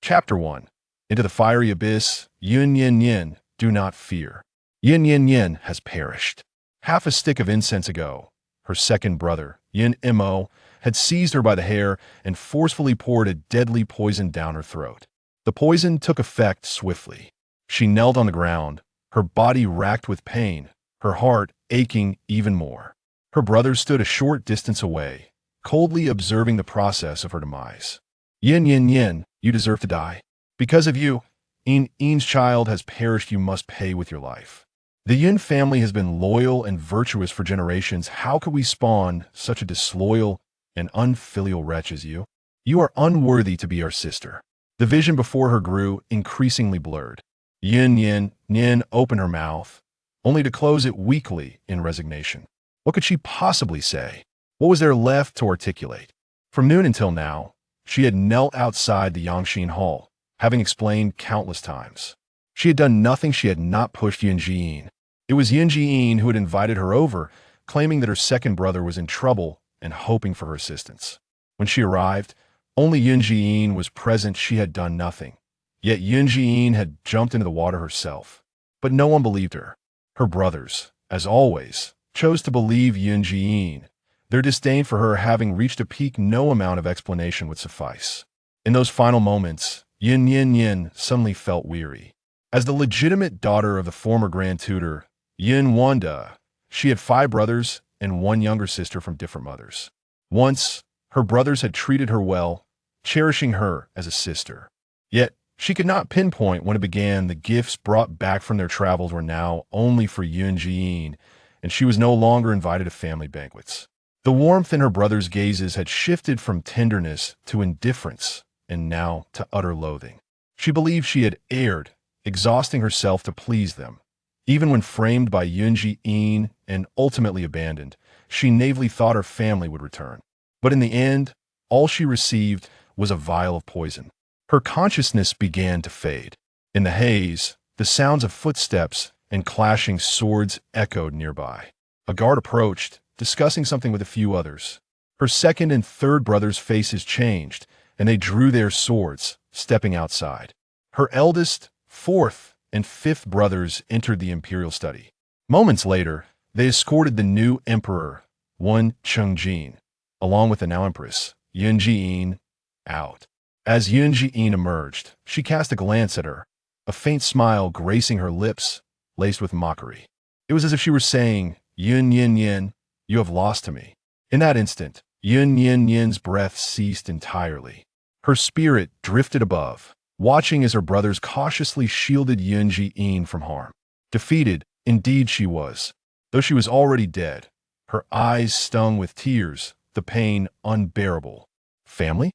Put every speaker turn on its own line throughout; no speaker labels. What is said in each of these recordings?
Chapter 1. Into the fiery abyss, Yun Nian Nian, do not fear. Yun Nian Nian has perished. Half a stick of incense ago, her second brother, Yun Mo, had seized her by the hair and forcefully poured a deadly poison down her throat. The poison took effect swiftly. She knelt on the ground, her body racked with pain, her heart aching even more. Her brother stood a short distance away, coldly observing the process of her demise. Yun Nian Nian, you deserve to die. Because of you, Yun's child has perished. You must pay with your life. The Yun family has been loyal and virtuous for generations. How could we spawn such a disloyal and unfilial wretch as you? You are unworthy to be our sister. The vision before her grew increasingly blurred. Yun Nian Nian opened her mouth, only to close it weakly in resignation. What could she possibly say? What was there left to articulate? From noon until now, she had knelt outside the Yangxin Hall, having explained countless times. She had done nothing. She had not pushed Yun Jian. It was Yun Jian who had invited her over, claiming that her second brother was in trouble and hoping for her assistance. When she arrived, only Yun Jian was present. She had done nothing. Yet Yun Jian had jumped into the water herself. But no one believed her. Her brothers, as always, chose to believe Yun Jian. Their disdain for her having reached a peak, no amount of explanation would suffice. In those final moments, Yun Nian Nian suddenly felt weary. As the legitimate daughter of the former Grand Tutor, Yun Wanda, she had 5 brothers and 1 younger sister from different mothers. Once, her brothers had treated her well, cherishing her as a sister. Yet, she could not pinpoint when it began. The gifts brought back from their travels were now only for Yun Jian, and she was no longer invited to family banquets. The warmth in her brother's gazes had shifted from tenderness to indifference, and now to utter loathing. She believed she had erred, exhausting herself to please them. Even when framed by Yun Jian and ultimately abandoned, she naively thought her family would return. But in the end, all she received was a vial of poison. Her consciousness began to fade. In the haze, the sounds of footsteps and clashing swords echoed nearby. A guard approached, discussing something with a few others. Her second and third brothers' faces changed, and they drew their swords, stepping outside. Her eldest, fourth, and fifth brothers entered the imperial study. Moments later, they escorted the new emperor, Wen Yanli, along with the now empress, Yun Jian, out. As Yun Jian emerged, she cast a glance at her, a faint smile gracing her lips, laced with mockery. It was as if she were saying, "Yun Nian Nian, you have lost to me." In that instant, Yun Nian Nian's breath ceased entirely. Her spirit drifted above, watching as her brothers cautiously shielded Yun Jian from harm. Defeated, indeed she was. Though she was already dead, her eyes stung with tears, the pain unbearable. Family?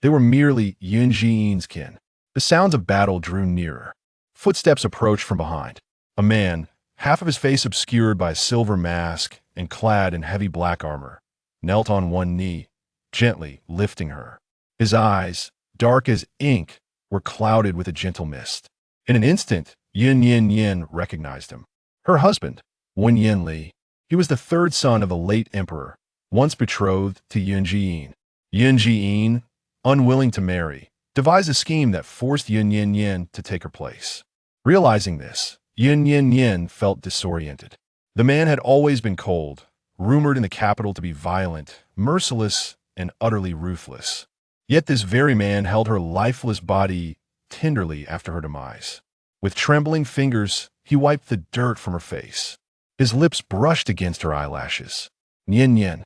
They were merely Yun Jian's kin. The sounds of battle drew nearer. Footsteps approached from behind. A man, half of his face obscured by a silver mask and clad in heavy black armor, knelt on one knee, gently lifting her. His eyes, dark as ink, were clouded with a gentle mist. In an instant, Yun Nian Nian recognized him. Her husband, Wen Yanli. He was the third son of the late emperor, once betrothed to Yun Jian. Yun Jian, unwilling to marry, devised a scheme that forced Yun Nian Nian to take her place. Realizing this, Yun Nian Nian felt disoriented. The man had always been cold, rumored in the capital to be violent, merciless, and utterly ruthless. Yet this very man held her lifeless body tenderly after her demise. With trembling fingers, he wiped the dirt from her face. His lips brushed against her eyelashes. "Nian Nian,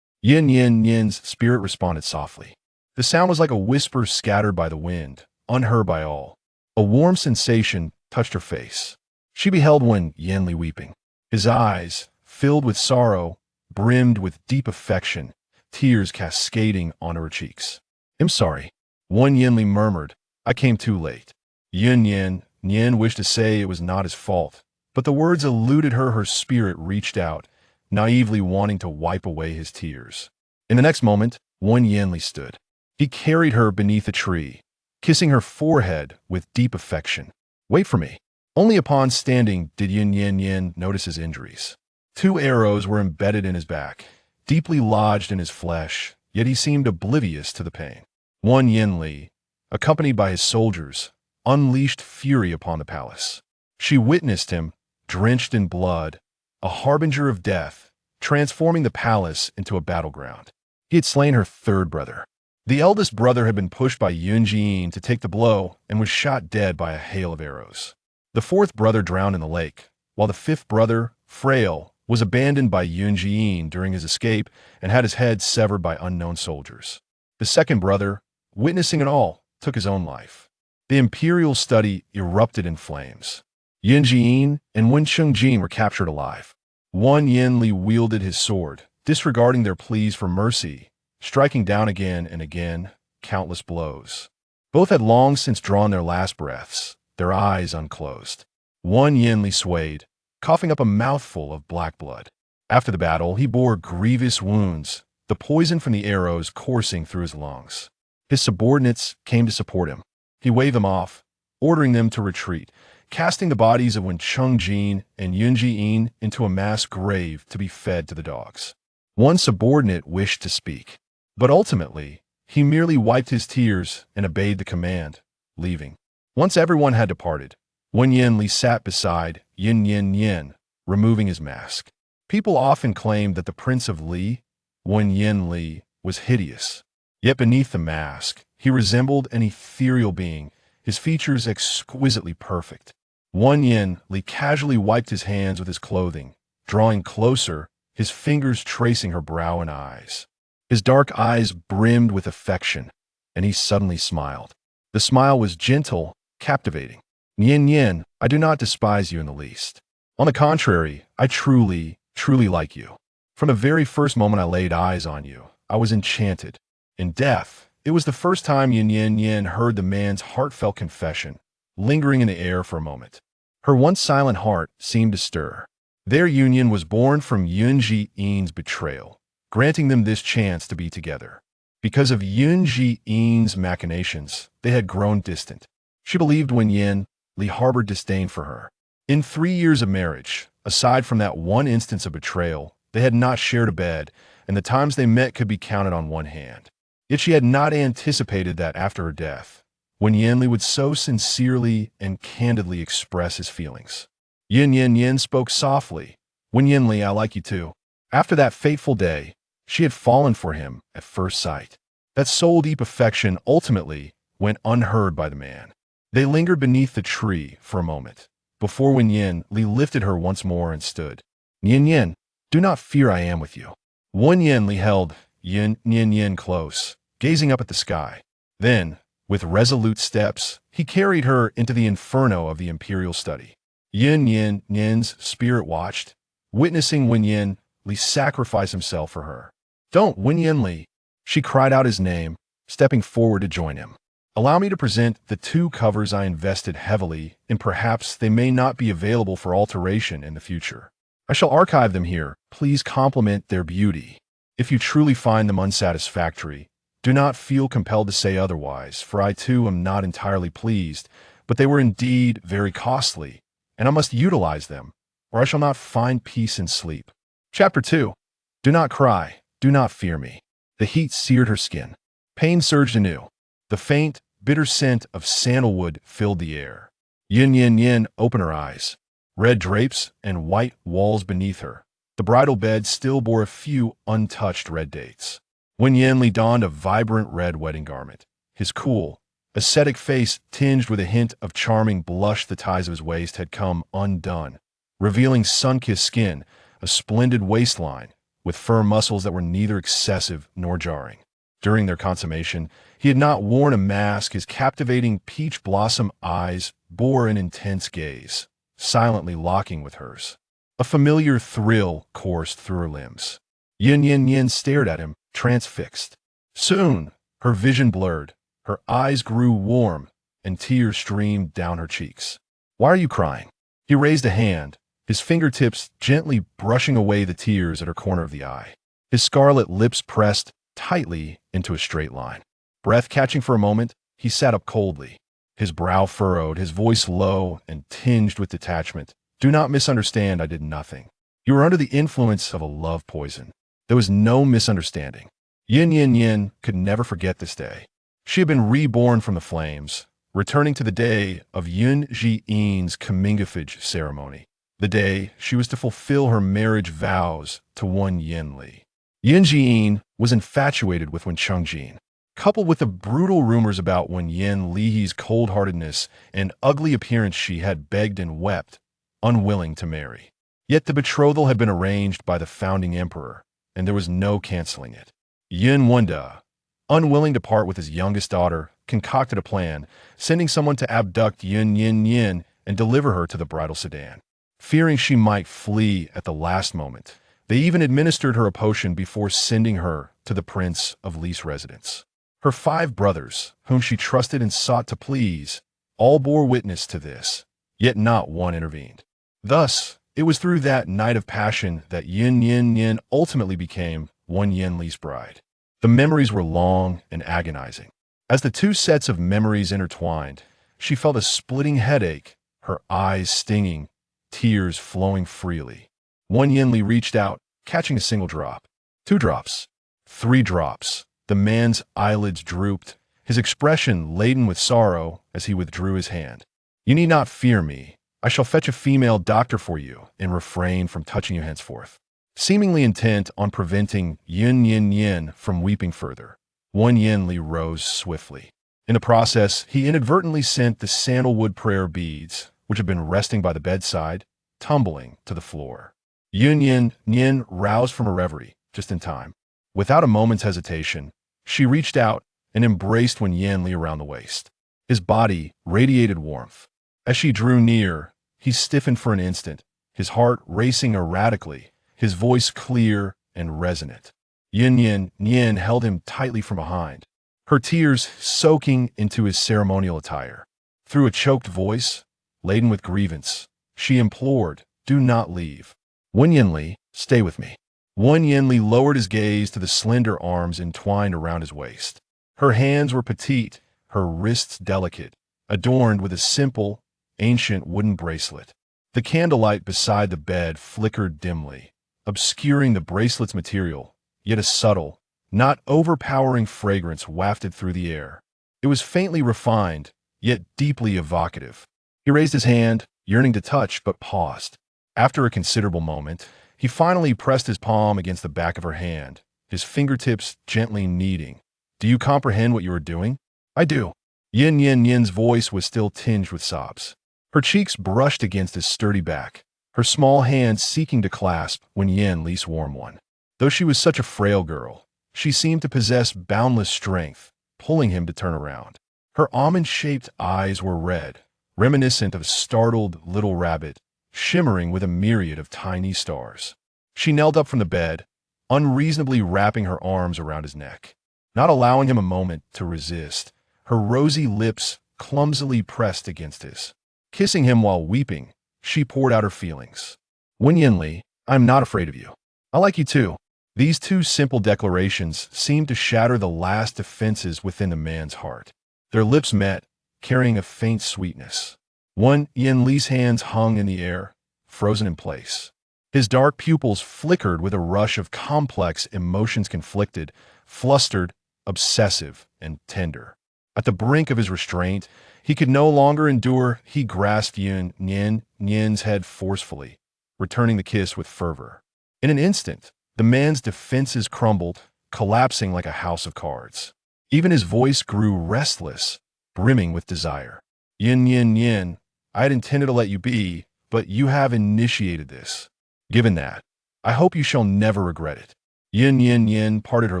Yun Nian Nian's spirit responded softly. The sound was like a whisper scattered by the wind, unheard by all. A warm sensation touched her face. She beheld Wen Yanli weeping. His eyes, filled with sorrow, brimmed with deep affection, tears cascading onto her cheeks. "I'm sorry," Wen Yanli murmured. "I came too late." Yun Nian Nian wished to say it was not his fault, but the words eluded her. Her spirit reached out, naively wanting to wipe away his tears. In the next moment, Wen Yanli stood. He carried her beneath a tree, kissing her forehead with deep affection. "Wait for me." Only upon standing did Yun Nian Nian notice his injuries. 2 arrows were embedded in his back, deeply lodged in his flesh, yet he seemed oblivious to the pain. Wen Yanli, accompanied by his soldiers, unleashed fury upon the palace. She witnessed him, drenched in blood, a harbinger of death, transforming the palace into a battleground. He had slain her third brother. The eldest brother had been pushed by Yun Nian to take the blow and was shot dead by a hail of arrows. The fourth brother drowned in the lake, while the fifth brother, frail, was abandoned by Yun Nian during his escape and had his head severed by unknown soldiers. The second brother, witnessing it all, took his own life. The imperial study erupted in flames. Yun Nian and Wen Chungjin were captured alive. Wan Yanli wielded his sword, disregarding their pleas for mercy, striking down again and again, countless blows. Both had long since drawn their last breaths, their eyes unclosed. Wan Yanli swayed, coughing up a mouthful of black blood. After the battle, he bore grievous wounds, the poison from the arrows coursing through his lungs. His subordinates came to support him. He waved them off, ordering them to retreat, casting the bodies of Wen Chungjin and Yun Nian into a mass grave to be fed to the dogs. One subordinate wished to speak, but ultimately, he merely wiped his tears and obeyed the command, leaving. Once everyone had departed, Wen Yanli sat beside Yun Nian Nian, removing his mask. People often claimed that the Prince of Li, Wen Yanli, was hideous. Yet beneath the mask, he resembled an ethereal being, his features exquisitely perfect. Wen Yanli casually wiped his hands with his clothing, drawing closer, his fingers tracing her brow and eyes. His dark eyes brimmed with affection, and he suddenly smiled. The smile was gentle, captivating. Nian Nian, I do not despise you in the least. On the contrary, I truly like you. From the very first moment I laid eyes on you, I was enchanted. In death, it was the first time Yun Nian Nian heard the man's heartfelt confession, lingering in the air for a moment. Her once silent heart seemed to stir. Their union was born from Yun Nian's betrayal, granting them this chance to be together. Because of Yun Nian's machinations, they had grown distant. She believed Wen Yanli harbored disdain for her. In 3 years of marriage, aside from that one instance of betrayal, they had not shared a bed, and the times they met could be counted on one hand. Yet she had not anticipated that after her death, Wen Yanli would so sincerely and candidly express his feelings. Yun Nian Nian spoke softly. Wen Yanli, I like you too. After that fateful day, she had fallen for him at first sight. That soul-deep affection ultimately went unheard by the man. They lingered beneath the tree for a moment, before Wen Yanli lifted her once more and stood. Nian Nian, do not fear, I am with you. Wen Yanli held Yun Nian Nian close, gazing up at the sky. Then, with resolute steps, he carried her into the inferno of the imperial study. Yun Nian Nian's spirit watched, witnessing Wen Yanli sacrifice himself for her. Don't, Wen Yanli! She cried out his name, stepping forward to join him. Allow me to present the 2 covers I invested heavily in. Perhaps they may not be available for alteration in the future. I shall archive them here. Please compliment their beauty. If you truly find them unsatisfactory, do not feel compelled to say otherwise, for I too am not entirely pleased, but they were indeed very costly, and I must utilize them, or I shall not find peace and sleep. Chapter 2. Do not cry, do not fear me. The heat seared her skin. Pain surged anew. The faint, bitter scent of sandalwood filled the air. Yun Nian Nian opened her eyes. Red drapes and white walls beneath her. The bridal bed still bore a few untouched red dates. Wen Yanli donned a vibrant red wedding garment. His cool, ascetic face tinged with a hint of charming blush. The ties of his waist had come undone, revealing sun-kissed skin, a splendid waistline, with firm muscles that were neither excessive nor jarring. During their consummation, he had not worn a mask. His captivating peach blossom eyes bore an intense gaze, silently locking with hers. A familiar thrill coursed through her limbs. Yun Nian Nian stared at him, transfixed. Soon, her vision blurred, her eyes grew warm, and tears streamed down her cheeks. Why are you crying? He raised a hand, his fingertips gently brushing away the tears at her corner of the eye. His scarlet lips pressed tightly into a straight line. Breath catching for a moment, he sat up coldly, his brow furrowed, his voice low and tinged with detachment. Do not misunderstand, I did nothing. You were under the influence of a love poison. There was no misunderstanding. Yun Nian Nian could never forget this day. She had been reborn from the flames, returning to the day of Yun Nian's comingafage ceremony, the day she was to fulfill her marriage vows to Wen Yanli. Yun Nian was infatuated with Wen Chongjin. Coupled with the brutal rumors about Wen Yanli's cold-heartedness and ugly appearance, she had begged and wept, unwilling to marry. Yet the betrothal had been arranged by the founding emperor, and there was no canceling it. Yun Wenda, unwilling to part with his youngest daughter, concocted a plan, sending someone to abduct Yun Nian Nian and deliver her to the bridal sedan. Fearing she might flee at the last moment, they even administered her a potion before sending her to the Prince of Li's residence. Her 5 brothers, whom she trusted and sought to please, all bore witness to this, yet not one intervened. Thus, it was through that night of passion that Yun Nian Nian ultimately became Wen Yanli's bride. The memories were long and agonizing. As the 2 sets of memories intertwined, she felt a splitting headache, her eyes stinging, tears flowing freely. Wen Yanli reached out, catching a single drop. 2 drops. 3 drops. The man's eyelids drooped, his expression laden with sorrow as he withdrew his hand. "You need not fear me. I shall fetch a female doctor for you and refrain from touching you henceforth." Seemingly intent on preventing Yun Nian Nian from weeping further, Wen Yanli rose swiftly. In the process, he inadvertently sent the sandalwood prayer beads, which had been resting by the bedside, tumbling to the floor. Yun Nian Nian roused from her reverie just in time. Without a moment's hesitation, she reached out and embraced Wen Yanli around the waist. His body radiated warmth. As she drew near, he stiffened for an instant, his heart racing erratically, his voice clear and resonant. Yun Nian Nian held him tightly from behind, her tears soaking into his ceremonial attire. Through a choked voice, laden with grievance, she implored, "Do not leave. Wen Yanli, stay with me." Wen Yanli lowered his gaze to the slender arms entwined around his waist. Her hands were petite, her wrists delicate, adorned with a simple, ancient wooden bracelet. The candlelight beside the bed flickered dimly, obscuring the bracelet's material, yet a subtle, not overpowering fragrance wafted through the air. It was faintly refined, yet deeply evocative. He raised his hand, yearning to touch, but paused. After a considerable moment, he finally pressed his palm against the back of her hand, his fingertips gently kneading. "Do you comprehend what you are doing?" "I do." Yun Nian Nian's voice was still tinged with sobs. Her cheeks brushed against his sturdy back, her small hand seeking to clasp Wen Yanli's warm one. Though she was such a frail girl, she seemed to possess boundless strength, pulling him to turn around. Her almond-shaped eyes were red, reminiscent of a startled little rabbit, shimmering with a myriad of tiny stars. She knelt up from the bed, unreasonably wrapping her arms around his neck. Not allowing him a moment to resist, her rosy lips clumsily pressed against his. Kissing him while weeping, she poured out her feelings. "Wen Yanli, I'm not afraid of you. I like you too." These 2 simple declarations seemed to shatter the last defenses within the man's heart. Their lips met, carrying a faint sweetness. Wen Yanli's hands hung in the air, frozen in place. His dark pupils flickered with a rush of complex emotions, conflicted, flustered, obsessive, and tender. At the brink of his restraint, he could no longer endure. He grasped Yun Nian Nian's head forcefully, returning the kiss with fervor. In an instant, the man's defenses crumbled, collapsing like a house of cards. Even his voice grew restless, brimming with desire. "Yun Nian Nian, I had intended to let you be, but you have initiated this. Given that, I hope you shall never regret it." Yun Nian Nian parted her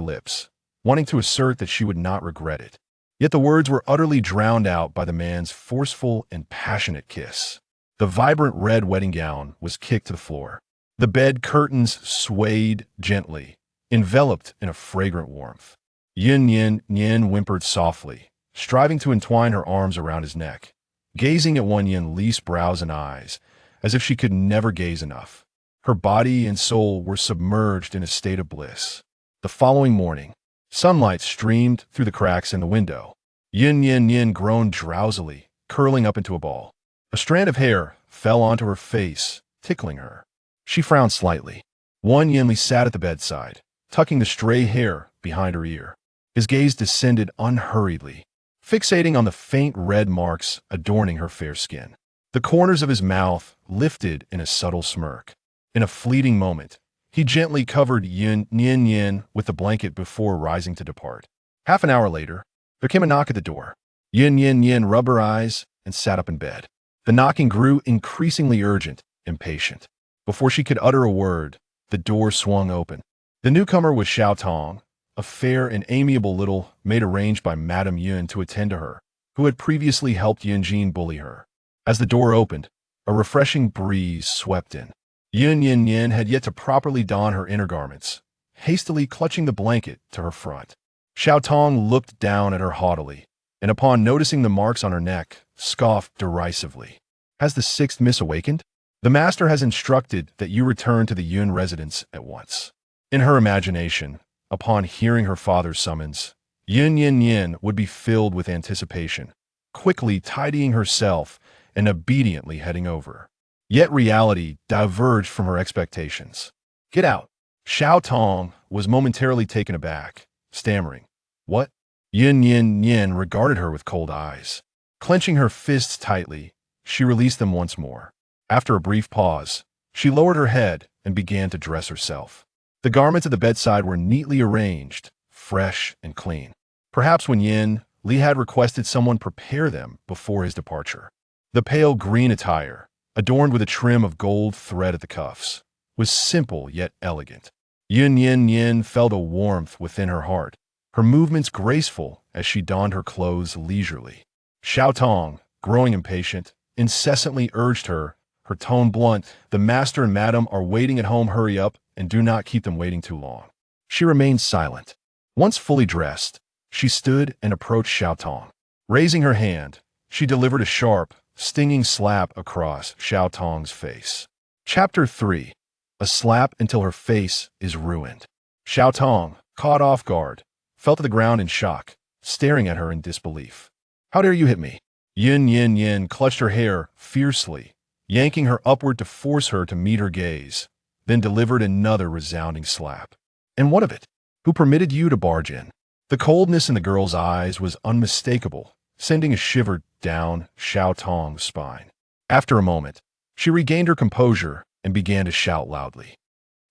lips, wanting to assert that she would not regret it. Yet the words were utterly drowned out by the man's forceful and passionate kiss. The vibrant red wedding gown was kicked to the floor. The bed curtains swayed gently, enveloped in a fragrant warmth. Yun Nian Nian whimpered softly, striving to entwine her arms around his neck, gazing at Wen Yanli's brows and eyes, as if she could never gaze enough. Her body and soul were submerged in a state of bliss. The following morning, sunlight streamed through the cracks in the window. Yun Nian Nian groaned drowsily, curling up into a ball. A strand of hair fell onto her face, tickling her. She frowned slightly. Wen Yanli sat at the bedside, tucking the stray hair behind her ear. His gaze descended unhurriedly, fixating on the faint red marks adorning her fair skin. The corners of his mouth lifted in a subtle smirk. In a fleeting moment, he gently covered Yun Nian Nian with the blanket before rising to depart. Half an hour later, there came a knock at the door. Yun Nian Nian rubbed her eyes and sat up in bed. The knocking grew increasingly urgent, impatient. Before she could utter a word, the door swung open. The newcomer was Xiao Tong, a fair and amiable little maid arranged by Madame Yun to attend to her, who had previously helped Yun Jin bully her. As the door opened, a refreshing breeze swept in. Yun Nian Nian had yet to properly don her inner garments, hastily clutching the blanket to her front. Xiao Tong looked down at her haughtily, and upon noticing the marks on her neck, scoffed derisively. Has the sixth miss awakened? The master has instructed that you return to the Yun residence at once. In her imagination, upon hearing her father's summons, Yun Nian Nian would be filled with anticipation, quickly tidying herself and obediently heading over. Yet reality diverged from her expectations. Get out! Xiao Tong was momentarily taken aback, stammering. What? Yun Nian Nian regarded her with cold eyes. Clenching her fists tightly, she released them once more. After a brief pause, she lowered her head and began to dress herself. The garments at the bedside were neatly arranged, fresh and clean. Perhaps when Yin Li had requested someone prepare them before his departure. The pale green attire, adorned with a trim of gold thread at the cuffs, was simple yet elegant. Yun Nian Nian felt a warmth within her heart, her movements graceful as she donned her clothes leisurely. Xiao Tong, growing impatient, incessantly urged her, her tone blunt, "The master and madam are waiting at home, hurry up, and do not keep them waiting too long." She remained silent. Once fully dressed, she stood and approached Xiao Tong. Raising her hand, she delivered a sharp, stinging slap across Xiao Tong's face. Chapter 3. A slap until her face is ruined. Xiao Tong, caught off guard, fell to the ground in shock, staring at her in disbelief. "How dare you hit me?" Yun Nian Nian clutched her hair fiercely, yanking her upward to force her to meet her gaze, then delivered another resounding slap. "And what of it? Who permitted you to barge in?" The coldness in the girl's eyes was unmistakable, sending a shiver down Xiao Tong's spine. After a moment, she regained her composure and began to shout loudly.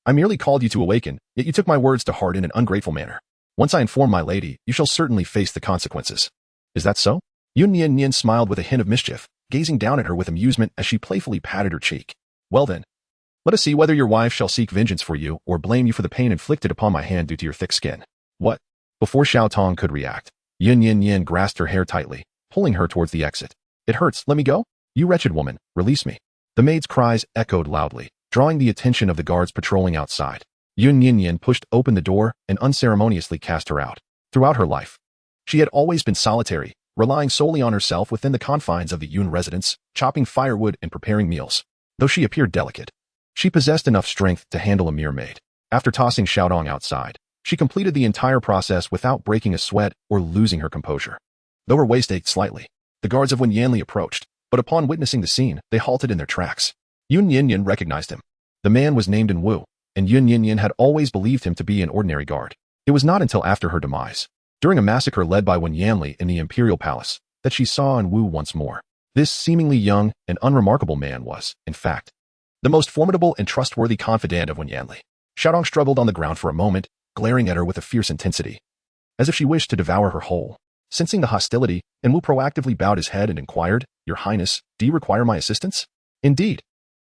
"I merely called you to awaken, yet you took my words to heart in an ungrateful manner. Once I inform my lady, you shall certainly face the consequences." "Is that so?" Yun Nian Nian smiled with a hint of mischief, gazing down at her with amusement as she playfully patted her cheek. "Well then, let us see whether your wife shall seek vengeance for you or blame you for the pain inflicted upon my hand due to your thick skin." "What?" Before Xiao Tong could react, Yun Nian Nian grasped her hair tightly, pulling her towards the exit. "It hurts, let me go? You wretched woman, release me." The maid's cries echoed loudly, drawing the attention of the guards patrolling outside. Yun Nian Nian pushed open the door and unceremoniously cast her out. Throughout her life, she had always been solitary, relying solely on herself within the confines of the Yun residence, chopping firewood and preparing meals. Though she appeared delicate, she possessed enough strength to handle a mere maid. After tossing Xiaodong outside, she completed the entire process without breaking a sweat or losing her composure. Though her waist ached slightly, the guards of Wen Yanli approached, but upon witnessing the scene, they halted in their tracks. Yun Nian Nian recognized him. The man was named In Wu, and Yun Nian Nian had always believed him to be an ordinary guard. It was not until after her demise, during a massacre led by Wen Yanli in the imperial palace, that she saw In Wu once more. This seemingly young and unremarkable man was, in fact, the most formidable and trustworthy confidant of Wen Yanli. Xiaodong struggled on the ground for a moment, glaring at her with a fierce intensity, as if she wished to devour her whole. Sensing the hostility, In Wu proactively bowed his head and inquired, "Your Highness, do you require my assistance?" "Indeed."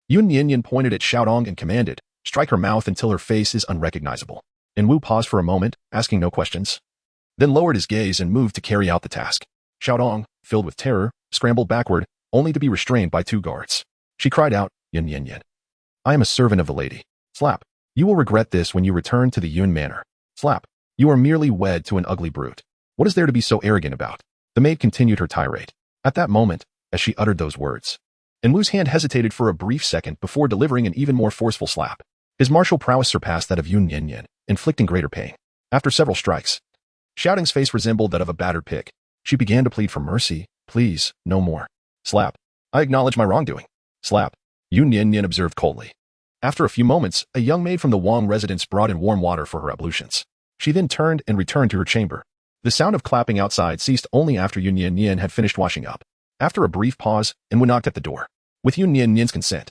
Yun Nian Nian pointed at Xiaodong and commanded, "Strike her mouth until her face is unrecognizable." In Wu paused for a moment, asking no questions, then lowered his gaze and moved to carry out the task. Xiaodong, filled with terror, scrambled backward, only to be restrained by two guards. She cried out, "Yun Nian Nian, I am a servant of the lady." Slap. "You will regret this when you return to the Yun manor." Slap. "You are merely wed to an ugly brute. What is there to be so arrogant about?" The maid continued her tirade. At that moment, as she uttered those words, In Wu's hand hesitated for a brief second before delivering an even more forceful slap. His martial prowess surpassed that of Yun Nian Nian, inflicting greater pain. After several strikes, Xiaodong's face resembled that of a battered pig. She began to plead for mercy. "Please, no more." Slap. "I acknowledge my wrongdoing." Slap. Yun Nian Nian observed coldly. After a few moments, a young maid from the Wang residence brought in warm water for her ablutions. She then turned and returned to her chamber. The sound of clapping outside ceased only after Yun Nian Nian had finished washing up. After a brief pause, Wen knocked at the door. With Yun Nian Nian's consent,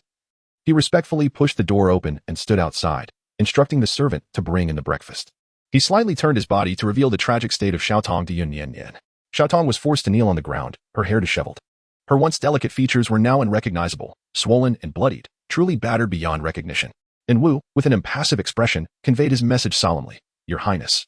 he respectfully pushed the door open and stood outside, instructing the servant to bring in the breakfast. He slightly turned his body to reveal the tragic state of Xiaotong to Yun Nian Nian. Xiaotong was forced to kneel on the ground, her hair disheveled. Her once delicate features were now unrecognizable, swollen and bloodied, truly battered beyond recognition. And Wu, with an impassive expression, conveyed his message solemnly. Your Highness.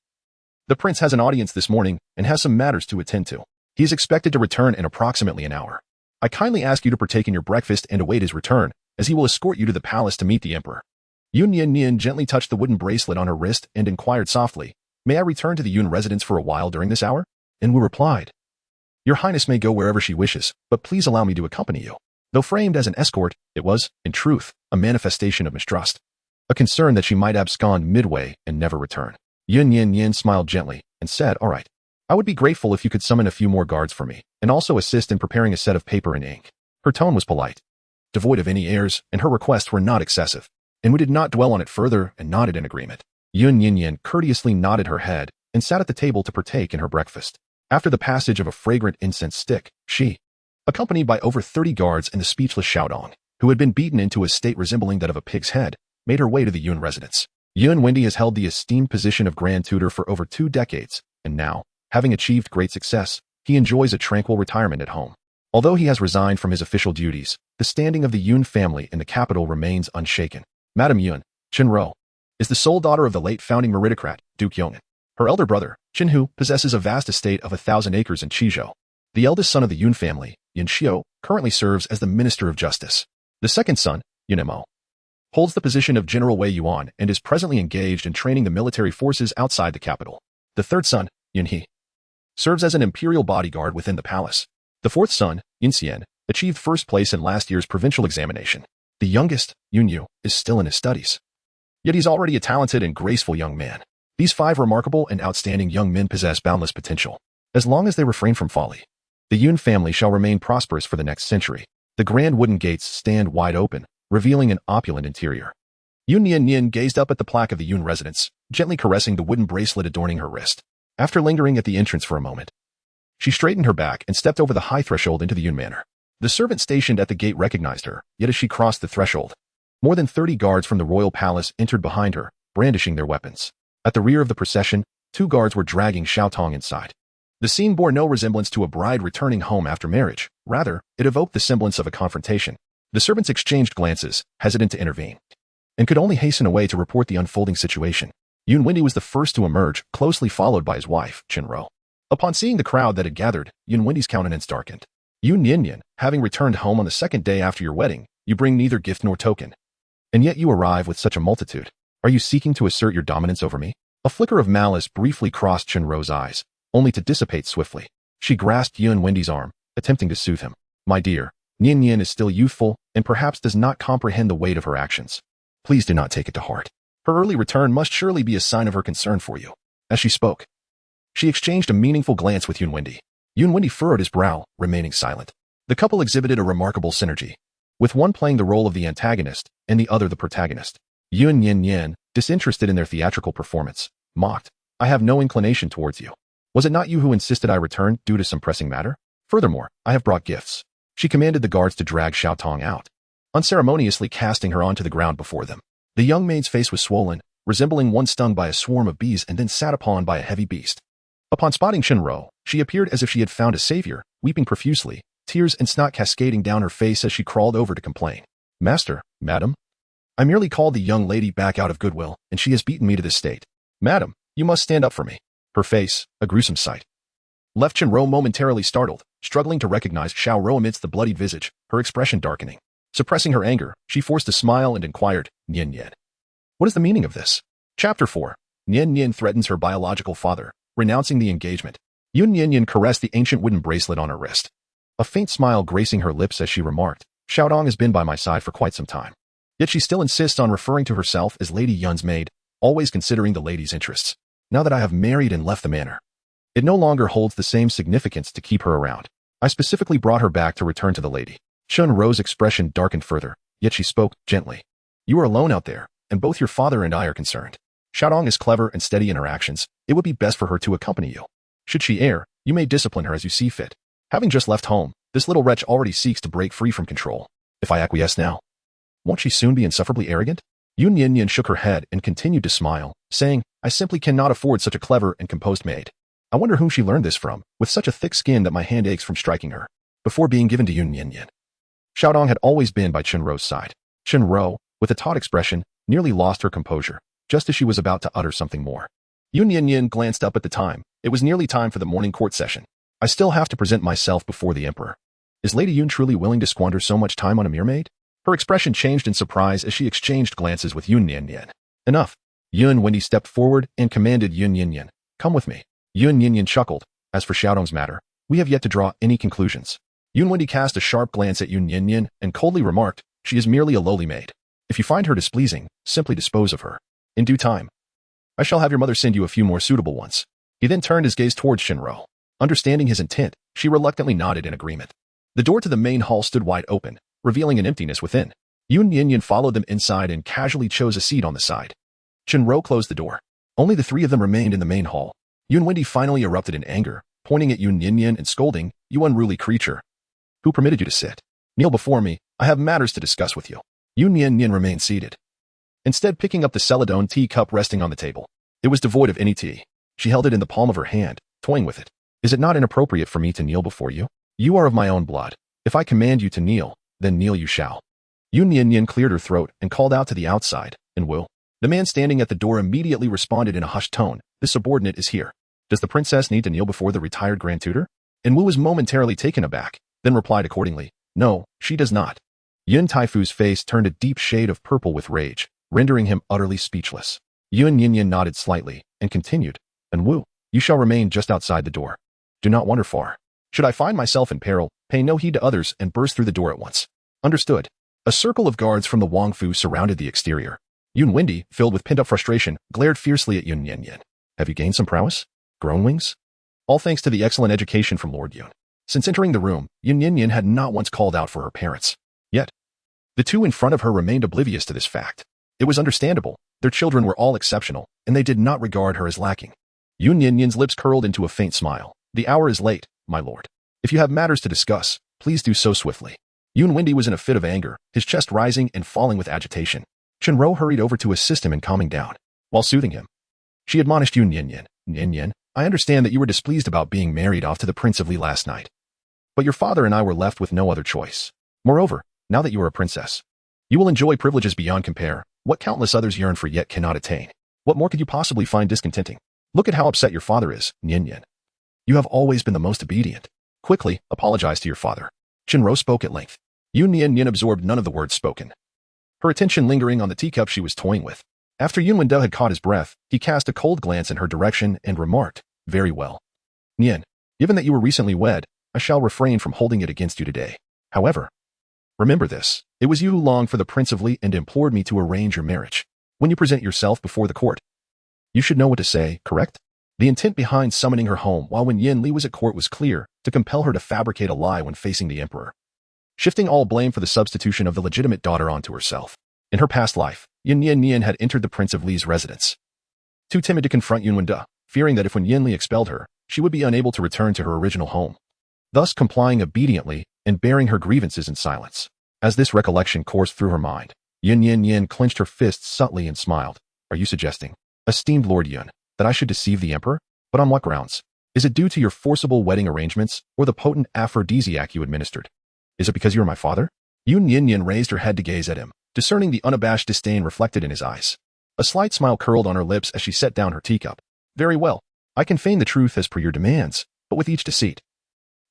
The prince has an audience this morning and has some matters to attend to. He is expected to return in approximately an hour. I kindly ask you to partake in your breakfast and await his return, as he will escort you to the palace to meet the emperor. Yun Nian Nian gently touched the wooden bracelet on her wrist and inquired softly, May I return to the Yun residence for a while during this hour? And Wu replied, Your Highness may go wherever she wishes, but please allow me to accompany you. Though framed as an escort, it was, in truth, a manifestation of mistrust. A concern that she might abscond midway and never return. Yun Nian Nian smiled gently and said, All right. I would be grateful if you could summon a few more guards for me, and also assist in preparing a set of paper and ink. Her tone was polite, devoid of any airs, and her requests were not excessive. And we did not dwell on it further and nodded in agreement. Yun Nian Nian courteously nodded her head and sat at the table to partake in her breakfast. After the passage of a fragrant incense stick, she, accompanied by over 30 guards and the speechless Xiaodong, who had been beaten into a state resembling that of a pig's head, made her way to the Yun residence. Yun Wendy has held the esteemed position of Grand Tutor for over 2 decades, and now, having achieved great success, he enjoys a tranquil retirement at home. Although he has resigned from his official duties, the standing of the Yun family in the capital remains unshaken. Madame Yun, Qinro, is the sole daughter of the late founding meritocrat, Duke Yong'an. Her elder brother, Qinhu, possesses a vast estate of 1,000 acres in Qizhou. The eldest son of the Yun family, Yun Xiu, currently serves as the Minister of Justice. The second son, Yun Mo, holds the position of General Wei Yuan and is presently engaged in training the military forces outside the capital. The third son, Yun He, serves as an imperial bodyguard within the palace. The fourth son, Yun Xian, achieved first place in last year's provincial examination. The youngest, Yun Yu, is still in his studies. Yet he's already a talented and graceful young man. These 5 remarkable and outstanding young men possess boundless potential. As long as they refrain from folly, the Yun family shall remain prosperous for the next century. The grand wooden gates stand wide open, revealing an opulent interior. Yun Nian Nian gazed up at the plaque of the Yun residence, gently caressing the wooden bracelet adorning her wrist. After lingering at the entrance for a moment, she straightened her back and stepped over the high threshold into the Yun manor. The servant stationed at the gate recognized her, yet as she crossed the threshold, more than 30 guards from the royal palace entered behind her, brandishing their weapons. At the rear of the procession, 2 guards were dragging Xiaotong inside. The scene bore no resemblance to a bride returning home after marriage. Rather, it evoked the semblance of a confrontation. The servants exchanged glances, hesitant to intervene, and could only hasten away to report the unfolding situation. Yun Wendy was the first to emerge, closely followed by his wife, Qinro. Upon seeing the crowd that had gathered, Yun Wendy's countenance darkened. Yun Nian Nian, having returned home on the 2nd day after your wedding, you bring neither gift nor token. And yet you arrive with such a multitude. Are you seeking to assert your dominance over me? A flicker of malice briefly crossed Qinro's eyes, only to dissipate swiftly. She grasped Yun Wendy's arm, attempting to soothe him. My dear, Nian Nian is still youthful and perhaps does not comprehend the weight of her actions. Please do not take it to heart. Her early return must surely be a sign of her concern for you. As she spoke, she exchanged a meaningful glance with Yun Wendy. Yun Wendy furrowed his brow, remaining silent. The couple exhibited a remarkable synergy, with one playing the role of the antagonist and the other the protagonist. Yun Nian Nian, disinterested in their theatrical performance, mocked, I have no inclination towards you. Was it not you who insisted I return due to some pressing matter? Furthermore, I have brought gifts. She commanded the guards to drag Xiaotong out, unceremoniously casting her onto the ground before them. The young maid's face was swollen, resembling one stung by a swarm of bees and then sat upon by a heavy beast. Upon spotting Qinro, she appeared as if she had found a savior, weeping profusely, tears and snot cascading down her face as she crawled over to complain. Master, madam, I merely called the young lady back out of goodwill, and she has beaten me to this state. Madam, you must stand up for me. Her face, a gruesome sight, left Qinro momentarily startled, struggling to recognize Xiaoro amidst the bloodied visage, her expression darkening. Suppressing her anger, she forced a smile and inquired, Nian Nian, what is the meaning of this? Chapter 4. Nian Nian threatens her biological father, renouncing the engagement. Yun Nian Nian caressed the ancient wooden bracelet on her wrist, a faint smile gracing her lips as she remarked, Xiaodong has been by my side for quite some time. Yet she still insists on referring to herself as Lady Yun's maid, always considering the lady's interests. Now that I have married and left the manor, it no longer holds the same significance to keep her around. I specifically brought her back to return to the lady. Qinro's expression darkened further, yet she spoke gently. You are alone out there, and both your father and I are concerned. Xiaodong is clever and steady in her actions. It would be best for her to accompany you. Should she err, you may discipline her as you see fit. Having just left home, this little wretch already seeks to break free from control. If I acquiesce now, won't she soon be insufferably arrogant? Yun Nian Nian shook her head and continued to smile, saying, I simply cannot afford such a clever and composed maid. I wonder whom she learned this from, with such a thick skin that my hand aches from striking her. Before being given to Yun Nian Nian, Xiaodong had always been by Chen Ro's side. Chen Ro, with a taut expression, nearly lost her composure, just as she was about to utter something more. Yun Nian Nian glanced up at the time. It was nearly time for the morning court session. I still have to present myself before the emperor. Is Lady Yun truly willing to squander so much time on a mere maid? Her expression changed in surprise as she exchanged glances with Yun Nian Nian. Enough. Yun Wendy stepped forward and commanded Yun Nian Nian, come with me. Yun Nian Nian chuckled. As for Xiaodong's matter, we have yet to draw any conclusions. Yun Wendy cast a sharp glance at Yun Nian Nian and coldly remarked, she is merely a lowly maid. If you find her displeasing, simply dispose of her. In due time, I shall have your mother send you a few more suitable ones. He then turned his gaze towards Shinro. Understanding his intent, she reluctantly nodded in agreement. The door to the main hall stood wide open, revealing an emptiness within. Yun Nian Nian followed them inside and casually chose a seat on the side. Shinro closed the door. Only the three of them remained in the main hall. Yun Wendy finally erupted in anger, pointing at Yun Nian Nian and scolding, you unruly creature. Who permitted you to sit? Kneel before me, I have matters to discuss with you. Yun Nian Nian remained seated, instead picking up the celadon tea cup resting on the table. It was devoid of any tea. She held it in the palm of her hand, toying with it. Is it not inappropriate for me to kneel before you? You are of my own blood. If I command you to kneel, then kneel you shall. Yun Nian Nian cleared her throat and called out to the outside, and Wu. The man standing at the door immediately responded in a hushed tone, the subordinate is here. Does the princess need to kneel before the retired Grand Tutor? And Wu was momentarily taken aback, then replied accordingly, no, she does not. Yun Taifu's face turned a deep shade of purple with rage, rendering him utterly speechless. Yun Nian Nian nodded slightly, and continued, and Wu, you shall remain just outside the door. Do not wander far. Should I find myself in peril, pay no heed to others and burst through the door at once. Understood. A circle of guards from the Wang Fu surrounded the exterior. Yun Wendy, filled with pent-up frustration, glared fiercely at Yun Nian Nian. Have you gained some prowess? Grown wings? All thanks to the excellent education from Lord Yun. Since entering the room, Yun Nian Nian had not once called out for her parents. Yet, the two in front of her remained oblivious to this fact. It was understandable. Their children were all exceptional, and they did not regard her as lacking. Yun Nian Nian's lips curled into a faint smile. The hour is late, my lord. If you have matters to discuss, please do so swiftly. Yun Wendy was in a fit of anger, his chest rising and falling with agitation. Shinro hurried over to assist him in calming down. While soothing him, she admonished Yun Nian Nian. Nian Nian, I understand that you were displeased about being married off to the Prince of Li last night. But your father and I were left with no other choice. Moreover, now that you are a princess, you will enjoy privileges beyond compare, what countless others yearn for yet cannot attain. What more could you possibly find discontenting? Look at how upset your father is, Nian Nian. You have always been the most obedient. Quickly, apologize to your father. Shinro spoke at length. Yun Nian Nian absorbed none of the words spoken, her attention lingering on the teacup she was toying with. After Yun Wendy had caught his breath, he cast a cold glance in her direction and remarked, very well. Nian, given that you were recently wed, I shall refrain from holding it against you today. However, remember this, it was you who longed for the Prince of Li and implored me to arrange your marriage. When you present yourself before the court, you should know what to say, correct? The intent behind summoning her home while when Yin Li was at court was clear, to compel her to fabricate a lie when facing the emperor, shifting all blame for the substitution of the legitimate daughter onto herself. In her past life, Yun Nian Nian had entered the Prince of Li's residence, too timid to confront Yun Wendy, fearing that if when Yin Li expelled her, she would be unable to return to her original home, thus complying obediently and bearing her grievances in silence. As this recollection coursed through her mind, Yun Nian Nian clenched her fists subtly and smiled. Are you suggesting, esteemed Lord Yun, that I should deceive the emperor? But on what grounds? Is it due to your forcible wedding arrangements or the potent aphrodisiac you administered? Is it because you are my father? Yun Nian Nian raised her head to gaze at him, discerning the unabashed disdain reflected in his eyes. A slight smile curled on her lips as she set down her teacup. Very well, I can feign the truth as per your demands, but with each deceit,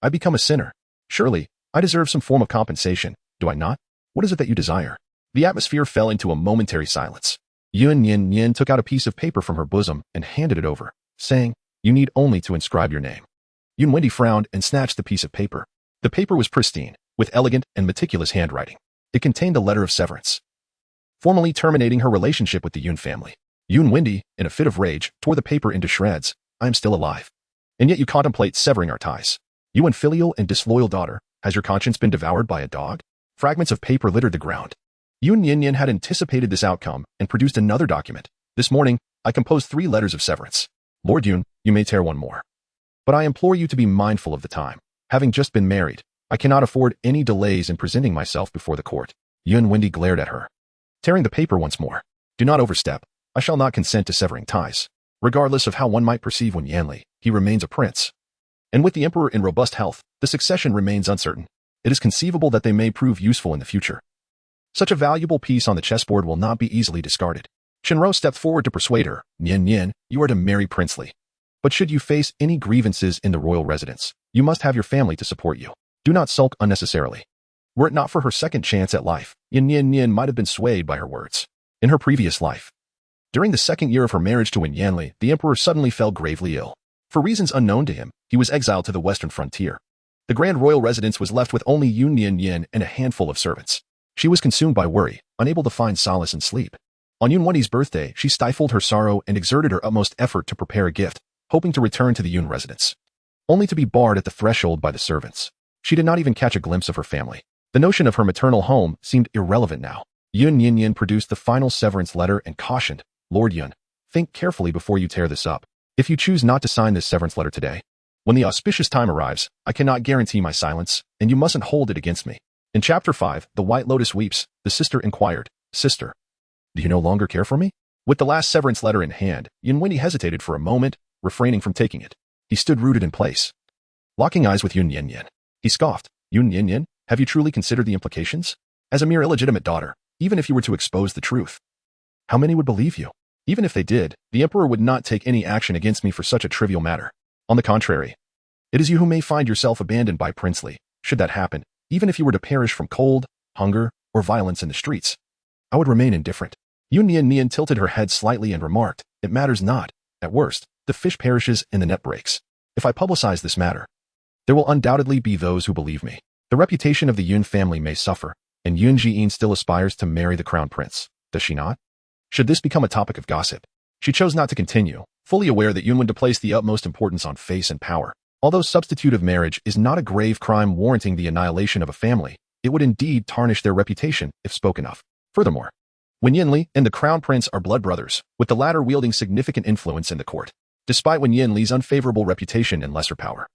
I become a sinner. Surely, I deserve some form of compensation, do I not? What is it that you desire? The atmosphere fell into a momentary silence. Yun Nian Nian took out a piece of paper from her bosom and handed it over, saying, you need only to inscribe your name. Yun Wendy frowned and snatched the piece of paper. The paper was pristine, with elegant and meticulous handwriting. It contained a letter of severance, formally terminating her relationship with the Yun family. Yun Wendy, in a fit of rage, tore the paper into shreds. I am still alive, and yet you contemplate severing our ties. You unfilial and disloyal daughter, has your conscience been devoured by a dog? Fragments of paper littered the ground. Yun Nian Nian had anticipated this outcome and produced another document. This morning, I composed 3 letters of severance. Lord Yun, you may tear one more. But I implore you to be mindful of the time. Having just been married, I cannot afford any delays in presenting myself before the court. Yun Nian glared at her, tearing the paper once more. Do not overstep. I shall not consent to severing ties. Regardless of how one might perceive Wen Yanli, he remains a prince. And with the emperor in robust health, the succession remains uncertain. It is conceivable that they may prove useful in the future. Such a valuable piece on the chessboard will not be easily discarded. Shenro stepped forward to persuade her. Nian Nian, you are to marry Princely. But should you face any grievances in the royal residence, you must have your family to support you. Do not sulk unnecessarily. Were it not for her second chance at life, Yun Nian Nian might have been swayed by her words. In her previous life, during the second year of her marriage to Wen Yanli, the emperor suddenly fell gravely ill. For reasons unknown to him, he was exiled to the western frontier. The grand royal residence was left with only Yun Nian Nian and a handful of servants. She was consumed by worry, unable to find solace in sleep. On Yun Wendi's birthday, she stifled her sorrow and exerted her utmost effort to prepare a gift, hoping to return to the Yun residence, only to be barred at the threshold by the servants. She did not even catch a glimpse of her family. The notion of her maternal home seemed irrelevant now. Yun Nian Nian produced the final severance letter and cautioned, Lord Yun, think carefully before you tear this up. If you choose not to sign this severance letter today, when the auspicious time arrives, I cannot guarantee my silence, and you mustn't hold it against me. In Chapter 5, The White Lotus Weeps, the sister inquired, Sister, do you no longer care for me? With the last severance letter in hand, Yun Wendy hesitated for a moment, refraining from taking it. He stood rooted in place, locking eyes with Yun Nian Nian. He scoffed, Yun Nian Nian, have you truly considered the implications? As a mere illegitimate daughter, even if you were to expose the truth, how many would believe you? Even if they did, the emperor would not take any action against me for such a trivial matter. On the contrary, it is you who may find yourself abandoned by Princely. Should that happen, even if you were to perish from cold, hunger, or violence in the streets, I would remain indifferent. Yun Nian Nian tilted her head slightly and remarked, it matters not. At worst, the fish perishes and the net breaks. If I publicize this matter, there will undoubtedly be those who believe me. The reputation of the Yun family may suffer, and Yun Jian still aspires to marry the crown prince, does she not? Should this become a topic of gossip, she chose not to continue, fully aware that Yun would place the utmost importance on face and power. Although substitutive marriage is not a grave crime warranting the annihilation of a family, it would indeed tarnish their reputation if spoken of. Furthermore, Wen Yanli and the crown prince are blood brothers, with the latter wielding significant influence in the court. Despite Wen Yanli's unfavorable reputation and lesser power,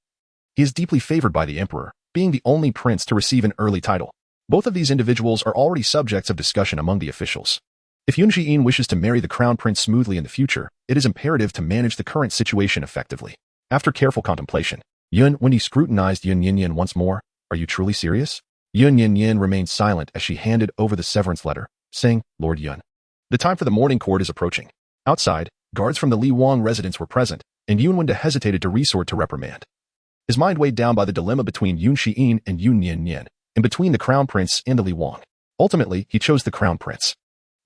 he is deeply favored by the emperor, being the only prince to receive an early title. Both of these individuals are already subjects of discussion among the officials. If Yun Jian wishes to marry the crown prince smoothly in the future, it is imperative to manage the current situation effectively. After careful contemplation, Yun Wendy scrutinized Yun Nian Nian once more. Are you truly serious? Yun Nian Nian remained silent as she handed over the severance letter, saying, Lord Yun, the time for the morning court is approaching. Outside, guards from the Li Wang residence were present, and Yun Wendy hesitated to resort to reprimand. His mind weighed down by the dilemma between Yun Jian and Yun Nian Nian, and between the crown prince and the Li Wang. Ultimately, he chose the crown prince.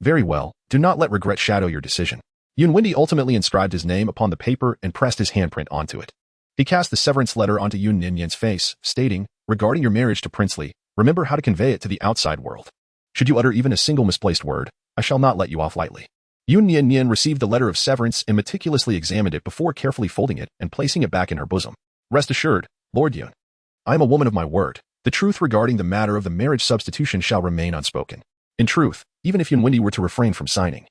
Very well, do not let regret shadow your decision. Yun Wendy ultimately inscribed his name upon the paper and pressed his handprint onto it. He cast the severance letter onto Yun Nian Nian's face, stating, regarding your marriage to Princely, remember how to convey it to the outside world. Should you utter even a single misplaced word, I shall not let you off lightly. Yun Nian Nian received the letter of severance and meticulously examined it before carefully folding it and placing it back in her bosom. Rest assured, Lord Yun, I am a woman of my word. The truth regarding the matter of the marriage substitution shall remain unspoken. In truth, even if Yun Wendy were to refrain from signing,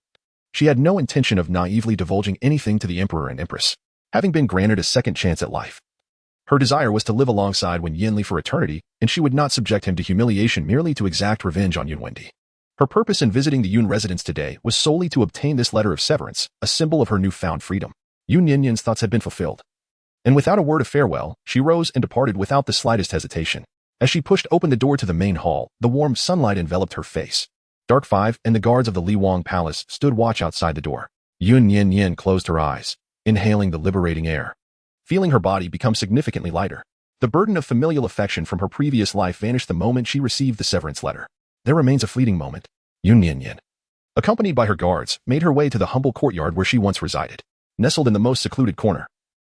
she had no intention of naively divulging anything to the emperor and empress, having been granted a second chance at life. Her desire was to live alongside Wen Yanli for eternity, and she would not subject him to humiliation merely to exact revenge on Yun Wendy. Her purpose in visiting the Yun residence today was solely to obtain this letter of severance, a symbol of her newfound freedom. Yun Nian Nian's thoughts had been fulfilled, and without a word of farewell, she rose and departed without the slightest hesitation. As she pushed open the door to the main hall, the warm sunlight enveloped her face. Dark 5 and the guards of the Li Wang palace stood watch outside the door. Yun Nian Nian closed her eyes, inhaling the liberating air, feeling her body become significantly lighter. The burden of familial affection from her previous life vanished the moment she received the severance letter. There remains a fleeting moment. Yun Nian Nian, accompanied by her guards, made her way to the humble courtyard where she once resided, nestled in the most secluded corner.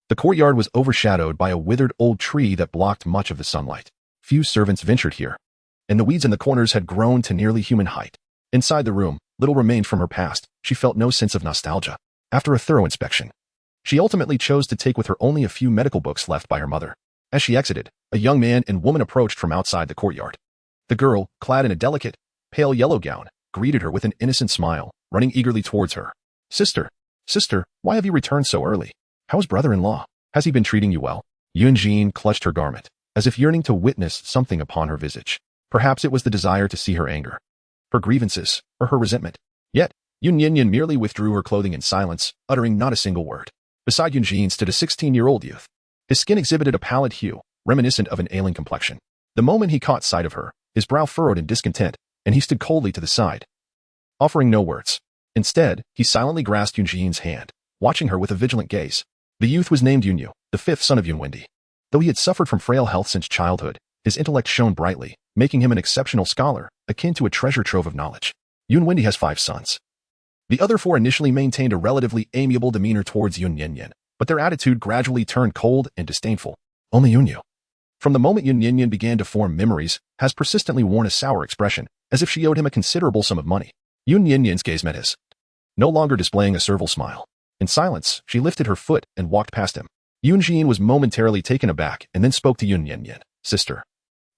The courtyard was overshadowed by a withered old tree that blocked much of the sunlight. Few servants ventured here, and the weeds in the corners had grown to nearly human height. Inside the room, little remained from her past. She felt no sense of nostalgia. After a thorough inspection, she ultimately chose to take with her only a few medical books left by her mother. As she exited, a young man and woman approached from outside the courtyard. The girl, clad in a delicate, pale yellow gown, greeted her with an innocent smile, running eagerly towards her. Sister, why have you returned so early? How's brother-in-law? Has he been treating you well? Yun Nian clutched her garment, as if yearning to witness something upon her visage. Perhaps it was the desire to see her anger, her grievances, or her resentment. Yet, Yun Nian Nian merely withdrew her clothing in silence, uttering not a single word. Beside Yun Nian stood a 16-year-old youth. His skin exhibited a pallid hue, reminiscent of an ailing complexion. The moment he caught sight of her, his brow furrowed in discontent, and he stood coldly to the side, offering no words. Instead, he silently grasped Yun Nian's hand, watching her with a vigilant gaze. The youth was named Yun Yu, the fifth son of Yun Wendi. Though he had suffered from frail health since childhood, his intellect shone brightly, making him an exceptional scholar, akin to a treasure trove of knowledge. Yun Wendi has 5 sons. The other 4 initially maintained a relatively amiable demeanor towards Yun Nian Nian, but their attitude gradually turned cold and disdainful. Only Yun Yu, from the moment Yun Nian Nian began to form memories, has persistently worn a sour expression, as if she owed him a considerable sum of money. Yun Nian Nian's gaze met his, no longer displaying a servile smile. In silence, she lifted her foot and walked past him. Yun Nian was momentarily taken aback and then spoke to Yun Nian Nian. Sister,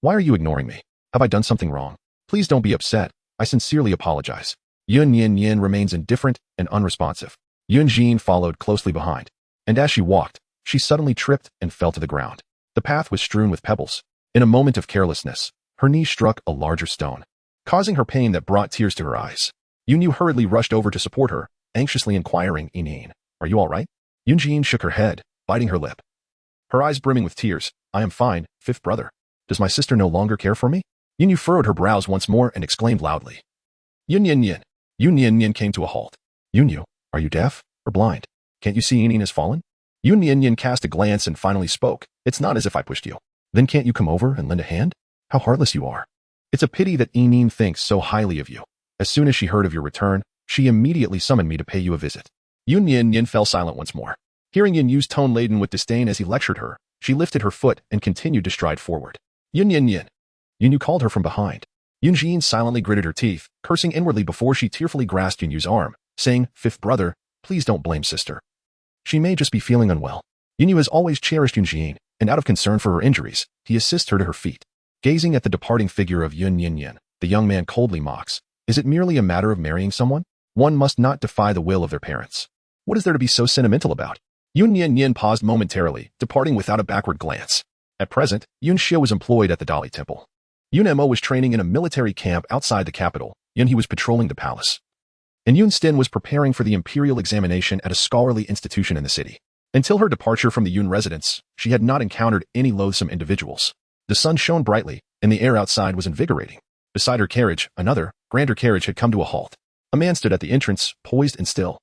why are you ignoring me? Have I done something wrong? Please don't be upset. I sincerely apologize. Yun Nian Nian remains indifferent and unresponsive. Yun Nian followed closely behind, and as she walked, she suddenly tripped and fell to the ground. The path was strewn with pebbles. In a moment of carelessness, her knee struck a larger stone, causing her pain that brought tears to her eyes. Yun Yu hurriedly rushed over to support her, anxiously inquiring, Nian, are you all right? Yun Nian shook her head, biting her lip, her eyes brimming with tears. I am fine, fifth brother. Does my sister no longer care for me? Yun Yu furrowed her brows once more and exclaimed loudly. Yun Nian Nian. Yun Nian Nian came to a halt. Yun Yu, are you deaf or blind? Can't you see Nian has fallen? Yun Nian Nian cast a glance and finally spoke. It's not as if I pushed you. Then can't you come over and lend a hand? How heartless you are. It's a pity that Nian thinks so highly of you. As soon as she heard of your return, she immediately summoned me to pay you a visit. Yun Nian Nian fell silent once more. Hearing Yun Yu's tone laden with disdain as he lectured her, she lifted her foot and continued to stride forward. Yun Nian Nian. Yun Yu called her from behind. Yun Nian silently gritted her teeth, cursing inwardly before she tearfully grasped Yun Yu's arm, saying, Fifth brother, please don't blame sister. She may just be feeling unwell. Yun Yu has always cherished Yun Nian, and out of concern for her injuries, he assists her to her feet. Gazing at the departing figure of Yun Nian Nian, the young man coldly mocks. Is it merely a matter of marrying someone? One must not defy the will of their parents. What is there to be so sentimental about? Yun Nian Nian paused momentarily, departing without a backward glance. At present, Yun Xie was employed at the Dali Temple. Yun Mo was training in a military camp outside the capital, Yun He was patrolling the palace. And Yun Stin was preparing for the imperial examination at a scholarly institution in the city. Until her departure from the Yun residence, she had not encountered any loathsome individuals. The sun shone brightly, and the air outside was invigorating. Beside her carriage, another, grander carriage had come to a halt. A man stood at the entrance, poised and still,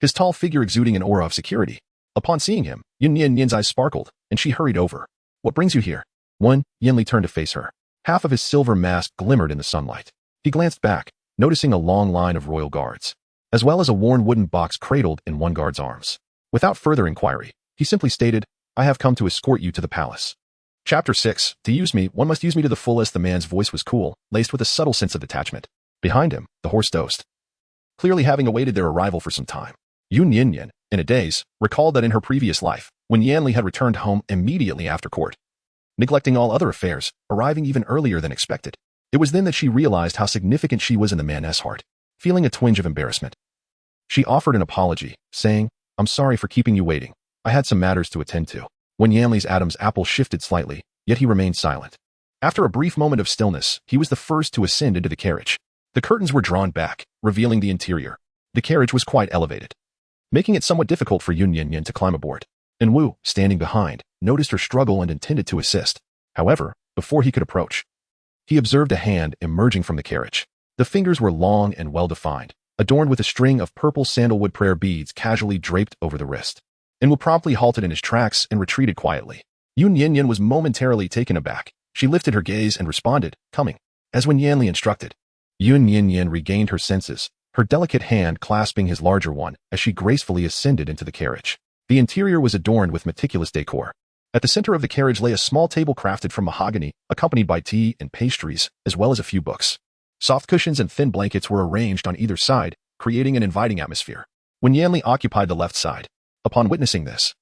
his tall figure exuding an aura of security. Upon seeing him, Yun Nian Nian's eyes sparkled, and she hurried over. What brings you here? Wen Yanli turned to face her. Half of his silver mask glimmered in the sunlight. He glanced back, noticing a long line of royal guards, as well as a worn wooden box cradled in one guard's arms. Without further inquiry, he simply stated, I have come to escort you to the palace. Chapter 6. To use me, one must use me to the fullest. The man's voice was cool, laced with a subtle sense of detachment. Behind him, the horse dozed, clearly having awaited their arrival for some time. Yun Nian Nian, in a daze, recalled that in her previous life, when Yanli had returned home immediately after court, neglecting all other affairs, arriving even earlier than expected. It was then that she realized how significant she was in the man's heart. Feeling a twinge of embarrassment, she offered an apology, saying, I'm sorry for keeping you waiting. I had some matters to attend to. When Yanli's Adam's apple shifted slightly, yet he remained silent. After a brief moment of stillness, he was the first to ascend into the carriage. The curtains were drawn back, revealing the interior. The carriage was quite elevated, making it somewhat difficult for Yun Nian Nian to climb aboard. And Wu, standing behind, noticed her struggle and intended to assist. However, before he could approach, he observed a hand emerging from the carriage. The fingers were long and well-defined, adorned with a string of purple sandalwood prayer beads casually draped over the wrist. And Wu promptly halted in his tracks and retreated quietly. Yun Nian Nian was momentarily taken aback. She lifted her gaze and responded, coming, as when Yanli instructed. Yun Nian Nian regained her senses, her delicate hand clasping his larger one as she gracefully ascended into the carriage. The interior was adorned with meticulous decor. At the center of the carriage lay a small table crafted from mahogany, accompanied by tea and pastries, as well as a few books. Soft cushions and thin blankets were arranged on either side, creating an inviting atmosphere. When Yanli occupied the left side, upon witnessing this,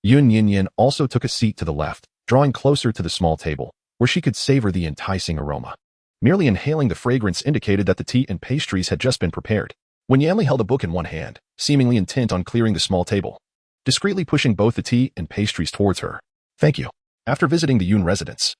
Yun Nian Nian also took a seat to the left, drawing closer to the small table, where she could savor the enticing aroma. Merely inhaling the fragrance indicated that the tea and pastries had just been prepared. When Yanli held a book in one hand, seemingly intent on clearing the small table, discreetly pushing both the tea and pastries towards her, Thank you. After visiting the Yun residence,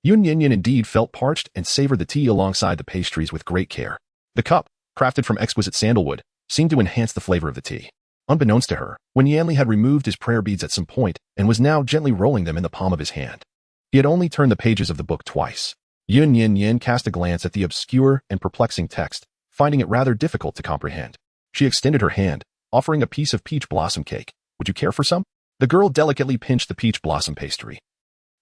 Yun Nian Nian indeed felt parched and savored the tea alongside the pastries with great care. The cup, crafted from exquisite sandalwood, seemed to enhance the flavor of the tea. Unbeknownst to her, Wen Yanli had removed his prayer beads at some point and was now gently rolling them in the palm of his hand. He had only turned the pages of the book twice. Yun Nian Nian cast a glance at the obscure and perplexing text, finding it rather difficult to comprehend. She extended her hand, offering a piece of peach blossom cake. Would you care for some? The girl delicately pinched the peach blossom pastry,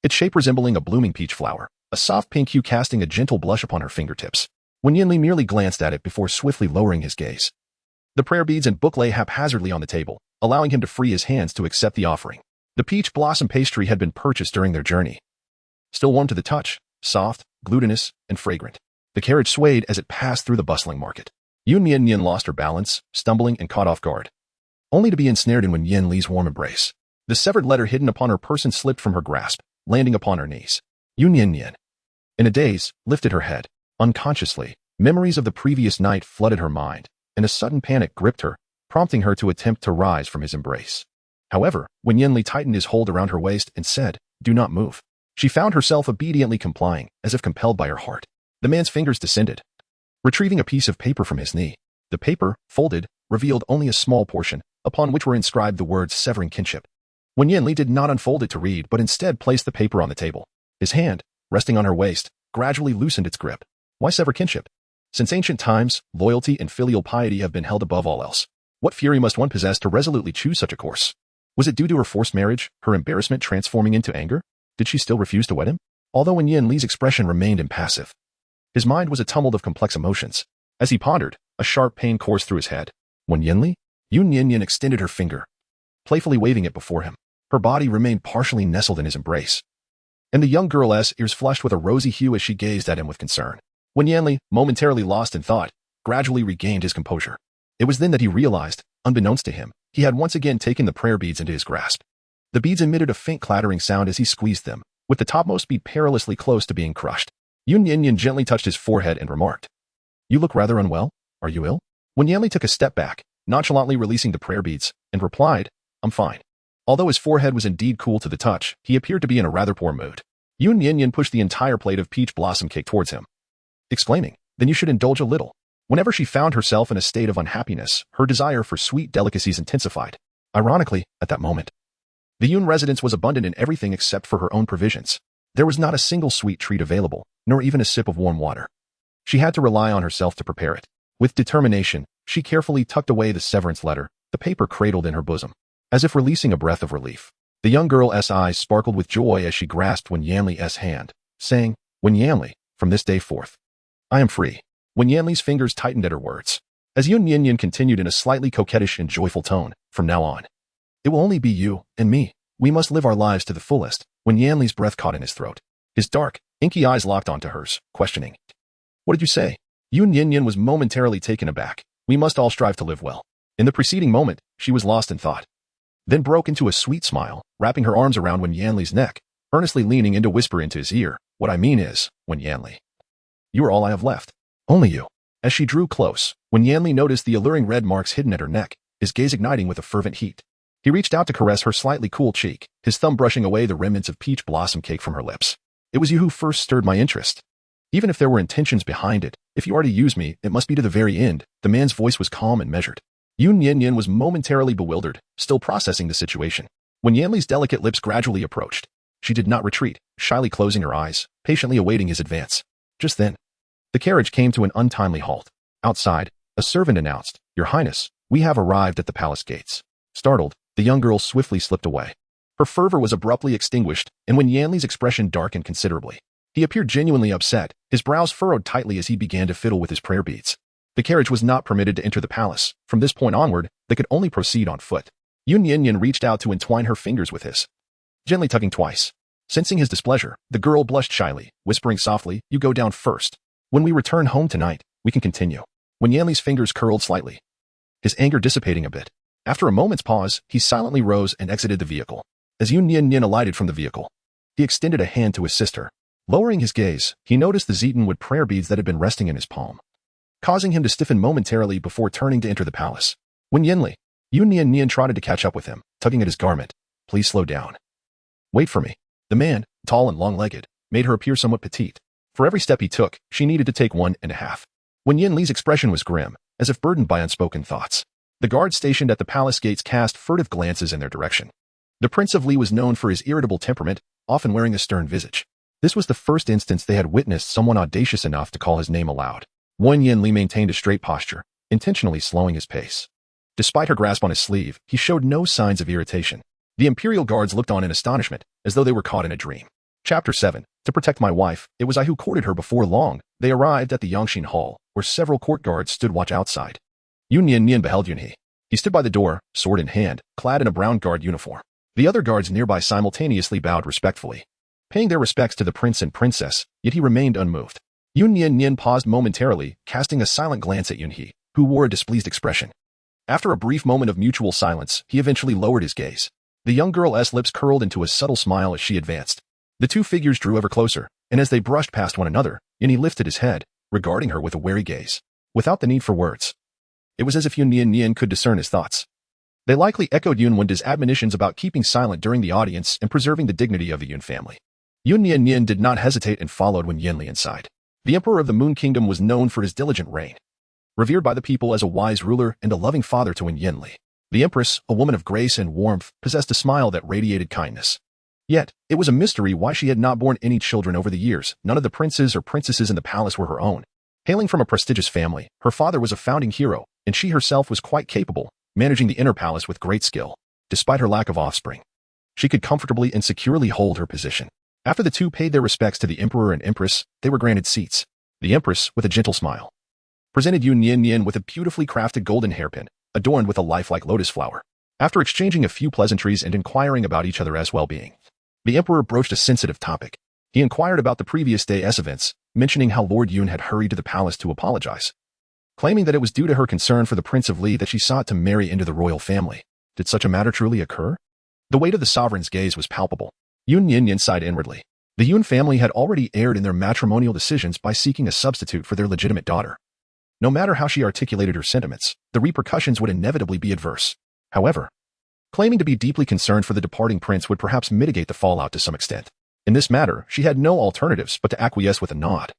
its shape resembling a blooming peach flower, a soft pink hue casting a gentle blush upon her fingertips. Wen Yanli merely glanced at it before swiftly lowering his gaze. The prayer beads and book lay haphazardly on the table, allowing him to free his hands to accept the offering. The peach blossom pastry had been purchased during their journey. Still warm to the touch, soft, glutinous, and fragrant. The carriage swayed as it passed through the bustling market. Yun Nian Nian lost her balance, stumbling and caught off guard, only to be ensnared in Wen Yanli's warm embrace. The severed letter hidden upon her person slipped from her grasp, landing upon her knees. Yun Nian Nian, in a daze, lifted her head. Unconsciously, memories of the previous night flooded her mind, and a sudden panic gripped her, prompting her to attempt to rise from his embrace. However, Wen Yanli tightened his hold around her waist and said, "Do not move." She found herself obediently complying, as if compelled by her heart. The man's fingers descended, retrieving a piece of paper from his knee. The paper, folded, revealed only a small portion, upon which were inscribed the words severing kinship. Wen Yanli did not unfold it to read, but instead placed the paper on the table. His hand, resting on her waist, gradually loosened its grip. Why sever kinship? Since ancient times, loyalty and filial piety have been held above all else. What fury must one possess to resolutely choose such a course? Was it due to her forced marriage, her embarrassment transforming into anger? Did she still refuse to wed him? Although Wen Yanli's expression remained impassive, his mind was a tumult of complex emotions. As he pondered, a sharp pain coursed through his head. Wen Yanli? Yun Nian Nian extended her finger, playfully waving it before him. Her body remained partially nestled in his embrace, and the young girl's ears flushed with a rosy hue as she gazed at him with concern. Wen Yanli, momentarily lost in thought, gradually regained his composure. It was then that he realized, unbeknownst to him, he had once again taken the prayer beads into his grasp. The beads emitted a faint clattering sound as he squeezed them, with the topmost bead perilously close to being crushed. Yun Nian Nian gently touched his forehead and remarked, "You look rather unwell. Are you ill?" Wen Yanli took a step back, nonchalantly releasing the prayer beads, and replied, "I'm fine." Although his forehead was indeed cool to the touch, he appeared to be in a rather poor mood. Yun Nian Nian pushed the entire plate of peach blossom cake towards him, exclaiming, "Then you should indulge a little." Whenever she found herself in a state of unhappiness, her desire for sweet delicacies intensified. Ironically, at that moment, the Yun residence was abundant in everything except for her own provisions. There was not a single sweet treat available, nor even a sip of warm water. She had to rely on herself to prepare it. With determination, she carefully tucked away the severance letter, the paper cradled in her bosom, as if releasing a breath of relief. The young girl's eyes sparkled with joy as she grasped Wen Yanli's hand, saying, "Wen Yanli, from this day forth, I am free." Wen Yanli's fingers tightened at her words. As Yun Nian Nian continued in a slightly coquettish and joyful tone, "From now on, it will only be you and me. We must live our lives to the fullest." Wen Yanli's breath caught in his throat. His dark, inky eyes locked onto hers, questioning, "What did you say?" Yun Nian Nian was momentarily taken aback. "We must all strive to live well." In the preceding moment, she was lost in thought, then broke into a sweet smile, wrapping her arms around Wen Yanli's neck, earnestly leaning in to whisper into his ear, "What I mean is, Wen Yanli, you are all I have left. Only you." As she drew close, Wen Yanli noticed the alluring red marks hidden at her neck, his gaze igniting with a fervent heat. He reached out to caress her slightly cool cheek, his thumb brushing away the remnants of peach blossom cake from her lips. "It was you who first stirred my interest. Even if there were intentions behind it, if you are to use me, it must be to the very end." The man's voice was calm and measured. Yun Nian Nian was momentarily bewildered, still processing the situation. When Yanli's delicate lips gradually approached, she did not retreat, shyly closing her eyes, patiently awaiting his advance. Just then, the carriage came to an untimely halt. Outside, a servant announced, "Your Highness, we have arrived at the palace gates." Startled, the young girl swiftly slipped away. Her fervor was abruptly extinguished, and when Yanli's expression darkened considerably, he appeared genuinely upset, his brows furrowed tightly as he began to fiddle with his prayer beads. The carriage was not permitted to enter the palace. From this point onward, they could only proceed on foot. Yun Nian Nian reached out to entwine her fingers with his, gently tugging twice. Sensing his displeasure, the girl blushed shyly, whispering softly, "You go down first. When we return home tonight, we can continue." When Yanli's fingers curled slightly, his anger dissipating a bit. After a moment's pause, he silently rose and exited the vehicle. As Yun Nian Nian alighted from the vehicle, he extended a hand to assist her. Lowering his gaze, he noticed the zetonwood prayer beads that had been resting in his palm, causing him to stiffen momentarily before turning to enter the palace. When Yun Nian Nian trotted to catch up with him, tugging at his garment. "Please slow down. Wait for me. The man, tall and long-legged, made her appear somewhat petite. For every step he took, she needed to take 1.5. When Yanli's expression was grim, as if burdened by unspoken thoughts. The guards stationed at the palace gates cast furtive glances in their direction. The Prince of Li was known for his irritable temperament, often wearing a stern visage. This was the first instance they had witnessed someone audacious enough to call his name aloud. Wen Yanli maintained a straight posture, intentionally slowing his pace. Despite her grasp on his sleeve, he showed no signs of irritation. The imperial guards looked on in astonishment, as though they were caught in a dream. Chapter 7. To protect my wife, it was I who courted her. Before long, they arrived at the Yangxin Hall, where several court guards stood watch outside. Yun Nian Nian beheld Yunhe. He stood by the door, sword in hand, clad in a brown guard uniform. The other guards nearby simultaneously bowed respectfully, paying their respects to the prince and princess, yet he remained unmoved. Yun Nian Nian paused momentarily, casting a silent glance at Yunhe, who wore a displeased expression. After a brief moment of mutual silence, he eventually lowered his gaze. The young girl's lips curled into a subtle smile as she advanced. The two figures drew ever closer, and as they brushed past one another, Yunhe lifted his head, regarding her with a wary gaze. Without the need for words. It was as if Yun Nian Nian could discern his thoughts. They likely echoed Yun Wen's admonitions about keeping silent during the audience and preserving the dignity of the Yun family. Yun Nian Nian did not hesitate and followed Wen Yanli inside. The Emperor of the Moon Kingdom was known for his diligent reign, revered by the people as a wise ruler and a loving father to Wen Yanli. The Empress, a woman of grace and warmth, possessed a smile that radiated kindness. Yet, it was a mystery why she had not borne any children over the years. None of the princes or princesses in the palace were her own. Hailing from a prestigious family, her father was a founding hero, and she herself was quite capable, managing the inner palace with great skill. Despite her lack of offspring, she could comfortably and securely hold her position. After the two paid their respects to the Emperor and Empress, they were granted seats. The Empress, with a gentle smile, presented Yun Nian Nian with a beautifully crafted golden hairpin, adorned with a lifelike lotus flower. After exchanging a few pleasantries and inquiring about each other's well-being, the Emperor broached a sensitive topic. He inquired about the previous day's events, mentioning how Lord Yun had hurried to the palace to apologize, claiming that it was due to her concern for the Prince of Li that she sought to marry into the royal family. Did such a matter truly occur? The weight of the sovereign's gaze was palpable. Yun Nian Nian sighed inwardly. The Yun family had already erred in their matrimonial decisions by seeking a substitute for their legitimate daughter. No matter how she articulated her sentiments, the repercussions would inevitably be adverse. However, claiming to be deeply concerned for the departing prince would perhaps mitigate the fallout to some extent. In this matter, she had no alternatives but to acquiesce with a nod.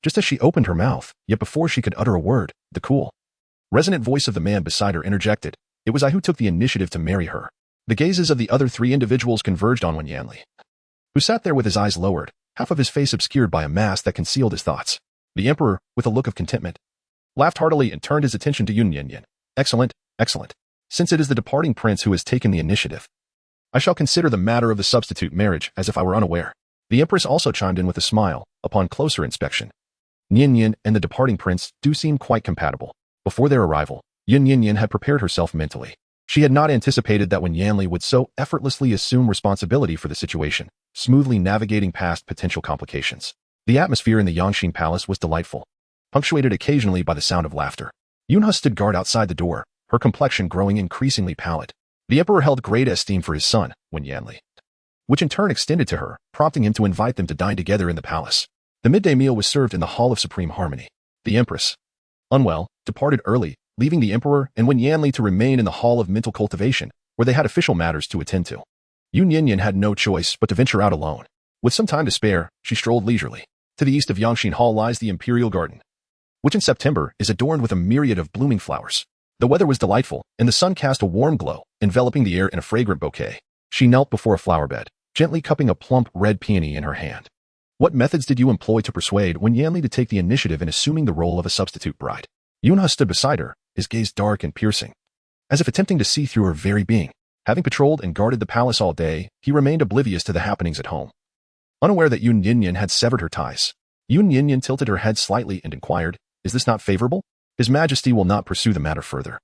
Just as she opened her mouth, yet before she could utter a word, the cool, resonant voice of the man beside her interjected, "It was I who took the initiative to marry her." The gazes of the other three individuals converged on Wen Yanli, who sat there with his eyes lowered, half of his face obscured by a mask that concealed his thoughts. The Emperor, with a look of contentment, laughed heartily and turned his attention to Yun Nian Nian. "Excellent, excellent. Since it is the departing prince who has taken the initiative, I shall consider the matter of the substitute marriage as if I were unaware." The Empress also chimed in with a smile. Upon closer inspection, Nian Nian and the departing prince do seem quite compatible. Before their arrival, Yun Nian Nian had prepared herself mentally. She had not anticipated that Wen Yanli would so effortlessly assume responsibility for the situation, smoothly navigating past potential complications. The atmosphere in the Yangxin Palace was delightful, punctuated occasionally by the sound of laughter. Yunhe stood guard outside the door, her complexion growing increasingly pallid. The Emperor held great esteem for his son, Wen Yanli, which in turn extended to her, prompting him to invite them to dine together in the palace. The midday meal was served in the Hall of Supreme Harmony. The Empress, unwell, departed early, leaving the Emperor and Wen Yanli to remain in the Hall of Mental Cultivation, where they had official matters to attend to. Yun Nian Nian had no choice but to venture out alone. With some time to spare, she strolled leisurely. To the east of Yangxin Hall lies the Imperial Garden, which in September is adorned with a myriad of blooming flowers. The weather was delightful, and the sun cast a warm glow, enveloping the air in a fragrant bouquet. She knelt before a flower bed, gently cupping a plump red peony in her hand. "What methods did you employ to persuade Wen Yanli to take the initiative in assuming the role of a substitute bride?" Yunhe stood beside her, his gaze dark and piercing, as if attempting to see through her very being. Having patrolled and guarded the palace all day, he remained oblivious to the happenings at home. Unaware that Yun Nian Nian had severed her ties, Yun Nian Nian tilted her head slightly and inquired, "Is this not favorable? His Majesty will not pursue the matter further,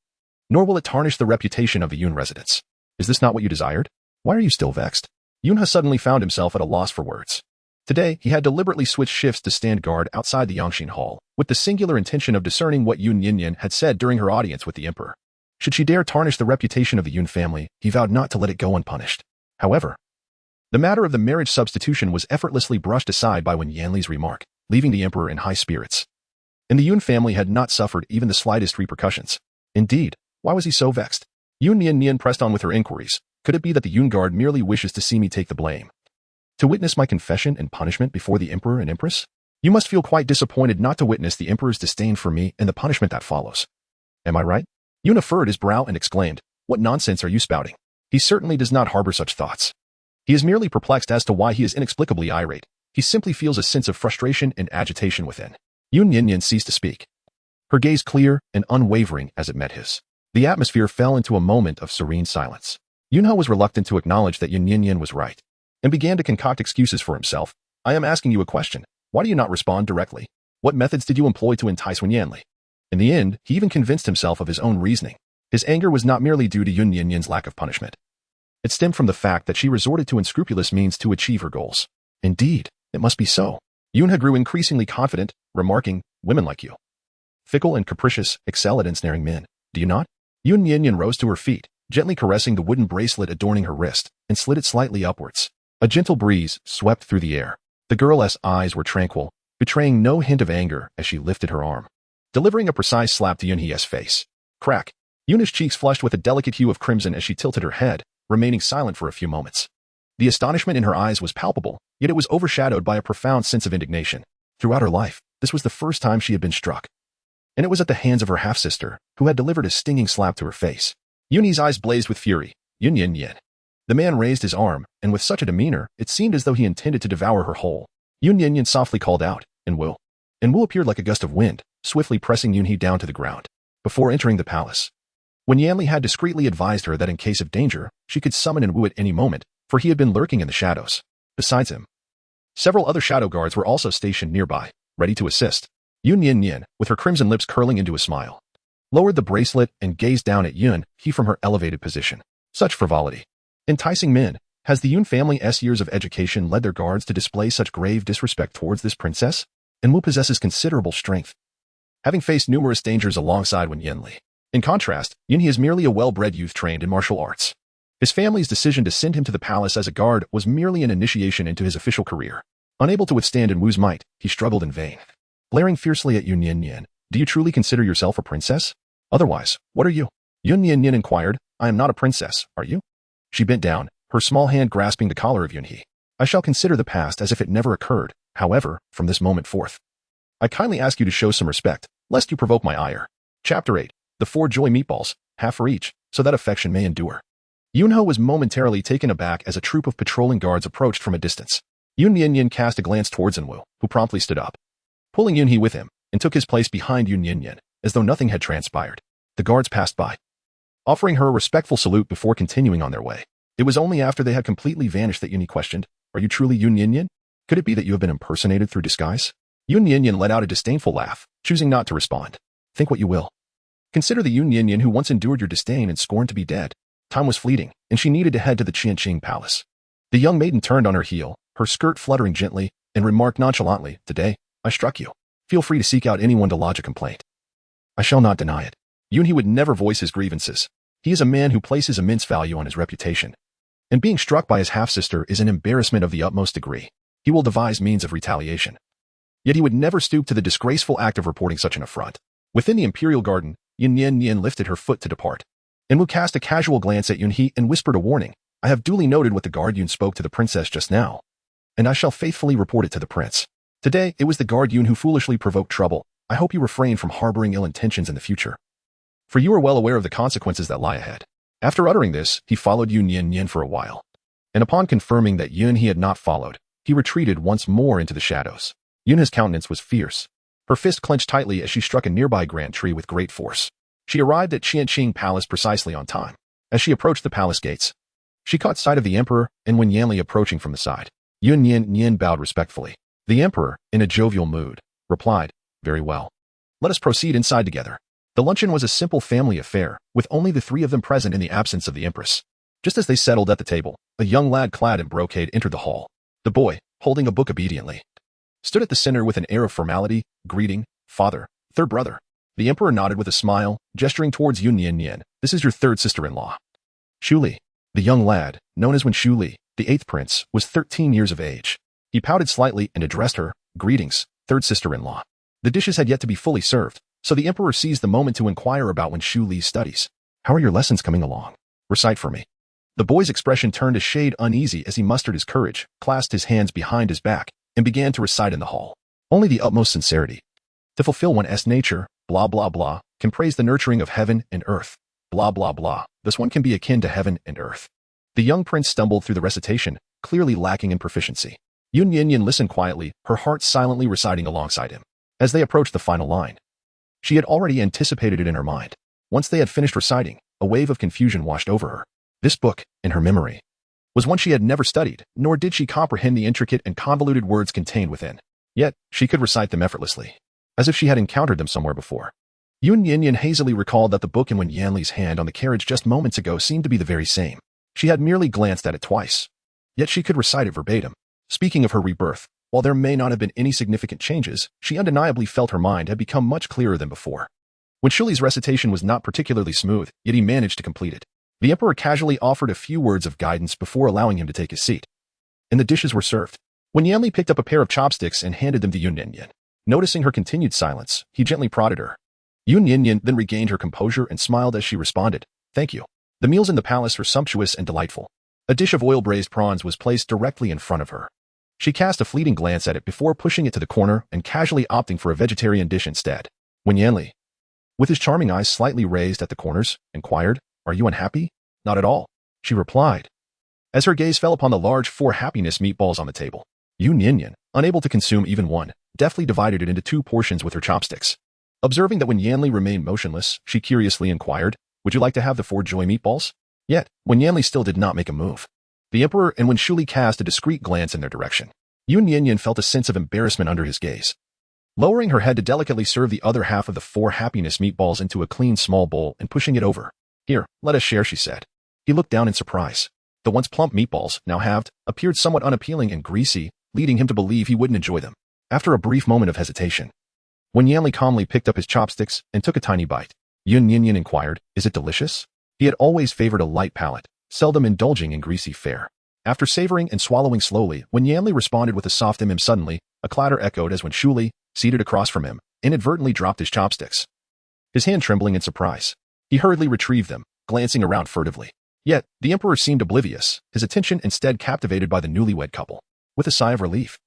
nor will it tarnish the reputation of the Yun residence. Is this not what you desired? Why are you still vexed?" Yunhe suddenly found himself at a loss for words. Today, he had deliberately switched shifts to stand guard outside the Yangxin Hall, with the singular intention of discerning what Yun Nian Nian had said during her audience with the Emperor. Should she dare tarnish the reputation of the Yun family, he vowed not to let it go unpunished. However, the matter of the marriage substitution was effortlessly brushed aside by Wen Yanli's remark, leaving the Emperor in high spirits. And the Yun family had not suffered even the slightest repercussions. Indeed, why was he so vexed? Yun Nian Nian pressed on with her inquiries, Could it be that the Yun guard merely wishes to see me take the blame? To witness my confession and punishment before the emperor and empress? You must feel quite disappointed not to witness the emperor's disdain for me and the punishment that follows. Am I right? Yun furrowed his brow and exclaimed, "What nonsense are you spouting?" He certainly does not harbor such thoughts. He is merely perplexed as to why he is inexplicably irate. He simply feels a sense of frustration and agitation within. Yun Nian Nian ceased to speak, her gaze clear and unwavering as it met his. The atmosphere fell into a moment of serene silence. Yunho was reluctant to acknowledge that Yun Nian Nian was right, and began to concoct excuses for himself. "I am asking you a question. Why do you not respond directly? What methods did you employ to entice Wen Yanli?" In the end, he even convinced himself of his own reasoning. His anger was not merely due to Yun Nian Nian's lack of punishment. It stemmed from the fact that she resorted to unscrupulous means to achieve her goals. Indeed, it must be so. Yunha grew increasingly confident, remarking, "Women like you, fickle and capricious, excel at ensnaring men, do you not?" Yun Nian Nian rose to her feet, gently caressing the wooden bracelet adorning her wrist, and slid it slightly upwards. A gentle breeze swept through the air. The girl's eyes were tranquil, betraying no hint of anger as she lifted her arm, delivering a precise slap to Yunhe's face. Crack! Yunha's cheeks flushed with a delicate hue of crimson as she tilted her head, remaining silent for a few moments. The astonishment in her eyes was palpable, yet it was overshadowed by a profound sense of indignation. Throughout her life, this was the first time she had been struck. And it was at the hands of her half-sister, who had delivered a stinging slap to her face. Yunhe's eyes blazed with fury. Yun Nian Nian. The man raised his arm, and with such a demeanor, it seemed as though he intended to devour her whole. Yun Nian Nian softly called out, "Enwu." Enwu appeared like a gust of wind, swiftly pressing Yunhe down to the ground. Before entering the palace, Wen Yanli had discreetly advised her that in case of danger, she could summon Enwu at any moment, for he had been lurking in the shadows. Besides him, several other shadow guards were also stationed nearby, ready to assist. Yun Nian Nian, with her crimson lips curling into a smile, lowered the bracelet and gazed down at He from her elevated position. Such frivolity. Enticing men. Has the Yun family's years of education led their guards to display such grave disrespect towards this princess? Enwu possesses considerable strength, having faced numerous dangers alongside Wen Yanli. In contrast, Yunhe is merely a well-bred youth trained in martial arts. His family's decision to send him to the palace as a guard was merely an initiation into his official career. Unable to withstand Enwu's might, he struggled in vain. Glaring fiercely at Yun Nian Nian, "Do you truly consider yourself a princess? Otherwise, what are you?" Yun Nian Nian inquired. "I am not a princess, are you?" She bent down, her small hand grasping the collar of Yunhe. "I shall consider the past as if it never occurred. However, from this moment forth, I kindly ask you to show some respect, lest you provoke my ire." Chapter 8. The 4 joy meatballs, half for each, so that affection may endure. Yunho was momentarily taken aback as a troop of patrolling guards approached from a distance. Yun Nian Nian cast a glance towards Enwu, who promptly stood up, pulling Yunhe with him, and took his place behind Yun Nian Nian, as though nothing had transpired. The guards passed by, offering her a respectful salute before continuing on their way. It was only after they had completely vanished that Yunhe questioned, "Are you truly Yun Nian Nian? Could it be that you have been impersonated through disguise?" Yun Nian Nian let out a disdainful laugh, choosing not to respond. "Think what you will. Consider the Yun Nian Nian who once endured your disdain and scorned to be dead." Time was fleeting, and she needed to head to the Qianqing palace. The young maiden turned on her heel, her skirt fluttering gently, and remarked nonchalantly, "Today, I struck you. Feel free to seek out anyone to lodge a complaint. I shall not deny it." Yunhe would never voice his grievances. He is a man who places immense value on his reputation, and being struck by his half-sister is an embarrassment of the utmost degree. He will devise means of retaliation. Yet he would never stoop to the disgraceful act of reporting such an affront. Within the imperial garden, Yun Nian Nian lifted her foot to depart. Enwu cast a casual glance at Yunhe and whispered a warning. "I have duly noted what the guard Yun spoke to the princess just now, and I shall faithfully report it to the prince. Today, it was the guard Yun who foolishly provoked trouble. I hope you refrain from harboring ill intentions in the future, for you are well aware of the consequences that lie ahead." After uttering this, he followed Yun Nian Nian for a while, and upon confirming that Yunhe had not followed, he retreated once more into the shadows. Yunhe's countenance was fierce. Her fist clenched tightly as she struck a nearby grand tree with great force. She arrived at Qianqing Palace precisely on time. As she approached the palace gates, she caught sight of the emperor and Wen Yanli approaching from the side. Yun Nian Nian bowed respectfully. The emperor, in a jovial mood, replied, "Very well. Let us proceed inside together." The luncheon was a simple family affair, with only the 3 of them present in the absence of the empress. Just as they settled at the table, a young lad clad in brocade entered the hall. The boy, holding a book obediently, stood at the center with an air of formality, greeting, "Father, 3rd brother." The emperor nodded with a smile, gesturing towards Yun Nian Nian. "This is your 3rd sister-in-law, Shu Li." The young lad, known as Wen Shu Li, the 8th prince, was 13 years of age. He pouted slightly and addressed her, "Greetings, 3rd sister-in-law." The dishes had yet to be fully served, so the emperor seized the moment to inquire about Wen Shu Li's studies. "How are your lessons coming along? Recite for me." The boy's expression turned a shade uneasy as he mustered his courage, clasped his hands behind his back, and began to recite in the hall. Only the utmost sincerity, to fulfill one's nature, blah blah blah, can praise the nurturing of heaven and earth, blah blah blah, thus one can be akin to heaven and earth. The young prince stumbled through the recitation, clearly lacking in proficiency. Yun Nian Nian listened quietly, her heart silently reciting alongside him. As they approached the final line, she had already anticipated it in her mind. Once they had finished reciting, a wave of confusion washed over her. This book, in her memory, was one she had never studied, nor did she comprehend the intricate and convoluted words contained within. Yet, she could recite them effortlessly, as if she had encountered them somewhere before. Yun Nian Nian hazily recalled that the book in Wen Yanli's hand on the carriage just moments ago seemed to be the very same. She had merely glanced at it twice. Yet she could recite it verbatim. Speaking of her rebirth, while there may not have been any significant changes, she undeniably felt her mind had become much clearer than before. Wen Shuli's recitation was not particularly smooth, yet he managed to complete it. The emperor casually offered a few words of guidance before allowing him to take his seat. And the dishes were served. Wen Yanli picked up a pair of chopsticks and handed them to Yun Nian Nian. Noticing her continued silence, he gently prodded her. Yun Nian Nian then regained her composure and smiled as she responded, "Thank you." The meals in the palace were sumptuous and delightful. A dish of oil-braised prawns was placed directly in front of her. She cast a fleeting glance at it before pushing it to the corner and casually opting for a vegetarian dish instead. Wen Yanli, with his charming eyes slightly raised at the corners, inquired, "Are you unhappy?" "Not at all," she replied, as her gaze fell upon the large 4 happiness meatballs on the table. Yun Nian Nian, unable to consume even one, deftly divided it into 2 portions with her chopsticks. Observing that Wen Yanli remained motionless, she curiously inquired, "Would you like to have the 4 joy meatballs?" Yet, Wen Yanli still did not make a move. The emperor and Wen Shuli cast a discreet glance in their direction. Yun Nian Nian felt a sense of embarrassment under his gaze. Lowering her head to delicately serve the other half of the 4 happiness meatballs into a clean small bowl and pushing it over. "Here, let us share," she said. He looked down in surprise. The once plump meatballs, now halved, appeared somewhat unappealing and greasy, leading him to believe he wouldn't enjoy them. After a brief moment of hesitation, Wen Yanli calmly picked up his chopsticks and took a tiny bite. Yun Nian Nian inquired, "Is it delicious?" He had always favored a light palate, seldom indulging in greasy fare. After savoring and swallowing slowly, Wen Yanli responded with a soft Suddenly, a clatter echoed as Wen Shuli, seated across from him, inadvertently dropped his chopsticks. His hand trembling in surprise, he hurriedly retrieved them, glancing around furtively. Yet, the emperor seemed oblivious, his attention instead captivated by the newlywed couple. With a sigh of relief,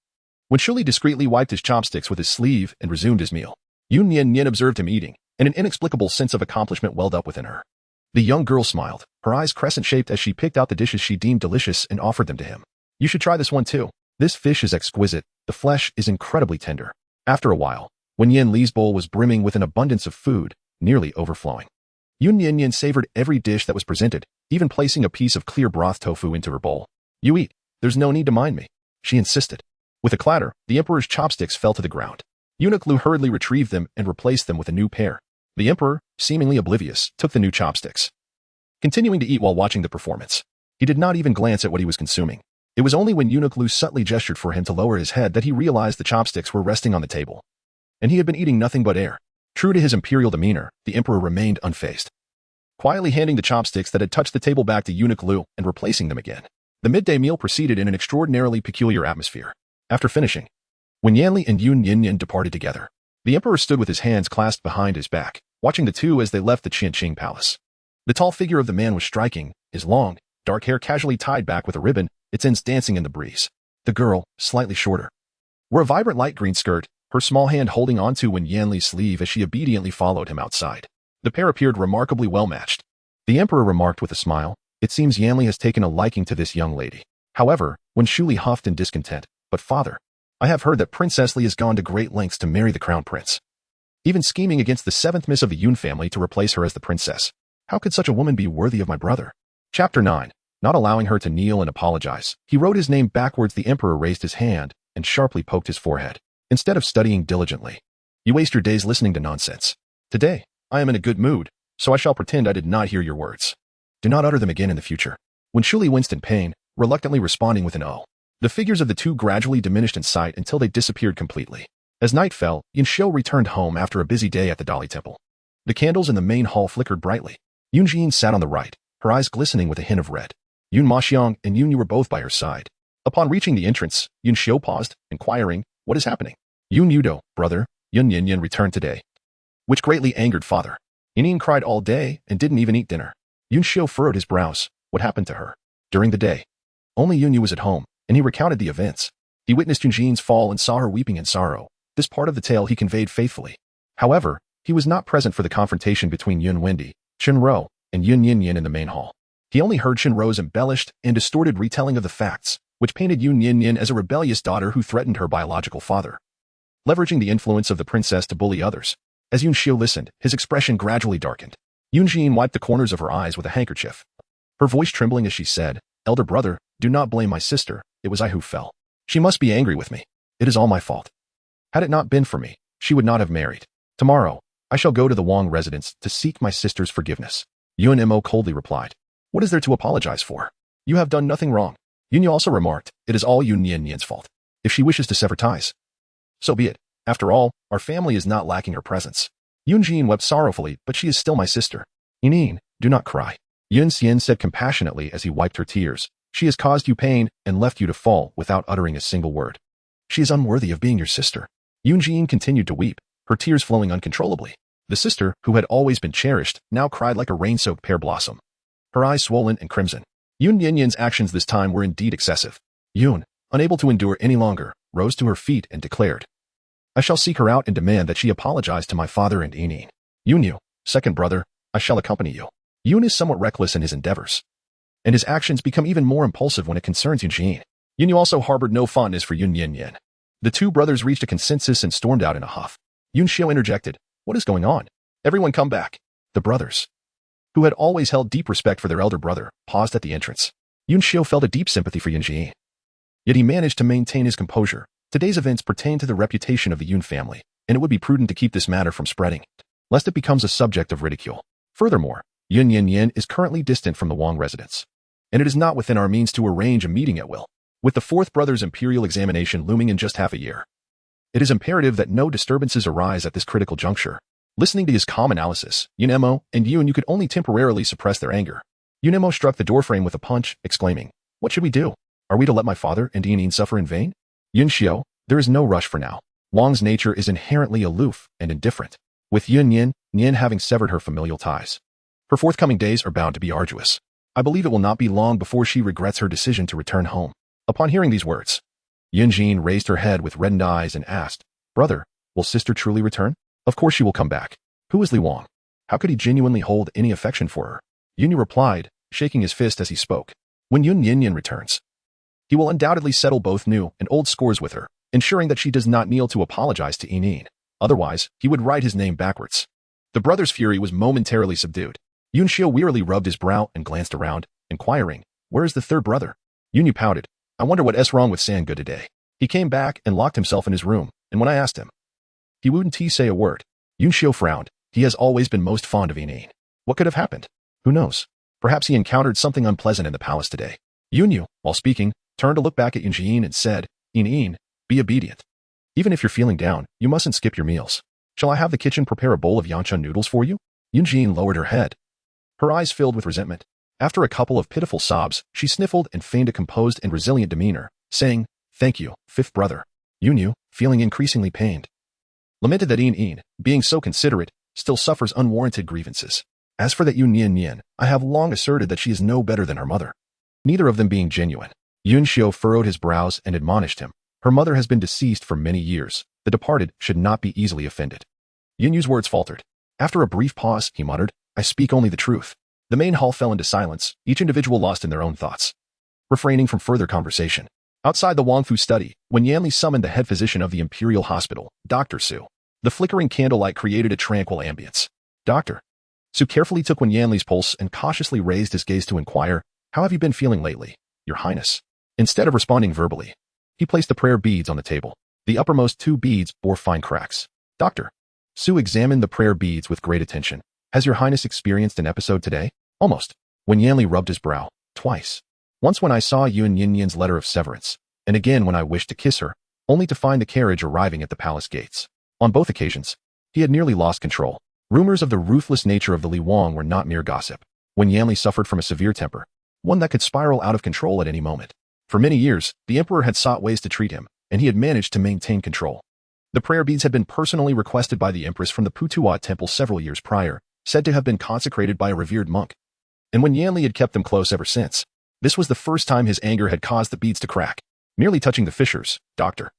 Wen Shuli discreetly wiped his chopsticks with his sleeve and resumed his meal. Yun Nian Nian observed him eating, and an inexplicable sense of accomplishment welled up within her. The young girl smiled, her eyes crescent-shaped as she picked out the dishes she deemed delicious and offered them to him. "You should try this one too. This fish is exquisite, the flesh is incredibly tender." After a while, Wen Yanli's bowl was brimming with an abundance of food, nearly overflowing. Yun Nian Nian savored every dish that was presented, even placing a piece of clear broth tofu into her bowl. "You eat, there's no need to mind me," she insisted. With a clatter, the emperor's chopsticks fell to the ground. Eunuch Lu hurriedly retrieved them and replaced them with a new pair. The emperor, seemingly oblivious, took the new chopsticks, continuing to eat while watching the performance. He did not even glance at what he was consuming. It was only when Eunuch Lu subtly gestured for him to lower his head that he realized the chopsticks were resting on the table. And he had been eating nothing but air. True to his imperial demeanor, the emperor remained unfazed, quietly handing the chopsticks that had touched the table back to Eunuch Lu and replacing them again. The midday meal proceeded in an extraordinarily peculiar atmosphere. After finishing, Wen Yanli and Yun Nian Nian departed together. The emperor stood with his hands clasped behind his back, watching the two as they left the Qianqing palace. The tall figure of the man was striking, his long, dark hair casually tied back with a ribbon, its ends dancing in the breeze. The girl, slightly shorter, wore a vibrant light green skirt, her small hand holding onto Wen Yanli's sleeve as she obediently followed him outside. The pair appeared remarkably well matched. The emperor remarked with a smile, "It seems Yanli has taken a liking to this young lady." However, Wen Shuli huffed in discontent, "But father, I have heard that Princess Li has gone to great lengths to marry the crown prince, even scheming against the 7th miss of the Yun family to replace her as the princess. How could such a woman be worthy of my brother?" Chapter 9. Not allowing her to kneel and apologize, he wrote his name backwards. The emperor raised his hand and sharply poked his forehead. "Instead of studying diligently, you waste your days listening to nonsense. Today, I am in a good mood, so I shall pretend I did not hear your words. Do not utter them again in the future." Wen Shuli winced in pain, reluctantly responding with an "oh." The figures of the two gradually diminished in sight until they disappeared completely. As night fell, Yin Xiu returned home after a busy day at the Dali Temple. The candles in the main hall flickered brightly. Yun Jin sat on the right, her eyes glistening with a hint of red. Yun Maxiang and Yun Yu were both by her side. Upon reaching the entrance, Yun Xiu paused, inquiring, "What is happening?" "Yun Yudo, brother, Yun Nian Nian returned today," which greatly angered father. Yin cried all day and didn't even eat dinner. Yun Xiu furrowed his brows. what happened to her. During the day, only Yun Yu was at home, and he recounted the events. He witnessed Yun Jin's fall and saw her weeping in sorrow. This part of the tale he conveyed faithfully. However, he was not present for the confrontation between Yun Wendy, Chen Ro, and Yun Nian Nian in the main hall. He only heard Chen Ro's embellished and distorted retelling of the facts, which painted Yun Nian Nian as a rebellious daughter who threatened her biological father, leveraging the influence of the princess to bully others. As Yun Xiu listened, his expression gradually darkened. Yun Jin wiped the corners of her eyes with a handkerchief, her voice trembling as she said, "Elder brother, do not blame my sister, it was I who fell. She must be angry with me. It is all my fault. Had it not been for me, she would not have married. Tomorrow, I shall go to the Wang residence to seek my sister's forgiveness." Yun Mo coldly replied, "What is there to apologize for? You have done nothing wrong." Yun Yu also remarked, "It is all Yun Nian Nian's fault. If she wishes to sever ties, so be it. After all, our family is not lacking her presence." Yun Jin wept sorrowfully, "But she is still my sister. Yin, do not cry." Yun Xian said compassionately as he wiped her tears, "She has caused you pain and left you to fall without uttering a single word. She is unworthy of being your sister." Yun Jin continued to weep, her tears flowing uncontrollably. The sister, who had always been cherished, now cried like a rain-soaked pear blossom, her eyes swollen and crimson. Yun Nian Nian's actions this time were indeed excessive. Yun, unable to endure any longer, rose to her feet and declared, "I shall seek her out and demand that she apologize to my father and Yin. Yun Yu, second brother, I shall accompany you." Yun is somewhat reckless in his endeavors, and his actions become even more impulsive when it concerns Yun Jin. Yun Yu also harbored no fondness for Yun Nian Nian. The two brothers reached a consensus and stormed out in a huff. Yun Xiu interjected, "What is going on? Everyone come back." The brothers, who had always held deep respect for their elder brother, paused at the entrance. Yun Xiu felt a deep sympathy for Yun Jin. Yet he managed to maintain his composure. Today's events pertain to the reputation of the Yun family, and it would be prudent to keep this matter from spreading, lest it becomes a subject of ridicule. Furthermore, Yun Nian Nian is currently distant from the Wang residence, and it is not within our means to arrange a meeting at will. With the fourth brother's imperial examination looming in just half a year, it is imperative that no disturbances arise at this critical juncture. Listening to his calm analysis, Yun Mo and Yun Yu could only temporarily suppress their anger. Yun Mo struck the doorframe with a punch, exclaiming, "What should we do? Are we to let my father and Yin suffer in vain?" Yun Xiu, there is no rush for now. Wang's nature is inherently aloof and indifferent. With Yun Nian Nian having severed her familial ties, her forthcoming days are bound to be arduous. I believe it will not be long before she regrets her decision to return home. Upon hearing these words, Yun Jin raised her head with reddened eyes and asked, "Brother, will sister truly return?" "Of course she will come back. Who is Li Wang? How could he genuinely hold any affection for her?" Yun Yu replied, shaking his fist as he spoke. "When Yun Nian Nian returns, he will undoubtedly settle both new and old scores with her, ensuring that she does not kneel to apologize to Yin. Otherwise, he would write his name backwards." The brother's fury was momentarily subdued. Yun Xiu wearily rubbed his brow and glanced around, inquiring, "Where is the third brother?" Yun Yu pouted, "I wonder what's wrong with San Good today. He came back and locked himself in his room, and when I asked him, he wouldn't say a word." Yun Xiu frowned. He has always been most fond of Yin. What could have happened? Who knows? Perhaps he encountered something unpleasant in the palace today. Yun Yu, while speaking, turned to look back at Yun Jin and said, "Yin, be obedient. Even if you're feeling down, you mustn't skip your meals. Shall I have the kitchen prepare a bowl of yanchun noodles for you?" Yun Jin lowered her head, her eyes filled with resentment. After a couple of pitiful sobs, she sniffled and feigned a composed and resilient demeanor, saying, "Thank you, fifth brother." Yun Yu, feeling increasingly pained, lamented that Yin, being so considerate, still suffers unwarranted grievances. As for that Yun Nian Nian, I have long asserted that she is no better than her mother, neither of them being genuine. Yun Xiu furrowed his brows and admonished him. Her mother has been deceased for many years. The departed should not be easily offended. Yun Yu's words faltered. After a brief pause, he muttered, "I speak only the truth." The main hall fell into silence, each individual lost in their own thoughts, refraining from further conversation. Outside the Wangfu study, when Yanli summoned the head physician of the Imperial Hospital, Dr. Su, the flickering candlelight created a tranquil ambience. "Doctor." Su carefully took Wen Yanli's pulse and cautiously raised his gaze to inquire, "How have you been feeling lately, Your Highness?" Instead of responding verbally, he placed the prayer beads on the table. The uppermost two beads bore fine cracks. "Doctor." Su examined the prayer beads with great attention. "Has Your Highness experienced an episode today?" "Almost." Wen Yanli rubbed his brow. "Twice. Once when I saw Yun Nian Nian's letter of severance, and again when I wished to kiss her, only to find the carriage arriving at the palace gates. On both occasions, he had nearly lost control." Rumors of the ruthless nature of the Li Wang were not mere gossip. Wen Yanli suffered from a severe temper, one that could spiral out of control at any moment. For many years, the emperor had sought ways to treat him, and he had managed to maintain control. The prayer beads had been personally requested by the empress from the Putuat temple several years prior, said to have been consecrated by a revered monk. and Wen Yanli had kept them close ever since. This was the first time his anger had caused the beads to crack. Merely touching the fissures, Dr.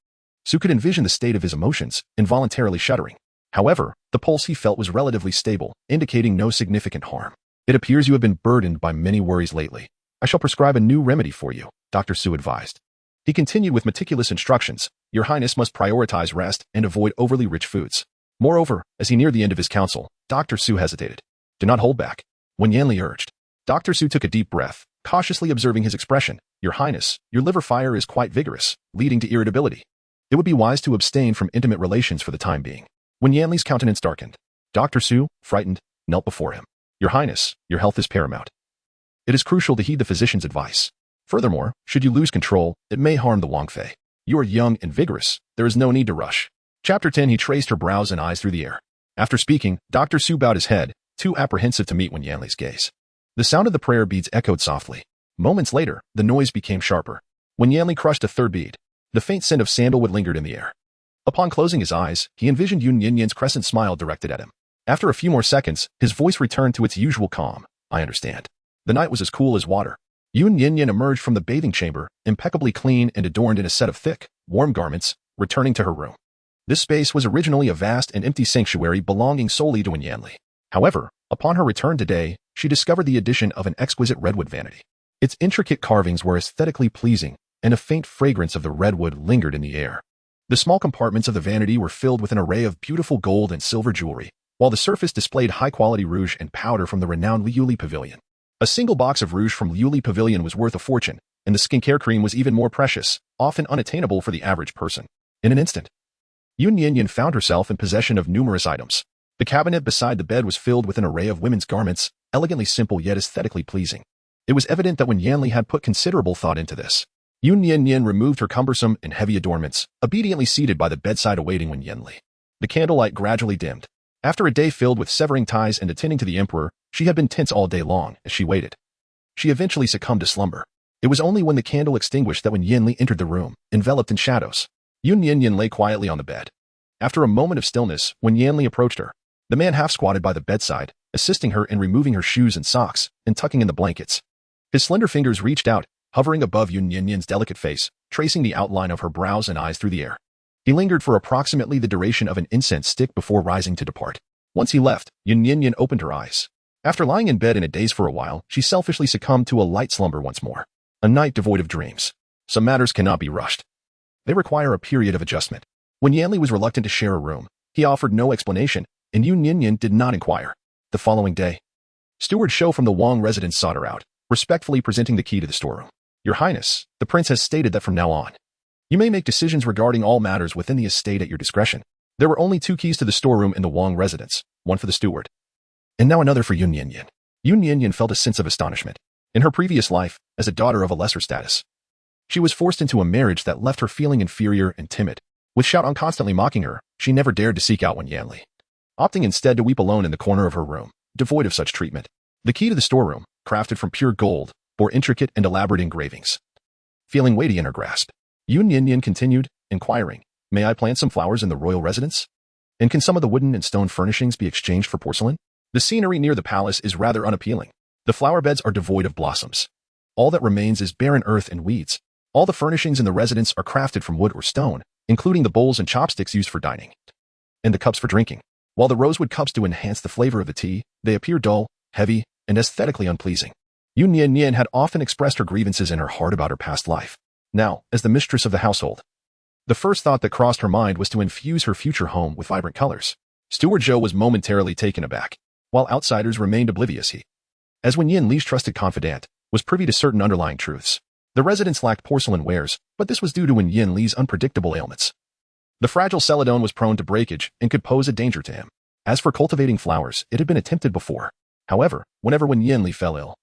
Su could envision the state of his emotions, involuntarily shuddering. However, the pulse he felt was relatively stable, indicating no significant harm. It appears you have been burdened by many worries lately. I shall prescribe a new remedy for you, Dr. Su advised. He continued with meticulous instructions. Your Highness must prioritize rest and avoid overly rich foods. Moreover, as he neared the end of his counsel, Dr. Su hesitated. Do not hold back, Wen Yanli urged. Dr. Su took a deep breath, cautiously observing his expression. Your Highness, your liver fire is quite vigorous, leading to irritability. It would be wise to abstain from intimate relations for the time being. Wen Yanli's countenance darkened. Dr. Su, frightened, knelt before him. Your Highness, your health is paramount. It is crucial to heed the physician's advice. Furthermore, should you lose control, it may harm the Wang Fei. You are young and vigorous. There is no need to rush. Chapter 10. He traced her brows and eyes through the air. After speaking, Dr. Su bowed his head, too apprehensive to meet Wen Yanli's gaze. The sound of the prayer beads echoed softly. Moments later, the noise became sharper. Wen Yanli crushed a third bead. The faint scent of sandalwood lingered in the air. Upon closing his eyes, he envisioned Yun Nian Nian's crescent smile directed at him. After a few more seconds, his voice returned to its usual calm. I understand. The night was as cool as water. Yun Nian Nian emerged from the bathing chamber, impeccably clean and adorned in a set of thick, warm garments, returning to her room. This space was originally a vast and empty sanctuary belonging solely to Wen Yanli. However, upon her return today, she discovered the addition of an exquisite redwood vanity. Its intricate carvings were aesthetically pleasing, and a faint fragrance of the redwood lingered in the air. The small compartments of the vanity were filled with an array of beautiful gold and silver jewelry, while the surface displayed high-quality rouge and powder from the renowned Liuli Pavilion. A single box of rouge from Liuli Pavilion was worth a fortune, and the skincare cream was even more precious, often unattainable for the average person. In an instant, Yun Nian Nian found herself in possession of numerous items. The cabinet beside the bed was filled with an array of women's garments, elegantly simple yet aesthetically pleasing. It was evident that Wen Yanli had put considerable thought into this. Yun Nian Nian removed her cumbersome and heavy adornments, obediently seated by the bedside awaiting Wen Yanli. The candlelight gradually dimmed. After a day filled with severing ties and attending to the emperor, she had been tense all day long as she waited. She eventually succumbed to slumber. It was only when the candle extinguished that Wen Yanli entered the room, enveloped in shadows. Yun Nian Nian lay quietly on the bed. After a moment of stillness, Wen Yanli approached her. The man half-squatted by the bedside, assisting her in removing her shoes and socks, and tucking in the blankets. His slender fingers reached out, hovering above Yun Nian Nian's delicate face, tracing the outline of her brows and eyes through the air. He lingered for approximately the duration of an incense stick before rising to depart. Once he left, Yun Nian Nian opened her eyes. After lying in bed in a daze for a while, she selfishly succumbed to a light slumber once more. A night devoid of dreams. Some matters cannot be rushed. They require a period of adjustment. When Yanli was reluctant to share a room, he offered no explanation, and Yun Nian Nian did not inquire. The following day, Steward Shou from the Wang residence sought her out, respectfully presenting the key to the storeroom. Your Highness, the prince has stated that from now on, you may make decisions regarding all matters within the estate at your discretion. There were only 2 keys to the storeroom in the Wang residence, one for the steward, and now another for Yun Nian Nian. Yun Nian Nian felt a sense of astonishment. In her previous life, as a daughter of a lesser status, she was forced into a marriage that left her feeling inferior and timid. With Shout constantly mocking her, she never dared to seek out Wen Yanli, opting instead to weep alone in the corner of her room, devoid of such treatment. The key to the storeroom, crafted from pure gold, bore intricate and elaborate engravings. Feeling weighty in her grasp, Yun Nian Nian continued, inquiring, may I plant some flowers in the royal residence? And can some of the wooden and stone furnishings be exchanged for porcelain? The scenery near the palace is rather unappealing. The flower beds are devoid of blossoms. All that remains is barren earth and weeds. All the furnishings in the residence are crafted from wood or stone, including the bowls and chopsticks used for dining, and the cups for drinking. While the rosewood cups do enhance the flavor of the tea, they appear dull, heavy, and aesthetically unpleasing. Yun Nian Nian had often expressed her grievances in her heart about her past life. Now, as the mistress of the household, the first thought that crossed her mind was to infuse her future home with vibrant colors. Steward Zhou was momentarily taken aback, while outsiders remained oblivious. He, as Wen Yanli's trusted confidant, was privy to certain underlying truths. The residence lacked porcelain wares, but this was due to Wen Yanli's unpredictable ailments. The fragile celadon was prone to breakage and could pose a danger to him. As for cultivating flowers, it had been attempted before. However, whenever Wen Yanli fell ill,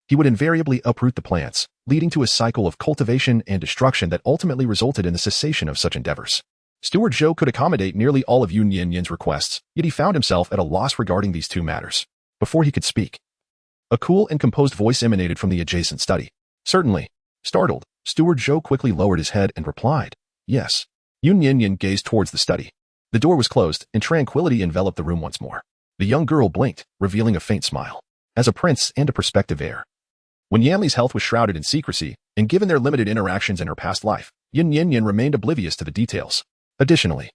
he would invariably uproot the plants, leading to a cycle of cultivation and destruction that ultimately resulted in the cessation of such endeavors. Steward Zhou could accommodate nearly all of Yun Nian Nian's requests, yet he found himself at a loss regarding these 2 matters. Before he could speak, a cool and composed voice emanated from the adjacent study. Certainly. Startled, Steward Zhou quickly lowered his head and replied, yes. Yun Nian Nian gazed towards the study. The door was closed, and tranquility enveloped the room once more. The young girl blinked, revealing a faint smile. as a prince and a prospective heir. When Yanli's health was shrouded in secrecy, and given their limited interactions in her past life, Yun Nian Nian remained oblivious to the details. Additionally,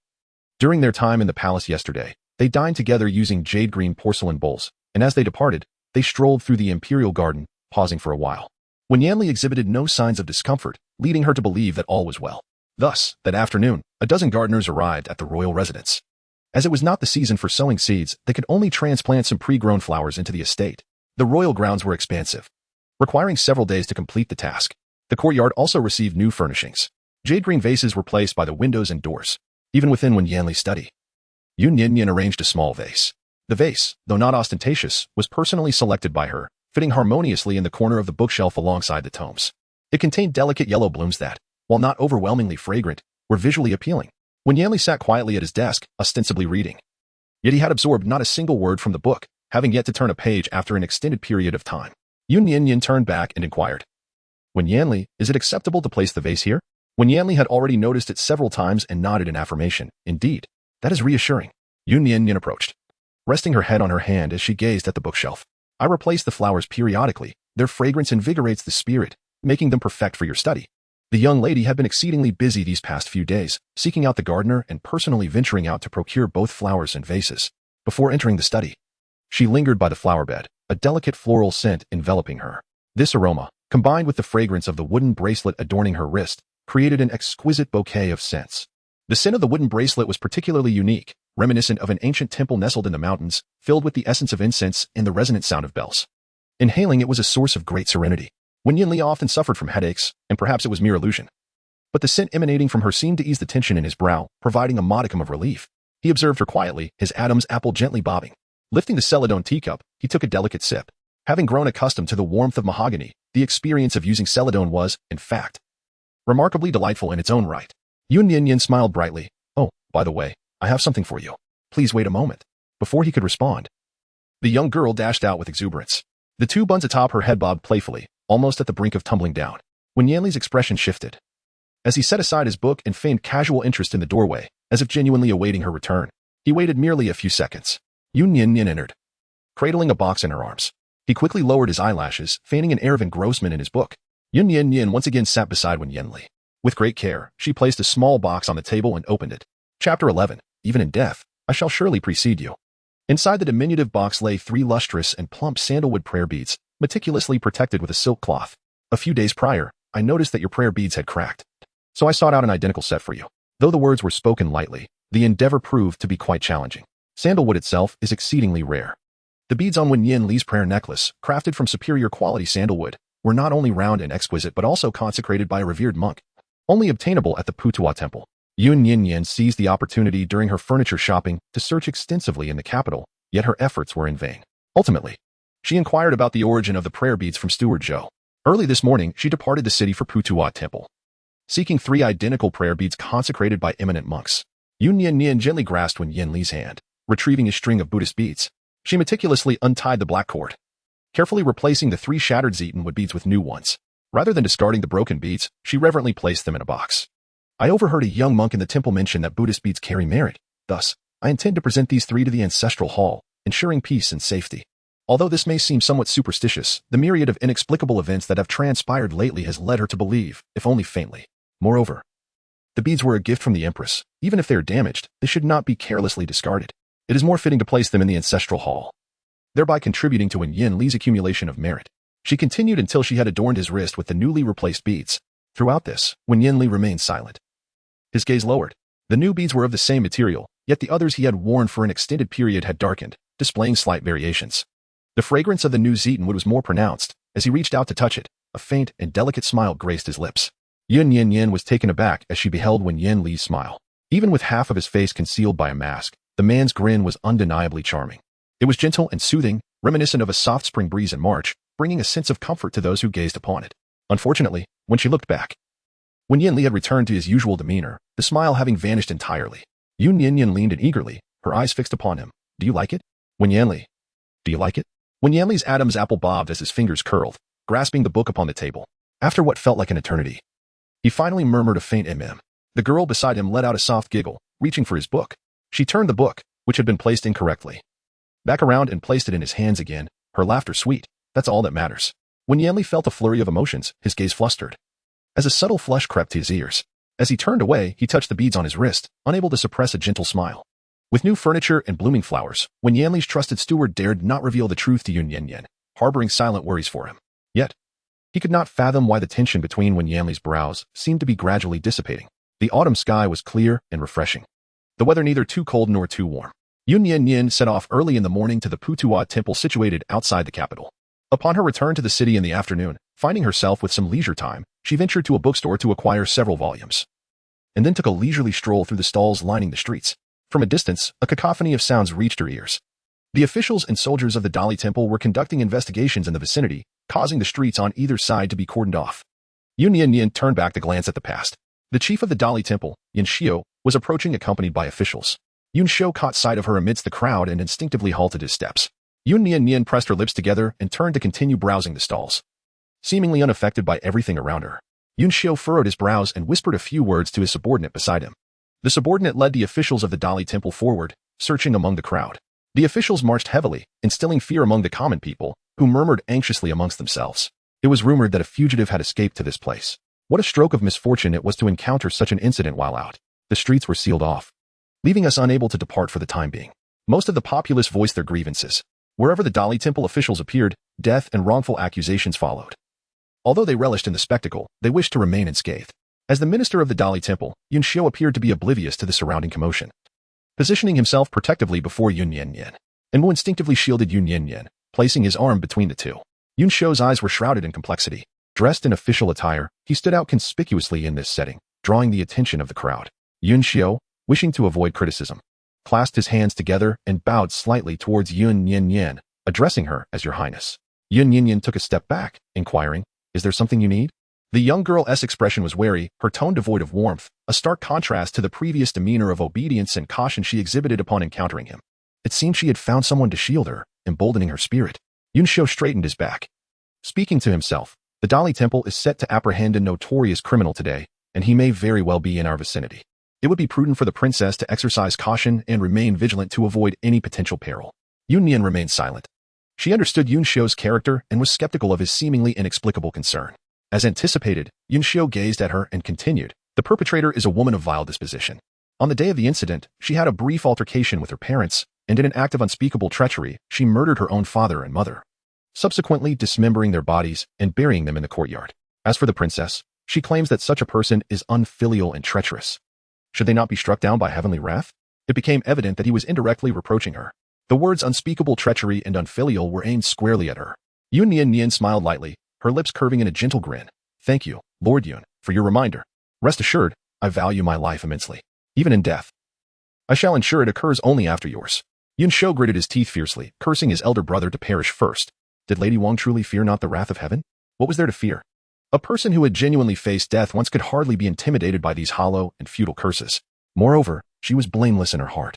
during their time in the palace yesterday, they dined together using jade green porcelain bowls, and as they departed, they strolled through the imperial garden, pausing for a while. When Yanli exhibited no signs of discomfort, leading her to believe that all was well. Thus, that afternoon, a dozen gardeners arrived at the royal residence. As it was not the season for sowing seeds, they could only transplant some pre-grown flowers into the estate. The royal grounds were expansive, requiring several days to complete the task. The courtyard also received new furnishings. Jade green vases were placed by the windows and doors, even within Wen Yanli's study. Yun Nian Nian arranged a small vase. The vase, though not ostentatious, was personally selected by her, fitting harmoniously in the corner of the bookshelf alongside the tomes. It contained delicate yellow blooms that, while not overwhelmingly fragrant, were visually appealing. Wen Yanli sat quietly at his desk, ostensibly reading. Yet he had absorbed not a single word from the book, having yet to turn a page after an extended period of time. Yun Nian Nian turned back and inquired, "Wen Yanli, is it acceptable to place the vase here?" Wen Yanli had already noticed it several times and nodded in affirmation. "Indeed, that is reassuring." Yun Nian Nian approached, resting her head on her hand as she gazed at the bookshelf. "I replace the flowers periodically. Their fragrance invigorates the spirit, making them perfect for your study." The young lady had been exceedingly busy these past few days, seeking out the gardener and personally venturing out to procure both flowers and vases. Before entering the study, she lingered by the flower bed, a delicate floral scent enveloping her. This aroma, combined with the fragrance of the wooden bracelet adorning her wrist, created an exquisite bouquet of scents. The scent of the wooden bracelet was particularly unique, reminiscent of an ancient temple nestled in the mountains, filled with the essence of incense and the resonant sound of bells. Inhaling it was a source of great serenity. Wen Yanli often suffered from headaches, and perhaps it was mere illusion. But the scent emanating from her seemed to ease the tension in his brow, providing a modicum of relief. He observed her quietly, his Adam's apple gently bobbing. Lifting the celadon teacup, he took a delicate sip. Having grown accustomed to the warmth of mahogany, the experience of using celadon was, in fact, remarkably delightful in its own right. Yun Nian Nian smiled brightly. "Oh, by the way, I have something for you. Please wait a moment." Before he could respond, the young girl dashed out with exuberance. The two buns atop her head bobbed playfully, almost at the brink of tumbling down. When Yanli's expression shifted, as he set aside his book and feigned casual interest in the doorway, as if genuinely awaiting her return, he waited merely a few seconds. Yun Nian Nian entered, cradling a box in her arms. He quickly lowered his eyelashes, feigning an air of engrossment in his book. Yun Nian Nian once again sat beside Wen Yanli. With great care, she placed a small box on the table and opened it. Chapter 11. Even in death, I shall surely precede you. Inside the diminutive box lay 3 lustrous and plump sandalwood prayer beads, meticulously protected with a silk cloth. "A few days prior, I noticed that your prayer beads had cracked, so I sought out an identical set for you." Though the words were spoken lightly, the endeavor proved to be quite challenging. Sandalwood itself is exceedingly rare. The beads on Wen Yanli's prayer necklace, crafted from superior quality sandalwood, were not only round and exquisite but also consecrated by a revered monk, only obtainable at the Putuwa temple. Yun Nian Nian seized the opportunity during her furniture shopping to search extensively in the capital, yet her efforts were in vain. Ultimately, she inquired about the origin of the prayer beads from Steward Zhou. Early this morning, she departed the city for Putuwa temple, seeking 3 identical prayer beads consecrated by eminent monks. Yun Nian Nian gently grasped Wen Yanli's hand, retrieving a string of Buddhist beads. She meticulously untied the black cord, carefully replacing the 3 shattered zetonwood beads with new ones. Rather than discarding the broken beads, she reverently placed them in a box. "I overheard a young monk in the temple mention that Buddhist beads carry merit. Thus, I intend to present these 3 to the ancestral hall, ensuring peace and safety." Although this may seem somewhat superstitious, the myriad of inexplicable events that have transpired lately has led her to believe, if only faintly. Moreover, the beads were a gift from the Empress. Even if they are damaged, they should not be carelessly discarded. It is more fitting to place them in the ancestral hall, thereby contributing to Wen Yanli's accumulation of merit. She continued until she had adorned his wrist with the newly replaced beads. Throughout this, Wen Yanli remained silent. His gaze lowered. The new beads were of the same material, yet the others he had worn for an extended period had darkened, displaying slight variations. The fragrance of the new zetonwood was more pronounced. As he reached out to touch it, a faint and delicate smile graced his lips. Yun Nian Nian was taken aback as she beheld Wen Yanli's smile. Even with half of his face concealed by a mask, the man's grin was undeniably charming. It was gentle and soothing, reminiscent of a soft spring breeze in March, bringing a sense of comfort to those who gazed upon it. Unfortunately, when she looked back, Wen Yanli had returned to his usual demeanor, the smile having vanished entirely. Yun Nian Nian leaned in eagerly, her eyes fixed upon him. "Do you like it? Wen Yanli, do you like it?" Wen Yanli's Adam's apple bobbed as his fingers curled, grasping the book upon the table. After what felt like an eternity, he finally murmured a faint mm. The girl beside him let out a soft giggle, reaching for his book. She turned the book, which had been placed incorrectly, back around and placed it in his hands again, her laughter sweet. That's all that matters. When Yanli felt a flurry of emotions, his gaze flustered. As a subtle flush crept to his ears. As he turned away, he touched the beads on his wrist, unable to suppress a gentle smile. With new furniture and blooming flowers, when Yanli's trusted steward dared not reveal the truth to Yun Nian Nian, harboring silent worries for him. Yet, he could not fathom why the tension between Wen Yanli's brows seemed to be gradually dissipating. The autumn sky was clear and refreshing. The weather neither too cold nor too warm. Yun Nian Nian set off early in the morning to the Putuo temple situated outside the capital. Upon her return to the city in the afternoon, finding herself with some leisure time, she ventured to a bookstore to acquire several volumes. And then took a leisurely stroll through the stalls lining the streets. From a distance, a cacophony of sounds reached her ears. The officials and soldiers of the Dali Temple were conducting investigations in the vicinity, causing the streets on either side to be cordoned off. Yun Nian Nian turned back to glance at the past. The chief of the Dali Temple, Yun Xiu, was approaching accompanied by officials. Yun Xiu caught sight of her amidst the crowd and instinctively halted his steps. Yun Nian Nian pressed her lips together and turned to continue browsing the stalls. Seemingly unaffected by everything around her, Yun Xiu furrowed his brows and whispered a few words to his subordinate beside him. The subordinate led the officials of the Dali Temple forward, searching among the crowd. The officials marched heavily, instilling fear among the common people, who murmured anxiously amongst themselves. It was rumored that a fugitive had escaped to this place. What a stroke of misfortune it was to encounter such an incident while out. The streets were sealed off, leaving us unable to depart for the time being. Most of the populace voiced their grievances. Wherever the Dali Temple officials appeared, death and wrongful accusations followed. Although they relished in the spectacle, they wished to remain unscathed. As the minister of the Dali Temple, Yun Xiu appeared to be oblivious to the surrounding commotion. Positioning himself protectively before Yun Nian Nian, and Mu instinctively shielded Yun Nian Nian, placing his arm between the two. Yun Xiu's eyes were shrouded in complexity. Dressed in official attire, he stood out conspicuously in this setting, drawing the attention of the crowd. Yun Xiu, wishing to avoid criticism, clasped his hands together and bowed slightly towards Yun Nian Nian, addressing her as Your Highness. Yun Nian Nian took a step back, inquiring, "Is there something you need?" The young girl's expression was wary, her tone devoid of warmth, a stark contrast to the previous demeanor of obedience and caution she exhibited upon encountering him. It seemed she had found someone to shield her, emboldening her spirit. Yun Xiu straightened his back. Speaking to himself, the Dali Temple is set to apprehend a notorious criminal today, and he may very well be in our vicinity. It would be prudent for the princess to exercise caution and remain vigilant to avoid any potential peril. Yun Nian remained silent. She understood Yun Xiu's character and was skeptical of his seemingly inexplicable concern. As anticipated, Yun Xiu gazed at her and continued, "The perpetrator is a woman of vile disposition. On the day of the incident, she had a brief altercation with her parents, and in an act of unspeakable treachery, she murdered her own father and mother, subsequently dismembering their bodies and burying them in the courtyard. As for the princess, she claims that such a person is unfilial and treacherous. Should they not be struck down by heavenly wrath?" It became evident that he was indirectly reproaching her. The words unspeakable treachery and unfilial were aimed squarely at her. Yun Nian Nian smiled lightly, her lips curving in a gentle grin. "Thank you, Lord Yun, for your reminder. Rest assured, I value my life immensely. Even in death, I shall ensure it occurs only after yours." Yun Xiu gritted his teeth fiercely, cursing his elder brother to perish first. Did Lady Wang truly fear not the wrath of heaven? What was there to fear? A person who had genuinely faced death once could hardly be intimidated by these hollow and futile curses. Moreover, she was blameless in her heart.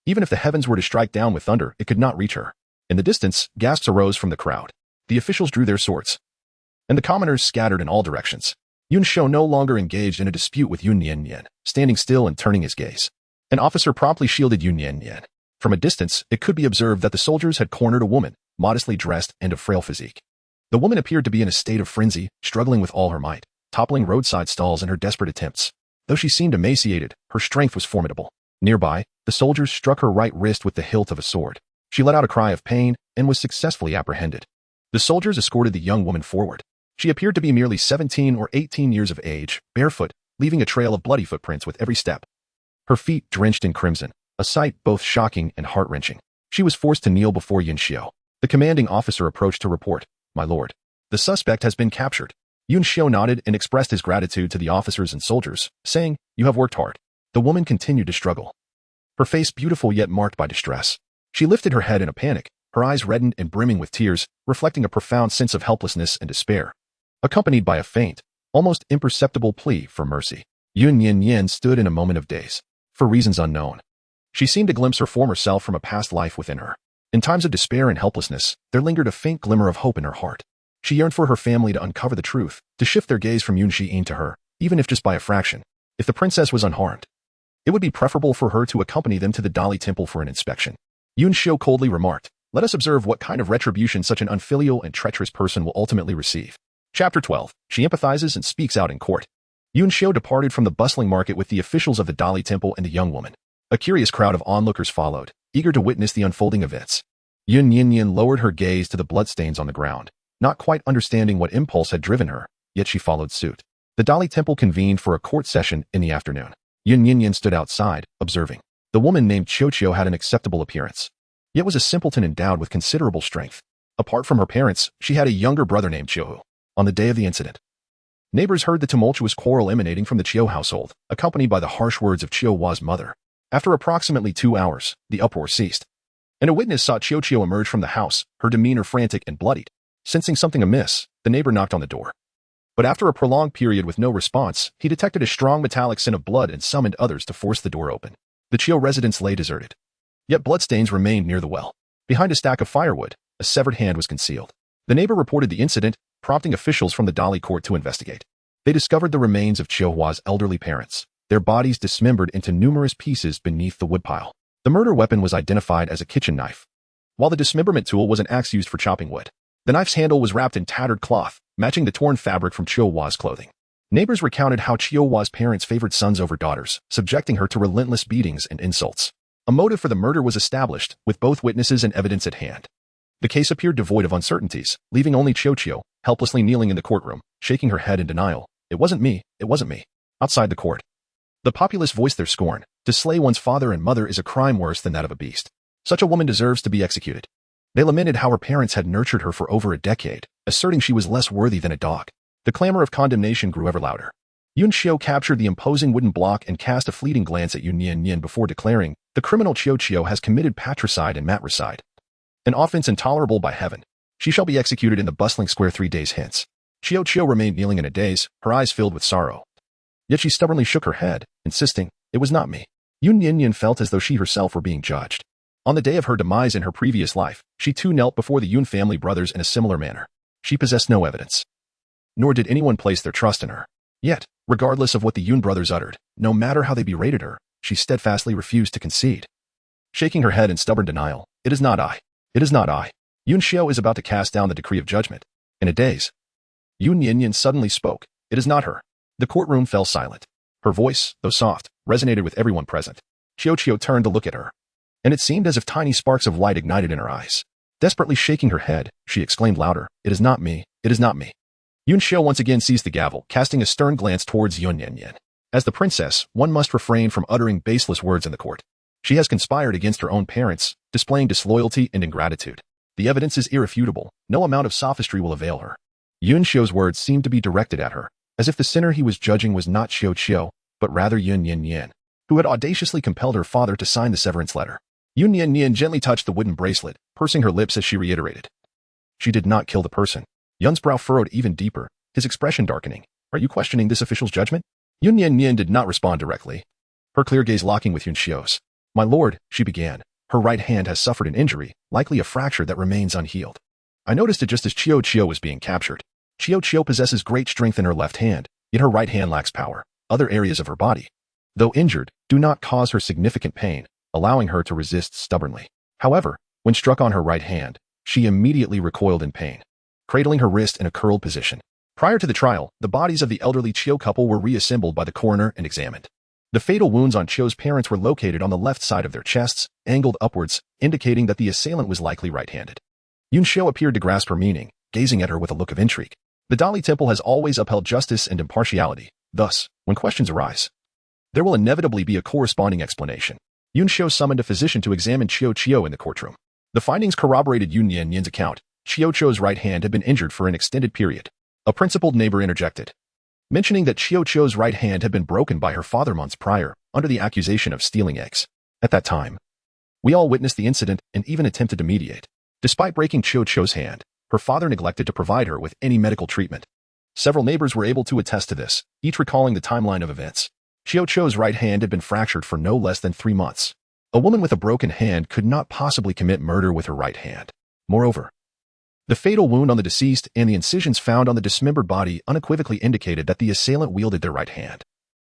Even if the heavens were to strike down with thunder, it could not reach her. In the distance, gasps arose from the crowd. The officials drew their swords, and the commoners scattered in all directions. Yun Xiu no longer engaged in a dispute with Yun Nian Nian, standing still and turning his gaze. An officer promptly shielded Yun Nian Nian. From a distance, it could be observed that the soldiers had cornered a woman, modestly dressed and of frail physique. The woman appeared to be in a state of frenzy, struggling with all her might, toppling roadside stalls in her desperate attempts. Though she seemed emaciated, her strength was formidable. Nearby, the soldiers struck her right wrist with the hilt of a sword. She let out a cry of pain and was successfully apprehended. The soldiers escorted the young woman forward. She appeared to be merely 17 or 18 years of age, barefoot, leaving a trail of bloody footprints with every step. Her feet drenched in crimson, a sight both shocking and heart-wrenching. She was forced to kneel before Yun Xiu. The commanding officer approached to report, "My lord, the suspect has been captured." Yun Xiu nodded and expressed his gratitude to the officers and soldiers, saying, "You have worked hard." The woman continued to struggle, her face beautiful yet marked by distress. She lifted her head in a panic, her eyes reddened and brimming with tears, reflecting a profound sense of helplessness and despair, accompanied by a faint, almost imperceptible plea for mercy. Yun Nian Nian stood in a moment of daze. For reasons unknown, she seemed to glimpse her former self from a past life within her. In times of despair and helplessness, there lingered a faint glimmer of hope in her heart. She yearned for her family to uncover the truth, to shift their gaze from Yun Xi'an to her, even if just by a fraction. If the princess was unharmed, it would be preferable for her to accompany them to the Dali Temple for an inspection. Yun Xiu coldly remarked, Let us observe what kind of retribution such an unfilial and treacherous person will ultimately receive. Chapter 12. She empathizes and speaks out in court. Yun Xiu departed from the bustling market with the officials of the Dali Temple and the young woman. A curious crowd of onlookers followed, eager to witness the unfolding events. Yun Nian Nian lowered her gaze to the bloodstains on the ground, not quite understanding what impulse had driven her, yet she followed suit. The Dali Temple convened for a court session in the afternoon. Yun Nian Nian stood outside, observing. The woman named Qiu had an acceptable appearance, yet was a simpleton endowed with considerable strength. Apart from her parents, she had a younger brother named Qiu. On the day of the incident, neighbors heard the tumultuous quarrel emanating from the Qiu household, accompanied by the harsh words of Qiu's mother. After approximately 2 hours, the uproar ceased, and a witness saw Qiu emerge from the house, her demeanor frantic and bloodied. Sensing something amiss, the neighbor knocked on the door. But after a prolonged period with no response, he detected a strong metallic scent of blood and summoned others to force the door open. The Qiu residence lay deserted. Yet bloodstains remained near the well. Behind a stack of firewood, a severed hand was concealed. The neighbor reported the incident, prompting officials from the Dali court to investigate. They discovered the remains of Qiu's elderly parents, their bodies dismembered into numerous pieces beneath the woodpile. The murder weapon was identified as a kitchen knife, while the dismemberment tool was an axe used for chopping wood. The knife's handle was wrapped in tattered cloth, matching the torn fabric from Qiu's clothing. Neighbors recounted how Qiu's parents favored sons over daughters, subjecting her to relentless beatings and insults. A motive for the murder was established, with both witnesses and evidence at hand. The case appeared devoid of uncertainties, leaving only Qiu, helplessly kneeling in the courtroom, shaking her head in denial. It wasn't me, it wasn't me. Outside the court, the populace voiced their scorn. To slay one's father and mother is a crime worse than that of a beast. Such a woman deserves to be executed. They lamented how her parents had nurtured her for over a decade, asserting she was less worthy than a dog. The clamor of condemnation grew ever louder. Yun Xiu captured the imposing wooden block and cast a fleeting glance at Yun Nian Nian before declaring, the criminal Qiu has committed patricide and matricide, an offense intolerable by heaven. She shall be executed in the bustling square 3 days hence. Qiu remained kneeling in a daze, her eyes filled with sorrow. Yet she stubbornly shook her head, insisting, it was not me. Yun Nian Nian felt as though she herself were being judged. On the day of her demise in her previous life, she too knelt before the Yun family brothers in a similar manner. She possessed no evidence, nor did anyone place their trust in her. Yet, regardless of what the Yun brothers uttered, no matter how they berated her, she steadfastly refused to concede. Shaking her head in stubborn denial, it is not I. It is not I. Yun Xiu is about to cast down the decree of judgment. In a daze, Yun Nian Nian suddenly spoke. It is not her. The courtroom fell silent. Her voice, though soft, resonated with everyone present. Qiu turned to look at her, and it seemed as if tiny sparks of light ignited in her eyes. Desperately shaking her head, she exclaimed louder, it is not me, it is not me. Yun Xiu once again seized the gavel, casting a stern glance towards Yun Nian Nian. As the princess, one must refrain from uttering baseless words in the court. She has conspired against her own parents, displaying disloyalty and ingratitude. The evidence is irrefutable. No amount of sophistry will avail her. Yun Xiu's words seemed to be directed at her, as if the sinner he was judging was not Qiu, but rather Yun Nian Nian, who had audaciously compelled her father to sign the severance letter. Yun Nian Nian gently touched the wooden bracelet, pursing her lips as she reiterated. She did not kill the person. Yun's brow furrowed even deeper, his expression darkening. Are you questioning this official's judgment? Yun Nian Nian did not respond directly, her clear gaze locking with Yun Xiu's. My lord, she began, her right hand has suffered an injury, likely a fracture that remains unhealed. I noticed it just as Qiu was being captured. Qiu possesses great strength in her left hand, yet her right hand lacks power. Other areas of her body, though injured, do not cause her significant pain, allowing her to resist stubbornly. However, when struck on her right hand, she immediately recoiled in pain, cradling her wrist in a curled position. Prior to the trial, the bodies of the elderly Qiu couple were reassembled by the coroner and examined. The fatal wounds on Qiu's parents were located on the left side of their chests, angled upwards, indicating that the assailant was likely right-handed. Yun Xiu appeared to grasp her meaning, gazing at her with a look of intrigue. The Dali Temple has always upheld justice and impartiality. Thus, when questions arise, there will inevitably be a corresponding explanation. Yun Xiu summoned a physician to examine Qiu in the courtroom. The findings corroborated Yun Nian Nian's account. Qiu's right hand had been injured for an extended period. A principled neighbor interjected, mentioning that Qiu's right hand had been broken by her father months prior, under the accusation of stealing eggs. At that time, we all witnessed the incident and even attempted to mediate. Despite breaking Qiu's hand, her father neglected to provide her with any medical treatment. Several neighbors were able to attest to this, each recalling the timeline of events. Qiu's right hand had been fractured for no less than 3 months. A woman with a broken hand could not possibly commit murder with her right hand. Moreover, the fatal wound on the deceased and the incisions found on the dismembered body unequivocally indicated that the assailant wielded their right hand,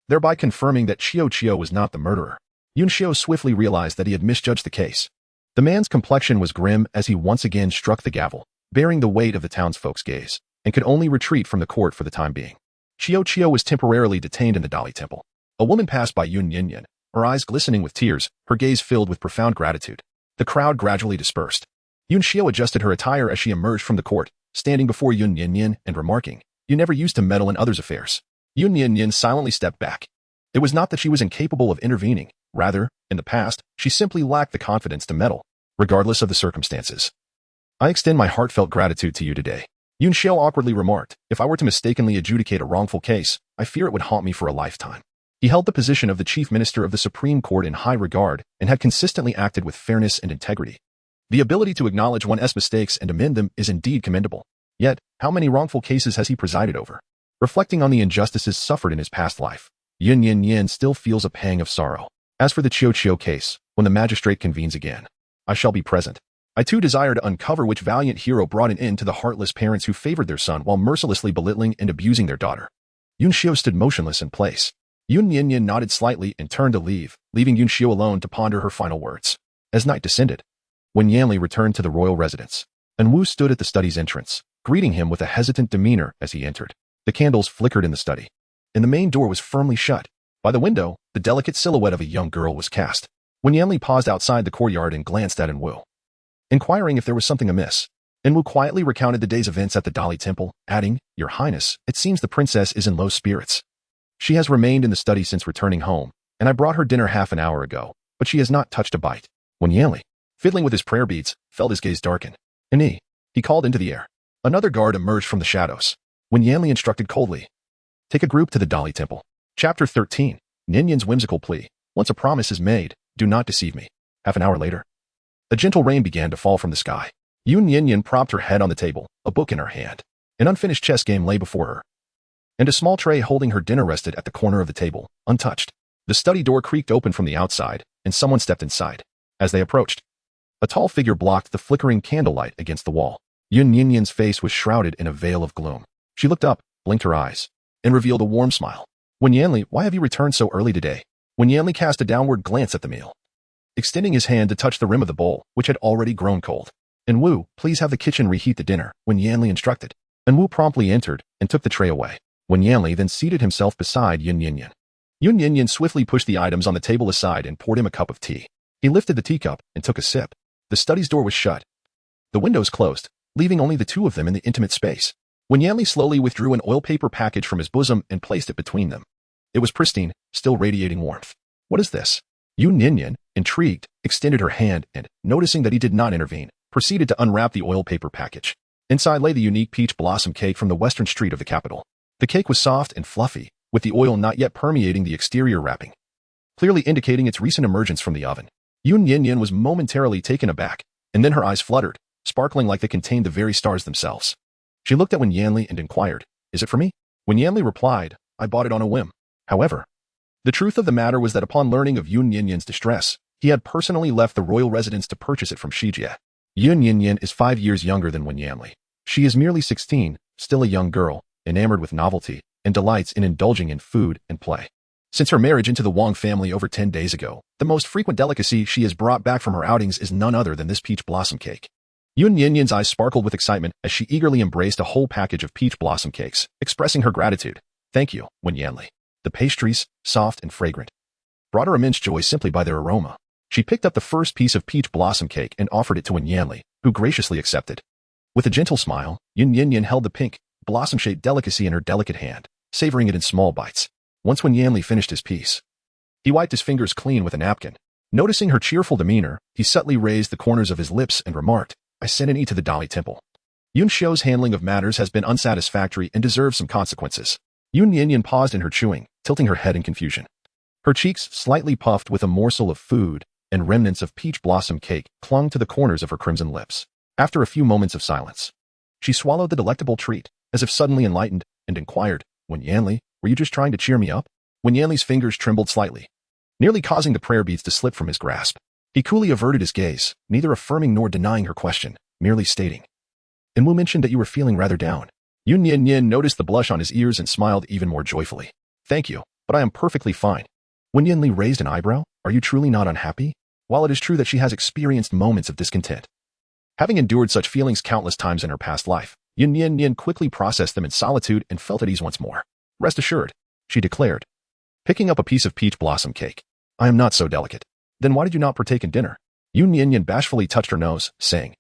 thereby confirming that Qiu was not the murderer. Yun Xiu swiftly realized that he had misjudged the case. The man's complexion was grim as he once again struck the gavel, bearing the weight of the townsfolk's gaze, and could only retreat from the court for the time being. Chio was temporarily detained in the Dali temple. A woman passed by Yun Nian Nian, her eyes glistening with tears, her gaze filled with profound gratitude. The crowd gradually dispersed. Yun Xiao adjusted her attire as she emerged from the court, standing before Yun Nian Nian and remarking, "You never used to meddle in others' affairs." Yun Nian Nian silently stepped back. It was not that she was incapable of intervening. Rather, in the past, she simply lacked the confidence to meddle, regardless of the circumstances. "I extend my heartfelt gratitude to you today," Yun Xiao awkwardly remarked. "If I were to mistakenly adjudicate a wrongful case, I fear it would haunt me for a lifetime." He held the position of the chief minister of the Supreme Court in high regard and had consistently acted with fairness and integrity. The ability to acknowledge one's mistakes and amend them is indeed commendable. Yet, how many wrongful cases has he presided over? Reflecting on the injustices suffered in his past life, Yun Nian Nian still feels a pang of sorrow. As for the Chio case, when the magistrate convenes again, I shall be present. I too desire to uncover which valiant hero brought an end to the heartless parents who favored their son while mercilessly belittling and abusing their daughter. Yun Xiao stood motionless in place. Yun Nian Nian nodded slightly and turned to leave, leaving Yun Xiao alone to ponder her final words. As night descended, Wen Yanli returned to the royal residence, and Wu stood at the study's entrance, greeting him with a hesitant demeanor as he entered. The candles flickered in the study, and the main door was firmly shut. By the window, the delicate silhouette of a young girl was cast. Wen Yanli paused outside the courtyard and glanced at Wu, inquiring if there was something amiss. Wu quietly recounted the day's events at the Dali temple, adding, "Your Highness, it seems the princess is in low spirits. She has remained in the study since returning home, and I brought her dinner half an hour ago, but she has not touched a bite." Wen Yanli, fiddling with his prayer beads, felt his gaze darken. He called into the air. Another guard emerged from the shadows. Wen Yanli instructed coldly, "Take a group to the Dali temple." Chapter 13. Nianyan's whimsical plea. Once a promise is made, do not deceive me. Half an hour later, a gentle rain began to fall from the sky. Yun Nian Nian propped her head on the table, a book in her hand. An unfinished chess game lay before her, and a small tray holding her dinner rested at the corner of the table, untouched. The study door creaked open from the outside, and someone stepped inside. As they approached, a tall figure blocked the flickering candlelight against the wall. Yun Nian Nian's face was shrouded in a veil of gloom. She looked up, blinked her eyes, and revealed a warm smile. "Wen Yanli, why have you returned so early today?" Wen Yanli cast a downward glance at the meal, extending his hand to touch the rim of the bowl, which had already grown cold. "And Wu, please have the kitchen reheat the dinner," Wen Yanli instructed. And Wu promptly entered and took the tray away. Wen Yanli then seated himself beside Yun Nian Nian. Yun Nian Nian swiftly pushed the items on the table aside and poured him a cup of tea. He lifted the teacup and took a sip. The study's door was shut. The windows closed, leaving only the two of them in the intimate space. Wen Yanli slowly withdrew an oil paper package from his bosom and placed it between them. It was pristine, still radiating warmth. "What is this?" Yun Nian Nian, intrigued, extended her hand and, noticing that he did not intervene, proceeded to unwrap the oil paper package. Inside lay the unique peach blossom cake from the western street of the capital. The cake was soft and fluffy, with the oil not yet permeating the exterior wrapping, clearly indicating its recent emergence from the oven. Yun Nian Nian was momentarily taken aback, and then her eyes fluttered, sparkling like they contained the very stars themselves. She looked at Wen Yanli and inquired, "Is it for me?" Wen Yanli replied, "I bought it on a whim." However, the truth of the matter was that upon learning of Yun Nian Nian's distress, he had personally left the royal residence to purchase it from Shijie. Yun Nian Nian is 5 years younger than Wen Yanli. She is merely 16, still a young girl, enamored with novelty, and delights in indulging in food and play. Since her marriage into the Wang family over 10 days ago, the most frequent delicacy she has brought back from her outings is none other than this peach blossom cake. Yun Nian Nian's eyes sparkled with excitement as she eagerly embraced a whole package of peach blossom cakes, expressing her gratitude. "Thank you, Wen Yanli." The pastries, soft and fragrant, brought her immense joy simply by their aroma. She picked up the first piece of peach blossom cake and offered it to Wen Yanli, who graciously accepted. With a gentle smile, Yun Nian Nian held the pink, blossom-shaped delicacy in her delicate hand, savoring it in small bites. Once Wen Yanli finished his piece, he wiped his fingers clean with a napkin. Noticing her cheerful demeanor, he subtly raised the corners of his lips and remarked, "I sent an to the Dali temple. Yun Xiao's handling of matters has been unsatisfactory and deserves some consequences." Yun Nian Nian paused in her chewing, tilting her head in confusion. Her cheeks, slightly puffed with a morsel of food, and remnants of peach blossom cake clung to the corners of her crimson lips. After a few moments of silence, she swallowed the delectable treat, as if suddenly enlightened, and inquired, "Wen Yanli, were you just trying to cheer me up?" Wen Yanli's fingers trembled slightly, nearly causing the prayer beads to slip from his grasp. He coolly averted his gaze, neither affirming nor denying her question, merely stating, "And Wu mentioned that you were feeling rather down." Yun Nian Nian noticed the blush on his ears and smiled even more joyfully. "Thank you, but I am perfectly fine." Wen Yanli raised an eyebrow. "Are you truly not unhappy? while it is true that she has experienced moments of discontent. Having endured such feelings countless times in her past life, Yun Nian Nian quickly processed them in solitude and felt at ease once more. Rest assured, she declared, picking up a piece of peach blossom cake. I am not so delicate. Then why did you not partake in dinner? Yun Nian Nian bashfully touched her nose, saying,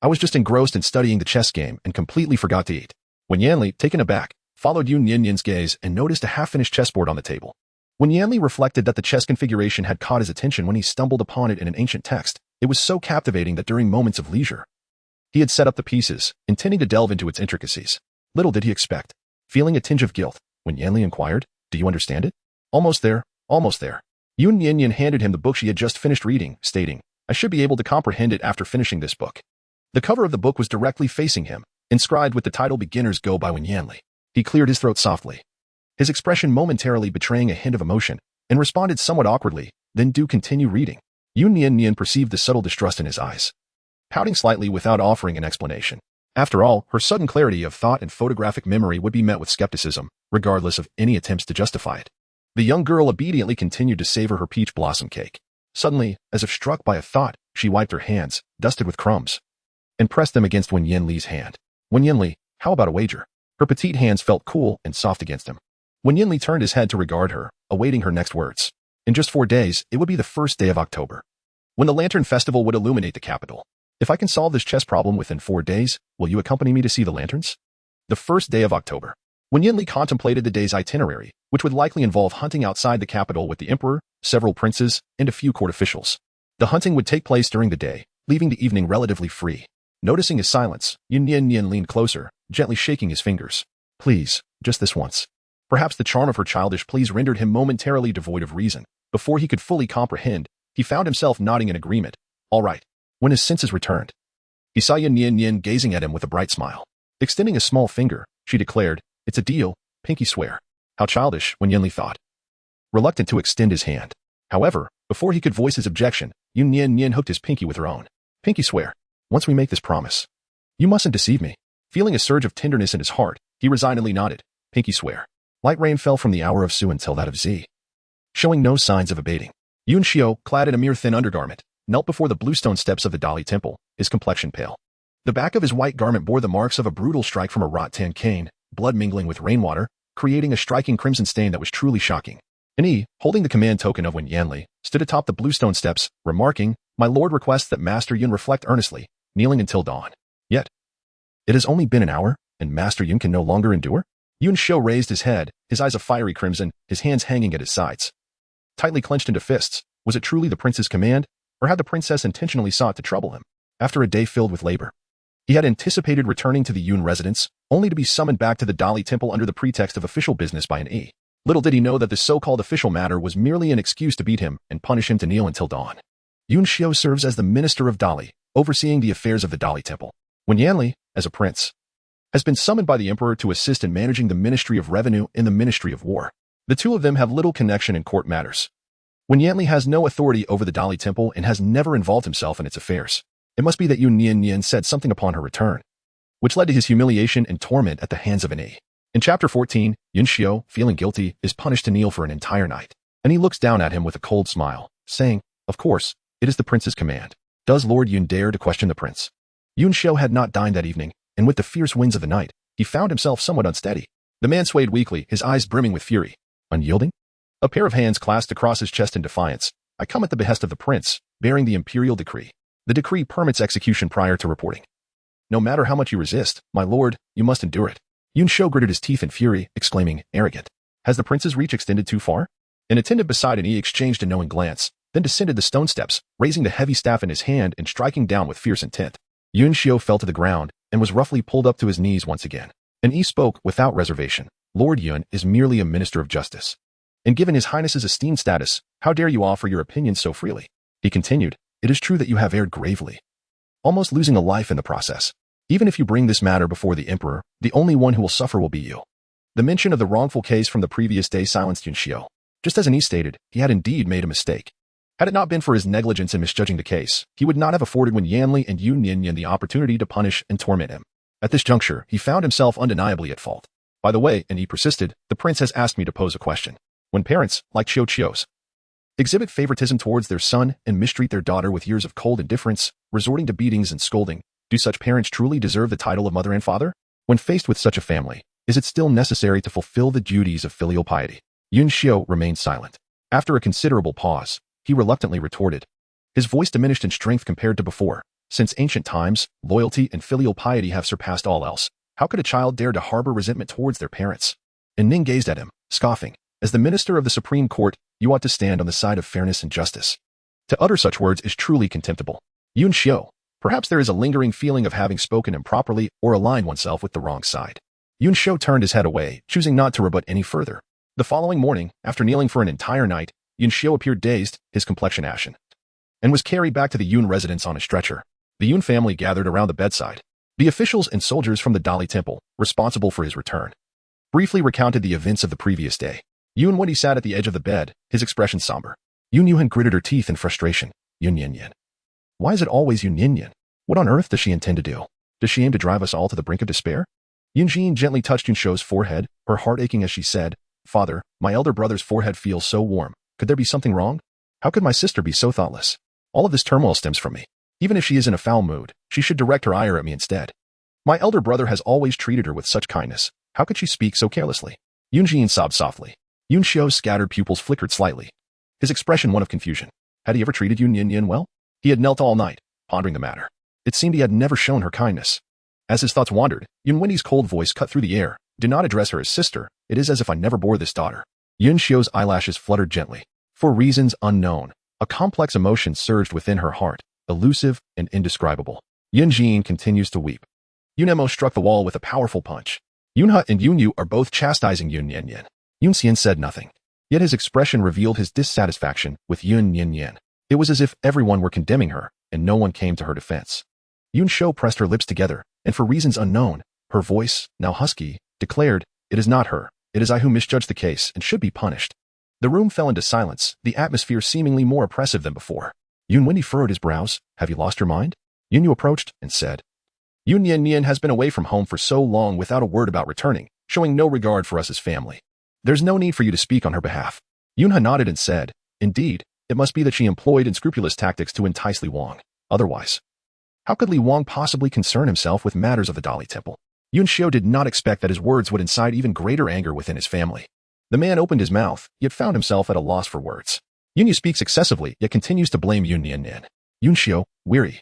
I was just engrossed in studying the chess game and completely forgot to eat. When Yanli, taken aback, followed Yun Nian Nian's gaze and noticed a half-finished chessboard on the table. When Yanli reflected that the chess configuration had caught his attention when he stumbled upon it in an ancient text, it was so captivating that during moments of leisure, he had set up the pieces, intending to delve into its intricacies. Little did he expect, feeling a tinge of guilt, when Yanli inquired, Do you understand it? Almost there, almost there. Yun Nian Nian handed him the book she had just finished reading, stating, I should be able to comprehend it after finishing this book. The cover of the book was directly facing him, inscribed with the title Beginners Go by Wen Yanli. He cleared his throat softly, his expression momentarily betraying a hint of emotion, and responded somewhat awkwardly, Then do continue reading. Yun Nian Nian perceived the subtle distrust in his eyes, pouting slightly without offering an explanation. After all, her sudden clarity of thought and photographic memory would be met with skepticism, regardless of any attempts to justify it. The young girl obediently continued to savor her peach blossom cake. Suddenly, as if struck by a thought, she wiped her hands, dusted with crumbs, and pressed them against Wen Yanli's hand. Wen Yanli, how about a wager? Her petite hands felt cool and soft against him. Wen Yanli turned his head to regard her, awaiting her next words. In just 4 days, it would be the first day of October, when the Lantern Festival would illuminate the capital. If I can solve this chess problem within 4 days, will you accompany me to see the lanterns? The first day of October. Wen Yanli contemplated the day's itinerary, which would likely involve hunting outside the capital with the emperor, several princes, and a few court officials. The hunting would take place during the day, leaving the evening relatively free. Noticing his silence, Yun Nian Nian leaned closer, gently shaking his fingers. Please, just this once. Perhaps the charm of her childish pleas rendered him momentarily devoid of reason. Before he could fully comprehend, he found himself nodding in agreement. All right. When his senses returned, he saw Yun Nian Nian gazing at him with a bright smile. Extending a small finger, she declared, It's a deal, pinky swear. How childish, Wen Yanli thought, reluctant to extend his hand. However, before he could voice his objection, Yun Nian Nian hooked his pinky with her own. Pinky swear. Once we make this promise, you mustn't deceive me. Feeling a surge of tenderness in his heart, he resignedly nodded. Pinky swear. Light rain fell from the hour of Su until that of Z, showing no signs of abating. Yun Xiao, clad in a mere thin undergarment, knelt before the bluestone steps of the Dali temple, his complexion pale. The back of his white garment bore the marks of a brutal strike from a rattan cane, blood mingling with rainwater, creating a striking crimson stain that was truly shocking. And he, holding the command token of Wen Yanli, stood atop the bluestone steps, remarking, My lord requests that Master Yun reflect earnestly, kneeling until dawn. Yet, it has only been an hour, and Master Yun can no longer endure? Yun Xiao raised his head, his eyes a fiery crimson, his hands hanging at his sides, tightly clenched into fists. Was it truly the prince's command, or had the princess intentionally sought to trouble him? After a day filled with labor, he had anticipated returning to the Yun residence, only to be summoned back to the Dali temple under the pretext of official business by an E. Little did he know that this so-called official matter was merely an excuse to beat him and punish him to kneel until dawn. Yun Xiao serves as the minister of Dali, overseeing the affairs of the Dali temple. Wen Yanli, as a prince, has been summoned by the emperor to assist in managing the Ministry of Revenue and the Ministry of War. The two of them have little connection in court matters. Wen Yanli has no authority over the Dali temple and has never involved himself in its affairs. It must be that Yun Nian Nian said something upon her return, which led to his humiliation and torment at the hands of an E. In chapter 14, Yun Xiao, feeling guilty, is punished to kneel for an entire night. And he looks down at him with a cold smile, saying, Of course, it is the prince's command. Does Lord Yun dare to question the prince? Yun Xiao had not dined that evening, and with the fierce winds of the night, he found himself somewhat unsteady. The man swayed weakly, his eyes brimming with fury. Unyielding? A pair of hands clasped across his chest in defiance. I come at the behest of the prince, bearing the imperial decree. The decree permits execution prior to reporting. No matter how much you resist, my lord, you must endure it. Yun Xiao gritted his teeth in fury, exclaiming, Arrogant. Has the prince's reach extended too far? An attendant beside an E exchanged a knowing glance, then descended the stone steps, raising the heavy staff in his hand and striking down with fierce intent. Yun Xiao fell to the ground and was roughly pulled up to his knees once again. An E spoke without reservation. Lord Yun is merely a minister of justice. And given his highness's esteemed status, how dare you offer your opinions so freely? He continued, It is true that you have erred gravely, almost losing a life in the process. Even if you bring this matter before the emperor, the only one who will suffer will be you. The mention of the wrongful case from the previous day silenced Yun Xiao. Just as An E stated, he had indeed made a mistake. Had it not been for his negligence in misjudging the case, he would not have afforded Wen Yanli and Yun Nian Nian the opportunity to punish and torment him. At this juncture, he found himself undeniably at fault. By the way, and he persisted, the prince has asked me to pose a question. When parents, like Qiu Qiu's, exhibit favoritism towards their son and mistreat their daughter with years of cold indifference, resorting to beatings and scolding. Do such parents truly deserve the title of mother and father? When faced with such a family, is it still necessary to fulfill the duties of filial piety? Yun Xiu remained silent. After a considerable pause, he reluctantly retorted. His voice diminished in strength compared to before. Since ancient times, loyalty and filial piety have surpassed all else. How could a child dare to harbor resentment towards their parents? And Ning gazed at him, scoffing. As the minister of the Supreme Court, you ought to stand on the side of fairness and justice. To utter such words is truly contemptible. Yun Xiu, perhaps there is a lingering feeling of having spoken improperly or aligned oneself with the wrong side. Yun Xiu turned his head away, choosing not to rebut any further. The following morning, after kneeling for an entire night, Yun Xiu appeared dazed, his complexion ashen, and was carried back to the Yun residence on a stretcher. The Yun family gathered around the bedside. The officials and soldiers from the Dali temple, responsible for his return, briefly recounted the events of the previous day. Yun Wendy sat at the edge of the bed, his expression somber. Yun Yuan gritted her teeth in frustration. Yun Nian Nian. Why is it always Yun Nian Nian? What on earth does she intend to do? Does she aim to drive us all to the brink of despair? Yun Jin gently touched Yun Xiu's forehead, her heart aching as she said, Father, my elder brother's forehead feels so warm. Could there be something wrong? How could my sister be so thoughtless? All of this turmoil stems from me. Even if she is in a foul mood, she should direct her ire at me instead. My elder brother has always treated her with such kindness. How could she speak so carelessly? Yun Jin sobbed softly. Yun Xiu's scattered pupils flickered slightly, his expression one of confusion. Had he ever treated Yun Nian Nian well? He had knelt all night, pondering the matter. It seemed he had never shown her kindness. As his thoughts wandered, Yun Wendy's cold voice cut through the air. Do not address her as sister. It is as if I never bore this daughter. Yun Xiu's eyelashes fluttered gently. For reasons unknown, a complex emotion surged within her heart, elusive and indescribable. Yun Jin continues to weep. Yun Emo struck the wall with a powerful punch. Yun He and Yun Yu are both chastising Yun Nian Nian. Yun Xian said nothing. Yet his expression revealed his dissatisfaction with Yun Nian Nian. It was as if everyone were condemning her, and no one came to her defense. Yun Xiu pressed her lips together, and for reasons unknown, her voice, now husky, declared, It is not her. It is I who misjudged the case and should be punished. The room fell into silence, the atmosphere seemingly more oppressive than before. Yun Wendy furrowed his brows. Have you lost your mind? Yun Yu approached and said, Yun Nian Nian has been away from home for so long without a word about returning, showing no regard for us as family. There's no need for you to speak on her behalf. Yun He nodded and said, Indeed, it must be that she employed unscrupulous tactics to entice Li Wang. Otherwise, how could Li Wang possibly concern himself with matters of the Dali temple? Yun Xiu did not expect that his words would incite even greater anger within his family. The man opened his mouth, yet found himself at a loss for words. Yun Yu speaks excessively, yet continues to blame Yun Nian Nian. Yun Xiu, weary,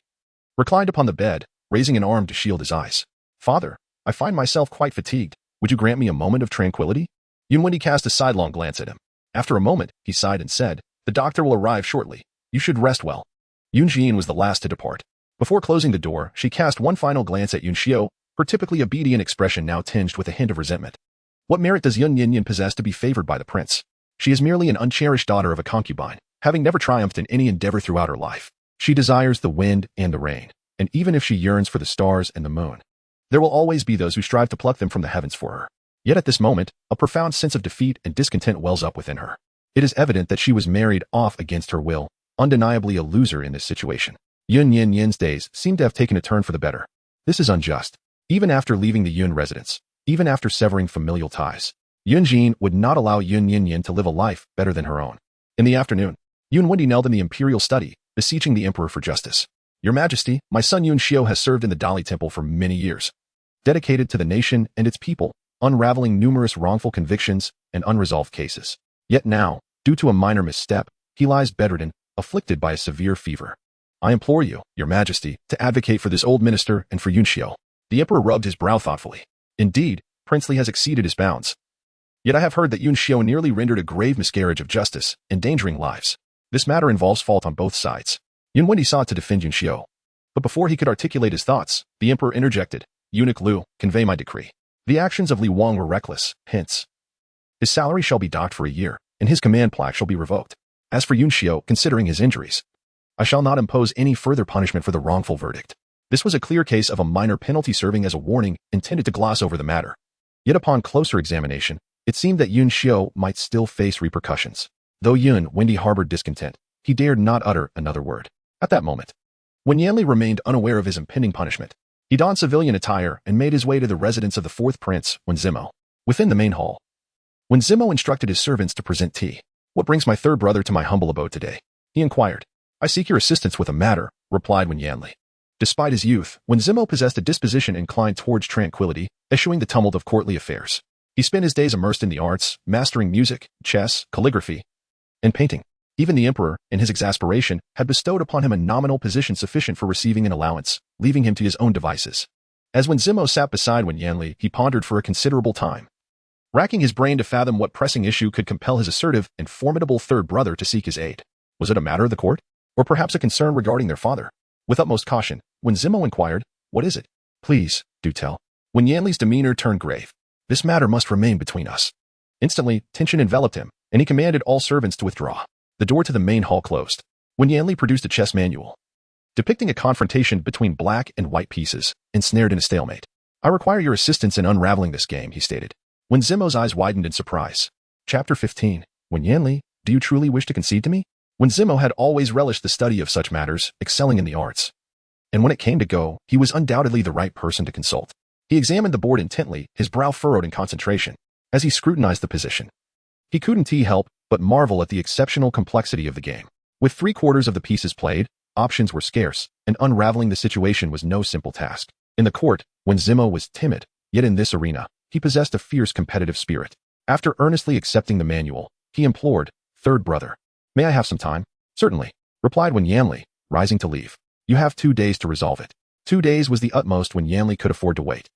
reclined upon the bed, raising an arm to shield his eyes. Father, I find myself quite fatigued. Would you grant me a moment of tranquility? Yun Wendy cast a sidelong glance at him. After a moment, he sighed and said, The doctor will arrive shortly. You should rest well. Yun Jin was the last to depart. Before closing the door, she cast one final glance at Yun Xiu, her typically obedient expression now tinged with a hint of resentment. What merit does Yun Nian Nian possess to be favored by the prince? She is merely an uncherished daughter of a concubine, having never triumphed in any endeavor throughout her life. She desires the wind and the rain, and even if she yearns for the stars and the moon, there will always be those who strive to pluck them from the heavens for her. Yet at this moment, a profound sense of defeat and discontent wells up within her. It is evident that she was married off against her will, undeniably a loser in this situation. Yun Nian Nian's days seem to have taken a turn for the better. This is unjust. Even after leaving the Yun residence, even after severing familial ties, Yun Jin would not allow Yun Nian Nian to live a life better than her own. In the afternoon, Yun Wendy knelt in the imperial study, beseeching the emperor for justice. Your Majesty, my son Yun Xiu has served in the Dali temple for many years, dedicated to the nation and its people, unraveling numerous wrongful convictions and unresolved cases. Yet now, due to a minor misstep, he lies bedridden, afflicted by a severe fever. I implore you, Your Majesty, to advocate for this old minister and for Yun Xiu. The emperor rubbed his brow thoughtfully. Indeed, Prince Li has exceeded his bounds. Yet I have heard that Yun Xiu nearly rendered a grave miscarriage of justice, endangering lives. This matter involves fault on both sides. Yun Wendy sought to defend Yun Xiu. But before he could articulate his thoughts, the emperor interjected. Eunuch Lu, convey my decree. The actions of Li Wang were reckless, hence, his salary shall be docked for a year, and his command plaque shall be revoked. As for Yun Xiu, considering his injuries, I shall not impose any further punishment for the wrongful verdict. This was a clear case of a minor penalty serving as a warning intended to gloss over the matter. Yet upon closer examination, it seemed that Yun Xiu might still face repercussions. Though Yun Wendy harbored discontent, he dared not utter another word. At that moment, when Yanli remained unaware of his impending punishment, he donned civilian attire and made his way to the residence of the fourth prince, Wen Zimo. Within the main hall, Wen Zimo instructed his servants to present tea. What brings my third brother to my humble abode today? He inquired. I seek your assistance with a matter, replied Wen Yanli. Despite his youth, Wen Zimo possessed a disposition inclined towards tranquility, eschewing the tumult of courtly affairs. He spent his days immersed in the arts, mastering music, chess, calligraphy, and painting. Even the emperor, in his exasperation, had bestowed upon him a nominal position sufficient for receiving an allowance, leaving him to his own devices. As Wen Zimo sat beside Wen Yanli, he pondered for a considerable time, racking his brain to fathom what pressing issue could compel his assertive and formidable third brother to seek his aid. Was it a matter of the court? Or perhaps a concern regarding their father? With utmost caution, Wen Zimo inquired, What is it? Please, do tell. Wen Yanli's demeanor turned grave. This matter must remain between us. Instantly, tension enveloped him, and he commanded all servants to withdraw. The door to the main hall closed. Wen Yanli produced a chess manual, depicting a confrontation between black and white pieces, ensnared in a stalemate. I require your assistance in unraveling this game, he stated. Wen Zimo's eyes widened in surprise. Chapter 15. Wen Yanli, do you truly wish to concede to me? Wen Zimo had always relished the study of such matters, excelling in the arts. And when it came to go, he was undoubtedly the right person to consult. He examined the board intently, his brow furrowed in concentration, as he scrutinized the position. He couldn't help but marvel at the exceptional complexity of the game. With 3/4 of the pieces played, options were scarce, and unraveling the situation was no simple task. In the court, Wen Zimo was timid, yet in this arena, he possessed a fierce competitive spirit. After earnestly accepting the manual, he implored, Third brother, may I have some time? Certainly, replied Wen Yanli, rising to leave. You have 2 days to resolve it. 2 days was the utmost Wen Yanli could afford to wait,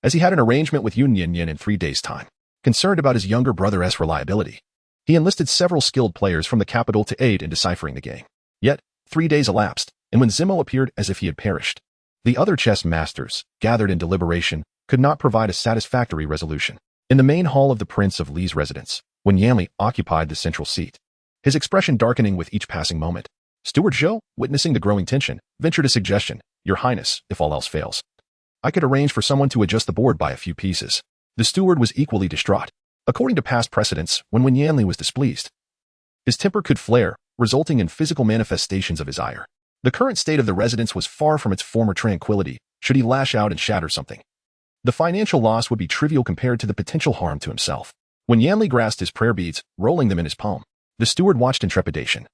as he had an arrangement with Yun Nian Nian in 3 days' time. Concerned about his younger brother's reliability, he enlisted several skilled players from the capital to aid in deciphering the game. Yet, 3 days elapsed, and Wen Zimo appeared as if he had perished. The other chess masters, gathered in deliberation, could not provide a satisfactory resolution. In the main hall of the Prince of Li's residence, Wen Yanli occupied the central seat, his expression darkening with each passing moment. Steward Zhou, witnessing the growing tension, ventured a suggestion. Your Highness, if all else fails, I could arrange for someone to adjust the board by a few pieces. The steward was equally distraught. According to past precedents, when Wen Yanli was displeased, his temper could flare, resulting in physical manifestations of his ire. The current state of the residence was far from its former tranquility, should he lash out and shatter something. The financial loss would be trivial compared to the potential harm to himself. When Yanli grasped his prayer beads, rolling them in his palm, the steward watched in trepidation,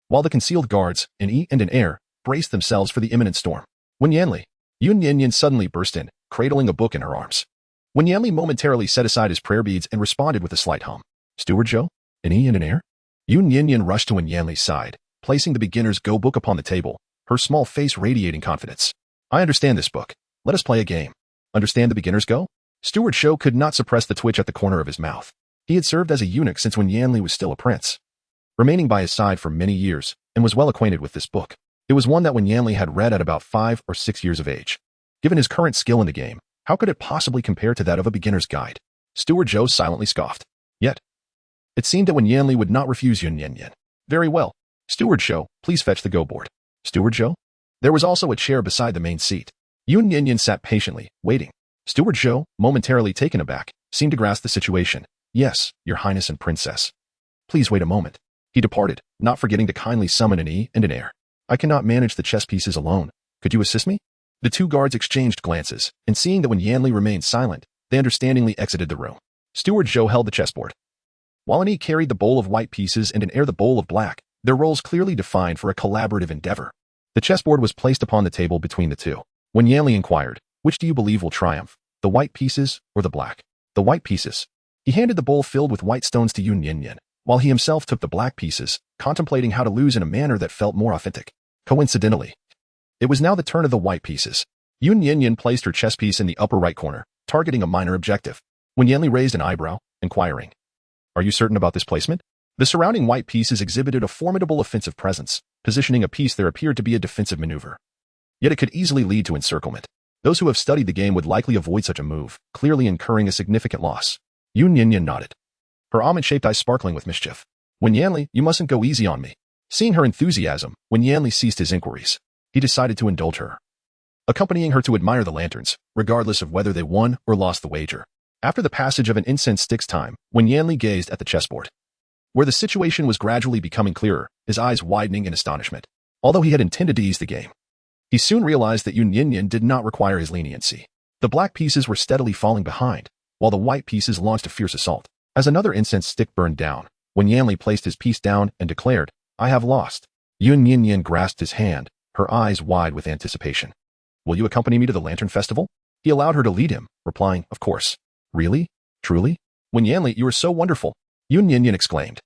while the concealed guards, in E and in air, braced themselves for the imminent storm. When Yanli, Yun Nian Nian suddenly burst in, cradling a book in her arms. When Yanli momentarily set aside his prayer beads and responded with a slight hum. Steward Zhou, in E and in air? Yun Nian Nian rushed to Wen Yanli's side, placing the beginner's Go book upon the table, her small face radiating confidence. I understand this book. Let us play a game. Understand the beginner's Go? Steward Zhou could not suppress the twitch at the corner of his mouth. He had served as a eunuch since Wen Yanli was still a prince, remaining by his side for many years, and was well acquainted with this book. It was one that Wen Yanli had read at about 5 or 6 years of age. Given his current skill in the game, how could it possibly compare to that of a beginner's guide? Steward Zhou silently scoffed. Yet, it seemed that Wen Yanli would not refuse Yun Nian Nian. Very well. Steward Zhou, please fetch the Go board. Steward Zhou? There was also a chair beside the main seat. Yun Nian Nian sat patiently, waiting. Steward Zhou, momentarily taken aback, seemed to grasp the situation. Yes, Your Highness and Princess. Please wait a moment. He departed, not forgetting to kindly summon an E and an air. I cannot manage the chess pieces alone. Could you assist me? The 2 guards exchanged glances, and seeing that Wen Yanli remained silent, they understandingly exited the room. Steward Zhou held the chessboard, while an E carried the bowl of white pieces and an air the bowl of black, their roles clearly defined for a collaborative endeavor. The chessboard was placed upon the table between the 2. Wen Yanli inquired, which do you believe will triumph, the white pieces or the black? The white pieces. He handed the bowl filled with white stones to Yun Nian Nian, while he himself took the black pieces, contemplating how to lose in a manner that felt more authentic. Coincidentally, it was now the turn of the white pieces. Yun Nian Nian placed her chess piece in the upper right corner, targeting a minor objective. Wen Yanli raised an eyebrow, inquiring, Are you certain about this placement? The surrounding white pieces exhibited a formidable offensive presence. Positioning a piece there appeared to be a defensive maneuver. Yet it could easily lead to encirclement. Those who have studied the game would likely avoid such a move, clearly incurring a significant loss. Yun Nian Nian nodded, her almond-shaped eyes sparkling with mischief. Wen Yanli, you mustn't go easy on me. Seeing her enthusiasm, Wen Yanli ceased his inquiries. He decided to indulge her, accompanying her to admire the lanterns, regardless of whether they won or lost the wager. After the passage of an incense stick's time, Wen Yanli gazed at the chessboard, where the situation was gradually becoming clearer, his eyes widening in astonishment. Although he had intended to ease the game, he soon realized that Yun Nian Nian did not require his leniency. The black pieces were steadily falling behind, while the white pieces launched a fierce assault. As another incense stick burned down, Wen Yanli placed his piece down and declared, "I have lost." Yun Nian Nian grasped his hand, her eyes wide with anticipation. "Will you accompany me to the Lantern Festival?" He allowed her to lead him, replying, "Of course." "Really? Truly? Wen Yanli, you are so wonderful!" Yun Nian Nian exclaimed,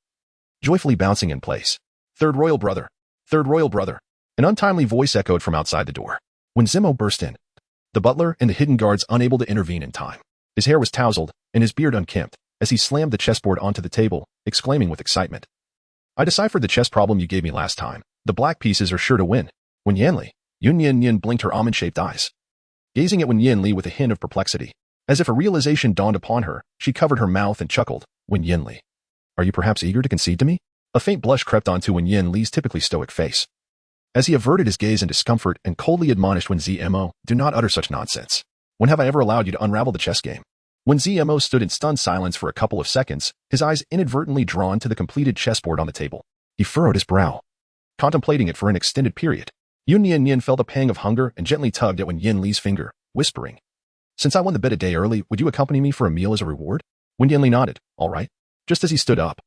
joyfully bouncing in place. "Third royal brother! Third royal brother!" An untimely voice echoed from outside the door. When Zimo burst in, the butler and the hidden guards unable to intervene in time. His hair was tousled and his beard unkempt as he slammed the chessboard onto the table, exclaiming with excitement, "I deciphered the chess problem you gave me last time. The black pieces are sure to win." Wen Yanli, Yun Nian Nian blinked her almond-shaped eyes, gazing at Wen Yanli with a hint of perplexity. As if a realization dawned upon her, she covered her mouth and chuckled. "Wen Yanli, are you perhaps eager to concede to me?" A faint blush crept onto Wen Yanli's typically stoic face, as he averted his gaze in discomfort and coldly admonished Wen Zmo, "Do not utter such nonsense. When have I ever allowed you to unravel the chess game?" Wen Zmo stood in stunned silence for a couple of seconds, his eyes inadvertently drawn to the completed chessboard on the table. He furrowed his brow, contemplating it for an extended period. Yun Nian Nian felt a pang of hunger and gently tugged at Wen Yanli's finger, whispering, "Since I won the bet a day early, would you accompany me for a meal as a reward?" Wen Yanli nodded, "All right." Just as he stood up,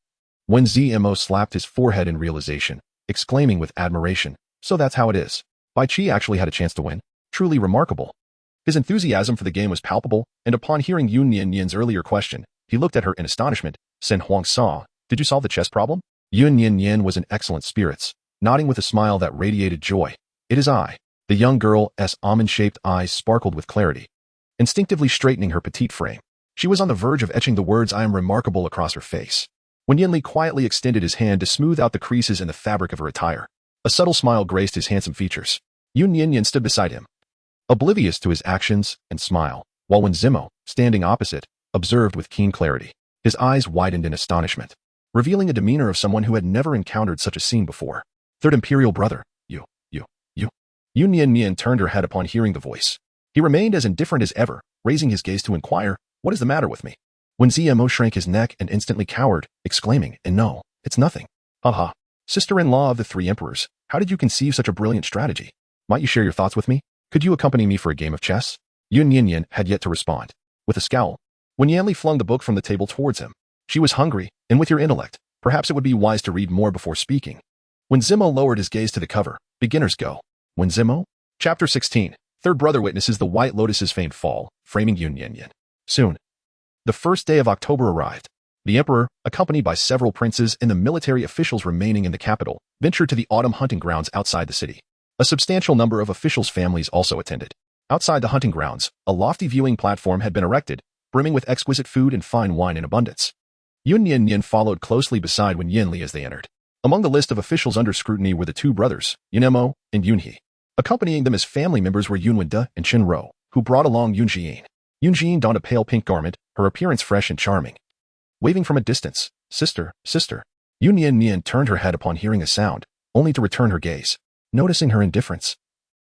Wen Zmo slapped his forehead in realization, exclaiming with admiration, "So that's how it is. Bai Qi actually had a chance to win. Truly remarkable." His enthusiasm for the game was palpable, and upon hearing Yun Nian Nian's earlier question, he looked at her in astonishment. "Sen Huang Sa, did you solve the chess problem?" Yun Nian Nian was in excellent spirits, nodding with a smile that radiated joy. "It is I." The young girl's almond-shaped eyes sparkled with clarity, instinctively straightening her petite frame. She was on the verge of etching the words "I am remarkable" across her face, when Yanli quietly extended his hand to smooth out the creases in the fabric of her attire. A subtle smile graced his handsome features. Yun Nian Nian stood beside him, oblivious to his actions and smile, while Wen Zmo, standing opposite, observed with keen clarity. His eyes widened in astonishment, revealing a demeanor of someone who had never encountered such a scene before. "Third Imperial brother, you. Yun Nian Nian turned her head upon hearing the voice. He remained as indifferent as ever, raising his gaze to inquire, "What is the matter with me?" Wen Zmo shrank his neck and instantly cowered, exclaiming, "And no, it's nothing." "Haha, sister-in-law of the three emperors, how did you conceive such a brilliant strategy? Might you share your thoughts with me? Could you accompany me for a game of chess?" Yun Nian Nian had yet to respond. With a scowl, Wen Yanli flung the book from the table towards him. "She was hungry, and with your intellect, perhaps it would be wise to read more before speaking." Wen Zmo lowered his gaze to the cover. "Beginners go." Wen Zmo? Chapter 16. Third brother witnesses the White Lotus's famed fall, framing Yun Nian Nian. Soon, the first day of October arrived. The emperor, accompanied by several princes and the military officials remaining in the capital, ventured to the autumn hunting grounds outside the city. A substantial number of officials' families also attended. Outside the hunting grounds, a lofty viewing platform had been erected, brimming with exquisite food and fine wine in abundance. Yun Nian Nian followed closely beside Wen Yanli as they entered. Among the list of officials under scrutiny were the two brothers, Yun Mo and Yun He. Accompanying them as family members were Yun Wende and Chen Ro, who brought along Yun Jian. Yun Jian donned a pale pink garment, her appearance fresh and charming. Waving from a distance, "Sister, sister." Yun Nian Nian turned her head upon hearing a sound, only to return her gaze, noticing her indifference.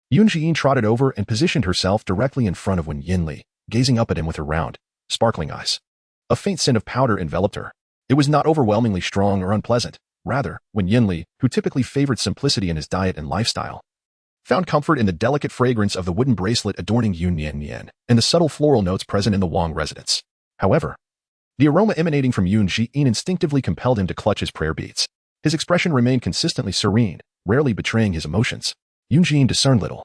Yun Jian trotted over and positioned herself directly in front of Wen Yanli, gazing up at him with her round, sparkling eyes. A faint scent of powder enveloped her. It was not overwhelmingly strong or unpleasant. Rather, Wen Yanli, who typically favored simplicity in his diet and lifestyle, found comfort in the delicate fragrance of the wooden bracelet adorning Yun Nian Nian and the subtle floral notes present in the Wang residence. However, the aroma emanating from Yun Jian instinctively compelled him to clutch his prayer beads. His expression remained consistently serene, rarely betraying his emotions. Yun Jian discerned little,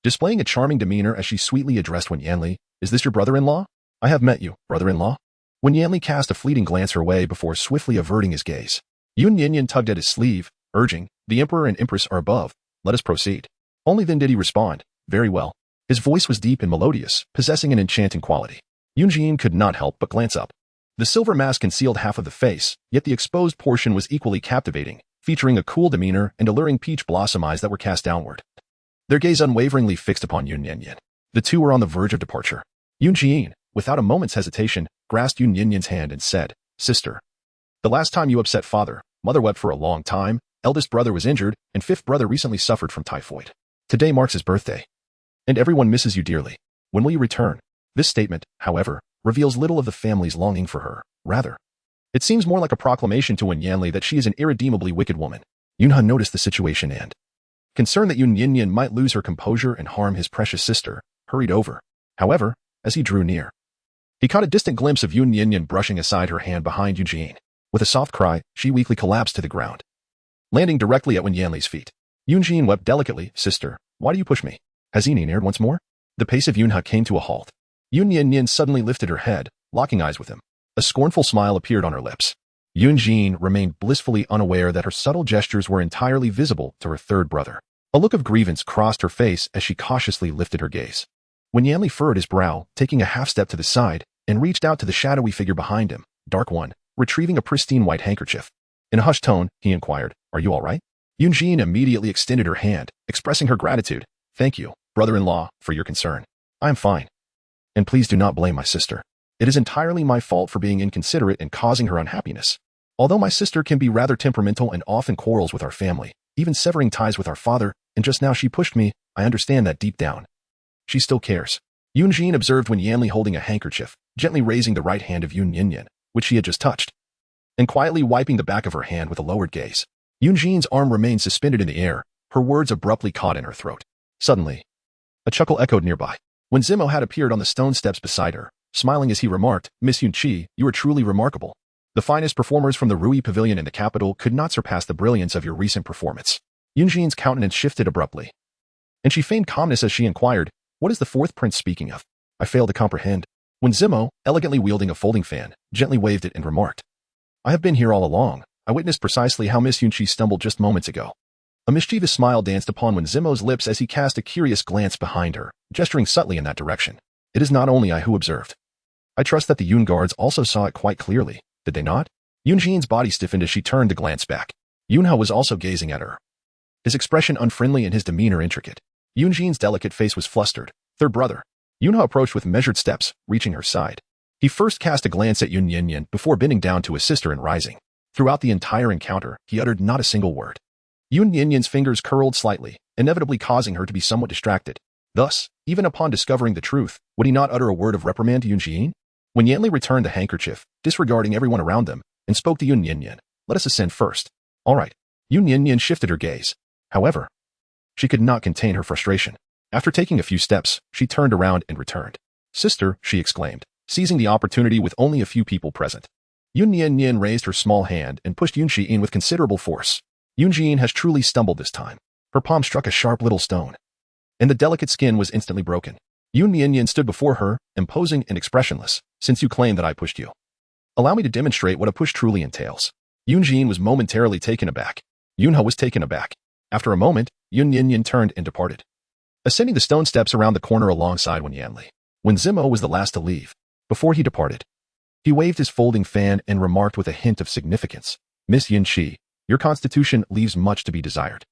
displaying a charming demeanor as she sweetly addressed Wen Yanli. "Is this your brother-in-law?" "I have met you, brother-in-law." Wen Yanli cast a fleeting glance her way before swiftly averting his gaze. Yun Nian Nian tugged at his sleeve, urging, "The emperor and empress are above. Let us proceed." Only then did he respond, "Very well." His voice was deep and melodious, possessing an enchanting quality. Yun Jian could not help but glance up. The silver mask concealed half of the face, yet the exposed portion was equally captivating, featuring a cool demeanor and alluring peach blossom eyes that were cast downward. Their gaze unwaveringly fixed upon Yun Nian Nian. The two were on the verge of departure. Yun Jian, without a moment's hesitation, grasped Yun Nian Nian's hand and said, "Sister, the last time you upset father, mother wept for a long time, eldest brother was injured, and fifth brother recently suffered from typhoid. Today marks his birthday, and everyone misses you dearly. When will you return?" This statement, however, reveals little of the family's longing for her. Rather, it seems more like a proclamation to Wen Yanli that she is an irredeemably wicked woman. Yun Han noticed the situation and, concerned that Yun Nian Nian might lose her composure and harm his precious sister, hurried over. However, as he drew near, he caught a distant glimpse of Yun Nian Nian brushing aside her hand behind Yun Jian. With a soft cry, she weakly collapsed to the ground, landing directly at Wen Yanli's feet. Yunjin wept delicately. Sister, why do you push me? Has he neared once more? The pace of Yunha came to a halt. Yun Nian Nian suddenly lifted her head, locking eyes with him. A scornful smile appeared on her lips. Yunjin remained blissfully unaware that her subtle gestures were entirely visible to her third brother. A look of grievance crossed her face as she cautiously lifted her gaze. Wen Yanli furrowed his brow, taking a half step to the side, and reached out to the shadowy figure behind him, Dark One, retrieving a pristine white handkerchief. In a hushed tone, he inquired, "Are you all right?" Yunjin immediately extended her hand, expressing her gratitude. "Thank you, brother-in-law, for your concern. I am fine. And please do not blame my sister. It is entirely my fault for being inconsiderate and causing her unhappiness. Although my sister can be rather temperamental and often quarrels with our family, even severing ties with our father, and just now she pushed me, I understand that deep down she still cares." Yunjin observed Wen Yanli holding a handkerchief, gently raising the right hand of Yun Nian Nian, which she had just touched, and quietly wiping the back of her hand with a lowered gaze. Yunjin's arm remained suspended in the air, her words abruptly caught in her throat. Suddenly, a chuckle echoed nearby. When Zimo had appeared on the stone steps beside her, smiling as he remarked, "Miss Yunqi, you are truly remarkable. The finest performers from the Rui Pavilion in the capital could not surpass the brilliance of your recent performance." Yunjin's countenance shifted abruptly, and she feigned calmness as she inquired, "What is the fourth prince speaking of? I fail to comprehend." When Zimo, elegantly wielding a folding fan, gently waved it and remarked, "I have been here all along. I witnessed precisely how Miss Yunqi stumbled just moments ago." A mischievous smile danced upon Wen Zimo's lips as he cast a curious glance behind her, gesturing subtly in that direction. "It is not only I who observed. I trust that the Yun guards also saw it quite clearly, did they not?" Yunjin's body stiffened as she turned to glance back. Yunha was also gazing at her, his expression unfriendly and his demeanor intricate. Yunjin's delicate face was flustered. "Third brother." Yunha approached with measured steps, reaching her side. He first cast a glance at Yun Nian Nian before bending down to his sister and rising. Throughout the entire encounter, he uttered not a single word. Yun Nian Nian's fingers curled slightly, inevitably causing her to be somewhat distracted. Thus, even upon discovering the truth, would he not utter a word of reprimand to Yunjin? When Yanli returned the handkerchief, disregarding everyone around them, and spoke to Yun Nian Nian, "Let us ascend first." "All right." Yun Nian Nian shifted her gaze. However, she could not contain her frustration. After taking a few steps, she turned around and returned. "Sister," she exclaimed, seizing the opportunity with only a few people present. Yun Nian Nian raised her small hand and pushed Yunqi in with considerable force. Yunjin has truly stumbled this time. Her palm struck a sharp little stone, and the delicate skin was instantly broken. Yun Nian Nian stood before her, imposing and expressionless. "Since you claim that I pushed you, allow me to demonstrate what a push truly entails." Yunjin was momentarily taken aback. Yunha was taken aback. After a moment, Yun Nian Nian turned and departed, ascending the stone steps around the corner alongside Wen Yanli. When Zimo was the last to leave, before he departed, he waved his folding fan and remarked with a hint of significance, "Miss Yunqi, your constitution leaves much to be desired.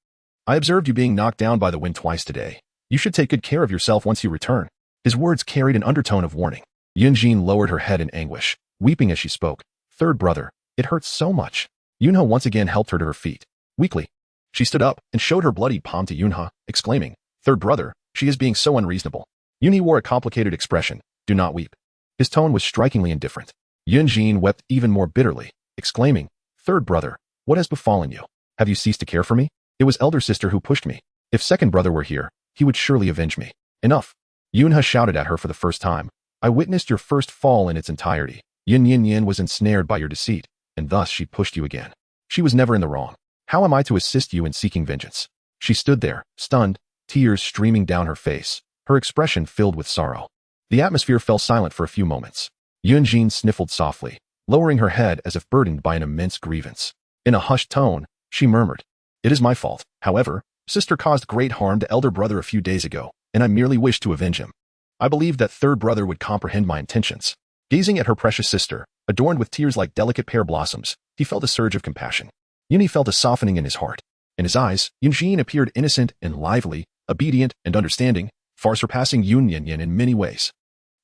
I observed you being knocked down by the wind twice today. You should take good care of yourself once you return." His words carried an undertone of warning. Yunjin lowered her head in anguish, weeping as she spoke. "Third brother, it hurts so much." Yunha once again helped her to her feet. Weakly, she stood up and showed her bloodied palm to Yunha, exclaiming, "Third brother, she is being so unreasonable." Yunhi wore a complicated expression. "Do not weep." His tone was strikingly indifferent. Yunjin wept even more bitterly, exclaiming, "Third brother, what has befallen you? Have you ceased to care for me? It was elder sister who pushed me. If second brother were here, he would surely avenge me." "Enough." Yunha shouted at her for the first time. "I witnessed your first fall in its entirety. Yun Nian Nian was ensnared by your deceit, and thus she pushed you again. She was never in the wrong. How am I to assist you in seeking vengeance?" She stood there, stunned, tears streaming down her face, her expression filled with sorrow. The atmosphere fell silent for a few moments. Yunjin sniffled softly, lowering her head as if burdened by an immense grievance. In a hushed tone, she murmured, "It is my fault. However, sister caused great harm to elder brother a few days ago, and I merely wished to avenge him. I believed that third brother would comprehend my intentions." Gazing at her precious sister, adorned with tears like delicate pear blossoms, he felt a surge of compassion. Yuni felt a softening in his heart. In his eyes, Yunjin appeared innocent and lively, obedient and understanding, far surpassing Yun Nian Nian in many ways.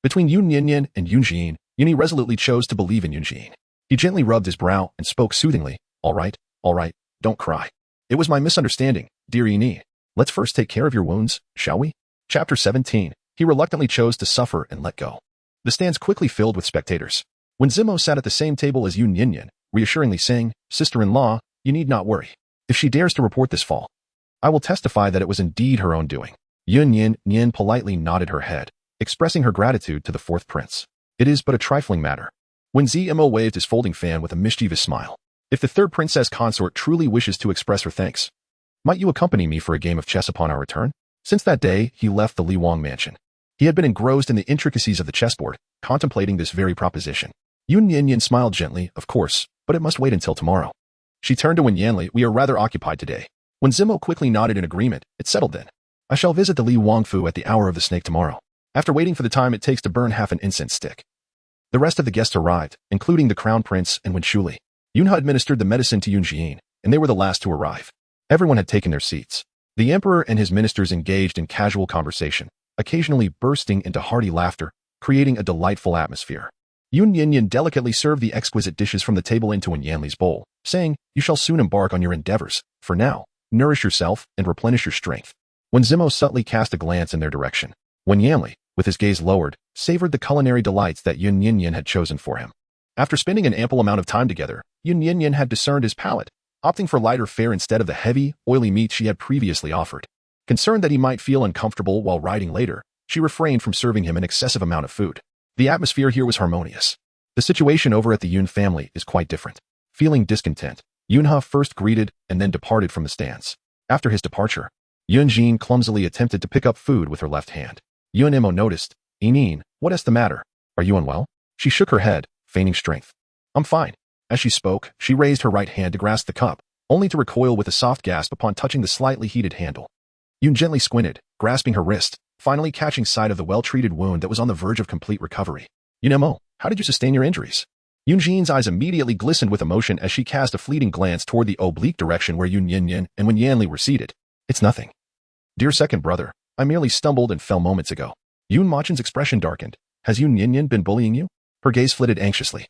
Between Yun Nian Nian and Yunjin, Yuni resolutely chose to believe in Yunjin. He gently rubbed his brow and spoke soothingly, all right, don't cry. It was my misunderstanding, dear Yuni. Let's first take care of your wounds, shall we?" Chapter 17. He reluctantly chose to suffer and let go. The stands quickly filled with spectators. When Zimo sat at the same table as Yun Nian Nian, reassuringly saying, "Sister-in-law, you need not worry. If she dares to report this fall, I will testify that it was indeed her own doing." Yun Nian Nian politely nodded her head, expressing her gratitude to the fourth prince. "It is but a trifling matter. When Zmo waved his folding fan with a mischievous smile. If the third princess consort truly wishes to express her thanks, might you accompany me for a game of chess upon our return? Since that day, he left the Li Wang mansion. He had been engrossed in the intricacies of the chessboard, contemplating this very proposition. Yun Nian Nian smiled gently, of course, but it must wait until tomorrow. She turned to Wen Yanli, we are rather occupied today. When Zimo quickly nodded in agreement, it settled then. I shall visit the Li Wang Fu at the hour of the snake tomorrow, after waiting for the time it takes to burn half an incense stick. The rest of the guests arrived, including the crown prince and Wen Shuli. Yunha administered the medicine to Yun Jin, and they were the last to arrive. Everyone had taken their seats. The emperor and his ministers engaged in casual conversation, occasionally bursting into hearty laughter, creating a delightful atmosphere. Yun Nian Nian delicately served the exquisite dishes from the table into Wen Yanli's bowl, saying, you shall soon embark on your endeavors. For now, nourish yourself and replenish your strength. When Zimo subtly cast a glance in their direction, Wen Yanli, with his gaze lowered, savored the culinary delights that Yun Nian Nian had chosen for him. After spending an ample amount of time together, Yun Nian Nian had discerned his palate, opting for lighter fare instead of the heavy, oily meat she had previously offered. Concerned that he might feel uncomfortable while riding later, she refrained from serving him an excessive amount of food. The atmosphere here was harmonious. The situation over at the Yun family is quite different. Feeling discontent, Yunha first greeted and then departed from the stands. After his departure, Yun Jin clumsily attempted to pick up food with her left hand. Yun Imo noticed, Inin, what is the matter? Are you unwell? She shook her head, feigning strength. I'm fine. As she spoke, she raised her right hand to grasp the cup, only to recoil with a soft gasp upon touching the slightly heated handle. Yun gently squinted, grasping her wrist, finally catching sight of the well-treated wound that was on the verge of complete recovery. Yun Imo, how did you sustain your injuries? Yun Jin's eyes immediately glistened with emotion as she cast a fleeting glance toward the oblique direction where Yun Nian Nian and Wen Yanli were seated. It's nothing. Dear second brother, I merely stumbled and fell moments ago. Yun Machen's expression darkened. Has Yun Nian Nian been bullying you? Her gaze flitted anxiously,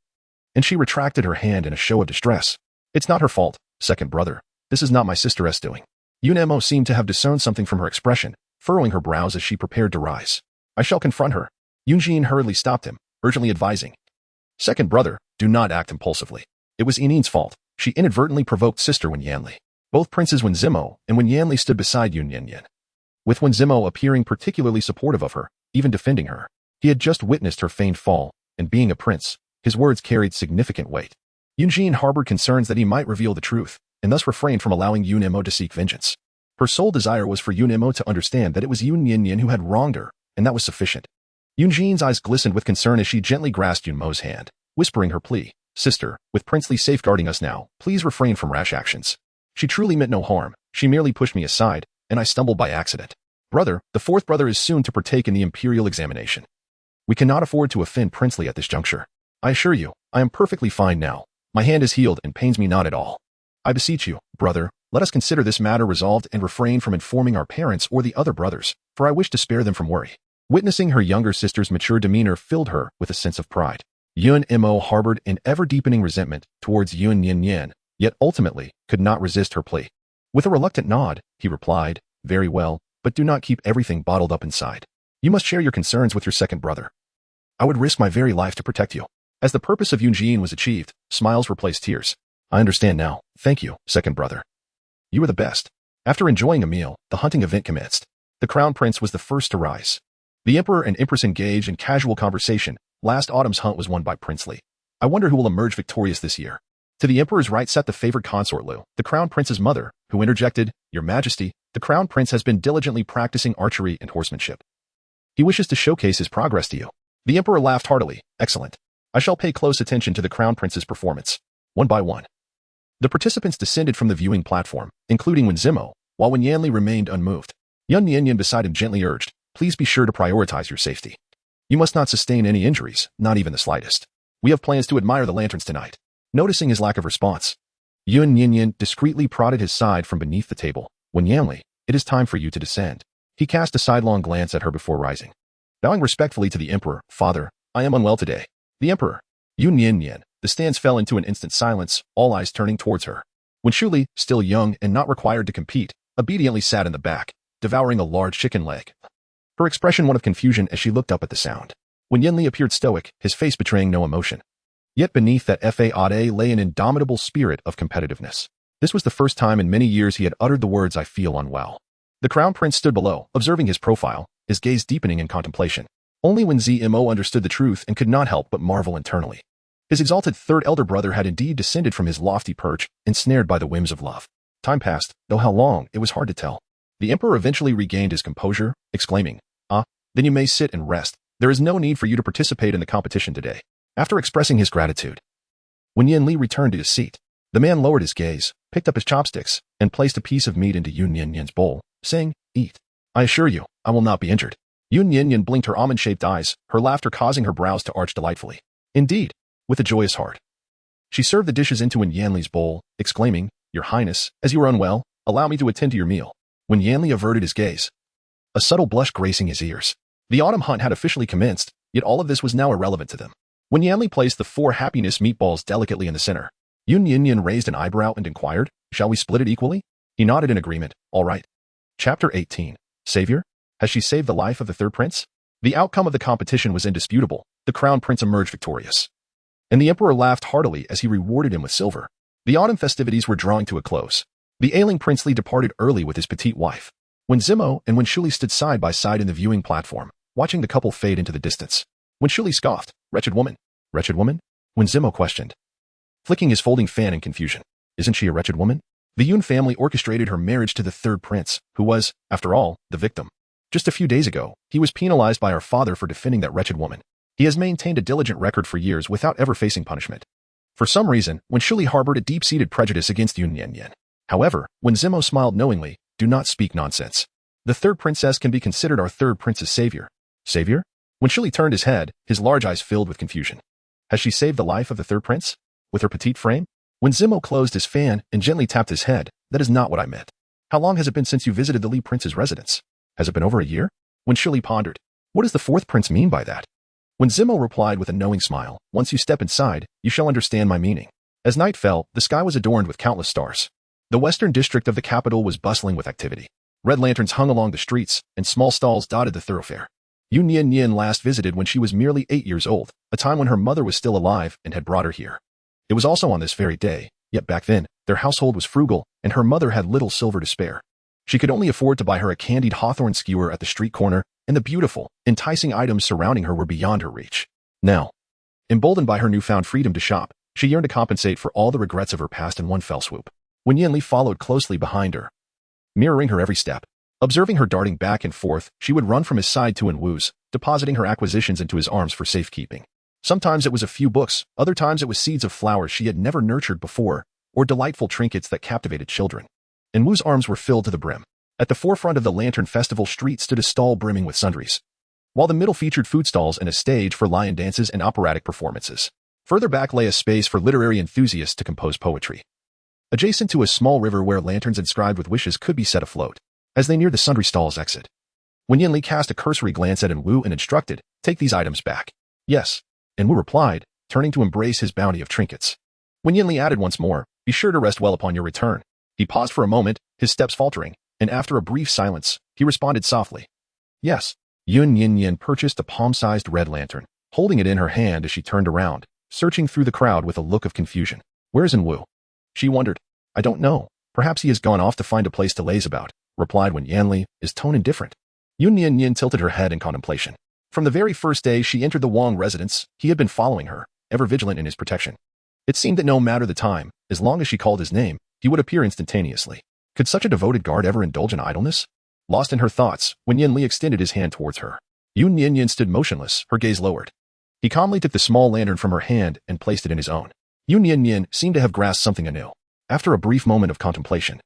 and she retracted her hand in a show of distress. It's not her fault, second brother. This is not my sister's doing. Yun Imo seemed to have discerned something from her expression, furrowing her brows as she prepared to rise. I shall confront her. Yun Jin hurriedly stopped him, urgently advising. Second brother, do not act impulsively. It was Inin's fault. She inadvertently provoked sister Wen Yanli. Both princes Wen Zimo and Wen Yanli stood beside Yun Nian Nian, with Wen Zimo appearing particularly supportive of her, even defending her. He had just witnessed her feigned fall, and being a prince, his words carried significant weight. Yun Jin harbored concerns that he might reveal the truth, and thus refrained from allowing Yun Imo to seek vengeance. Her sole desire was for Yun Imo to understand that it was Yun Nian Nian who had wronged her, and that was sufficient. Yun Jin's eyes glistened with concern as she gently grasped Yun Mo's hand, whispering her plea, Sister, with Princely safeguarding us now, please refrain from rash actions. She truly meant no harm, she merely pushed me aside, and I stumbled by accident. Brother, the fourth brother is soon to partake in the imperial examination. We cannot afford to offend Princely at this juncture. I assure you, I am perfectly fine now. My hand is healed and pains me not at all. I beseech you, brother, let us consider this matter resolved and refrain from informing our parents or the other brothers, for I wish to spare them from worry. Witnessing her younger sister's mature demeanor filled her with a sense of pride. Yun Imo harbored an ever-deepening resentment towards Yun Nian Nian, yet ultimately could not resist her plea. With a reluctant nod, he replied, very well, but do not keep everything bottled up inside. You must share your concerns with your second brother. I would risk my very life to protect you. As the purpose of Yun Jin was achieved, smiles replaced tears. I understand now. Thank you, second brother. You were the best. After enjoying a meal, the hunting event commenced. The crown prince was the first to rise. The emperor and empress engaged in casual conversation. Last autumn's hunt was won by Princely. I wonder who will emerge victorious this year. To the emperor's right sat the favored consort Liu, the crown prince's mother, who interjected, Your Majesty, the crown prince has been diligently practicing archery and horsemanship. He wishes to showcase his progress to you. The emperor laughed heartily. Excellent. I shall pay close attention to the crown prince's performance. One by one, the participants descended from the viewing platform, including Wen Zimo, while Wen Yanli remained unmoved. Yun Nian Nian beside him gently urged, Please be sure to prioritize your safety. You must not sustain any injuries, not even the slightest. We have plans to admire the lanterns tonight. Noticing his lack of response, Yun Nian Nian discreetly prodded his side from beneath the table. Wen Yanli, it is time for you to descend. He cast a sidelong glance at her before rising. Bowing respectfully to the emperor, Father, I am unwell today. The emperor, Yun Nian Nian. The stands fell into an instant silence, all eyes turning towards her. When Shuli, still young and not required to compete, obediently sat in the back, devouring a large chicken leg. Her expression one of confusion as she looked up at the sound. When Yanli appeared stoic, his face betraying no emotion. Yet beneath that faade lay an indomitable spirit of competitiveness. This was the first time in many years he had uttered the words I feel unwell. The crown prince stood below, observing his profile, his gaze deepening in contemplation. Only when Zmo understood the truth and could not help but marvel internally. His exalted third elder brother had indeed descended from his lofty perch, ensnared by the whims of love. Time passed, though how long, it was hard to tell. The emperor eventually regained his composure, exclaiming, "Ah, then you may sit and rest. There is no need for you to participate in the competition today." After expressing his gratitude, when Yanli returned to his seat, the man lowered his gaze, picked up his chopsticks, and placed a piece of meat into Yun Nian Nian's bowl, saying, "Eat. I assure you, I will not be injured." Yun Nian Nian blinked her almond-shaped eyes, her laughter causing her brows to arch delightfully. Indeed, with a joyous heart. She served the dishes into Wen Yanli's bowl, exclaiming, "Your Highness, as you are unwell, allow me to attend to your meal." When Yanli averted his gaze, a subtle blush gracing his ears. The autumn hunt had officially commenced, yet all of this was now irrelevant to them. When Yanli placed the 4 happiness meatballs delicately in the center, Yun Nian Nian raised an eyebrow and inquired, "Shall we split it equally?" He nodded in agreement, "All right." Chapter 18. Savior? Has she saved the life of the third prince? The outcome of the competition was indisputable. The crown prince emerged victorious. And the emperor laughed heartily as he rewarded him with silver. The autumn festivities were drawing to a close. The ailing princely departed early with his petite wife. When Zimo and Wen Shuli stood side by side in the viewing platform, watching the couple fade into the distance, Wen Shuli scoffed, "Wretched woman." "Wretched woman?" When Zimo questioned, flicking his folding fan in confusion. "Isn't she a wretched woman?" The Yun family orchestrated her marriage to the third prince, who was, after all, the victim. Just a few days ago, he was penalized by our father for defending that wretched woman. He has maintained a diligent record for years without ever facing punishment. For some reason, Wen Shuli harbored a deep-seated prejudice against Yun Nian Nian. However, when Zimo smiled knowingly, "Do not speak nonsense. The third princess can be considered our third prince's savior." Savior? When Shuli turned his head, his large eyes filled with confusion. Has she saved the life of the third prince? With her petite frame? When Zimo closed his fan and gently tapped his head, "That is not what I meant. How long has it been since you visited the Li prince's residence? Has it been over a year?" When Shuli pondered, "What does the fourth prince mean by that?" When Zimo replied with a knowing smile, "Once you step inside, you shall understand my meaning." As night fell, the sky was adorned with countless stars. The western district of the capital was bustling with activity. Red lanterns hung along the streets, and small stalls dotted the thoroughfare. Yun Nian Nian last visited when she was merely 8 years old, a time when her mother was still alive and had brought her here. It was also on this very day, yet back then, their household was frugal, and her mother had little silver to spare. She could only afford to buy her a candied hawthorn skewer at the street corner, and the beautiful, enticing items surrounding her were beyond her reach. Now, emboldened by her newfound freedom to shop, she yearned to compensate for all the regrets of her past in one fell swoop. When Yanli followed closely behind her, mirroring her every step. Observing her darting back and forth, she would run from his side to and wooze, depositing her acquisitions into his arms for safekeeping. Sometimes it was a few books, other times it was seeds of flowers she had never nurtured before, or delightful trinkets that captivated children. And Wu's arms were filled to the brim. At the forefront of the Lantern Festival street stood a stall brimming with sundries, while the middle featured food stalls and a stage for lion dances and operatic performances. Further back lay a space for literary enthusiasts to compose poetry, adjacent to a small river where lanterns inscribed with wishes could be set afloat. As they neared the sundry stall's exit, Wen Yanli cast a cursory glance at Wu and instructed, "Take these items back." "Yes," Wu replied, turning to embrace his bounty of trinkets. Wen Yanli added once more, "Be sure to rest well upon your return." He paused for a moment, his steps faltering, and after a brief silence, he responded softly, "Yes." Yun Nian Nian purchased a palm-sized red lantern, holding it in her hand as she turned around, searching through the crowd with a look of confusion. "Where's Wu?" She wondered. "I don't know. Perhaps he has gone off to find a place to laze about," replied Wen Yanli, his tone indifferent. Yun Nian Nian tilted her head in contemplation. From the very first day she entered the Wang residence, he had been following her, ever vigilant in his protection. It seemed that no matter the time, as long as she called his name, he would appear instantaneously. Could such a devoted guard ever indulge in idleness? Lost in her thoughts, Wen Yanli extended his hand towards her. Yun Nian Nian stood motionless, her gaze lowered. He calmly took the small lantern from her hand and placed it in his own. Yun Nian Nian seemed to have grasped something anew. After a brief moment of contemplation,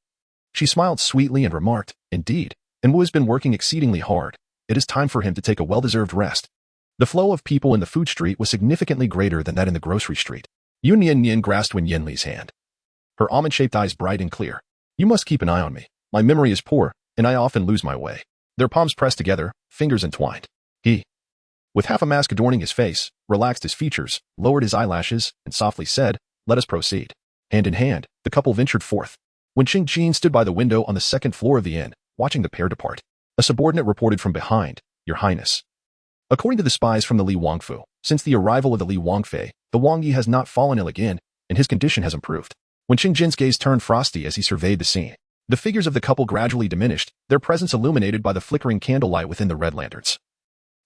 she smiled sweetly and remarked, "Indeed, Wu has been working exceedingly hard. It is time for him to take a well-deserved rest." The flow of people in the food street was significantly greater than that in the grocery street. Yun Nian Nian grasped Wen Yanli's hand, her almond-shaped eyes bright and clear. "You must keep an eye on me. My memory is poor, and I often lose my way." Their palms pressed together, fingers entwined. He, with half a mask adorning his face, relaxed his features, lowered his eyelashes, and softly said, "Let us proceed." Hand in hand, the couple ventured forth. When Qing Jin stood by the window on the second floor of the inn, watching the pair depart, a subordinate reported from behind, "Your Highness." According to the spies from the Li Wangfu, since the arrival of the Li Wangfei, the Wang Yi has not fallen ill again, and his condition has improved. When Qing Jin's gaze turned frosty as he surveyed the scene, the figures of the couple gradually diminished, their presence illuminated by the flickering candlelight within the red lanterns,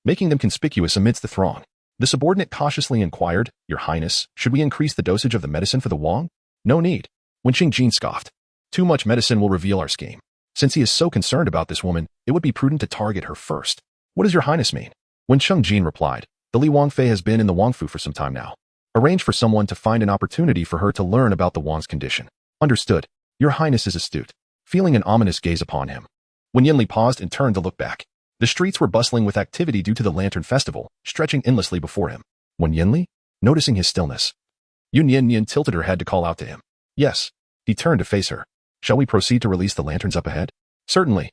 making them conspicuous amidst the throng. The subordinate cautiously inquired, "Your Highness, should we increase the dosage of the medicine for the Wang?" "No need." Wen Qingjin scoffed. "Too much medicine will reveal our scheme. Since he is so concerned about this woman, it would be prudent to target her first." "What does your Highness mean?" Wen Qingjin replied, "The Li Wangfei has been in the Wangfu for some time now. Arrange for someone to find an opportunity for her to learn about the Wang's condition." "Understood. Your Highness is astute." Feeling an ominous gaze upon him, Wen Yanli paused and turned to look back. The streets were bustling with activity due to the Lantern Festival, stretching endlessly before him. Wen Yanli, noticing his stillness, Yun Nian Nian tilted her head to call out to him. "Yes." He turned to face her. "Shall we proceed to release the lanterns up ahead?" "Certainly."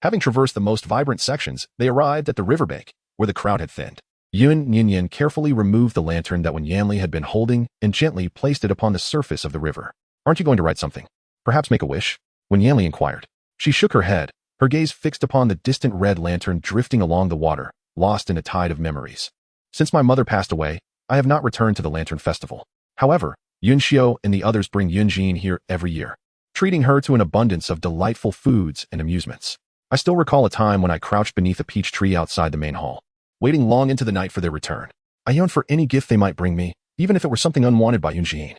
Having traversed the most vibrant sections, they arrived at the riverbank, where the crowd had thinned. Yun Nian Nian carefully removed the lantern that Wen Yanli had been holding and gently placed it upon the surface of the river. "Aren't you going to write something? Perhaps make a wish?" Wen Yanli inquired. She shook her head, her gaze fixed upon the distant red lantern drifting along the water, lost in a tide of memories. "Since my mother passed away, I have not returned to the Lantern Festival. However, Yun Xiao and the others bring Yun Jin here every year, treating her to an abundance of delightful foods and amusements. I still recall a time when I crouched beneath a peach tree outside the main hall, waiting long into the night for their return. I yearned for any gift they might bring me, even if it were something unwanted by Yun Jin.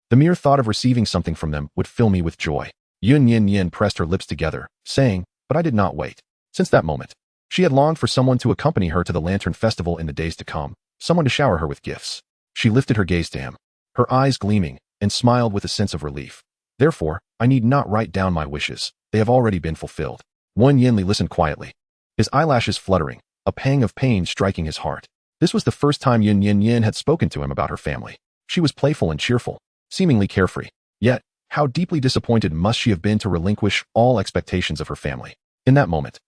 The mere thought of receiving something from them would fill me with joy." Yun Nian Nian pressed her lips together, saying, "But I did not wait." Since that moment, she had longed for someone to accompany her to the Lantern Festival in the days to come, someone to shower her with gifts. She lifted her gaze to him, her eyes gleaming, and smiled with a sense of relief. "Therefore, I need not write down my wishes. They have already been fulfilled." Wen Yanli listened quietly, his eyelashes fluttering, a pang of pain striking his heart. This was the first time Yun Nian Nian had spoken to him about her family. She was playful and cheerful, seemingly carefree. Yet, how deeply disappointed must she have been to relinquish all expectations of her family. In that moment,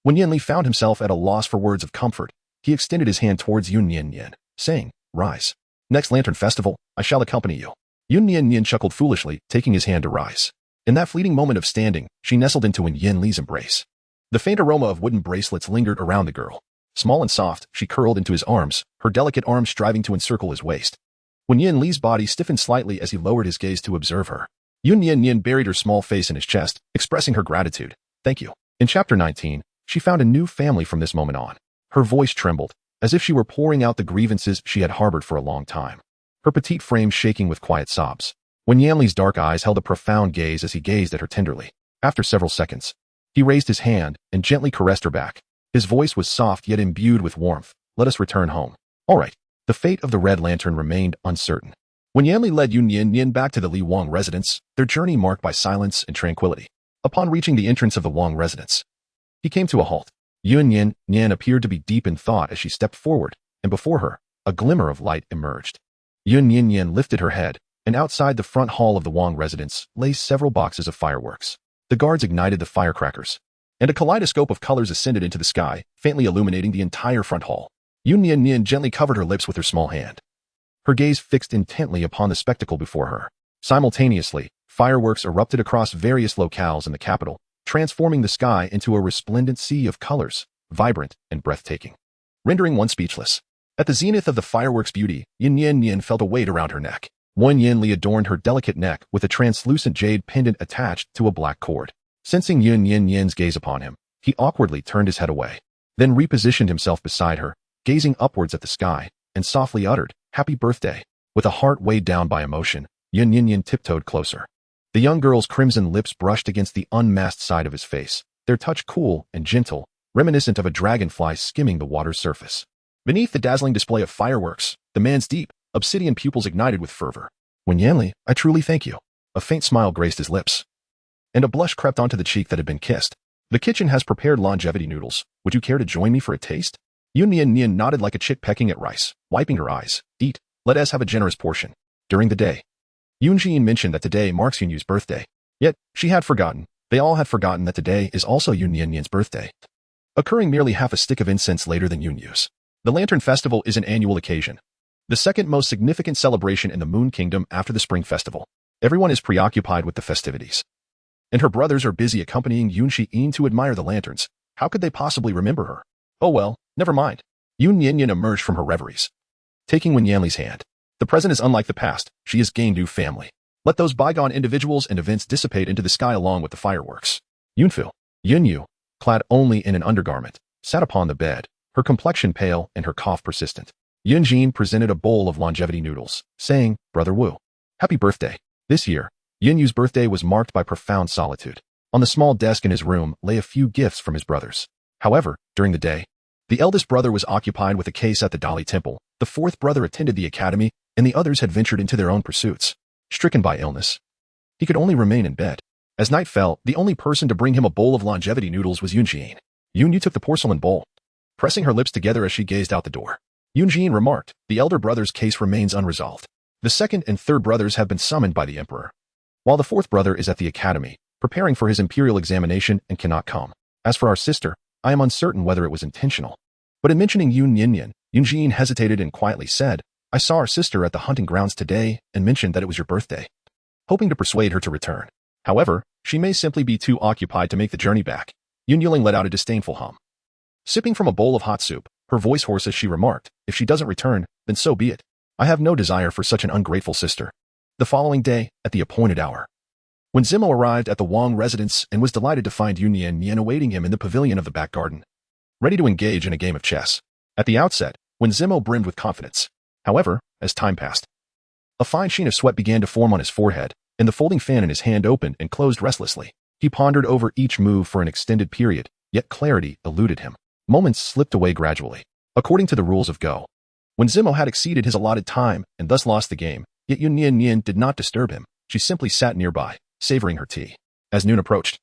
when Yanli found himself at a loss for words of comfort, he extended his hand towards Yun Nian Nian, saying, "Rise. Next Lantern Festival, I shall accompany you." Yun Nian Nian chuckled foolishly, taking his hand to rise. In that fleeting moment of standing, she nestled into Wen Yanli's embrace. The faint aroma of wooden bracelets lingered around the girl. Small and soft, she curled into his arms, her delicate arms striving to encircle his waist. Wen Yanli's body stiffened slightly as he lowered his gaze to observe her. Yun Nian Nian buried her small face in his chest, expressing her gratitude. "Thank you." In Chapter 19, she found a new family from this moment on. Her voice trembled, as if she were pouring out the grievances she had harbored for a long time, her petite frame shaking with quiet sobs. Wen Yanli's dark eyes held a profound gaze as he gazed at her tenderly. After several seconds, he raised his hand and gently caressed her back. His voice was soft yet imbued with warmth. "Let us return home." "All right." The fate of the red lantern remained uncertain. When Yanli led Yun Nian Nian back to the Li Wang residence, their journey marked by silence and tranquility. Upon reaching the entrance of the Wang residence, he came to a halt. Yun Nian Nian appeared to be deep in thought as she stepped forward, and before her, a glimmer of light emerged. Yun Nian Nian lifted her head, and outside the front hall of the Wang residence lay several boxes of fireworks. The guards ignited the firecrackers, and a kaleidoscope of colors ascended into the sky, faintly illuminating the entire front hall. Yun Nian Nian gently covered her lips with her small hand, her gaze fixed intently upon the spectacle before her. Simultaneously, fireworks erupted across various locales in the capital, transforming the sky into a resplendent sea of colors, vibrant and breathtaking, rendering one speechless. At the zenith of the fireworks' beauty, Yun Nian Nian felt a weight around her neck. Wen Yanli adorned her delicate neck with a translucent jade pendant attached to a black cord. Sensing Yun Nian Nian's gaze upon him, he awkwardly turned his head away, then repositioned himself beside her, gazing upwards at the sky, and softly uttered, "Happy birthday." With a heart weighed down by emotion, Yun Nian Nian tiptoed closer. The young girl's crimson lips brushed against the unmasked side of his face, their touch cool and gentle, reminiscent of a dragonfly skimming the water's surface. Beneath the dazzling display of fireworks, the man's deep, obsidian pupils ignited with fervor. "Wen Yanli, I truly thank you." A faint smile graced his lips, and a blush crept onto the cheek that had been kissed. "The kitchen has prepared longevity noodles. Would you care to join me for a taste?" Yun Nian Nian nodded like a chick pecking at rice, wiping her eyes. "Eat. Let us have a generous portion." During the day, Yun Jin mentioned that today marks Yun Yu's birthday. Yet, she had forgotten. They all had forgotten that today is also Yun Nian Nian's birthday, occurring merely half a stick of incense later than Yun Yu's. The Lantern Festival is an annual occasion, the second most significant celebration in the Moon Kingdom after the Spring Festival. Everyone is preoccupied with the festivities, and her brothers are busy accompanying Yun Xiyin to admire the lanterns. How could they possibly remember her? Oh well, never mind. Yun Nian Nian emerged from her reveries, taking Wen Yanli's hand. "The present is unlike the past. She has gained new family. Let those bygone individuals and events dissipate into the sky along with the fireworks." Yun Yu, clad only in an undergarment, sat upon the bed, her complexion pale and her cough persistent. Yun Jin presented a bowl of longevity noodles, saying, "Brother Wu, happy birthday." This year, Yun Yu's birthday was marked by profound solitude. On the small desk in his room lay a few gifts from his brothers. However, during the day, the eldest brother was occupied with a case at the Dali Temple, the fourth brother attended the academy, and the others had ventured into their own pursuits. Stricken by illness, he could only remain in bed. As night fell, the only person to bring him a bowl of longevity noodles was Yun Jin. Yun Yu took the porcelain bowl, pressing her lips together as she gazed out the door. Yun Jin remarked, "The elder brother's case remains unresolved. The second and third brothers have been summoned by the emperor, while the fourth brother is at the academy, preparing for his imperial examination and cannot come. As for our sister, I am uncertain whether it was intentional." But in mentioning Yun Nian Nian, Yun Jin hesitated and quietly said, "I saw our sister at the hunting grounds today and mentioned that it was your birthday," hoping to persuade her to return. However, she may simply be too occupied to make the journey back. Yun Yuling let out a disdainful hum. Sipping from a bowl of hot soup, her voice hoarse as she remarked, "If she doesn't return, then so be it. I have no desire for such an ungrateful sister." The following day, at the appointed hour, when Zimo arrived at the Wang residence and was delighted to find Yun Nian Nian awaiting him in the pavilion of the back garden, ready to engage in a game of chess. At the outset, when Zimo brimmed with confidence. However, as time passed, a fine sheen of sweat began to form on his forehead, and the folding fan in his hand opened and closed restlessly. He pondered over each move for an extended period, yet clarity eluded him. Moments slipped away gradually, according to the rules of Go. When Zimo had exceeded his allotted time and thus lost the game, yet Yun Nian Nian did not disturb him. She simply sat nearby, savoring her tea. As noon approached,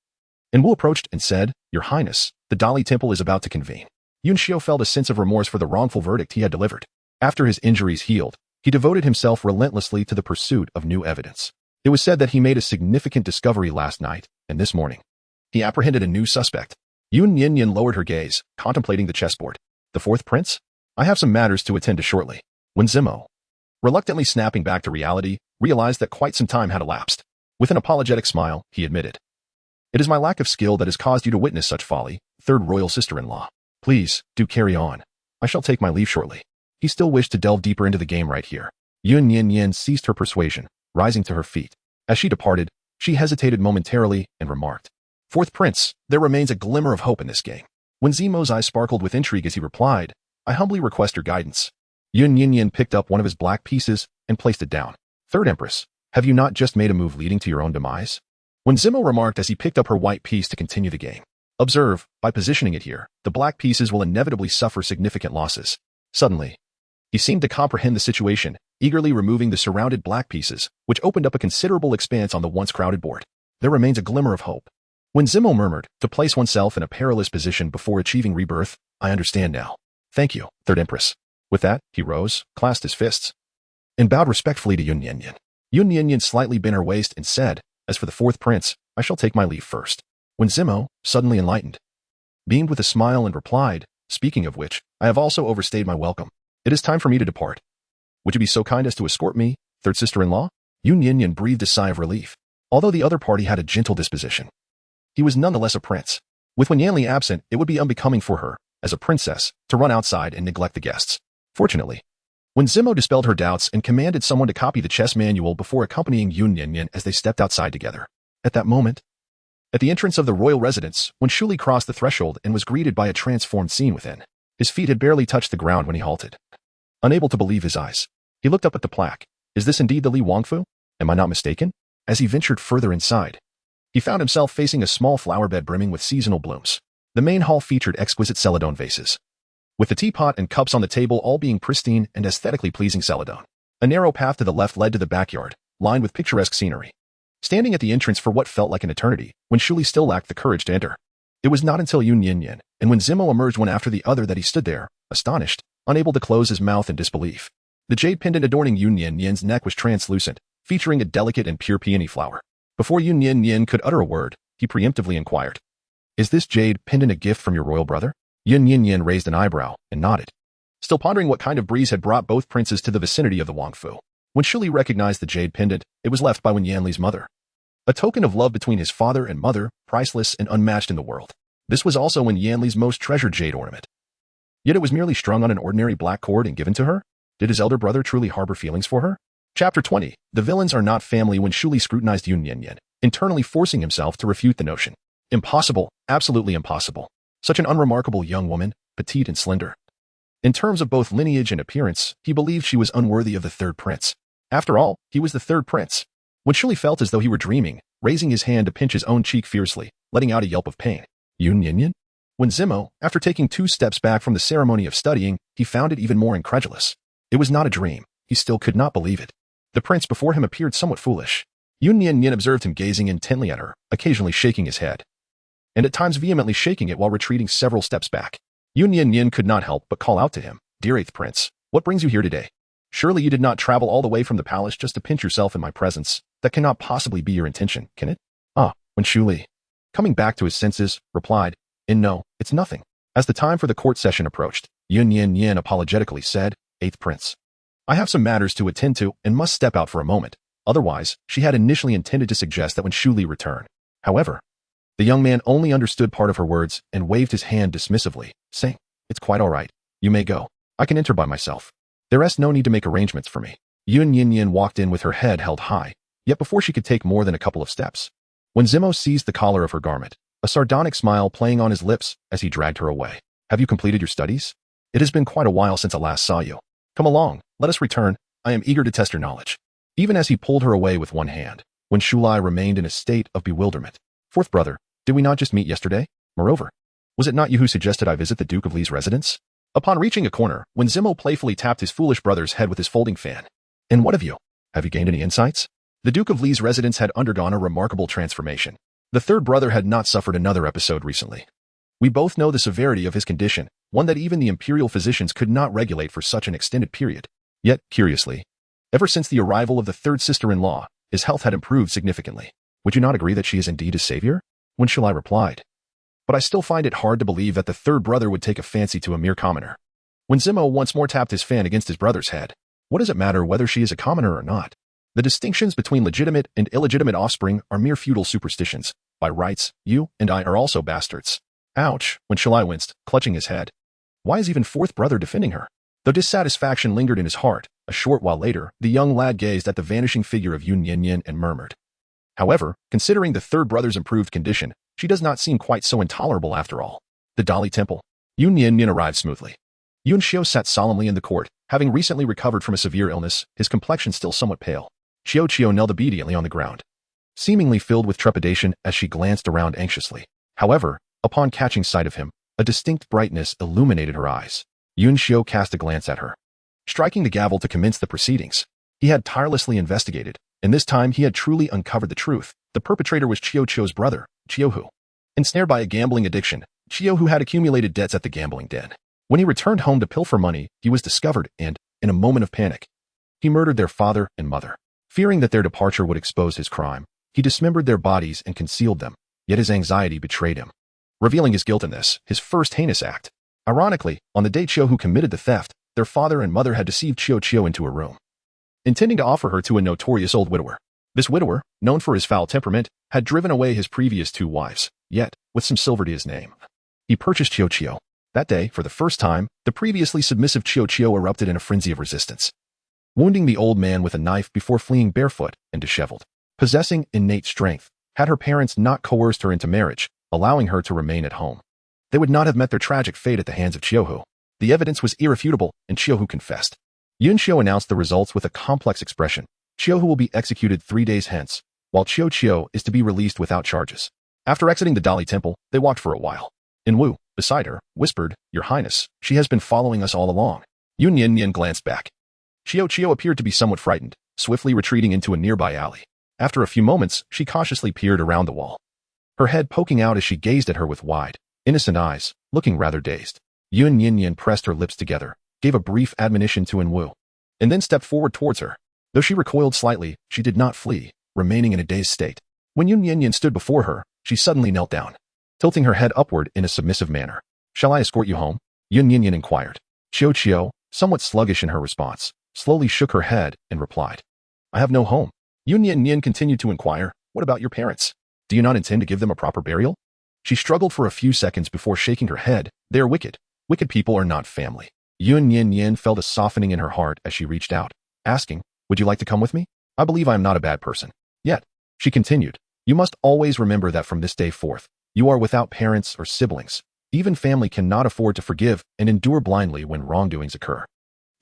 Wu approached and said, "Your Highness, the Dali Temple is about to convene." Yun Xiu felt a sense of remorse for the wrongful verdict he had delivered. After his injuries healed, he devoted himself relentlessly to the pursuit of new evidence. It was said that he made a significant discovery last night, and this morning, he apprehended a new suspect. Yun Nian Nian lowered her gaze, contemplating the chessboard. "The fourth prince? I have some matters to attend to shortly." When Zimo, reluctantly snapping back to reality, realized that quite some time had elapsed. With an apologetic smile, he admitted, "It is my lack of skill that has caused you to witness such folly, third royal sister-in-law. Please, do carry on. I shall take my leave shortly." He still wished to delve deeper into the game right here. Yun Nian Nian ceased her persuasion, rising to her feet. As she departed, she hesitated momentarily and remarked, "Fourth prince, there remains a glimmer of hope in this game." When Zimo's eyes sparkled with intrigue as he replied, "I humbly request your guidance." Yun Nian Nian picked up one of his black pieces and placed it down. "Third empress, have you not just made a move leading to your own demise?" When Zimo remarked as he picked up her white piece to continue the game. "Observe, by positioning it here, the black pieces will inevitably suffer significant losses." Suddenly, he seemed to comprehend the situation, eagerly removing the surrounded black pieces, which opened up a considerable expanse on the once crowded board. "There remains a glimmer of hope." When Zimo murmured, "To place oneself in a perilous position before achieving rebirth, I understand now. Thank you, Third Empress." With that, he rose, clasped his fists, and bowed respectfully to Yun Nian Nian. Yun Nian Nian slightly bent her waist and said, "As for the fourth prince, I shall take my leave first." When Zimo, suddenly enlightened, beamed with a smile and replied, "Speaking of which, I have also overstayed my welcome. It is time for me to depart. Would you be so kind as to escort me, third sister-in-law?" Yun Nian Nian breathed a sigh of relief. Although the other party had a gentle disposition, he was nonetheless a prince. With Wen Yanli absent, it would be unbecoming for her, as a princess, to run outside and neglect the guests. Fortunately, when Zimo dispelled her doubts and commanded someone to copy the chess manual before accompanying Yun Nian Nian as they stepped outside together. At that moment, at the entrance of the royal residence, when Shuli crossed the threshold and was greeted by a transformed scene within, his feet had barely touched the ground when he halted. Unable to believe his eyes, he looked up at the plaque. "Is this indeed the Li Wangfu? Am I not mistaken?" As he ventured further inside, he found himself facing a small flower bed brimming with seasonal blooms. The main hall featured exquisite celadon vases, with the teapot and cups on the table all being pristine and aesthetically pleasing celadon. A narrow path to the left led to the backyard, lined with picturesque scenery. Standing at the entrance for what felt like an eternity, when Shuli still lacked the courage to enter. It was not until Yun Nian Nian, and when Zimo emerged one after the other that he stood there, astonished, unable to close his mouth in disbelief. The jade pendant adorning Yun Nian Nian's neck was translucent, featuring a delicate and pure peony flower. Before Yun Nian Nian could utter a word, he preemptively inquired, "Is this jade pendant a gift from your royal brother?" Yun Nian Nian raised an eyebrow and nodded, still pondering what kind of breeze had brought both princes to the vicinity of the Wangfu. When Shuli recognized the jade pendant, it was left by Wen Yanli's mother. A token of love between his father and mother, priceless and unmatched in the world. This was also Wen Yanli's most treasured jade ornament. Yet it was merely strung on an ordinary black cord and given to her? Did his elder brother truly harbor feelings for her? Chapter 20. The villains are not family. When Shuli scrutinized Yun Nian Nian, internally forcing himself to refute the notion. Impossible, absolutely impossible. Such an unremarkable young woman, petite and slender. In terms of both lineage and appearance, he believed she was unworthy of the third prince. After all, he was the third prince. When Shuli felt as though he were dreaming, raising his hand to pinch his own cheek fiercely, letting out a yelp of pain. Yun Nian Nian? When Zimo, after taking 2 steps back from the ceremony of studying, he found it even more incredulous. It was not a dream. He still could not believe it. The prince before him appeared somewhat foolish. Yun Nian Nian observed him gazing intently at her, occasionally shaking his head, and at times vehemently shaking it while retreating several steps back. Yun Nian Nian could not help but call out to him, "Dear 8th Prince, what brings you here today? Surely you did not travel all the way from the palace just to pinch yourself in my presence. That cannot possibly be your intention, can it?" When Shuli, coming back to his senses, replied, "No, it's nothing." As the time for the court session approached, Yun Nian Nian apologetically said, "8th Prince, I have some matters to attend to and must step out for a moment." Otherwise, she had initially intended to suggest that when Shuli returned. However, the young man only understood part of her words and waved his hand dismissively, saying, "It's quite all right. You may go. I can enter by myself. There's no need to make arrangements for me." Yun Nian Nian walked in with her head held high, yet before she could take more than a couple of steps, when Zimo seized the collar of her garment, a sardonic smile playing on his lips as he dragged her away. "Have you completed your studies? It has been quite a while since I last saw you. Come along, let us return. I am eager to test your knowledge." Even as he pulled her away with one hand, when Shuli remained in a state of bewilderment. "Fourth brother, did we not just meet yesterday? Moreover, was it not you who suggested I visit the Duke of Li's residence?" Upon reaching a corner, when Zimo playfully tapped his foolish brother's head with his folding fan. "And what of you? Have you gained any insights?" The Duke of Li's residence had undergone a remarkable transformation. The third brother had not suffered another episode recently. We both know the severity of his condition, one that even the imperial physicians could not regulate for such an extended period. Yet, curiously, ever since the arrival of the third sister-in-law, his health had improved significantly. Would you not agree that she is indeed his savior? When Shuli replied, "But I still find it hard to believe that the third brother would take a fancy to a mere commoner." When Zimo once more tapped his fan against his brother's head, "What does it matter whether she is a commoner or not? The distinctions between legitimate and illegitimate offspring are mere feudal superstitions. By rights, you and I are also bastards." Ouch, when Shuli winced, clutching his head. Why is even fourth brother defending her? Though dissatisfaction lingered in his heart, a short while later, the young lad gazed at the vanishing figure of Yun Nian Nian and murmured, "However, considering the third brother's improved condition, she does not seem quite so intolerable after all." The Dali Temple. Yun Nian Nian arrived smoothly. Yun Xiao sat solemnly in the court, having recently recovered from a severe illness, his complexion still somewhat pale. Xiao knelt obediently on the ground, seemingly filled with trepidation as she glanced around anxiously. However, upon catching sight of him, a distinct brightness illuminated her eyes. Yun Xiao cast a glance at her, striking the gavel to commence the proceedings. He had tirelessly investigated, and this time he had truly uncovered the truth. The perpetrator was Xiao's brother, Hu. Ensnared by a gambling addiction, Hu had accumulated debts at the gambling den. When he returned home to pilfer money, he was discovered and, in a moment of panic, he murdered their father and mother. Fearing that their departure would expose his crime, he dismembered their bodies and concealed them, yet his anxiety betrayed him, revealing his guilt in this, his first heinous act. Ironically, on the day Xiao committed the theft, their father and mother had deceived Xiao into a room, intending to offer her to a notorious old widower. This widower, known for his foul temperament, had driven away his previous 2 wives, yet, with some silver to his name, he purchased Xiao. That day, for the first time, the previously submissive Xiao erupted in a frenzy of resistance, wounding the old man with a knife before fleeing barefoot and disheveled. Possessing innate strength, had her parents not coerced her into marriage, allowing her to remain at home, they would not have met their tragic fate at the hands of Xiao. The evidence was irrefutable, and Xiao confessed. Yun Xiao announced the results with a complex expression. Xiao will be executed 3 days hence, while Xiao is to be released without charges. After exiting the Dali Temple, they walked for a while. In Wu, beside her, whispered, "Your Highness, she has been following us all along." Yun Nian Nian glanced back. Xiao appeared to be somewhat frightened, swiftly retreating into a nearby alley. After a few moments, she cautiously peered around the wall, her head poking out as she gazed at her with wide, innocent eyes, looking rather dazed. Yun Nian Nian pressed her lips together, gave a brief admonition to Wu, and then stepped forward towards her. Though she recoiled slightly, she did not flee, remaining in a dazed state. When Yun Nian Nian stood before her, she suddenly knelt down, tilting her head upward in a submissive manner. "Shall I escort you home?" Yun Nian Nian inquired. Xiao, somewhat sluggish in her response, slowly shook her head and replied, "I have no home." Yun Nian Nian continued to inquire, "What about your parents? Do you not intend to give them a proper burial?" She struggled for a few seconds before shaking her head. "They are wicked. Wicked people are not family." Yun Nian Nian felt a softening in her heart as she reached out, asking, "Would you like to come with me? I believe I am not a bad person." Yet, she continued, "You must always remember that from this day forth, you are without parents or siblings. Even family cannot afford to forgive and endure blindly when wrongdoings occur.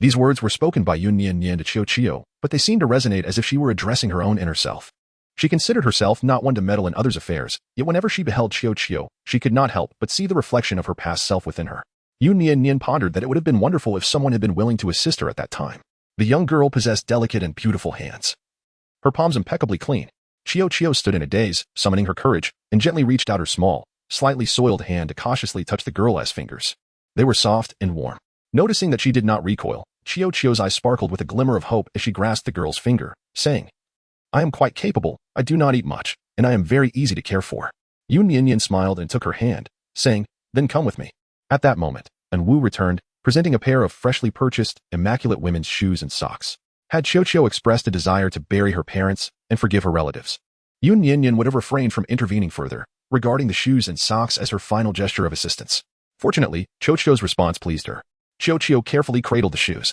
These words were spoken by Yun Nian Nian to Chiu, but they seemed to resonate as if she were addressing her own inner self. She considered herself not one to meddle in others' affairs, yet whenever she beheld Chiu, she could not help but see the reflection of her past self within her. Yun Nian Nian pondered that it would have been wonderful if someone had been willing to assist her at that time. The young girl possessed delicate and beautiful hands, her palms impeccably clean. Chiu stood in a daze, summoning her courage, and gently reached out her small, slightly soiled hand to cautiously touch the girl's fingers. They were soft and warm. Noticing that she did not recoil, Chiu's eyes sparkled with a glimmer of hope as she grasped the girl's finger, saying, "I am quite capable, I do not eat much, and I am very easy to care for." Yun Nian Nian smiled and took her hand, saying, "Then come with me." At that moment, An Wu returned, presenting a pair of freshly purchased, immaculate women's shoes and socks. Had Chiu expressed a desire to bury her parents and forgive her relatives, Yun Nian Nian would have refrained from intervening further, regarding the shoes and socks as her final gesture of assistance. Fortunately, Chiu's response pleased her. Chiu carefully cradled the shoes,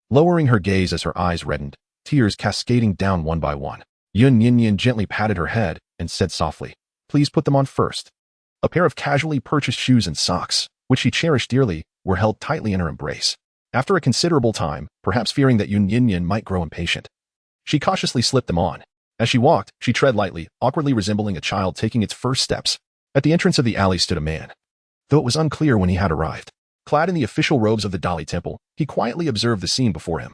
lowering her gaze as her eyes reddened, tears cascading down one by one. Yun Nian Nian gently patted her head and said softly, "Please put them on first." A pair of casually purchased shoes and socks, which she cherished dearly, were held tightly in her embrace. After a considerable time, perhaps fearing that Yun Nian Nian might grow impatient, she cautiously slipped them on. As she walked, she tread lightly, awkwardly resembling a child taking its first steps. At the entrance of the alley stood a man, though it was unclear when he had arrived. Clad in the official robes of the Dali Temple, he quietly observed the scene before him.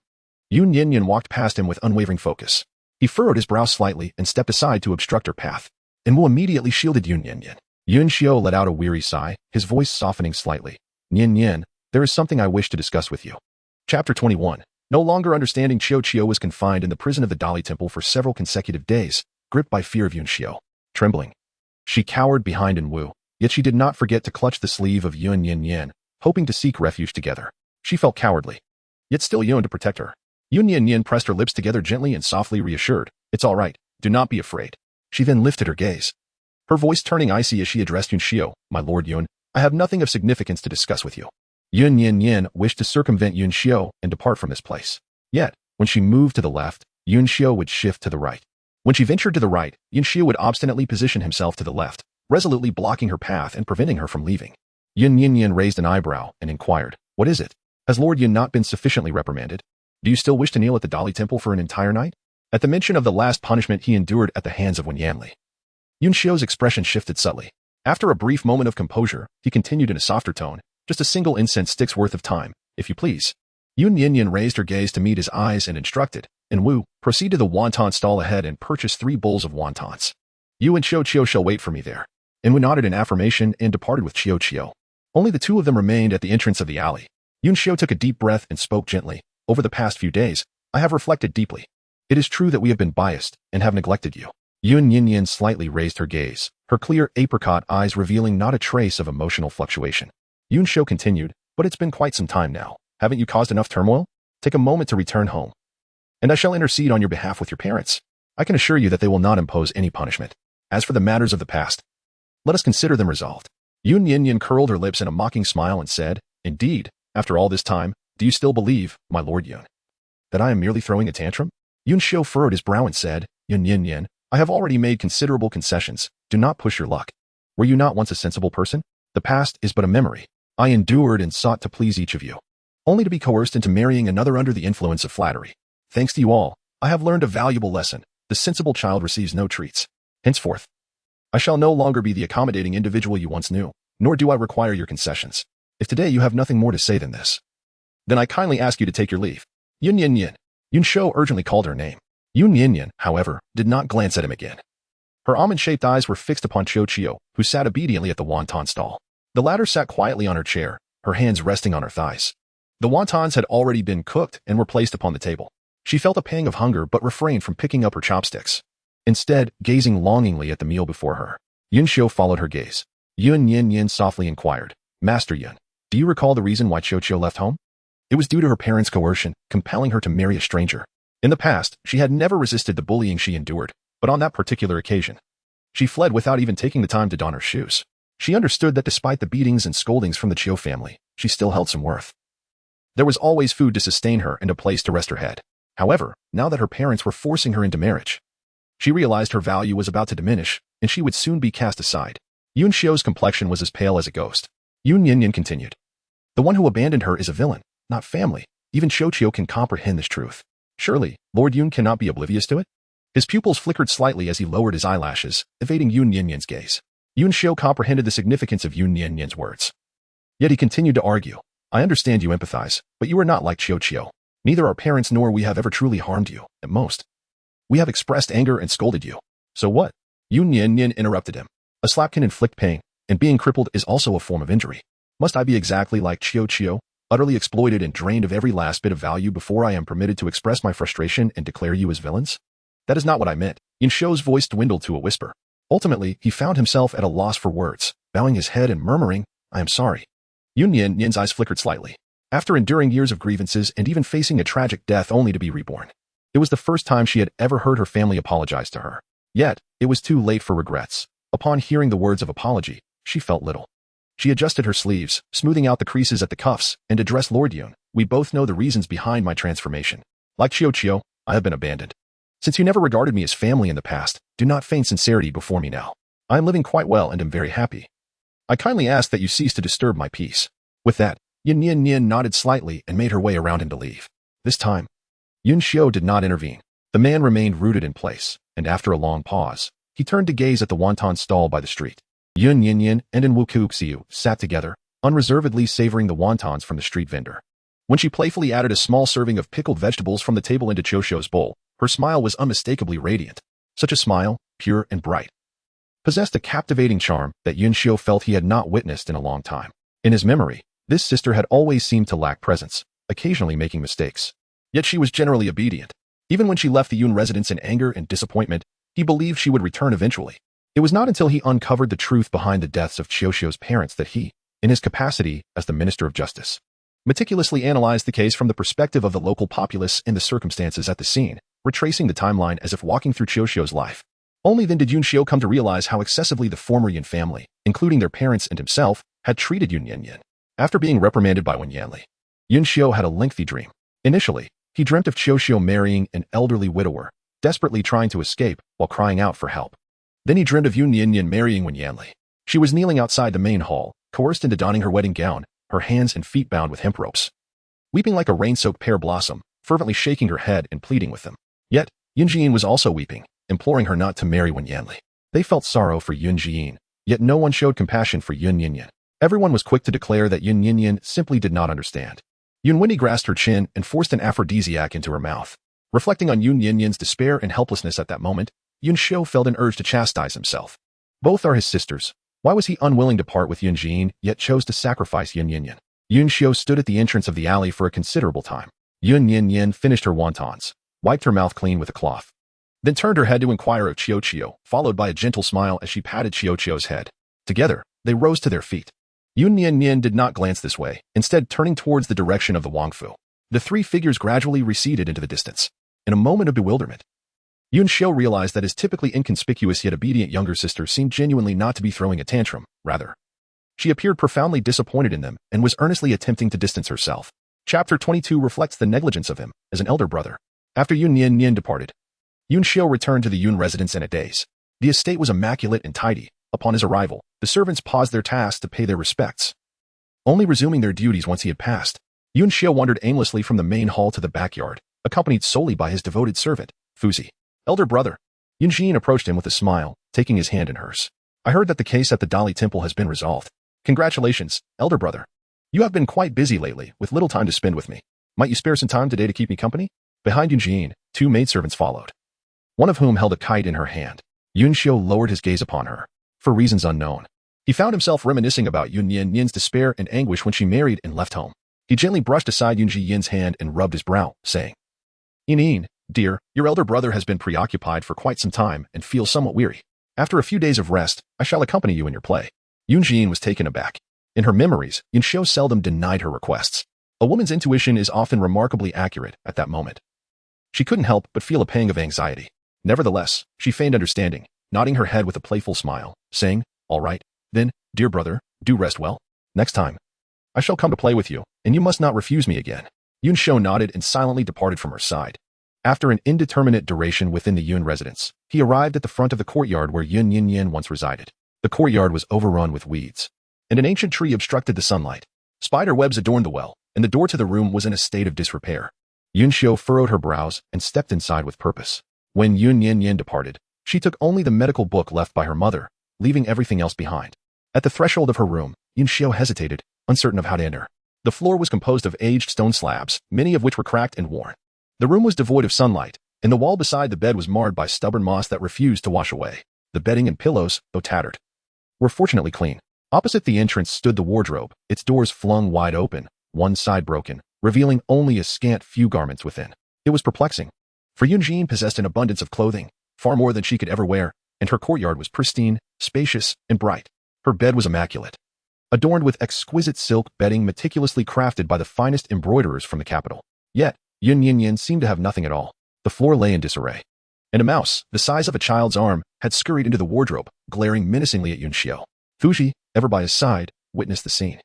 Yun Nian Nian walked past him with unwavering focus. He furrowed his brow slightly and stepped aside to obstruct her path. And Wu immediately shielded Yun Nian Nian. Yun Xiu let out a weary sigh, his voice softening slightly. "Nian Nian, there is something I wish to discuss with you." Chapter 21. No longer understanding, Chiu was confined in the prison of the Dali Temple for several consecutive days, gripped by fear of Yun Xiu. Trembling, she cowered behind An Wu, yet she did not forget to clutch the sleeve of Yun Nian Nian, hoping to seek refuge together. She felt cowardly, yet still yearned to protect her. Yun Nian Nian pressed her lips together gently and softly reassured, "It's all right, do not be afraid." She then lifted her gaze, her voice turning icy as she addressed Yun Xiu, "My lord Yun, I have nothing of significance to discuss with you." Yun Nian Nian wished to circumvent Yun Xiu and depart from this place. Yet, when she moved to the left, Yun Xiu would shift to the right. When she ventured to the right, Yun Xiu would obstinately position himself to the left, resolutely blocking her path and preventing her from leaving. Yun Nian Nian raised an eyebrow and inquired, "What is it? Has Lord Yun not been sufficiently reprimanded? Do you still wish to kneel at the Dali Temple for an entire night?" At the mention of the last punishment he endured at the hands of Wen Yanli, Yun Xiu's expression shifted subtly. After a brief moment of composure, he continued in a softer tone, "Just a single incense stick's worth of time, if you please." Yun Nian Nian raised her gaze to meet his eyes and instructed, "And Wu, proceed to the wonton stall ahead and purchase 3 bowls of wontons. You and Chiu shall wait for me there." And Wu nodded in affirmation and departed with Chiu. Only the two of them remained at the entrance of the alley. Yun Xiu took a deep breath and spoke gently, "Over the past few days, I have reflected deeply. It is true that we have been biased and have neglected you." Yun Nian Nian slightly raised her gaze, her clear apricot eyes revealing not a trace of emotional fluctuation. Yun Xiu continued, "But it's been quite some time now. Haven't you caused enough turmoil? Take a moment to return home, and I shall intercede on your behalf with your parents. I can assure you that they will not impose any punishment. As for the matters of the past, let us consider them resolved." Yun Nian Nian curled her lips in a mocking smile and said, "Indeed, after all this time, do you still believe, my lord Yun, that I am merely throwing a tantrum?" Yun Xiu furrowed his brow and said, "Yun Nian Nian, I have already made considerable concessions. Do not push your luck. Were you not once a sensible person? The past is but a memory. I endured and sought to please each of you, only to be coerced into marrying another under the influence of flattery. Thanks to you all, I have learned a valuable lesson. The sensible child receives no treats. Henceforth, I shall no longer be the accommodating individual you once knew, nor do I require your concessions. If today you have nothing more to say than this, then I kindly ask you to take your leave." Yun Nian Nian. Yun Xiu urgently called her name. Yun Nian Nian, however, did not glance at him again. Her almond-shaped eyes were fixed upon Chiu, who sat obediently at the wonton stall. The latter sat quietly on her chair, her hands resting on her thighs. The wontons had already been cooked and were placed upon the table. She felt a pang of hunger but refrained from picking up her chopsticks, instead gazing longingly at the meal before her. Yun Xiu followed her gaze. Yun Nian Nian softly inquired, "Master Yun, do you recall the reason why Chiu left home?" It was due to her parents' coercion, compelling her to marry a stranger. In the past, she had never resisted the bullying she endured, but on that particular occasion, she fled without even taking the time to don her shoes. She understood that despite the beatings and scoldings from the Chiu family, she still held some worth. There was always food to sustain her and a place to rest her head. However, now that her parents were forcing her into marriage, she realized her value was about to diminish, and she would soon be cast aside. Yun Xiu's complexion was as pale as a ghost. Yun Nian Nian continued. The one who abandoned her is a villain, not family. Even Xiao can comprehend this truth. Surely, Lord Yun cannot be oblivious to it? His pupils flickered slightly as he lowered his eyelashes, evading Yun Nian Nian's gaze. Yun Xiao comprehended the significance of Yun Nian Nian's words. Yet he continued to argue. I understand you empathize, but you are not like Xiao. Neither our parents nor we have ever truly harmed you, at most. We have expressed anger and scolded you. So what? Yun Nian Nian interrupted him. A slap can inflict pain, and being crippled is also a form of injury. Must I be exactly like Xiao, utterly exploited and drained of every last bit of value before I am permitted to express my frustration and declare you as villains? That is not what I meant. Yun Xiao's voice dwindled to a whisper. Ultimately, he found himself at a loss for words, bowing his head and murmuring, I am sorry. Yun Nian Nian's eyes flickered slightly. After enduring years of grievances and even facing a tragic death only to be reborn, it was the first time she had ever heard her family apologize to her. Yet, it was too late for regrets. Upon hearing the words of apology, she felt little. She adjusted her sleeves, smoothing out the creases at the cuffs, and addressed Lord Yun. We both know the reasons behind my transformation. Like Xiao, I have been abandoned. Since you never regarded me as family in the past, do not feign sincerity before me now. I am living quite well and am very happy. I kindly ask that you cease to disturb my peace. With that, Yun Nian Nian nodded slightly and made her way around him to leave. This time, Yun Xiao did not intervene. The man remained rooted in place, and after a long pause, he turned to gaze at the wonton stall by the street. Yun Nian Nian and Wu Xiu sat together, unreservedly savoring the wontons from the street vendor. When she playfully added a small serving of pickled vegetables from the table into Xiao's bowl, her smile was unmistakably radiant. Such a smile, pure and bright, possessed a captivating charm that Yun Xiao felt he had not witnessed in a long time. In his memory, this sister had always seemed to lack presence, occasionally making mistakes. Yet she was generally obedient. Even when she left the Yun residence in anger and disappointment, he believed she would return eventually. It was not until he uncovered the truth behind the deaths of Xiao's parents that he, in his capacity as the Minister of Justice, meticulously analyzed the case from the perspective of the local populace and the circumstances at the scene, retracing the timeline as if walking through Xiao's life. Only then did Yun Xiao come to realize how excessively the former Yun family, including their parents and himself, had treated Yun Nian Nian. After being reprimanded by Wen Yanli, Yun Xiao had a lengthy dream. Initially, he dreamt of Xiao marrying an elderly widower, desperately trying to escape while crying out for help. Then he dreamed of Yun Nian Nian marrying Wen Yanli. She was kneeling outside the main hall, coerced into donning her wedding gown, her hands and feet bound with hemp ropes. Weeping like a rain-soaked pear blossom, fervently shaking her head and pleading with them. Yet, Yun Jian was also weeping, imploring her not to marry Wen Yanli. They felt sorrow for Yun Jian, yet no one showed compassion for Yun Nian Nian. Everyone was quick to declare that Yun Nian Nian simply did not understand. Yun Wendy grasped her chin and forced an aphrodisiac into her mouth. Reflecting on Yun Nian Nian's despair and helplessness at that moment, Yun Xiao felt an urge to chastise himself. Both are his sisters. Why was he unwilling to part with Yun Jian, yet chose to sacrifice Yun Nian Nian? Yun Xiao stood at the entrance of the alley for a considerable time. Yun Nian Nian finished her wontons, wiped her mouth clean with a cloth, then turned her head to inquire of Xiao, followed by a gentle smile as she patted Xiao's head. Together, they rose to their feet. Yun Nian Nian did not glance this way, instead turning towards the direction of the Wangfu. The three figures gradually receded into the distance. In a moment of bewilderment, Yun Xiao realized that his typically inconspicuous yet obedient younger sister seemed genuinely not to be throwing a tantrum, rather. She appeared profoundly disappointed in them and was earnestly attempting to distance herself. Chapter 22 reflects the negligence of him as an elder brother. After Yun Nian Nian departed, Yun Xiao returned to the Yun residence in a daze. The estate was immaculate and tidy. Upon his arrival, the servants paused their tasks to pay their respects, only resuming their duties once he had passed. Yun Xiao wandered aimlessly from the main hall to the backyard, accompanied solely by his devoted servant, Fuzi. Elder brother. Yun Jian approached him with a smile, taking his hand in hers. I heard that the case at the Dali Temple has been resolved. Congratulations, elder brother. You have been quite busy lately, with little time to spend with me. Might you spare some time today to keep me company? Behind Yun Jian, two maidservants followed, one of whom held a kite in her hand. Yun Xiao lowered his gaze upon her. For reasons unknown, he found himself reminiscing about Yun Nian Nian's despair and anguish when she married and left home. He gently brushed aside Yun Jian's hand and rubbed his brow, saying, Yin, dear, your elder brother has been preoccupied for quite some time and feels somewhat weary. After a few days of rest, I shall accompany you in your play. Yun Jian was taken aback. In her memories, Yun Xiao seldom denied her requests. A woman's intuition is often remarkably accurate at that moment. She couldn't help but feel a pang of anxiety. Nevertheless, she feigned understanding, nodding her head with a playful smile, saying, All right, then, dear brother, do rest well. Next time, I shall come to play with you, and you must not refuse me again. Yun Xiao nodded and silently departed from her side. After an indeterminate duration within the Yun residence, he arrived at the front of the courtyard where Yun Nian Nian once resided. The courtyard was overrun with weeds. and an ancient tree obstructed the sunlight. Spider webs adorned the well, and the door to the room was in a state of disrepair. Yun Xiao furrowed her brows and stepped inside with purpose. When Yun Nian Nian departed, she took only the medical book left by her mother, leaving everything else behind. At the threshold of her room, Yun Xiao hesitated, uncertain of how to enter. The floor was composed of aged stone slabs, many of which were cracked and worn. The room was devoid of sunlight, and the wall beside the bed was marred by stubborn moss that refused to wash away. The bedding and pillows, though tattered, were fortunately clean. Opposite the entrance stood the wardrobe, its doors flung wide open, one side broken, revealing only a scant few garments within. It was perplexing, for Yun Jin possessed an abundance of clothing, far more than she could ever wear, and her courtyard was pristine, spacious, and bright. Her bed was immaculate, adorned with exquisite silk bedding meticulously crafted by the finest embroiderers from the capital. Yet, Yun Nian Nian seemed to have nothing at all. The floor lay in disarray, and a mouse, the size of a child's arm, had scurried into the wardrobe, glaring menacingly at Yun Xiao. Fuji, ever by his side, witnessed the scene.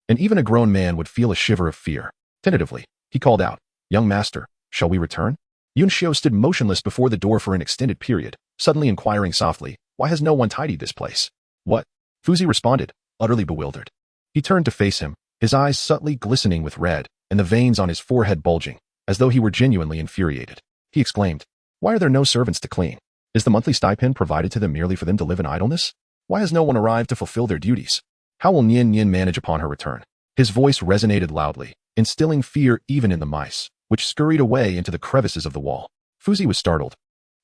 And even a grown man would feel a shiver of fear. Tentatively, he called out, "Young master, shall we return?" Yun Xiao stood motionless before the door for an extended period, suddenly inquiring softly, "Why has no one tidied this place?" "What?" Fuzi responded, utterly bewildered. He turned to face him, his eyes subtly glistening with red, and the veins on his forehead bulging, as though he were genuinely infuriated. He exclaimed, "Why are there no servants to clean? Is the monthly stipend provided to them merely for them to live in idleness? Why has no one arrived to fulfill their duties? How will Nian Nian manage upon her return?" His voice resonated loudly, instilling fear even in the mice, which scurried away into the crevices of the wall. Fuzi was startled,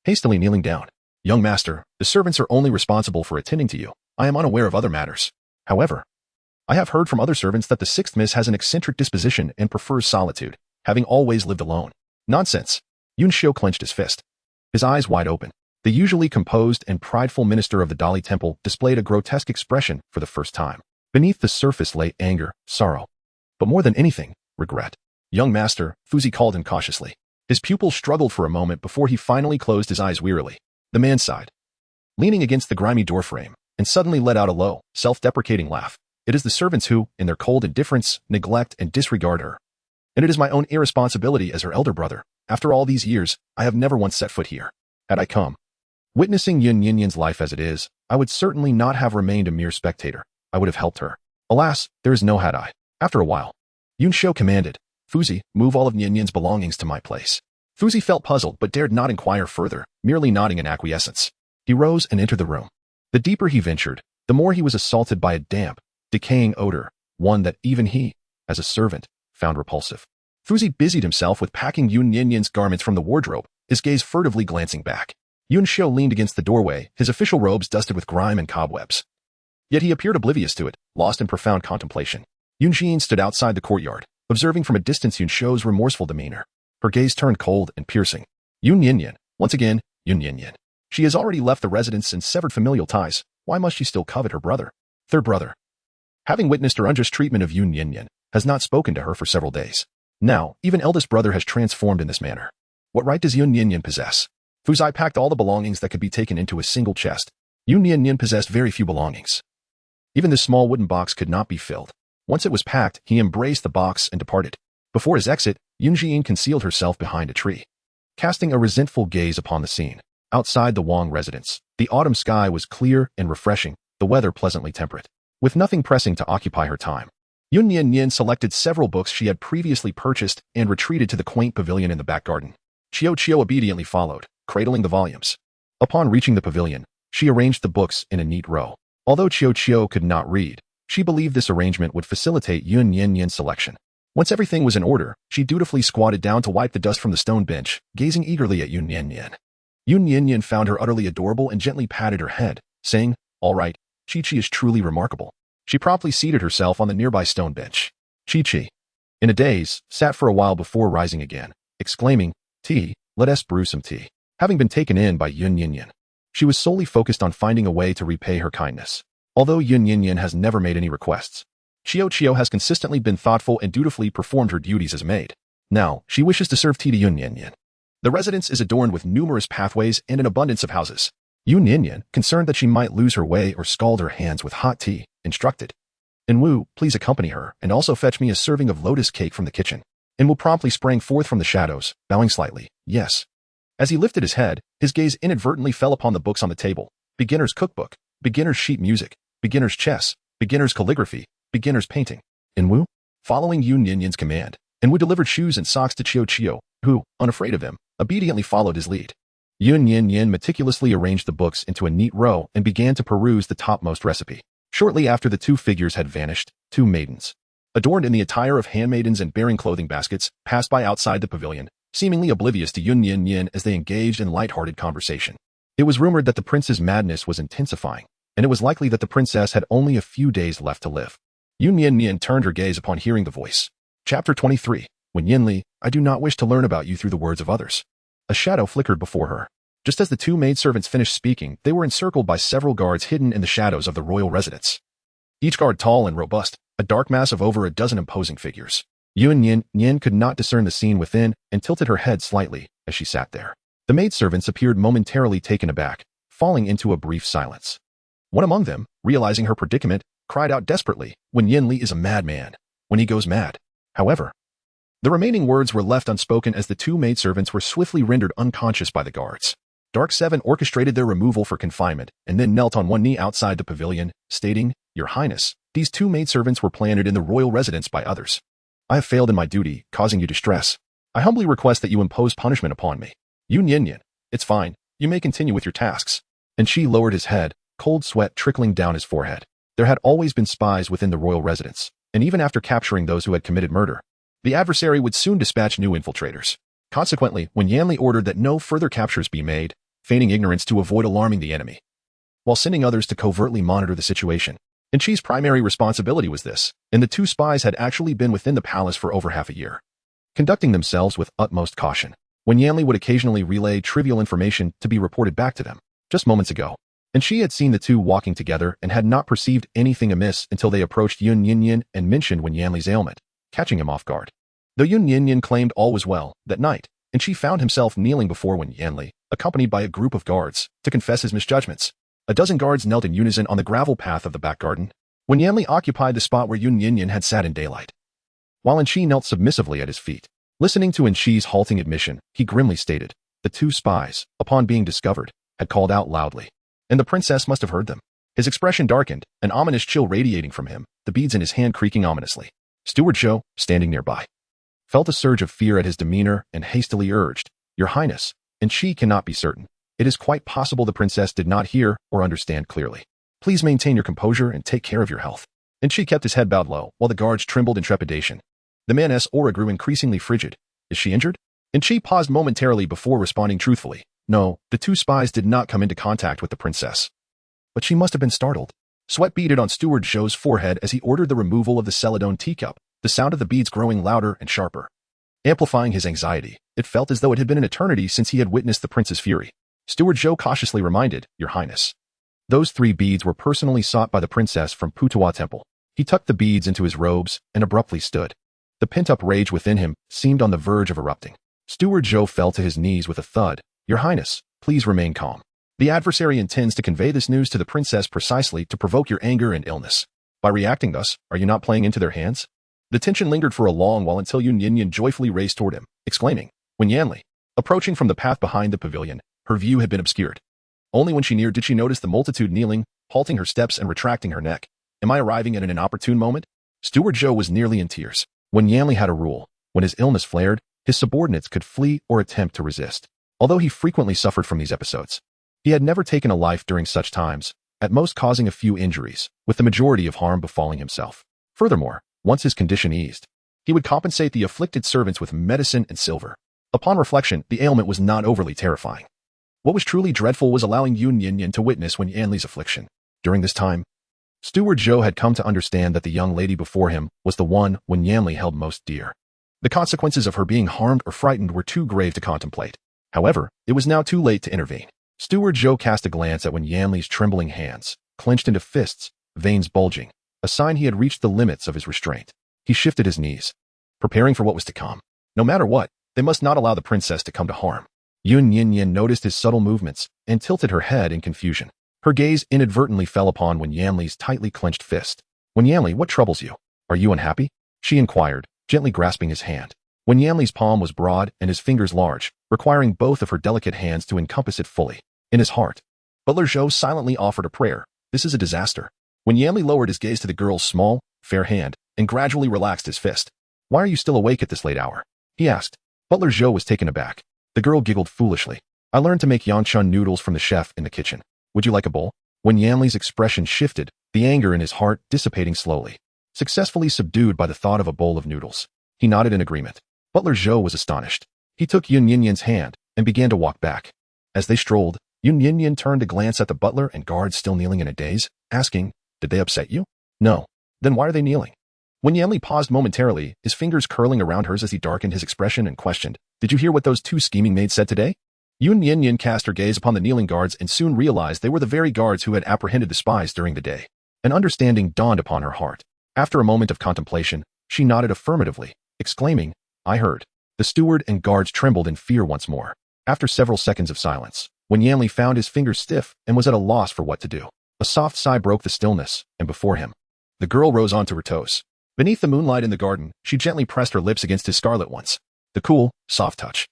hastily kneeling down. "Young master, the servants are only responsible for attending to you. I am unaware of other matters. However, I have heard from other servants that the sixth miss has an eccentric disposition and prefers solitude, having always lived alone." "Nonsense." Yun Xiao clenched his fist, his eyes wide open. The usually composed and prideful minister of the Dali Temple displayed a grotesque expression for the first time. Beneath the surface lay anger, sorrow, but more than anything, regret. "Young master," Fuzi called him cautiously. His pupil struggled for a moment before he finally closed his eyes wearily. The man sighed, leaning against the grimy doorframe, and suddenly let out a low, self-deprecating laugh. "It is the servants who, in their cold indifference, neglect and disregard her. And it is my own irresponsibility as her elder brother. After all these years, I have never once set foot here. Had I come, witnessing Yun Nian Nian's life as it is, I would certainly not have remained a mere spectator. I would have helped her. Alas, there is no had I." After a while, Yun Xiao commanded, "Fuzi, move all of Nian Nian's belongings to my place." Fuzi felt puzzled but dared not inquire further, merely nodding in acquiescence. He rose and entered the room. The deeper he ventured, the more he was assaulted by a damp, decaying odor, one that even he, as a servant, found repulsive. Fuzi busied himself with packing Yun Nian Nian's garments from the wardrobe, his gaze furtively glancing back. Yun Xiao leaned against the doorway, his official robes dusted with grime and cobwebs. Yet he appeared oblivious to it, lost in profound contemplation. Yun Jin stood outside the courtyard, observing from a distance Yun Xiao's remorseful demeanor. Her gaze turned cold and piercing. Yun Nian Nian, once again, Yun Nian Nian. She has already left the residence and severed familial ties. Why must she still covet her brother? Third brother, having witnessed her unjust treatment of Yun Nian Nian, has not spoken to her for several days. Now, even eldest brother has transformed in this manner. What right does Yun Nian Nian possess? Fuzi packed all the belongings that could be taken into a single chest. Yun Nian Nian possessed very few belongings. Even this small wooden box could not be filled. Once it was packed, he embraced the box and departed. Before his exit, Yun Jin concealed herself behind a tree, casting a resentful gaze upon the scene. Outside the Wang residence, the autumn sky was clear and refreshing, the weather pleasantly temperate. With nothing pressing to occupy her time, Yun Nian Nian selected several books she had previously purchased and retreated to the quaint pavilion in the back garden. Qiao obediently followed, cradling the volumes. Upon reaching the pavilion, she arranged the books in a neat row. Although Qiao could not read, she believed this arrangement would facilitate Yun Nian Nian's selection. Once everything was in order, she dutifully squatted down to wipe the dust from the stone bench, gazing eagerly at Yun Nian Nian. Yun Nian Nian found her utterly adorable and gently patted her head, saying, "All right, Chi-Chi is truly remarkable." She promptly seated herself on the nearby stone bench. Chi-Chi, in a daze, sat for a while before rising again, exclaiming, "Tea, let us brew some tea." Having been taken in by Yun Nian Nian, she was solely focused on finding a way to repay her kindness. Although Yun Nian Nian has never made any requests, Qiao has consistently been thoughtful and dutifully performed her duties as maid. Now, she wishes to serve tea to Yun Nian Nian. The residence is adorned with numerous pathways and an abundance of houses. Yun Nian Nian, concerned that she might lose her way or scald her hands with hot tea, instructed, "Enwu, please accompany her and also fetch me a serving of lotus cake from the kitchen." Enwu promptly sprang forth from the shadows, bowing slightly, "Yes." As he lifted his head, his gaze inadvertently fell upon the books on the table: beginner's cookbook, beginner's sheet music, beginner's chess, beginner's calligraphy, beginner's painting. Inwu, following Yun Nian Nian's command, Inwu delivered shoes and socks to Chiu, who, unafraid of him, obediently followed his lead. Yun Nian Nian meticulously arranged the books into a neat row and began to peruse the topmost recipe. Shortly after the two figures had vanished, two maidens, adorned in the attire of handmaidens and bearing clothing baskets, passed by outside the pavilion, seemingly oblivious to Yun Nian Nian as they engaged in light-hearted conversation. It was rumored that the prince's madness was intensifying, and it was likely that the princess had only a few days left to live. Yun Nian Nian turned her gaze upon hearing the voice. Chapter 23. When Yanli, I do not wish to learn about you through the words of others. A shadow flickered before her. Just as the two maidservants finished speaking, they were encircled by several guards hidden in the shadows of the royal residence. Each guard tall and robust, a dark mass of over a dozen imposing figures. Yun Nian Nian could not discern the scene within and tilted her head slightly as she sat there. The maidservants appeared momentarily taken aback, falling into a brief silence. One among them, realizing her predicament, cried out desperately, "When Yanli is a madman. When he goes mad." However, the remaining words were left unspoken as the two maidservants were swiftly rendered unconscious by the guards. Dark Seven orchestrated their removal for confinement and then knelt on one knee outside the pavilion, stating, "Your Highness, these two maidservants were planted in the royal residence by others. I have failed in my duty, causing you distress. I humbly request that you impose punishment upon me. Yun Nian Nian, it's fine, you may continue with your tasks." And she lowered his head, cold sweat trickling down his forehead. There had always been spies within the royal residence, and even after capturing those who had committed murder, the adversary would soon dispatch new infiltrators. Consequently, when Yanli ordered that no further captures be made, feigning ignorance to avoid alarming the enemy, while sending others to covertly monitor the situation. And Chi's primary responsibility was this, and the two spies had actually been within the palace for over half a year, conducting themselves with utmost caution. When Yanli would occasionally relay trivial information to be reported back to them, just moments ago, and she had seen the two walking together and had not perceived anything amiss until they approached Yun Nian Nian and mentioned Wen Yanli's ailment, catching him off guard. Though Yun Nian Nian claimed all was well that night, and she found himself kneeling before Wen Yanli, accompanied by a group of guards, to confess his misjudgments. A dozen guards knelt in unison on the gravel path of the back garden. Wen Yanli occupied the spot where Yun Nian Nian had sat in daylight, while Enchi knelt submissively at his feet. Listening to Enchi's halting admission, he grimly stated, the two spies, upon being discovered, had called out loudly, and the princess must have heard them. His expression darkened, an ominous chill radiating from him, the beads in his hand creaking ominously. Steward Zhou, standing nearby, felt a surge of fear at his demeanor and hastily urged, "Your Highness," and she cannot be certain. It is quite possible the princess did not hear or understand clearly. "Please maintain your composure and take care of your health." And she kept his head bowed low, while the guards trembled in trepidation. The man's aura grew increasingly frigid. "Is she injured?" And she paused momentarily before responding truthfully. No, the two spies did not come into contact with the princess. But she must have been startled. Sweat beaded on Steward Zhou's forehead as he ordered the removal of the celadone teacup, the sound of the beads growing louder and sharper, amplifying his anxiety. It felt as though it had been an eternity since he had witnessed the prince's fury. Steward Zhou cautiously reminded, "Your Highness, those 3 beads were personally sought by the princess from Putawa Temple." He tucked the beads into his robes and abruptly stood. The pent-up rage within him seemed on the verge of erupting. Steward Zhou fell to his knees with a thud. "Your Highness, please remain calm. The adversary intends to convey this news to the princess precisely to provoke your anger and illness. By reacting thus, are you not playing into their hands?" The tension lingered for a long while until Yun Nian Nian joyfully raced toward him, exclaiming, "Wen Yanli." Approaching from the path behind the pavilion, her view had been obscured. Only when she neared did she notice the multitude kneeling, halting her steps and retracting her neck. "Am I arriving at an inopportune moment?" Steward Zhou was nearly in tears. Wen Yanli had a rule. When his illness flared, his subordinates could flee or attempt to resist. Although he frequently suffered from these episodes, he had never taken a life during such times, at most causing a few injuries, with the majority of harm befalling himself. Furthermore, once his condition eased, he would compensate the afflicted servants with medicine and silver. Upon reflection, the ailment was not overly terrifying. What was truly dreadful was allowing Yun Nian Nian to witness Wen Yanli's affliction. During this time, Steward Zhou had come to understand that the young lady before him was the one Wen Yanli held most dear. The consequences of her being harmed or frightened were too grave to contemplate. However, it was now too late to intervene. Steward Zhou cast a glance at Wen Yanli's trembling hands, clenched into fists, veins bulging, a sign he had reached the limits of his restraint. He shifted his knees, preparing for what was to come. No matter what, they must not allow the princess to come to harm. Yun Nian Nian noticed his subtle movements and tilted her head in confusion. Her gaze inadvertently fell upon Wen Yanli's tightly clenched fist. "Wen Yanli, what troubles you? Are you unhappy?" she inquired, gently grasping his hand. Wen Yanli's palm was broad and his fingers large, requiring both of her delicate hands to encompass it fully. In his heart, Butler Zhou silently offered a prayer. "This is a disaster. Wen Yanli lowered his gaze to the girl's small, fair hand and gradually relaxed his fist. "Why are you still awake at this late hour?" he asked. Butler Zhou was taken aback. The girl giggled foolishly. "I learned to make Yanchun noodles from the chef in the kitchen. Would you like a bowl?" Wen Yanli's expression shifted, the anger in his heart dissipating slowly. Successfully subdued by the thought of a bowl of noodles, he nodded in agreement. Butler Zhou was astonished. He took Yun Nian Nian's hand and began to walk back. As they strolled, Yun Nian Nian turned to glance at the butler and guards still kneeling in a daze, asking, "Did they upset you?" "No." "Then why are they kneeling?" Wen Yanli paused momentarily, his fingers curling around hers as he darkened his expression and questioned, "Did you hear what those two scheming maids said today?" Yun Nian Nian cast her gaze upon the kneeling guards and soon realized they were the very guards who had apprehended the spies during the day. An understanding dawned upon her heart. After a moment of contemplation, she nodded affirmatively, exclaiming, "I heard." The steward and guards trembled in fear once more. After several seconds of silence, Wen Yanli found his fingers stiff and was at a loss for what to do. A soft sigh broke the stillness, and before him, the girl rose onto her toes. Beneath the moonlight in the garden, she gently pressed her lips against his scarlet ones. The cool, soft touch,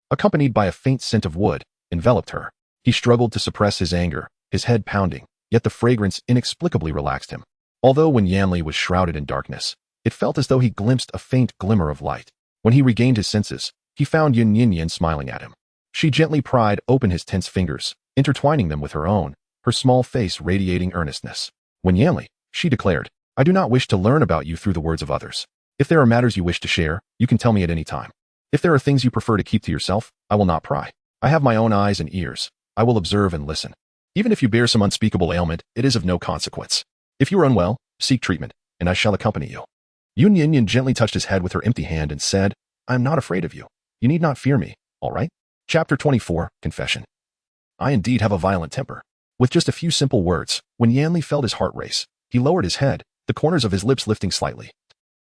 accompanied by a faint scent of wood, enveloped her. He struggled to suppress his anger, his head pounding, yet the fragrance inexplicably relaxed him. Although Wen Yanli was shrouded in darkness, it felt as though he glimpsed a faint glimmer of light. When he regained his senses, he found Yun Nian Nian smiling at him. She gently pried open his tense fingers, intertwining them with her own, her small face radiating earnestness. "Wen Yanli," she declared, "I do not wish to learn about you through the words of others. If there are matters you wish to share, you can tell me at any time. If there are things you prefer to keep to yourself, I will not pry. I have my own eyes and ears. I will observe and listen. Even if you bear some unspeakable ailment, it is of no consequence. If you are unwell, seek treatment, and I shall accompany you." Yun Nian Nian gently touched his head with her empty hand and said, "I am not afraid of you. You need not fear me, all right?" Chapter 24, Confession. "I indeed have a violent temper." With just a few simple words, when Yanli felt his heart race, he lowered his head, the corners of his lips lifting slightly,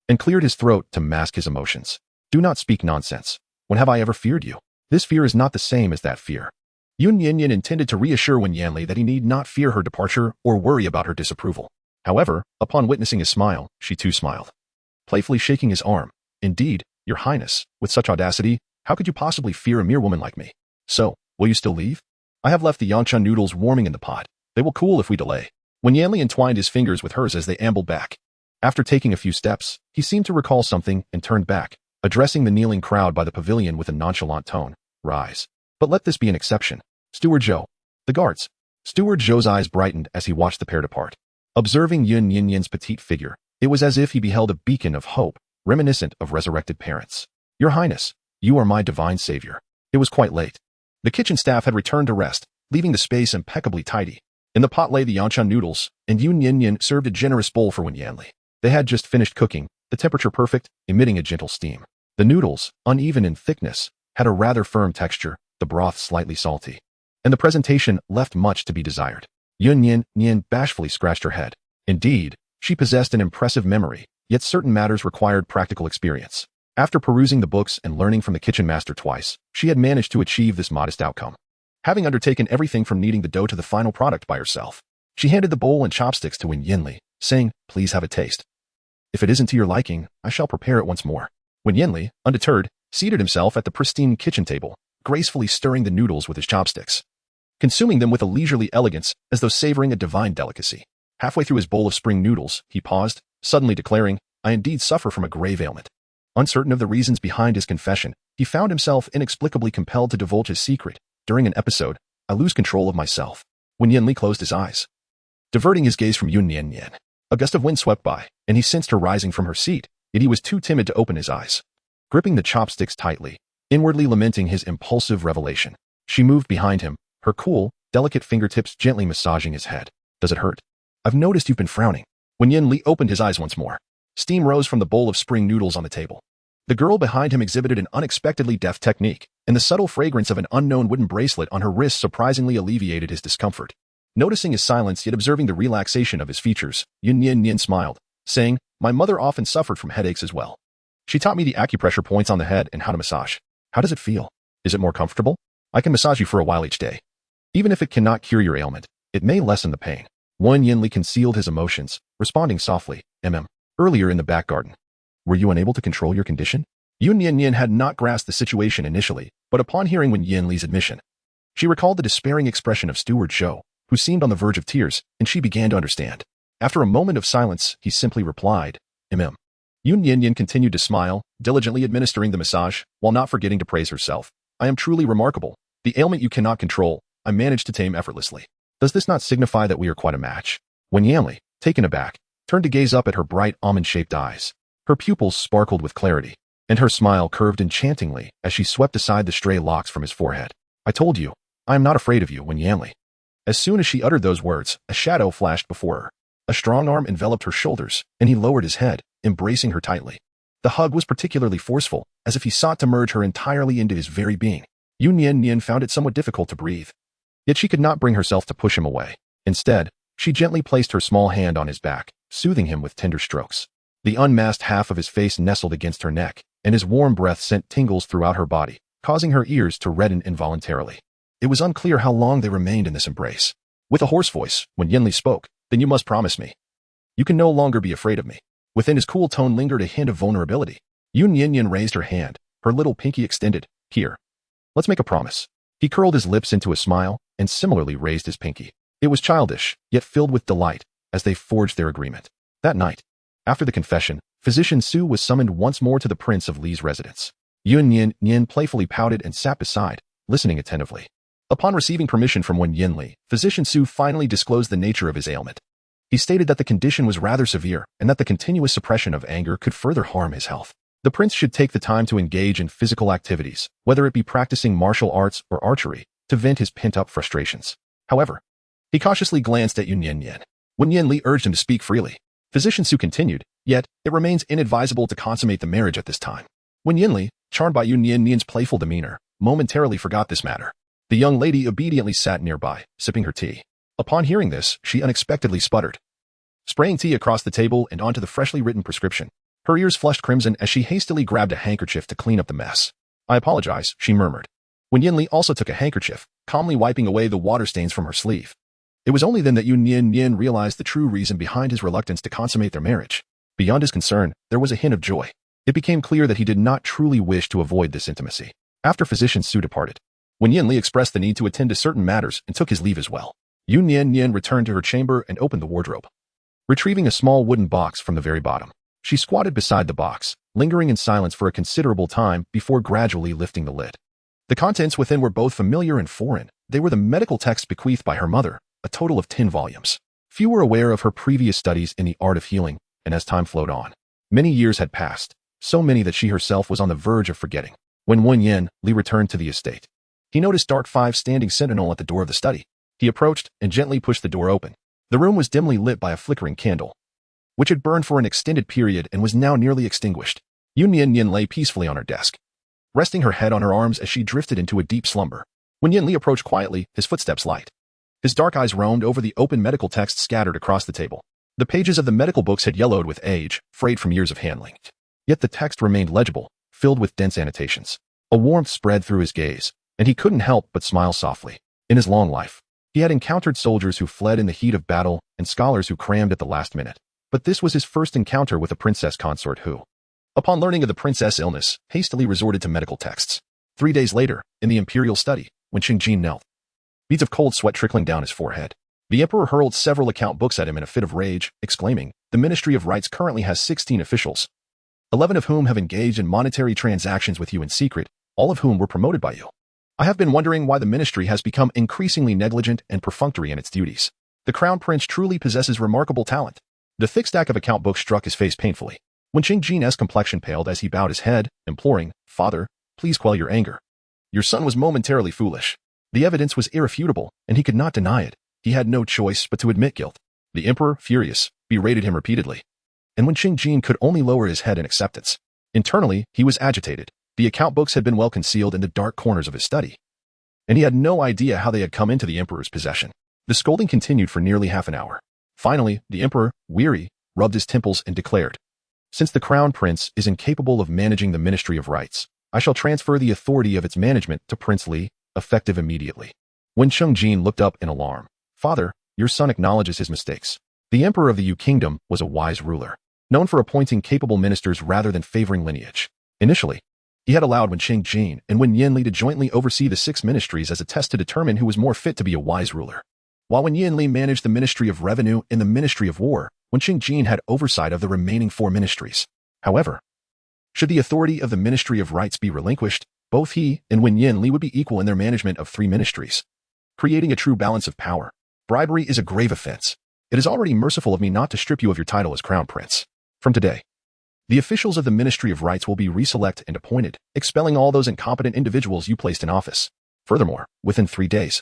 and cleared his throat to mask his emotions. "Do not speak nonsense. When have I ever feared you? This fear is not the same as that fear." Yun Nian Nian intended to reassure Wen Yanli that he need not fear her departure or worry about her disapproval. However, upon witnessing his smile, she too smiled, playfully shaking his arm. "Indeed, Your Highness, with such audacity, how could you possibly fear a mere woman like me? So, will you still leave? I have left the Yanchun noodles warming in the pot. They will cool if we delay." Wen Yanli entwined his fingers with hers as they ambled back. After taking a few steps, he seemed to recall something and turned back, addressing the kneeling crowd by the pavilion with a nonchalant tone. "Rise. But let this be an exception. Steward Zhou." "The guards." Steward Zhou's eyes brightened as he watched the pair depart. Observing Yun Nian Nian's petite figure, it was as if he beheld a beacon of hope, reminiscent of resurrected parents. "Your Highness, you are my divine savior." It was quite late. The kitchen staff had returned to rest, leaving the space impeccably tidy. In the pot lay the Yanchun noodles, and Yun Nian Nian served a generous bowl for Wen Yanli. They had just finished cooking, the temperature perfect, emitting a gentle steam. The noodles, uneven in thickness, had a rather firm texture, the broth slightly salty, and the presentation left much to be desired. Yun Nian Nian bashfully scratched her head. Indeed, she possessed an impressive memory, yet certain matters required practical experience. After perusing the books and learning from the kitchen master twice, she had managed to achieve this modest outcome. Having undertaken everything from kneading the dough to the final product by herself, she handed the bowl and chopsticks to Wen Yanli, saying, "Please have a taste. If it isn't to your liking, I shall prepare it once more." Wen Yanli, undeterred, seated himself at the pristine kitchen table, gracefully stirring the noodles with his chopsticks, consuming them with a leisurely elegance as though savoring a divine delicacy. Halfway through his bowl of spring noodles, he paused, suddenly declaring, "I indeed suffer from a grave ailment." Uncertain of the reasons behind his confession, he found himself inexplicably compelled to divulge his secret. During an episode, I lose control of myself. Wen Yanli closed his eyes, diverting his gaze from Yun Nian Nian. A gust of wind swept by, and he sensed her rising from her seat, yet he was too timid to open his eyes. Gripping the chopsticks tightly, inwardly lamenting his impulsive revelation, she moved behind him, her cool, delicate fingertips gently massaging his head. "Does it hurt? I've noticed you've been frowning." Wen Yanli opened his eyes once more. Steam rose from the bowl of spring noodles on the table. The girl behind him exhibited an unexpectedly deft technique, and the subtle fragrance of an unknown wooden bracelet on her wrist surprisingly alleviated his discomfort. Noticing his silence yet observing the relaxation of his features, Yun Nian Nian smiled, saying, "My mother often suffered from headaches as well. She taught me the acupressure points on the head and how to massage. How does it feel? Is it more comfortable? I can massage you for a while each day. Even if it cannot cure your ailment, it may lessen the pain." Wen Yanli concealed his emotions, responding softly, Earlier in the back garden, were you unable to control your condition?" Yun Nian Nian had not grasped the situation initially, but upon hearing Wen Yanli's admission, she recalled the despairing expression of Steward Zhou, who seemed on the verge of tears, and she began to understand. After a moment of silence, he simply replied, Yun Nian Nian continued to smile, diligently administering the massage, while not forgetting to praise herself. I am truly remarkable. The ailment you cannot control, I managed to tame effortlessly. Does this not signify that we are quite a match? Wen Yanli, taken aback, turned to gaze up at her bright almond-shaped eyes. Her pupils sparkled with clarity, and her smile curved enchantingly as she swept aside the stray locks from his forehead. I told you, I am not afraid of you, Wen Yanli. As soon as she uttered those words, a shadow flashed before her. A strong arm enveloped her shoulders, and he lowered his head, embracing her tightly. The hug was particularly forceful, as if he sought to merge her entirely into his very being. Yun Nian Nian found it somewhat difficult to breathe. Yet she could not bring herself to push him away. Instead, she gently placed her small hand on his back, soothing him with tender strokes. The unmasked half of his face nestled against her neck, and his warm breath sent tingles throughout her body, causing her ears to redden involuntarily. It was unclear how long they remained in this embrace. With a hoarse voice, when Yanli spoke, then you must promise me. You can no longer be afraid of me. Within his cool tone lingered a hint of vulnerability. Yun Nian Nian raised her hand, her little pinky extended. Here. Let's make a promise. He curled his lips into a smile, and similarly raised his pinky. It was childish, yet filled with delight, as they forged their agreement. That night, after the confession, Physician Su was summoned once more to the Prince of Li's residence. Yun Nian Nian playfully pouted and sat beside, listening attentively. Upon receiving permission from Wen Yanli, Physician Su finally disclosed the nature of his ailment. He stated that the condition was rather severe and that the continuous suppression of anger could further harm his health. The prince should take the time to engage in physical activities, whether it be practicing martial arts or archery, to vent his pent-up frustrations. However, he cautiously glanced at Yun Nian Nian. Wen Yanli urged him to speak freely. Physician Su continued, yet, it remains inadvisable to consummate the marriage at this time. Wen Yanli, charmed by Yun Nian Nian's playful demeanor, momentarily forgot this matter. The young lady obediently sat nearby, sipping her tea. Upon hearing this, she unexpectedly sputtered, spraying tea across the table and onto the freshly written prescription. Her ears flushed crimson as she hastily grabbed a handkerchief to clean up the mess. I apologize, she murmured. Wen Yanli also took a handkerchief, calmly wiping away the water stains from her sleeve. It was only then that Yun Nian Nian realized the true reason behind his reluctance to consummate their marriage. Beyond his concern, there was a hint of joy. It became clear that he did not truly wish to avoid this intimacy. After Physician Su departed, Wen Yanli expressed the need to attend to certain matters and took his leave as well. Yun Nian Nian returned to her chamber and opened the wardrobe. Retrieving a small wooden box from the very bottom, she squatted beside the box, lingering in silence for a considerable time before gradually lifting the lid. The contents within were both familiar and foreign. They were the medical texts bequeathed by her mother, a total of 10 volumes. Few were aware of her previous studies in the art of healing, and as time flowed on, many years had passed, so many that she herself was on the verge of forgetting. When Wen Yanli returned to the estate, he noticed Dark Five standing sentinel at the door of the study. He approached and gently pushed the door open. The room was dimly lit by a flickering candle, which had burned for an extended period and was now nearly extinguished. Yun Nian Nian lay peacefully on her desk, resting her head on her arms as she drifted into a deep slumber. When Yanli approached quietly, his footsteps light. His dark eyes roamed over the open medical texts scattered across the table. The pages of the medical books had yellowed with age, frayed from years of handling. Yet the text remained legible, filled with dense annotations. A warmth spread through his gaze, and he couldn't help but smile softly. In his long life, he had encountered soldiers who fled in the heat of battle and scholars who crammed at the last minute. But this was his first encounter with a princess consort who, upon learning of the princess' illness, hastily resorted to medical texts. 3 days later, in the imperial study, when Qingjin knelt, beads of cold sweat trickling down his forehead, the emperor hurled several account books at him in a fit of rage, exclaiming, "The Ministry of Rites currently has 16 officials, 11 of whom have engaged in monetary transactions with you in secret, all of whom were promoted by you. I have been wondering why the ministry has become increasingly negligent and perfunctory in its duties. The crown prince truly possesses remarkable talent." The thick stack of account books struck his face painfully. When Qingjin's complexion paled as he bowed his head, imploring, "Father, please quell your anger. Your son was momentarily foolish." The evidence was irrefutable, and he could not deny it. He had no choice but to admit guilt. The emperor, furious, berated him repeatedly. And when Qingjin could only lower his head in acceptance, internally, he was agitated. The account books had been well concealed in the dark corners of his study, and he had no idea how they had come into the emperor's possession. The scolding continued for nearly half an hour. Finally, the emperor, weary, rubbed his temples and declared, "Since the crown prince is incapable of managing the Ministry of Rites, I shall transfer the authority of its management to Prince Li, effective immediately." When Qingjin looked up in alarm, "Father, your son acknowledges his mistakes." The emperor of the Yu Kingdom was a wise ruler, known for appointing capable ministers rather than favoring lineage. Initially, he had allowed Wen Qingjin and Wen Yanli to jointly oversee the 6 ministries as a test to determine who was more fit to be a wise ruler. while Wen Yanli managed the Ministry of Revenue and the Ministry of War, Wen Qingjin had oversight of the remaining 4 ministries. However, should the authority of the Ministry of Rights be relinquished, both he and Wen Yanli would be equal in their management of 3 ministries, creating a true balance of power. Bribery is a grave offense. It is already merciful of me not to strip you of your title as Crown Prince. From today, the officials of the Ministry of Rights will be reselected and appointed, expelling all those incompetent individuals you placed in office. Furthermore, within 3 days,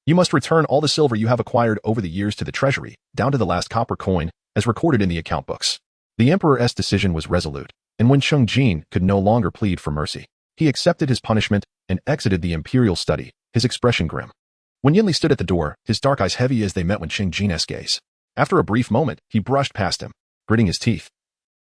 you must return all the silver you have acquired over the years to the treasury, down to the last copper coin, as recorded in the account books. The Emperor's decision was resolute, and when Qingjin could no longer plead for mercy, he accepted his punishment and exited the imperial study, his expression grim. When Yanli stood at the door, his dark eyes heavy as they met Wen Qingjin's gaze. After a brief moment, he brushed past him, gritting his teeth.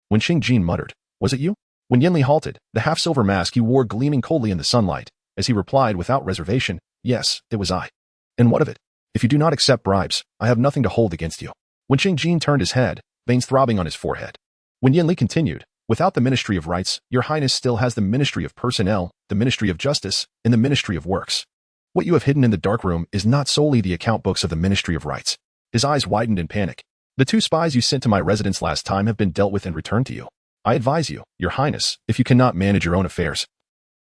When Qingjin muttered, "Was it you?" When Yanli halted, the half-silver mask he wore gleaming coldly in the sunlight, as he replied without reservation, "Yes, it was I." "And what of it? If you do not accept bribes, I have nothing to hold against you." When Qingjin turned his head, veins throbbing on his forehead. When Yanli continued, "Without the Ministry of Rights, your Highness still has the Ministry of Personnel, the Ministry of Justice, and the Ministry of Works. What you have hidden in the dark room is not solely the account books of the Ministry of Rights." His eyes widened in panic. "The 2 spies you sent to my residence last time have been dealt with and returned to you. I advise you, your Highness, if you cannot manage your own affairs,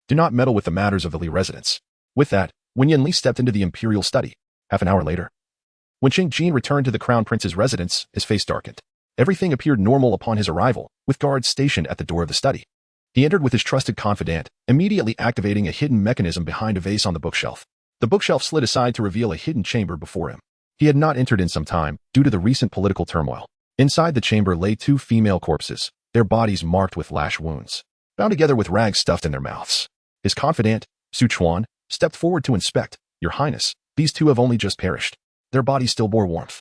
do not meddle with the matters of the Li residence." With that, Wen Yanli stepped into the imperial study. Half an hour later, when Qingjin returned to the Crown Prince's residence, his face darkened. Everything appeared normal upon his arrival, with guards stationed at the door of the study. He entered with his trusted confidant, immediately activating a hidden mechanism behind a vase on the bookshelf. The bookshelf slid aside to reveal a hidden chamber before him. He had not entered in some time, due to the recent political turmoil. Inside the chamber lay 2 female corpses, their bodies marked with lash wounds, bound together with rags stuffed in their mouths. His confidant, Su Chuan, stepped forward to inspect. "Your Highness, these 2 have only just perished. Their bodies still bore warmth,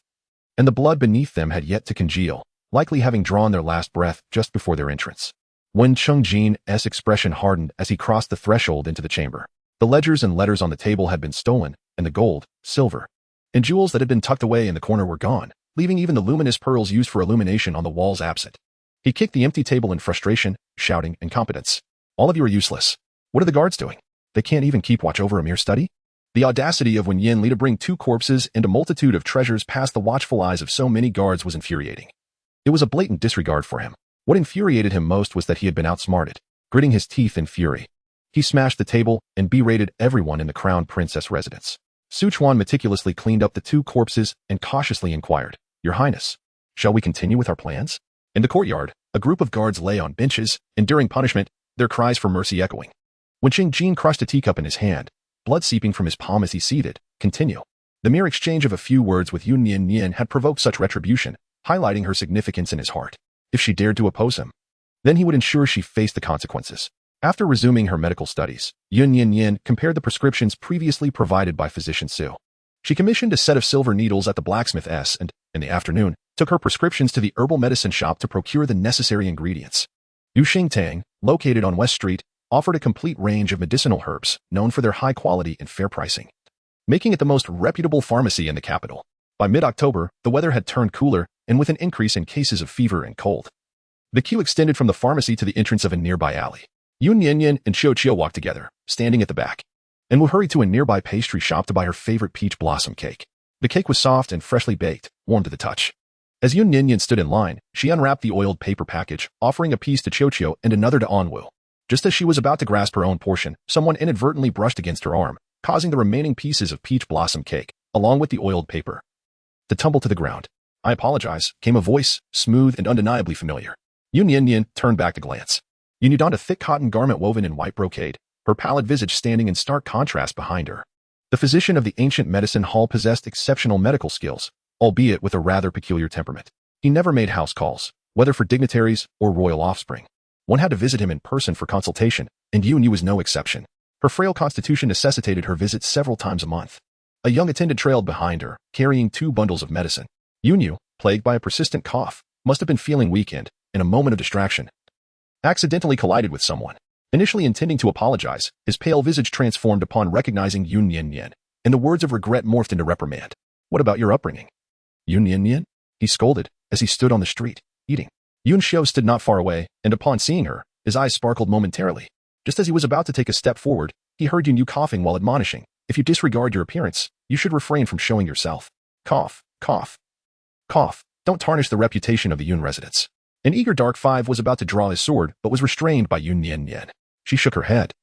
and the blood beneath them had yet to congeal, likely having drawn their last breath just before their entrance." When Qingjin's expression hardened as he crossed the threshold into the chamber. The ledgers and letters on the table had been stolen, and the gold, silver, and jewels that had been tucked away in the corner were gone, leaving even the luminous pearls used for illumination on the walls absent. He kicked the empty table in frustration, shouting, "Incompetence! All of you are useless. What are the guards doing? They can't even keep watch over a mere study?" The audacity of Wen Yanli to bring 2 corpses and a multitude of treasures past the watchful eyes of so many guards was infuriating. It was a blatant disregard for him. What infuriated him most was that he had been outsmarted. Gritting his teeth in fury, he smashed the table and berated everyone in the Crown Princess residence. Su Chuan meticulously cleaned up the 2 corpses and cautiously inquired, "Your Highness, shall we continue with our plans?" In the courtyard, a group of guards lay on benches, enduring punishment, their cries for mercy echoing. When Qingjin crushed a teacup in his hand, blood seeping from his palm as he seated, "Continue." The mere exchange of a few words with Yun Nian Nian had provoked such retribution, highlighting her significance in his heart. If she dared to oppose him, then he would ensure she faced the consequences. After resuming her medical studies, Yun Nian Nian compared the prescriptions previously provided by Physician Su. She commissioned a set of silver needles at the blacksmith's and, in the afternoon, took her prescriptions to the herbal medicine shop to procure the necessary ingredients. Yu Tang, located on West Street, offered a complete range of medicinal herbs, known for their high quality and fair pricing, making it the most reputable pharmacy in the capital. By mid-October, the weather had turned cooler, and with an increase in cases of fever and cold, the queue extended from the pharmacy to the entrance of a nearby alley. Yun Nian Nian and Xiao walked together, standing at the back, and Wu hurried to a nearby pastry shop to buy her favorite peach blossom cake. The cake was soft and freshly baked, warm to the touch. As Yun Nian Nian stood in line, she unwrapped the oiled paper package, offering a piece to Xiao and another to Anwu. Just as she was about to grasp her own portion, someone inadvertently brushed against her arm, causing the remaining pieces of peach blossom cake, along with the oiled paper, to tumble to the ground. "I apologize," came a voice, smooth and undeniably familiar. Yun Nian Nian turned back to glance. Yun donned a thick cotton garment woven in white brocade, her pallid visage standing in stark contrast behind her. The physician of the ancient medicine hall possessed exceptional medical skills, albeit with a rather peculiar temperament. He never made house calls, whether for dignitaries or royal offspring. One had to visit him in person for consultation, and Yun was no exception. Her frail constitution necessitated her visits several times a month. A young attendant trailed behind her, carrying 2 bundles of medicine. Yun, plagued by a persistent cough, must have been feeling weak and, in a moment of distraction, accidentally collided with someone. Initially intending to apologize, his pale visage transformed upon recognizing Yun Nian Nian, and the words of regret morphed into reprimand. "What about your upbringing?" "Yun Nian Nian?" he scolded, as he stood on the street, eating. Yun Xiao stood not far away, and upon seeing her, his eyes sparkled momentarily. Just as he was about to take a step forward, he heard Yun coughing while admonishing, "If you disregard your appearance, you should refrain from showing yourself." Cough, cough, cough. Don't tarnish the reputation of the Yun residents. An eager Dark Five was about to draw his sword, but was restrained by Yun Nian Nian. She shook her head,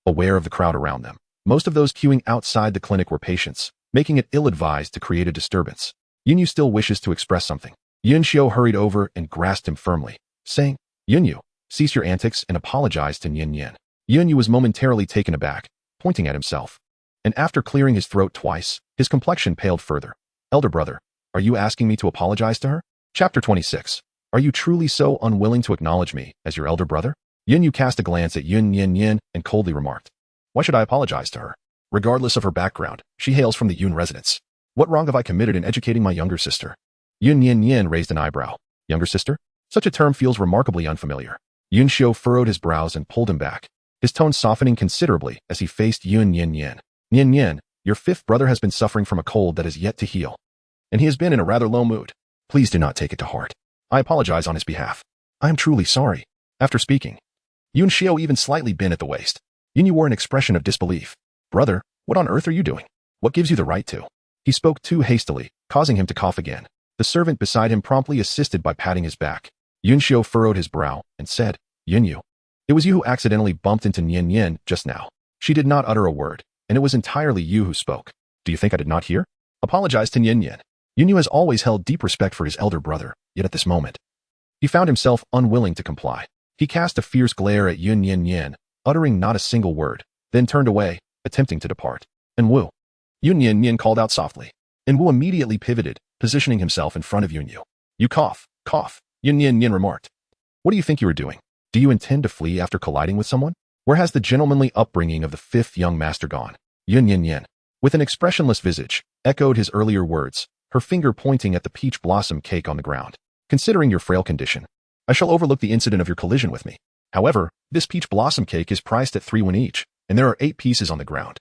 aware of the crowd around them. Most of those queuing outside the clinic were patients, making it ill-advised to create a disturbance. Yunyu still wishes to express something. Yun Xiu hurried over and grasped him firmly, saying, Yunyu, cease your antics and apologize to Nian Nian. Yunyu was momentarily taken aback, pointing at himself. And after clearing his throat twice, his complexion paled further. Elder brother, are you asking me to apologize to her? Chapter 26. Are you truly so unwilling to acknowledge me as your elder brother? Yunyu cast a glance at Yun Nian Nian and coldly remarked, why should I apologize to her? Regardless of her background, she hails from the Yun residence. What wrong have I committed in educating my younger sister? Yun Nian Nian raised an eyebrow. Younger sister? Such a term feels remarkably unfamiliar. Yun Xiu furrowed his brows and pulled him back, his tone softening considerably as he faced Yun Nian Nian. Nian Nian, your fifth brother has been suffering from a cold that is yet to heal, and he has been in a rather low mood. Please do not take it to heart. I apologize on his behalf. I am truly sorry. After speaking, Yun Xiu even slightly bent at the waist. Yunyu wore an expression of disbelief. Brother, what on earth are you doing? What gives you the right to? He spoke too hastily, causing him to cough again. The servant beside him promptly assisted by patting his back. Yun Xiu furrowed his brow and said, Yunyu, it was you who accidentally bumped into Nian Nian just now. She did not utter a word, and it was entirely you who spoke. Do you think I did not hear? Apologize to Nian Nian. Yunyu has always held deep respect for his elder brother, yet at this moment, he found himself unwilling to comply. He cast a fierce glare at Yun Nian Nian, uttering not a single word, then turned away, attempting to depart. And Wu. Yun Nian Nian called out softly. And Wu immediately pivoted, positioning himself in front of Yunyu. You cough, cough, Yun Nian Nian remarked. What do you think you are doing? Do you intend to flee after colliding with someone? Where has the gentlemanly upbringing of the fifth young master gone? Yun Nian Nian, with an expressionless visage, echoed his earlier words, her finger pointing at the peach blossom cake on the ground. Considering your frail condition, I shall overlook the incident of your collision with me. However, this peach blossom cake is priced at 3 Wen each, and there are 8 pieces on the ground,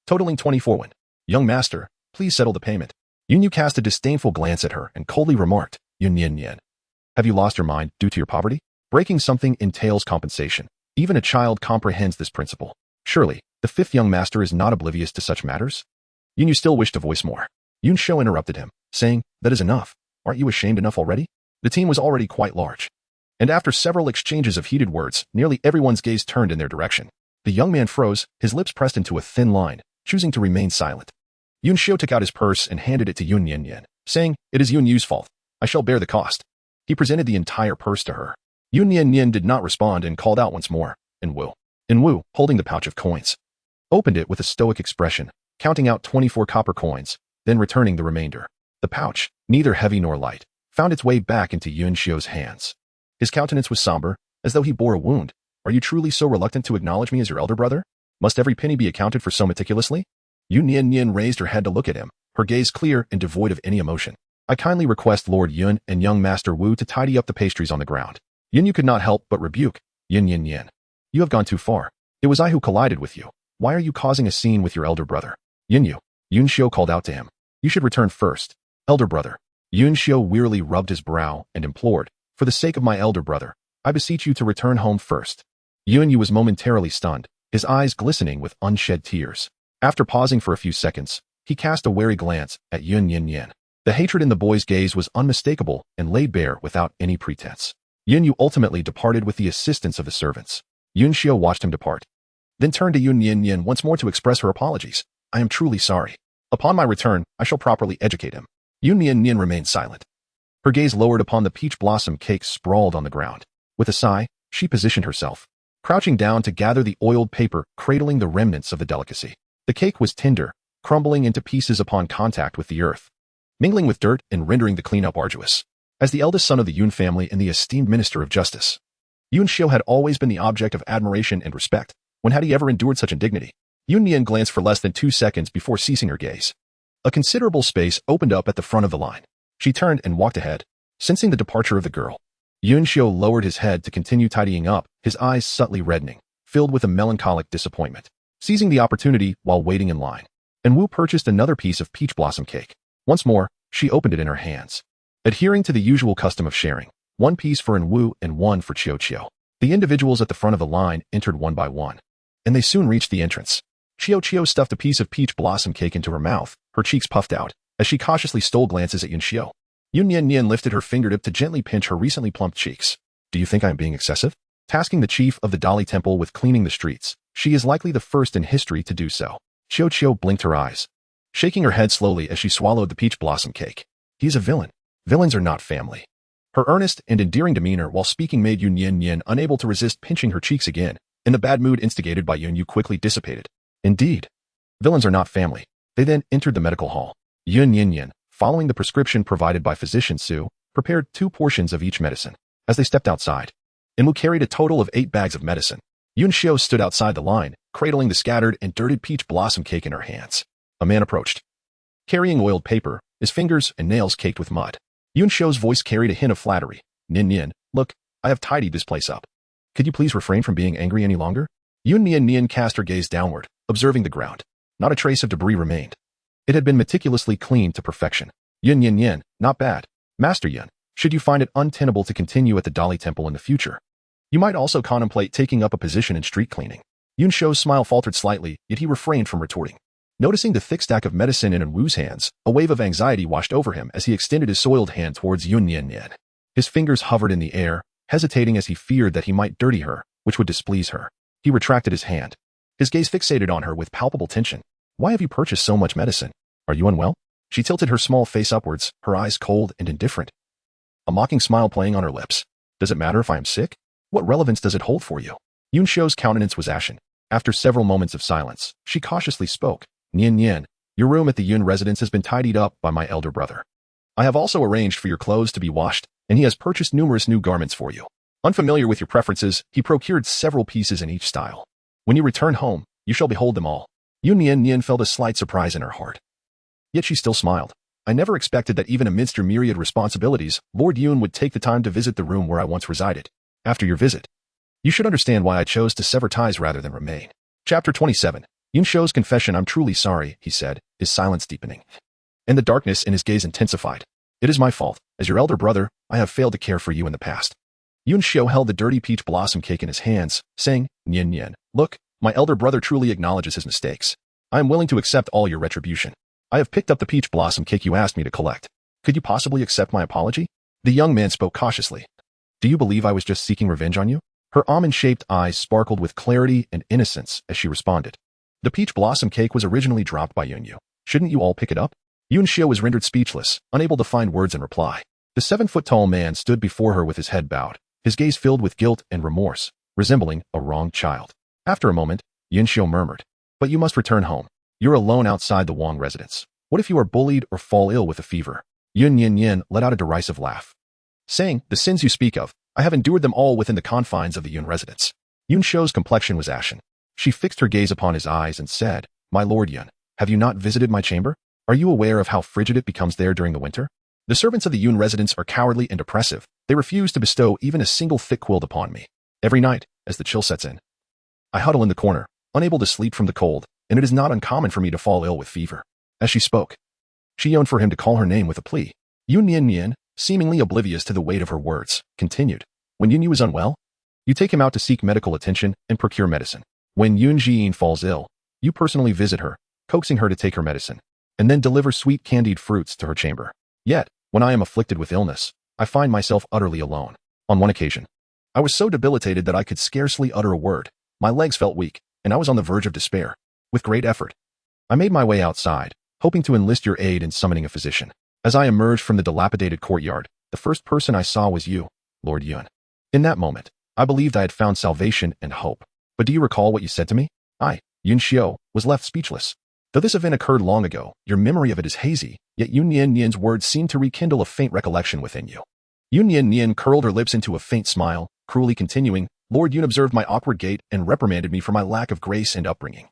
totaling 24 Wen. Young master, please settle the payment. Yunyu cast a disdainful glance at her and coldly remarked, Yun Nian Nian, have you lost your mind due to your poverty? Breaking something entails compensation. Even a child comprehends this principle. Surely, the fifth young master is not oblivious to such matters? Yunyu still wished to voice more. Yun Xiu interrupted him, saying, that is enough. Aren't you ashamed enough already? The team was already quite large, and after several exchanges of heated words, nearly everyone's gaze turned in their direction. The young man froze, his lips pressed into a thin line, choosing to remain silent. Yun Xiu took out his purse and handed it to Yun Nian Nian, saying, it is Yun Yu's fault. I shall bear the cost. He presented the entire purse to her. Yun Nian Nian did not respond and called out once more, In Wu, holding the pouch of coins, opened it with a stoic expression, counting out 24 copper coins, then returning the remainder. The pouch, neither heavy nor light, found its way back into Yun Xiu's hands. His countenance was somber, as though he bore a wound. Are you truly so reluctant to acknowledge me as your elder brother? Must every penny be accounted for so meticulously? Yun Nian Nian raised her head to look at him, her gaze clear and devoid of any emotion. I kindly request Lord Yun and young Master Wu to tidy up the pastries on the ground. Yunyu could not help but rebuke. Yun Nian Nian, you have gone too far. It was I who collided with you. Why are you causing a scene with your elder brother? Yunyu, Yun Xiu called out to him. You should return first. Elder brother. Yun Xiu wearily rubbed his brow and implored, for the sake of my elder brother, I beseech you to return home first. Yunyu was momentarily stunned, his eyes glistening with unshed tears. After pausing for a few seconds, he cast a wary glance at Yun Nian Nian. The hatred in the boy's gaze was unmistakable and laid bare without any pretense. Yunyu ultimately departed with the assistance of the servants. Yun Xiu watched him depart, then turned to Yun Nian Nian once more to express her apologies. I am truly sorry. Upon my return, I shall properly educate him. Yun Nian Nian remained silent. Her gaze lowered upon the peach blossom cake sprawled on the ground. With a sigh, she positioned herself, crouching down to gather the oiled paper cradling the remnants of the delicacy. The cake was tender, crumbling into pieces upon contact with the earth, mingling with dirt and rendering the cleanup arduous. As the eldest son of the Yun family and the esteemed minister of justice, Yun Xiu had always been the object of admiration and respect. When had he ever endured such indignity? Yun Nian glanced for less than 2 seconds before ceasing her gaze. A considerable space opened up at the front of the line. She turned and walked ahead, sensing the departure of the girl. Yun Xiu lowered his head to continue tidying up, his eyes subtly reddening, filled with a melancholic disappointment. Seizing the opportunity while waiting in line, and Wu purchased another piece of peach blossom cake. Once more, she opened it in her hands, adhering to the usual custom of sharing, 1 piece for Wu and 1 for Chiu. The individuals at the front of the line entered one by one, and they soon reached the entrance. Chiu stuffed a piece of peach blossom cake into her mouth, her cheeks puffed out, as she cautiously stole glances at Yun Xiao. Yun Nian Nian lifted her fingertip to gently pinch her recently plumped cheeks. Do you think I am being excessive? Tasking the chief of the Dali Temple with cleaning the streets, she is likely the first in history to do so. Xiao Qiu blinked her eyes, shaking her head slowly as she swallowed the peach blossom cake. He is a villain. Villains are not family. Her earnest and endearing demeanor while speaking made Yun Nian Nian unable to resist pinching her cheeks again, and the bad mood instigated by Yun Yu quickly dissipated. Indeed, villains are not family. They then entered the medical hall. Yun Nian Nian, following the prescription provided by physician Su, prepared 2 portions of each medicine. As they stepped outside, Inmu carried a total of 8 bags of medicine. Yun Xiao stood outside the line, cradling the scattered and dirted peach blossom cake in her hands. A man approached, carrying oiled paper, his fingers and nails caked with mud. Yun Xiao's voice carried a hint of flattery. Nian Nian, look, I have tidied this place up. Could you please refrain from being angry any longer? Yun Nian Nian cast her gaze downward, observing the ground. Not a trace of debris remained. It had been meticulously cleaned to perfection. Yun Nian Nian, not bad. Master Yun, should you find it untenable to continue at the Dali Temple in the future, you might also contemplate taking up a position in street cleaning. Yun Xiao's smile faltered slightly, yet he refrained from retorting. Noticing the thick stack of medicine in Wu's hands, a wave of anxiety washed over him as he extended his soiled hand towards Yun Nian Nian. His fingers hovered in the air, hesitating as he feared that he might dirty her, which would displease her. He retracted his hand, his gaze fixated on her with palpable tension. Why have you purchased so much medicine? Are you unwell? She tilted her small face upwards, her eyes cold and indifferent, a mocking smile playing on her lips. Does it matter if I am sick? What relevance does it hold for you? Yun Xiao's countenance was ashen. After several moments of silence, she cautiously spoke. Nian Nian, your room at the Yun residence has been tidied up by my elder brother. I have also arranged for your clothes to be washed, and he has purchased numerous new garments for you. Unfamiliar with your preferences, he procured several pieces in each style. When you return home, you shall behold them all. Yun Nian Nian felt a slight surprise in her heart. Yet she still smiled. I never expected that even amidst your myriad responsibilities, Lord Yun would take the time to visit the room where I once resided. After your visit, you should understand why I chose to sever ties rather than remain. Chapter 27. Yun Xiao's confession. I'm truly sorry, he said, his silence deepening, and the darkness in his gaze intensified. It is my fault. As your elder brother, I have failed to care for you in the past. Yun Xiao held the dirty peach blossom cake in his hands, saying, Nian Nian, look, my elder brother truly acknowledges his mistakes. I am willing to accept all your retribution. I have picked up the peach blossom cake you asked me to collect. Could you possibly accept my apology? The young man spoke cautiously. Do you believe I was just seeking revenge on you? Her almond-shaped eyes sparkled with clarity and innocence as she responded. The peach blossom cake was originally dropped by Yun Yu. Shouldn't you all pick it up? Yun Xiao was rendered speechless, unable to find words in reply. The 7-foot-tall man stood before her with his head bowed, his gaze filled with guilt and remorse, resembling a wronged child. After a moment, Yun Xiao murmured, but you must return home. You're alone outside the Wang residence. What if you are bullied or fall ill with a fever? Yun Nian Nian let out a derisive laugh, saying, the sins you speak of, I have endured them all within the confines of the Yun residence. Yun Xiao's complexion was ashen. She fixed her gaze upon his eyes and said, My lord Yun, have you not visited my chamber? Are you aware of how frigid it becomes there during the winter? The servants of the Yun residence are cowardly and oppressive. They refuse to bestow even a single thick quilt upon me. Every night, as the chill sets in, I huddle in the corner, unable to sleep from the cold, and it is not uncommon for me to fall ill with fever. As she spoke, she yearned for him to call her name with a plea. Yun Nian Nian, seemingly oblivious to the weight of her words, continued. When Yun Yu is unwell, you take him out to seek medical attention and procure medicine. When Yun Jiyin falls ill, you personally visit her, coaxing her to take her medicine, and then deliver sweet candied fruits to her chamber. Yet, when I am afflicted with illness, I find myself utterly alone. On one occasion, I was so debilitated that I could scarcely utter a word. My legs felt weak, and I was on the verge of despair. With great effort, I made my way outside, hoping to enlist your aid in summoning a physician. As I emerged from the dilapidated courtyard, the first person I saw was you, Lord Yun. In that moment, I believed I had found salvation and hope. But do you recall what you said to me? I, Yun Xiao, was left speechless. Though this event occurred long ago, your memory of it is hazy, yet Yun Nian Nian's words seemed to rekindle a faint recollection within you. Yun Nian Nian curled her lips into a faint smile, cruelly continuing, Lord Yun observed my awkward gait and reprimanded me for my lack of grace and upbringing,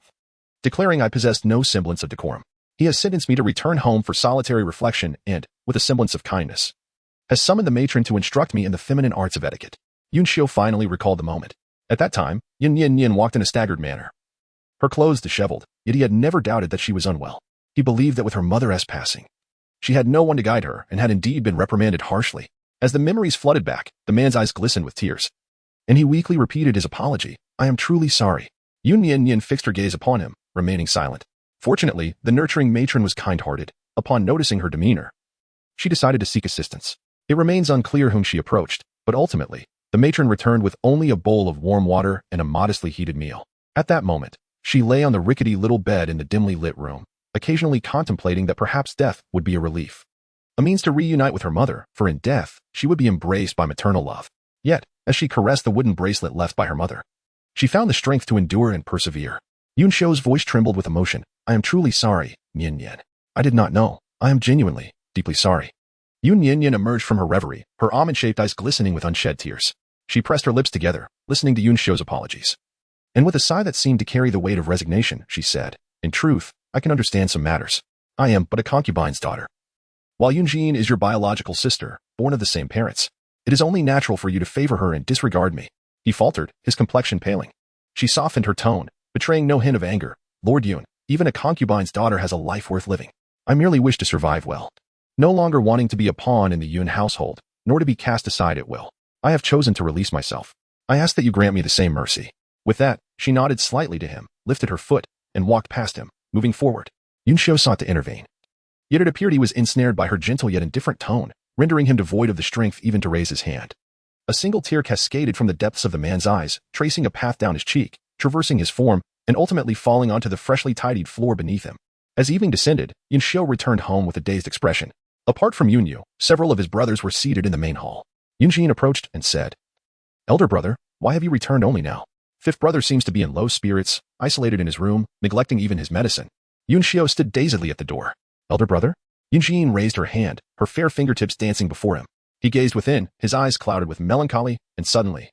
declaring I possessed no semblance of decorum. He has sentenced me to return home for solitary reflection and, with a semblance of kindness, has summoned the matron to instruct me in the feminine arts of etiquette. Yun Xiao finally recalled the moment. At that time, Yun Nian Nian walked in a staggered manner, her clothes disheveled, yet he had never doubted that she was unwell. He believed that with her mother's passing, she had no one to guide her and had indeed been reprimanded harshly. As the memories flooded back, the man's eyes glistened with tears, and he weakly repeated his apology. I am truly sorry. Yun Nian Nian fixed her gaze upon him, remaining silent. Fortunately, the nurturing matron was kind-hearted. upon noticing her demeanor, she decided to seek assistance. It remains unclear whom she approached, but ultimately, the matron returned with only a bowl of warm water and a modestly heated meal. At that moment, she lay on the rickety little bed in the dimly lit room, occasionally contemplating that perhaps death would be a relief. A means to reunite with her mother, for in death, she would be embraced by maternal love. Yet, as she caressed the wooden bracelet left by her mother, she found the strength to endure and persevere. Yun Xiu's voice trembled with emotion. I am truly sorry, Nian Nian. I did not know. I am genuinely, deeply sorry. Yun Nian Nian emerged from her reverie, her almond-shaped eyes glistening with unshed tears. She pressed her lips together, listening to Yun Xiu's apologies. And with a sigh that seemed to carry the weight of resignation, she said, in truth, I can understand some matters. I am but a concubine's daughter. While Yunjin is your biological sister, born of the same parents, it is only natural for you to favor her and disregard me. He faltered, his complexion paling. She softened her tone, betraying no hint of anger. Lord Yun, even a concubine's daughter has a life worth living. I merely wish to survive well. No longer wanting to be a pawn in the Yun household, nor to be cast aside at will. I have chosen to release myself. I ask that you grant me the same mercy. With that, she nodded slightly to him, lifted her foot, and walked past him, moving forward. Yun Xiu sought to intervene. Yet it appeared he was ensnared by her gentle yet indifferent tone, rendering him devoid of the strength even to raise his hand. A single tear cascaded from the depths of the man's eyes, tracing a path down his cheek, traversing his form, and ultimately falling onto the freshly tidied floor beneath him. As evening descended, Yun Xiu returned home with a dazed expression. Apart from Yun Yu, several of his brothers were seated in the main hall. Yun Jin approached and said, Elder brother, why have you returned only now? Fifth brother seems to be in low spirits, isolated in his room, neglecting even his medicine. Yun Xiu stood dazedly at the door. Elder brother? Yun Jin raised her hand, her fair fingertips dancing before him. He gazed within, his eyes clouded with melancholy, and suddenly,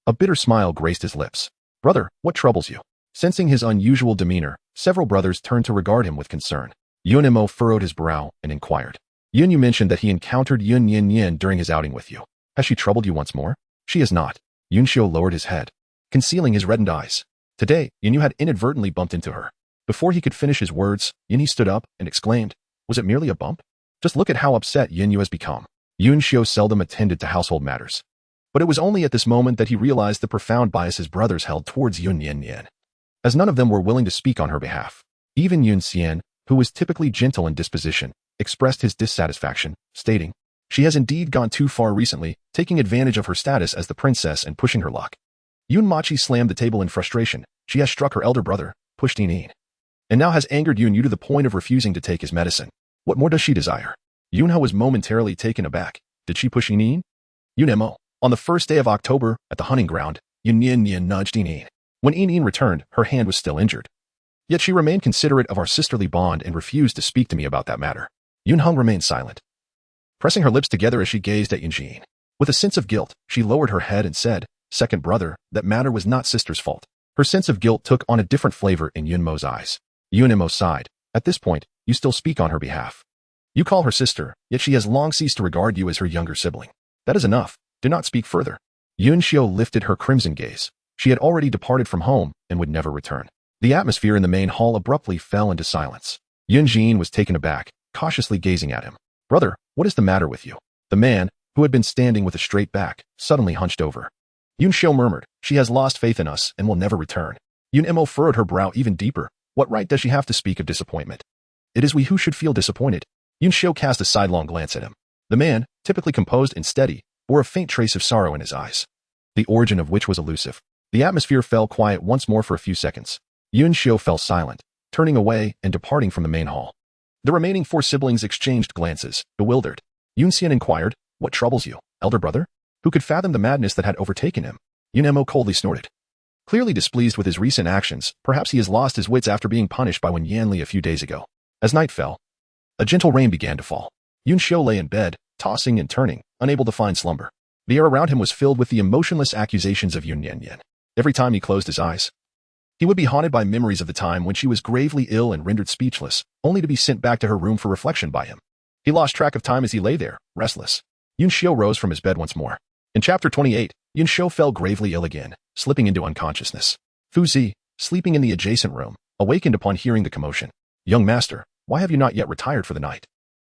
a bitter smile graced his lips. Brother, what troubles you? Sensing his unusual demeanor, several brothers turned to regard him with concern. Yun Mo furrowed his brow and inquired. Yun Yu mentioned that he encountered Yun Nian Nian during his outing with you. Has she troubled you once more? She has not. Yun Xiu lowered his head, concealing his reddened eyes. Today, Yun Yu had inadvertently bumped into her. Before he could finish his words, Yun He stood up and exclaimed, was it merely a bump? Just look at how upset Yun Yu has become. Yun Xiu seldom attended to household matters. But it was only at this moment that he realized the profound bias his brothers held towards Yun Nian Nian, as none of them were willing to speak on her behalf. Even Yun Xian, who was typically gentle in disposition, expressed his dissatisfaction, stating, she has indeed gone too far recently, taking advantage of her status as the princess and pushing her luck. Yun Machi slammed the table in frustration. She has struck her elder brother, pushed Yin, and now has angered Yun Yu to the point of refusing to take his medicine. What more does she desire? Yun Ho was momentarily taken aback. Did she push Yin? Yun Mo. On the first day of October, at the hunting ground, Yun Nian Nian nudged Yin. When Yin returned, her hand was still injured. Yet she remained considerate of our sisterly bond and refused to speak to me about that matter. Yun Hung remained silent, pressing her lips together as she gazed at Yun Jin. With a sense of guilt, she lowered her head and said, second brother, that matter was not sister's fault. Her sense of guilt took on a different flavor in Yun Mo's eyes. Yun Mo sighed. At this point, you still speak on her behalf. You call her sister, yet she has long ceased to regard you as her younger sibling. That is enough. Do not speak further. Yun Xiu lifted her crimson gaze. She had already departed from home and would never return. The atmosphere in the main hall abruptly fell into silence. Yun Jin was taken aback, cautiously gazing at him. Brother, what is the matter with you? The man, who had been standing with a straight back, suddenly hunched over. Yun Xiu murmured, she has lost faith in us and will never return. Yun Mo furrowed her brow even deeper. What right does she have to speak of disappointment? It is we who should feel disappointed. Yun Xiu cast a sidelong glance at him. The man, typically composed and steady, bore a faint trace of sorrow in his eyes, the origin of which was elusive. The atmosphere fell quiet once more for a few seconds. Yun Xiu fell silent, turning away and departing from the main hall. The remaining four siblings exchanged glances, bewildered. Yun Xian inquired, what troubles you, elder brother? Who could fathom the madness that had overtaken him? Yun Mo coldly snorted. Clearly displeased with his recent actions, perhaps he has lost his wits after being punished by Wen Yanli a few days ago. As night fell, a gentle rain began to fall. Yun Xiu lay in bed, tossing and turning, unable to find slumber. The air around him was filled with the emotionless accusations of Yun Nian Nian. Every time he closed his eyes, he would be haunted by memories of the time when she was gravely ill and rendered speechless, only to be sent back to her room for reflection by him. He lost track of time as he lay there, restless. Yun Xiu rose from his bed once more. In chapter 28, Yun Xiu fell gravely ill again, slipping into unconsciousness. Fu Zi, sleeping in the adjacent room, awakened upon hearing the commotion. Young master, why have you not yet retired for the night?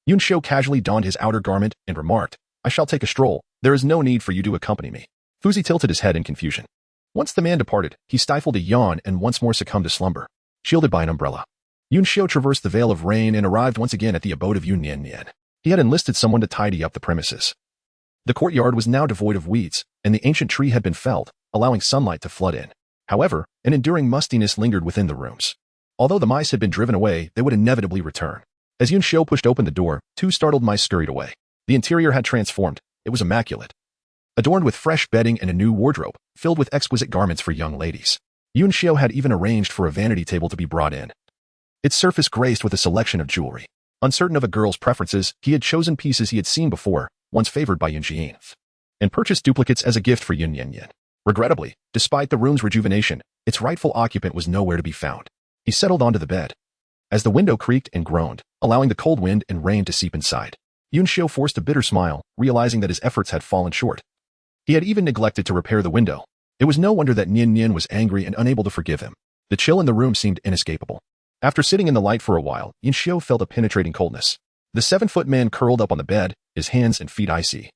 Yun Xiu casually donned his outer garment and remarked, I shall take a stroll. There is no need for you to accompany me. Fu Zi tilted his head in confusion. Once the man departed, he stifled a yawn and once more succumbed to slumber, shielded by an umbrella. Yun Xiu traversed the Veil of Rain and arrived once again at the abode of Yun Nian Nian. He had enlisted someone to tidy up the premises. The courtyard was now devoid of weeds, and the ancient tree had been felled, allowing sunlight to flood in. However, an enduring mustiness lingered within the rooms. Although the mice had been driven away, they would inevitably return. As Yun Xiu pushed open the door, 2 startled mice scurried away. The interior had transformed. It was immaculate. Adorned with fresh bedding and a new wardrobe, filled with exquisite garments for young ladies. Yun Xiu had even arranged for a vanity table to be brought in. Its surface graced with a selection of jewelry. Uncertain of a girl's preferences, he had chosen pieces he had seen before, once favored by Yun Jin, and purchased duplicates as a gift for Yun Nian Nian. Regrettably, despite the room's rejuvenation, its rightful occupant was nowhere to be found. He settled onto the bed. As the window creaked and groaned, allowing the cold wind and rain to seep inside, Yun Xiu forced a bitter smile, realizing that his efforts had fallen short. He had even neglected to repair the window. It was no wonder that Nian Nian was angry and unable to forgive him. The chill in the room seemed inescapable. After sitting in the light for a while, Yun Xiu felt a penetrating coldness. The 7-foot man curled up on the bed, his hands and feet icy.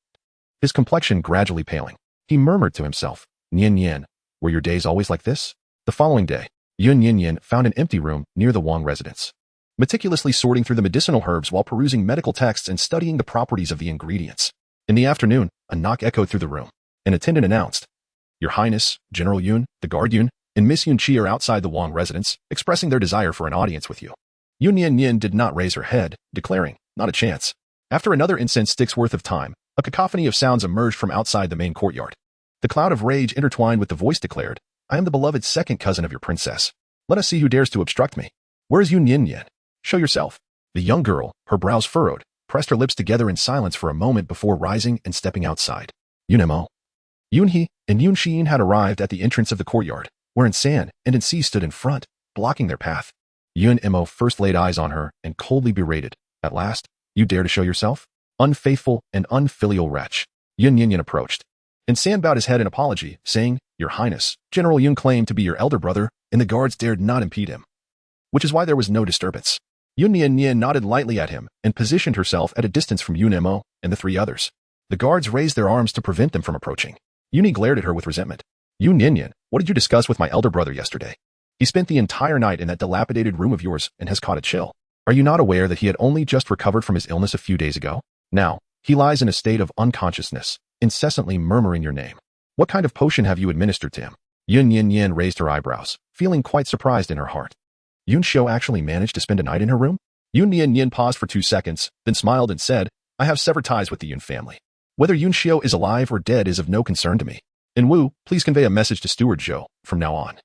His complexion gradually paling. He murmured to himself, "Nian Nian, were your days always like this?" The following day, Yun Nian Nian found an empty room near the Wang residence. Meticulously sorting through the medicinal herbs while perusing medical texts and studying the properties of the ingredients. In the afternoon, a knock echoed through the room. An attendant announced, "Your Highness, General Yun, the guard Yun, and Miss Yun Qi are outside the Wang residence, expressing their desire for an audience with you." Yun Nian Nian did not raise her head, declaring, "Not a chance." After another incense stick's worth of time, a cacophony of sounds emerged from outside the main courtyard. The cloud of rage intertwined with the voice declared, "I am the beloved second cousin of your princess. Let us see who dares to obstruct me. Where is Yun Nian Nian? Show yourself." The young girl, her brows furrowed, pressed her lips together in silence for a moment before rising and stepping outside. Yun Mo. Yun He and Yun Xin had arrived at the entrance of the courtyard, wherein San and Nc stood in front, blocking their path. Yun Mo first laid eyes on her and coldly berated, "At last, you dare to show yourself? Unfaithful and unfilial wretch." Yun Nian Nian approached, and San bowed his head in apology, saying, "Your Highness, General Yun claimed to be your elder brother, and the guards dared not impede him. Which is why there was no disturbance." Yun Nian Nian nodded lightly at him and positioned herself at a distance from Yun Mo and the 3 others. The guards raised their arms to prevent them from approaching. Yuni glared at her with resentment. "Yun Nian Nian, what did you discuss with my elder brother yesterday? He spent the entire night in that dilapidated room of yours and has caught a chill. Are you not aware that he had only just recovered from his illness a few days ago? Now, he lies in a state of unconsciousness, incessantly murmuring your name. What kind of potion have you administered to him?" Yun Nian Nian raised her eyebrows, feeling quite surprised in her heart. Yun Xiu actually managed to spend a night in her room? Yun Nian Nian paused for 2 seconds, then smiled and said, "I have severed ties with the Yun family. Whether Yun Xiu is alive or dead is of no concern to me. In Wu, please convey a message to Steward Zhou from now on.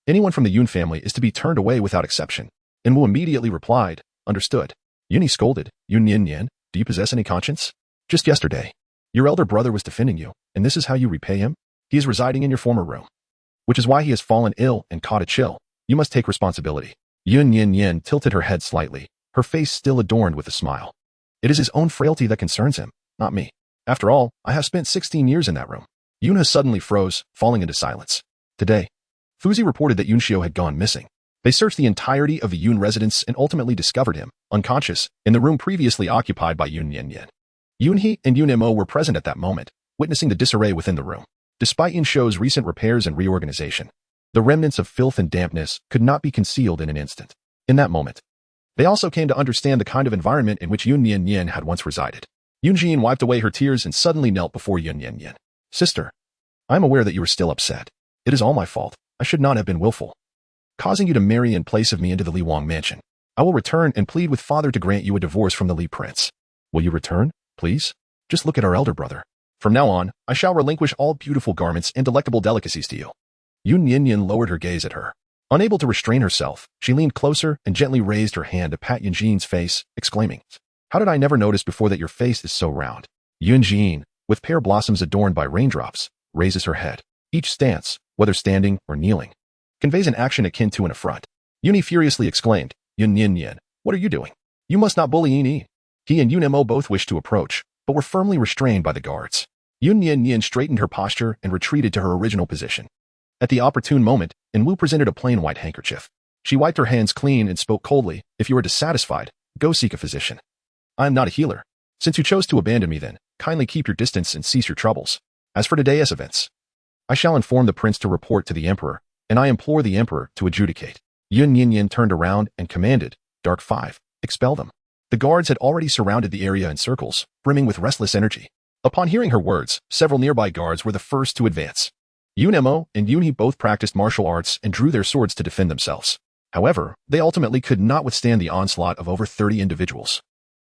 Anyone from the Yun family is to be turned away without exception." And Wu immediately replied, "Understood." Yuni scolded, "Yun Nian Nian, do you possess any conscience? Just yesterday, your elder brother was defending you, and this is how you repay him? He is residing in your former room, which is why he has fallen ill and caught a chill. You must take responsibility." Yun Nian Nian tilted her head slightly, her face still adorned with a smile. "It is his own frailty that concerns him, not me. After all, I have spent 16 years in that room." Yuna suddenly froze, falling into silence. Today, Fuzi reported that Yun Xiu had gone missing. They searched the entirety of the Yun residence and ultimately discovered him, unconscious, in the room previously occupied by Yun Nian Nian. Yun He and Yun Mo were present at that moment, witnessing the disarray within the room. Despite Yun Xiu's recent repairs and reorganization, the remnants of filth and dampness could not be concealed in an instant. In that moment, they also came to understand the kind of environment in which Yun Nian Nian had once resided. Yun Jin wiped away her tears and suddenly knelt before Yun Nian Nian. "Sister, I am aware that you are still upset. It is all my fault. I should not have been willful, causing you to marry in place of me into the Li Wang mansion. I will return and plead with father to grant you a divorce from the Li prince. Will you return, please? Just look at our elder brother. From now on, I shall relinquish all beautiful garments and delectable delicacies to you." Yun Nian Nian lowered her gaze at her. Unable to restrain herself, she leaned closer and gently raised her hand to pat Yun Jin's face, exclaiming, "How did I never notice before that your face is so round?" Yun Jin, with pear blossoms adorned by raindrops, raises her head. Each stance, whether standing or kneeling, conveys an action akin to an affront. Yuni furiously exclaimed, "Yun Nian Nian, what are you doing? You must not bully Yin. He and Yun Mo both wished to approach, but were firmly restrained by the guards. Yun Nian Nian straightened her posture and retreated to her original position. At the opportune moment, Wu presented a plain white handkerchief. She wiped her hands clean and spoke coldly, "If you are dissatisfied, go seek a physician. I am not a healer. Since you chose to abandon me then, kindly keep your distance and cease your troubles. As for today's events, I shall inform the prince to report to the emperor, and I implore the emperor to adjudicate." Yun Nian Nian turned around and commanded, Dark 5, expel them. The guards had already surrounded the area in circles, brimming with restless energy. Upon hearing her words, several nearby guards were the first to advance. Yun Mo and Yun He both practiced martial arts and drew their swords to defend themselves. However, they ultimately could not withstand the onslaught of over 30 individuals.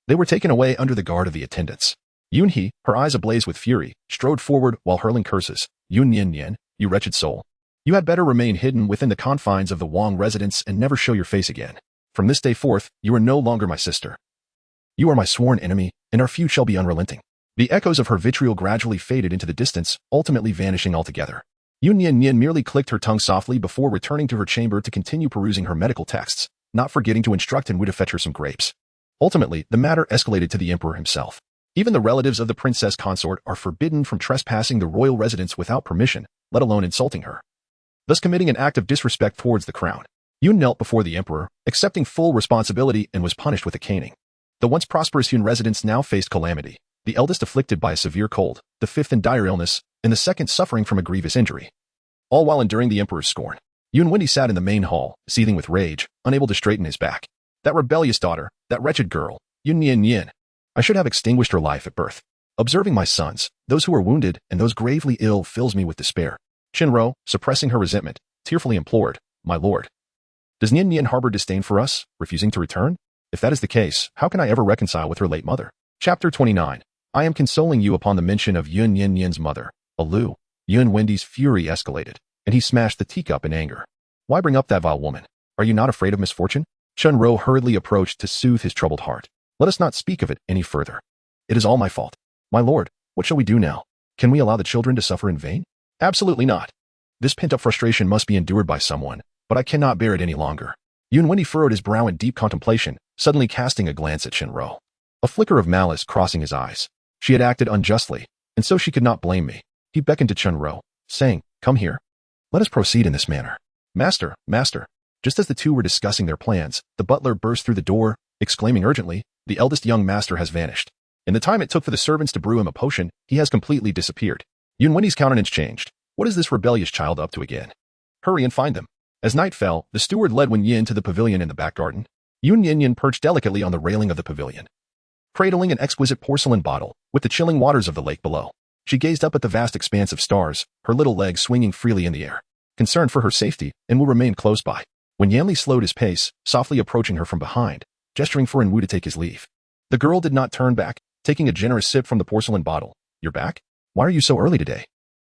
They were taken away under the guard of the attendants. Yun He, her eyes ablaze with fury, strode forward while hurling curses. Yun Nian Nian, you wretched soul. You had better remain hidden within the confines of the Wang residence and never show your face again. From this day forth, you are no longer my sister. You are my sworn enemy, and our feud shall be unrelenting. The echoes of her vitriol gradually faded into the distance, ultimately vanishing altogether. Yun Nian Nian merely clicked her tongue softly before returning to her chamber to continue perusing her medical texts, not forgetting to instruct Wu to fetch her some grapes. Ultimately, the matter escalated to the emperor himself. Even the relatives of the princess consort are forbidden from trespassing the royal residence without permission, let alone insulting her, thus committing an act of disrespect towards the crown. Yun knelt before the emperor, accepting full responsibility, and was punished with a caning. The once prosperous Yun residence now faced calamity, the eldest afflicted by a severe cold, the fifth in dire illness, and the second suffering from a grievous injury. All while enduring the emperor's scorn. Yun Wendy sat in the main hall, seething with rage, unable to straighten his back. That rebellious daughter, that wretched girl, Yun Nian Nian. I should have extinguished her life at birth. Observing my sons, those who are wounded and those gravely ill, fills me with despair. Qinro, suppressing her resentment, tearfully implored, My lord. Does Nian Nian harbor disdain for us, refusing to return? If that is the case, how can I ever reconcile with her late mother? Chapter 29. I am consoling you upon the mention of Yun Nian Nian's mother, Alu. Yun Wendy's fury escalated, and he smashed the teacup in anger. Why bring up that vile woman? Are you not afraid of misfortune? Qinro hurriedly approached to soothe his troubled heart. Let us not speak of it any further. It is all my fault. My lord, what shall we do now? Can we allow the children to suffer in vain? Absolutely not. This pent-up frustration must be endured by someone, but I cannot bear it any longer. Yun Wendy furrowed his brow in deep contemplation, suddenly casting a glance at Qinro. A flicker of malice crossing his eyes. She had acted unjustly, and so she could not blame me. He beckoned to Qinro, saying, Come here. Let us proceed in this manner. Master, master. Just as the two were discussing their plans, the butler burst through the door, exclaiming urgently, The eldest young master has vanished. In the time it took for the servants to brew him a potion, he has completely disappeared. Yun Wendy's countenance changed. What is this rebellious child up to again? Hurry and find them. As night fell, the steward led Wen Yin to the pavilion in the back garden. Yun Nian Nian perched delicately on the railing of the pavilion, cradling an exquisite porcelain bottle, with the chilling waters of the lake below. She gazed up at the vast expanse of stars, her little legs swinging freely in the air. Concerned for her safety, Wu remained close by. When Yanli slowed his pace, softly approaching her from behind, gesturing for Wu to take his leave. The girl did not turn back, taking a generous sip from the porcelain bottle. You're back? Why are you so early today?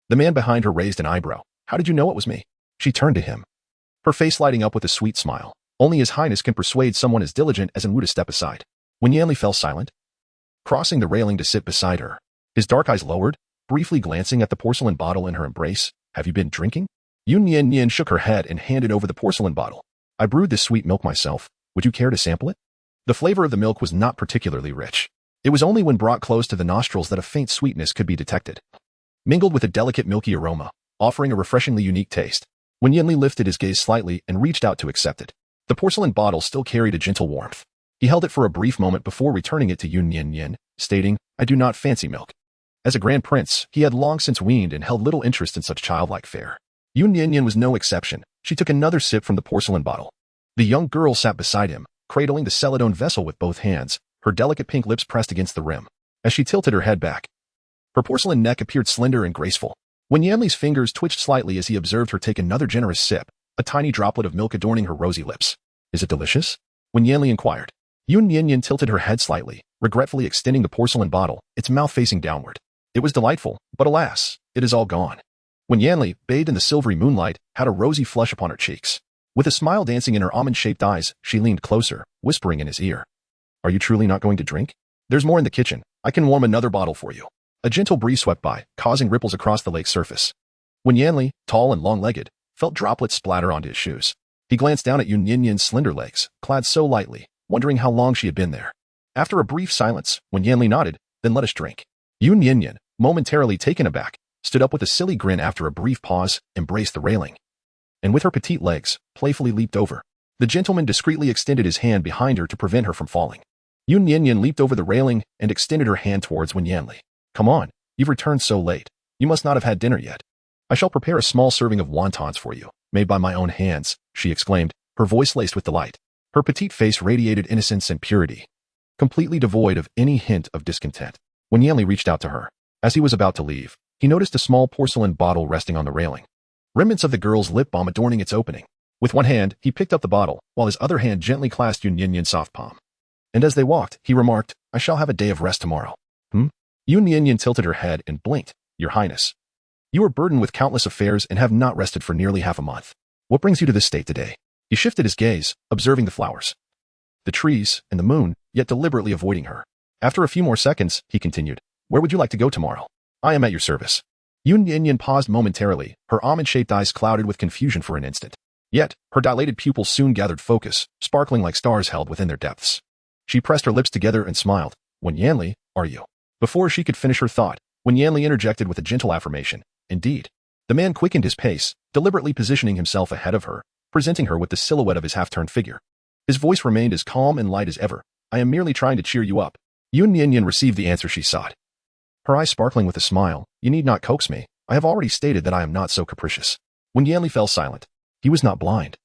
The man behind her raised an eyebrow. How did you know it was me? She turned to him, her face lighting up with a sweet smile. Only His Highness can persuade someone as diligent as Wu to step aside. When Yanli fell silent, crossing the railing to sit beside her, his dark eyes lowered, briefly glancing at the porcelain bottle in her embrace. Have you been drinking? Yun Nian Nian shook her head and handed over the porcelain bottle. I brewed this sweet milk myself. Would you care to sample it? The flavor of the milk was not particularly rich. It was only when brought close to the nostrils that a faint sweetness could be detected, mingled with a delicate milky aroma, offering a refreshingly unique taste. When Yanli lifted his gaze slightly and reached out to accept it, the porcelain bottle still carried a gentle warmth. He held it for a brief moment before returning it to Yun Nian Nian, stating, I do not fancy milk. As a grand prince, he had long since weaned and held little interest in such childlike fare. Yun Nian Nian was no exception. She took another sip from the porcelain bottle. The young girl sat beside him, cradling the celadone vessel with both hands, her delicate pink lips pressed against the rim. As she tilted her head back, her porcelain neck appeared slender and graceful. When Yanli's fingers twitched slightly as he observed her take another generous sip, a tiny droplet of milk adorning her rosy lips. Is it delicious? When Yanli inquired. Yun Nian Nian tilted her head slightly, regretfully extending the porcelain bottle, its mouth facing downward. It was delightful, but alas, it is all gone. When Yanli, bathed in the silvery moonlight, had a rosy flush upon her cheeks. With a smile dancing in her almond-shaped eyes, she leaned closer, whispering in his ear. Are you truly not going to drink? There's more in the kitchen. I can warm another bottle for you. A gentle breeze swept by, causing ripples across the lake's surface. When Yanli, tall and long-legged, felt droplets splatter onto his shoes. He glanced down at Yun Nian Nian's slender legs, clad so lightly, wondering how long she had been there. After a brief silence, when Yanli nodded, then let us drink. Yun Nian Nian, momentarily taken aback, stood up with a silly grin after a brief pause, embraced the railing, and with her petite legs, playfully leaped over. The gentleman discreetly extended his hand behind her to prevent her from falling. Yun Nian Nian leaped over the railing and extended her hand towards Wen Yanli. Come on, you've returned so late. You must not have had dinner yet. I shall prepare a small serving of wontons for you, made by my own hands, she exclaimed, her voice laced with delight. Her petite face radiated innocence and purity, completely devoid of any hint of discontent. When Yanli reached out to her, as he was about to leave, he noticed a small porcelain bottle resting on the railing, remnants of the girl's lip balm adorning its opening. With one hand, he picked up the bottle, while his other hand gently clasped Yun Nian Nian's soft palm. And as they walked, he remarked, "I shall have a day of rest tomorrow." Yun Nian Nian tilted her head and blinked. "Your Highness, you are burdened with countless affairs and have not rested for nearly half a month. What brings you to this state today?" He shifted his gaze, observing the flowers, the trees, and the moon, yet deliberately avoiding her. After a few more seconds, he continued, "Where would you like to go tomorrow? I am at your service." Yun Nian Nian paused momentarily, her almond-shaped eyes clouded with confusion for an instant. Yet, her dilated pupils soon gathered focus, sparkling like stars held within their depths. She pressed her lips together and smiled. "Wen Yanli, are you?" Before she could finish her thought, Wen Yanli interjected with a gentle affirmation. "Indeed." The man quickened his pace, deliberately positioning himself ahead of her, presenting her with the silhouette of his half-turned figure. His voice remained as calm and light as ever. "I am merely trying to cheer you up." Yun Nian Nian received the answer she sought, her eyes sparkling with a smile. "You need not coax me. I have already stated that I am not so capricious." When Yanli fell silent, he was not blind.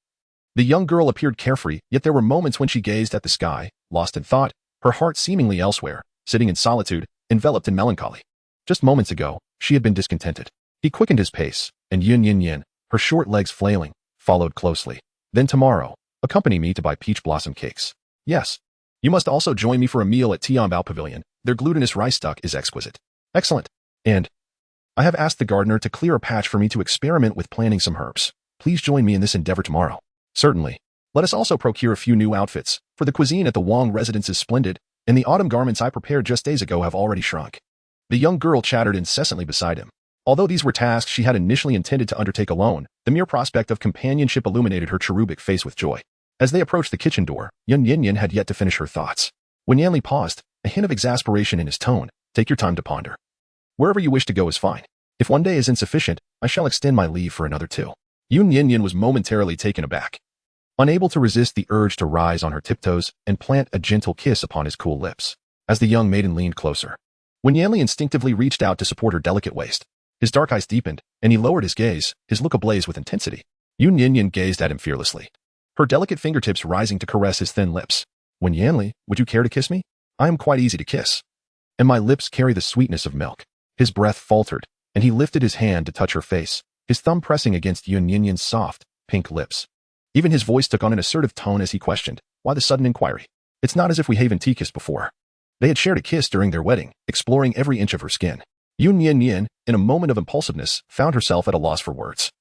The young girl appeared carefree, yet there were moments when she gazed at the sky, lost in thought, her heart seemingly elsewhere, sitting in solitude, enveloped in melancholy. Just moments ago, she had been discontented. He quickened his pace, and Yun Nian Nian, her short legs flailing, followed closely. "Then tomorrow, accompany me to buy peach blossom cakes. Yes. You must also join me for a meal at Tianbao Pavilion. Their glutinous rice duck is exquisite." "Excellent. And I have asked the gardener to clear a patch for me to experiment with planting some herbs. Please join me in this endeavor tomorrow." "Certainly. Let us also procure a few new outfits, for the cuisine at the Wang residence is splendid, and the autumn garments I prepared just days ago have already shrunk." The young girl chattered incessantly beside him. Although these were tasks she had initially intended to undertake alone, the mere prospect of companionship illuminated her cherubic face with joy. As they approached the kitchen door, Yun Nian Nian had yet to finish her thoughts. When Yanli paused, a hint of exasperation in his tone, "Take your time to ponder. Wherever you wish to go is fine. If one day is insufficient, I shall extend my leave for another 2. Yun Nian Nian was momentarily taken aback, unable to resist the urge to rise on her tiptoes and plant a gentle kiss upon his cool lips. As the young maiden leaned closer, When Yanli instinctively reached out to support her delicate waist, his dark eyes deepened, and he lowered his gaze, his look ablaze with intensity. Yun Nian Nian gazed at him fearlessly, her delicate fingertips rising to caress his thin lips. "Wen Yanli, would you care to kiss me? I am quite easy to kiss, and my lips carry the sweetness of milk." His breath faltered, and he lifted his hand to touch her face, his thumb pressing against Yun Nian Nian's soft, pink lips. Even his voice took on an assertive tone as he questioned, "Why the sudden inquiry? It's not as if we haven't kissed before." They had shared a kiss during their wedding, exploring every inch of her skin. Yun Nian Nian, in a moment of impulsiveness, found herself at a loss for words,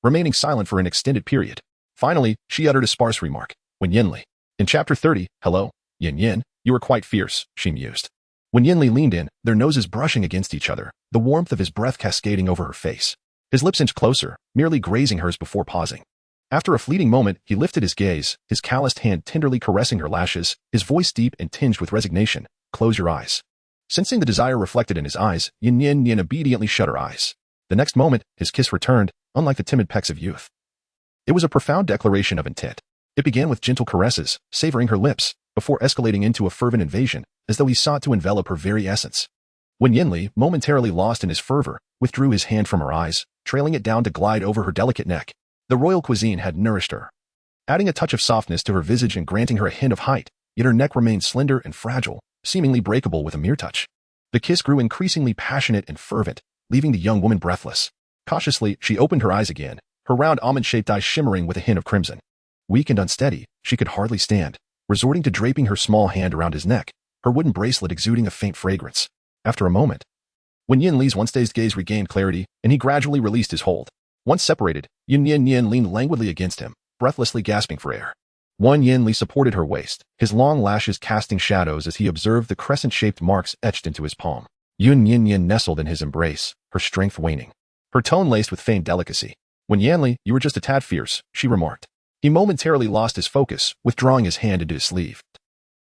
remaining silent for an extended period. Finally, she uttered a sparse remark. "Wen Yanli." In Chapter 30, "Hello, Yin Yin, you are quite fierce," she mused. When Yanli leaned in, their noses brushing against each other, the warmth of his breath cascading over her face. His lips inched closer, merely grazing hers before pausing. After a fleeting moment, he lifted his gaze, his calloused hand tenderly caressing her lashes, his voice deep and tinged with resignation. "Close your eyes." Sensing the desire reflected in his eyes, Yun Nian Nian obediently shut her eyes. The next moment, his kiss returned, unlike the timid pecks of youth. It was a profound declaration of intent. It began with gentle caresses, savoring her lips, before escalating into a fervent invasion, as though he sought to envelop her very essence. When Yanli, momentarily lost in his fervor, withdrew his hand from her eyes, trailing it down to glide over her delicate neck. The royal cuisine had nourished her, adding a touch of softness to her visage and granting her a hint of height, yet her neck remained slender and fragile, seemingly breakable with a mere touch. The kiss grew increasingly passionate and fervent, leaving the young woman breathless. Cautiously, she opened her eyes again, her round almond-shaped eyes shimmering with a hint of crimson. Weak and unsteady, she could hardly stand, resorting to draping her small hand around his neck, her wooden bracelet exuding a faint fragrance. After a moment, when Yin Li's once-dazed gaze regained clarity, and he gradually released his hold. Once separated, Yun Nian Nian leaned languidly against him, breathlessly gasping for air. Wan Yanli supported her waist, his long lashes casting shadows as he observed the crescent-shaped marks etched into his palm. Yun Nian Nian nestled in his embrace, her strength waning, her tone laced with feigned delicacy. "Wen Yanli, you were just a tad fierce," she remarked. He momentarily lost his focus, withdrawing his hand into his sleeve,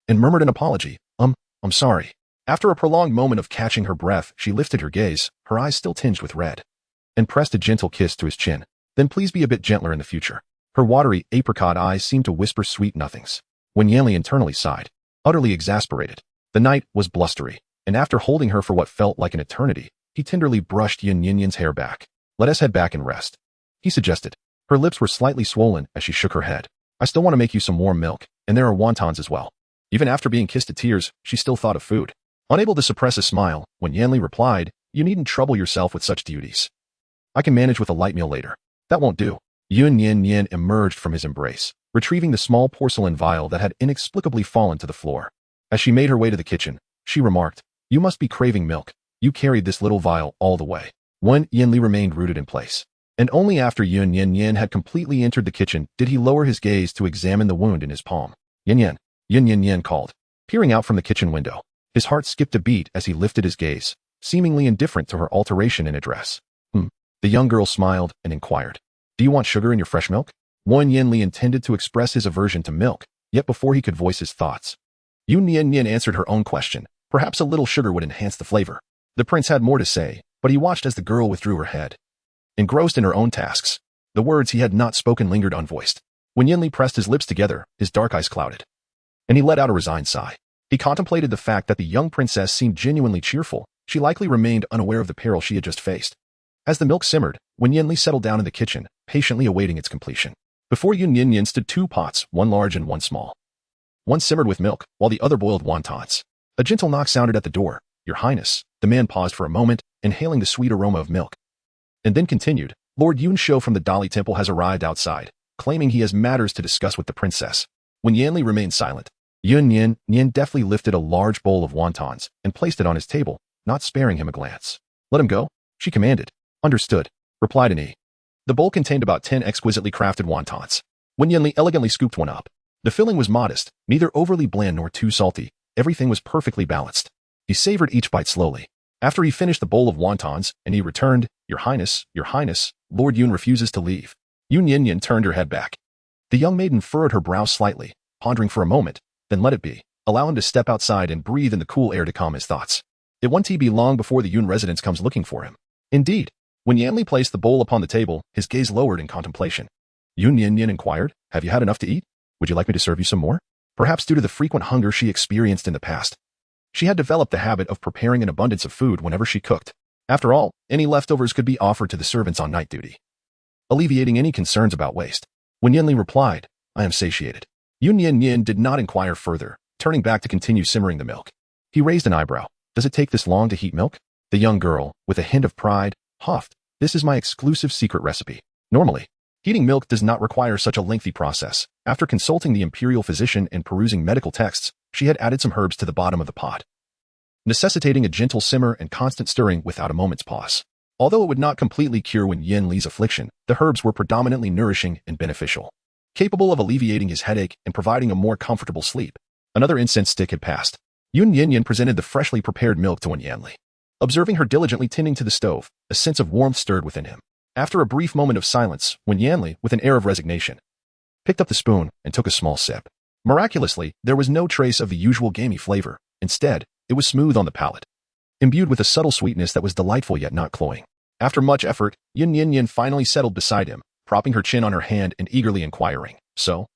and murmured an apology. I'm sorry." After a prolonged moment of catching her breath, she lifted her gaze, her eyes still tinged with red, and pressed a gentle kiss to his chin. "Then please be a bit gentler in the future." Her watery, apricot eyes seemed to whisper sweet nothings. When Yanli internally sighed, utterly exasperated. The night was blustery, and after holding her for what felt like an eternity, he tenderly brushed Yun Nian Nian's hair back. "Let us head back and rest," he suggested. Her lips were slightly swollen as she shook her head. I still want to make you some warm milk, and there are wontons as well. Even after being kissed to tears, she still thought of food. Unable to suppress a smile, when Yanli replied, "You needn't trouble yourself with such duties. I can manage with a light meal later." "That won't do." Yun Nian Nian emerged from his embrace, retrieving the small porcelain vial that had inexplicably fallen to the floor. As she made her way to the kitchen, she remarked, "You must be craving milk. You carried this little vial all the way." Wen Yanli remained rooted in place. And only after Yun Nian Nian had completely entered the kitchen did he lower his gaze to examine the wound in his palm. "Yan Yan," Yun Nian Nian called, peering out from the kitchen window. His heart skipped a beat as he lifted his gaze, seemingly indifferent to her alteration in address. The young girl smiled and inquired, "Do you want sugar in your fresh milk?" Wen Yanli intended to express his aversion to milk, yet before he could voice his thoughts, Yun Nian Nian answered her own question. Perhaps a little sugar would enhance the flavor. The prince had more to say, but he watched as the girl withdrew her head. Engrossed in her own tasks, the words he had not spoken lingered unvoiced. When Yanli pressed his lips together, his dark eyes clouded, and he let out a resigned sigh. He contemplated the fact that the young princess seemed genuinely cheerful. She likely remained unaware of the peril she had just faced. As the milk simmered, Wen Yanli settled down in the kitchen, patiently awaiting its completion. Before Yun Nian Nian stood 2 pots, one large and one small. One simmered with milk, while the other boiled wontons. A gentle knock sounded at the door. "Your Highness." The man paused for a moment, inhaling the sweet aroma of milk, and then continued, "Lord Yun Shou from the Dali Temple has arrived outside, claiming he has matters to discuss with the princess." When Yanli remained silent, Yun Nian Nian deftly lifted a large bowl of wontons and placed it on his table, not sparing him a glance. "Let him go," she commanded. "Understood," replied an E. The bowl contained about 10 exquisitely crafted wontons. When Yanli elegantly scooped one up, the filling was modest, neither overly bland nor too salty. Everything was perfectly balanced. He savored each bite slowly. After he finished the bowl of wontons, and he returned, Your Highness, Lord Yun refuses to leave." Yun Nian Nian turned her head back. The young maiden furrowed her brows slightly, pondering for a moment, then let it be. Allow him to step outside and breathe in the cool air to calm his thoughts. It won't be long before the Yun residence comes looking for him. Indeed, when Yanli placed the bowl upon the table, his gaze lowered in contemplation. Yun Nian Nian inquired, "Have you had enough to eat? Would you like me to serve you some more?" Perhaps due to the frequent hunger she experienced in the past, she had developed the habit of preparing an abundance of food whenever she cooked. After all, any leftovers could be offered to the servants on night duty, alleviating any concerns about waste. When Yanli replied, "I am satiated," Yun Nian Nian did not inquire further, turning back to continue simmering the milk. He raised an eyebrow. "Does it take this long to heat milk?" The young girl, with a hint of pride, huffed, "This is my exclusive secret recipe. Normally, heating milk does not require such a lengthy process." After consulting the imperial physician and perusing medical texts, she had added some herbs to the bottom of the pot, necessitating a gentle simmer and constant stirring without a moment's pause. Although it would not completely cure Wen Yanli's affliction, the herbs were predominantly nourishing and beneficial, capable of alleviating his headache and providing a more comfortable sleep. Another incense stick had passed. Yun Nian Nian presented the freshly prepared milk to Wen Yanli. Observing her diligently tending to the stove, a sense of warmth stirred within him. After a brief moment of silence, Wen Yanli, with an air of resignation, picked up the spoon and took a small sip. Miraculously, there was no trace of the usual gamey flavor. Instead, it was smooth on the palate, imbued with a subtle sweetness that was delightful yet not cloying. After much effort, Yun Nian Nian finally settled beside him, propping her chin on her hand and eagerly inquiring, "So,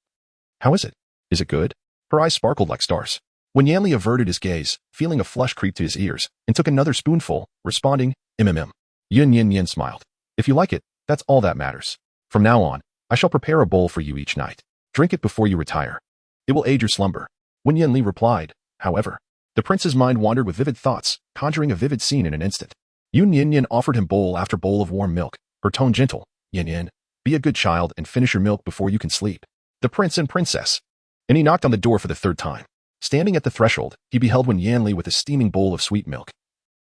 how is it? Is it good?" Her eyes sparkled like stars. When Yanli averted his gaze, feeling a flush creep to his ears, and took another spoonful, responding, "Mm." Yun Nian Nian smiled. "If you like it, that's all that matters. From now on, I shall prepare a bowl for you each night. Drink it before you retire. It will aid your slumber." When Yanli replied, however, the prince's mind wandered with vivid thoughts, conjuring a vivid scene in an instant. Yun Nian Nian offered him bowl after bowl of warm milk, her tone gentle. "Yan Yan, be a good child and finish your milk before you can sleep." The prince and princess. And he knocked on the door for the 3rd time. Standing at the threshold, he beheld Wen Yanli with a steaming bowl of sweet milk,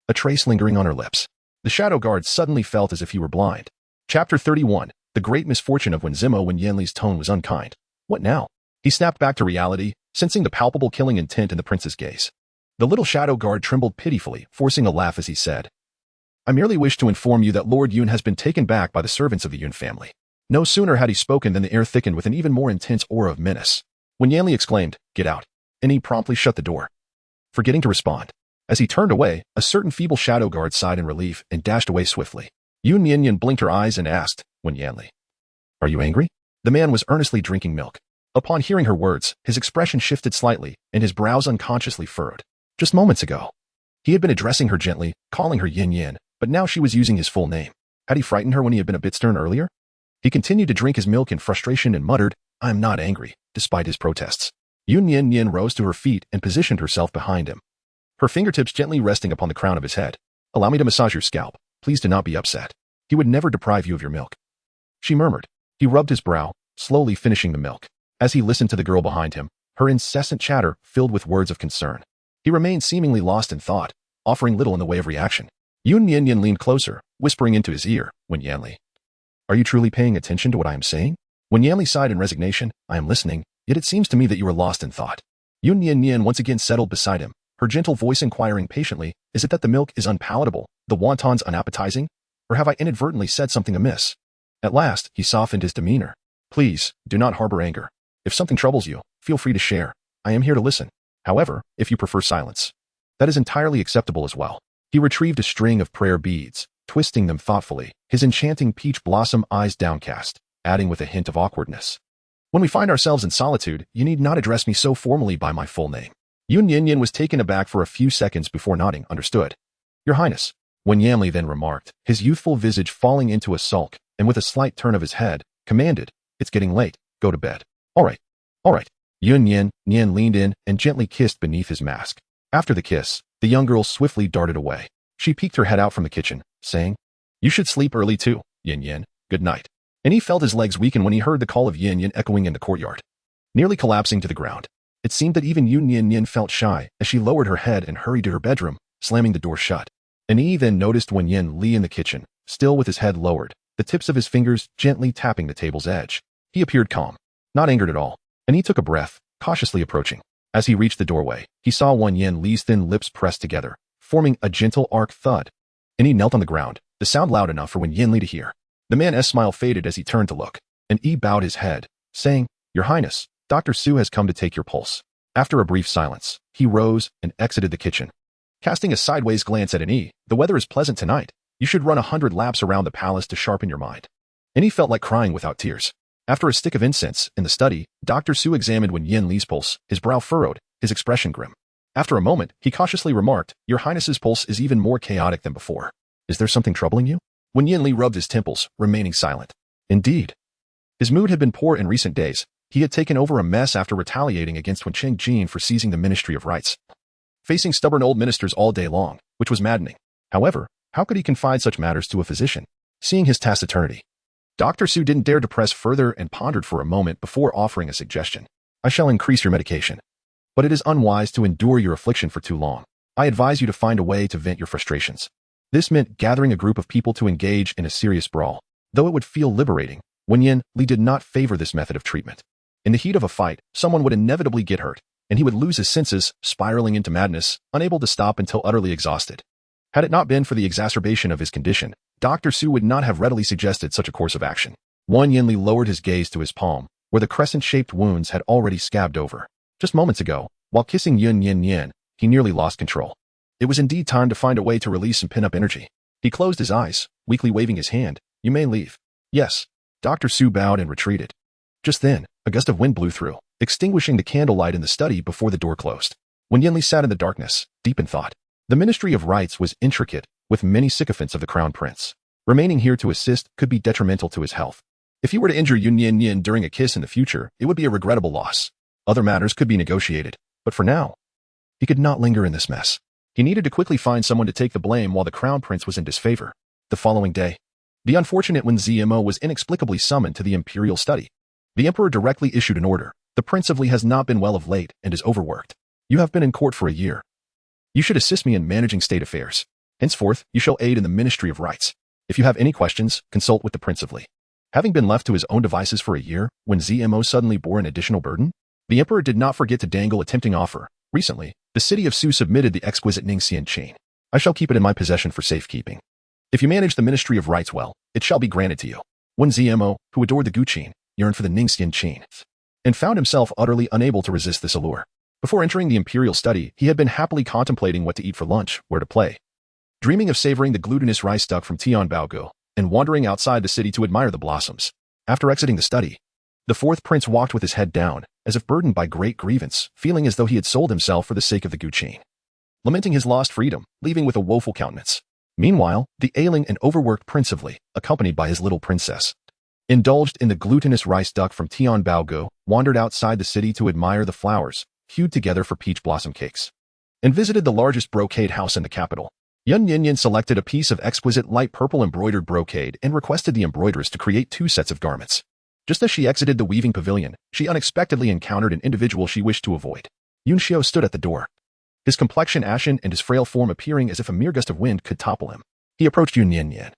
a trace lingering on her lips. The shadow guard suddenly felt as if he were blind. Chapter 31. The great misfortune of Wen Zimo. When Yanli's tone was unkind. "What now?" He snapped back to reality, sensing the palpable killing intent in the prince's gaze. The little shadow guard trembled pitifully, forcing a laugh as he said, "I merely wish to inform you that Lord Yun has been taken back by the servants of the Yun family." No sooner had he spoken than the air thickened with an even more intense aura of menace. When Yanli exclaimed, "Get out," and he promptly shut the door, forgetting to respond. As he turned away, a certain feeble shadow guard sighed in relief and dashed away swiftly. Yun Nian Nian blinked her eyes and asked, "Wen Yanli, are you angry?" The man was earnestly drinking milk. Upon hearing her words, his expression shifted slightly, and his brows unconsciously furrowed. Just moments ago, he had been addressing her gently, calling her Yin Yin, but now she was using his full name. Had he frightened her when he had been a bit stern earlier? He continued to drink his milk in frustration and muttered, I am not angry, despite his protests. Yun Nian Nian rose to her feet and positioned herself behind him, her fingertips gently resting upon the crown of his head. Allow me to massage your scalp. Please do not be upset. He would never deprive you of your milk. She murmured. He rubbed his brow, slowly finishing the milk. As he listened to the girl behind him, her incessant chatter filled with words of concern. He remained seemingly lost in thought, offering little in the way of reaction. Yun Nian Nian leaned closer, whispering into his ear, Wen Yanli. Are you truly paying attention to what I am saying? Wen Yanli sighed in resignation. I am listening, yet it seems to me that you are lost in thought. Yun Nian Nian once again settled beside him, her gentle voice inquiring patiently, is it that the milk is unpalatable, the wontons unappetizing, or have I inadvertently said something amiss? At last, he softened his demeanor. Please, do not harbor anger. If something troubles you, feel free to share. I am here to listen. However, if you prefer silence, that is entirely acceptable as well. He retrieved a string of prayer beads, twisting them thoughtfully, his enchanting peach blossom eyes downcast, adding with a hint of awkwardness. When we find ourselves in solitude, you need not address me so formally by my full name. Yun Nian Nian was taken aback for a few seconds before nodding, understood. Your Highness. Wen Yanli then remarked, his youthful visage falling into a sulk, and with a slight turn of his head, commanded, it's getting late, go to bed. All right. Yun Nian Nian leaned in and gently kissed beneath his mask. After the kiss, the young girl swiftly darted away. She peeked her head out from the kitchen, saying, you should sleep early too, Yin Yin, good night. And he felt his legs weaken when he heard the call of Yin Yin echoing in the courtyard. Nearly collapsing to the ground, it seemed that even Yun Nian Nian felt shy as she lowered her head and hurried to her bedroom, slamming the door shut. And he then noticed Wen Yanli in the kitchen, still with his head lowered, the tips of his fingers gently tapping the table's edge. He appeared calm, not angered at all, and he took a breath, cautiously approaching. As he reached the doorway, he saw Wen Yanli's thin lips pressed together, forming a gentle arc thud. And he knelt on the ground, the sound loud enough for Wen Yanli to hear. The man's smile faded as he turned to look, and he bowed his head, saying, Your Highness, Dr. Su has come to take your pulse. After a brief silence, he rose and exited the kitchen. Casting a sideways glance at An, the weather is pleasant tonight. You should run 100 laps around the palace to sharpen your mind. And he felt like crying without tears. After a stick of incense, in the study, Dr. Su examined Wen Yanli's pulse, his brow furrowed, his expression grim. After a moment, he cautiously remarked, Your Highness's pulse is even more chaotic than before. Is there something troubling you? Wen Yanli rubbed his temples, remaining silent. Indeed. His mood had been poor in recent days. He had taken over a mess after retaliating against Wen Chengjin for seizing the Ministry of Rights. Facing stubborn old ministers all day long, which was maddening. However, how could he confide such matters to a physician? Seeing his taciturnity, Dr. Su didn't dare to press further and pondered for a moment before offering a suggestion. I shall increase your medication. But it is unwise to endure your affliction for too long. I advise you to find a way to vent your frustrations. This meant gathering a group of people to engage in a serious brawl. Though it would feel liberating, Wen Yanli did not favor this method of treatment. In the heat of a fight, someone would inevitably get hurt, and he would lose his senses, spiraling into madness, unable to stop until utterly exhausted. Had it not been for the exacerbation of his condition, Dr. Su would not have readily suggested such a course of action. Wen Yanli lowered his gaze to his palm, where the crescent-shaped wounds had already scabbed over. Just moments ago, while kissing Yun Nian Nian, he nearly lost control. It was indeed time to find a way to release some pent-up energy. He closed his eyes, weakly waving his hand. You may leave. Yes. Dr. Su bowed and retreated. Just then, a gust of wind blew through, extinguishing the candlelight in the study before the door closed. Wen Yanli sat in the darkness, deep in thought. The Ministry of Rights was intricate, with many sycophants of the Crown Prince. Remaining here to assist could be detrimental to his health. If he were to injure Yun Nian Nian during a kiss in the future, it would be a regrettable loss. Other matters could be negotiated, but for now, he could not linger in this mess. He needed to quickly find someone to take the blame while the Crown Prince was in disfavor. The following day, the unfortunate Wen Zmo was inexplicably summoned to the imperial study. The emperor directly issued an order. The Prince of Li has not been well of late and is overworked. You have been in court for a year. You should assist me in managing state affairs. Henceforth, you shall aid in the Ministry of Rights. If you have any questions, consult with the Prince of Li. Having been left to his own devices for a year, Wen Zmo suddenly bore an additional burden, the emperor did not forget to dangle a tempting offer. Recently, the city of Su submitted the exquisite Ningxian chain. I shall keep it in my possession for safekeeping. If you manage the Ministry of Rights well, it shall be granted to you. Wen Zmo, who adored the Guqin, yearned for the Ningxian chain, and found himself utterly unable to resist this allure. Before entering the imperial study, he had been happily contemplating what to eat for lunch, where to play, dreaming of savoring the glutinous rice duck from Tianbaogu, and wandering outside the city to admire the blossoms. After exiting the study, the fourth prince walked with his head down, as if burdened by great grievance, feeling as though he had sold himself for the sake of the Guqin, lamenting his lost freedom, leaving with a woeful countenance. Meanwhile, the ailing and overworked Prince of Li, accompanied by his little princess, indulged in the glutinous rice duck from Tianbaogu, wandered outside the city to admire the flowers, queued together for peach blossom cakes, and visited the largest brocade house in the capital. Yun Nian Nian selected a piece of exquisite light purple embroidered brocade and requested the embroideress to create 2 sets of garments. Just as she exited the weaving pavilion, she unexpectedly encountered an individual she wished to avoid. Yun Xiao stood at the door, his complexion ashen and his frail form appearing as if a mere gust of wind could topple him. He approached Yun Nian Nian,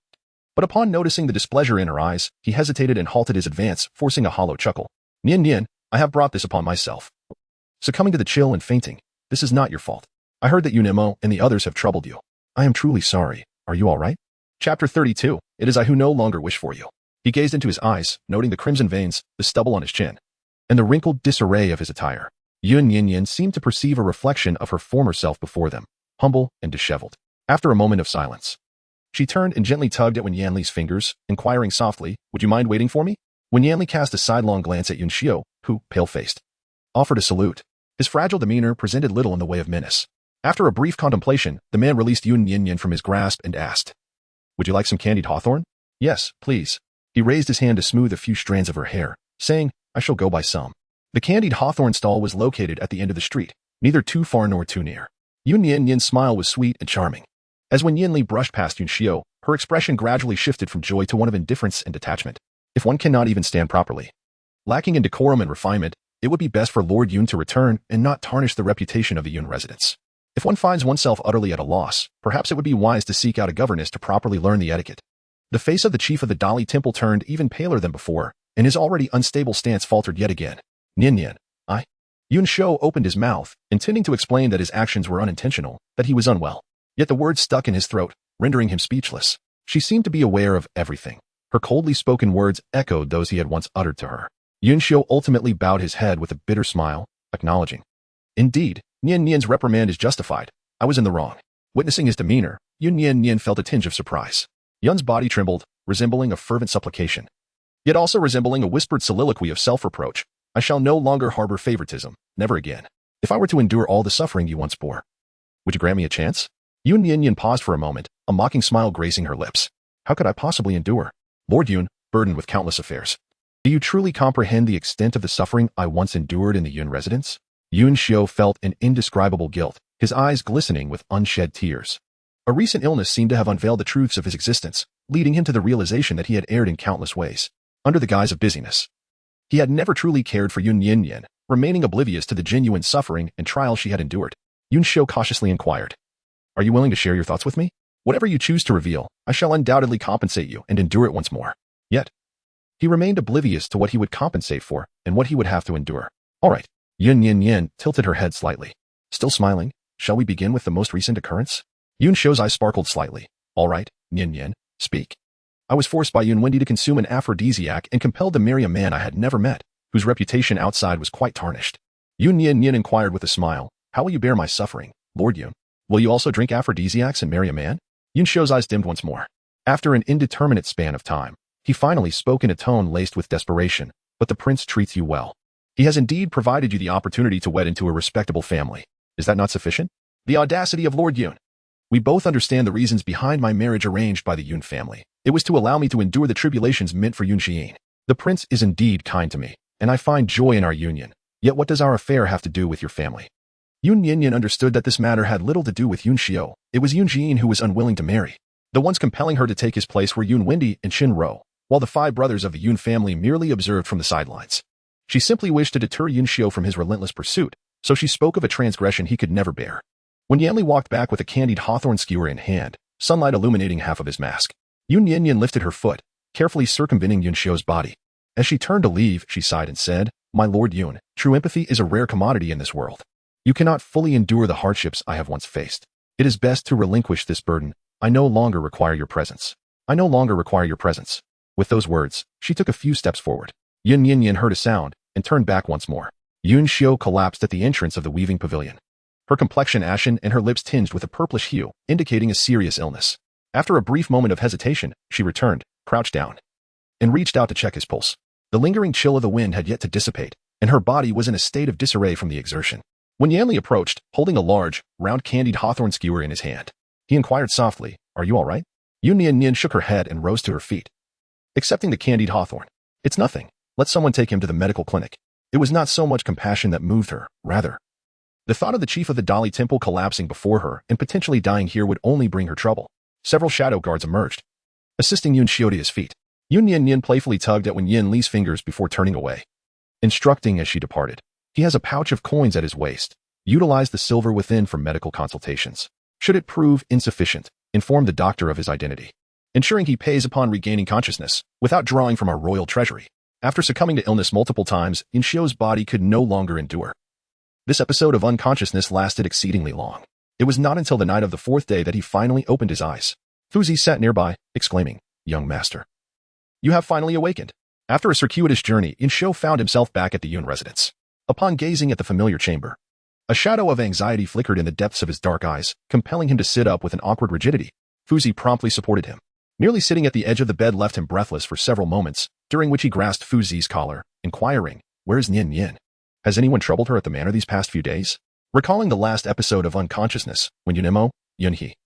but upon noticing the displeasure in her eyes, he hesitated and halted his advance, forcing a hollow chuckle. Nian Nian, I have brought this upon myself. Succumbing to the chill and fainting, this is not your fault. I heard that Yun Imo and the others have troubled you. I am truly sorry. Are you all right? Chapter 32. It is I who no longer wish for you. He gazed into his eyes, noting the crimson veins, the stubble on his chin, and the wrinkled disarray of his attire. Yun Nian Nian seemed to perceive a reflection of her former self before them, humble and disheveled. After a moment of silence, she turned and gently tugged at Wen Yanli's fingers, inquiring softly, would you mind waiting for me? Wen Yanli cast a sidelong glance at Yun Xiao, who, pale-faced, offered a salute. His fragile demeanor presented little in the way of menace. After a brief contemplation, the man released Yun Nian Nian from his grasp and asked, would you like some candied hawthorn? Yes, please. He raised his hand to smooth a few strands of her hair, saying, I shall go buy some. The candied hawthorn stall was located at the end of the street, neither too far nor too near. Yun Nian Nian's smile was sweet and charming. As Wen Yanli brushed past Yun Xiao, her expression gradually shifted from joy to one of indifference and detachment. If one cannot even stand properly, lacking in decorum and refinement, it would be best for Lord Yun to return and not tarnish the reputation of the Yun residence. If one finds oneself utterly at a loss, perhaps it would be wise to seek out a governess to properly learn the etiquette. The face of the chief of the Dali temple turned even paler than before, and his already unstable stance faltered yet again. Nian Nian, Yun Xiao opened his mouth, intending to explain that his actions were unintentional, that he was unwell. Yet the words stuck in his throat, rendering him speechless. She seemed to be aware of everything. Her coldly spoken words echoed those he had once uttered to her. Yun Xiao ultimately bowed his head with a bitter smile, acknowledging, indeed, Nian Nian's reprimand is justified. I was in the wrong. Witnessing his demeanor, Yun Nian Nian felt a tinge of surprise. Yun's body trembled, resembling a fervent supplication, yet also resembling a whispered soliloquy of self-reproach. I shall no longer harbor favoritism, never again. If I were to endure all the suffering you once bore, would you grant me a chance? Yun Nian Nian paused for a moment, a mocking smile gracing her lips. How could I possibly endure? Lord Yun, burdened with countless affairs. Do you truly comprehend the extent of the suffering I once endured in the Yun residence? Yun Xiao felt an indescribable guilt, his eyes glistening with unshed tears. A recent illness seemed to have unveiled the truths of his existence, leading him to the realization that he had erred in countless ways. Under the guise of busyness, he had never truly cared for Yun Nian Nian, remaining oblivious to the genuine suffering and trial she had endured. Yun Xiao cautiously inquired, are you willing to share your thoughts with me? Whatever you choose to reveal, I shall undoubtedly compensate you and endure it once more. Yet, he remained oblivious to what he would compensate for and what he would have to endure. All right. Yun Nian Nian tilted her head slightly. Still smiling, shall we begin with the most recent occurrence? Yun Xiao's eyes sparkled slightly. All right, Nian Nian, speak. I was forced by Yun Wendi to consume an aphrodisiac and compelled to marry a man I had never met, whose reputation outside was quite tarnished. Yun Nian Nian inquired with a smile, how will you bear my suffering, Lord Yun? Will you also drink aphrodisiacs and marry a man? Yun Xiao's eyes dimmed once more. After an indeterminate span of time, he finally spoke in a tone laced with desperation, but the prince treats you well. He has indeed provided you the opportunity to wed into a respectable family. Is that not sufficient? The audacity of Lord Yun. We both understand the reasons behind my marriage arranged by the Yun family. It was to allow me to endure the tribulations meant for Yun Xian. The prince is indeed kind to me, and I find joy in our union. Yet what does our affair have to do with your family? Yun Nian Nian understood that this matter had little to do with Yun Xiao. It was Yun Xian who was unwilling to marry. The ones compelling her to take his place were Yun Wendi and Qin Rou, while the 5 brothers of the Yun family merely observed from the sidelines. She simply wished to deter Yun Xiao from his relentless pursuit, so she spoke of a transgression he could never bear. When Yanli walked back with a candied hawthorn skewer in hand, sunlight illuminating half of his mask, Yun Nian Nian lifted her foot, carefully circumventing Yun Xiao's body. As she turned to leave, she sighed and said, My Lord Yun, true empathy is a rare commodity in this world. You cannot fully endure the hardships I have once faced. It is best to relinquish this burden. I no longer require your presence. I no longer require your presence. With those words, she took a few steps forward. Yun Nian Nian heard a sound and turned back once more. Yun Xiao collapsed at the entrance of the weaving pavilion. Her complexion ashen and her lips tinged with a purplish hue, indicating a serious illness. After a brief moment of hesitation, she returned, crouched down, and reached out to check his pulse. The lingering chill of the wind had yet to dissipate, and her body was in a state of disarray from the exertion. When Yanli approached, holding a large, round candied hawthorn skewer in his hand, he inquired softly, Are you all right? Yun Nian Nian shook her head and rose to her feet. Accepting the candied hawthorn, It's nothing. Let someone take him to the medical clinic. It was not so much compassion that moved her, rather. The thought of the chief of the Dali temple collapsing before her and potentially dying here would only bring her trouble. Several shadow guards emerged, assisting Yun Xiu to his feet. Yun Nian Nian playfully tugged at Wen Yanli's fingers before turning away, instructing as she departed. He has a pouch of coins at his waist. Utilize the silver within for medical consultations. Should it prove insufficient, inform the doctor of his identity, ensuring he pays upon regaining consciousness without drawing from our royal treasury. After succumbing to illness multiple times, Yun Xiu's body could no longer endure. This episode of unconsciousness lasted exceedingly long. It was not until the night of the fourth day that he finally opened his eyes. Fuzi sat nearby, exclaiming, "Young master, you have finally awakened." After a circuitous journey, Yun Xiu found himself back at the Yun residence. Upon gazing at the familiar chamber, a shadow of anxiety flickered in the depths of his dark eyes, compelling him to sit up with an awkward rigidity. Fuzi promptly supported him. Nearly sitting at the edge of the bed left him breathless for several moments, during which he grasped Fuzi's collar, inquiring, "Where's Nian Nian? Has anyone troubled her at the manor these past few days?" Recalling the last episode of unconsciousness, when Yun Imo, Yun He,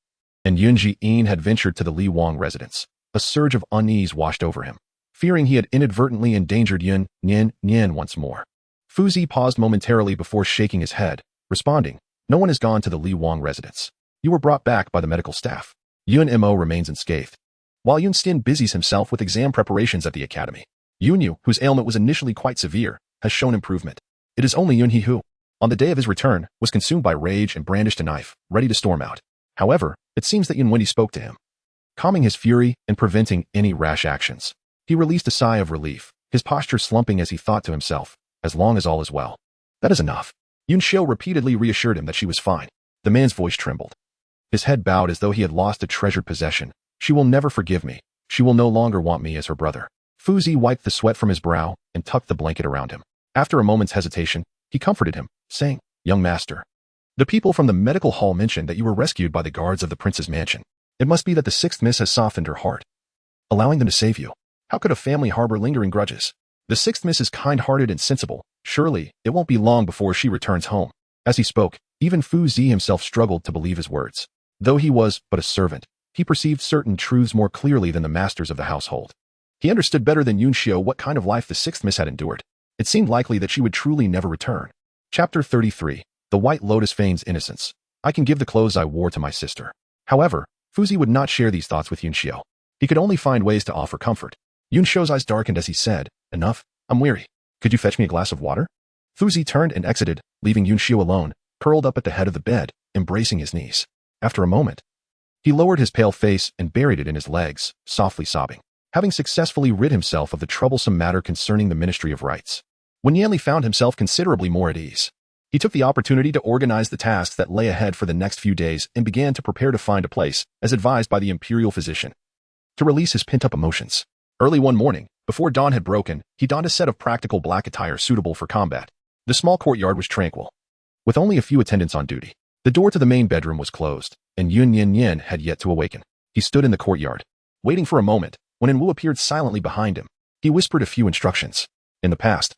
and Yun Jian had ventured to the Li Wang residence, a surge of unease washed over him, fearing he had inadvertently endangered Yun Nian Nian once more. Fuzi paused momentarily before shaking his head, responding, "No one has gone to the Li Wang residence. You were brought back by the medical staff." Yun Imo remains unscathed, while Yun Stian busies himself with exam preparations at the academy. Yun Yu, whose ailment was initially quite severe, has shown improvement. It is only Yun He who, on the day of his return, was consumed by rage and brandished a knife, ready to storm out. However, it seems that Yun Wendy spoke to him, calming his fury and preventing any rash actions. He released a sigh of relief, his posture slumping as he thought to himself, "As long as all is well, that is enough." Yun Xiu repeatedly reassured him that she was fine. The man's voice trembled. His head bowed as though he had lost a treasured possession. "She will never forgive me. She will no longer want me as her brother." Fuzi wiped the sweat from his brow and tucked the blanket around him. After a moment's hesitation, he comforted him, saying, "Young master, the people from the medical hall mentioned that you were rescued by the guards of the prince's mansion. It must be that the sixth miss has softened her heart, allowing them to save you. How could a family harbor lingering grudges? The sixth miss is kind-hearted and sensible. Surely, it won't be long before she returns home." As he spoke, even Fu Zi himself struggled to believe his words. Though he was but a servant, he perceived certain truths more clearly than the masters of the household. He understood better than Yun Xiu what kind of life the sixth miss had endured. It seemed likely that she would truly never return. Chapter 33. The White Lotus feigns innocence. I can give the clothes I wore to my sister. However, Fuzi would not share these thoughts with Yun Xiu. He could only find ways to offer comfort. Yun Xiu's eyes darkened as he said, "Enough, I'm weary. Could you fetch me a glass of water?" Fuzi turned and exited, leaving Yun Xiu alone, curled up at the head of the bed, embracing his knees. After a moment, he lowered his pale face and buried it in his legs, softly sobbing. Having successfully rid himself of the troublesome matter concerning the Ministry of Rites, Wen Yanli found himself considerably more at ease. He took the opportunity to organize the tasks that lay ahead for the next few days and began to prepare to find a place, as advised by the imperial physician, to release his pent-up emotions. Early one morning, before dawn had broken, he donned a set of practical black attire suitable for combat. The small courtyard was tranquil, with only a few attendants on duty. The door to the main bedroom was closed, and Yun Nian Nian had yet to awaken. He stood in the courtyard, waiting for a moment, when Wu appeared silently behind him. He whispered a few instructions. In the past,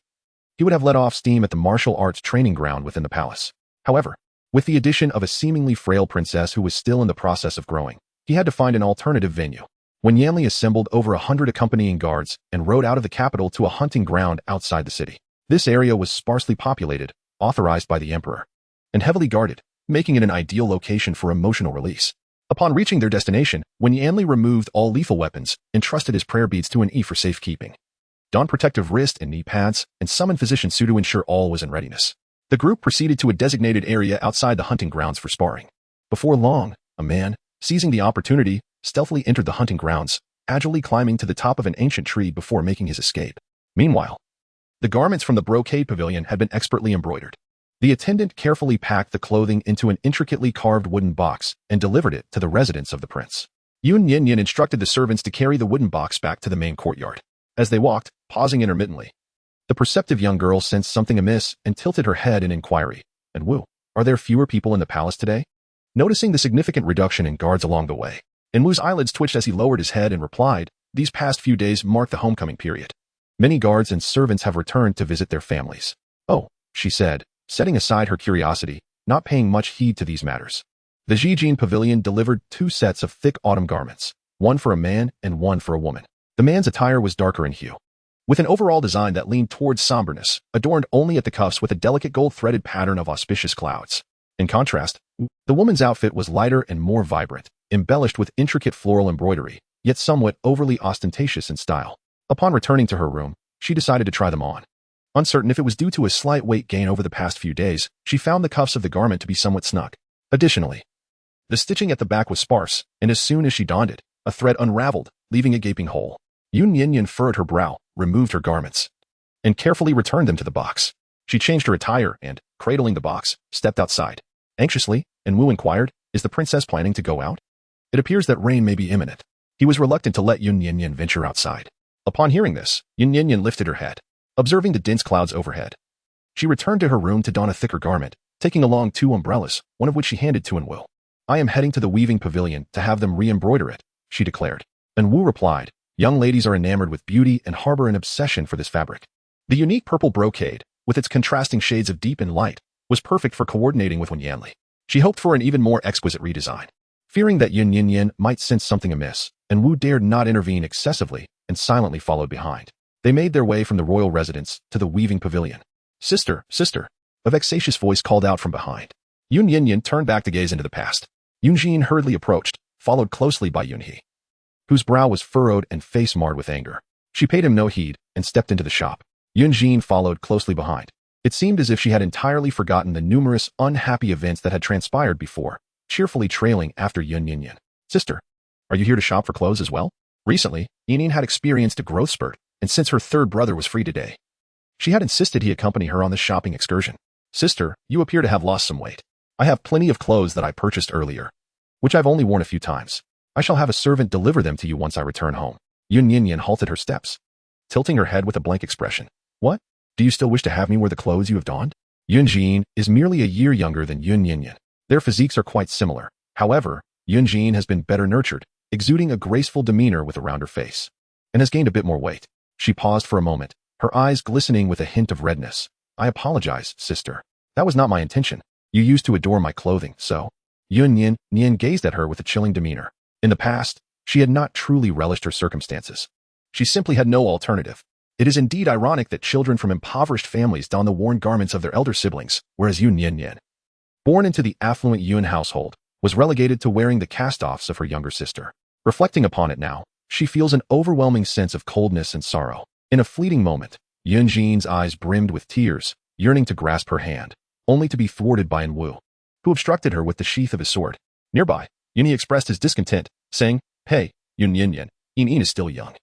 he would have let off steam at the martial arts training ground within the palace. However, with the addition of a seemingly frail princess who was still in the process of growing, he had to find an alternative venue. When Yanli assembled over 100 accompanying guards and rode out of the capital to a hunting ground outside the city. This area was sparsely populated, authorized by the emperor, and heavily guarded, making it an ideal location for emotional release. Upon reaching their destination, Wen Yanli removed all lethal weapons and trusted his prayer beads to an E for safekeeping, donned protective wrist and knee pads, and summoned Physician Su to ensure all was in readiness. The group proceeded to a designated area outside the hunting grounds for sparring. Before long, a man, seizing the opportunity, stealthily entered the hunting grounds, agilely climbing to the top of an ancient tree before making his escape. Meanwhile, the garments from the brocade pavilion had been expertly embroidered. The attendant carefully packed the clothing into an intricately carved wooden box and delivered it to the residence of the prince. Yun Nian Nian instructed the servants to carry the wooden box back to the main courtyard. As they walked, pausing intermittently, the perceptive young girl sensed something amiss and tilted her head in inquiry. "And Wu, are there fewer people in the palace today?" Noticing the significant reduction in guards along the way, and Wu's eyelids twitched as he lowered his head and replied, "These past few days mark the homecoming period. Many guards and servants have returned to visit their families." "Oh," she said, setting aside her curiosity, not paying much heed to these matters. The Zhijin pavilion delivered 2 sets of thick autumn garments, one for a man and one for a woman. The man's attire was darker in hue, with an overall design that leaned towards somberness, adorned only at the cuffs with a delicate gold-threaded pattern of auspicious clouds. In contrast, the woman's outfit was lighter and more vibrant, embellished with intricate floral embroidery, yet somewhat overly ostentatious in style. Upon returning to her room, she decided to try them on. Uncertain if it was due to a slight weight gain over the past few days, she found the cuffs of the garment to be somewhat snug. Additionally, the stitching at the back was sparse, and as soon as she donned it, a thread unraveled, leaving a gaping hole. Yun Nian Nian furrowed her brow, removed her garments, and carefully returned them to the box. She changed her attire and, cradling the box, stepped outside. Anxiously, and Wu inquired, "Is the princess planning to go out? It appears that rain may be imminent." He was reluctant to let Yun Nian Nian venture outside. Upon hearing this, Yun Nian Nian lifted her head, observing the dense clouds overhead. She returned to her room to don a thicker garment, taking along 2 umbrellas, one of which she handed to Wu. "I am heading to the weaving pavilion to have them re-embroider it," she declared. And Wu replied, "Young ladies are enamored with beauty and harbor an obsession for this fabric." The unique purple brocade, with its contrasting shades of deep and light, was perfect for coordinating with Wen Yanli. She hoped for an even more exquisite redesign. Fearing that Yun Nian Nian might sense something amiss, and Wu dared not intervene excessively and silently followed behind. They made their way from the royal residence to the weaving pavilion. "Sister, sister," a vexatious voice called out from behind. Yun Nian Nian turned back to gaze into the past. Yun Jin hurriedly approached, followed closely by Yun He, whose brow was furrowed and face marred with anger. She paid him no heed and stepped into the shop. Yun Jin followed closely behind. It seemed as if she had entirely forgotten the numerous unhappy events that had transpired before, cheerfully trailing after Yun Nian Nian. "Sister, are you here to shop for clothes as well?" Recently, Yun Nian had experienced a growth spurt, and since her third brother was free today, she had insisted he accompany her on this shopping excursion. "Sister, you appear to have lost some weight. I have plenty of clothes that I purchased earlier, which I've only worn a few times. I shall have a servant deliver them to you once I return home." Yun Nian Nian halted her steps, tilting her head with a blank expression. "What? Do you still wish to have me wear the clothes you have donned?" Yun Jin is merely a year younger than Yun Nian Nian. Their physiques are quite similar. However, Yun Jin has been better nurtured, exuding a graceful demeanor with a rounder face, and has gained a bit more weight. She paused for a moment, her eyes glistening with a hint of redness. "I apologize, sister. That was not my intention. You used to adore my clothing, so..." Yun Nian Nian gazed at her with a chilling demeanor. In the past, she had not truly relished her circumstances. She simply had no alternative. It is indeed ironic that children from impoverished families don the worn garments of their elder siblings, whereas Yun Nian Nian, born into the affluent Yun household, was relegated to wearing the cast-offs of her younger sister. Reflecting upon it now, she feels an overwhelming sense of coldness and sorrow. In a fleeting moment, Yun Jin's eyes brimmed with tears, yearning to grasp her hand, only to be thwarted by Wu, who obstructed her with the sheath of his sword. Nearby, Yun He expressed his discontent, saying, "Hey, Yun Nian Nian, Yin is still young.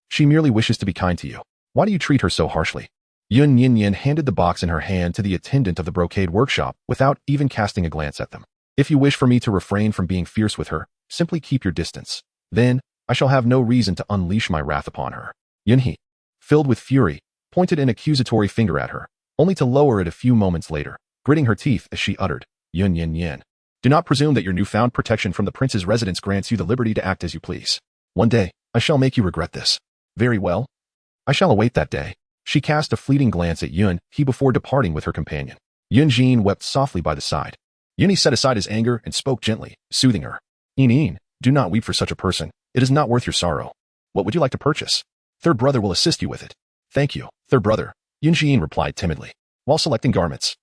She merely wishes to be kind to you. Why do you treat her so harshly?" Yun Nian Nian handed the box in her hand to the attendant of the brocade workshop without even casting a glance at them. "If you wish for me to refrain from being fierce with her, simply keep your distance. Then, I shall have no reason to unleash my wrath upon her." Yun He, filled with fury, pointed an accusatory finger at her, only to lower it a few moments later, gritting her teeth as she uttered, "Yun Nian Nian, do not presume that your newfound protection from the prince's residence grants you the liberty to act as you please. One day, I shall make you regret this." "Very well. I shall await that day." She cast a fleeting glance at Yun He before departing with her companion. Yun Jin wept softly by the side. Yun He set aside his anger and spoke gently, soothing her. Yin, do not weep for such a person. It is not worth your sorrow. What would you like to purchase? Third brother will assist you with it." "Thank you, third brother," Yun Jin replied timidly, while selecting garments.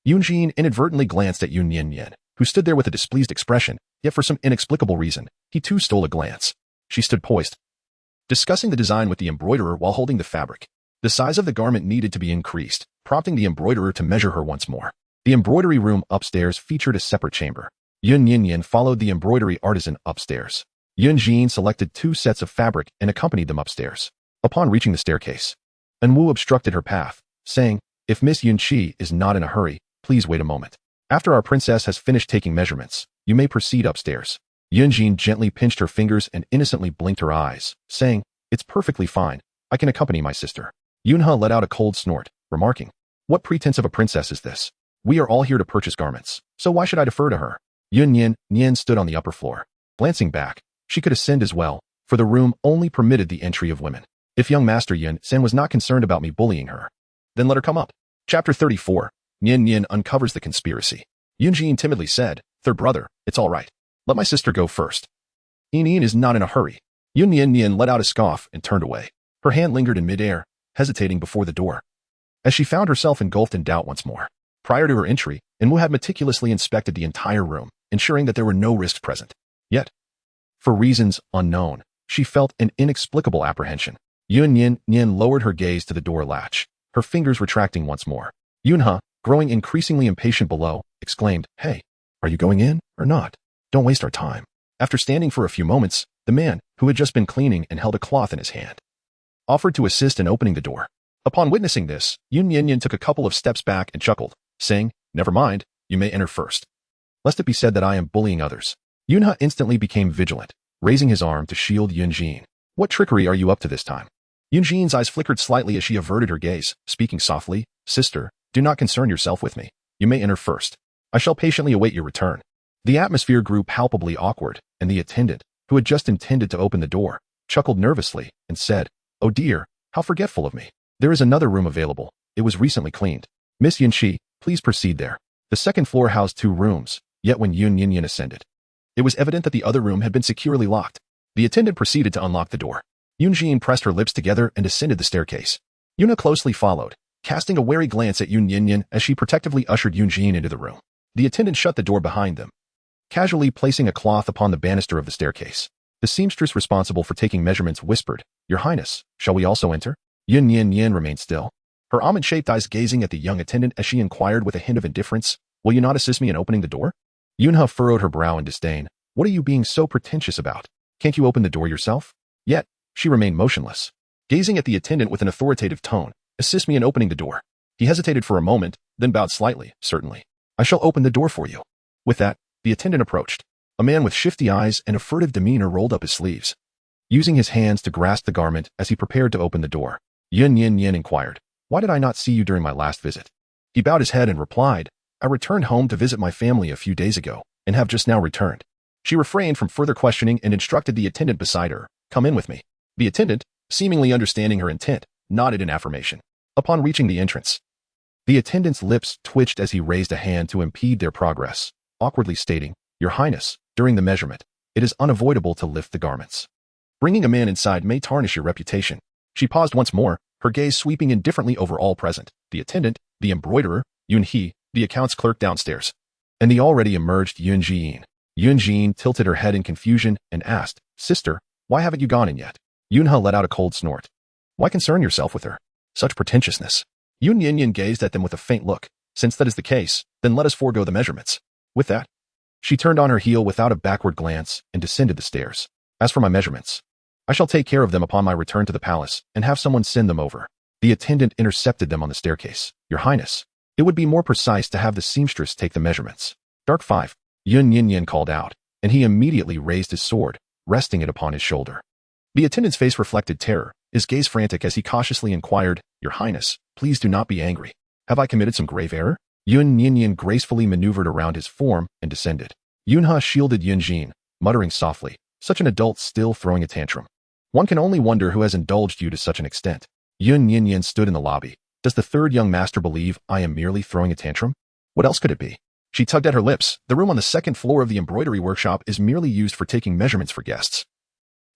Yun Jin inadvertently glanced at Yun Nian Nian, who stood there with a displeased expression, yet for some inexplicable reason, he too stole a glance. She stood poised, discussing the design with the embroiderer while holding the fabric. The size of the garment needed to be increased, prompting the embroiderer to measure her once more. The embroidery room upstairs featured a separate chamber. Yun Nian Nian followed the embroidery artisan upstairs. Yun Jin selected 2 sets of fabric and accompanied them upstairs. Upon reaching the staircase, Wu obstructed her path, saying, "If Miss Yun Qi is not in a hurry, please wait a moment. After our princess has finished taking measurements, you may proceed upstairs." Yun Jin gently pinched her fingers and innocently blinked her eyes, saying, "It's perfectly fine. I can accompany my sister." Yun He let out a cold snort, remarking, "What pretense of a princess is this? We are all here to purchase garments, so why should I defer to her?" Yun Nian Nian stood on the upper floor. Glancing back, she could ascend as well, for the room only permitted the entry of women. If young Master Yun Sen was not concerned about me bullying her, then let her come up. Chapter 34. Nian Nian uncovers the conspiracy. Yun Jin timidly said, "Third brother, it's all right. Let my sister go first. Yin is not in a hurry." Yun Nian Nian let out a scoff and turned away. Her hand lingered in midair, hesitating before the door. As she found herself engulfed in doubt once more. Prior to her entry, Wu had meticulously inspected the entire room, ensuring that there were no risks present. Yet, for reasons unknown, she felt an inexplicable apprehension. Yun Nian Nian lowered her gaze to the door latch, her fingers retracting once more. Yunha, growing increasingly impatient below, exclaimed, "Hey, are you going in or not? Don't waste our time." After standing for a few moments, the man, who had just been cleaning and held a cloth in his hand, offered to assist in opening the door. Upon witnessing this, Yun Nian Nian took a couple of steps back and chuckled, saying, "Never mind, you may enter first. Lest it be said that I am bullying others." Yunha instantly became vigilant, raising his arm to shield Yunjin. "What trickery are you up to this time?" Yunjin's eyes flickered slightly as she averted her gaze, speaking softly, "Sister, do not concern yourself with me. You may enter first. I shall patiently await your return." The atmosphere grew palpably awkward, and the attendant, who had just intended to open the door, chuckled nervously and said, "Oh dear, how forgetful of me. There is another room available. It was recently cleaned. Miss Yunxi, please proceed there." The second floor housed 2 rooms, yet when Yun Nian Nian ascended, it was evident that the other room had been securely locked. The attendant proceeded to unlock the door. Yunjin pressed her lips together and descended the staircase. Yuna closely followed, casting a wary glance at Yun Nian Nian as she protectively ushered Yunjin into the room. The attendant shut the door behind them, casually placing a cloth upon the banister of the staircase. The seamstress responsible for taking measurements whispered, "Your Highness, shall we also enter?" Yun Nian Nian remained still, her almond-shaped eyes gazing at the young attendant as she inquired with a hint of indifference, "Will you not assist me in opening the door?" Yunha furrowed her brow in disdain. "What are you being so pretentious about? Can't you open the door yourself?" Yet, she remained motionless, gazing at the attendant with an authoritative tone. "Assist me in opening the door." He hesitated for a moment, then bowed slightly. "Certainly. I shall open the door for you." With that, the attendant approached. A man with shifty eyes and a furtive demeanor rolled up his sleeves, using his hands to grasp the garment as he prepared to open the door. Yun Nian Nian inquired, "Why did I not see you during my last visit?" He bowed his head and replied, "I returned home to visit my family a few days ago, and have just now returned." She refrained from further questioning and instructed the attendant beside her, "Come in with me." The attendant, seemingly understanding her intent, nodded in affirmation. Upon reaching the entrance, the attendant's lips twitched as he raised a hand to impede their progress, awkwardly stating, "Your Highness, during the measurement, it is unavoidable to lift the garments. Bringing a man inside may tarnish your reputation." She paused once more, her gaze sweeping indifferently over all present, the attendant, the embroiderer, Yun He, the accounts clerk downstairs, and the already emerged Yun Jin. Yun Jin tilted her head in confusion and asked, "Sister, why haven't you gone in yet?" Yunha let out a cold snort. "Why concern yourself with her? Such pretentiousness." Yun Nian Nian gazed at them with a faint look. "Since that is the case, then let us forego the measurements." With that, she turned on her heel without a backward glance and descended the stairs. "As for my measurements, I shall take care of them upon my return to the palace and have someone send them over." The attendant intercepted them on the staircase. "Your Highness, it would be more precise to have the seamstress take the measurements." "Dark 5, Yun Nian Nian called out, and he immediately raised his sword, resting it upon his shoulder. The attendant's face reflected terror, his gaze frantic as he cautiously inquired, "Your Highness, please do not be angry. Have I committed some grave error?" Yun Nian Nian gracefully maneuvered around his form and descended. Yunha shielded Yunjin, muttering softly, "Such an adult still throwing a tantrum. One can only wonder who has indulged you to such an extent." Yun Nian Nian stood in the lobby. "Does the third young master believe I am merely throwing a tantrum? What else could it be?" She tugged at her lips. "The room on the second floor of the embroidery workshop is merely used for taking measurements for guests.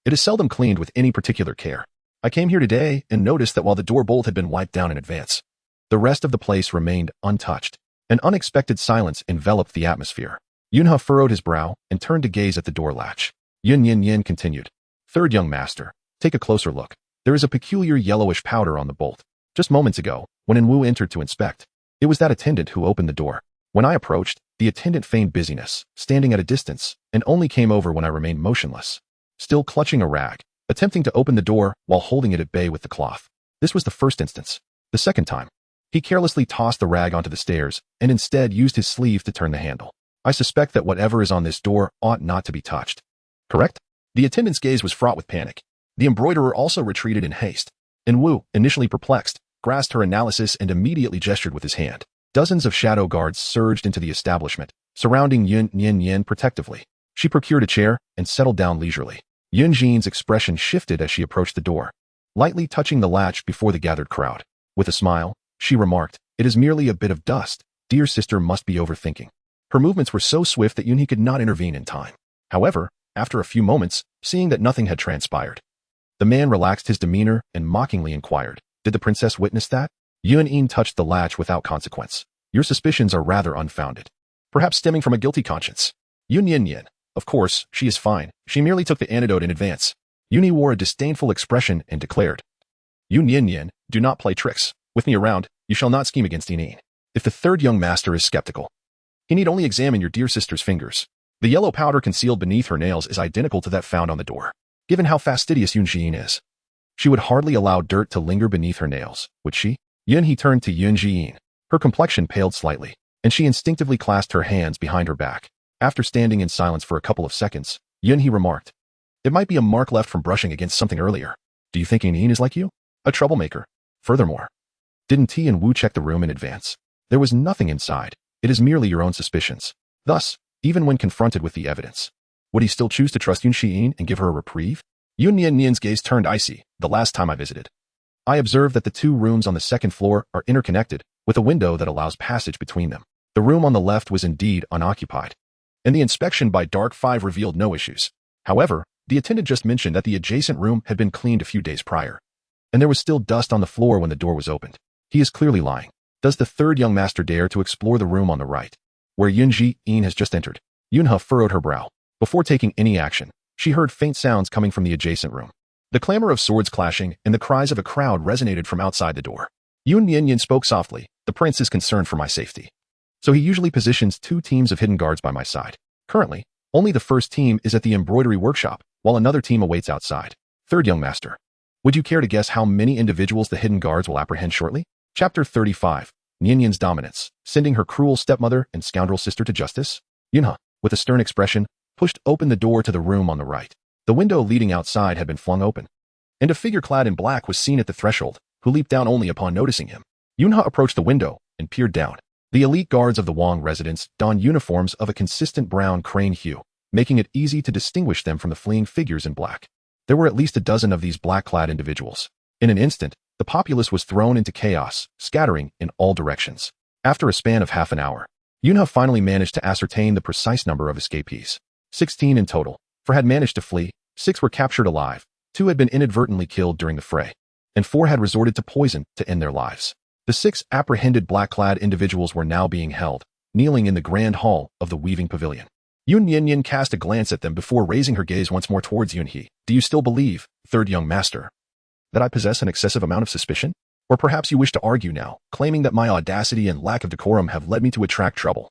It is seldom cleaned with any particular care. I came here today and noticed that while the door bolt had been wiped down in advance, the rest of the place remained untouched. An unexpected silence enveloped the atmosphere. Yunha furrowed his brow and turned to gaze at the door latch. Yun Nian Nian continued, "Third young master, take a closer look. There is a peculiar yellowish powder on the bolt. Just moments ago, when Wu entered to inspect, it was that attendant who opened the door. When I approached, the attendant feigned busyness, standing at a distance, and only came over when I remained motionless, still clutching a rag, attempting to open the door while holding it at bay with the cloth. This was the first instance. The second time, he carelessly tossed the rag onto the stairs and instead used his sleeve to turn the handle. I suspect that whatever is on this door ought not to be touched. Correct?" The attendant's gaze was fraught with panic. The embroiderer also retreated in haste. Wu, initially perplexed, grasped her analysis and immediately gestured with his hand. Dozens of shadow guards surged into the establishment, surrounding Yun Nian Nian protectively. She procured a chair and settled down leisurely. Yun Jin's expression shifted as she approached the door, lightly touching the latch before the gathered crowd. With a smile, she remarked, "It is merely a bit of dust. Dear sister must be overthinking." Her movements were so swift that Yun He could not intervene in time. However, after a few moments, seeing that nothing had transpired, the man relaxed his demeanor and mockingly inquired, Did the princess witness that? Yun Nian touched the latch without consequence. Your suspicions are rather unfounded. Perhaps stemming from a guilty conscience. Yun Nian Nian. Of course, she is fine. She merely took the antidote in advance. Yuni wore a disdainful expression and declared, Yun Nian Nian, do not play tricks. With me around, you shall not scheme against Nian. If the third young master is skeptical, he need only examine your dear sister's fingers. The yellow powder concealed beneath her nails is identical to that found on the door. Given how fastidious Yun Jian is, she would hardly allow dirt to linger beneath her nails, would she? He turned to Yun Jian. Her complexion paled slightly, and she instinctively clasped her hands behind her back. After standing in silence for a couple of seconds, He remarked, it might be a mark left from brushing against something earlier. Do you think Nian is like you? A troublemaker. Furthermore, didn't T and Wu check the room in advance? There was nothing inside. It is merely your own suspicions. Thus, even when confronted with the evidence, would he still choose to trust Yun Xian and give her a reprieve? Yun Nian Nian's gaze turned icy. The last time I visited, I observed that the two rooms on the second floor are interconnected, with a window that allows passage between them. The room on the left was indeed unoccupied, and the inspection by Dark 5 revealed no issues. However, the attendant just mentioned that the adjacent room had been cleaned a few days prior, and there was still dust on the floor when the door was opened. He is clearly lying. Does the third young master dare to explore the room on the right, where Yun Jian has just entered? Yunhe furrowed her brow. Before taking any action, she heard faint sounds coming from the adjacent room. The clamor of swords clashing and the cries of a crowd resonated from outside the door. Yun Nian Nian spoke softly. The prince is concerned for my safety, so he usually positions 2 teams of hidden guards by my side. Currently, only the first team is at the embroidery workshop, while another team awaits outside. Third young master, would you care to guess how many individuals the hidden guards will apprehend shortly? Chapter 35. Nian Nian's dominance, sending her cruel stepmother and scoundrel sister to justice? Yunhe, with a stern expression, pushed open the door to the room on the right. The window leading outside had been flung open, and a figure clad in black was seen at the threshold, who leaped down only upon noticing him. Yunhe approached the window and peered down. The elite guards of the Wang residence donned uniforms of a consistent brown crane hue, making it easy to distinguish them from the fleeing figures in black. There were at least a dozen of these black-clad individuals. In an instant, the populace was thrown into chaos, scattering in all directions. After a span of half an hour, Yunhe finally managed to ascertain the precise number of escapees. 16 in total, for had managed to flee, 6 were captured alive, 2 had been inadvertently killed during the fray, and 4 had resorted to poison to end their lives. The 6 apprehended black-clad individuals were now being held, kneeling in the grand hall of the weaving pavilion. Yun Nian Nian cast a glance at them before raising her gaze once more towards Yunhe. Do you still believe, third young master, that I possess an excessive amount of suspicion? Or perhaps you wish to argue now, claiming that my audacity and lack of decorum have led me to attract trouble,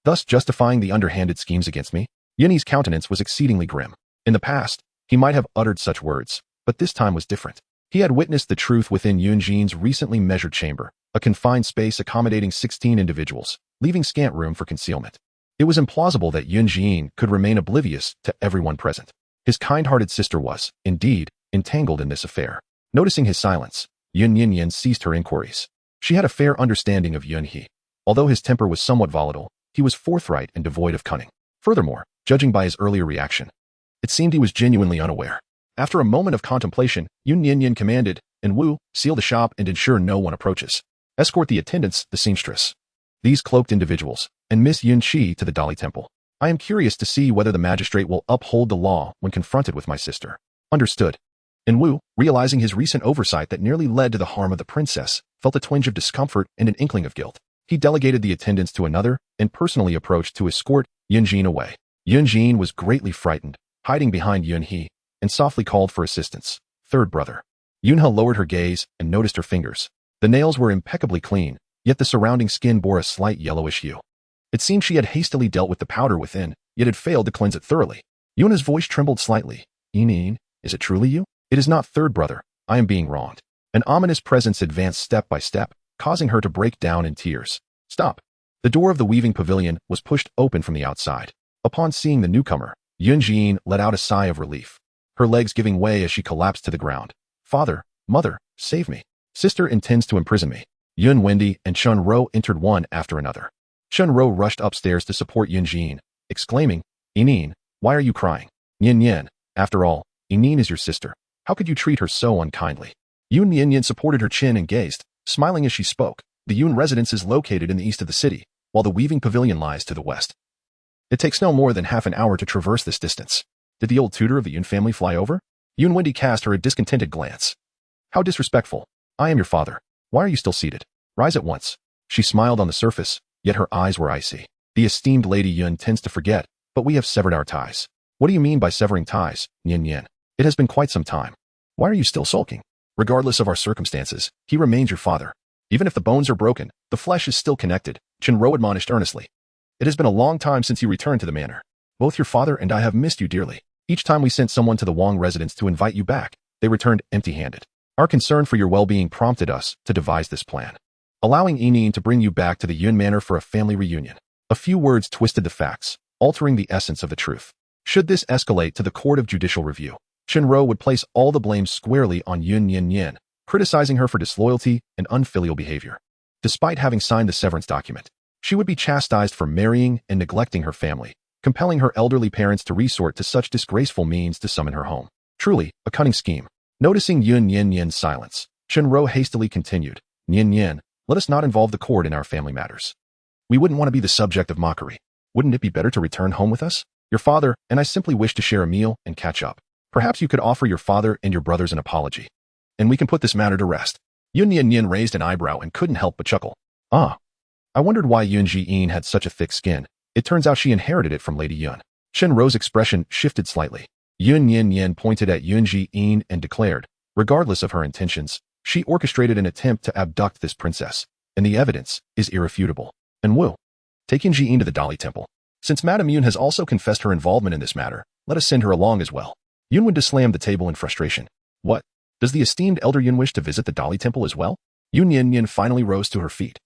thus justifying the underhanded schemes against me? Yunhe's countenance was exceedingly grim. In the past, he might have uttered such words, but this time was different. He had witnessed the truth within Yun Jian's recently measured chamber, a confined space accommodating 16 individuals, leaving scant room for concealment. It was implausible that Yun Jian could remain oblivious to everyone present. His kind-hearted sister was, indeed, entangled in this affair. Noticing his silence, Yun Nian Nian ceased her inquiries. She had a fair understanding of Yunhe. Although his temper was somewhat volatile, he was forthright and devoid of cunning. Furthermore, judging by his earlier reaction, it seemed he was genuinely unaware. After a moment of contemplation, Yun Nian Nian commanded, and Wu, seal the shop and ensure no one approaches. Escort the attendants, the seamstress, these cloaked individuals, and Miss Yun Qi to the Dali Temple. I am curious to see whether the magistrate will uphold the law when confronted with my sister. Understood. And Wu, realizing his recent oversight that nearly led to the harm of the princess, felt a twinge of discomfort and an inkling of guilt. He delegated the attendants to another and personally approached to escort Yun Jian away. Yun Jian was greatly frightened, hiding behind Yunhe, and softly called for assistance. Third brother. Yunhe lowered her gaze and noticed her fingers. The nails were impeccably clean, yet the surrounding skin bore a slight yellowish hue. It seemed she had hastily dealt with the powder within, yet had failed to cleanse it thoroughly. Yunhe's voice trembled slightly. Nian, is it truly you? It is not, third brother. I am being wronged. An ominous presence advanced step by step, causing her to break down in tears. Stop. The door of the weaving pavilion was pushed open from the outside. Upon seeing the newcomer, Yun Jian let out a sigh of relief, her legs giving way as she collapsed to the ground. Father, mother, save me. Sister intends to imprison me. Yun Wendy and Chun Ro entered one after another. Chun Ro rushed upstairs to support Yun Jian, exclaiming, Nian, why are you crying? Nian Nian, after all, Nian is your sister. How could you treat her so unkindly? Yun Nian Nian supported her chin and gazed, smiling as she spoke. The Yun residence is located in the east of the city, while the weaving pavilion lies to the west. It takes no more than half an hour to traverse this distance. Did the old tutor of the Yun family fly over? Yun Wendy cast her a discontented glance. How disrespectful. I am your father. Why are you still seated? Rise at once. She smiled on the surface, yet her eyes were icy. The esteemed Lady Yun tends to forget, but we have severed our ties. What do you mean by severing ties, Nian Nian? It has been quite some time. Why are you still sulking? Regardless of our circumstances, he remains your father. Even if the bones are broken, the flesh is still connected, Chenro admonished earnestly. It has been a long time since you returned to the manor. Both your father and I have missed you dearly. Each time we sent someone to the Wang residence to invite you back, they returned empty-handed. Our concern for your well-being prompted us to devise this plan, allowing Yining to bring you back to the Yun Manor for a family reunion. A few words twisted the facts, altering the essence of the truth. Should this escalate to the Court of Judicial Review, Chenro would place all the blame squarely on Yun Nian Nian, criticizing her for disloyalty and unfilial behavior. Despite having signed the severance document, she would be chastised for marrying and neglecting her family, compelling her elderly parents to resort to such disgraceful means to summon her home. Truly, a cunning scheme. Noticing Yun Nian Nian's silence, Chenro hastily continued, Nian Nian, let us not involve the court in our family matters. We wouldn't want to be the subject of mockery. Wouldn't it be better to return home with us? Your father and I simply wish to share a meal and catch up. Perhaps you could offer your father and your brothers an apology, and we can put this matter to rest. Yun Nian Nian raised an eyebrow and couldn't help but chuckle. Ah. I wondered why Yun Jiyin had such a thick skin. It turns out she inherited it from Lady Yun. Chenro's expression shifted slightly. Yun Nian Nian pointed at Yun Jiyin and declared, regardless of her intentions, she orchestrated an attempt to abduct this princess, and the evidence is irrefutable. And Wu, take Yun Jiyin to the Dali Temple. Since Madame Yun has also confessed her involvement in this matter, let us send her along as well. Yun Wen slammed the table in frustration. What? Does the esteemed elder Yun wish to visit the Dali Temple as well? Yun Nian Nian finally rose to her feet,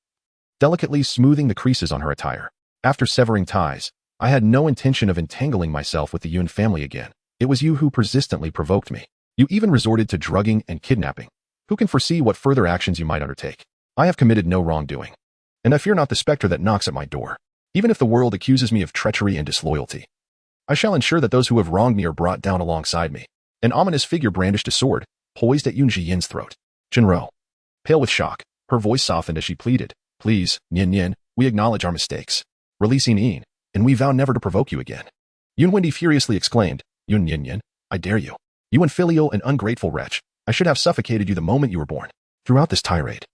delicately smoothing the creases on her attire. After severing ties, I had no intention of entangling myself with the Yun family again. It was you who persistently provoked me. You even resorted to drugging and kidnapping. Who can foresee what further actions you might undertake? I have committed no wrongdoing, and I fear not the specter that knocks at my door. Even if the world accuses me of treachery and disloyalty, I shall ensure that those who have wronged me are brought down alongside me. An ominous figure brandished a sword, poised at Yun Jiyin's throat. Chenro, pale with shock, her voice softened as she pleaded, Please, Nian Nian, we acknowledge our mistakes. Release Yining, and we vow never to provoke you again. Yun Wendi furiously exclaimed, Yun Nian Nian, I dare you. You infilial and ungrateful wretch. I should have suffocated you the moment you were born. Throughout this tirade,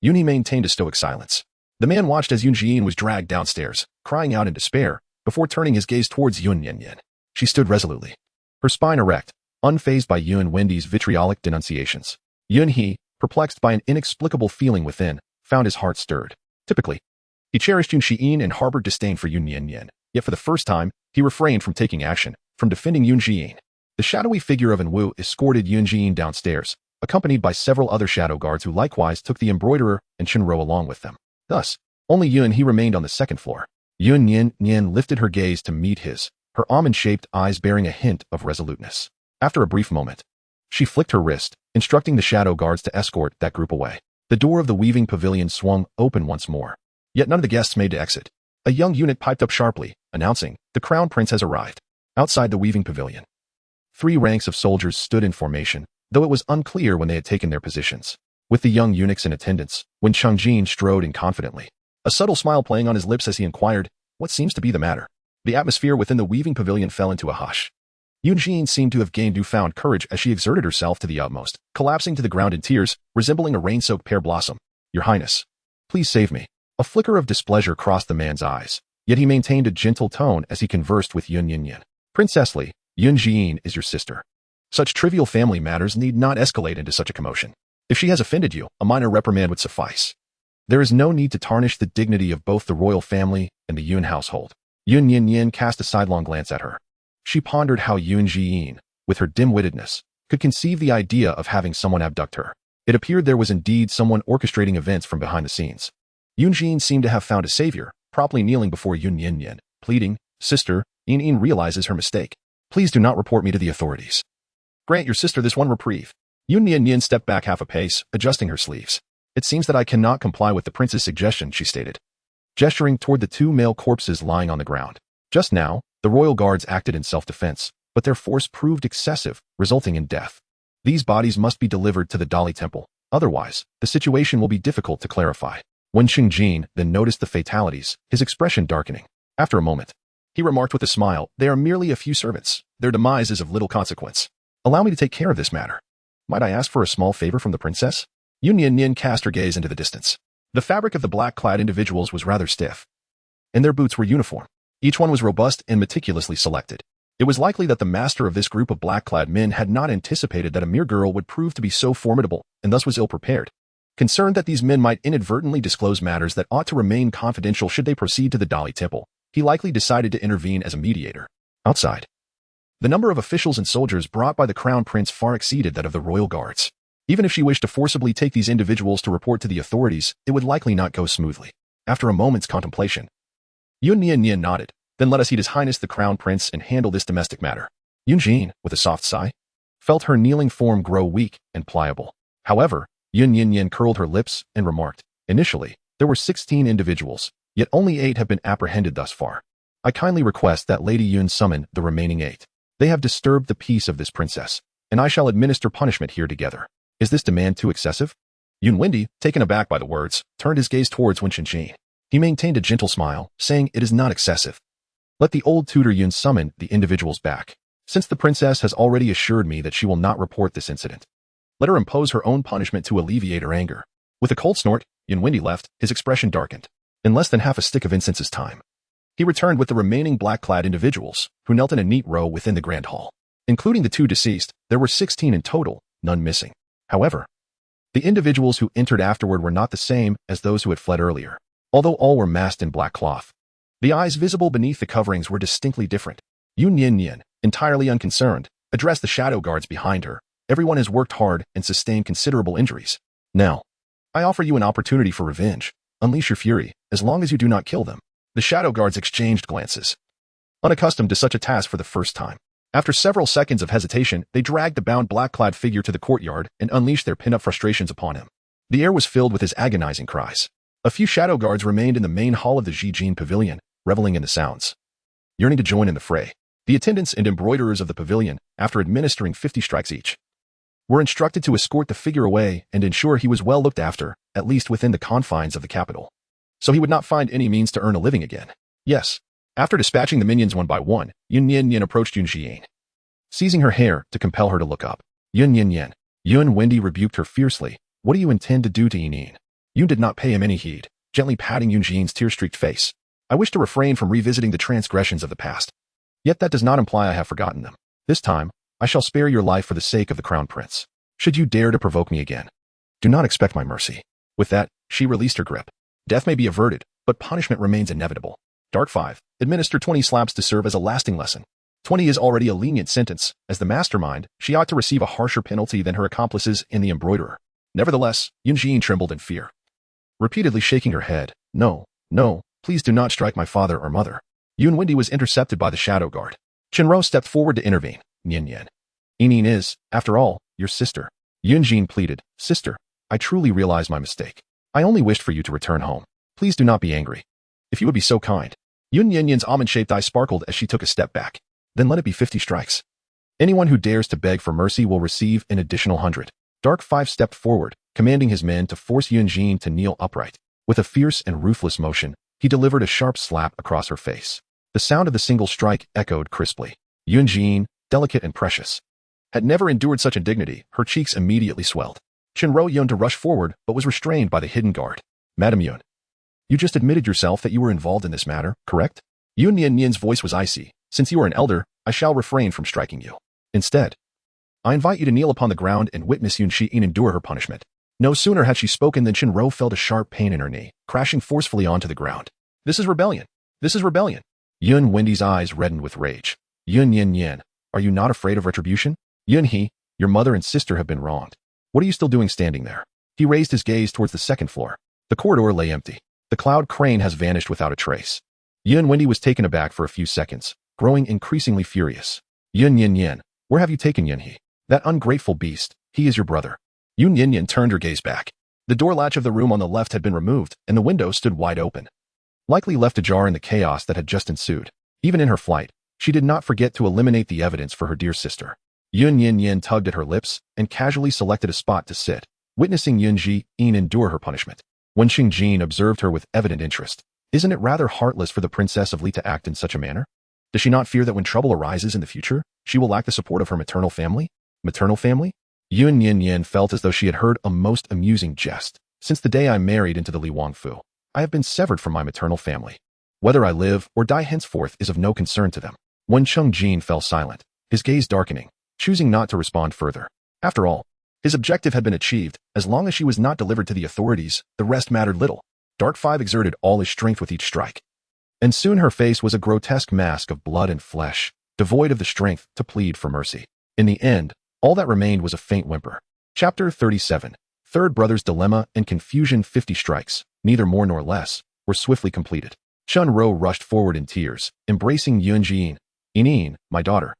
Yuni maintained a stoic silence. The man watched as Yun Jiyin was dragged downstairs, crying out in despair, before turning his gaze towards Yun Nian Nian. She stood resolutely, her spine erect, unfazed by Yun Wendi's vitriolic denunciations. Yun He, perplexed by an inexplicable feeling within, found his heart stirred. Typically, he cherished Yun Jiyin and harbored disdain for Yun Nian Nian, yet for the first time, he refrained from taking action, from defending Yun Jiyin. The shadowy figure of An Wu escorted Yun Jiyin downstairs, accompanied by several other shadow guards who likewise took the embroiderer and Chenro along with them. Thus, only Yun He remained on the second floor. Yun Nian Nian lifted her gaze to meet his, her almond-shaped eyes bearing a hint of resoluteness. After a brief moment, she flicked her wrist, instructing the shadow guards to escort that group away. The door of the weaving pavilion swung open once more. Yet none of the guests made to exit. A young eunuch piped up sharply, announcing, the crown prince has arrived. Outside the weaving pavilion, 3 ranks of soldiers stood in formation, though it was unclear when they had taken their positions. With the young eunuchs in attendance, when Changjin strode in confidently, a subtle smile playing on his lips as he inquired, what seems to be the matter? The atmosphere within the weaving pavilion fell into a hush. Yun Jin seemed to have gained newfound courage as she exerted herself to the utmost, collapsing to the ground in tears, resembling a rain-soaked pear blossom. Your Highness, please save me. A flicker of displeasure crossed the man's eyes, yet he maintained a gentle tone as he conversed with Yun Nian Nian. Princess Li, Yun Jin is your sister. Such trivial family matters need not escalate into such a commotion. If she has offended you, a minor reprimand would suffice. There is no need to tarnish the dignity of both the royal family and the Yun household. Yun Nian Nian cast a sidelong glance at her. She pondered how Yun Jiyin, with her dim-wittedness, could conceive the idea of having someone abduct her. It appeared there was indeed someone orchestrating events from behind the scenes. Yun Jiyin seemed to have found a savior, promptly kneeling before Yun Nian Nian, pleading, Sister, Yin realizes her mistake. Please do not report me to the authorities. Grant your sister this one reprieve. Yun Nian Nian stepped back half a pace, adjusting her sleeves. It seems that I cannot comply with the prince's suggestion, she stated, gesturing toward the 2 male corpses lying on the ground. Just now, the royal guards acted in self-defense, but their force proved excessive, resulting in death. These bodies must be delivered to the Dali Temple. Otherwise, the situation will be difficult to clarify. When Qingjin then noticed the fatalities, his expression darkening. After a moment, he remarked with a smile, they are merely a few servants. Their demise is of little consequence. Allow me to take care of this matter. Might I ask for a small favor from the princess? Yun Nian Nian cast her gaze into the distance. The fabric of the black-clad individuals was rather stiff, and their boots were uniform. Each one was robust and meticulously selected. It was likely that the master of this group of black-clad men had not anticipated that a mere girl would prove to be so formidable, and thus was ill-prepared. Concerned that these men might inadvertently disclose matters that ought to remain confidential should they proceed to the Dali Temple, he likely decided to intervene as a mediator. Outside, the number of officials and soldiers brought by the crown prince far exceeded that of the royal guards. Even if she wished to forcibly take these individuals to report to the authorities, it would likely not go smoothly. After a moment's contemplation, Yun Nian Nian nodded. Then let us heed His Highness the Crown Prince and handle this domestic matter. Yun Jin, with a soft sigh, felt her kneeling form grow weak and pliable. However, Yun Nian Nian curled her lips and remarked, initially, there were 16 individuals, yet only 8 have been apprehended thus far. I kindly request that Lady Yun summon the remaining 8. They have disturbed the peace of this princess, and I shall administer punishment here together. Is this demand too excessive? Yun Wendi, taken aback by the words, turned his gaze towards Wen Qingjin. He maintained a gentle smile, saying it is not excessive. Let the old tutor Yun summon the individuals back, since the princess has already assured me that she will not report this incident. Let her impose her own punishment to alleviate her anger. With a cold snort, Yun Wendi left, his expression darkened. In less than half a stick of incense's time, he returned with the remaining black-clad individuals, who knelt in a neat row within the grand hall. Including the 2 deceased, there were 16 in total, none missing. However, the individuals who entered afterward were not the same as those who had fled earlier, although all were masked in black cloth. The eyes visible beneath the coverings were distinctly different. Yun Nian Nian, entirely unconcerned, addressed the shadow guards behind her. Everyone has worked hard and sustained considerable injuries. Now, I offer you an opportunity for revenge. Unleash your fury, as long as you do not kill them. The shadow guards exchanged glances, unaccustomed to such a task for the first time. After several seconds of hesitation, they dragged the bound black-clad figure to the courtyard and unleashed their pent-up frustrations upon him. The air was filled with his agonizing cries. A few shadow guards remained in the main hall of the Jijin Pavilion, reveling in the sounds. Yearning to join in the fray, the attendants and embroiderers of the pavilion, after administering 50 strikes each, were instructed to escort the figure away and ensure he was well looked after, at least within the confines of the capital, so he would not find any means to earn a living again. Yes. After dispatching the minions one by one, Yun Nian Nian approached Yun Jin, seizing her hair to compel her to look up. Yun Nian Nian. Yun Wendi rebuked her fiercely. What do you intend to do to Yun? Yun did not pay him any heed, gently patting Yun Jin's tear-streaked face. I wish to refrain from revisiting the transgressions of the past. Yet that does not imply I have forgotten them. This time, I shall spare your life for the sake of the crown prince. Should you dare to provoke me again, do not expect my mercy. With that, she released her grip. Death may be averted, but punishment remains inevitable. Dark 5. Administer 20 slaps to serve as a lasting lesson. 20 is already a lenient sentence. As the mastermind, she ought to receive a harsher penalty than her accomplices and the embroiderer. Nevertheless, Yun Jin trembled in fear, repeatedly shaking her head. No, no. Please do not strike my father or mother. Yun Wendi was intercepted by the shadow guard. Chenro stepped forward to intervene. Nian Nian. Yinyin is, after all, your sister. Yun Jin pleaded. Sister, I truly realize my mistake. I only wished for you to return home. Please do not be angry. If you would be so kind. Yun Nian Nian's almond-shaped eye sparkled as she took a step back. Then let it be 50 strikes. Anyone who dares to beg for mercy will receive an additional 100. Dark 5 stepped forward, commanding his men to force Yun Jin to kneel upright. With a fierce and ruthless motion, he delivered a sharp slap across her face. The sound of the single strike echoed crisply. Yun Jin, delicate and precious, had never endured such indignity. Her cheeks immediately swelled. Chenro yearned to rush forward, but was restrained by the hidden guard. Madam Yun, you just admitted yourself that you were involved in this matter, correct? Yun Nian Nian's voice was icy. Since you are an elder, I shall refrain from striking you. Instead, I invite you to kneel upon the ground and witness Yun Jin endure her punishment. No sooner had she spoken than Chenro felt a sharp pain in her knee, crashing forcefully onto the ground. This is rebellion. This is rebellion. Yun Wendi's eyes reddened with rage. Yun Nian Nian, are you not afraid of retribution? Yun He, your mother and sister have been wronged. What are you still doing standing there? He raised his gaze towards the second floor. The corridor lay empty. The cloud crane has vanished without a trace. Yun Wendi was taken aback for a few seconds, growing increasingly furious. Yun Nian Nian, where have you taken Yun He? That ungrateful beast, he is your brother. Yun Nian Nian turned her gaze back. The door latch of the room on the left had been removed, and the window stood wide open, likely left ajar in the chaos that had just ensued. Even in her flight, she did not forget to eliminate the evidence for her dear sister. Yun Nian Nian tugged at her lips and casually selected a spot to sit, witnessing Yun Jin endure her punishment. Wen Qingjin observed her with evident interest. Isn't it rather heartless for the princess of Li to act in such a manner? Does she not fear that when trouble arises in the future, she will lack the support of her maternal family? Maternal family? Yun Nian Nian felt as though she had heard a most amusing jest. Since the day I married into the Li Wangfu, I have been severed from my maternal family. Whether I live or die henceforth is of no concern to them. Wen Cheng fell silent, his gaze darkening, choosing not to respond further. After all, his objective had been achieved. As long as she was not delivered to the authorities, the rest mattered little. Dark Five exerted all his strength with each strike. And soon her face was a grotesque mask of blood and flesh, devoid of the strength to plead for mercy. In the end, all that remained was a faint whimper. Chapter 37. Third Brother's Dilemma and Confusion. 50 strikes, neither more nor less, were swiftly completed. Chun Ro rushed forward in tears, embracing Yun Nian. Nian, my daughter.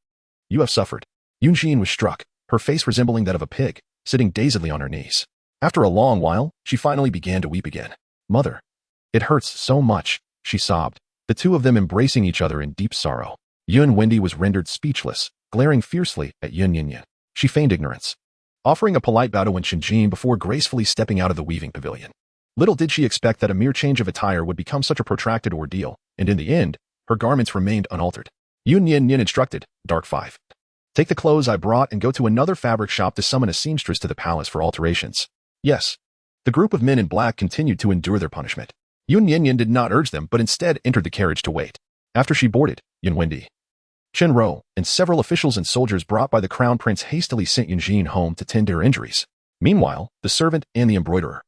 You have suffered. Yun Nian was struck, her face resembling that of a pig, sitting dazedly on her knees. After a long while, she finally began to weep again. Mother. It hurts so much, she sobbed, the two of them embracing each other in deep sorrow. Yun Wendy was rendered speechless, glaring fiercely at Yun Nian Nian. She feigned ignorance, offering a polite bow to Wen Shenjin before gracefully stepping out of the weaving pavilion. Little did she expect that a mere change of attire would become such a protracted ordeal, and in the end, her garments remained unaltered. Yun Nian Nian instructed, Dark Five. Take the clothes I brought and go to another fabric shop to summon a seamstress to the palace for alterations. Yes. The group of men in black continued to endure their punishment. Yun Nian Nian did not urge them, but instead entered the carriage to wait. After she boarded, Yun Wendy, Chen Ro, and several officials and soldiers brought by the crown prince hastily sent Yun Jin home to tend to her injuries. Meanwhile, the servant and the embroiderer,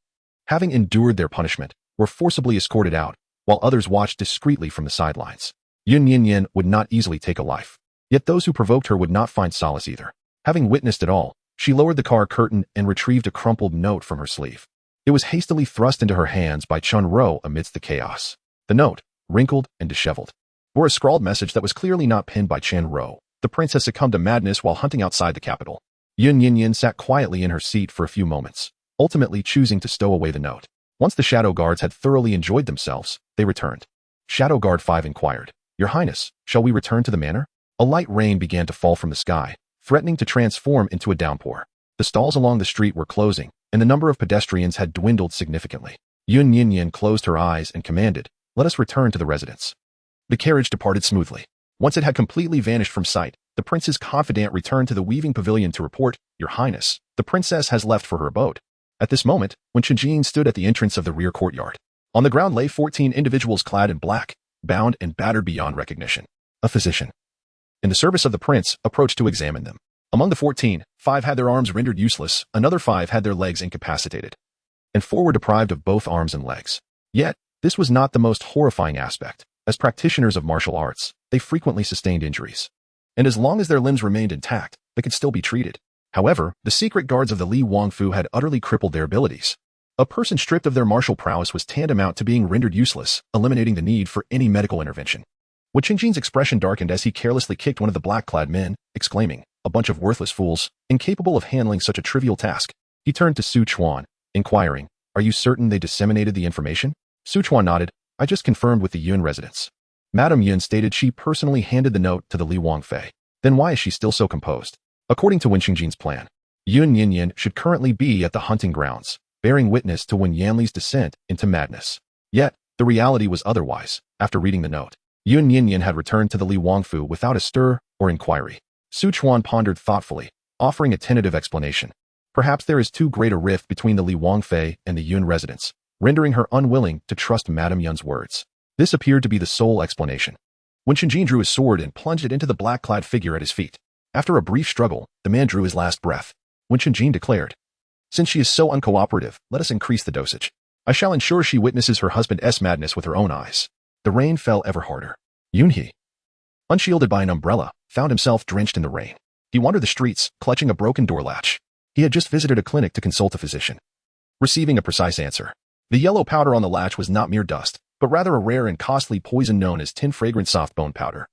having endured their punishment, were forcibly escorted out, while others watched discreetly from the sidelines. Yun Nian Nian would not easily take a life. Yet those who provoked her would not find solace either. Having witnessed it all, she lowered the car curtain and retrieved a crumpled note from her sleeve. It was hastily thrust into her hands by Chun Ro amidst the chaos. The note, wrinkled and disheveled, bore a scrawled message that was clearly not penned by Chen Ro. The prince has succumbed to madness while hunting outside the capital. Yun Nian Nian sat quietly in her seat for a few moments, ultimately choosing to stow away the note. Once the shadow guards had thoroughly enjoyed themselves, they returned. Shadow Guard 5 inquired, Your Highness, shall we return to the manor? A light rain began to fall from the sky, threatening to transform into a downpour. The stalls along the street were closing, and the number of pedestrians had dwindled significantly. Yun Nian Nian closed her eyes and commanded, Let us return to the residence. The carriage departed smoothly. Once it had completely vanished from sight, the prince's confidant returned to the weaving pavilion to report, Your Highness, the princess has left for her abode. At this moment, Wen Shenjin stood at the entrance of the rear courtyard. On the ground lay 14 individuals clad in black, bound and battered beyond recognition. A physician, in the service of the prince, approached to examine them. Among the 14, 5 had their arms rendered useless, another 5 had their legs incapacitated, and 4 were deprived of both arms and legs. Yet, this was not the most horrifying aspect. As practitioners of martial arts, they frequently sustained injuries, and as long as their limbs remained intact, they could still be treated. However, the secret guards of the Li Wangfu had utterly crippled their abilities. A person stripped of their martial prowess was tantamount to being rendered useless, eliminating the need for any medical intervention. Wen Qingjin's expression darkened as he carelessly kicked one of the black-clad men, exclaiming, A bunch of worthless fools, incapable of handling such a trivial task. He turned to Su Chuan, inquiring, Are you certain they disseminated the information? Su Chuan nodded, I just confirmed with the Yun residence. Madame Yun stated she personally handed the note to the Li Wangfei. Then why is she still so composed? According to Wen Qingjin's plan, Yun Nian Nian should currently be at the hunting grounds, bearing witness to Wen Yanli's descent into madness. Yet, the reality was otherwise. After reading the note, Yun Nian Nian had returned to the Li Wangfu without a stir or inquiry. Su Chuan pondered thoughtfully, offering a tentative explanation. Perhaps there is too great a rift between the Li Wangfei and the Yun residence, rendering her unwilling to trust Madame Yun's words. This appeared to be the sole explanation. Wen Shenjin drew his sword and plunged it into the black-clad figure at his feet. After a brief struggle, the man drew his last breath. Wen Shenjin declared, Since she is so uncooperative, let us increase the dosage. I shall ensure she witnesses her husband's madness with her own eyes. The rain fell ever harder. Yun He, unshielded by an umbrella, found himself drenched in the rain. He wandered the streets, clutching a broken door latch. He had just visited a clinic to consult a physician, receiving a precise answer. The yellow powder on the latch was not mere dust, but rather a rare and costly poison known as tin fragrant soft bone powder,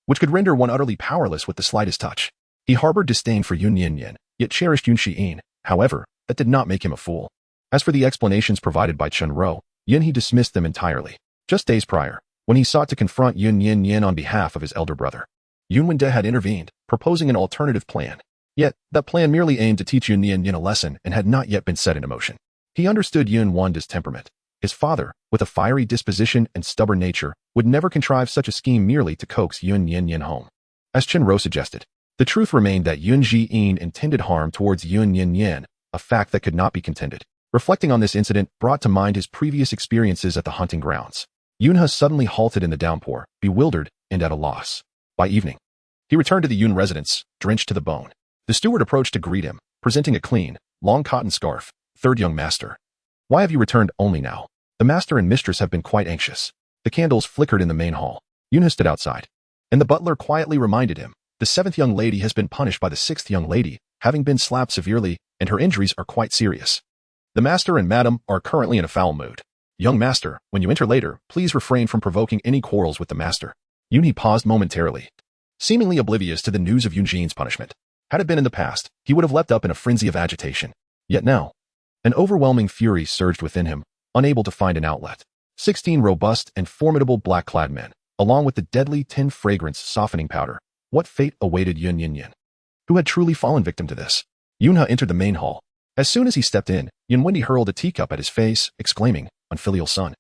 which could render one utterly powerless with the slightest touch. He harbored disdain for Yun Nian Nian, yet cherished Yun Xian. However, that did not make him a fool. As for the explanations provided by Chen Ro, Yun He dismissed them entirely. Just days prior, when he sought to confront Yun Nian Nian on behalf of his elder brother, Yun Wende had intervened, proposing an alternative plan. Yet, that plan merely aimed to teach Yun Nian Nian a lesson and had not yet been set into motion. He understood Yun Wende's temperament. His father, with a fiery disposition and stubborn nature, would never contrive such a scheme merely to coax Yun Nian Nian home. As Chen Ro suggested, The truth remained that Yun Nian intended harm towards Yun Nian Nian, a fact that could not be contended. Reflecting on this incident brought to mind his previous experiences at the hunting grounds. Yunhe suddenly halted in the downpour, bewildered and at a loss. By evening, he returned to the Yun residence, drenched to the bone. The steward approached to greet him, presenting a clean, long cotton scarf. Third young master. Why have you returned only now? The master and mistress have been quite anxious. The candles flickered in the main hall. Yunhe stood outside, and the butler quietly reminded him, the seventh young lady has been punished by the sixth young lady, having been slapped severely, and her injuries are quite serious. The master and madam are currently in a foul mood. Young master, when you enter later, please refrain from provoking any quarrels with the master. Yunhe paused momentarily, seemingly oblivious to the news of Yunjian's punishment. Had it been in the past, he would have leapt up in a frenzy of agitation. Yet now, an overwhelming fury surged within him, unable to find an outlet. 16 robust and formidable black-clad men, along with the deadly 10 fragrance softening powder. What fate awaited Yun Nian Nian, who had truly fallen victim to this? Yunhe entered the main hall. As soon as he stepped in, Yun Wendy hurled a teacup at his face, exclaiming, "Unfilial son,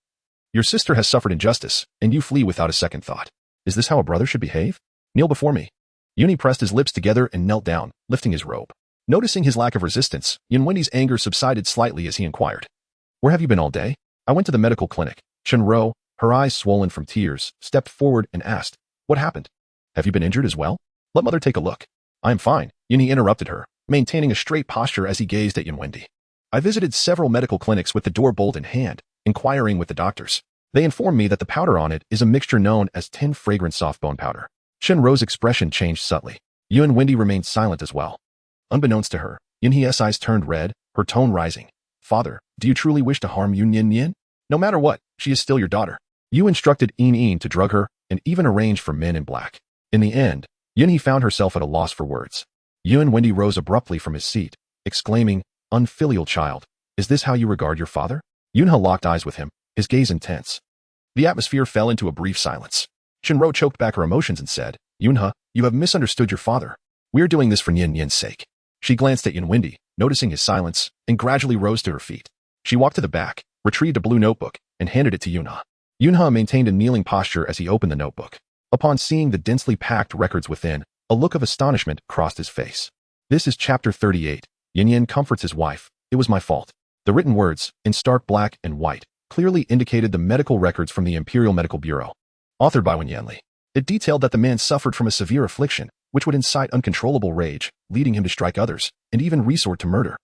your sister has suffered injustice, and you flee without a second thought. Is this how a brother should behave? Kneel before me." Yuni pressed his lips together and knelt down, lifting his robe. Noticing his lack of resistance, Yun Wendy's anger subsided slightly as he inquired, "Where have you been all day?" "I went to the medical clinic." Chen Ro, her eyes swollen from tears, stepped forward and asked, "What happened? Have you been injured as well? Let mother take a look." "I am fine," Yuni interrupted her, maintaining a straight posture as he gazed at Yun Wendy. "I visited several medical clinics with the door bolt in hand, inquiring with the doctors. They informed me that the powder on it is a mixture known as 10 fragrant soft bone powder." Chen Ro's expression changed subtly. Yun Wendy remained silent as well. Unbeknownst to her, Yun Hie's eyes turned red, her tone rising. "Father, do you truly wish to harm Yun Nian Nian? No matter what, she is still your daughter. You instructed Yin to drug her and even arranged for men in black." In the end, Yun He found herself at a loss for words. Yun Wendy rose abruptly from his seat, exclaiming, "Unfilial child, is this how you regard your father?" Yun He locked eyes with him, his gaze intense. The atmosphere fell into a brief silence. Shinro choked back her emotions and said, "Yun He, you have misunderstood your father. We are doing this for Nian Nian's sake." She glanced at Yun Wendy, noticing his silence, and gradually rose to her feet. She walked to the back, retrieved a blue notebook, and handed it to Yun He. Yun He maintained a kneeling posture as he opened the notebook. Upon seeing the densely packed records within, a look of astonishment crossed his face. "This is chapter 38. Yin Yan comforts his wife. It was my fault." The written words, in stark black and white, clearly indicated the medical records from the Imperial Medical Bureau. Authored by Wen Yanli. It detailed that the man suffered from a severe affliction, which would incite uncontrollable rage, leading him to strike others, and even resort to murder.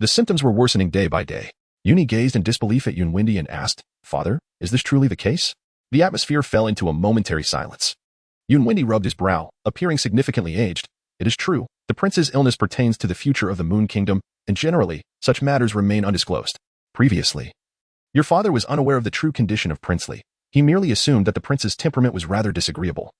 The symptoms were worsening day by day. Yuni gazed in disbelief at Yun Wendy and asked, "Father, is this truly the case?" The atmosphere fell into a momentary silence. Yun Wendy rubbed his brow, appearing significantly aged. "It is true, the prince's illness pertains to the future of the Moon Kingdom, and generally, such matters remain undisclosed. Previously, your father was unaware of the true condition of Prince Li. He merely assumed that the prince's temperament was rather disagreeable,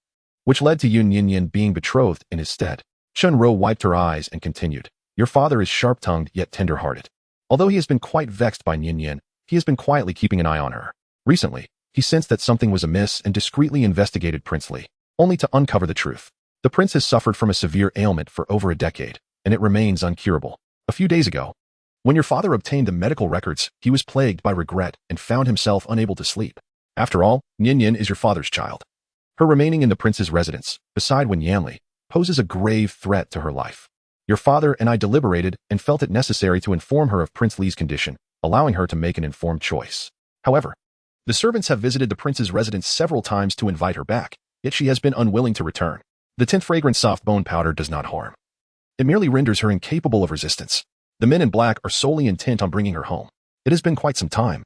which led to Yun Nian Nian being betrothed in his stead." Chen Ro wiped her eyes and continued, "Your father is sharp-tongued yet tender-hearted. Although he has been quite vexed by Nian Nian, he has been quietly keeping an eye on her. Recently, he sensed that something was amiss and discreetly investigated Prince Li, only to uncover the truth. The prince has suffered from a severe ailment for over a decade, and it remains uncurable. A few days ago, when your father obtained the medical records, he was plagued by regret and found himself unable to sleep. After all, Nian Nian is your father's child. Her remaining in the prince's residence, beside Wen Yanli, poses a grave threat to her life. Your father and I deliberated and felt it necessary to inform her of Prince Li's condition, allowing her to make an informed choice. However, the servants have visited the prince's residence several times to invite her back, yet she has been unwilling to return. The 10th fragrant soft bone powder does not harm. It merely renders her incapable of resistance. The men in black are solely intent on bringing her home. It has been quite some time,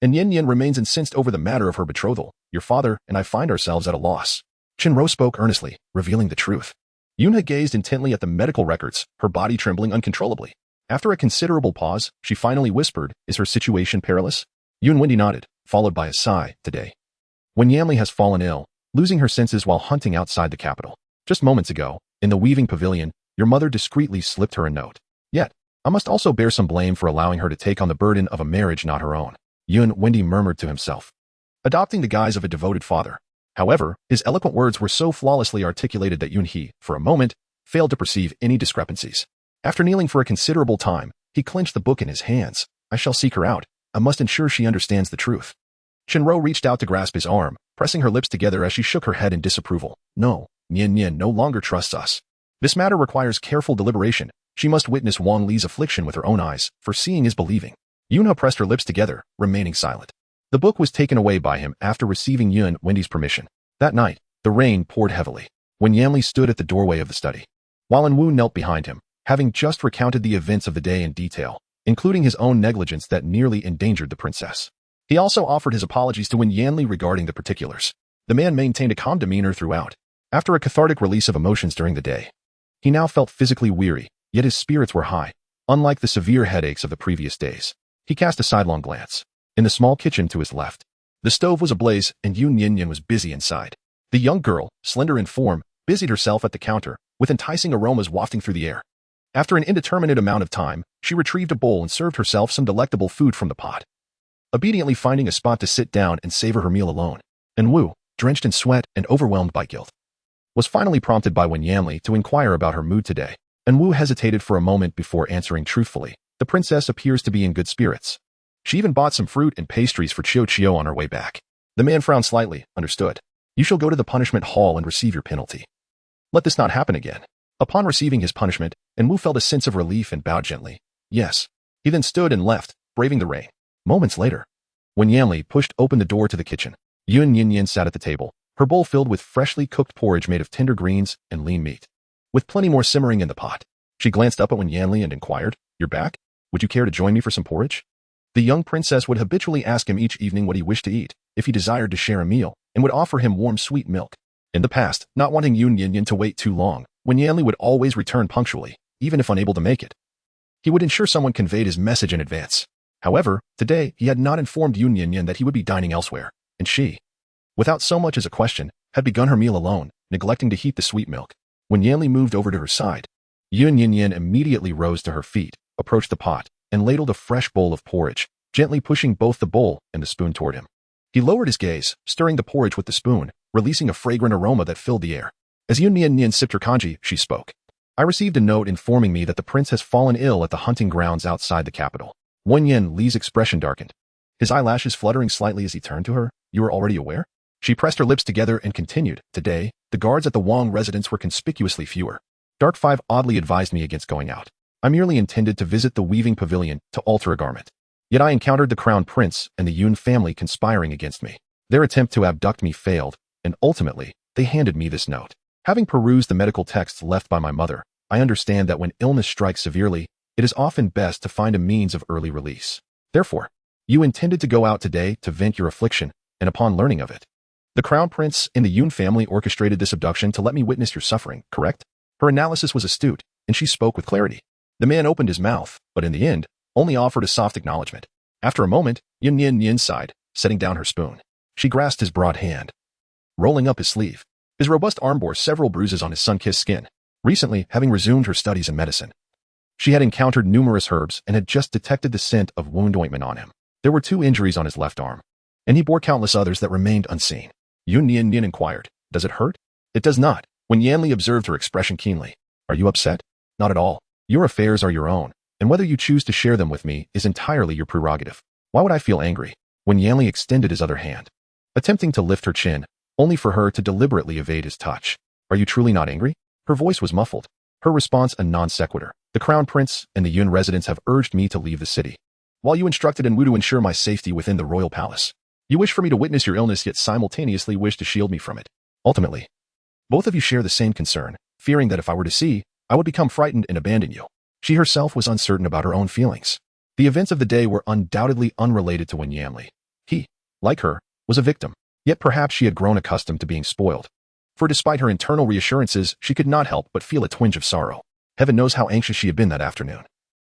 and Yin Nian remains incensed over the matter of her betrothal. Your father and I find ourselves at a loss." Chen Ro spoke earnestly, revealing the truth. Yun had gazed intently at the medical records, her body trembling uncontrollably. After a considerable pause, she finally whispered, "Is her situation perilous?" Yun Wendy nodded, followed by a sigh. "Today, when Yanli has fallen ill, losing her senses while hunting outside the capital. Just moments ago, in the weaving pavilion, your mother discreetly slipped her a note. Yet, I must also bear some blame for allowing her to take on the burden of a marriage not her own." Yun Wendy murmured to himself, adopting the guise of a devoted father. However, his eloquent words were so flawlessly articulated that Yun He, for a moment, failed to perceive any discrepancies. After kneeling for a considerable time, he clenched the book in his hands. "I shall seek her out. I must ensure she understands the truth." Shinro reached out to grasp his arm, pressing her lips together as she shook her head in disapproval. "No, Nian Nian no longer trusts us. This matter requires careful deliberation. She must witness Wang Li's affliction with her own eyes, for seeing is believing. Yuna pressed her lips together, remaining silent. The book was taken away by him after receiving Yun Wendy's permission. That night, the rain poured heavily. When Yanli stood at the doorway of the study, while Wu knelt behind him, having just recounted the events of the day in detail, including his own negligence that nearly endangered the princess. He also offered his apologies to Wen Yanli regarding the particulars. The man maintained a calm demeanor throughout. After a cathartic release of emotions during the day, he now felt physically weary, yet his spirits were high. Unlike the severe headaches of the previous days, he cast a sidelong glance. In the small kitchen to his left, the stove was ablaze and Yun Nian Nian was busy inside. The young girl, slender in form, busied herself at the counter, with enticing aromas wafting through the air. After an indeterminate amount of time, she retrieved a bowl and served herself some delectable food from the pot. Obediently finding a spot to sit down and savor her meal alone, and Wu, drenched in sweat and overwhelmed by guilt, was finally prompted by Wen Yanli to inquire about her mood today, and Wu hesitated for a moment before answering truthfully. The princess appears to be in good spirits. She even bought some fruit and pastries for Chiu on her way back. The man frowned slightly. Understood. You shall go to the punishment hall and receive your penalty. Let this not happen again. Upon receiving his punishment, Wu felt a sense of relief and bowed gently. Yes. He then stood and left, braving the rain. Moments later, when Yanli pushed open the door to the kitchen, Yun Nian Nian sat at the table, her bowl filled with freshly cooked porridge made of tender greens and lean meat, with plenty more simmering in the pot. She glanced up at Wen Yanli and inquired, "You're back? Would you care to join me for some porridge?" The young princess would habitually ask him each evening what he wished to eat, if he desired to share a meal, and would offer him warm sweet milk. In the past, not wanting Yun Nian Nian to wait too long, Wen Yanli would always return punctually, even if unable to make it. He would ensure someone conveyed his message in advance. However, today he had not informed Yun Nian Nian that he would be dining elsewhere, and she, without so much as a question, had begun her meal alone, neglecting to heat the sweet milk. When Yanli moved over to her side, Yun Nian Nian immediately rose to her feet, approached the pot, and ladled a fresh bowl of porridge, gently pushing both the bowl and the spoon toward him. He lowered his gaze, stirring the porridge with the spoon, releasing a fragrant aroma that filled the air. As Yun Nian Nian sipped her kanji, she spoke. I received a note informing me that the prince has fallen ill at the hunting grounds outside the capital. Wen Yanli's expression darkened, his eyelashes fluttering slightly as he turned to her. You were already aware? She pressed her lips together and continued. Today, the guards at the Wang residence were conspicuously fewer. Dark 5 oddly advised me against going out. I merely intended to visit the weaving pavilion to alter a garment. Yet I encountered the crown prince and the Yun family conspiring against me. Their attempt to abduct me failed, and ultimately, they handed me this note. Having perused the medical texts left by my mother, I understand that when illness strikes severely, it is often best to find a means of early release. Therefore, you intended to go out today to vent your affliction, and upon learning of it, the crown prince and the Yun family orchestrated this abduction to let me witness your suffering, correct? Her analysis was astute, and she spoke with clarity. The man opened his mouth, but in the end, only offered a soft acknowledgement. After a moment, Yun Nian Nian sighed, setting down her spoon. She grasped his broad hand, rolling up his sleeve. His robust arm bore several bruises on his sun-kissed skin. Recently, having resumed her studies in medicine, she had encountered numerous herbs and had just detected the scent of wound ointment on him. There were 2 injuries on his left arm, and he bore countless others that remained unseen. Yun Nian Nian inquired, Does it hurt? It does not. When Yanli observed her expression keenly. Are you upset? Not at all. Your affairs are your own, and whether you choose to share them with me is entirely your prerogative. Why would I feel angry? When Yanli extended his other hand, attempting to lift her chin, only for her to deliberately evade his touch. Are you truly not angry? Her voice was muffled. Her response a non sequitur. The crown prince and the Yun residents have urged me to leave the city, while you instructed Wu to ensure my safety within the royal palace. You wish for me to witness your illness yet simultaneously wish to shield me from it. Ultimately, both of you share the same concern, fearing that if I were to see, I would become frightened and abandon you. She herself was uncertain about her own feelings. The events of the day were undoubtedly unrelated to Wen Yanli. He, like her, was a victim, yet perhaps she had grown accustomed to being spoiled. For despite her internal reassurances, she could not help but feel a twinge of sorrow. Heaven knows how anxious she had been that afternoon.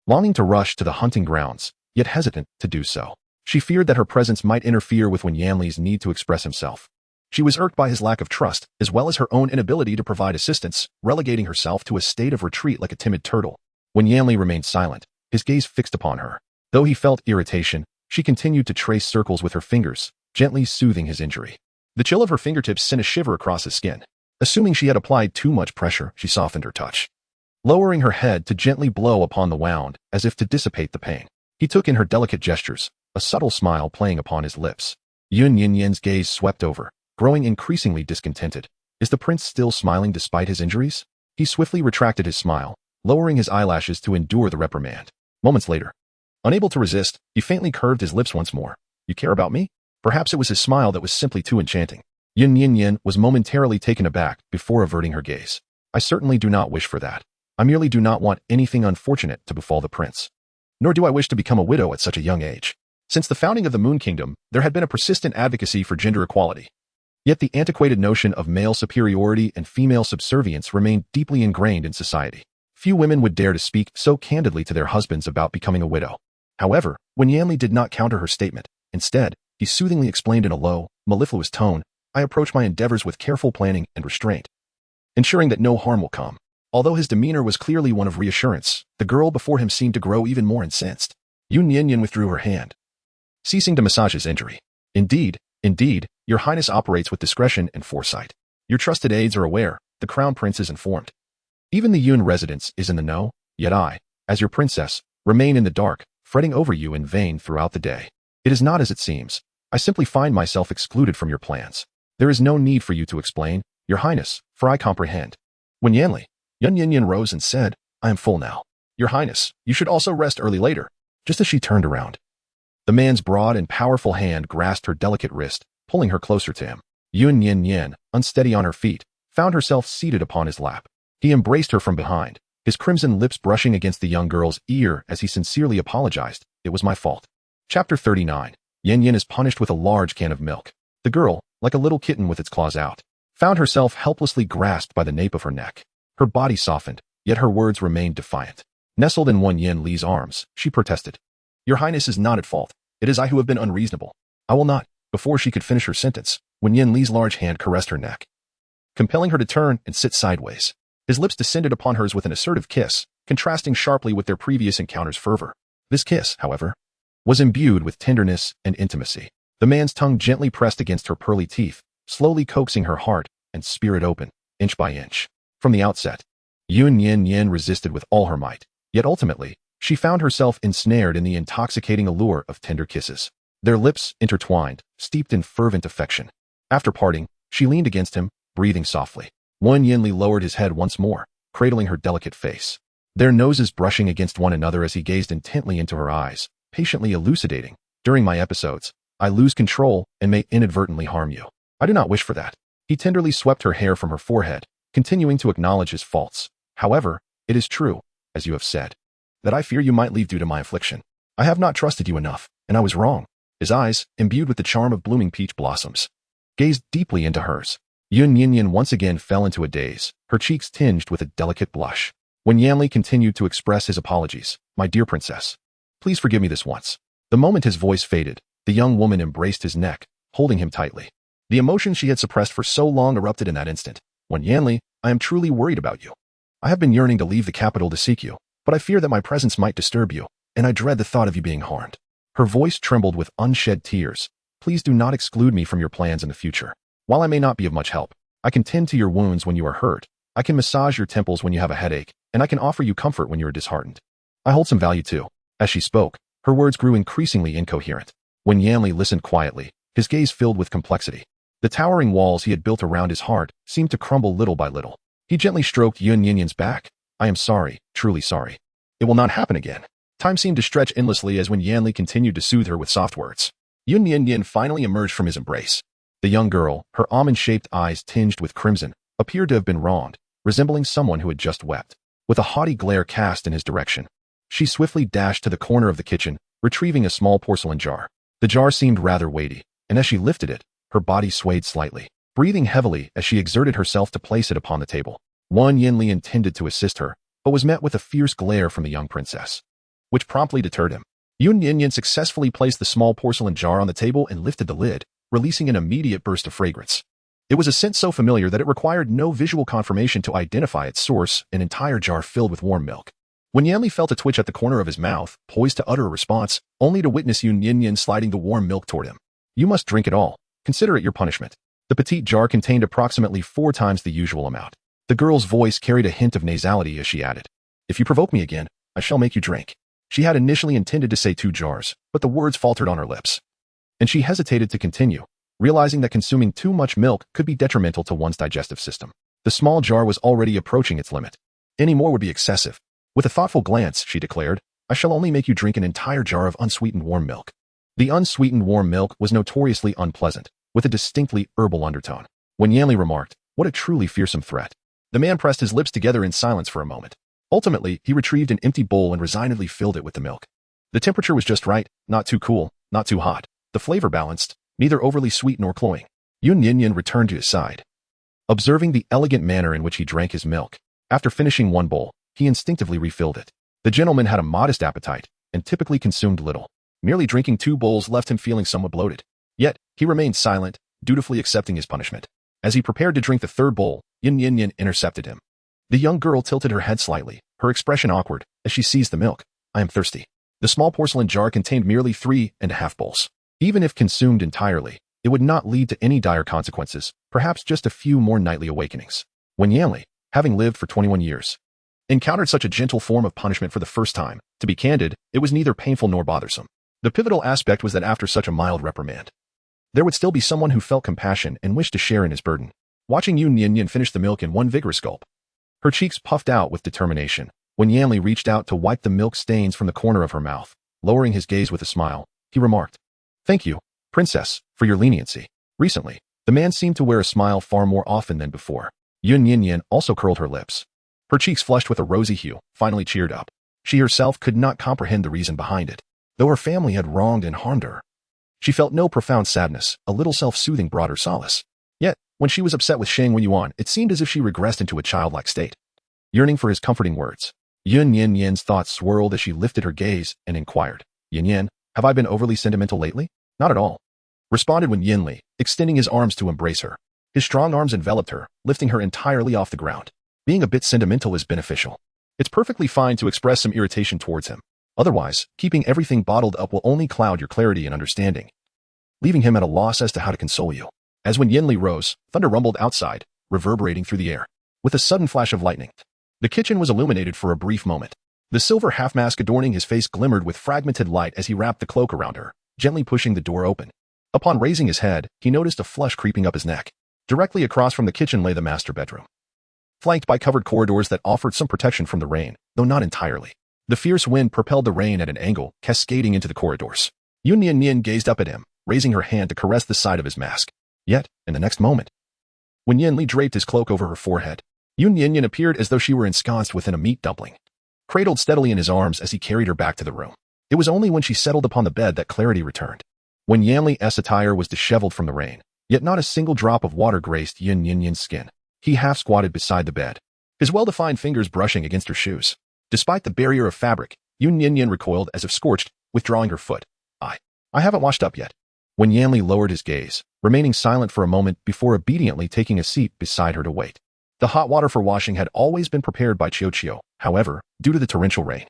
Longing to rush to the hunting grounds, yet hesitant to do so. She feared that her presence might interfere with Wen Yanli's need to express himself. She was irked by his lack of trust, as well as her own inability to provide assistance, relegating herself to a state of retreat like a timid turtle. Wen Yanli remained silent, his gaze fixed upon her. Though he felt irritation, she continued to trace circles with her fingers, gently soothing his injury. The chill of her fingertips sent a shiver across his skin. Assuming she had applied too much pressure, she softened her touch, lowering her head to gently blow upon the wound, as if to dissipate the pain. He took in her delicate gestures, a subtle smile playing upon his lips. Yun Nian Nian's gaze swept over, growing increasingly discontented. Is the prince still smiling despite his injuries? He swiftly retracted his smile, lowering his eyelashes to endure the reprimand. Moments later, unable to resist, he faintly curved his lips once more. You care about me? Perhaps it was his smile that was simply too enchanting. Yun Nian Nian was momentarily taken aback before averting her gaze. I certainly do not wish for that. I merely do not want anything unfortunate to befall the prince. Nor do I wish to become a widow at such a young age. Since the founding of the Moon Kingdom, there had been a persistent advocacy for gender equality. Yet the antiquated notion of male superiority and female subservience remained deeply ingrained in society. Few women would dare to speak so candidly to their husbands about becoming a widow. However, when Yanli did not counter her statement, instead, he soothingly explained in a low, mellifluous tone, I approach my endeavors with careful planning and restraint, ensuring that no harm will come. Although his demeanor was clearly one of reassurance, the girl before him seemed to grow even more incensed. Yun Nian Nian withdrew her hand, ceasing to massage his injury. Indeed, your highness operates with discretion and foresight. Your trusted aides are aware, the crown prince is informed. Even the Yun residence is in the know, yet I, as your princess, remain in the dark, fretting over you in vain throughout the day. It is not as it seems. I simply find myself excluded from your plans. There is no need for you to explain, your highness, for I comprehend. When Yanli, Yun Nian Nian rose and said, I am full now. Your highness, you should also rest early later. Just as she turned around, the man's broad and powerful hand grasped her delicate wrist, pulling her closer to him. Yun Nian Nian, unsteady on her feet, found herself seated upon his lap. He embraced her from behind, his crimson lips brushing against the young girl's ear as he sincerely apologized. It was my fault. Chapter 39. Yan Yan is punished with a large can of milk. The girl, like a little kitten with its claws out, found herself helplessly grasped by the nape of her neck. Her body softened, yet her words remained defiant. Nestled in Wan Yanli's arms, she protested. Your highness is not at fault. It is I who have been unreasonable. I will not. Before she could finish her sentence, Wan Yanli's large hand caressed her neck, compelling her to turn and sit sideways. His lips descended upon hers with an assertive kiss, contrasting sharply with their previous encounter's fervor. This kiss, however, was imbued with tenderness and intimacy. The man's tongue gently pressed against her pearly teeth, slowly coaxing her heart and spirit open, inch by inch. From the outset, Yun Nian Nian resisted with all her might, yet ultimately, she found herself ensnared in the intoxicating allure of tender kisses. Their lips intertwined, steeped in fervent affection. After parting, she leaned against him, breathing softly. Wan Yanli lowered his head once more, cradling her delicate face, their noses brushing against one another as he gazed intently into her eyes, patiently elucidating. During my episodes, I lose control and may inadvertently harm you. I do not wish for that. He tenderly swept her hair from her forehead, continuing to acknowledge his faults. However, it is true, as you have said, that I fear you might leave due to my affliction. I have not trusted you enough, and I was wrong. His eyes, imbued with the charm of blooming peach blossoms, gazed deeply into hers. Yun Nian Nian once again fell into a daze, her cheeks tinged with a delicate blush. When Yanli continued to express his apologies, my dear princess, please forgive me this once. The moment his voice faded, the young woman embraced his neck, holding him tightly. The emotion she had suppressed for so long erupted in that instant. When Yanli, I am truly worried about you. I have been yearning to leave the capital to seek you, but I fear that my presence might disturb you, and I dread the thought of you being harmed. Her voice trembled with unshed tears. Please do not exclude me from your plans in the future. While I may not be of much help, I can tend to your wounds when you are hurt. I can massage your temples when you have a headache, and I can offer you comfort when you are disheartened. I hold some value too. As she spoke, her words grew increasingly incoherent. When Yanli listened quietly, his gaze filled with complexity. The towering walls he had built around his heart seemed to crumble little by little. He gently stroked Yun Nian Nian's back. I am sorry, truly sorry. It will not happen again. Time seemed to stretch endlessly as when Yanli continued to soothe her with soft words. Yun Nian Nian finally emerged from his embrace. The young girl, her almond-shaped eyes tinged with crimson, appeared to have been wronged, resembling someone who had just wept. With a haughty glare cast in his direction, she swiftly dashed to the corner of the kitchen, retrieving a small porcelain jar. The jar seemed rather weighty, and as she lifted it, her body swayed slightly, breathing heavily as she exerted herself to place it upon the table. Wan Yanli intended to assist her, but was met with a fierce glare from the young princess, which promptly deterred him. Yun Nian Nian successfully placed the small porcelain jar on the table and lifted the lid, releasing an immediate burst of fragrance. It was a scent so familiar that it required no visual confirmation to identify its source, an entire jar filled with warm milk. When Yanli felt a twitch at the corner of his mouth, poised to utter a response, only to witness Yun Nian Nian sliding the warm milk toward him. You must drink it all. Consider it your punishment. The petite jar contained approximately 4 times the usual amount. The girl's voice carried a hint of nasality as she added, If you provoke me again, I shall make you drink. She had initially intended to say 2 jars, but the words faltered on her lips, and she hesitated to continue, realizing that consuming too much milk could be detrimental to one's digestive system. The small jar was already approaching its limit. Any more would be excessive. With a thoughtful glance, she declared, I shall only make you drink an entire jar of unsweetened warm milk. The unsweetened warm milk was notoriously unpleasant, with a distinctly herbal undertone. When Yanli remarked, what a truly fearsome threat. The man pressed his lips together in silence for a moment. Ultimately, he retrieved an empty bowl and resignedly filled it with the milk. The temperature was just right, not too cool, not too hot. The flavor balanced, neither overly sweet nor cloying. Yun Nian Nian returned to his side. Observing the elegant manner in which he drank his milk, after finishing one bowl, he instinctively refilled it. The gentleman had a modest appetite, and typically consumed little. Merely drinking 2 bowls left him feeling somewhat bloated. Yet, he remained silent, dutifully accepting his punishment. As he prepared to drink the 3rd bowl, Yun Nian Nian intercepted him. The young girl tilted her head slightly, her expression awkward, as she seized the milk. I am thirsty. The small porcelain jar contained merely 3.5 bowls. Even if consumed entirely, it would not lead to any dire consequences, perhaps just a few more nightly awakenings. When Yanli, having lived for 21 years, encountered such a gentle form of punishment for the first time, to be candid, it was neither painful nor bothersome. The pivotal aspect was that after such a mild reprimand, there would still be someone who felt compassion and wished to share in his burden. Watching Yun Nian Nian finish the milk in one vigorous gulp, her cheeks puffed out with determination. When Yanli reached out to wipe the milk stains from the corner of her mouth, lowering his gaze with a smile, he remarked, Thank you, Princess, for your leniency. Recently, the man seemed to wear a smile far more often than before. Yun Nian Nian also curled her lips. Her cheeks flushed with a rosy hue, finally cheered up. She herself could not comprehend the reason behind it. Though her family had wronged and harmed her, she felt no profound sadness. A little self-soothing brought her solace. Yet, when she was upset with Shang Wenyuan, it seemed as if she regressed into a childlike state. Yearning for his comforting words, Yun Nian Nian's thoughts swirled as she lifted her gaze and inquired, Yan Yan, have I been overly sentimental lately? Not at all, responded Wen Yanli, extending his arms to embrace her. His strong arms enveloped her, lifting her entirely off the ground. Being a bit sentimental is beneficial. It's perfectly fine to express some irritation towards him. Otherwise, keeping everything bottled up will only cloud your clarity and understanding, leaving him at a loss as to how to console you. As when Yanli rose, thunder rumbled outside, reverberating through the air. With a sudden flash of lightning, the kitchen was illuminated for a brief moment. The silver half-mask adorning his face glimmered with fragmented light as he wrapped the cloak around her, gently pushing the door open. Upon raising his head, he noticed a flush creeping up his neck. Directly across from the kitchen lay the master bedroom, flanked by covered corridors that offered some protection from the rain, though not entirely. The fierce wind propelled the rain at an angle, cascading into the corridors. Yun Nian Nian gazed up at him, raising her hand to caress the side of his mask. Yet, in the next moment, when Yanli draped his cloak over her forehead, Yun Nian Nian appeared as though she were ensconced within a meat dumpling, cradled steadily in his arms as he carried her back to the room. It was only when she settled upon the bed that clarity returned. When Yanli's attire was disheveled from the rain, yet not a single drop of water graced Yun Nian Nian's skin. He half-squatted beside the bed, his well-defined fingers brushing against her shoes. Despite the barrier of fabric, Yun Nian Nian recoiled as if scorched, withdrawing her foot. I haven't washed up yet. When Yanli lowered his gaze, remaining silent for a moment before obediently taking a seat beside her to wait. The hot water for washing had always been prepared by Chiu. However, due to the torrential rain,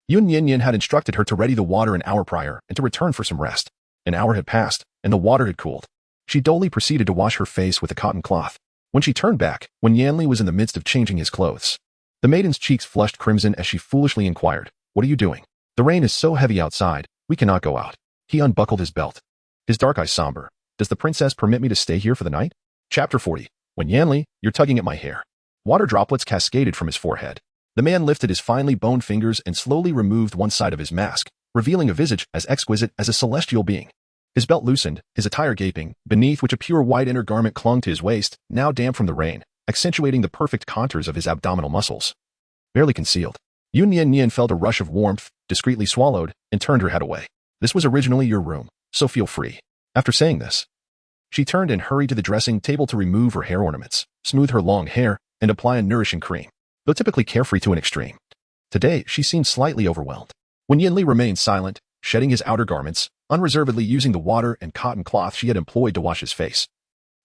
Yun Nian Nian had instructed her to ready the water an hour prior and to return for some rest. An hour had passed, and the water had cooled. She dully proceeded to wash her face with a cotton cloth. When she turned back, when Yanli was in the midst of changing his clothes, the maiden's cheeks flushed crimson as she foolishly inquired, What are you doing? The rain is so heavy outside, we cannot go out. He unbuckled his belt, his dark eyes somber. Does the princess permit me to stay here for the night? Chapter 40. When Yanli, you're tugging at my hair. Water droplets cascaded from his forehead. The man lifted his finely boned fingers and slowly removed one side of his mask, revealing a visage as exquisite as a celestial being. His belt loosened, his attire gaping, beneath which a pure white inner garment clung to his waist, now damp from the rain, accentuating the perfect contours of his abdominal muscles. Barely concealed, Yun Nian Nian felt a rush of warmth, discreetly swallowed, and turned her head away. This was originally your room, so feel free. After saying this, she turned and hurried to the dressing table to remove her hair ornaments, smooth her long hair, and apply a nourishing cream. Though typically carefree to an extreme, today she seemed slightly overwhelmed. When Yanli remained silent, shedding his outer garments, unreservedly using the water and cotton cloth she had employed to wash his face,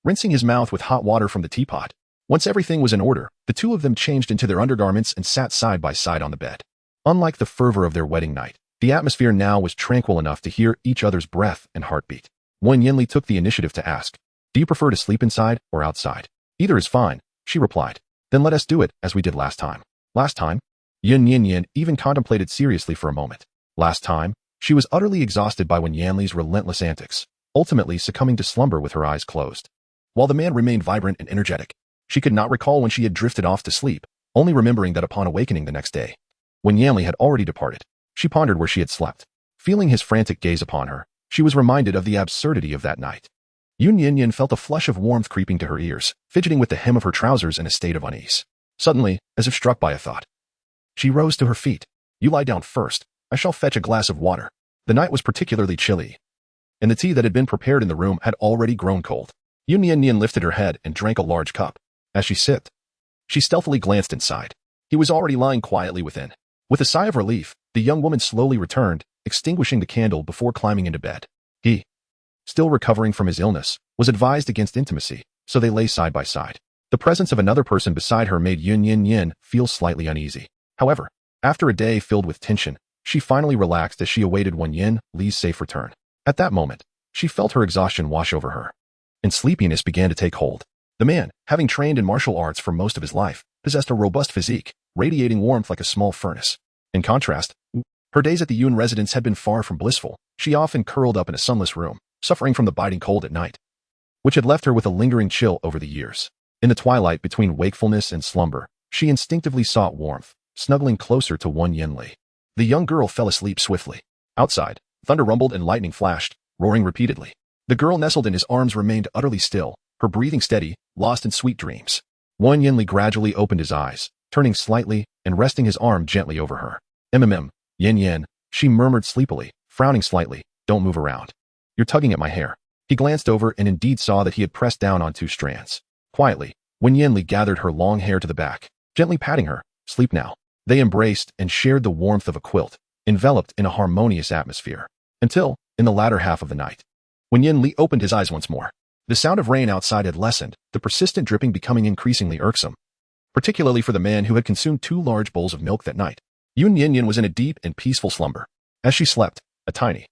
rinsing his mouth with hot water from the teapot. Once everything was in order, the two of them changed into their undergarments and sat side by side on the bed. Unlike the fervor of their wedding night, the atmosphere now was tranquil enough to hear each other's breath and heartbeat. When Yanli took the initiative to ask, Do you prefer to sleep inside or outside? Either is fine, she replied. Then let us do it as we did last time. Last time? Yun Nian Nian even contemplated seriously for a moment. Last time, she was utterly exhausted by Wen Yanli's relentless antics, ultimately succumbing to slumber with her eyes closed. While the man remained vibrant and energetic, She could not recall when she had drifted off to sleep, only remembering that upon awakening the next day, when Yanli had already departed, she pondered where she had slept. Feeling his frantic gaze upon her, she was reminded of the absurdity of that night. Yun Nian Nian felt a flush of warmth creeping to her ears, fidgeting with the hem of her trousers in a state of unease. Suddenly, as if struck by a thought, she rose to her feet. You lie down first. I shall fetch a glass of water. The night was particularly chilly, and the tea that had been prepared in the room had already grown cold. Yun Nian Nian lifted her head and drank a large cup. As she sipped, she stealthily glanced inside. He was already lying quietly within. With a sigh of relief, the young woman slowly returned, extinguishing the candle before climbing into bed. He, still recovering from his illness, was advised against intimacy, so they lay side by side. The presence of another person beside her made Yun Nian Nian feel slightly uneasy. However, after a day filled with tension, she finally relaxed as she awaited Wen Yanli's safe return. At that moment, she felt her exhaustion wash over her, and sleepiness began to take hold. The man, having trained in martial arts for most of his life, possessed a robust physique, radiating warmth like a small furnace. In contrast, her days at the Yun residence had been far from blissful. She often curled up in a sunless room, suffering from the biting cold at night, which had left her with a lingering chill over the years. In the twilight between wakefulness and slumber, she instinctively sought warmth, snuggling closer to Wen Yanli. The young girl fell asleep swiftly. Outside, thunder rumbled and lightning flashed, roaring repeatedly. The girl nestled in his arms remained utterly still, her breathing steady, lost in sweet dreams. Wen Yanli gradually opened his eyes, turning slightly and resting his arm gently over her. Yan Yan, she murmured sleepily, frowning slightly, don't move around. You're tugging at my hair. He glanced over and indeed saw that he had pressed down on 2 strands. Quietly, Wen Yanli gathered her long hair to the back, gently patting her. Sleep now. They embraced and shared the warmth of a quilt, enveloped in a harmonious atmosphere. Until, in the latter half of the night, when Yanli opened his eyes once more, the sound of rain outside had lessened, the persistent dripping becoming increasingly irksome, particularly for the man who had consumed 2 large bowls of milk that night. Yun Nian Nian was in a deep and peaceful slumber. As she slept, a tiny,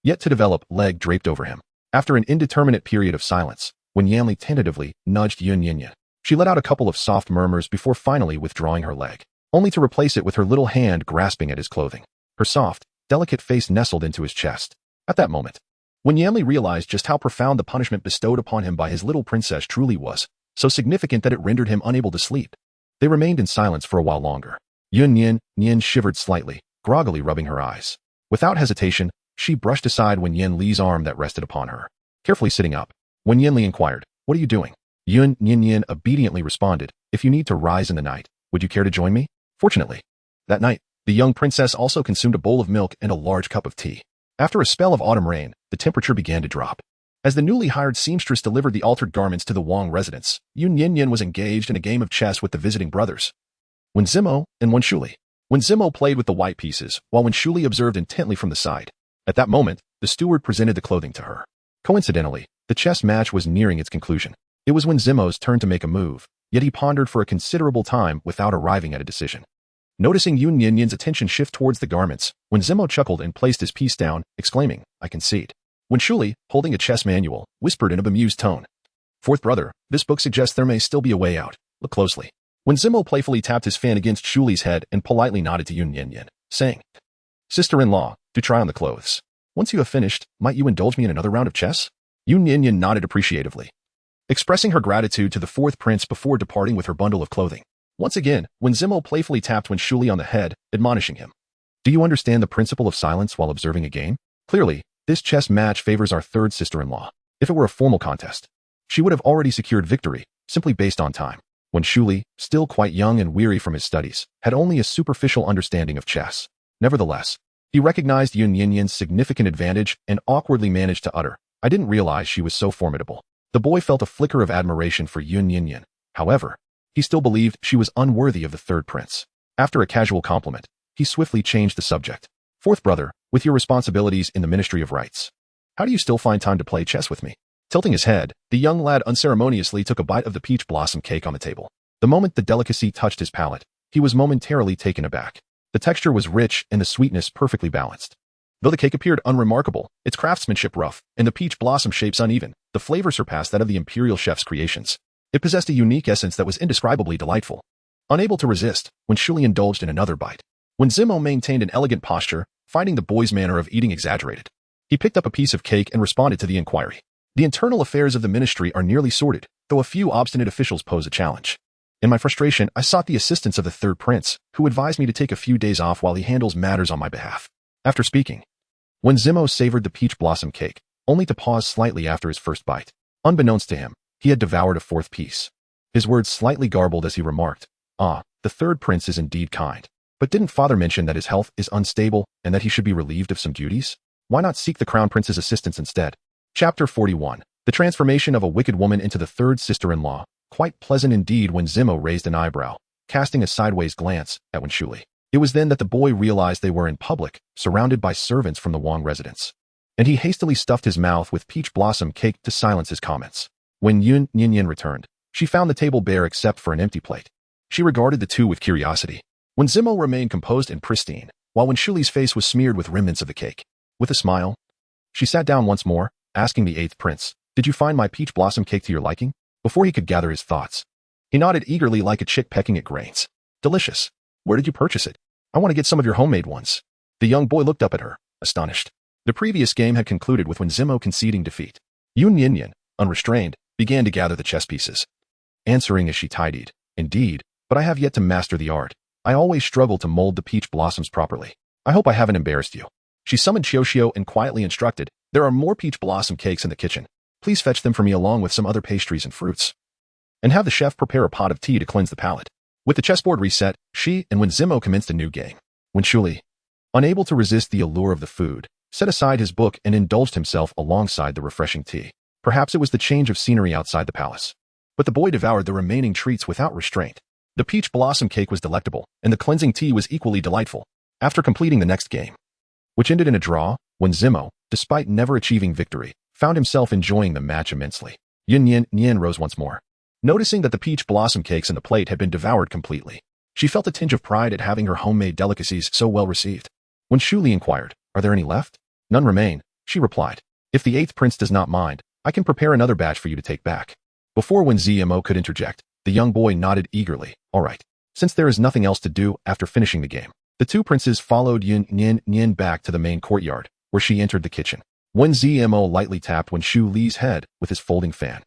yet to develop, leg draped over him. After an indeterminate period of silence, when Yanli tentatively nudged Yun Nian Nian, she let out a couple of soft murmurs before finally withdrawing her leg, only to replace it with her little hand grasping at his clothing. Her soft, delicate face nestled into his chest. At that moment, when Yanli realized just how profound the punishment bestowed upon him by his little princess truly was, so significant that it rendered him unable to sleep, they remained in silence for a while longer. Yun Nian Nian shivered slightly, groggily rubbing her eyes. Without hesitation, she brushed aside Wen Yanli's arm that rested upon her. Carefully sitting up, Wen Yanli inquired, "What are you doing?" Yun Nian Nian obediently responded, "If you need to rise in the night, would you care to join me?" Fortunately, that night, the young princess also consumed a bowl of milk and a large cup of tea. After a spell of autumn rain, the temperature began to drop. As the newly hired seamstress delivered the altered garments to the Wang residence, Yun Nian Nian was engaged in a game of chess with the visiting brothers, Wen Zimo and Wen Shuli. Wen Zimo played with the white pieces, while Wen Shuli observed intently from the side. At that moment, the steward presented the clothing to her. Coincidentally, the chess match was nearing its conclusion. It was Wen Zimo's turn to make a move, yet he pondered for a considerable time without arriving at a decision. Noticing Yun Nian Nian's attention shift towards the garments, Wen Zimo chuckled and placed his piece down, exclaiming, "I concede." Wen Shuli, holding a chess manual, whispered in a bemused tone, "Fourth brother, this book suggests there may still be a way out. Look closely." Wen Zimo playfully tapped his fan against Shuli's head and politely nodded to Yun Nian Nian, saying, "Sister-in-law, do try on the clothes. Once you have finished, might you indulge me in another round of chess?" Yun Nian Nian nodded appreciatively, expressing her gratitude to the 4th prince before departing with her bundle of clothing. Once again, Wen Zimo playfully tapped Wen Shuli on the head, admonishing him, "Do you understand the principle of silence while observing a game? Clearly, this chess match favors our 3rd sister-in-law. If it were a formal contest, she would have already secured victory, simply based on time." Wen Shuli, still quite young and weary from his studies, had only a superficial understanding of chess. Nevertheless, he recognized Yun Nian Nian's significant advantage and awkwardly managed to utter, "I didn't realize she was so formidable." The boy felt a flicker of admiration for Yun Nian Nian. However, he still believed she was unworthy of the 3rd prince. After a casual compliment, he swiftly changed the subject. "Fourth brother, with your responsibilities in the Ministry of Rights, how do you still find time to play chess with me?" Tilting his head, the young lad unceremoniously took a bite of the peach blossom cake on the table. The moment the delicacy touched his palate, he was momentarily taken aback. The texture was rich and the sweetness perfectly balanced. Though the cake appeared unremarkable, its craftsmanship rough, and the peach blossom shapes uneven, the flavor surpassed that of the imperial chef's creations. It possessed a unique essence that was indescribably delightful. Unable to resist, Wen Shuli indulged in another bite. Wen Zimo maintained an elegant posture, finding the boy's manner of eating exaggerated. He picked up a piece of cake and responded to the inquiry. "The internal affairs of the ministry are nearly sorted. though a few obstinate officials pose a challenge. In my frustration, I sought the assistance of the third prince, who advised me to take a few days off while he handles matters on my behalf. After speaking, Wen Zimo savored the peach blossom cake, only to pause slightly after his first bite. Unbeknownst to him, he had devoured a fourth piece. His words slightly garbled as he remarked, "Ah, the third prince is indeed kind. But didn't father mention that his health is unstable and that he should be relieved of some duties? Why not seek the crown prince's assistance instead?" Chapter 41. The transformation of a wicked woman into the third sister-in-law. Quite pleasant indeed when Zimo raised an eyebrow, casting a sideways glance at Wen Shuli. It was then that the boy realized they were in public, surrounded by servants from the Wang residence. And he hastily stuffed his mouth with peach blossom cake to silence his comments. When Yun Nian Nian returned, she found the table bare except for an empty plate. She regarded the two with curiosity. When Zimo remained composed and pristine, while Wen Shuli's face was smeared with remnants of the cake. With a smile, she sat down once more, asking the eighth prince, "Did you find my peach blossom cake to your liking?" Before he could gather his thoughts, he nodded eagerly like a chick pecking at grains. "Delicious. Where did you purchase it? I want to get some of your homemade ones." The young boy looked up at her, astonished. The previous game had concluded with Wen Zimo conceding defeat. Yun Nian Nian, unrestrained, began to gather the chess pieces, answering as she tidied, "Indeed, but I have yet to master the art. I always struggle to mold the peach blossoms properly. I hope I haven't embarrassed you." She summoned Xiao and quietly instructed, "There are more peach blossom cakes in the kitchen. Please fetch them for me along with some other pastries and fruits. And have the chef prepare a pot of tea to cleanse the palate." With the chessboard reset, she and Wen Zimo commenced a new game. Wen Shuli, unable to resist the allure of the food, set aside his book and indulged himself alongside the refreshing tea. Perhaps it was the change of scenery outside the palace. But the boy devoured the remaining treats without restraint. The peach blossom cake was delectable, and the cleansing tea was equally delightful. After completing the next game, which ended in a draw, Wen Zimo, despite never achieving victory, found himself enjoying the match immensely. Yun Nian Nian rose once more. Noticing that the peach blossom cakes in the plate had been devoured completely, she felt a tinge of pride at having her homemade delicacies so well received. When Shuli inquired, "Are there any left?" "None remain," she replied. "If the eighth prince does not mind, I can prepare another batch for you to take back." Before Wen Zimo could interject, the young boy nodded eagerly. "All right." Since there is nothing else to do after finishing the game, the two princes followed Yun Nian Nian back to the main courtyard, where she entered the kitchen. Wen Zimo lightly tapped Wen Shuli's head with his folding fan,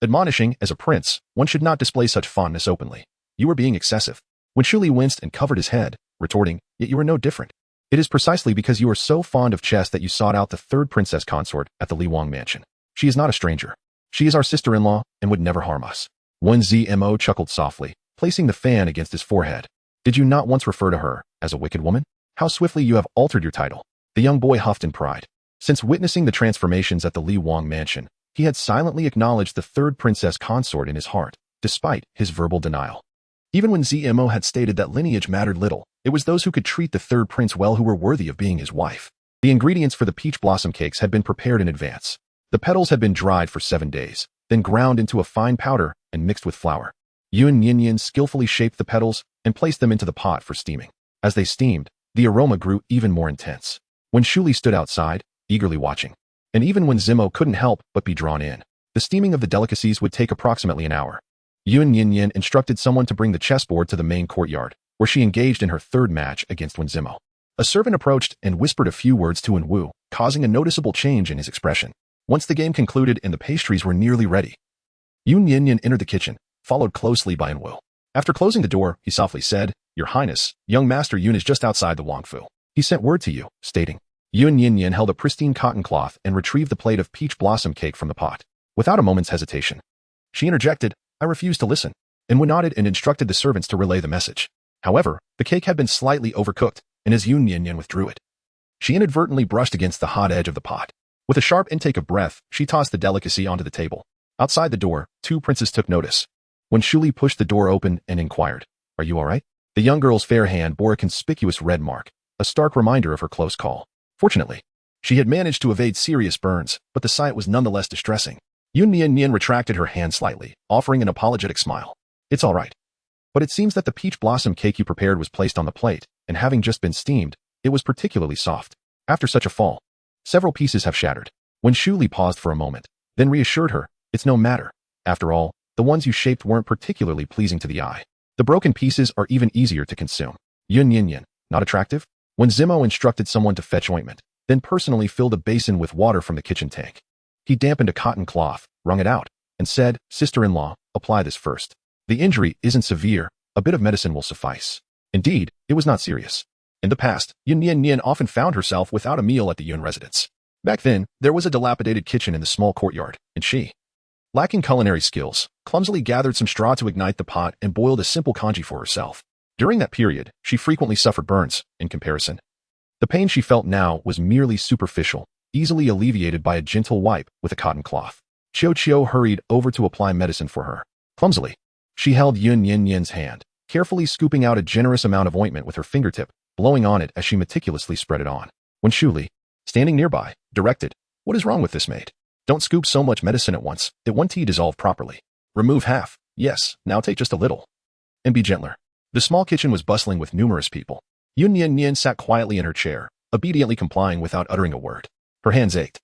admonishing, "As a prince, one should not display such fondness openly. You are being excessive." Wen Shuli winced and covered his head, retorting, "Yet you are no different. It is precisely because you are so fond of chess that you sought out the third princess consort at the Li Wang mansion. She is not a stranger. She is our sister-in-law and would never harm us." Wen Zimo chuckled softly, placing the fan against his forehead. "Did you not once refer to her as a wicked woman? How swiftly you have altered your title." The young boy huffed in pride. Since witnessing the transformations at the Li Wang mansion, he had silently acknowledged the third princess consort in his heart, despite his verbal denial. Even when Zmo had stated that lineage mattered little, it was those who could treat the third prince well who were worthy of being his wife. The ingredients for the peach blossom cakes had been prepared in advance. The petals had been dried for 7 days, then ground into a fine powder and mixed with flour. Yun Nian Nian skillfully shaped the petals and placed them into the pot for steaming. As they steamed, the aroma grew even more intense. When Shuli stood outside, eagerly watching, and even when Zimo couldn't help but be drawn in, the steaming of the delicacies would take approximately an hour. Yun Nian Nian instructed someone to bring the chessboard to the main courtyard, where she engaged in her third match against Wen Zimo. A servant approached and whispered a few words to Wen Wu, causing a noticeable change in his expression. Once the game concluded and the pastries were nearly ready, Yun Nian Nian entered the kitchen, followed closely by Wen Wu. After closing the door, he softly said, "Your Highness, young Master Yun is just outside the Wang Fu. He sent word to you, stating." Yun Nian Nian held a pristine cotton cloth and retrieved the plate of peach blossom cake from the pot. Without a moment's hesitation, she interjected, "I refuse to listen," and Wen nodded and instructed the servants to relay the message. However, the cake had been slightly overcooked, and as Yun Nian Nian withdrew it, she inadvertently brushed against the hot edge of the pot. With a sharp intake of breath, she tossed the delicacy onto the table. Outside the door, 2 princes took notice. When Shuli pushed the door open and inquired, "Are you all right?" The young girl's fair hand bore a conspicuous red mark, a stark reminder of her close call. Fortunately, she had managed to evade serious burns, but the sight was nonetheless distressing. Yun Nian Nian retracted her hand slightly, offering an apologetic smile. "It's all right. But it seems that the peach blossom cake you prepared was placed on the plate, and having just been steamed, it was particularly soft. After such a fall, several pieces have shattered." When Shuli paused for a moment, then reassured her, "It's no matter. After all, the ones you shaped weren't particularly pleasing to the eye. The broken pieces are even easier to consume." Yun Nian Nian, not attractive? When Zimo instructed someone to fetch ointment, then personally filled a basin with water from the kitchen tank. He dampened a cotton cloth, wrung it out, and said, "Sister-in-law, apply this first. The injury isn't severe, a bit of medicine will suffice." Indeed, it was not serious. In the past, Yun Nian Nian often found herself without a meal at the Yun residence. Back then, there was a dilapidated kitchen in the small courtyard, and she, lacking culinary skills, clumsily gathered some straw to ignite the pot and boiled a simple congee for herself. During that period, she frequently suffered burns, in comparison. The pain she felt now was merely superficial, easily alleviated by a gentle wipe with a cotton cloth. Qiu hurried over to apply medicine for her. Clumsily, she held Yun Nian Nian's hand, carefully scooping out a generous amount of ointment with her fingertip, blowing on it as she meticulously spread it on. When Shuli, standing nearby, directed, "What is wrong with this maid? Don't scoop so much medicine at once, it won't dissolve properly. Remove half, yes, now take just a little. And be gentler." The small kitchen was bustling with numerous people. Yun Nian Nian sat quietly in her chair, obediently complying without uttering a word. Her hands ached.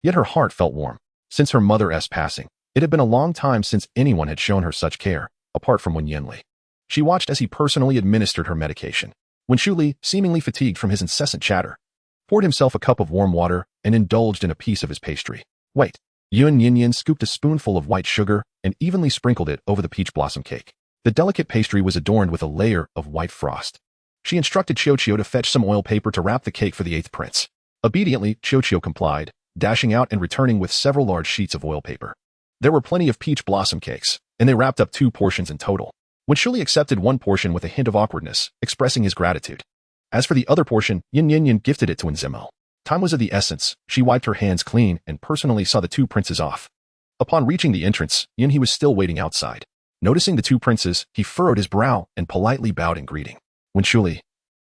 Yet her heart felt warm. Since her mother's passing, it had been a long time since anyone had shown her such care, apart from Wen Yanli. She watched as he personally administered her medication. When Shuli, seemingly fatigued from his incessant chatter, poured himself a cup of warm water and indulged in a piece of his pastry. Wait. Yun Nian Nian scooped a spoonful of white sugar and evenly sprinkled it over the peach blossom cake. The delicate pastry was adorned with a layer of white frost. She instructed Qiu to fetch some oil paper to wrap the cake for the 8th prince. Obediently, Qiu complied, dashing out and returning with several large sheets of oil paper. There were plenty of peach blossom cakes, and they wrapped up 2 portions in total. When Shuli accepted one portion with a hint of awkwardness, expressing his gratitude. As for the other portion, Yun Nian Nian gifted it to Zemo. Time was of the essence. She wiped her hands clean and personally saw the 2 princes off. Upon reaching the entrance, Yun he was still waiting outside. Noticing the 2 princes, he furrowed his brow and politely bowed in greeting. When Shuli,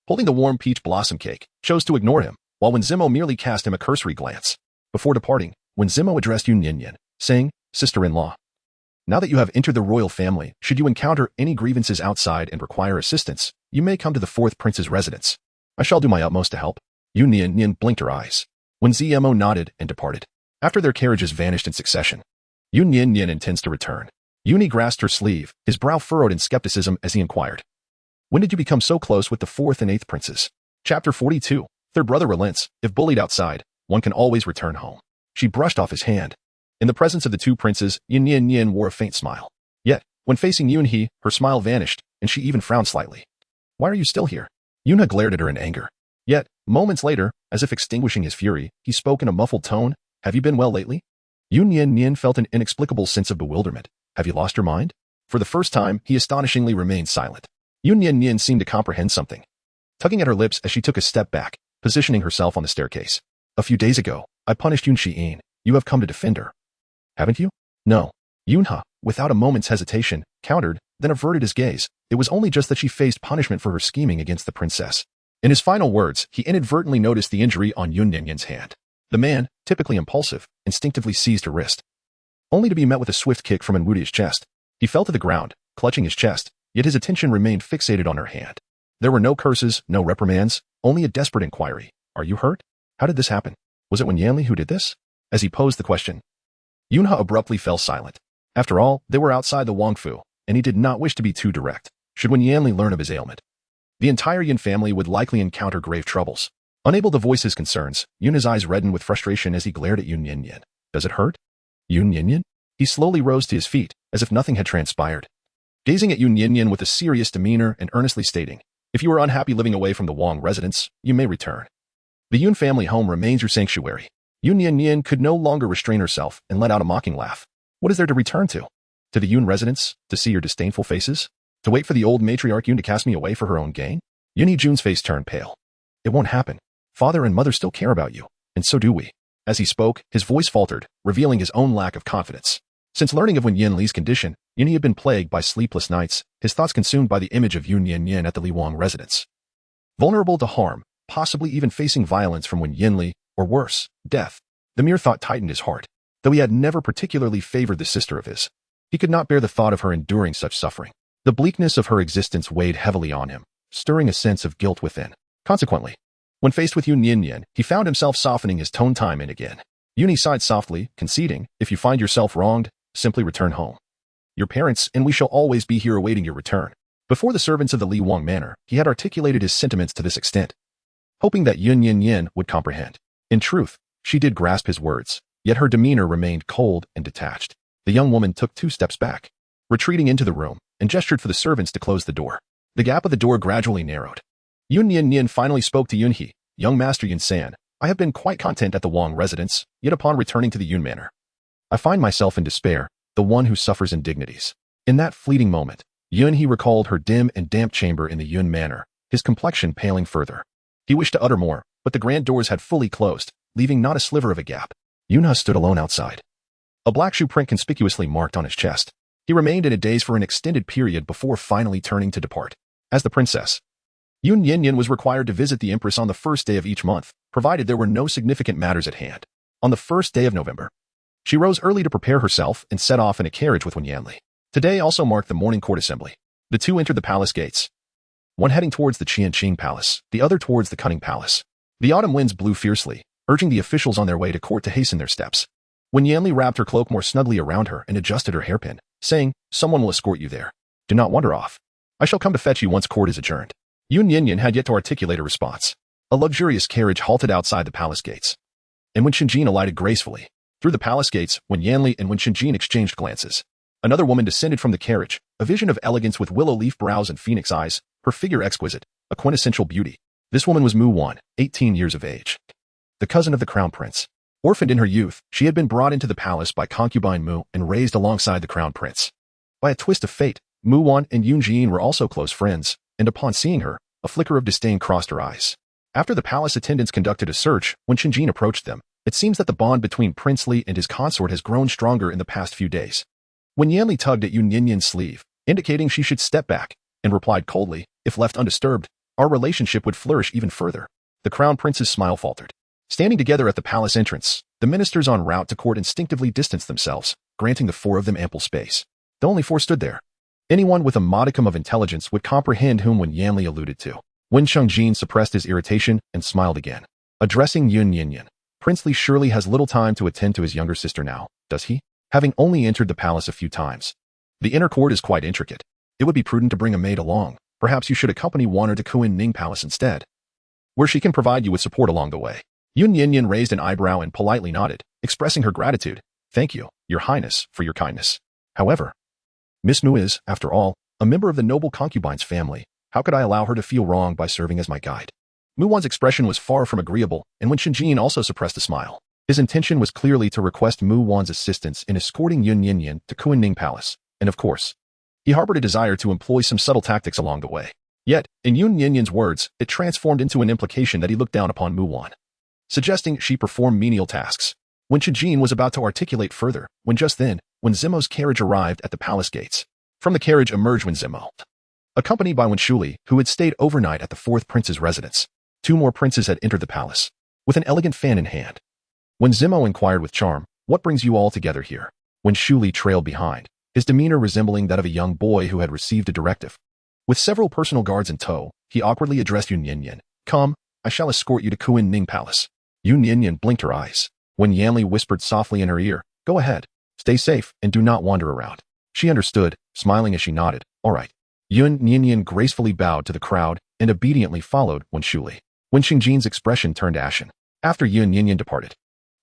holding the warm peach blossom cake, chose to ignore him, while Wen Zemo merely cast him a cursory glance. Before departing, Wen Zemo addressed Yun Nian Nian, saying, "Sister-in-law, now that you have entered the royal family, should you encounter any grievances outside and require assistance, you may come to the 4th prince's residence. I shall do my utmost to help." Yun Nian Nian blinked her eyes. When Zemo nodded and departed. After their carriages vanished in succession, Yun Nian Nian intends to return. Yuni grasped her sleeve, his brow furrowed in skepticism as he inquired, "When did you become so close with the 4th and 8th princes?" Chapter 42. Their brother relents. If bullied outside, one can always return home. She brushed off his hand. In the presence of the 2 princes, Yun Nian Nian wore a faint smile. Yet, when facing Yunhe, her smile vanished, and she even frowned slightly. "Why are you still here?" Yunhe glared at her in anger. Yet, moments later, as if extinguishing his fury, he spoke in a muffled tone, "Have you been well lately?" Yun Nian Nian felt an inexplicable sense of bewilderment. "Have you lost your mind?" For the first time, he astonishingly remained silent. Yun Nian Nian seemed to comprehend something, tugging at her lips as she took a step back, positioning herself on the staircase. "A few days ago, I punished Yun Xi'an. You have come to defend her, haven't you?" "No." Yunhe, without a moment's hesitation, countered, then averted his gaze. It was only just that she faced punishment for her scheming against the princess. In his final words, he inadvertently noticed the injury on Yun Nian Nian's hand. The man, typically impulsive, instinctively seized her wrist, only to be met with a swift kick from Nwudia's chest. He fell to the ground, clutching his chest, yet his attention remained fixated on her hand. There were no curses, no reprimands, only a desperate inquiry. "Are you hurt? How did this happen? Was it Wen Yanli who did this?" As he posed the question, Yunhe abruptly fell silent. After all, they were outside the Wangfu, and he did not wish to be too direct. Should Wen Yanli learn of his ailment, the entire Yin family would likely encounter grave troubles. Unable to voice his concerns, Yunhe's eyes reddened with frustration as he glared at Yun Nian Nian. "Does it hurt?" "Yun Nian Nian?" He slowly rose to his feet, as if nothing had transpired. Gazing at Yun Nian Nian with a serious demeanor and earnestly stating, "If you are unhappy living away from the Wang residence, you may return. The Yun family home remains your sanctuary." Yun Nian Nian could no longer restrain herself and let out a mocking laugh. "What is there to return to? To the Yun residence? To see your disdainful faces? To wait for the old matriarch Yun to cast me away for her own gain?" Yun Jun's face turned pale. "It won't happen. Father and mother still care about you, and so do we." As he spoke, his voice faltered, revealing his own lack of confidence. Since learning of Wen Yanli's condition, Yun had been plagued by sleepless nights, his thoughts consumed by the image of Yun Nian Nian at the Li Wang residence. Vulnerable to harm, possibly even facing violence from Wen Yanli, or worse, death. The mere thought tightened his heart. Though he had never particularly favored this sister of his, he could not bear the thought of her enduring such suffering. The bleakness of her existence weighed heavily on him, stirring a sense of guilt within. Consequently, when faced with Yun Nian Nian, he found himself softening his tone time and again. Yuni sighed softly, conceding, "If you find yourself wronged, simply return home. Your parents and we shall always be here awaiting your return." Before the servants of the Li Wang manor, he had articulated his sentiments to this extent, hoping that Yun Nian Nian would comprehend. In truth, she did grasp his words, yet her demeanor remained cold and detached. The young woman took 2 steps back, retreating into the room, and gestured for the servants to close the door. The gap of the door gradually narrowed. Yun Nian Nian finally spoke to Yun He. Young Master Yun San, I have been quite content at the Wang residence, yet upon returning to the Yun Manor, I find myself in despair, the one who suffers indignities. In that fleeting moment, Yun He recalled her dim and damp chamber in the Yun Manor, his complexion paling further. He wished to utter more, but the grand doors had fully closed, leaving not a sliver of a gap. Yun Ha stood alone outside, a black shoe print conspicuously marked on his chest. He remained in a daze for an extended period before finally turning to depart. As the princess, Yun Nian Nian was required to visit the empress on the first day of each month, provided there were no significant matters at hand. On the first day of November, she rose early to prepare herself and set off in a carriage with Wen Yanli. Today also marked the morning court assembly. The two entered the palace gates, one heading towards the Qianqing Palace, the other towards the Cunning Palace. The autumn winds blew fiercely, urging the officials on their way to court to hasten their steps. Wen Yanli wrapped her cloak more snugly around her and adjusted her hairpin, saying, "Someone will escort you there. Do not wander off. I shall come to fetch you once court is adjourned." Yun Nian Nian had yet to articulate a response. A luxurious carriage halted outside the palace gates, and Wen Qingjin alighted gracefully. Through the palace gates, Wen Yanli and Wen Qingjin exchanged glances. Another woman descended from the carriage, a vision of elegance with willow leaf brows and phoenix eyes, her figure exquisite, a quintessential beauty. This woman was Mu Wan, 18 years of age, the cousin of the crown prince. Orphaned in her youth, she had been brought into the palace by concubine Mu and raised alongside the crown prince. By a twist of fate, Mu Wan and Yun Jin were also close friends, and upon seeing her, a flicker of disdain crossed her eyes. After the palace attendants conducted a search, when Qingjin approached them, it seems that the bond between Prince Li and his consort has grown stronger in the past few days. When Yanli tugged at Yun Nian Nian's sleeve, indicating she should step back, and replied coldly, "If left undisturbed, our relationship would flourish even further." The crown prince's smile faltered. Standing together at the palace entrance, the ministers en route to court instinctively distanced themselves, granting the 4 of them ample space. The only 4 stood there. Anyone with a modicum of intelligence would comprehend whom Wen Yanli alluded to. Wen Qiangjin suppressed his irritation and smiled again. Addressing Yun Nian Nian, "Prince Li surely has little time to attend to his younger sister now, does he? Having only entered the palace a few times. The inner court is quite intricate. It would be prudent to bring a maid along. Perhaps you should accompany Wan to Kunning Palace instead, where she can provide you with support along the way." Yun Nian Nian raised an eyebrow and politely nodded, expressing her gratitude. "Thank you, Your Highness, for your kindness. However, Miss Mu is, after all, a member of the noble concubine's family. How could I allow her to feel wrong by serving as my guide?" Mu Wan's expression was far from agreeable, and Wen Qingjin also suppressed a smile. His intention was clearly to request Mu Wan's assistance in escorting Yun Nian Nian to Kunning Palace, and of course, he harbored a desire to employ some subtle tactics along the way. Yet, in Yun Nian Nian's words, it transformed into an implication that he looked down upon Mu Wan, suggesting she perform menial tasks. Wen Qingjin was about to articulate further, when just then, Wen Zimo's carriage arrived at the palace gates. From the carriage emerged Wen Zimo, accompanied by Wen Shuli, who had stayed overnight at the 4th prince's residence. 2 more princes had entered the palace, with an elegant fan in hand. Wen Zimo inquired with charm, "What brings you all together here?" Wen Shuli trailed behind, his demeanor resembling that of a young boy who had received a directive. With several personal guards in tow, he awkwardly addressed Yun Nian Nian. "Come, I shall escort you to Kunning Palace." Yun Nian Nian blinked her eyes. Wen Yanli whispered softly in her ear, "Go ahead. Stay safe and do not wander around." She understood, smiling as she nodded, "All right." Yun Nian Nian gracefully bowed to the crowd and obediently followed Wen Shuli. Wen Qingjin's expression turned ashen. After Yun Nian Nian departed,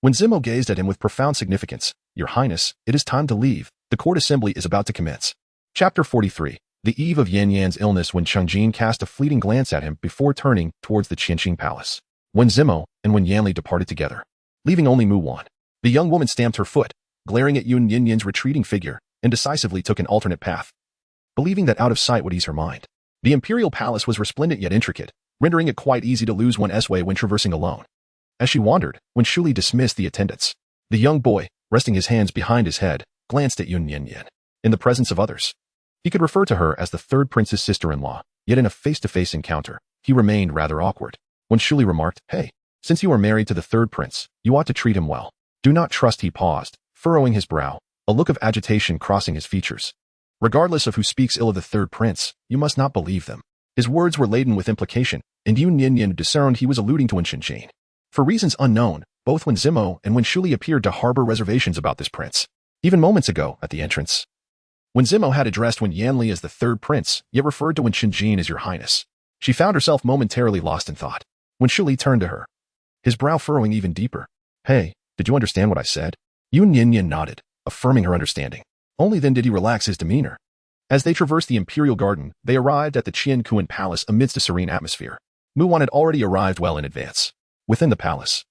Wen Zimo gazed at him with profound significance. "Your Highness, it is time to leave. The court assembly is about to commence." Chapter 43. The eve of Yan Yan's illness, Wen Qiangjin cast a fleeting glance at him before turning towards the Qianqing Palace. Wen Zimo and Wen Yanli departed together, leaving only Mu Wan. The young woman stamped her foot, glaring at Yun Nian Nian's retreating figure, and decisively took an alternate path, believing that out of sight would ease her mind. The imperial palace was resplendent yet intricate, rendering it quite easy to lose one's way when traversing alone. As she wandered, Wen Shuli dismissed the attendants. The young boy, resting his hands behind his head, glanced at Yun Nian Nian. In the presence of others, he could refer to her as the 3rd prince's sister-in-law, yet in a face-to-face encounter, he remained rather awkward. Wen Shuli remarked, "Hey, since you are married to the 3rd prince, you ought to treat him well." "Do not trust," he paused, furrowing his brow, a look of agitation crossing his features. "Regardless of who speaks ill of the 3rd prince, you must not believe them." His words were laden with implication, and Yun Nian Nian discerned he was alluding to Wen Qingjin. For reasons unknown, both Wen Zimo and Wen Shuli appeared to harbor reservations about this prince. Even moments ago, at the entrance, Wen Zimo had addressed Wen Yanli as the 3rd prince, yet referred to Wen Qingjin as Your Highness. She found herself momentarily lost in thought. Wen Shuli turned to her, his brow furrowing even deeper. "Hey, did you understand what I said?" Yun Nian Nian nodded. affirming her understanding. Only then did he relax his demeanor. As they traversed the imperial garden, they arrived at the Qianquan palace amidst a serene atmosphere. Mu Wan had already arrived well in advance. Within the palace,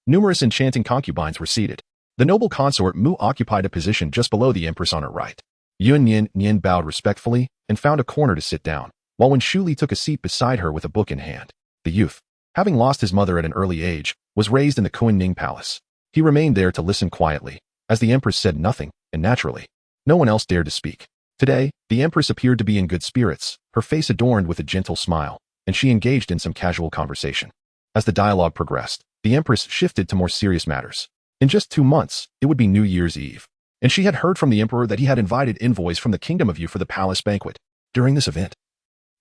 numerous enchanting concubines were seated. The noble consort Mu occupied a position just below the empress on her right. Yun Nian Nian bowed respectfully and found a corner to sit down, while Wen Shuli took a seat beside her with a book in hand. The youth, having lost his mother at an early age, was raised in the Kunning Palace. He remained there to listen quietly, as the empress said nothing, and naturally, no one else dared to speak. Today, the empress appeared to be in good spirits, her face adorned with a gentle smile, and she engaged in some casual conversation. As the dialogue progressed, the empress shifted to more serious matters. In just 2 months, it would be New Year's Eve, and she had heard from the emperor that he had invited envoys from the Kingdom of Yu for the palace banquet. During this event,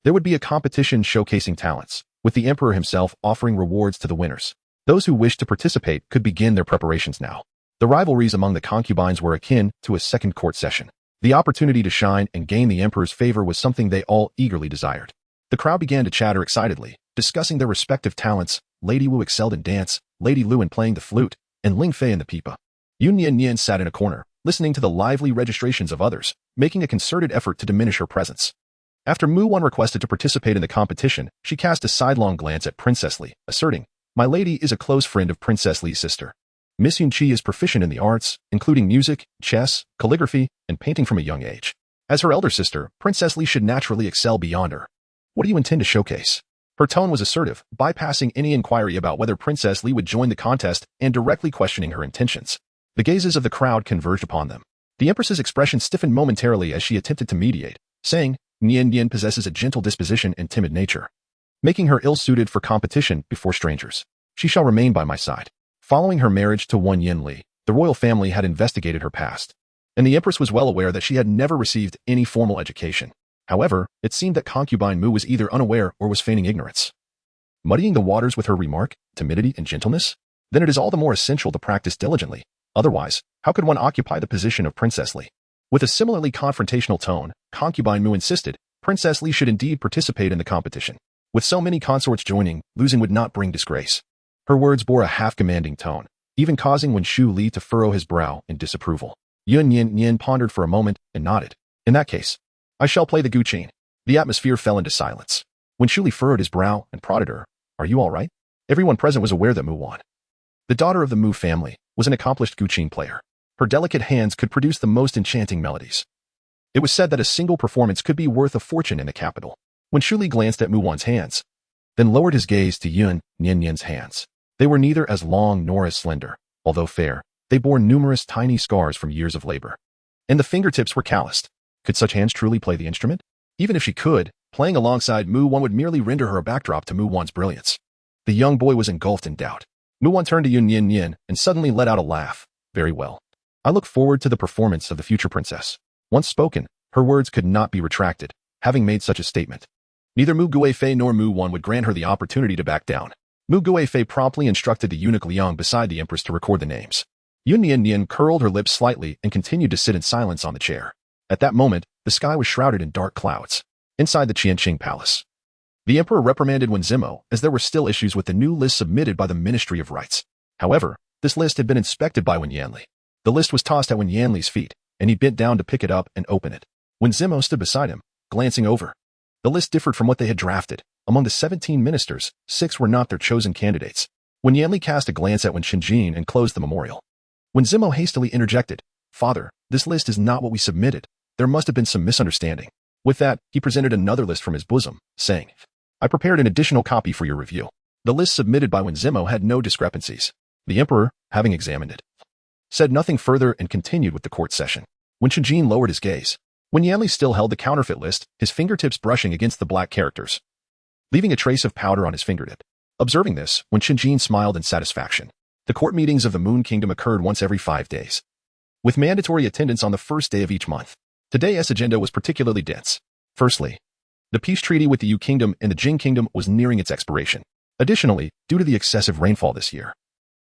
there would be a competition showcasing talents, with the emperor himself offering rewards to the winners. Those who wished to participate could begin their preparations now. The rivalries among the concubines were akin to a second court session. The opportunity to shine and gain the emperor's favor was something they all eagerly desired. The crowd began to chatter excitedly, discussing their respective talents. Lady Wu excelled in dance, Lady Lu in playing the flute, and Ling Fei in the pipa. Yun Nian Nian sat in a corner, listening to the lively registrations of others, making a concerted effort to diminish her presence. After Mu Wan requested to participate in the competition, she cast a sidelong glance at Princess Li, asserting, "My lady is a close friend of Princess Li's sister. Miss Yun Qi is proficient in the arts, including music, chess, calligraphy, and painting from a young age. As her elder sister, Princess Li should naturally excel beyond her. What do you intend to showcase?" Her tone was assertive, bypassing any inquiry about whether Princess Li would join the contest and directly questioning her intentions. The gazes of the crowd converged upon them. The empress's expression stiffened momentarily as she attempted to mediate, saying, "Nian Nian possesses a gentle disposition and timid nature, making her ill-suited for competition before strangers. She shall remain by my side." Following her marriage to Wen Yanli, the royal family had investigated her past, and the empress was well aware that she had never received any formal education. However, it seemed that concubine Mu was either unaware or was feigning ignorance. Muddying the waters with her remark, timidity and gentleness? Then it is all the more essential to practice diligently. Otherwise, how could one occupy the position of Princess Li? With a similarly confrontational tone, concubine Mu insisted, Princess Li should indeed participate in the competition. With so many consorts joining, losing would not bring disgrace. Her words bore a half-commanding tone, even causing Wen Shuli to furrow his brow in disapproval. Yun Nian Nian pondered for a moment and nodded. "In that case, I shall play the guqin." The atmosphere fell into silence. Wen Shuli furrowed his brow and prodded her. "Are you all right?" Everyone present was aware that Mu Wan, the daughter of the Mu family, was an accomplished guqin player. Her delicate hands could produce the most enchanting melodies. It was said that a single performance could be worth a fortune in the capital. Wen Shuli glanced at Mu Wan's hands, then lowered his gaze to Yun Nian Nian's hands. They were neither as long nor as slender. Although fair, they bore numerous tiny scars from years of labor. And the fingertips were calloused. Could such hands truly play the instrument? Even if she could, playing alongside Mu Wan would merely render her a backdrop to Mu Wan's brilliance. The young boy was engulfed in doubt. Mu Wan turned to Yun Nian Nian and suddenly let out a laugh. "Very well. I look forward to the performance of the future princess." Once spoken, her words could not be retracted, having made such a statement. Neither Mu Guifei nor Mu Wan would grant her the opportunity to back down. Mu Guifei promptly instructed the eunuch Liang beside the empress to record the names. Yun Nian Nian curled her lips slightly and continued to sit in silence on the chair. At that moment, the sky was shrouded in dark clouds. Inside the Qianqing Palace, the emperor reprimanded Wen Zimo as there were still issues with the new list submitted by the Ministry of Rites. However, this list had been inspected by Wen Yanli. The list was tossed at Wen Yanli's feet, and he bent down to pick it up and open it. Wen Zimo stood beside him, glancing over. The list differed from what they had drafted. Among the 17 ministers, 6 were not their chosen candidates. Wen Yanli cast a glance at Wen Qingjin and closed the memorial. Wen Zimo hastily interjected, "Father, this list is not what we submitted. There must have been some misunderstanding." With that, he presented another list from his bosom, saying, "I prepared an additional copy for your review." The list submitted by Wen Zimo had no discrepancies. The emperor, having examined it, said nothing further and continued with the court session. Wen Qingjin lowered his gaze. Wen Yanli still held the counterfeit list, his fingertips brushing against the black characters, leaving a trace of powder on his fingertip. Observing this, Wen Qingjin smiled in satisfaction. The court meetings of the Moon Kingdom occurred once every 5 days, with mandatory attendance on the first day of each month. Today's agenda was particularly dense. Firstly, the peace treaty with the Yu Kingdom and the Jing Kingdom was nearing its expiration. Additionally, due to the excessive rainfall this year,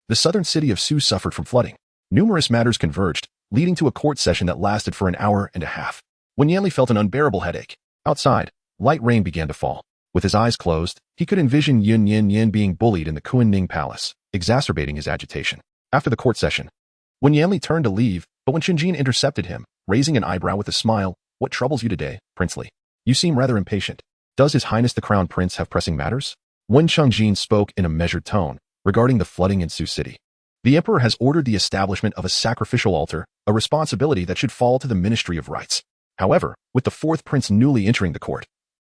the southern city of Su suffered from flooding. Numerous matters converged, leading to a court session that lasted for an hour and a half. Wen Yanli felt an unbearable headache. Outside, light rain began to fall. With his eyes closed, he could envision Yun Nian Nian being bullied in the Kunning Palace, exacerbating his agitation. After the court session, Wen Yanli turned to leave, But when Qinjin intercepted him, raising an eyebrow with a smile, "What troubles you today, Princely? You seem rather impatient. Does His Highness the Crown Prince have pressing matters?" Wen Chongjin spoke in a measured tone, regarding the flooding in Su City. "The Emperor has ordered the establishment of a sacrificial altar, a responsibility that should fall to the Ministry of Rites. However, with the fourth prince newly entering the court,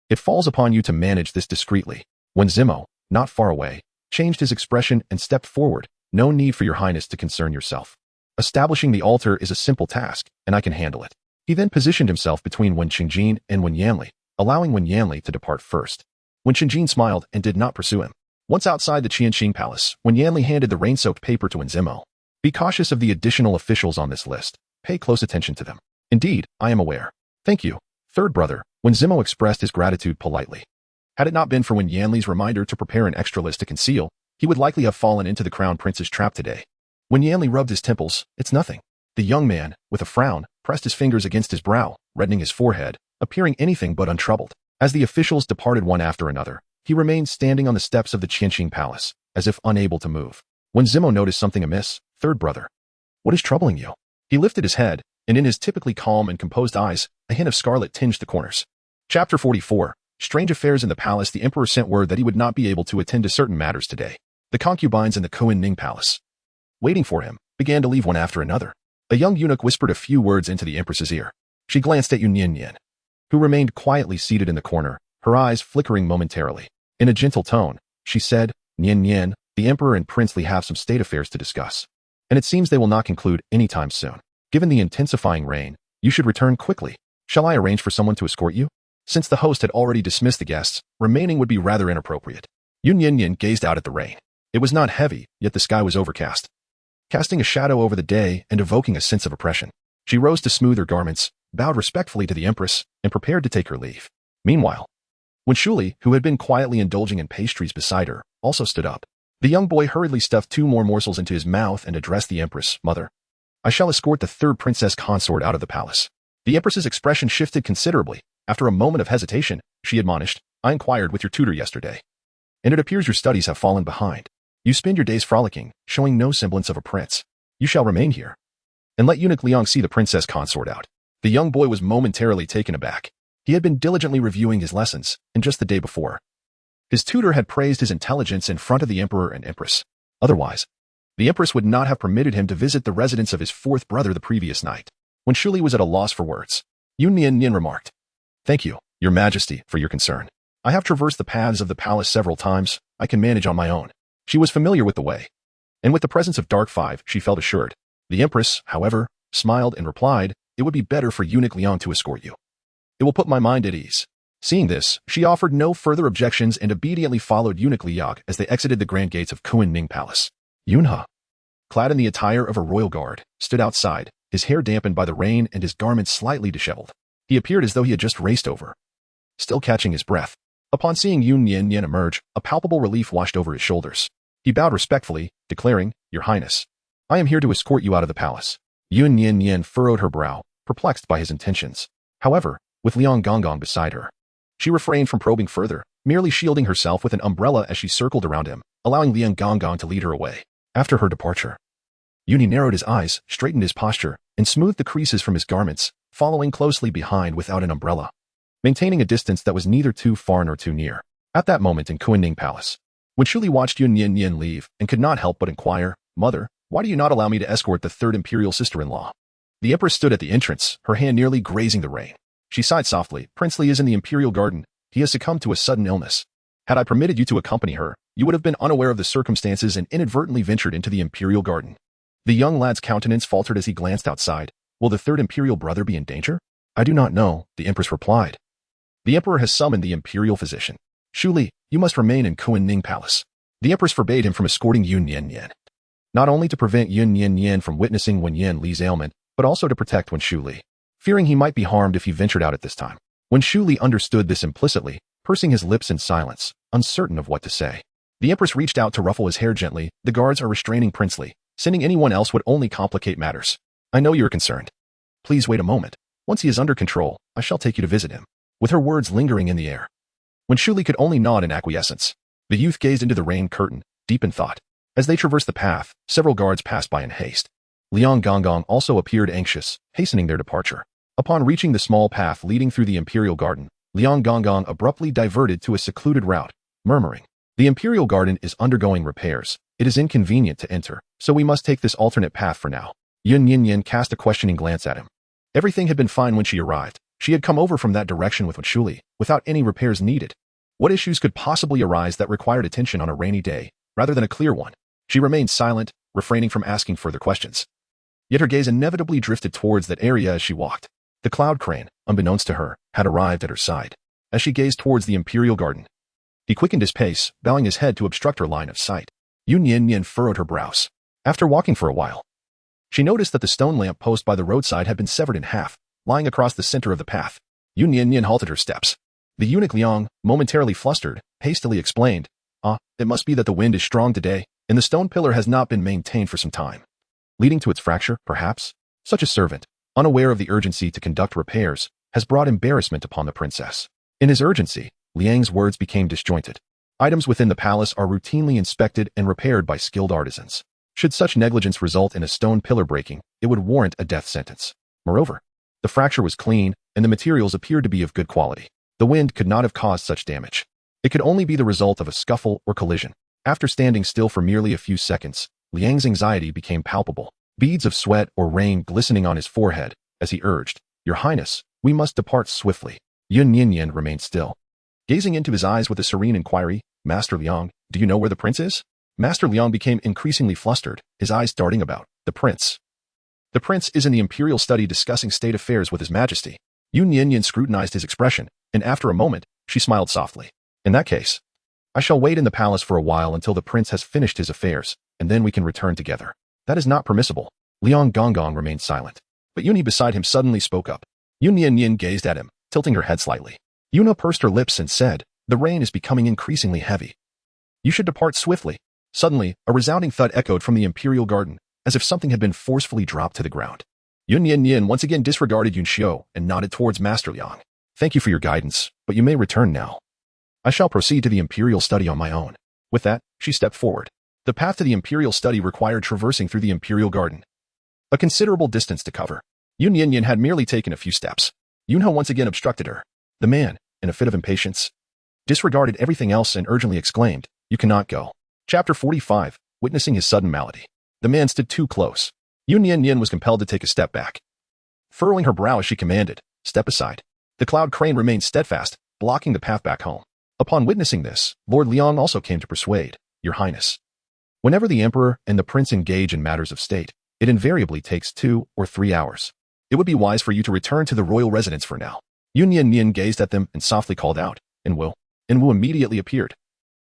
it falls upon you to manage this discreetly." When Zimo, not far away, changed his expression and stepped forward, "No need for your highness to concern yourself. Establishing the altar is a simple task, and I can handle it." He then positioned himself between Wen Qingjin and Wen Yanli, allowing Wen Yanli to depart first. Wen Qingjin smiled and did not pursue him. Once outside the Qianqing Palace, Wen Yanli handed the rain-soaked paper to Wen Zimo. "Be cautious of the additional officials on this list. Pay close attention to them." "Indeed, I am aware. Thank you, third brother." Wen Zimo expressed his gratitude politely. Had it not been for Wen Yanli's reminder to prepare an extra list to conceal, he would likely have fallen into the crown prince's trap today. Wen Yanli rubbed his temples. "It's nothing." The young man, with a frown, pressed his fingers against his brow, reddening his forehead, appearing anything but untroubled. As the officials departed one after another, he remained standing on the steps of the Qianqing Palace, as if unable to move. When Zimo noticed something amiss, "Third brother, what is troubling you?" He lifted his head, and in his typically calm and composed eyes, a hint of scarlet tinged the corners. Chapter 44. Strange affairs in the palace. The emperor sent word that he would not be able to attend to certain matters today. The concubines in the Kuan Ning Palace, waiting for him, began to leave one after another. A young eunuch whispered a few words into the empress's ear. She glanced at Yun Nian Nian, who remained quietly seated in the corner, her eyes flickering momentarily. In a gentle tone, she said, "Nian Nian, the emperor and princely have some state affairs to discuss, and it seems they will not conclude anytime soon. Given the intensifying rain, you should return quickly. Shall I arrange for someone to escort you?" Since the host had already dismissed the guests, remaining would be rather inappropriate. Yun Nian Nian gazed out at the rain. It was not heavy, yet the sky was overcast, casting a shadow over the day and evoking a sense of oppression. She rose to smooth her garments, bowed respectfully to the empress, and prepared to take her leave. Meanwhile, Wen Shuli, who had been quietly indulging in pastries beside her, also stood up. The young boy hurriedly stuffed 2 more morsels into his mouth and addressed the empress. "Mother, I shall escort the third princess consort out of the palace." The empress's expression shifted considerably. After a moment of hesitation, she admonished, "I inquired with your tutor yesterday, and it appears your studies have fallen behind. You spend your days frolicking, showing no semblance of a prince. You shall remain here, and let eunuch Liang see the princess consort out." The young boy was momentarily taken aback. He had been diligently reviewing his lessons, and just the day before, his tutor had praised his intelligence in front of the emperor and empress. Otherwise, the empress would not have permitted him to visit the residence of his fourth brother the previous night. When Shuli was at a loss for words, Yun Nian Nian remarked, "Thank you, your majesty, for your concern. I have traversed the paths of the palace several times. I can manage on my own." She was familiar with the way, and with the presence of Dark Five, she felt assured. The empress, however, smiled and replied, "It would be better for eunuch Liang to escort you. It will put my mind at ease." Seeing this, she offered no further objections and obediently followed eunuch Liang as they exited the grand gates of Kuan Ning Palace. Yunha, clad in the attire of a royal guard, stood outside, his hair dampened by the rain and his garments slightly disheveled. He appeared as though he had just raced over, still catching his breath. Upon seeing Yun Nian Nian emerge, a palpable relief washed over his shoulders. He bowed respectfully, declaring, "Your Highness, I am here to escort you out of the palace." Yun Nian Nian furrowed her brow, perplexed by his intentions. However, with Liang Gonggong beside her, she refrained from probing further, merely shielding herself with an umbrella as she circled around him, allowing Liang Gonggong to lead her away. After her departure, Yuni narrowed his eyes, straightened his posture, and smoothed the creases from his garments, following closely behind without an umbrella, maintaining a distance that was neither too far nor too near. At that moment in Kuan Ning Palace, when Shuli watched Yun Nian Nian leave and could not help but inquire, "Mother, why do you not allow me to escort the third imperial sister-in-law?" The empress stood at the entrance, her hand nearly grazing the rain. She sighed softly. "Princely is in the imperial garden. He has succumbed to a sudden illness. Had I permitted you to accompany her, you would have been unaware of the circumstances and inadvertently ventured into the imperial garden." The young lad's countenance faltered as he glanced outside. "Will the third imperial brother be in danger?" "I do not know," the empress replied. "The emperor has summoned the imperial physician. Shuli, you must remain in Kuan Ning Palace." The empress forbade him from escorting Yun Nian Nian, not only to prevent Yun Nian Nian from witnessing Wen Yanli's ailment, but also to protect Wen Shuli, fearing he might be harmed if he ventured out at this time. Wen Shuli understood this implicitly, pursing his lips in silence, uncertain of what to say. The empress reached out to ruffle his hair gently. "The guards are restraining Princely. Sending anyone else would only complicate matters. I know you are concerned. Please wait a moment. Once he is under control, I shall take you to visit him." With her words lingering in the air, Wen Shuli could only nod in acquiescence. The youth gazed into the rain curtain, deep in thought. As they traversed the path, several guards passed by in haste. Liang Gonggong also appeared anxious, hastening their departure. Upon reaching the small path leading through the imperial garden, Liang Gonggong abruptly diverted to a secluded route, murmuring, "The imperial garden is undergoing repairs. It is inconvenient to enter, so we must take this alternate path for now." Yun Nian Nian cast a questioning glance at him. Everything had been fine when she arrived. She had come over from that direction with Shuli, without any repairs needed. What issues could possibly arise that required attention on a rainy day, rather than a clear one? She remained silent, refraining from asking further questions. Yet her gaze inevitably drifted towards that area as she walked. The cloud crane, unbeknownst to her, had arrived at her side. As she gazed towards the imperial garden, he quickened his pace, bowing his head to obstruct her line of sight. Yun Nian Nian furrowed her brows. After walking for a while, she noticed that the stone lamp post by the roadside had been severed in half, lying across the center of the path. Yun Nian Nian halted her steps. The eunuch Liang, momentarily flustered, hastily explained, it must be that the wind is strong today, and the stone pillar has not been maintained for some time. Leading to its fracture, perhaps? Such a servant, unaware of the urgency to conduct repairs, has brought embarrassment upon the princess." In his urgency, Liang's words became disjointed. Items within the palace are routinely inspected and repaired by skilled artisans. Should such negligence result in a stone pillar breaking, it would warrant a death sentence. Moreover, the fracture was clean, and the materials appeared to be of good quality. The wind could not have caused such damage. It could only be the result of a scuffle or collision. After standing still for merely a few seconds, Liang's anxiety became palpable. Beads of sweat or rain glistening on his forehead, as he urged, "Your Highness, we must depart swiftly." Yun Nian Nian remained still. Gazing into his eyes with a serene inquiry, "Master Liang, do you know where the prince is?" Master Liang became increasingly flustered, his eyes darting about. The prince is in the imperial study discussing state affairs with his majesty." Yun Nian Nian scrutinized his expression, and after a moment, she smiled softly. "In that case, I shall wait in the palace for a while until the prince has finished his affairs, and then we can return together." "That is not permissible." Liang Gonggong remained silent. But Yuni beside him suddenly spoke up. Yun Nian Nian gazed at him, tilting her head slightly. Yuna pursed her lips and said, "The rain is becoming increasingly heavy. You should depart swiftly." Suddenly, a resounding thud echoed from the imperial garden, as if something had been forcefully dropped to the ground. Yun Nian Nian once again disregarded Yun Xiu and nodded towards Master Liang. "Thank you for your guidance, but you may return now. I shall proceed to the imperial study on my own." With that, she stepped forward. The path to the imperial study required traversing through the imperial garden, a considerable distance to cover. Yun Nian Nian had merely taken a few steps. Yunhe once again obstructed her. The man, in a fit of impatience, disregarded everything else and urgently exclaimed, "You cannot go." Chapter 45, Witnessing his sudden malady. The man stood too close. Yun Nian Nian was compelled to take a step back. Furrowing her brow as she commanded, "Step aside." The cloud crane remained steadfast, blocking the path back home. Upon witnessing this, Lord Liang also came to persuade, "Your Highness, whenever the emperor and the prince engage in matters of state, it invariably takes 2 or 3 hours. It would be wise for you to return to the royal residence for now." Yun Nian Nian gazed at them and softly called out, "Inwu." Inwu immediately appeared,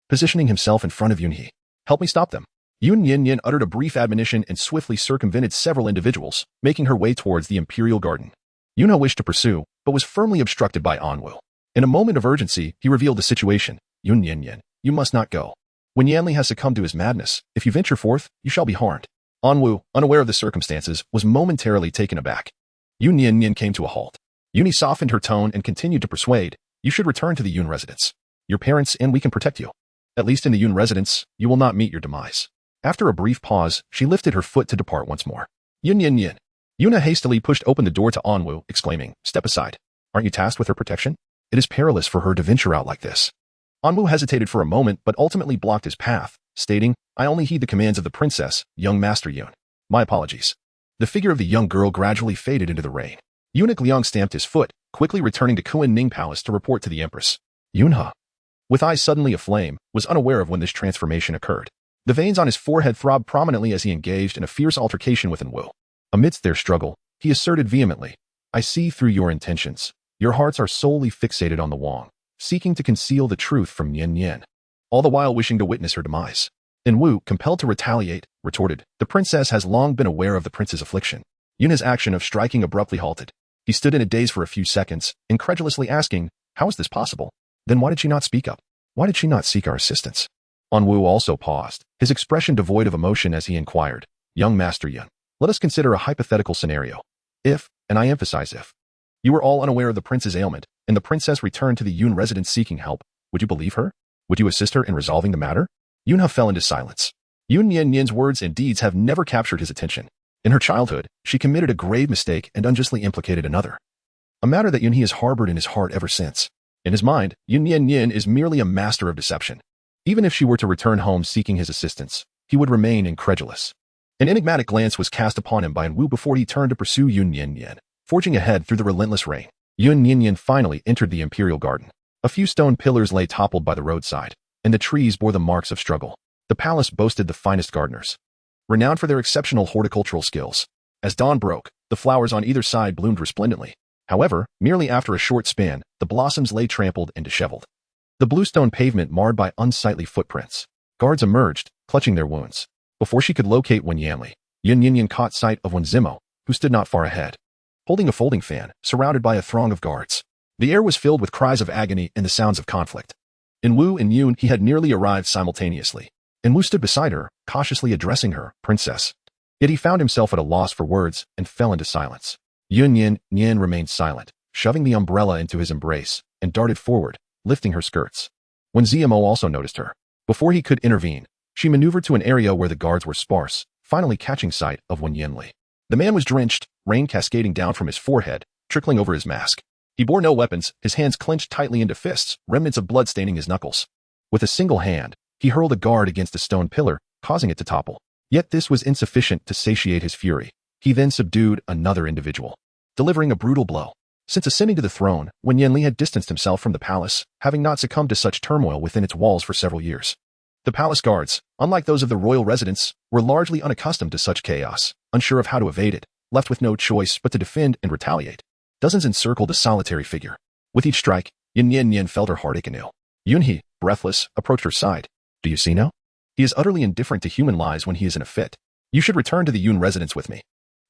positioning himself in front of Yunhe. "Help me stop them." Yun Nian Nian uttered a brief admonition and swiftly circumvented several individuals, making her way towards the imperial garden. Yunhe wished to pursue, but was firmly obstructed by Anwu. In a moment of urgency, he revealed the situation. "Yun Nian Nian, you must not go. When Yanli has succumbed to his madness, if you venture forth, you shall be harmed." Anwu, unaware of the circumstances, was momentarily taken aback. Yun Nian Nian came to a halt. Yuni softened her tone and continued to persuade, "You should return to the Yun residence. Your parents and we can protect you. At least in the Yun residence, you will not meet your demise." After a brief pause, she lifted her foot to depart once more. "Yun Nian Nian." Yuna hastily pushed open the door to Anwu, exclaiming, "Step aside. Aren't you tasked with her protection? It is perilous for her to venture out like this." Anwu hesitated for a moment but ultimately blocked his path, stating, "I only heed the commands of the princess, young Master Yun. My apologies." The figure of the young girl gradually faded into the rain. Eunuch Liang stamped his foot, quickly returning to Kuan Ning Palace to report to the Empress. Yunhe, with eyes suddenly aflame, was unaware of when this transformation occurred. The veins on his forehead throbbed prominently as he engaged in a fierce altercation with Anwu. Amidst their struggle, he asserted vehemently, "I see through your intentions. Your hearts are solely fixated on the Wang, seeking to conceal the truth from Nian Nian, all the while wishing to witness her demise." Anwu, compelled to retaliate, retorted, "The princess has long been aware of the prince's affliction." Yunhe's action of striking abruptly halted. He stood in a daze for a few seconds, incredulously asking, "How is this possible? Then why did she not speak up? Why did she not seek our assistance?" Anwu also paused, his expression devoid of emotion as he inquired, "Young Master Yun, let us consider a hypothetical scenario. If, and I emphasize if, you were all unaware of the prince's ailment, and the princess returned to the Yun residence seeking help, would you believe her? Would you assist her in resolving the matter?" Yunhe fell into silence. Yun Nian Nian's words and deeds have never captured his attention. In her childhood, she committed a grave mistake and unjustly implicated another. A matter that Yun He has harbored in his heart ever since. In his mind, Yun Nian Nian is merely a master of deception. Even if she were to return home seeking his assistance, he would remain incredulous. An enigmatic glance was cast upon him by Wu before he turned to pursue Yun Nian Nian, forging ahead through the relentless rain. Yun Nian Nian finally entered the imperial garden. A few stone pillars lay toppled by the roadside, and the trees bore the marks of struggle. The palace boasted the finest gardeners, renowned for their exceptional horticultural skills. As dawn broke, the flowers on either side bloomed resplendently. However, merely after a short span, the blossoms lay trampled and disheveled. The bluestone pavement marred by unsightly footprints. Guards emerged, clutching their wounds. Before she could locate Wen Yanli, Yun Nian Nian caught sight of Wen Zimo, who stood not far ahead, holding a folding fan, surrounded by a throng of guards. The air was filled with cries of agony and the sounds of conflict. In Wu and Yun he had nearly arrived simultaneously, and Wu stood beside her, cautiously addressing her, princess. Yet he found himself at a loss for words and fell into silence. Yun Nian Nian remained silent, shoving the umbrella into his embrace, and darted forward, lifting her skirts. When Zimo also noticed her, before he could intervene, she maneuvered to an area where the guards were sparse, finally catching sight of Wen Yanli. The man was drenched, rain cascading down from his forehead, trickling over his mask. He bore no weapons, his hands clenched tightly into fists, remnants of blood staining his knuckles. With a single hand, he hurled a guard against a stone pillar, causing it to topple. Yet this was insufficient to satiate his fury. He then subdued another individual, delivering a brutal blow. Since ascending to the throne, Wen Yanli had distanced himself from the palace, having not succumbed to such turmoil within its walls for several years. The palace guards, unlike those of the royal residence, were largely unaccustomed to such chaos, unsure of how to evade it, left with no choice but to defend and retaliate. Dozens encircled the solitary figure. With each strike, Yun Nian Nian felt her heartache anew. Yun He, breathless, approached her side. Do you see now? He is utterly indifferent to human lives when he is in a fit. You should return to the Yun residence with me.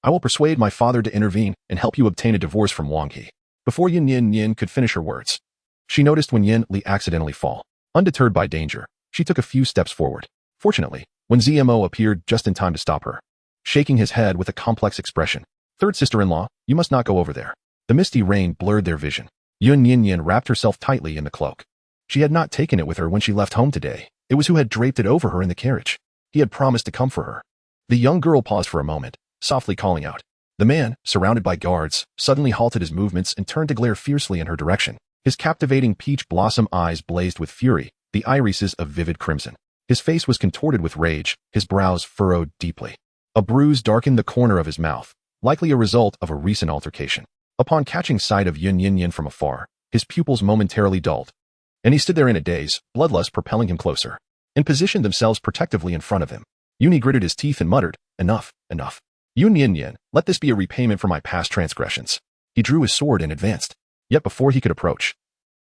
I will persuade my father to intervene and help you obtain a divorce from Wang He. Before Yun Nian Nian could finish her words, she noticed Wen Yanli accidentally fall. Undeterred by danger, she took a few steps forward. Fortunately, Wen Zimo appeared just in time to stop her, shaking his head with a complex expression. Third sister-in-law, you must not go over there. The misty rain blurred their vision. Yun Nian Nian wrapped herself tightly in the cloak. She had not taken it with her when she left home today. It was who had draped it over her in the carriage. He had promised to come for her. The young girl paused for a moment, softly calling out. The man, surrounded by guards, suddenly halted his movements and turned to glare fiercely in her direction. His captivating peach blossom eyes blazed with fury, the irises of vivid crimson. His face was contorted with rage, his brows furrowed deeply. A bruise darkened the corner of his mouth, likely a result of a recent altercation. Upon catching sight of Yun Nian Nian from afar, his pupils momentarily dulled, and he stood there in a daze, bloodlust propelling him closer, and positioned themselves protectively in front of him. Yun gritted his teeth and muttered, Enough, enough. Yun Nian Nian, let this be a repayment for my past transgressions. He drew his sword and advanced. Yet before he could approach,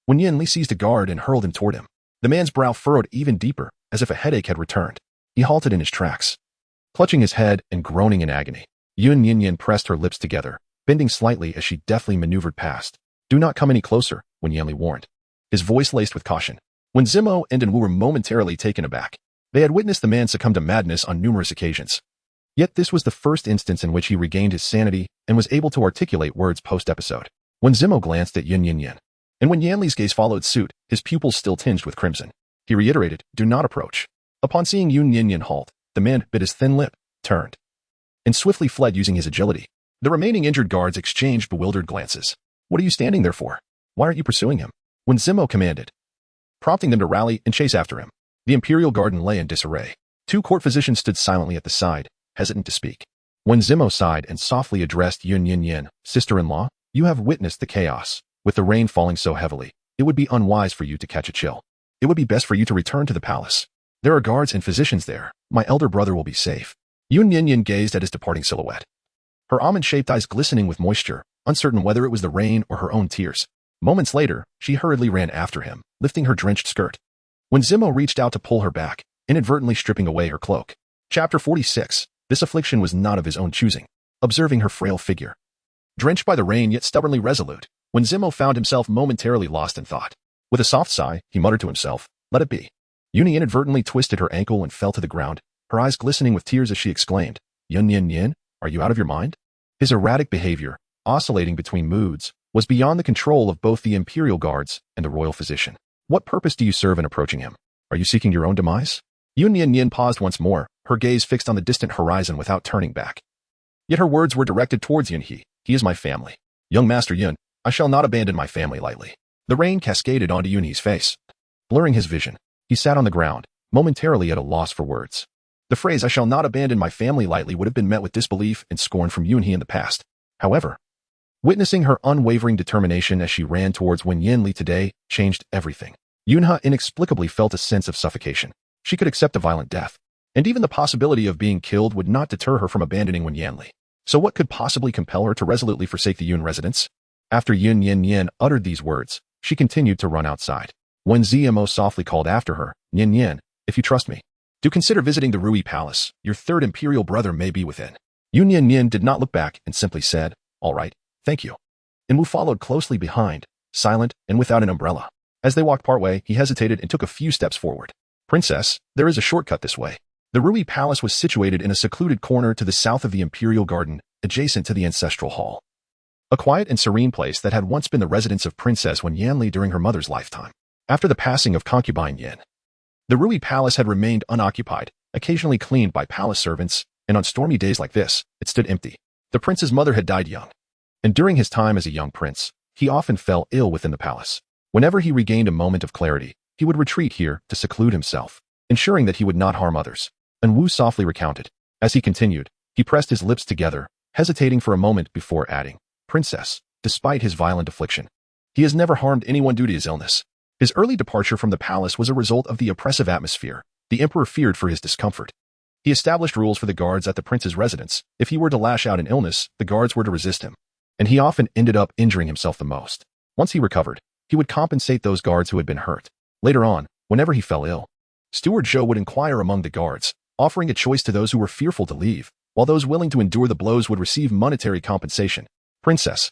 Wen Yanli seized a guard and hurled him toward him. The man's brow furrowed even deeper, as if a headache had returned. He halted in his tracks, clutching his head and groaning in agony. Yun Nian Nian pressed her lips together, bending slightly as she deftly maneuvered past. Do not come any closer, Wen Yanli warned, his voice laced with caution. When Zimo and Wu were momentarily taken aback, they had witnessed the man succumb to madness on numerous occasions. Yet this was the first instance in which he regained his sanity and was able to articulate words post-episode. When Zimo glanced at Yun Nian Nian, and when Yanli's gaze followed suit, his pupils still tinged with crimson, he reiterated, Do not approach. Upon seeing Yun Nian Nian halt, the man bit his thin lip, turned, and swiftly fled using his agility. The remaining injured guards exchanged bewildered glances. What are you standing there for? Why aren't you pursuing him? When Zimo commanded, prompting them to rally and chase after him. The imperial garden lay in disarray. Two court physicians stood silently at the side, hesitant to speak. When Zimo sighed and softly addressed Yun Nian Nian, Sister-in-law, you have witnessed the chaos. With the rain falling so heavily, it would be unwise for you to catch a chill. It would be best for you to return to the palace. There are guards and physicians there. My elder brother will be safe. Yun Nian Nian gazed at his departing silhouette, her almond-shaped eyes glistening with moisture, uncertain whether it was the rain or her own tears. Moments later, she hurriedly ran after him, lifting her drenched skirt. When Zimo reached out to pull her back, inadvertently stripping away her cloak. Chapter 46. This affliction was not of his own choosing. Observing her frail figure, drenched by the rain yet stubbornly resolute, when Zimo found himself momentarily lost in thought. With a soft sigh, he muttered to himself, Let it be. Yuni inadvertently twisted her ankle and fell to the ground, her eyes glistening with tears as she exclaimed, Yun Nian Nian, are you out of your mind? His erratic behavior, oscillating between moods, was beyond the control of both the imperial guards and the royal physician. What purpose do you serve in approaching him? Are you seeking your own demise? Yun Nian Nian paused once more, her gaze fixed on the distant horizon without turning back. Yet her words were directed towards Yun He. He is my family. Young Master Yun, I shall not abandon my family lightly. The rain cascaded onto Yun He's face. Blurring his vision, he sat on the ground, momentarily at a loss for words. The phrase, I shall not abandon my family lightly, would have been met with disbelief and scorn from Yun He in the past. However, witnessing her unwavering determination as she ran towards Wen Yanli today changed everything. Yun He inexplicably felt a sense of suffocation. She could accept a violent death, and even the possibility of being killed would not deter her from abandoning Wen Yanli. So what could possibly compel her to resolutely forsake the Yun residence? After Yun Nian Nian uttered these words, she continued to run outside. When Zmo softly called after her, Nian Nian, if you trust me, do consider visiting the Rui Palace. Your third imperial brother may be within. Yun Nian Nian did not look back and simply said, all right, thank you. Wu followed closely behind, silent and without an umbrella. As they walked partway, he hesitated and took a few steps forward. Princess, there is a shortcut this way. The Rui Palace was situated in a secluded corner to the south of the Imperial Garden, adjacent to the Ancestral Hall. A quiet and serene place that had once been the residence of Princess Wen Yanli during her mother's lifetime. After the passing of concubine Yin, the Rui Palace had remained unoccupied, occasionally cleaned by palace servants, and on stormy days like this, it stood empty. The prince's mother had died young, and during his time as a young prince, he often fell ill within the palace. Whenever he regained a moment of clarity, he would retreat here to seclude himself, ensuring that he would not harm others. And Wu softly recounted. As he continued, he pressed his lips together, hesitating for a moment before adding, Princess, despite his violent affliction, he has never harmed anyone due to his illness. His early departure from the palace was a result of the oppressive atmosphere. The emperor feared for his discomfort. He established rules for the guards at the prince's residence. If he were to lash out in illness, the guards were to resist him. And he often ended up injuring himself the most. Once he recovered, he would compensate those guards who had been hurt. Later on, whenever he fell ill, Steward Zhou would inquire among the guards, offering a choice to those who were fearful to leave, while those willing to endure the blows would receive monetary compensation. Princess.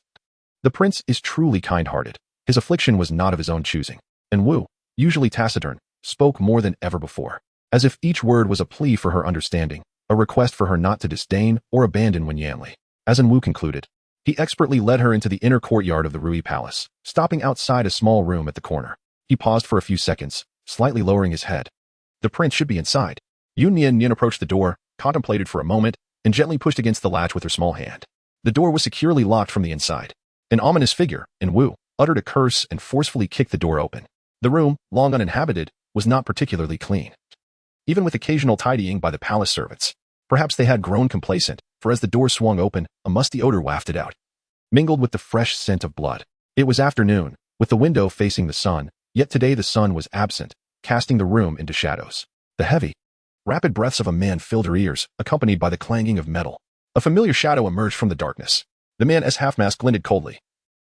The prince is truly kind-hearted. His affliction was not of his own choosing. And Wu, usually taciturn, spoke more than ever before, as if each word was a plea for her understanding, a request for her not to disdain or abandon Wen Yanli. As Wu concluded, he expertly led her into the inner courtyard of the Rui Palace, stopping outside a small room at the corner. He paused for a few seconds, slightly lowering his head. The prince should be inside. Yun Nian Nian approached the door, contemplated for a moment, and gently pushed against the latch with her small hand. The door was securely locked from the inside. An ominous figure, in Wu, uttered a curse and forcefully kicked the door open. The room, long uninhabited, was not particularly clean, even with occasional tidying by the palace servants. Perhaps they had grown complacent, for as the door swung open, a musty odor wafted out, mingled with the fresh scent of blood. It was afternoon, with the window facing the sun, yet today the sun was absent, casting the room into shadows. The heavy, rapid breaths of a man filled her ears, accompanied by the clanging of metal. A familiar shadow emerged from the darkness. The man's half-mask glinted coldly,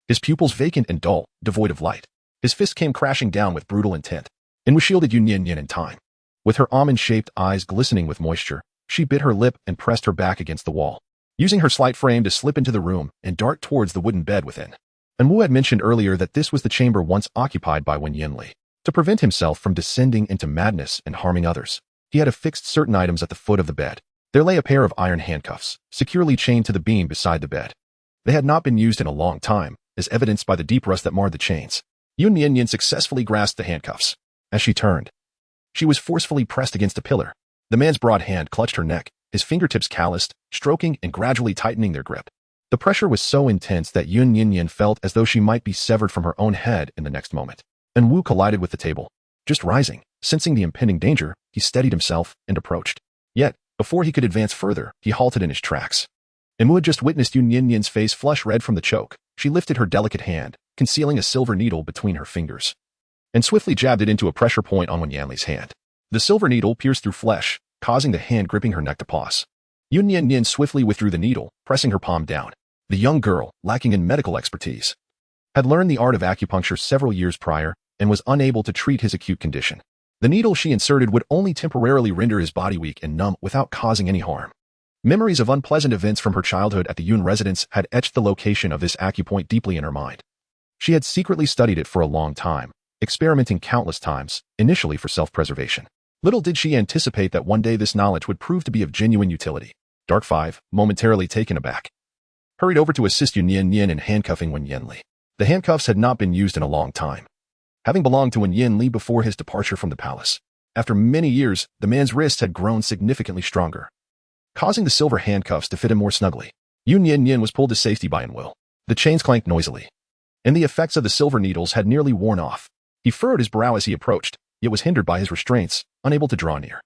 his pupils vacant and dull, devoid of light. His fist came crashing down with brutal intent, and was shielded Yun Nian Nian in time. With her almond-shaped eyes glistening with moisture, she bit her lip and pressed her back against the wall, using her slight frame to slip into the room and dart towards the wooden bed within. And Wu had mentioned earlier that this was the chamber once occupied by Wen Yanli. To prevent himself from descending into madness and harming others, he had affixed certain items at the foot of the bed. There lay a pair of iron handcuffs, securely chained to the beam beside the bed. They had not been used in a long time, as evidenced by the deep rust that marred the chains. Yun Nian Nian successfully grasped the handcuffs. As she turned, she was forcefully pressed against a pillar. The man's broad hand clutched her neck, his fingertips calloused, stroking and gradually tightening their grip. The pressure was so intense that Yun Nian Nian felt as though she might be severed from her own head in the next moment. And Wu collided with the table. Just rising, sensing the impending danger, he steadied himself and approached. Yet, before he could advance further, he halted in his tracks. And Wu had just witnessed Yun Nian Nian's face flush red from the choke. She lifted her delicate hand, concealing a silver needle between her fingers, and swiftly jabbed it into a pressure point on Wen Yanli's hand. The silver needle pierced through flesh, causing the hand gripping her neck to pause. Yun Nian Nian swiftly withdrew the needle, pressing her palm down. The young girl, lacking in medical expertise, had learned the art of acupuncture several years prior and was unable to treat his acute condition. The needle she inserted would only temporarily render his body weak and numb without causing any harm. Memories of unpleasant events from her childhood at the Yun residence had etched the location of this acupoint deeply in her mind. She had secretly studied it for a long time, experimenting countless times, initially for self-preservation. Little did she anticipate that one day this knowledge would prove to be of genuine utility. Dark Five, momentarily taken aback, hurried over to assist Yun Nian Nian in handcuffing Wen Yanli. The handcuffs had not been used in a long time, having belonged to Wen Yanli before his departure from the palace. After many years, the man's wrists had grown significantly stronger, causing the silver handcuffs to fit him more snugly. Yun Nian Nian was pulled to safety by Wu. The chains clanked noisily, and the effects of the silver needles had nearly worn off. He furrowed his brow as he approached, yet was hindered by his restraints, unable to draw near.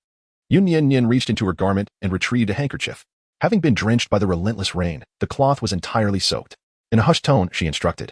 Yun Nian Nian reached into her garment and retrieved a handkerchief. Having been drenched by the relentless rain, the cloth was entirely soaked. In a hushed tone, she instructed,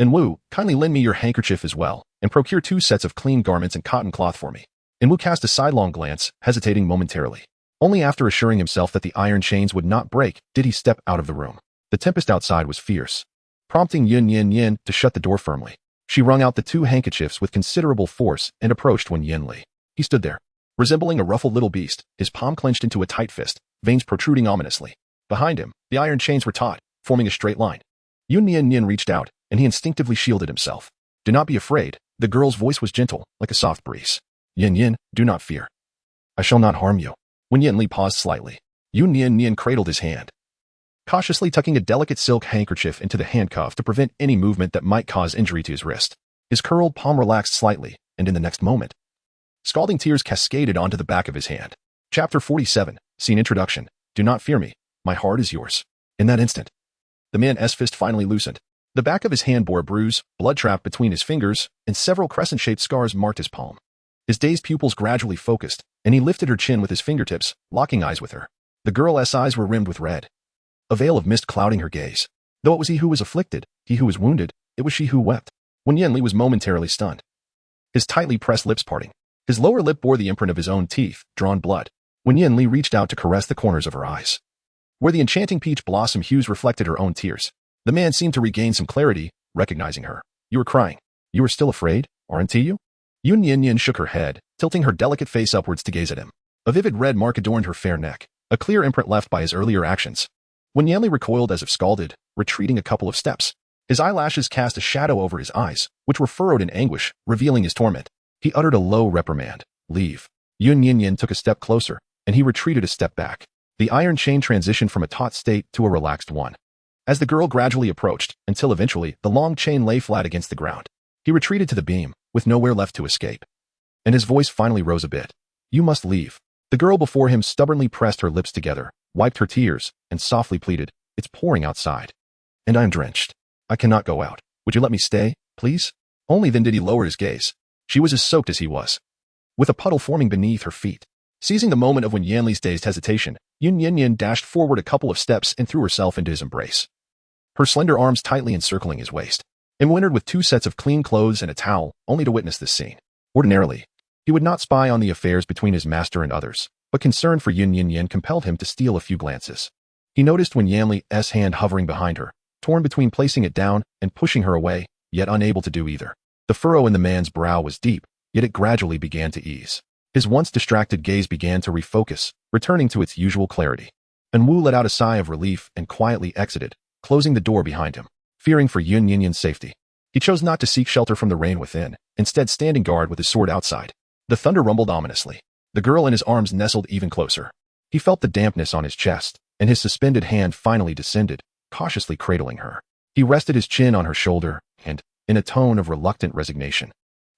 "Wu, kindly lend me your handkerchief as well, and procure 2 sets of clean garments and cotton cloth for me." Wu cast a sidelong glance, hesitating momentarily. Only after assuring himself that the iron chains would not break did he step out of the room. The tempest outside was fierce, prompting Yun Nian Nian to shut the door firmly. She wrung out the 2 handkerchiefs with considerable force and approached Wen Yanli. He stood there, resembling a ruffled little beast, his palm clenched into a tight fist, veins protruding ominously. Behind him, the iron chains were taut, forming a straight line. Yun Nian Nian reached out, and he instinctively shielded himself. "Do not be afraid." The girl's voice was gentle, like a soft breeze. "Yin Yin, do not fear. I shall not harm you." Wen Yanli paused slightly. Yun Nian Nian cradled his hand, cautiously tucking a delicate silk handkerchief into the handcuff to prevent any movement that might cause injury to his wrist. His curled palm relaxed slightly, and in the next moment, scalding tears cascaded onto the back of his hand. Chapter 47, Scene Introduction. "Do not fear me. My heart is yours." In that instant, the man's fist finally loosened. The back of his hand bore a bruise, blood trapped between his fingers, and several crescent-shaped scars marked his palm. His dazed pupils gradually focused, and he lifted her chin with his fingertips, locking eyes with her. The girl's eyes were rimmed with red, a veil of mist clouding her gaze. Though it was he who was afflicted, he who was wounded, it was she who wept. Wen Yanli was momentarily stunned, his tightly pressed lips parting. His lower lip bore the imprint of his own teeth, drawn blood. Wen Yanli reached out to caress the corners of her eyes, where the enchanting peach blossom hues reflected her own tears. The man seemed to regain some clarity, recognizing her. "You are crying. You are still afraid, aren't you?" Yun Nian Nian shook her head, tilting her delicate face upwards to gaze at him. A vivid red mark adorned her fair neck, a clear imprint left by his earlier actions. Wen Yanli recoiled as if scalded, retreating a couple of steps. His eyelashes cast a shadow over his eyes, which were furrowed in anguish, revealing his torment. He uttered a low reprimand. "Leave." Yun Nian Nian took a step closer, and he retreated a step back. The iron chain transitioned from a taut state to a relaxed one, as the girl gradually approached, until eventually the long chain lay flat against the ground. He retreated to the beam, with nowhere left to escape, and his voice finally rose a bit. "You must leave." The girl before him stubbornly pressed her lips together, wiped her tears, and softly pleaded, "It's pouring outside, and I am drenched. I cannot go out. Would you let me stay, please?" Only then did he lower his gaze. She was as soaked as he was, with a puddle forming beneath her feet. Seizing the moment of Wen Yanli's dazed hesitation, Yun Nian Nian dashed forward a couple of steps and threw herself into his embrace, her slender arms tightly encircling his waist. He entered with 2 sets of clean clothes and a towel, only to witness this scene. Ordinarily, he would not spy on the affairs between his master and others, but concern for Yun Nian Nian compelled him to steal a few glances. He noticed Wen Yanli's hand hovering behind her, torn between placing it down and pushing her away, yet unable to do either. The furrow in the man's brow was deep, yet it gradually began to ease. His once distracted gaze began to refocus, returning to its usual clarity. Wu let out a sigh of relief and quietly exited, closing the door behind him. Fearing for Yun Nian Nian's safety, he chose not to seek shelter from the rain within, instead standing guard with his sword outside. The thunder rumbled ominously. The girl in his arms nestled even closer. He felt the dampness on his chest, and his suspended hand finally descended, cautiously cradling her. He rested his chin on her shoulder and, in a tone of reluctant resignation,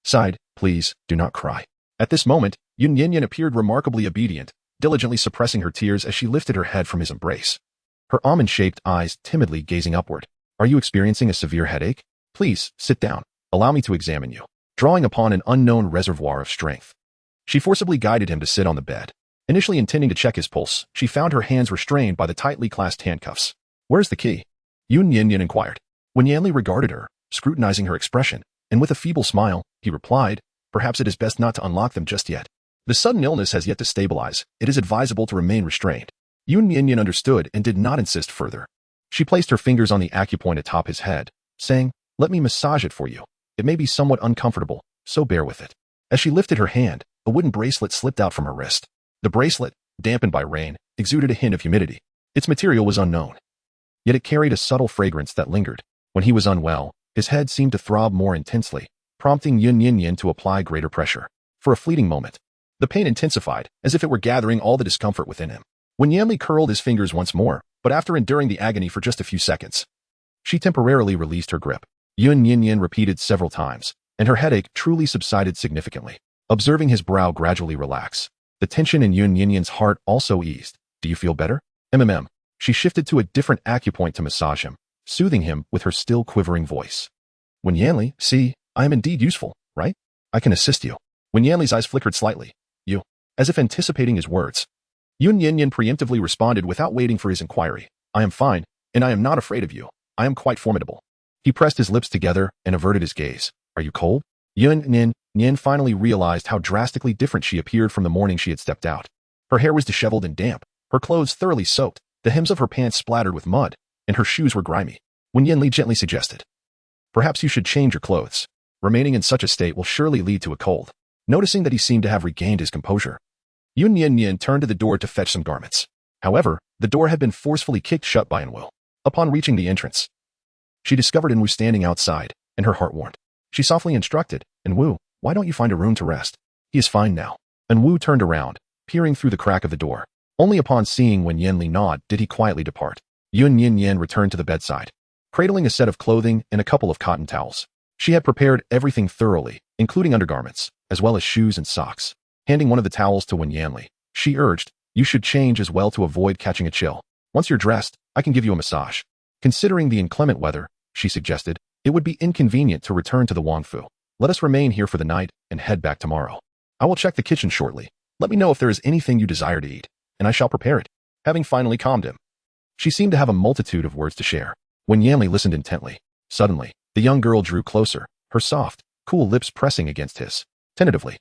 sighed, "Please, do not cry." At this moment, Yun Nian Nian appeared remarkably obedient, diligently suppressing her tears as she lifted her head from his embrace, her almond-shaped eyes timidly gazing upward. "Are you experiencing a severe headache? Please, sit down. Allow me to examine you." Drawing upon an unknown reservoir of strength, she forcibly guided him to sit on the bed. Initially intending to check his pulse, she found her hands restrained by the tightly clasped handcuffs. "Where's the key?" Yun Nian Nian inquired. Wen Yanli regarded her, scrutinizing her expression, and with a feeble smile, he replied, "Perhaps it is best not to unlock them just yet. The sudden illness has yet to stabilize. It is advisable to remain restrained." Yun Nian Nian understood and did not insist further. She placed her fingers on the acupoint atop his head, saying, "Let me massage it for you. It may be somewhat uncomfortable, so bear with it." As she lifted her hand, a wooden bracelet slipped out from her wrist. The bracelet, dampened by rain, exuded a hint of humidity. Its material was unknown, yet it carried a subtle fragrance that lingered. When he was unwell, his head seemed to throb more intensely, prompting Yun Nian Nian to apply greater pressure. For a fleeting moment, the pain intensified, as if it were gathering all the discomfort within him. Wen Yanli curled his fingers once more, but after enduring the agony for just a few seconds, she temporarily released her grip. Yun Nian Nian repeated several times, and her headache truly subsided significantly. Observing his brow gradually relax, the tension in Yun Nian Nian's heart also eased. "Do you feel better?" She shifted to a different acupoint to massage him, soothing him with her still quivering voice. Wen Yanli, see, I am indeed useful, right? I can assist you. Wen Yanli's eyes flickered slightly. You, as if anticipating his words. Yun Nian Nian preemptively responded without waiting for his inquiry. I am fine, and I am not afraid of you. I am quite formidable. He pressed his lips together and averted his gaze. Are you cold? Yun Nian Nian finally realized how drastically different she appeared from the morning she had stepped out. Her hair was disheveled and damp, her clothes thoroughly soaked, the hems of her pants splattered with mud, and her shoes were grimy. Wen Yanli gently suggested, perhaps you should change your clothes. Remaining in such a state will surely lead to a cold. Noticing that he seemed to have regained his composure, Yun Nian Nian turned to the door to fetch some garments. However, the door had been forcefully kicked shut by Enwu. Upon reaching the entrance, she discovered Enwu standing outside, and her heart warmed. She softly instructed, Enwu, why don't you find a room to rest? He is fine now. Enwu turned around, peering through the crack of the door. Only upon seeing Wen Yanli nod did he quietly depart. Yun Nian Nian returned to the bedside, cradling a set of clothing and a couple of cotton towels. She had prepared everything thoroughly, including undergarments, as well as shoes and socks. Handing one of the towels to Wen Yanli, she urged, you should change as well to avoid catching a chill. Once you're dressed, I can give you a massage. Considering the inclement weather, she suggested, it would be inconvenient to return to the Wangfu. Let us remain here for the night and head back tomorrow. I will check the kitchen shortly. Let me know if there is anything you desire to eat, and I shall prepare it. Having finally calmed him, she seemed to have a multitude of words to share. Wen Yanli listened intently. Suddenly, the young girl drew closer, her soft, cool lips pressing against his. Tentatively,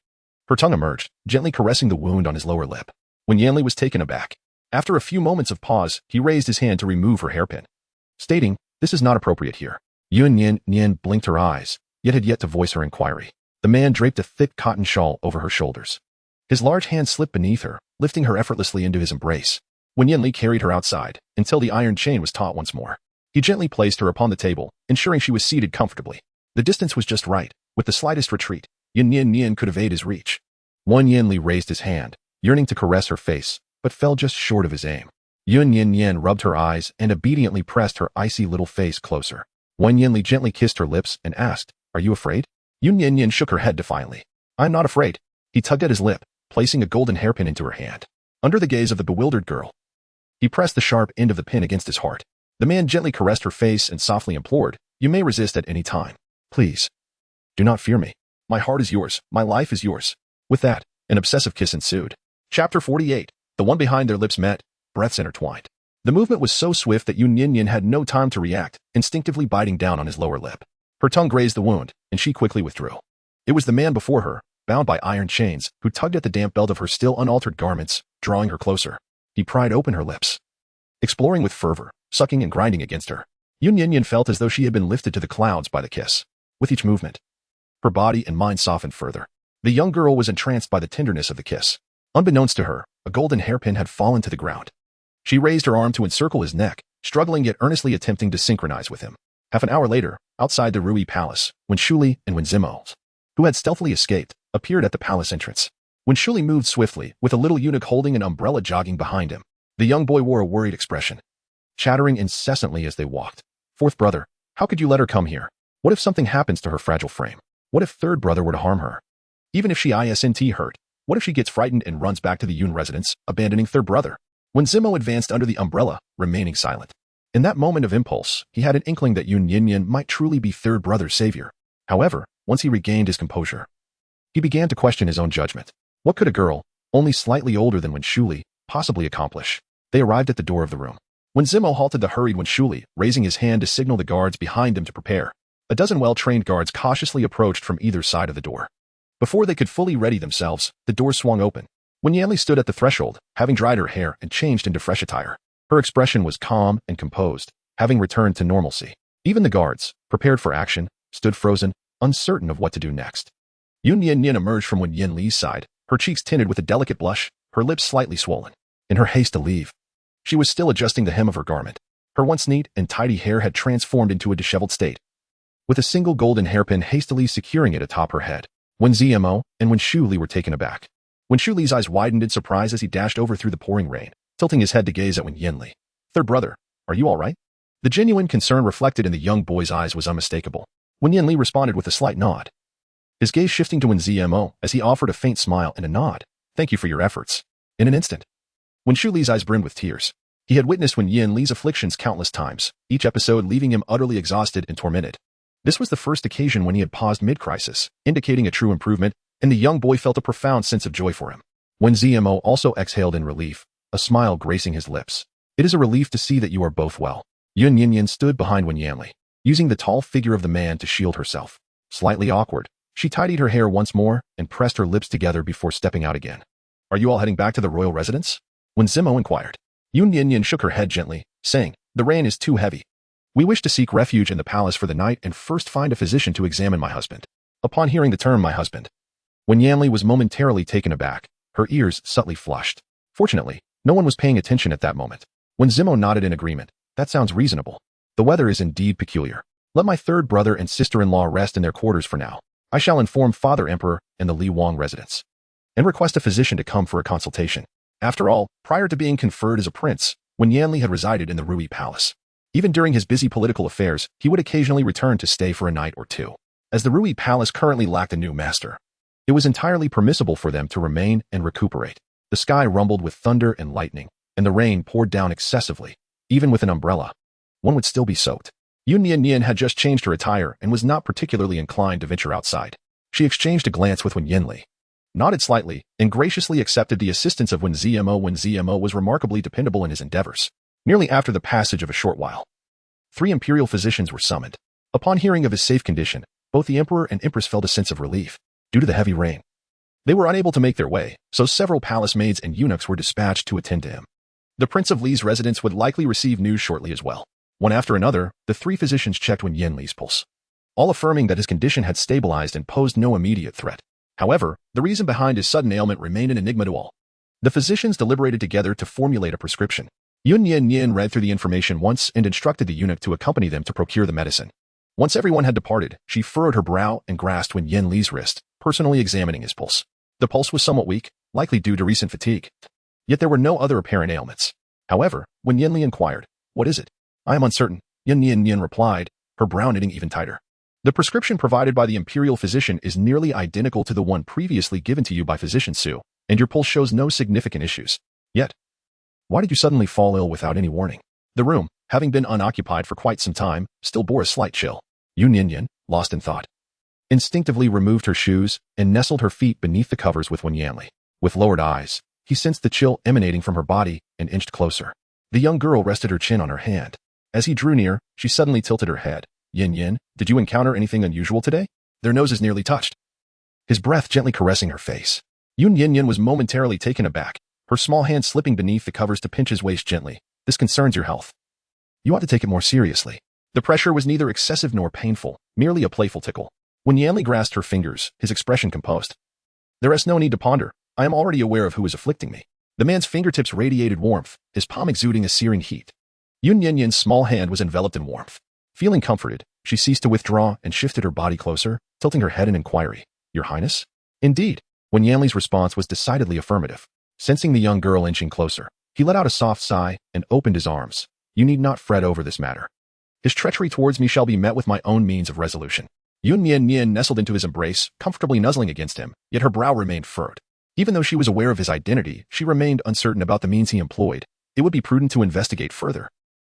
her tongue emerged, gently caressing the wound on his lower lip. Wen Yanli was taken aback. After a few moments of pause, he raised his hand to remove her hairpin, stating, this is not appropriate here. Yun Nian Nian blinked her eyes, yet had yet to voice her inquiry. The man draped a thick cotton shawl over her shoulders. His large hand slipped beneath her, lifting her effortlessly into his embrace. Wen Yanli carried her outside, until the iron chain was taut once more. He gently placed her upon the table, ensuring she was seated comfortably. The distance was just right. With the slightest retreat, Yun Nian Nian could evade his reach. Wen Yanli raised his hand, yearning to caress her face, but fell just short of his aim. Yun Nian Nian rubbed her eyes and obediently pressed her icy little face closer. Wen Yanli gently kissed her lips and asked, are you afraid? Yun Nian Nian shook her head defiantly. I'm not afraid. He tugged at his lip, placing a golden hairpin into her hand. Under the gaze of the bewildered girl, he pressed the sharp end of the pin against his heart. The man gently caressed her face and softly implored, you may resist at any time. Please, do not fear me. My heart is yours. My life is yours. With that, an obsessive kiss ensued. Chapter 48. The one behind their lips met, breaths intertwined. The movement was so swift that Yun Nian Nian had no time to react, instinctively biting down on his lower lip. Her tongue grazed the wound, and she quickly withdrew. It was the man before her, bound by iron chains, who tugged at the damp belt of her still unaltered garments, drawing her closer. He pried open her lips, exploring with fervor, sucking and grinding against her. Yun Nian Nian felt as though she had been lifted to the clouds by the kiss. With each movement, her body and mind softened further. The young girl was entranced by the tenderness of the kiss. Unbeknownst to her, a golden hairpin had fallen to the ground. She raised her arm to encircle his neck, struggling yet earnestly attempting to synchronize with him. Half an hour later, outside the Rui Palace, Wen Shuli and Wen Zimo, who had stealthily escaped, appeared at the palace entrance. Wen Shuli moved swiftly, with a little eunuch holding an umbrella jogging behind him. The young boy wore a worried expression, chattering incessantly as they walked. Fourth brother, how could you let her come here? What if something happens to her fragile frame? What if third brother were to harm her? Even if she isn't hurt, what if she gets frightened and runs back to the Yun residence, abandoning third brother? When Zimo advanced under the umbrella, remaining silent. In that moment of impulse, he had an inkling that Yun Nian Nian might truly be third brother's savior. However, once he regained his composure, he began to question his own judgment. What could a girl, only slightly older than Wen Shuli, possibly accomplish? They arrived at the door of the room. When Zimo halted the hurried Wen Shuli, raising his hand to signal the guards behind him to prepare. A dozen well-trained guards cautiously approached from either side of the door. Before they could fully ready themselves, the door swung open. Wen Yanli stood at the threshold, having dried her hair and changed into fresh attire. Her expression was calm and composed, having returned to normalcy. Even the guards, prepared for action, stood frozen, uncertain of what to do next. Yun Nian Nian emerged from Wen Yanli's side, her cheeks tinted with a delicate blush, her lips slightly swollen. In her haste to leave, she was still adjusting the hem of her garment. Her once neat and tidy hair had transformed into a disheveled state, with a single golden hairpin hastily securing it atop her head. Wen Zimo and Wen Shuli were taken aback. Wen Shuli's eyes widened in surprise as he dashed over through the pouring rain, tilting his head to gaze at Wen Yanli. Third brother, are you all right? The genuine concern reflected in the young boy's eyes was unmistakable. Wen Yanli responded with a slight nod, his gaze shifting to Wen Zimo as he offered a faint smile and a nod. Thank you for your efforts. In an instant, Wen Shuli's eyes brimmed with tears. He had witnessed Wen Yanli's afflictions countless times, each episode leaving him utterly exhausted and tormented. This was the first occasion when he had paused mid-crisis, indicating a true improvement, and the young boy felt a profound sense of joy for him. Wen Zmo also exhaled in relief, a smile gracing his lips. It is a relief to see that you are both well. Yun Nian Nian stood behind Wen Yanli, using the tall figure of the man to shield herself. Slightly awkward, she tidied her hair once more and pressed her lips together before stepping out again. Are you all heading back to the royal residence? Wen Zmo inquired. Yun Nian Nian shook her head gently, saying, the rain is too heavy. We wish to seek refuge in the palace for the night and first find a physician to examine my husband. Upon hearing the term my husband, Wen Yanli was momentarily taken aback, her ears subtly flushed. Fortunately, no one was paying attention at that moment. Wen Zmo nodded in agreement. That sounds reasonable. The weather is indeed peculiar. Let my third brother and sister-in-law rest in their quarters for now. I shall inform Father Emperor and the Li Wang residence, and request a physician to come for a consultation. After all, prior to being conferred as a prince, Wen Yanli had resided in the Rui Palace. Even during his busy political affairs, he would occasionally return to stay for a night or two. As the Rui Palace currently lacked a new master, it was entirely permissible for them to remain and recuperate. The sky rumbled with thunder and lightning, and the rain poured down excessively. Even with an umbrella, one would still be soaked. Yun Nian Nian had just changed her attire and was not particularly inclined to venture outside. She exchanged a glance with Wen Yanli, nodded slightly, and graciously accepted the assistance of Wen Zmo. Wen Zmo was remarkably dependable in his endeavors. Nearly after the passage of a short while, 3 imperial physicians were summoned. Upon hearing of his safe condition, both the emperor and empress felt a sense of relief. Due to the heavy rain, they were unable to make their way, so several palace maids and eunuchs were dispatched to attend to him. The Prince of Li's residence would likely receive news shortly as well. One after another, the 3 physicians checked Wen Yanli's pulse, all affirming that his condition had stabilized and posed no immediate threat. However, the reason behind his sudden ailment remained an enigma to all. The physicians deliberated together to formulate a prescription. Yun Nian Nian read through the information once and instructed the eunuch to accompany them to procure the medicine. Once everyone had departed, she furrowed her brow and grasped Wen Yanli's wrist, personally examining his pulse. The pulse was somewhat weak, likely due to recent fatigue. Yet there were no other apparent ailments. However, when Yanli inquired, what is it? I am uncertain, Yun Nian Nian replied, her brow knitting even tighter. The prescription provided by the imperial physician is nearly identical to the one previously given to you by physician Su, and your pulse shows no significant issues. Yet, why did you suddenly fall ill without any warning? The room, having been unoccupied for quite some time, still bore a slight chill. Yun Nian Nian, lost in thought, instinctively removed her shoes and nestled her feet beneath the covers with Wen Yanli. With lowered eyes, he sensed the chill emanating from her body and inched closer. The young girl rested her chin on her hand. As he drew near, she suddenly tilted her head. Yin Yin, did you encounter anything unusual today? Their noses nearly touched, his breath gently caressing her face. Yun Nian Nian was momentarily taken aback, her small hand slipping beneath the covers to pinch his waist gently. This concerns your health. You ought to take it more seriously. The pressure was neither excessive nor painful, merely a playful tickle. When Yanli grasped her fingers, his expression composed. There is no need to ponder. I am already aware of who is afflicting me. The man's fingertips radiated warmth, his palm exuding a searing heat. Yun Nian Nian's small hand was enveloped in warmth. Feeling comforted, she ceased to withdraw and shifted her body closer, tilting her head in inquiry. Your Highness? Indeed. When Yanli's response was decidedly affirmative. Sensing the young girl inching closer, he let out a soft sigh and opened his arms. You need not fret over this matter. His treachery towards me shall be met with my own means of resolution. Yun Nian Nian nestled into his embrace, comfortably nuzzling against him, yet her brow remained furrowed. Even though she was aware of his identity, she remained uncertain about the means he employed. It would be prudent to investigate further.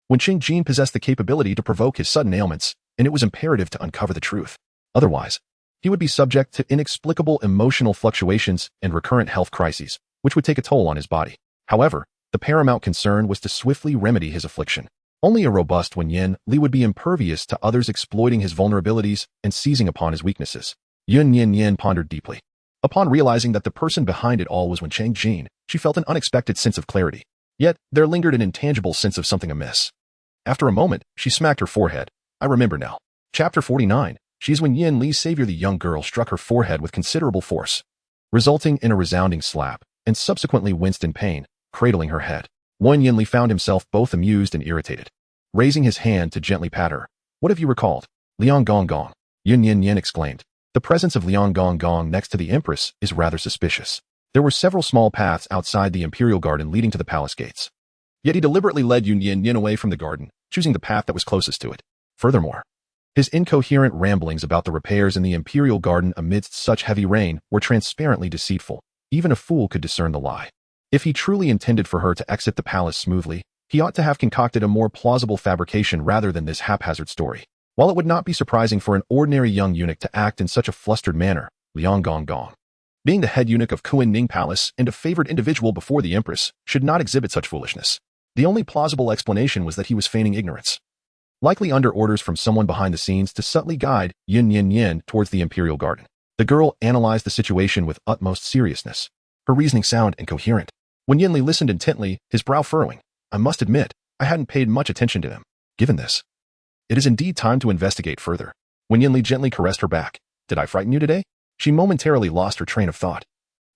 When Qing Jin possessed the capability to provoke his sudden ailments, and it was imperative to uncover the truth. Otherwise, he would be subject to inexplicable emotional fluctuations and recurrent health crises, which would take a toll on his body. However, the paramount concern was to swiftly remedy his affliction. Only a robust Wen Yanli would be impervious to others exploiting his vulnerabilities and seizing upon his weaknesses. Yun Nian Nian pondered deeply. Upon realizing that the person behind it all was Wen Changjin, she felt an unexpected sense of clarity. Yet, there lingered an intangible sense of something amiss. After a moment, she smacked her forehead. I remember now. Chapter 49. She is Wen Yanli's savior. The young girl struck her forehead with considerable force, resulting in a resounding slap, and subsequently winced in pain, cradling her head. Wen Yanli found himself both amused and irritated. Raising his hand to gently pat her. What have you recalled? Liang Gong Gong. Yun Nian Nian exclaimed. The presence of Liang Gong Gong next to the Empress is rather suspicious. There were several small paths outside the imperial garden leading to the palace gates. Yet he deliberately led Yun Nian Nian away from the garden, choosing the path that was closest to it. Furthermore, his incoherent ramblings about the repairs in the imperial garden amidst such heavy rain were transparently deceitful. Even a fool could discern the lie. If he truly intended for her to exit the palace smoothly, He ought to have concocted a more plausible fabrication rather than this haphazard story. While it would not be surprising for an ordinary young eunuch to act in such a flustered manner, Liang Gong, being the head eunuch of Kuan Ning Palace and a favored individual before the empress, should not exhibit such foolishness. The only plausible explanation was that he was feigning ignorance, likely under orders from someone behind the scenes to subtly guide Yun Nian Nian towards the imperial garden. The girl analyzed the situation with utmost seriousness, her reasoning sound and coherent. When Yanli listened intently, his brow furrowing, I must admit, I hadn't paid much attention to him. Given this, it is indeed time to investigate further. When Yanli gently caressed her back, did I frighten you today? She momentarily lost her train of thought,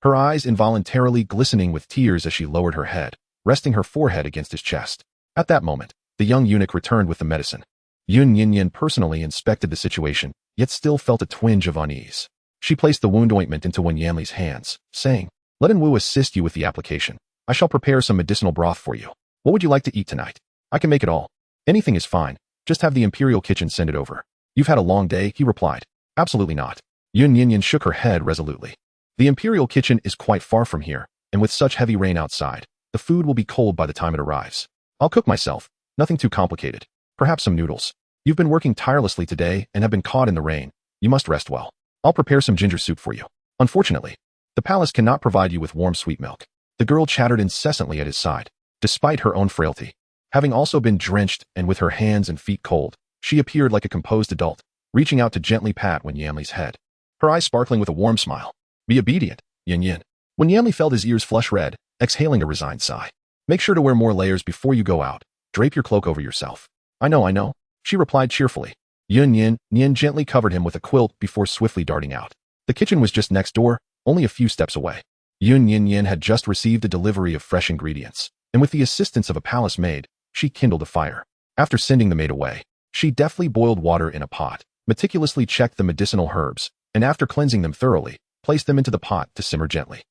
her eyes involuntarily glistening with tears as she lowered her head, resting her forehead against his chest. At that moment, the young eunuch returned with the medicine. Yun Nian Nian personally inspected the situation, yet still felt a twinge of unease. She placed the wound ointment into Wen Yanli's hands, saying, Let Wu assist you with the application. I shall prepare some medicinal broth for you. What would you like to eat tonight? I can make it all. Anything is fine. Just have the imperial kitchen send it over. You've had a long day, he replied. Absolutely not. Yun Nian Nian shook her head resolutely. The imperial kitchen is quite far from here, and with such heavy rain outside, the food will be cold by the time it arrives. I'll cook myself. Nothing too complicated. Perhaps some noodles. You've been working tirelessly today and have been caught in the rain. You must rest well. I'll prepare some ginger soup for you. Unfortunately, the palace cannot provide you with warm sweet milk. The girl chattered incessantly at his side, despite her own frailty. Having also been drenched and with her hands and feet cold, she appeared like a composed adult, reaching out to gently pat Wen Yanli's head, her eyes sparkling with a warm smile. Be obedient, Yin Yin. When Yanli felt his ears flush red, exhaling a resigned sigh. Make sure to wear more layers before you go out. Drape your cloak over yourself. I know, she replied cheerfully. Yun Nian Nian gently covered him with a quilt before swiftly darting out. The kitchen was just next door, only a few steps away. Yun Nian Nian had just received a delivery of fresh ingredients, and with the assistance of a palace maid, she kindled a fire. After sending the maid away, she deftly boiled water in a pot, meticulously checked the medicinal herbs, and after cleansing them thoroughly, placed them into the pot to simmer gently.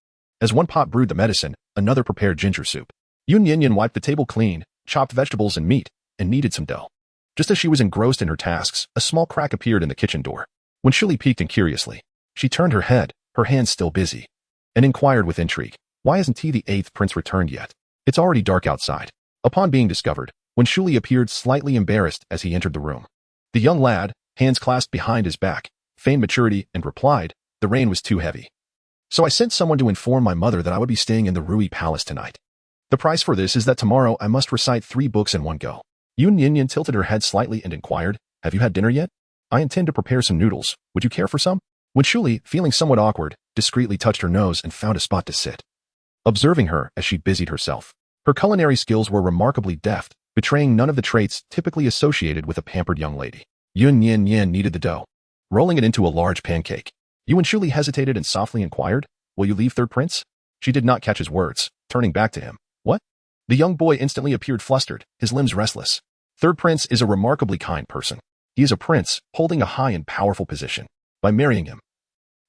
As one pot brewed the medicine, another prepared ginger soup. Yun Nian Nian wiped the table clean, chopped vegetables and meat, and kneaded some dough. Just as she was engrossed in her tasks, a small crack appeared in the kitchen door. When Shuli peeked in curiously, she turned her head, her hands still busy, and inquired with intrigue, Why hasn't he the 8th prince returned yet? It's already dark outside. Upon being discovered, Wen Shuli appeared slightly embarrassed as he entered the room. The young lad, hands clasped behind his back, feigned maturity and replied, The rain was too heavy. So I sent someone to inform my mother that I would be staying in the Rui Palace tonight. The price for this is that tomorrow I must recite 3 books in one go. Yun Nian Nian tilted her head slightly and inquired, Have you had dinner yet? I intend to prepare some noodles. Would you care for some? Wen Shuli, feeling somewhat awkward, discreetly touched her nose and found a spot to sit. Observing her as she busied herself, her culinary skills were remarkably deft, betraying none of the traits typically associated with a pampered young lady. Yun Nian Nian kneaded the dough, rolling it into a large pancake. Wen Shuli hesitated and softly inquired, Will you leave, 3rd prince? She did not catch his words, turning back to him. What? The young boy instantly appeared flustered, his limbs restless. 3rd prince is a remarkably kind person. He is a prince, holding a high and powerful position. By marrying him,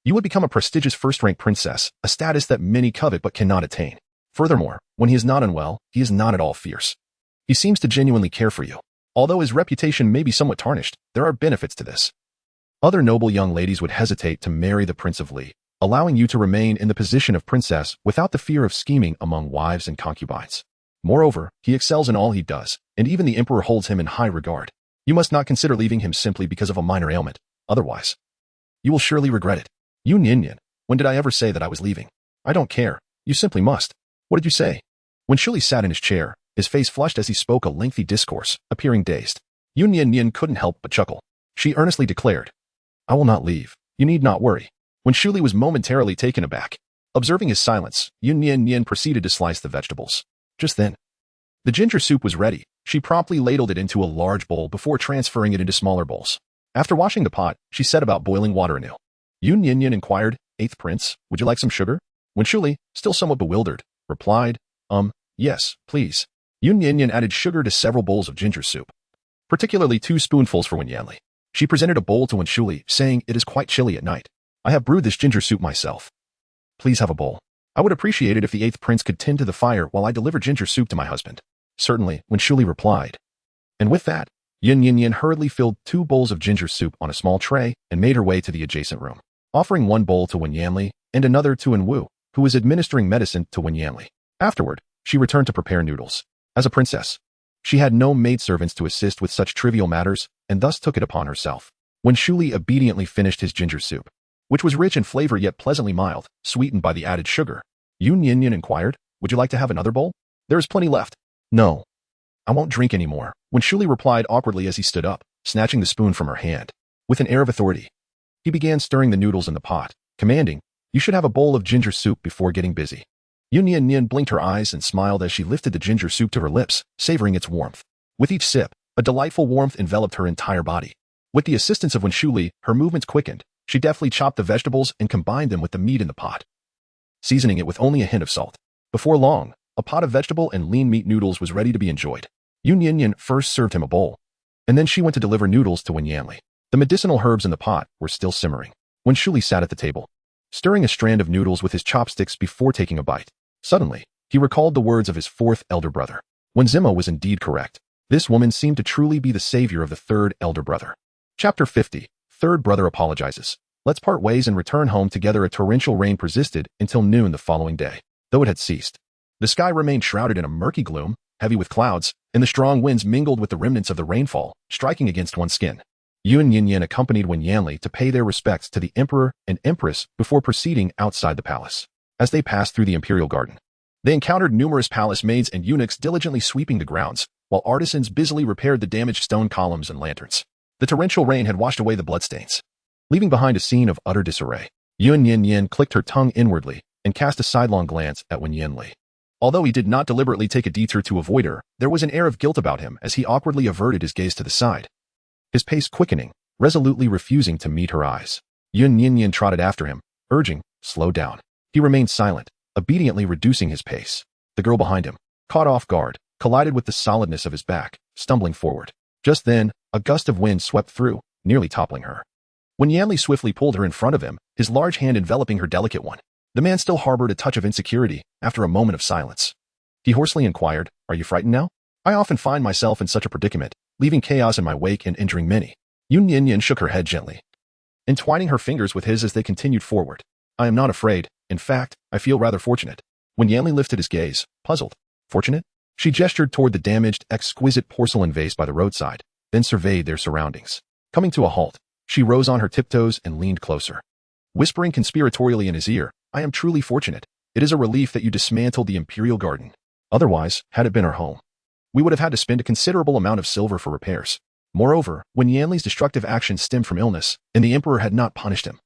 you would become a prestigious first-rank princess, a status that many covet but cannot attain. Furthermore, when he is not unwell, he is not at all fierce. He seems to genuinely care for you. Although his reputation may be somewhat tarnished, there are benefits to this. Other noble young ladies would hesitate to marry the Prince of Li, allowing you to remain in the position of princess without the fear of scheming among wives and concubines. Moreover, he excels in all he does, and even the emperor holds him in high regard. You must not consider leaving him simply because of a minor ailment. Otherwise, you will surely regret it. Yun Nian Nian, when did I ever say that I was leaving? I don't care. You simply must. What did you say? When Shuli sat in his chair, his face flushed as he spoke a lengthy discourse, appearing dazed. Yun Nian Nian couldn't help but chuckle. She earnestly declared, I will not leave. You need not worry. When Shuli was momentarily taken aback, observing his silence, Yun Nian Nian proceeded to slice the vegetables. Just then, the ginger soup was ready. She promptly ladled it into a large bowl before transferring it into smaller bowls. After washing the pot, she set about boiling water anew. Yun Nian Nian inquired, 8th prince, would you like some sugar? When Shuli, still somewhat bewildered, replied, yes, please. Yun Nian Nian added sugar to several bowls of ginger soup, particularly 2 spoonfuls for Wen Yanli. She presented a bowl to Wen Shuli, saying, It is quite chilly at night. I have brewed this ginger soup myself. Please have a bowl. I would appreciate it if the 8th prince could tend to the fire while I deliver ginger soup to my husband. Certainly, Wen Shuli replied. And with that, Yun Nian Nian hurriedly filled 2 bowls of ginger soup on a small tray and made her way to the adjacent room, offering 1 bowl to Wen Yanli and another to Wen Wu, who was administering medicine to Wen Yanli. Afterward, she returned to prepare noodles. As a princess, she had no maidservants to assist with such trivial matters and thus took it upon herself. When Shuli obediently finished his ginger soup, which was rich in flavor yet pleasantly mild, sweetened by the added sugar, Yun Nian Nian inquired, "Would you like to have another bowl? There is plenty left." "No, I won't drink any more," when Shuli replied awkwardly as he stood up, snatching the spoon from her hand. With an air of authority, he began stirring the noodles in the pot, commanding, "You should have a bowl of ginger soup before getting busy." Yun Nian Nian blinked her eyes and smiled as she lifted the ginger soup to her lips, savoring its warmth. With each sip, a delightful warmth enveloped her entire body. With the assistance of Wen Shuli, her movements quickened. She deftly chopped the vegetables and combined them with the meat in the pot, seasoning it with only a hint of salt. Before long, a pot of vegetable and lean meat noodles was ready to be enjoyed. Yun Nian Nian first served him a bowl, and then she went to deliver noodles to Wen Yanli. The medicinal herbs in the pot were still simmering. Wen Shuli sat at the table, stirring a strand of noodles with his chopsticks before taking a bite. Suddenly, he recalled the words of his fourth elder brother. Wen Zimo was indeed correct. This woman seemed to truly be the savior of the third elder brother. Chapter 50. Third brother apologizes. Let's part ways and return home together. A torrential rain persisted until noon the following day. Though it had ceased, the sky remained shrouded in a murky gloom, heavy with clouds, and the strong winds mingled with the remnants of the rainfall, striking against one's skin. Yun Nian Nian accompanied Wen Yanli to pay their respects to the emperor and empress before proceeding outside the palace. As they passed through the imperial garden, they encountered numerous palace maids and eunuchs diligently sweeping the grounds, while artisans busily repaired the damaged stone columns and lanterns. The torrential rain had washed away the bloodstains, leaving behind a scene of utter disarray. Yun Nian Nian clicked her tongue inwardly and cast a sidelong glance at Wen Yanli. Although he did not deliberately take a detour to avoid her, there was an air of guilt about him as he awkwardly averted his gaze to the side, his pace quickening, resolutely refusing to meet her eyes. Yun Nian Nian trotted after him, urging, "Slow down." He remained silent, obediently reducing his pace. The girl behind him, caught off guard, collided with the solidness of his back, stumbling forward. Just then, a gust of wind swept through, nearly toppling her. When Yanli swiftly pulled her in front of him, his large hand enveloping her delicate one, the man still harbored a touch of insecurity after a moment of silence. He hoarsely inquired, "Are you frightened now? I often find myself in such a predicament, leaving chaos in my wake and injuring many." Yun Nian Nian shook her head gently, entwining her fingers with his as they continued forward. "I am not afraid. In fact, I feel rather fortunate." When Yanli lifted his gaze, puzzled. "Fortunate?" She gestured toward the damaged, exquisite porcelain vase by the roadside, then surveyed their surroundings. Coming to a halt, she rose on her tiptoes and leaned closer, whispering conspiratorially in his ear, "I am truly fortunate. It is a relief that you dismantled the imperial garden. Otherwise, had it been our home, we would have had to spend a considerable amount of silver for repairs." Moreover, when Yanli's destructive actions stemmed from illness, and the emperor had not punished him,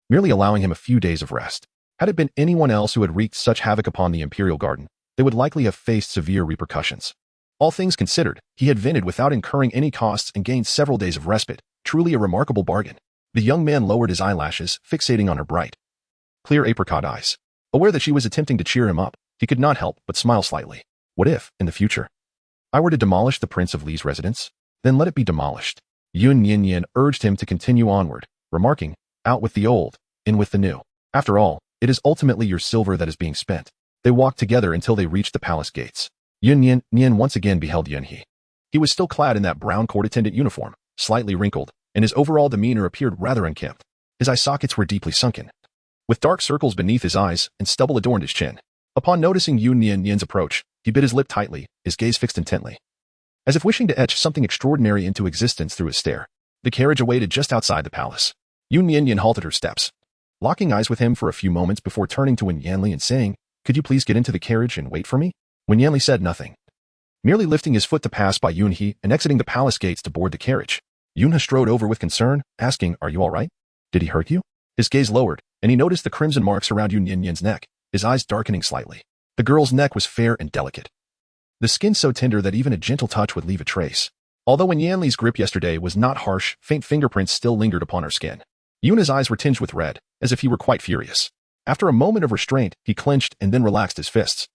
merely allowing him a few days of rest, had it been anyone else who had wreaked such havoc upon the imperial garden, they would likely have faced severe repercussions. All things considered, he had vented without incurring any costs and gained several days of respite, truly a remarkable bargain. The young man lowered his eyelashes, fixating on her bright, clear apricot eyes. Aware that she was attempting to cheer him up, he could not help but smile slightly. What if, in the future, I were to demolish the Prince of Li's residence? Then let it be demolished. Yun Nian Nian urged him to continue onward, remarking, "Out with the old, in with the new. After all, it is ultimately your silver that is being spent." They walked together until they reached the palace gates. Yun Nian Nian once again beheld Yun He. He was still clad in that brown court attendant uniform, slightly wrinkled, and his overall demeanor appeared rather unkempt. His eye sockets were deeply sunken, with dark circles beneath his eyes and stubble adorned his chin. Upon noticing Yun Nian Nian's approach, he bit his lip tightly, his gaze fixed intently, as if wishing to etch something extraordinary into existence through his stare. The carriage awaited just outside the palace. Yun Nian Nian halted her steps, locking eyes with him for a few moments before turning to Wen Yanli and saying, "Could you please get into the carriage and wait for me?" Wen Yanli said nothing, merely lifting his foot to pass by Yun He and exiting the palace gates to board the carriage. Yun He strode over with concern, asking, "Are you all right? Did he hurt you?" His gaze lowered, and he noticed the crimson marks around Yun Nian Nian's neck, his eyes darkening slightly. The girl's neck was fair and delicate, the skin so tender that even a gentle touch would leave a trace. Although Wen Yanli's grip yesterday was not harsh, faint fingerprints still lingered upon her skin. Yun's eyes were tinged with red, as if he were quite furious. After a moment of restraint, he clenched and then relaxed his fists,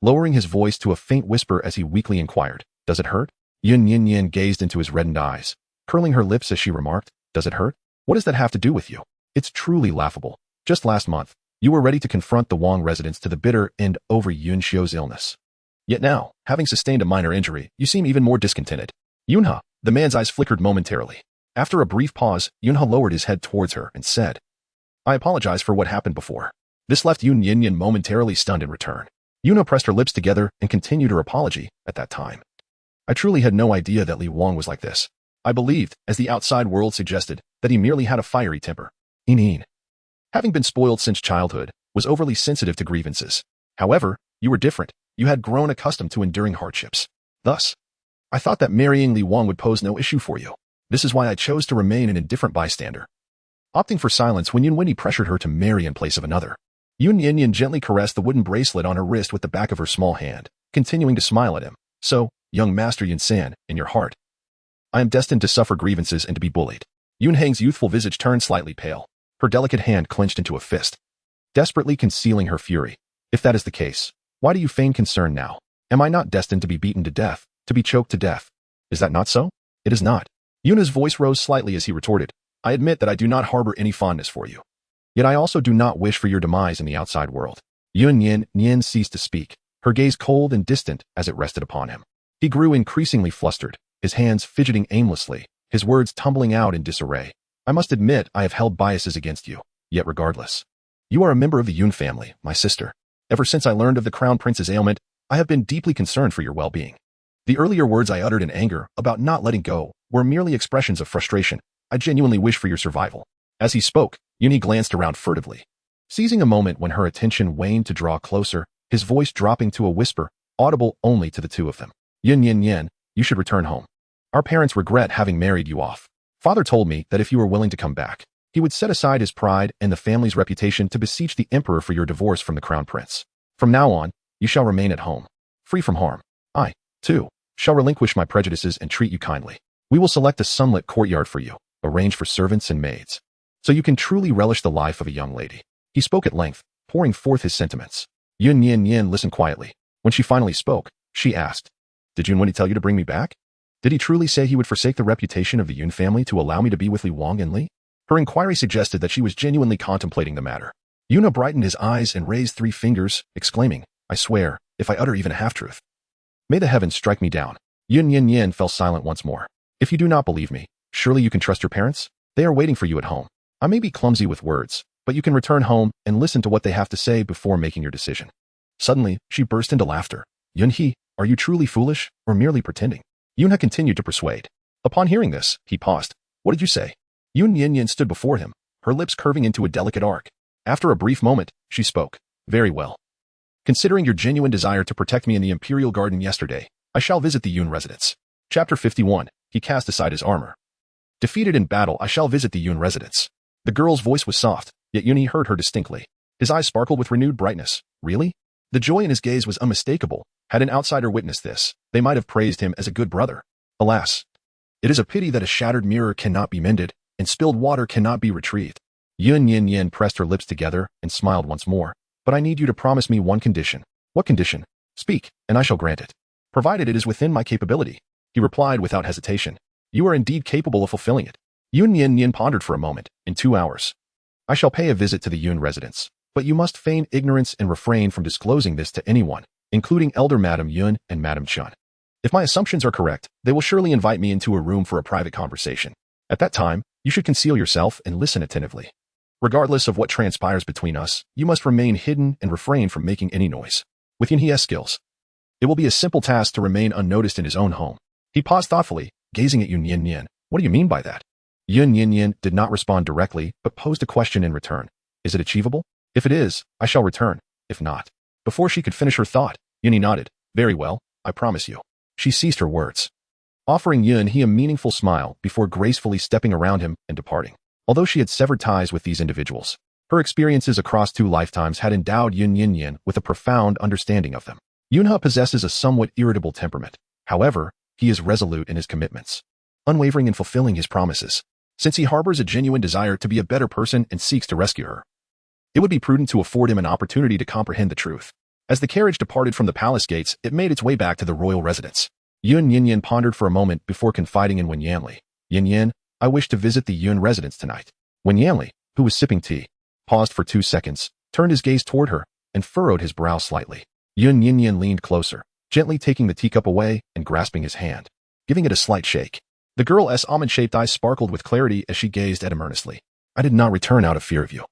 lowering his voice to a faint whisper as he weakly inquired, "Does it hurt?" Yun Nian Nian gazed into his reddened eyes, curling her lips as she remarked, "Does it hurt? What does that have to do with you? It's truly laughable. Just last month, you were ready to confront the Wang residents to the bitter end over Yun Xiu's illness. Yet now, having sustained a minor injury, you seem even more discontented." Yunhe, the man's eyes flickered momentarily. After a brief pause, Yunhe lowered his head towards her and said, "I apologize for what happened before." This left Yun Nian Nian momentarily stunned in return. Yuna pressed her lips together and continued her apology at that time. I truly had no idea that Li Wang was like this. I believed, as the outside world suggested, that he merely had a fiery temper. Ineen. Having been spoiled since childhood, was overly sensitive to grievances. However, you were different. You had grown accustomed to enduring hardships. Thus, I thought that marrying Li Wang would pose no issue for you. This is why I chose to remain an indifferent bystander. Opting for silence when Yun Wenyi pressured her to marry in place of another. Yun Nian Nian gently caressed the wooden bracelet on her wrist with the back of her small hand, continuing to smile at him. So, young Master Yun San, in your heart, I am destined to suffer grievances and to be bullied. Yun Hang's youthful visage turned slightly pale, her delicate hand clenched into a fist, desperately concealing her fury. If that is the case, why do you feign concern now? Am I not destined to be beaten to death, to be choked to death? Is that not so? It is not. Yuna's voice rose slightly as he retorted, I admit that I do not harbor any fondness for you. Yet I also do not wish for your demise in the outside world. Yun Nian Nian ceased to speak, her gaze cold and distant as it rested upon him. He grew increasingly flustered, his hands fidgeting aimlessly, his words tumbling out in disarray. I must admit I have held biases against you, yet regardless. You are a member of the Yun family, my sister. Ever since I learned of the Crown Prince's ailment, I have been deeply concerned for your well-being. The earlier words I uttered in anger about not letting go were merely expressions of frustration. I genuinely wish for your survival. As he spoke, Yuni glanced around furtively, seizing a moment when her attention waned to draw closer, his voice dropping to a whisper, audible only to the two of them. Yun Nian Nian, you should return home. Our parents regret having married you off. Father told me that if you were willing to come back, he would set aside his pride and the family's reputation to beseech the emperor for your divorce from the crown prince. From now on, you shall remain at home, free from harm. I, too, shall relinquish my prejudices and treat you kindly. We will select a sunlit courtyard for you, arrange for servants and maids, so you can truly relish the life of a young lady. He spoke at length, pouring forth his sentiments. Yun Nian Nian listened quietly. When she finally spoke, she asked, Did Yun Wenyi tell you to bring me back? Did he truly say he would forsake the reputation of the Yun family to allow me to be with Li Wang and Li? Her inquiry suggested that she was genuinely contemplating the matter. Yuna brightened his eyes and raised 3 fingers, exclaiming, I swear, if I utter even a half-truth, may the heavens strike me down. Yun Nian Nian fell silent once more. If you do not believe me, surely you can trust your parents? They are waiting for you at home. I may be clumsy with words, but you can return home and listen to what they have to say before making your decision. Suddenly, she burst into laughter. Yun-hee, are you truly foolish, or merely pretending? Yuna continued to persuade. Upon hearing this, he paused. What did you say? Yun Nian Nian stood before him, her lips curving into a delicate arc. After a brief moment, she spoke. Very well. Considering your genuine desire to protect me in the Imperial Garden yesterday, I shall visit the Yun residence. Chapter 51. He cast aside his armor. Defeated in battle, I shall visit the Yun residence. The girl's voice was soft, yet Yuni heard her distinctly. His eyes sparkled with renewed brightness. Really? The joy in his gaze was unmistakable. Had an outsider witnessed this, they might have praised him as a good brother. Alas, it is a pity that a shattered mirror cannot be mended, and spilled water cannot be retrieved. Yun Nian Nian pressed her lips together and smiled once more. But I need you to promise me one condition. What condition? Speak, and I shall grant it. Provided it is within my capability. He replied without hesitation. You are indeed capable of fulfilling it. Yun Nian Nian pondered for a moment. In 2 hours, I shall pay a visit to the Yun residence. But you must feign ignorance and refrain from disclosing this to anyone, including Elder Madam Yun and Madam Chun. If my assumptions are correct, they will surely invite me into a room for a private conversation. At that time, you should conceal yourself and listen attentively. Regardless of what transpires between us, you must remain hidden and refrain from making any noise. With Yun He's skills, it will be a simple task to remain unnoticed in his own home. He paused thoughtfully, gazing at Yun Nian Nian. What do you mean by that? Yun Nian Nian did not respond directly, but posed a question in return. Is it achievable? If it is, I shall return. If not. Before she could finish her thought, Yun He nodded. Very well, I promise you. She ceased her words, offering Yun He a meaningful smile before gracefully stepping around him and departing. Although she had severed ties with these individuals, her experiences across 2 lifetimes had endowed Yun Nian Nian with a profound understanding of them. Yunhe possesses a somewhat irritable temperament. However, he is resolute in his commitments, unwavering in fulfilling his promises. Since he harbors a genuine desire to be a better person and seeks to rescue her, it would be prudent to afford him an opportunity to comprehend the truth. As the carriage departed from the palace gates, it made its way back to the royal residence. Yun Nian Nian pondered for a moment before confiding in Wen Yanli. Yin Yin, I wish to visit the Yun residence tonight. Wen Yanli, who was sipping tea, paused for 2 seconds, turned his gaze toward her, and furrowed his brow slightly. Yun Nian Nian leaned closer, gently taking the teacup away and grasping his hand, giving it a slight shake. The girl's almond-shaped eyes sparkled with clarity as she gazed at him earnestly. I did not return out of fear of you.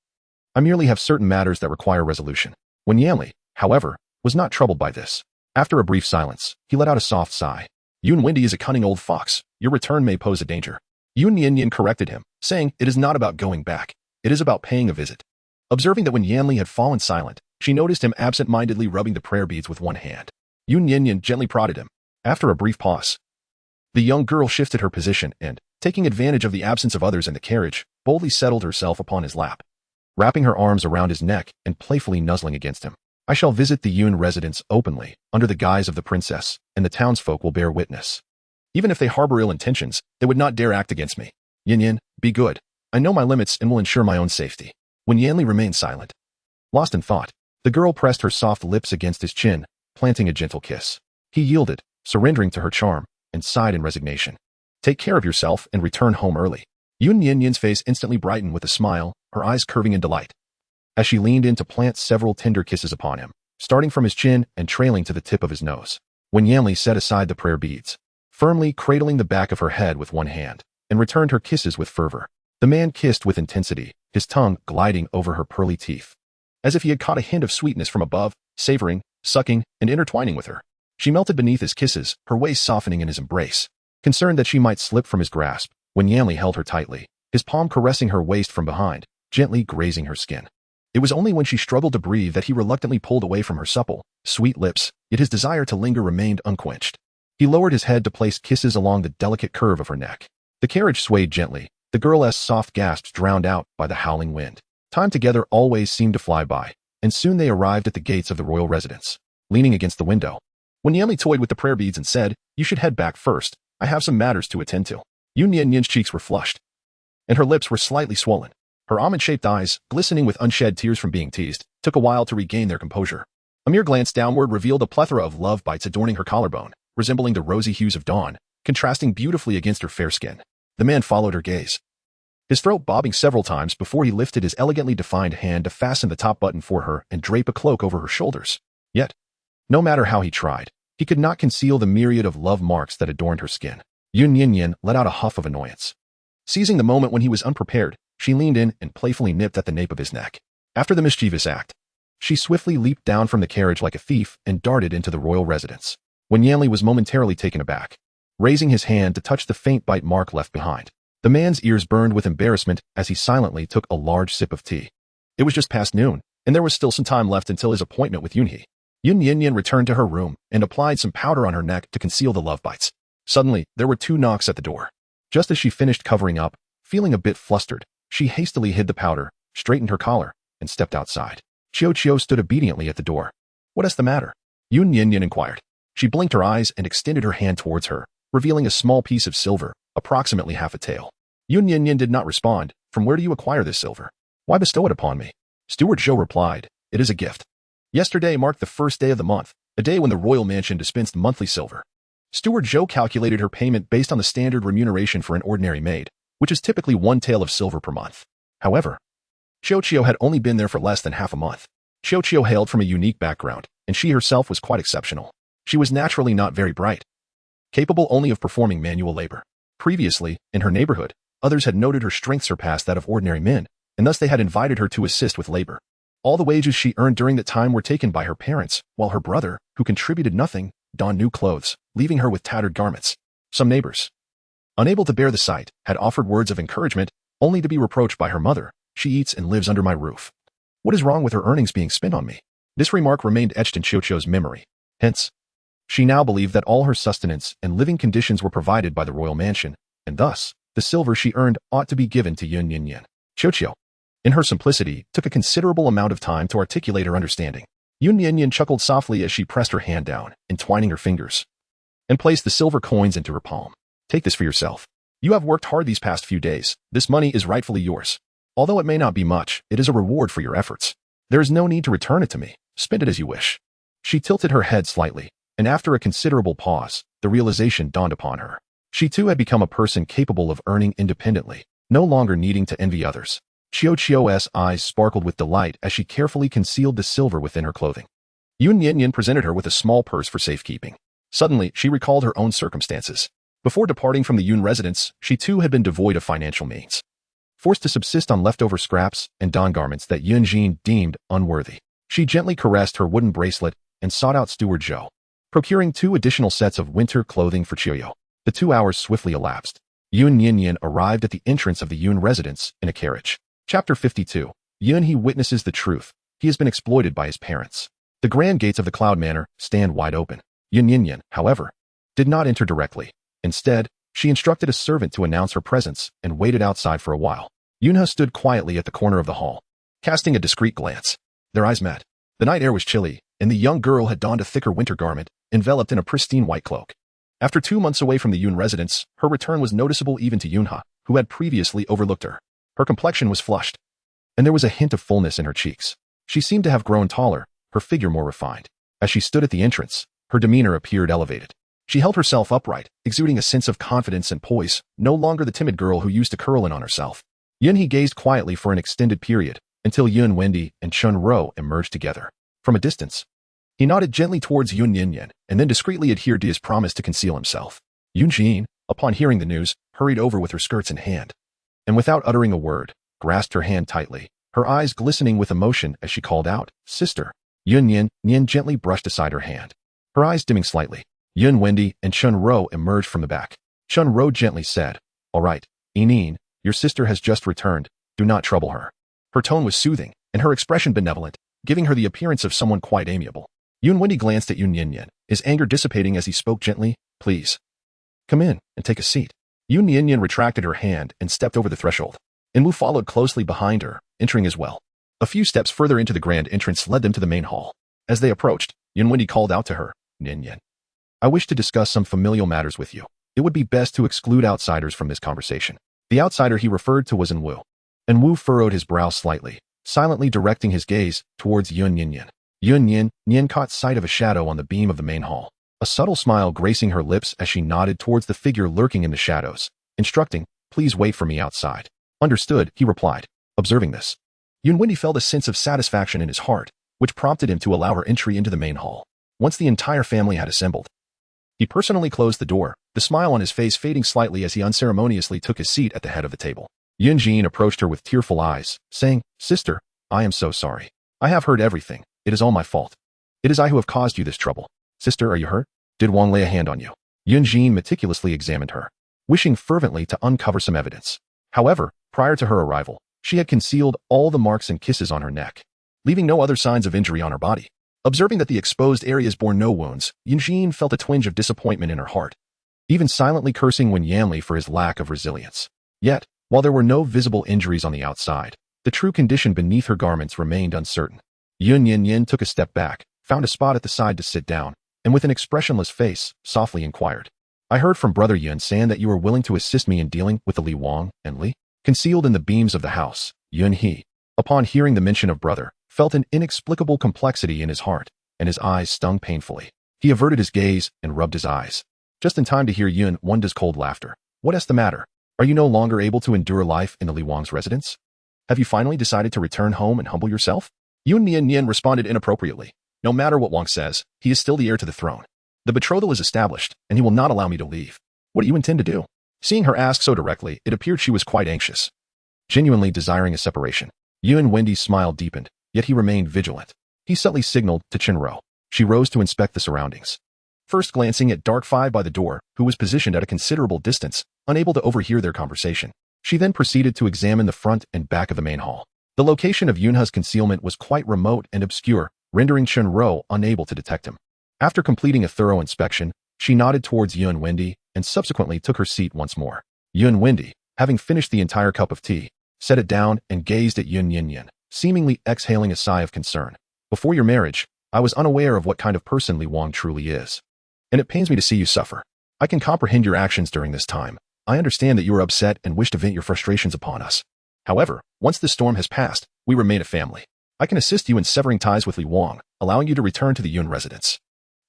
I merely have certain matters that require resolution. Wen Yanli, however, was not troubled by this. After a brief silence, he let out a soft sigh. Yun Windy is a cunning old fox. Your return may pose a danger. Yun Nian Nian corrected him, saying it is not about going back. It is about paying a visit. Observing that when Yanli had fallen silent, she noticed him absent-mindedly rubbing the prayer beads with one hand. Yun Nian Nian gently prodded him. After a brief pause, the young girl shifted her position and, taking advantage of the absence of others in the carriage, boldly settled herself upon his lap, wrapping her arms around his neck and playfully nuzzling against him. I shall visit the Yun residence openly, under the guise of the princess, and the townsfolk will bear witness. Even if they harbor ill intentions, they would not dare act against me. Yin Yin, be good. I know my limits and will ensure my own safety. When Yanli remained silent, lost in thought, the girl pressed her soft lips against his chin, planting a gentle kiss. He yielded, surrendering to her charm, and sighed in resignation. Take care of yourself and return home early. Yun Nian Nian's face instantly brightened with a smile, her eyes curving in delight, as she leaned in to plant several tender kisses upon him, starting from his chin and trailing to the tip of his nose. When Yanli set aside the prayer beads, firmly cradling the back of her head with one hand, and returned her kisses with fervor, the man kissed with intensity, his tongue gliding over her pearly teeth, as if he had caught a hint of sweetness from above, savoring, sucking, and intertwining with her. She melted beneath his kisses, her waist softening in his embrace, concerned that she might slip from his grasp. When Yanli held her tightly, his palm caressing her waist from behind, gently grazing her skin. It was only when she struggled to breathe that he reluctantly pulled away from her supple, sweet lips, yet his desire to linger remained unquenched. He lowered his head to place kisses along the delicate curve of her neck. The carriage swayed gently, the girl's soft gasps drowned out by the howling wind. Time together always seemed to fly by, and soon they arrived at the gates of the royal residence. Leaning against the window, when Yanli toyed with the prayer beads and said, "You should head back first. I have some matters to attend to." Yun Nian Nian's cheeks were flushed, and her lips were slightly swollen. Her almond-shaped eyes, glistening with unshed tears from being teased, took a while to regain their composure. A mere glance downward revealed a plethora of love bites adorning her collarbone, resembling the rosy hues of dawn, contrasting beautifully against her fair skin. The man followed her gaze, his throat bobbing several times before he lifted his elegantly defined hand to fasten the top button for her and drape a cloak over her shoulders. Yet, no matter how he tried, he could not conceal the myriad of love marks that adorned her skin. Yun Nian Nian let out a huff of annoyance. Seizing the moment when he was unprepared, she leaned in and playfully nipped at the nape of his neck. After the mischievous act, she swiftly leaped down from the carriage like a thief and darted into the royal residence. When Yanli was momentarily taken aback, raising his hand to touch the faint bite mark left behind, the man's ears burned with embarrassment as he silently took a large sip of tea. It was just past noon, and there was still some time left until his appointment with Yunhe. Yun Nian Nian returned to her room and applied some powder on her neck to conceal the love bites. Suddenly, there were 2 knocks at the door. Just as she finished covering up, feeling a bit flustered, she hastily hid the powder, straightened her collar, and stepped outside. Chiu stood obediently at the door. "What is the matter?" Yun Nian Nian inquired. She blinked her eyes and extended her hand towards her, revealing a small piece of silver, approximately half a tael. Yun Nian Nian did not respond. "From where do you acquire this silver? Why bestow it upon me?" Steward Zhou replied, "It is a gift. Yesterday marked the first day of the month, a day when the royal mansion dispensed monthly silver." Steward Zhou calculated her payment based on the standard remuneration for an ordinary maid, which is typically 1 tael of silver per month. However, Chiu had only been there for less than half a month. Chiu hailed from a unique background, and she herself was quite exceptional. She was naturally not very bright, capable only of performing manual labor. Previously, in her neighborhood, others had noted her strength surpassed that of ordinary men, and thus they had invited her to assist with labor. All the wages she earned during that time were taken by her parents, while her brother, who contributed nothing, donned new clothes, leaving her with tattered garments. Some neighbors, unable to bear the sight, had offered words of encouragement, only to be reproached by her mother. "She eats and lives under my roof. What is wrong with her earnings being spent on me?" This remark remained etched in Chiu's memory. Hence, she now believed that all her sustenance and living conditions were provided by the royal mansion, and thus, the silver she earned ought to be given to Yun Nian Nian. Chiu, in her simplicity, took a considerable amount of time to articulate her understanding. Yun Nian Nian chuckled softly as she pressed her hand down, entwining her fingers, and placed the silver coins into her palm. "Take this for yourself. You have worked hard these past few days. This money is rightfully yours. Although it may not be much, it is a reward for your efforts. There is no need to return it to me. Spend it as you wish." She tilted her head slightly, and after a considerable pause, the realization dawned upon her. She too had become a person capable of earning independently, no longer needing to envy others. Chiu's eyes sparkled with delight as she carefully concealed the silver within her clothing. Yun Nian Nian presented her with a small purse for safekeeping. Suddenly, she recalled her own circumstances. Before departing from the Yun residence, she too had been devoid of financial means, forced to subsist on leftover scraps and don garments that Yun Jin deemed unworthy. She gently caressed her wooden bracelet and sought out Steward Zhou, procuring 2 additional sets of winter clothing for Chiyo. The 2 hours swiftly elapsed. Yun Nian Nian arrived at the entrance of the Yun residence in a carriage. Chapter 52. Yun He witnesses the truth. He has been exploited by his parents. The grand gates of the Cloud Manor stand wide open. Yun Nian Nian, however, did not enter directly. Instead, she instructed a servant to announce her presence and waited outside for a while. Yunha stood quietly at the corner of the hall, casting a discreet glance. Their eyes met. The night air was chilly, and the young girl had donned a thicker winter garment, enveloped in a pristine white cloak. After 2 months away from the Yun residence, her return was noticeable even to Yunha, who had previously overlooked her. Her complexion was flushed, and there was a hint of fullness in her cheeks. She seemed to have grown taller, her figure more refined. As she stood at the entrance, her demeanor appeared elevated. She held herself upright, exuding a sense of confidence and poise, no longer the timid girl who used to curl in on herself. Yun He gazed quietly for an extended period, until Yun Wendy and Chun Ro emerged together. From a distance, he nodded gently towards Yun Nian Nian, and then discreetly adhered to his promise to conceal himself. Yun Jin, upon hearing the news, hurried over with her skirts in hand, and without uttering a word, grasped her hand tightly, her eyes glistening with emotion as she called out, "Sister." Yun Nian Nian gently brushed aside her hand, her eyes dimming slightly. Yun Wendy and Chun Ro emerged from the back. Chun Ro gently said, "All right, Inin, your sister has just returned. Do not trouble her." Her tone was soothing, and her expression benevolent, giving her the appearance of someone quite amiable. Yun Wendy glanced at Yun Nian Nian, his anger dissipating as he spoke gently, "Please, come in and take a seat." Yun Nian Nian retracted her hand and stepped over the threshold. Inwu followed closely behind her, entering as well. A few steps further into the grand entrance led them to the main hall. As they approached, Yun Wendy called out to her, "Nian Nian, I wish to discuss some familial matters with you. It would be best to exclude outsiders from this conversation." The outsider he referred to was Inwu. Inwu furrowed his brow slightly, silently directing his gaze towards Yun Nian Nian. Yun Nian Nian caught sight of a shadow on the beam of the main hall, a subtle smile gracing her lips as she nodded towards the figure lurking in the shadows, instructing, "Please wait for me outside." "Understood," he replied. Observing this, Yun Wendy felt a sense of satisfaction in his heart, which prompted him to allow her entry into the main hall. Once the entire family had assembled, he personally closed the door, the smile on his face fading slightly as he unceremoniously took his seat at the head of the table. Yun Jin approached her with tearful eyes, saying, "Sister, I am so sorry. I have heard everything. It is all my fault. It is I who have caused you this trouble. Sister, are you hurt? Did Wang lay a hand on you?" Yun Jin meticulously examined her, wishing fervently to uncover some evidence. However, prior to her arrival, she had concealed all the marks and kisses on her neck, leaving no other signs of injury on her body. Observing that the exposed areas bore no wounds, Yun Jin felt a twinge of disappointment in her heart, even silently cursing Wen Yanli for his lack of resilience. Yet, while there were no visible injuries on the outside, the true condition beneath her garments remained uncertain. Yun Nian Nian took a step back, found a spot at the side to sit down, and with an expressionless face, softly inquired, "I heard from Brother Yun San that you were willing to assist me in dealing with the Li Wang and Li?" Concealed in the beams of the house, Yun He, upon hearing the mention of brother, felt an inexplicable complexity in his heart, and his eyes stung painfully. He averted his gaze and rubbed his eyes, just in time to hear Yun Wendy's cold laughter. "What is the matter? Are you no longer able to endure life in the Li Wang's residence? Have you finally decided to return home and humble yourself?" Yun Nian Nian responded inappropriately. "No matter what Wang says, he is still the heir to the throne. The betrothal is established, and he will not allow me to leave. What do you intend to do?" Seeing her ask so directly, it appeared she was quite anxious, genuinely desiring a separation. Yun Wendy's smile deepened, yet he remained vigilant. He subtly signaled to Chen Ro. She rose to inspect the surroundings, first glancing at Dark Five by the door, who was positioned at a considerable distance, unable to overhear their conversation. She then proceeded to examine the front and back of the main hall. The location of Yunha's concealment was quite remote and obscure, rendering Chen Ro unable to detect him. After completing a thorough inspection, she nodded towards Yun Wendy and subsequently took her seat once more. Yun Wendy, having finished the entire cup of tea, set it down and gazed at Yun Nian Nian, seemingly exhaling a sigh of concern. "Before your marriage, I was unaware of what kind of person Li Wang truly is, and it pains me to see you suffer. I can comprehend your actions during this time. I understand that you are upset and wish to vent your frustrations upon us. However, once this storm has passed, we remain a family. I can assist you in severing ties with Li Wang, allowing you to return to the Yun residence.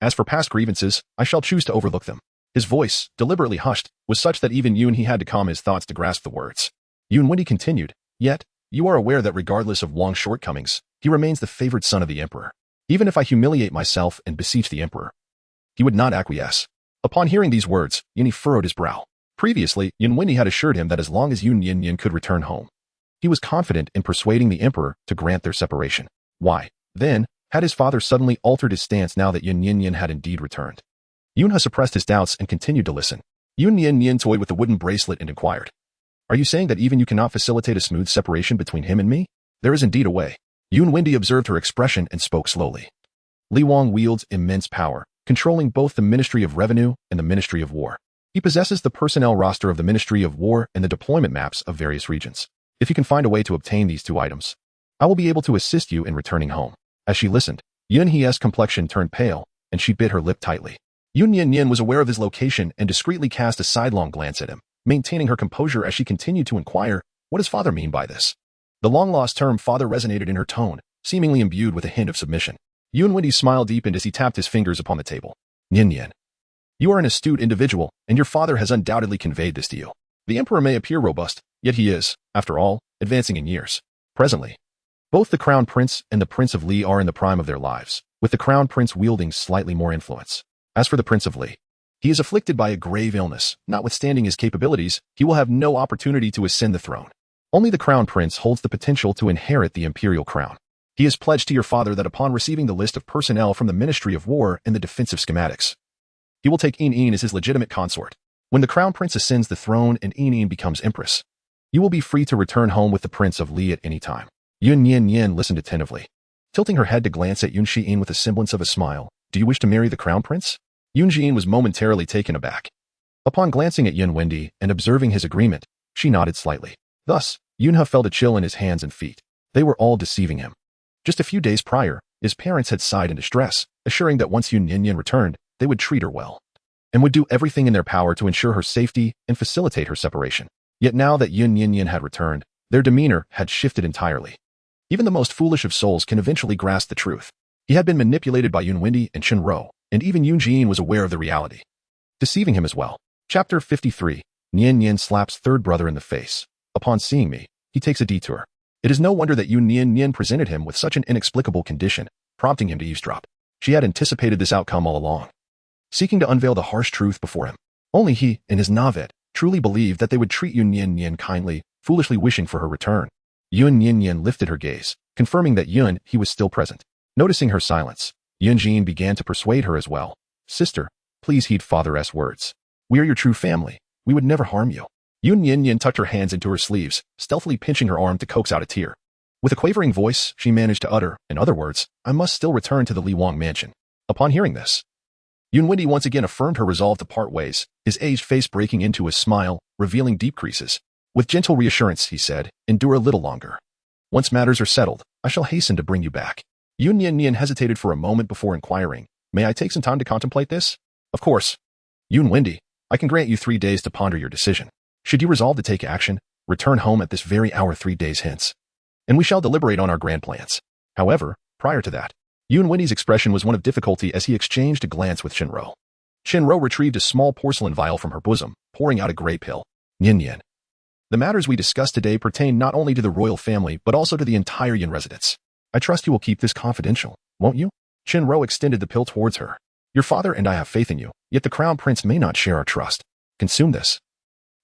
As for past grievances, I shall choose to overlook them." His voice, deliberately hushed, was such that even Yun He had to calm his thoughts to grasp the words. Yun Wendy continued, "Yet, you are aware that regardless of Wang's shortcomings, he remains the favored son of the emperor. Even if I humiliate myself and beseech the emperor, he would not acquiesce." Upon hearing these words, Yun He furrowed his brow. Previously, Yun Wendy had assured him that as long as Yun Nian Nian could return home, he was confident in persuading the emperor to grant their separation. Why, then, Had his father suddenly altered his stance now that Yun Nian Nian had indeed returned? Yun suppressed his doubts and continued to listen. Yun Nian Nian toyed with the wooden bracelet and inquired, "Are you saying that even you cannot facilitate a smooth separation between him and me?" "There is indeed a way." Yun Wendi observed her expression and spoke slowly. Li Wang wields immense power, controlling both the Ministry of Revenue and the Ministry of War. He possesses the personnel roster of the Ministry of War and the deployment maps of various regions. If you can find a way to obtain these two items, I will be able to assist you in returning home. As she listened, Yun He's complexion turned pale, and she bit her lip tightly. Yun Nian Nian was aware of his location and discreetly cast a sidelong glance at him, maintaining her composure as she continued to inquire, "What does father mean by this?" The long-lost term father resonated in her tone, seemingly imbued with a hint of submission. Yun Wendi's smile deepened as he tapped his fingers upon the table. "Nian Nian, you are an astute individual, and your father has undoubtedly conveyed this to you. The emperor may appear robust, yet he is, after all, advancing in years. Presently, both the crown prince and the Prince of Li are in the prime of their lives, with the crown prince wielding slightly more influence. As for the Prince of Li, he is afflicted by a grave illness. Notwithstanding his capabilities, he will have no opportunity to ascend the throne. Only the crown prince holds the potential to inherit the imperial crown. He has pledged to your father that upon receiving the list of personnel from the Ministry of War and the defensive schematics, he will take Yin as his legitimate consort. When the crown prince ascends the throne and Yin becomes empress, you will be free to return home with the Prince of Li at any time." Yun Nian Nian listened attentively, tilting her head to glance at Yun Xian with a semblance of a smile. "Do you wish to marry the crown prince?" Yun Xian was momentarily taken aback. Upon glancing at Yun Wendi and observing his agreement, she nodded slightly. Thus, Yun felt a chill in his hands and feet. They were all deceiving him. Just a few days prior, his parents had sighed in distress, assuring that once Yun Nian Nian returned, they would treat her well, and would do everything in their power to ensure her safety and facilitate her separation. Yet now that Yun Nian Nian had returned, their demeanor had shifted entirely. Even the most foolish of souls can eventually grasp the truth. He had been manipulated by Yun Wendi and Chen Rou, and even Yun Jian was aware of the reality, deceiving him as well. Chapter 53. Nian Nian slaps third brother in the face. Upon seeing me, he takes a detour. It is no wonder that Yun Nian Nian presented him with such an inexplicable condition, prompting him to eavesdrop. She had anticipated this outcome all along, seeking to unveil the harsh truth before him. Only he and his Navet truly believed that they would treat Yun Nian Nian kindly, foolishly wishing for her return. Yun Nian Nian lifted her gaze, confirming that he was still present. Noticing her silence, Yun Jian began to persuade her as well. "Sister, please heed father's words. We are your true family. We would never harm you." Yun Nian Nian tucked her hands into her sleeves, stealthily pinching her arm to coax out a tear. With a quavering voice, she managed to utter, in other words, "I must still return to the Li Wang mansion." Upon hearing this, Yun Wendi once again affirmed her resolve to part ways, his aged face breaking into a smile, revealing deep creases. With gentle reassurance, he said, "Endure a little longer. Once matters are settled, I shall hasten to bring you back." Yun Nian Nian hesitated for a moment before inquiring, "May I take some time to contemplate this?" "Of course. Yun Wendi, I can grant you 3 days to ponder your decision. Should you resolve to take action, return home at this very hour 3 days hence, and we shall deliberate on our grand plans." However, prior to that, Yun Wendi's expression was one of difficulty as he exchanged a glance with Chen Rou. Chen Rou retrieved a small porcelain vial from her bosom, pouring out a gray pill. "Nian Nian, the matters we discussed today pertain not only to the royal family but also to the entire Yun residence. I trust you will keep this confidential, won't you?" Chen Rou extended the pill towards her. "Your father and I have faith in you, yet the crown prince may not share our trust. Consume this,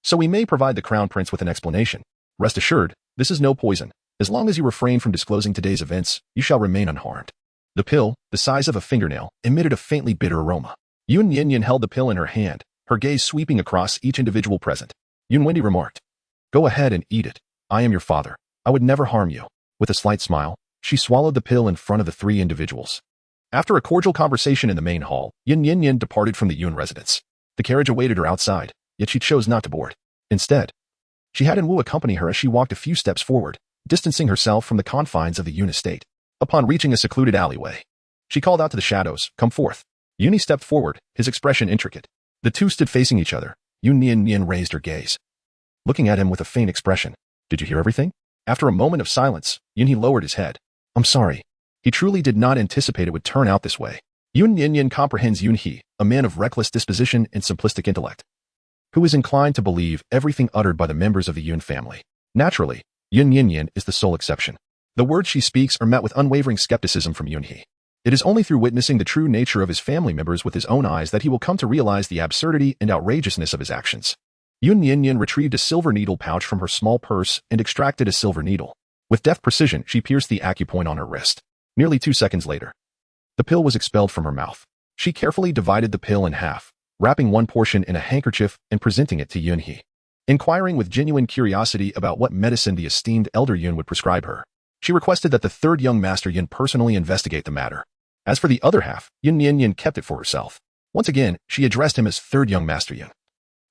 so we may provide the crown prince with an explanation. Rest assured, this is no poison. As long as you refrain from disclosing today's events, you shall remain unharmed." The pill, the size of a fingernail, emitted a faintly bitter aroma. Yun Nian Nian held the pill in her hand, her gaze sweeping across each individual present. Yun Wendi remarked, "Go ahead and eat it. I am your father. I would never harm you." With a slight smile, she swallowed the pill in front of the 3 individuals. After a cordial conversation in the main hall, Yun Nian Nian departed from the Yun residence. The carriage awaited her outside, yet she chose not to board. Instead, she had Wu accompany her as she walked a few steps forward, distancing herself from the confines of the Yun estate. Upon reaching a secluded alleyway, she called out to the shadows, "Come forth." Yuni stepped forward, his expression intricate. The two stood facing each other. Yun Nian Nian raised her gaze, looking at him with a faint expression. "Did you hear everything?" After a moment of silence, Yun He lowered his head. "I'm sorry." He truly did not anticipate it would turn out this way. Yun Nian Nian comprehends Yun He, a man of reckless disposition and simplistic intellect, who is inclined to believe everything uttered by the members of the Yun family. Naturally, Yun Nian Nian is the sole exception. The words she speaks are met with unwavering skepticism from Yun He. It is only through witnessing the true nature of his family members with his own eyes that he will come to realize the absurdity and outrageousness of his actions. Yun Nian Nian retrieved a silver needle pouch from her small purse and extracted a silver needle. With deft precision, she pierced the acupoint on her wrist. Nearly 2 seconds later, the pill was expelled from her mouth. She carefully divided the pill in half, wrapping one portion in a handkerchief and presenting it to Yun He. Inquiring with genuine curiosity about what medicine the esteemed elder Yun would prescribe her, she requested that the third young master Yun personally investigate the matter. As for the other half, Yun Nian Nian kept it for herself. Once again, she addressed him as third young master Yun,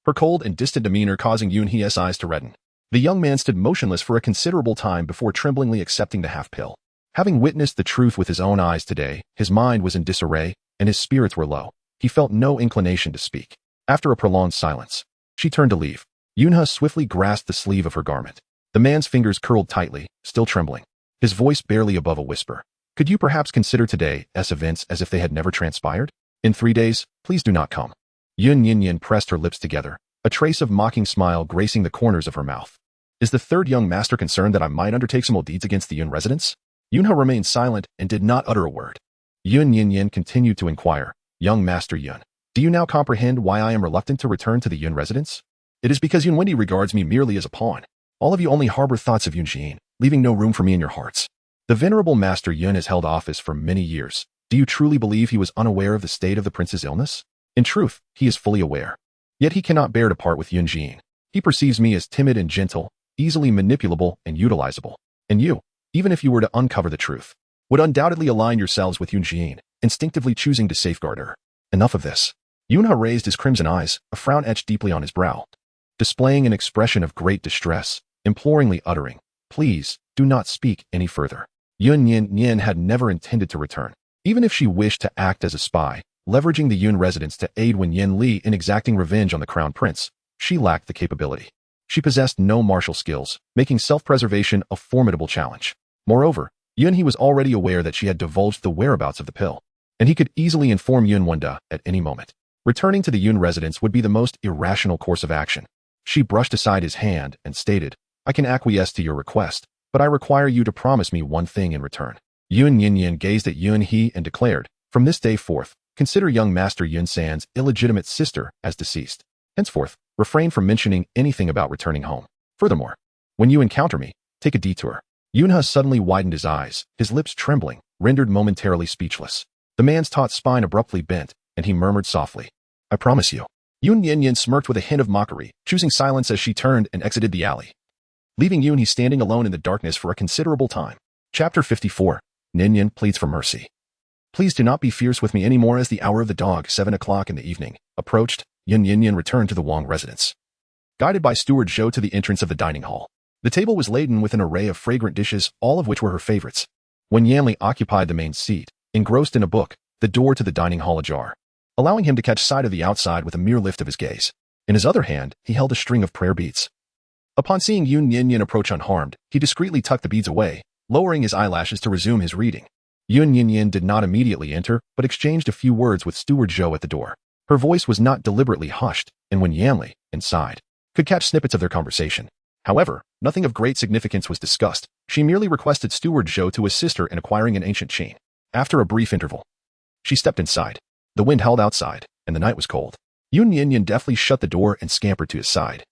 her cold and distant demeanor causing Yun He's eyes to redden. The young man stood motionless for a considerable time before tremblingly accepting the half-pill. Having witnessed the truth with his own eyes today, his mind was in disarray, and his spirits were low. He felt no inclination to speak. After a prolonged silence, she turned to leave. Yunhe swiftly grasped the sleeve of her garment. The man's fingers curled tightly, still trembling, his voice barely above a whisper. Could you perhaps consider today's events as if they had never transpired? In 3 days, please do not come. Yun Nian Nian pressed her lips together, a trace of mocking smile gracing the corners of her mouth. Is the third young master concerned that I might undertake some ill deeds against the Yun residents? Yunhe remained silent and did not utter a word. Yun Nian Nian continued to inquire, Young Master Yun, do you now comprehend why I am reluctant to return to the Yun residence? It is because Yun Wendy regards me merely as a pawn. All of you only harbor thoughts of Yun Jin, leaving no room for me in your hearts. The venerable Master Yun has held office for many years. Do you truly believe he was unaware of the state of the prince's illness? In truth, he is fully aware. Yet he cannot bear to part with Yun Jin. He perceives me as timid and gentle, easily manipulable and utilizable. And you, even if you were to uncover the truth, would undoubtedly align yourselves with Yun Jin, instinctively choosing to safeguard her. Enough of this. Yunhe raised his crimson eyes, a frown etched deeply on his brow, displaying an expression of great distress, imploringly uttering, Please, do not speak any further. Yun Nian Nian had never intended to return. Even if she wished to act as a spy, leveraging the Yun residence to aid Wen Yanli in exacting revenge on the crown prince, she lacked the capability. She possessed no martial skills, making self-preservation a formidable challenge. Moreover, Yun He was already aware that she had divulged the whereabouts of the pill, and he could easily inform Yun Wenda at any moment. Returning to the Yun residence would be the most irrational course of action. She brushed aside his hand and stated, I can acquiesce to your request, but I require you to promise me one thing in return. Yun Nian Nian gazed at Yun He and declared, From this day forth, consider young Master Yun San's illegitimate sister as deceased. Henceforth, refrain from mentioning anything about returning home. Furthermore, when you encounter me, take a detour. Yunhe suddenly widened his eyes, his lips trembling, rendered momentarily speechless. The man's taut spine abruptly bent, and he murmured softly, I promise you. Yun Nian Nian smirked with a hint of mockery, choosing silence as she turned and exited the alley, leaving Yun He standing alone in the darkness for a considerable time. Chapter 54. Nian Nian pleads for mercy. Please do not be fierce with me anymore. As the hour of the dog, 7 o'clock in the evening, approached, Yun Nian Nian returned to the Wang residence. Guided by Steward Zhou to the entrance of the dining hall, the table was laden with an array of fragrant dishes, all of which were her favorites. When Yanli occupied the main seat, engrossed in a book, the door to the dining hall ajar, allowing him to catch sight of the outside with a mere lift of his gaze. In his other hand, he held a string of prayer beads. Upon seeing Yun Nian Nian approach unharmed, he discreetly tucked the beads away, lowering his eyelashes to resume his reading. Yun Nian Nian did not immediately enter, but exchanged a few words with Steward Zhou at the door. Her voice was not deliberately hushed, and when Yanli, inside, could catch snippets of their conversation. However, nothing of great significance was discussed. She merely requested Steward Zhou to assist her in acquiring an ancient chain. After a brief interval, she stepped inside. The wind howled outside, and the night was cold. Yun Nian Nian deftly shut the door and scampered to his side,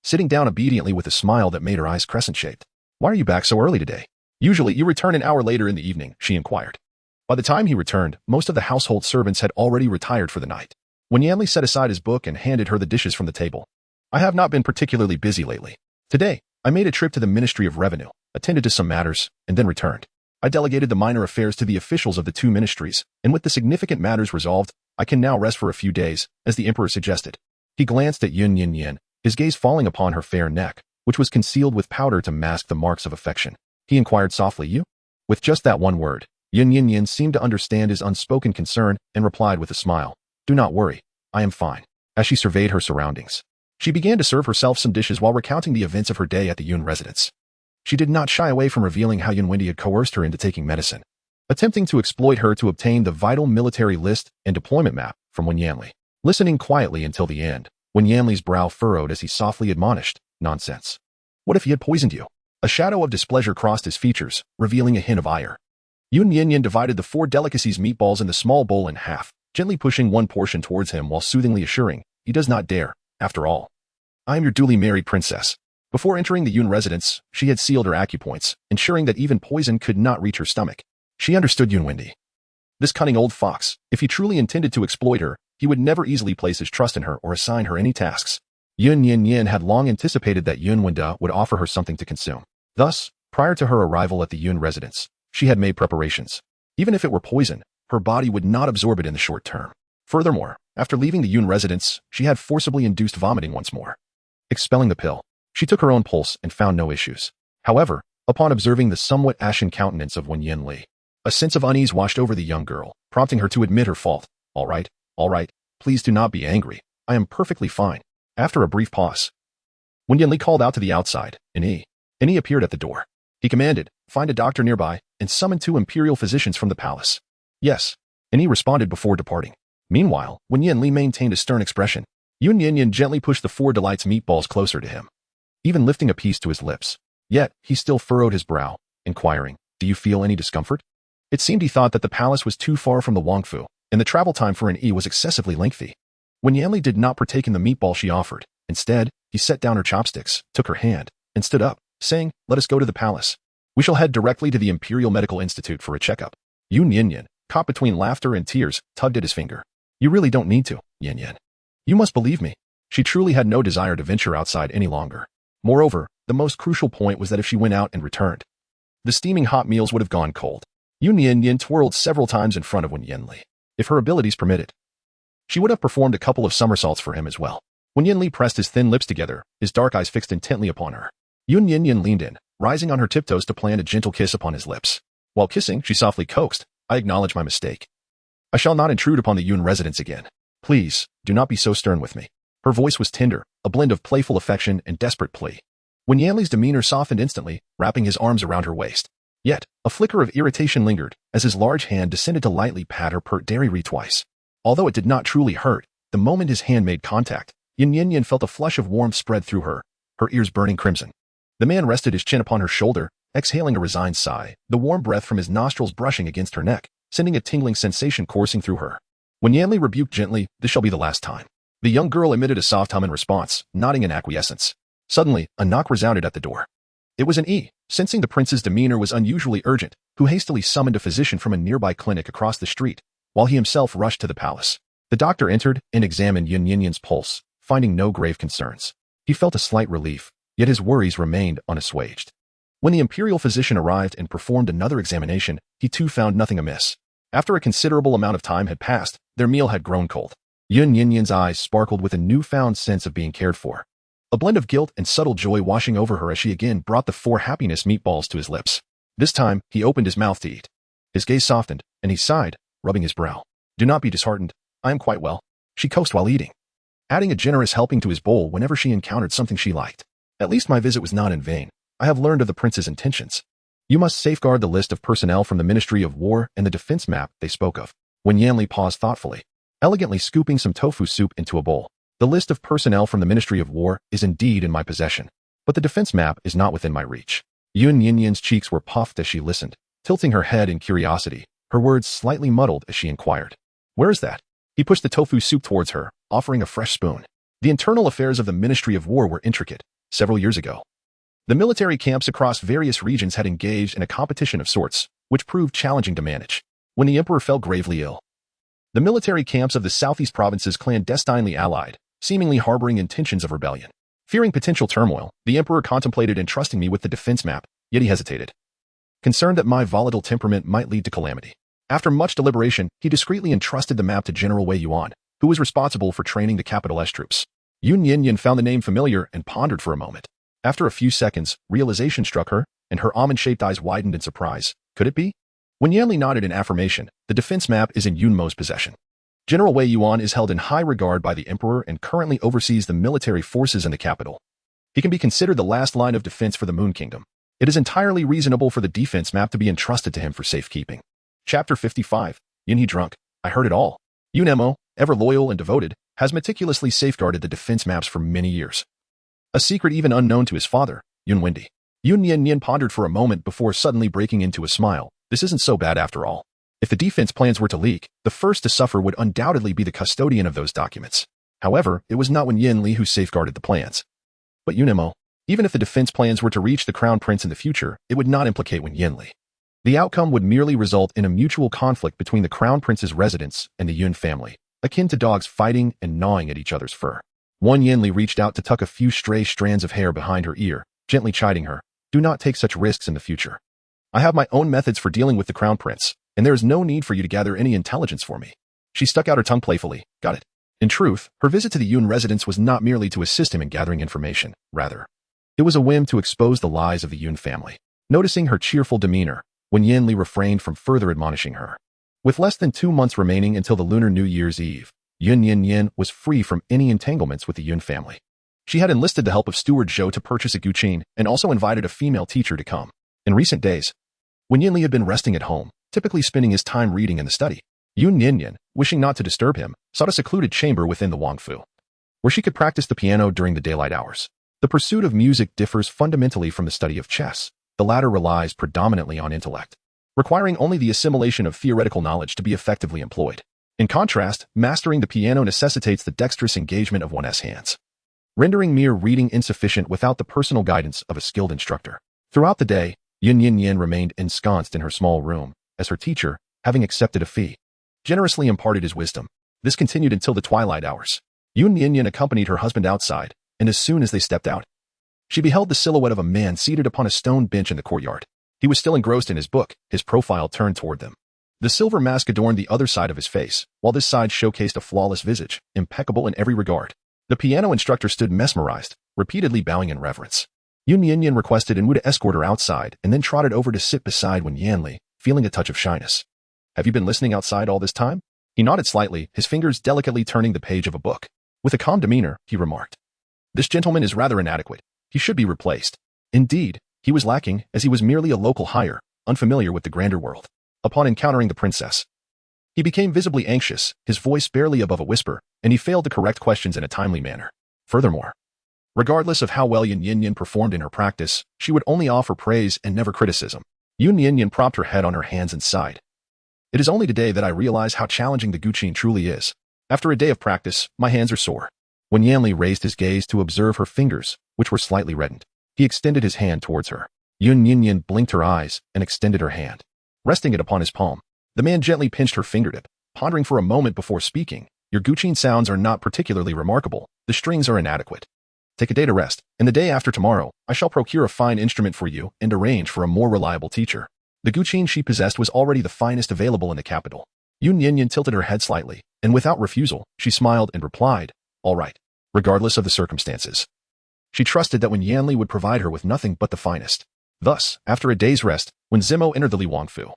sitting down obediently with a smile that made her eyes crescent-shaped. Why are you back so early today? Usually you return an hour later in the evening, she inquired. By the time he returned, most of the household servants had already retired for the night. When Yanli set aside his book and handed her the dishes from the table, I have not been particularly busy lately. Today, I made a trip to the Ministry of Revenue, attended to some matters, and then returned. I delegated the minor affairs to the officials of the 2 ministries, and with the significant matters resolved, I can now rest for a few days, as the emperor suggested. He glanced at Yun Nian Nian, his gaze falling upon her fair neck, which was concealed with powder to mask the marks of affection. He inquired softly, You? With just that one word, Yun Nian Nian seemed to understand his unspoken concern and replied with a smile, Do not worry, I am fine. As she surveyed her surroundings, she began to serve herself some dishes while recounting the events of her day at the Yun residence. She did not shy away from revealing how Yun Wendy had coerced her into taking medicine, attempting to exploit her to obtain the vital military list and deployment map from Wen Yanli. Listening quietly until the end, Wen Yanli's brow furrowed as he softly admonished, Nonsense. What if he had poisoned you? A shadow of displeasure crossed his features, revealing a hint of ire. Yun Nian Nian divided the 4 delicacies meatballs in the small bowl in half, gently pushing one portion towards him while soothingly assuring, He does not dare, after all. I am your duly married princess. Before entering the Yun residence, she had sealed her acupoints, ensuring that even poison could not reach her stomach. She understood Yun Wendy. This cunning old fox, if he truly intended to exploit her, he would never easily place his trust in her or assign her any tasks. Yun Nian Nian had long anticipated that Yun Wendy would offer her something to consume. Thus, prior to her arrival at the Yun residence, she had made preparations. Even if it were poison, her body would not absorb it in the short term. Furthermore, after leaving the Yun residence, she had forcibly induced vomiting once more. Expelling the pill, she took her own pulse and found no issues. However, upon observing the somewhat ashen countenance of Wen Yanli, a sense of unease washed over the young girl, prompting her to admit her fault. All right, please do not be angry. I am perfectly fine. After a brief pause, Wen Yanli called out to the outside, and he appeared at the door. He commanded, find a doctor nearby, and summon 2 imperial physicians from the palace. Yes, and he responded before departing. Meanwhile, Wen Yanli maintained a stern expression. Yun Nian Nian gently pushed the 4 delights meatballs closer to him, even lifting a piece to his lips. Yet, he still furrowed his brow, inquiring, do you feel any discomfort? It seemed he thought that the palace was too far from the Wangfu, and the travel time for an was excessively lengthy. Wen Yanli did not partake in the meatball she offered. Instead, he set down her chopsticks, took her hand, and stood up, saying, let us go to the palace. We shall head directly to the Imperial Medical Institute for a checkup. Yun Nian Nian, caught between laughter and tears, tugged at his finger. You really don't need to, Yan Yan. You must believe me. She truly had no desire to venture outside any longer. Moreover, the most crucial point was that if she went out and returned, the steaming hot meals would have gone cold. Yun Nian Nian twirled several times in front of Wen Yanli. If her abilities permitted, she would have performed a couple of somersaults for him as well. Wen Yanli pressed his thin lips together, his dark eyes fixed intently upon her. Yun Nian Nian leaned in, rising on her tiptoes to plant a gentle kiss upon his lips. While kissing, she softly coaxed, I acknowledge my mistake. I shall not intrude upon the Yun residence again. Please, do not be so stern with me. Her voice was tender, a blend of playful affection and desperate plea. Wen Yanli's demeanor softened instantly, wrapping his arms around her waist. Yet, a flicker of irritation lingered, as his large hand descended to lightly pat her pert dairy twice. Although it did not truly hurt, the moment his hand made contact, Yun Nian Nian felt a flush of warmth spread through her, her ears burning crimson. The man rested his chin upon her shoulder, exhaling a resigned sigh, the warm breath from his nostrils brushing against her neck, sending a tingling sensation coursing through her. When Yanli rebuked gently, this shall be the last time. The young girl emitted a soft hum in response, nodding in acquiescence. Suddenly, a knock resounded at the door. It was an sensing the prince's demeanor was unusually urgent, who hastily summoned a physician from a nearby clinic across the street, while he himself rushed to the palace. The doctor entered and examined Yun Nian Nian's pulse, finding no grave concerns. He felt a slight relief, yet his worries remained unassuaged. When the imperial physician arrived and performed another examination, he too found nothing amiss. After a considerable amount of time had passed, their meal had grown cold. Yun Nian Nian's eyes sparkled with a newfound sense of being cared for, a blend of guilt and subtle joy washing over her as she again brought the 4 happiness meatballs to his lips. This time, he opened his mouth to eat. His gaze softened, and he sighed, rubbing his brow. Do not be disheartened. I am quite well. She coaxed while eating, adding a generous helping to his bowl whenever she encountered something she liked. At least my visit was not in vain. I have learned of the prince's intentions. You must safeguard the list of personnel from the Ministry of War and the defense map they spoke of. When Yanli paused thoughtfully, elegantly scooping some tofu soup into a bowl. The list of personnel from the Ministry of War is indeed in my possession, but the defense map is not within my reach. Yun Nian Nian's cheeks were puffed as she listened, tilting her head in curiosity, her words slightly muddled as she inquired. Where is that? He pushed the tofu soup towards her, offering a fresh spoon. The internal affairs of the Ministry of War were intricate. Several years ago, the military camps across various regions had engaged in a competition of sorts, which proved challenging to manage. When the emperor fell gravely ill, the military camps of the southeast provinces clandestinely allied, seemingly harboring intentions of rebellion. Fearing potential turmoil, the emperor contemplated entrusting me with the defense map, yet he hesitated, concerned that my volatile temperament might lead to calamity. After much deliberation, he discreetly entrusted the map to General Wei Yuan, who was responsible for training the capital S troops. Yun Nian Nian found the name familiar and pondered for a moment. After a few seconds, realization struck her, and her almond-shaped eyes widened in surprise. Could it be? When Yanli nodded in affirmation, the defense map is in Yunmo's possession. General Wei Yuan is held in high regard by the emperor and currently oversees the military forces in the capital. He can be considered the last line of defense for the Moon Kingdom. It is entirely reasonable for the defense map to be entrusted to him for safekeeping. Chapter 55. Yun He drunk. I heard it all. Yun Mo, ever loyal and devoted, has meticulously safeguarded the defense maps for many years. A secret even unknown to his father, Yun Wendy. Yun Nian Nian pondered for a moment before suddenly breaking into a smile. This isn't so bad after all. If the defense plans were to leak, the first to suffer would undoubtedly be the custodian of those documents. However, it was not Wen Yanli who safeguarded the plans, but Yun Mo. Even if the defense plans were to reach the crown prince in the future, it would not implicate Wen Yanli. The outcome would merely result in a mutual conflict between the crown prince's residence and the Yun family, akin to dogs fighting and gnawing at each other's fur. Wen Yanli reached out to tuck a few stray strands of hair behind her ear, gently chiding her, "Do not take such risks in the future. I have my own methods for dealing with the crown prince, and there is no need for you to gather any intelligence for me." She stuck out her tongue playfully. Got it. In truth, her visit to the Yun residence was not merely to assist him in gathering information. Rather, it was a whim to expose the lies of the Yun family. Noticing her cheerful demeanor, Wen Yanli refrained from further admonishing her. With less than 2 months remaining until the Lunar New Year's Eve, Yun Nian Nian was free from any entanglements with the Yun family. She had enlisted the help of steward Zhou to purchase a guqin and also invited a female teacher to come. In recent days, Wen Yanli had been resting at home, typically spending his time reading in the study. Yun Nian Nian, wishing not to disturb him, sought a secluded chamber within the Wangfu, where she could practice the piano during the daylight hours. The pursuit of music differs fundamentally from the study of chess. The latter relies predominantly on intellect, requiring only the assimilation of theoretical knowledge to be effectively employed. In contrast, mastering the piano necessitates the dexterous engagement of one's hands, rendering mere reading insufficient without the personal guidance of a skilled instructor. Throughout the day, Yun Nian Nian remained ensconced in her small room, as her teacher, having accepted a fee, generously imparted his wisdom. This continued until the twilight hours. Yun Nian Nian accompanied her husband outside, and as soon as they stepped out, she beheld the silhouette of a man seated upon a stone bench in the courtyard. He was still engrossed in his book, his profile turned toward them. The silver mask adorned the other side of his face, while this side showcased a flawless visage, impeccable in every regard. The piano instructor stood mesmerized, repeatedly bowing in reverence. Yun Nian Nian requested Wu to escort her outside and then trotted over to sit beside Wen Yanli, feeling a touch of shyness. "Have you been listening outside all this time?" He nodded slightly, his fingers delicately turning the page of a book. With a calm demeanor, he remarked, "This gentleman is rather inadequate. He should be replaced." Indeed, he was lacking, as he was merely a local hire, unfamiliar with the grander world. Upon encountering the princess, he became visibly anxious, his voice barely above a whisper, and he failed to correct questions in a timely manner. Furthermore, regardless of how well Yun Nian Nian performed in her practice, she would only offer praise and never criticism. Yun Nian Nian propped her head on her hands and sighed. "It is only today that I realize how challenging the guqin truly is. After a day of practice, my hands are sore." When Yanli raised his gaze to observe her fingers, which were slightly reddened, he extended his hand towards her. Yun Nian Nian blinked her eyes and extended her hand, resting it upon his palm. The man gently pinched her fingertip, pondering for a moment before speaking. "Your guqin sounds are not particularly remarkable. The strings are inadequate. Take a day to rest, and the day after tomorrow, I shall procure a fine instrument for you and arrange for a more reliable teacher." The guqin she possessed was already the finest available in the capital. Yun Nian Nian tilted her head slightly, and without refusal, she smiled and replied, "All right," regardless of the circumstances. She trusted that Wen Yanli would provide her with nothing but the finest. Thus, after a day's rest, when Zimo entered the Li Wangfu,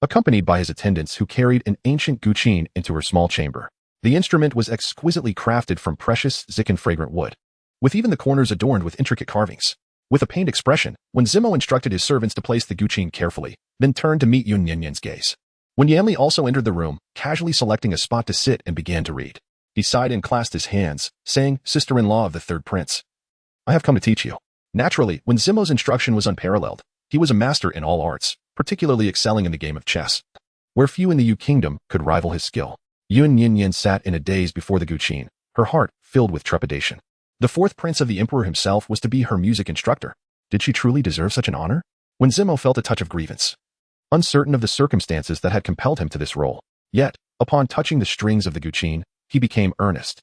accompanied by his attendants who carried an ancient guqin into her small chamber, the instrument was exquisitely crafted from precious zik and fragrant wood, with even the corners adorned with intricate carvings. With a pained expression, when Zimo instructed his servants to place the guqin carefully, then turned to meet Yun Nian Nian's gaze. Wen Yanli also entered the room, casually selecting a spot to sit and began to read. He sighed and clasped his hands, saying, "Sister-in-law of the third prince, I have come to teach you." Naturally, when Zimo's instruction was unparalleled, he was a master in all arts, particularly excelling in the game of chess, where few in the Yu kingdom could rival his skill. Yun Nian Nian sat in a daze before the guqin, her heart filled with trepidation. The fourth prince of the emperor himself was to be her music instructor. Did she truly deserve such an honor? When Zimo felt a touch of grievance, uncertain of the circumstances that had compelled him to this role. Yet, upon touching the strings of the guqin, he became earnest,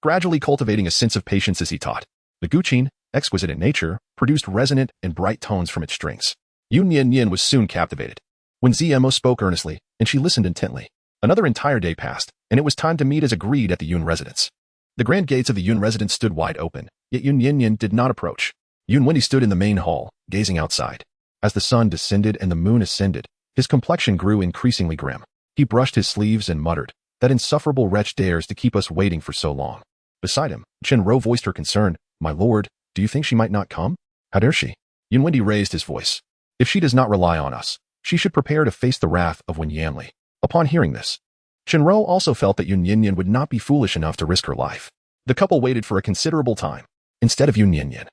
gradually cultivating a sense of patience as he taught. The guqin, exquisite in nature, produced resonant and bright tones from its strings. Yun Nian Nian was soon captivated. When Zimo spoke earnestly, and she listened intently, another entire day passed, and it was time to meet as agreed at the Yun residence. The grand gates of the Yun residence stood wide open, yet Yun Nian Nian did not approach. Yun Wendy stood in the main hall, gazing outside. As the sun descended and the moon ascended, his complexion grew increasingly grim. He brushed his sleeves and muttered, "That insufferable wretch dares to keep us waiting for so long." Beside him, Chen Ro voiced her concern. "My lord, do you think she might not come?" "How dare she?" Yun Wendy raised his voice. "If she does not rely on us, she should prepare to face the wrath of Wen Yanli." Upon hearing this, Chen Ro also felt that Yun Nian Nian would not be foolish enough to risk her life. The couple waited for a considerable time. Instead of Yun Nian Nian,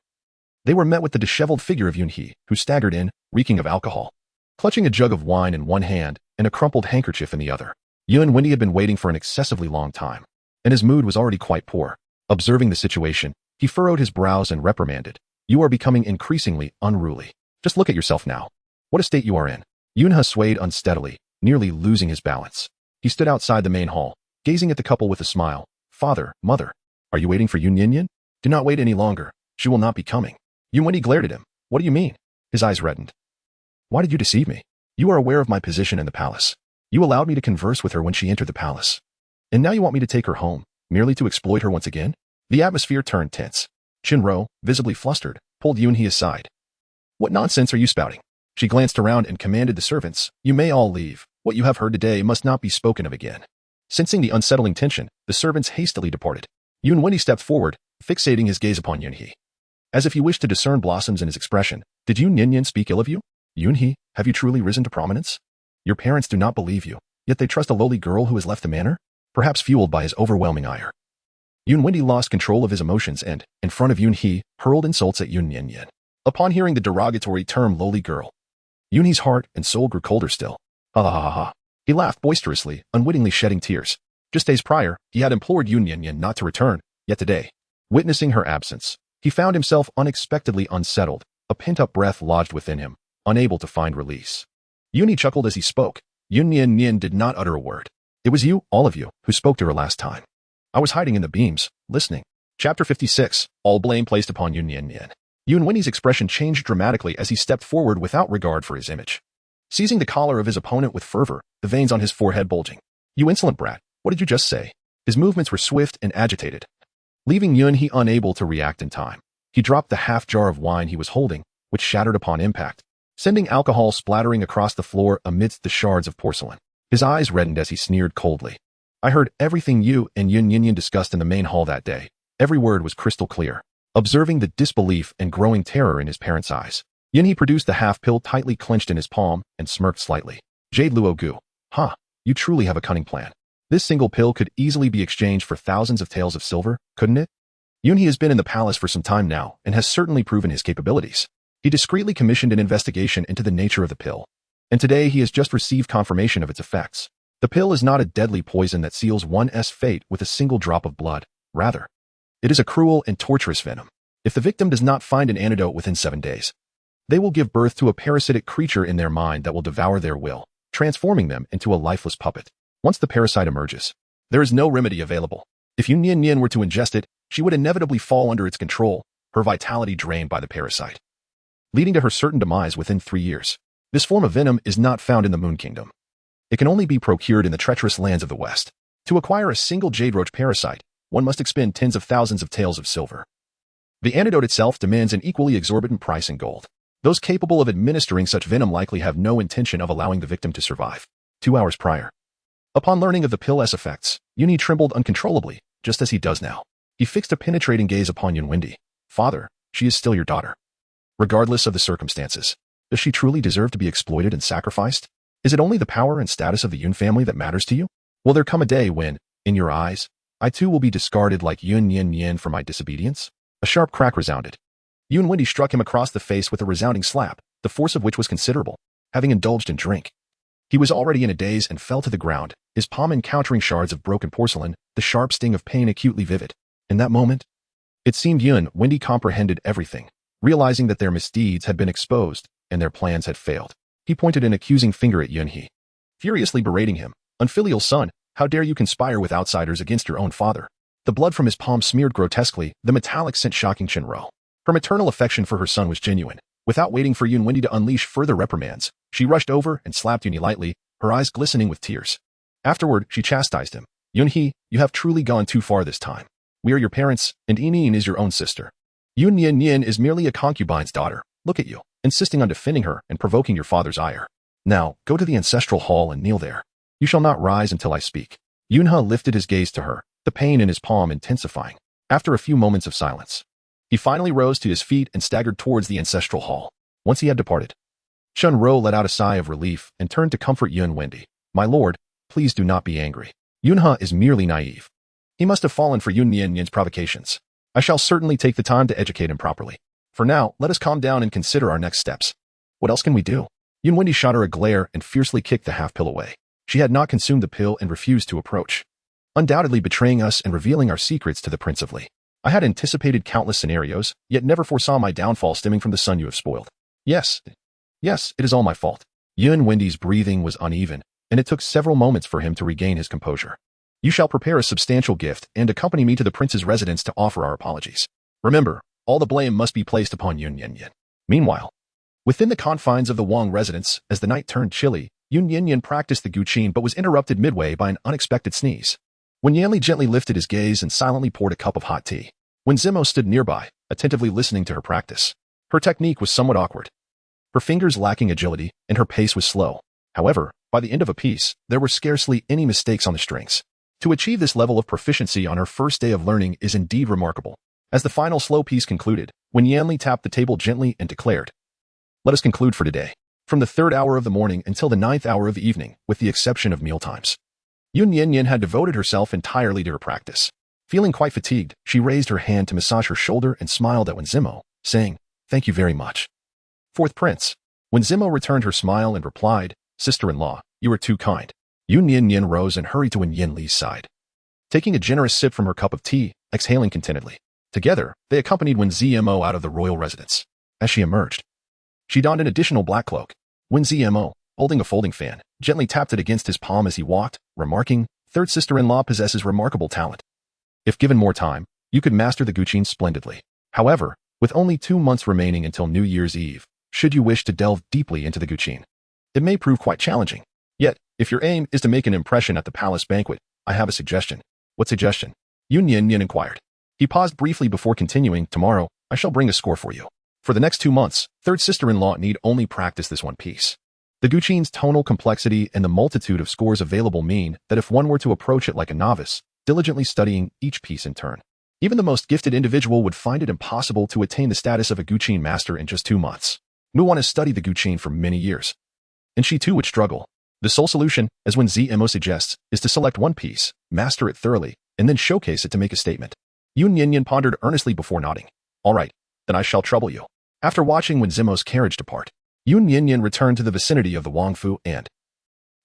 they were met with the disheveled figure of Yun He, who staggered in, reeking of alcohol, clutching a jug of wine in one hand and a crumpled handkerchief in the other. Yun Wendy had been waiting for an excessively long time, and his mood was already quite poor. Observing the situation, he furrowed his brows and reprimanded, "You are becoming increasingly unruly. Just look at yourself now. What a state you are in." Yunhe swayed unsteadily, nearly losing his balance. He stood outside the main hall, gazing at the couple with a smile. Father, mother, are you waiting for Yun Nian Nian? Do not wait any longer. She will not be coming. Yun Wendy glared at him. What do you mean? His eyes reddened. Why did you deceive me? You are aware of my position in the palace. You allowed me to converse with her when she entered the palace. And now you want me to take her home, merely to exploit her once again? The atmosphere turned tense. Qinro, visibly flustered, pulled Yunhe aside. What nonsense are you spouting? She glanced around and commanded the servants, You may all leave. What you have heard today must not be spoken of again. Sensing the unsettling tension, the servants hastily departed. Yun Wendy stepped forward, fixating his gaze upon Yunhe. As if he wished to discern blossoms in his expression, did Yun Nian Nian speak ill of you? Yunhe, have you truly risen to prominence? Your parents do not believe you, yet they trust a lowly girl who has left the manor? Perhaps fueled by his overwhelming ire. Yun Wendy lost control of his emotions and, in front of Yunhe, hurled insults at Yun Nian Nian. Upon hearing the derogatory term lowly girl, Yunhe's heart and soul grew colder still. Ha ha ha ha. He laughed boisterously, unwittingly shedding tears. Just days prior, he had implored Yun Nian Nian not to return, yet today, witnessing her absence, he found himself unexpectedly unsettled, a pent-up breath lodged within him, unable to find release. Yunhe chuckled as he spoke. Yun Nian Nian did not utter a word. It was you, all of you, who spoke to her last time. I was hiding in the beams, listening. Chapter 56, all blame placed upon Yun Nian Nian. Yun Wendy's expression changed dramatically as he stepped forward without regard for his image. Seizing the collar of his opponent with fervor, the veins on his forehead bulging. You insolent brat, what did you just say? His movements were swift and agitated, leaving Yunhe unable to react in time. He dropped the half jar of wine he was holding, which shattered upon impact, sending alcohol splattering across the floor amidst the shards of porcelain. His eyes reddened as he sneered coldly. I heard everything you and Yun Nian Nian discussed in the main hall that day. Every word was crystal clear. Observing the disbelief and growing terror in his parents' eyes, Yunhe produced the half-pill tightly clenched in his palm and smirked slightly. Jade Luo Gu. Huh, you truly have a cunning plan. This single pill could easily be exchanged for thousands of taels of silver, couldn't it? Yunhe has been in the palace for some time now and has certainly proven his capabilities. He discreetly commissioned an investigation into the nature of the pill, and today he has just received confirmation of its effects. The pill is not a deadly poison that seals one's fate with a single drop of blood. Rather, it is a cruel and torturous venom. If the victim does not find an antidote within 7 days, they will give birth to a parasitic creature in their mind that will devour their will, transforming them into a lifeless puppet. Once the parasite emerges, there is no remedy available. If Yun Nian Nian were to ingest it, she would inevitably fall under its control, her vitality drained by the parasite, leading to her certain demise within 3 years. This form of venom is not found in the Moon Kingdom. It can only be procured in the treacherous lands of the West. To acquire a single jade roach parasite, one must expend tens of thousands of taels of silver. The antidote itself demands an equally exorbitant price in gold. Those capable of administering such venom likely have no intention of allowing the victim to survive. 2 hours prior, upon learning of the pill's effects, Yunhe trembled uncontrollably, just as he does now. He fixed a penetrating gaze upon Yun Wendy. Father, she is still your daughter. Regardless of the circumstances, does she truly deserve to be exploited and sacrificed? Is it only the power and status of the Yun family that matters to you? Will there come a day when, in your eyes, I too will be discarded like Yun Nian Nian for my disobedience? A sharp crack resounded. Yun Wendy struck him across the face with a resounding slap, the force of which was considerable, having indulged in drink. He was already in a daze and fell to the ground, his palm encountering shards of broken porcelain, the sharp sting of pain acutely vivid. In that moment, it seemed Yun Wendy comprehended everything, realizing that their misdeeds had been exposed and their plans had failed. He pointed an accusing finger at Yunhe, furiously berating him. Unfilial son, how dare you conspire with outsiders against your own father? The blood from his palm smeared grotesquely, the metallic scent shocking Qinro. Her maternal affection for her son was genuine. Without waiting for Yun Wendy to unleash further reprimands, she rushed over and slapped Yunhe lightly, her eyes glistening with tears. Afterward, she chastised him. Yunhe, you have truly gone too far this time. We are your parents, and Nian is your own sister. Yun Nian Nian is merely a concubine's daughter. Look at you, insisting on defending her and provoking your father's ire. Now, go to the ancestral hall and kneel there. You shall not rise until I speak. Yunhe lifted his gaze to her, the pain in his palm intensifying. After a few moments of silence, he finally rose to his feet and staggered towards the ancestral hall. Once he had departed, Qinro let out a sigh of relief and turned to comfort Yun Wendy. My lord, please do not be angry. Yunhe is merely naive. He must have fallen for Yun Nian Nian's provocations. I shall certainly take the time to educate him properly. For now, let us calm down and consider our next steps. What else can we do? Yun Wendy shot her a glare and fiercely kicked the half-pill away. She had not consumed the pill and refused to approach, undoubtedly betraying us and revealing our secrets to the Prince of Li. I had anticipated countless scenarios, yet never foresaw my downfall stemming from the son you have spoiled. Yes, it is all my fault. Yun Wendy's breathing was uneven, and it took several moments for him to regain his composure. You shall prepare a substantial gift and accompany me to the prince's residence to offer our apologies. Remember, all the blame must be placed upon Yun Nian Nian. Meanwhile, within the confines of the Wang residence, as the night turned chilly, Yun Nian Nian practiced the guqin but was interrupted midway by an unexpected sneeze. Wen Yanli gently lifted his gaze and silently poured a cup of hot tea. Wen Zimo stood nearby, attentively listening to her practice. Her technique was somewhat awkward, her fingers lacking agility, and her pace was slow. However, by the end of a piece, there were scarcely any mistakes on the strings. To achieve this level of proficiency on her first day of learning is indeed remarkable. As the final slow piece concluded, Wen Yanli tapped the table gently and declared, "Let us conclude for today. From the 3rd hour of the morning until the 9th hour of the evening, with the exception of mealtimes." Yun Nian Nian had devoted herself entirely to her practice. Feeling quite fatigued, she raised her hand to massage her shoulder and smiled at Wen Zimo, saying, "Thank you very much." Fourth Prince. Wen Zimo returned her smile and replied, "Sister-in-law, you are too kind." Yun Nian Nian rose and hurried to Wen Yanli's side, taking a generous sip from her cup of tea, exhaling contentedly. Together, they accompanied Wen Zimo out of the royal residence. As she emerged, she donned an additional black cloak. Wen Zimo, holding a folding fan, gently tapped it against his palm as he walked, remarking, "Third sister-in-law possesses remarkable talent. If given more time, you could master the guqin splendidly. However, with only 2 months remaining until New Year's Eve, should you wish to delve deeply into the guqin, it may prove quite challenging. Yet, if your aim is to make an impression at the palace banquet, I have a suggestion." "What suggestion?" Yun Nian Nian inquired. He paused briefly before continuing, "Tomorrow, I shall bring a score for you. For the next 2 months, third sister-in-law need only practice this one piece. The guqin's tonal complexity and the multitude of scores available mean that if one were to approach it like a novice, diligently studying each piece in turn, even the most gifted individual would find it impossible to attain the status of a guqin master in just 2 months. One has studied the guqin for many years, and she too would struggle. The sole solution, as Wen Zimo suggests, is to select one piece, master it thoroughly, and then showcase it to make a statement." Yun Nian Nian pondered earnestly before nodding. "All right, then I shall trouble you." After watching Wen Zimo's carriage depart, Yun Nian Nian returned to the vicinity of the Wangfu and,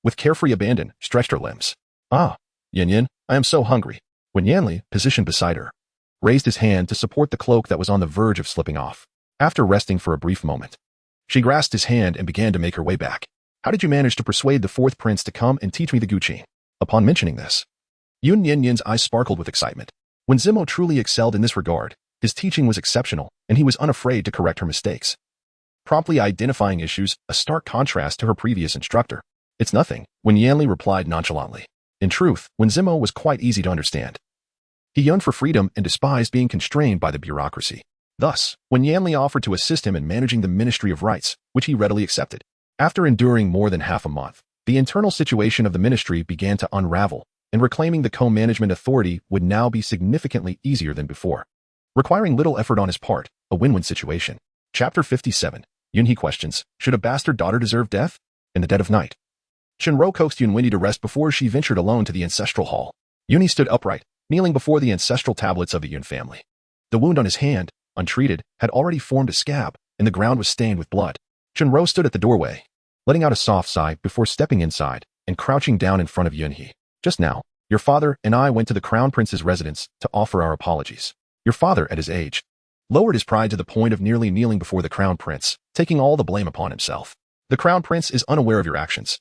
with carefree abandon, stretched her limbs. "Ah, Yin Yin, I am so hungry." Wen Yanli, positioned beside her, raised his hand to support the cloak that was on the verge of slipping off. After resting for a brief moment, she grasped his hand and began to make her way back. "How did you manage to persuade the 4th prince to come and teach me the guqin?" Upon mentioning this, Yun Nian Nian's eyes sparkled with excitement. Wen Zimo truly excelled in this regard. His teaching was exceptional, and he was unafraid to correct her mistakes, promptly identifying issues, a stark contrast to her previous instructor. "It's nothing," Wen Yanli replied nonchalantly. In truth, Wen Zimo was quite easy to understand. He yearned for freedom and despised being constrained by the bureaucracy. Thus, Wen Yanli offered to assist him in managing the Ministry of Rights, which he readily accepted. After enduring more than half a month, the internal situation of the ministry began to unravel, and reclaiming the co-management authority would now be significantly easier than before, requiring little effort on his part, a win-win situation. Chapter 57. Yunhe questions, should a bastard daughter deserve death? In the dead of night, Shinro coaxed Yun Wendy to rest before she ventured alone to the ancestral hall. Yunhe stood upright, kneeling before the ancestral tablets of the Yun family. The wound on his hand, untreated, had already formed a scab, and the ground was stained with blood. Shinro stood at the doorway, letting out a soft sigh before stepping inside and crouching down in front of Yunhe. "Just now, your father and I went to the Crown Prince's residence to offer our apologies." Your father, at his age, lowered his pride to the point of nearly kneeling before the Crown Prince, taking all the blame upon himself. "The Crown Prince is unaware of your actions.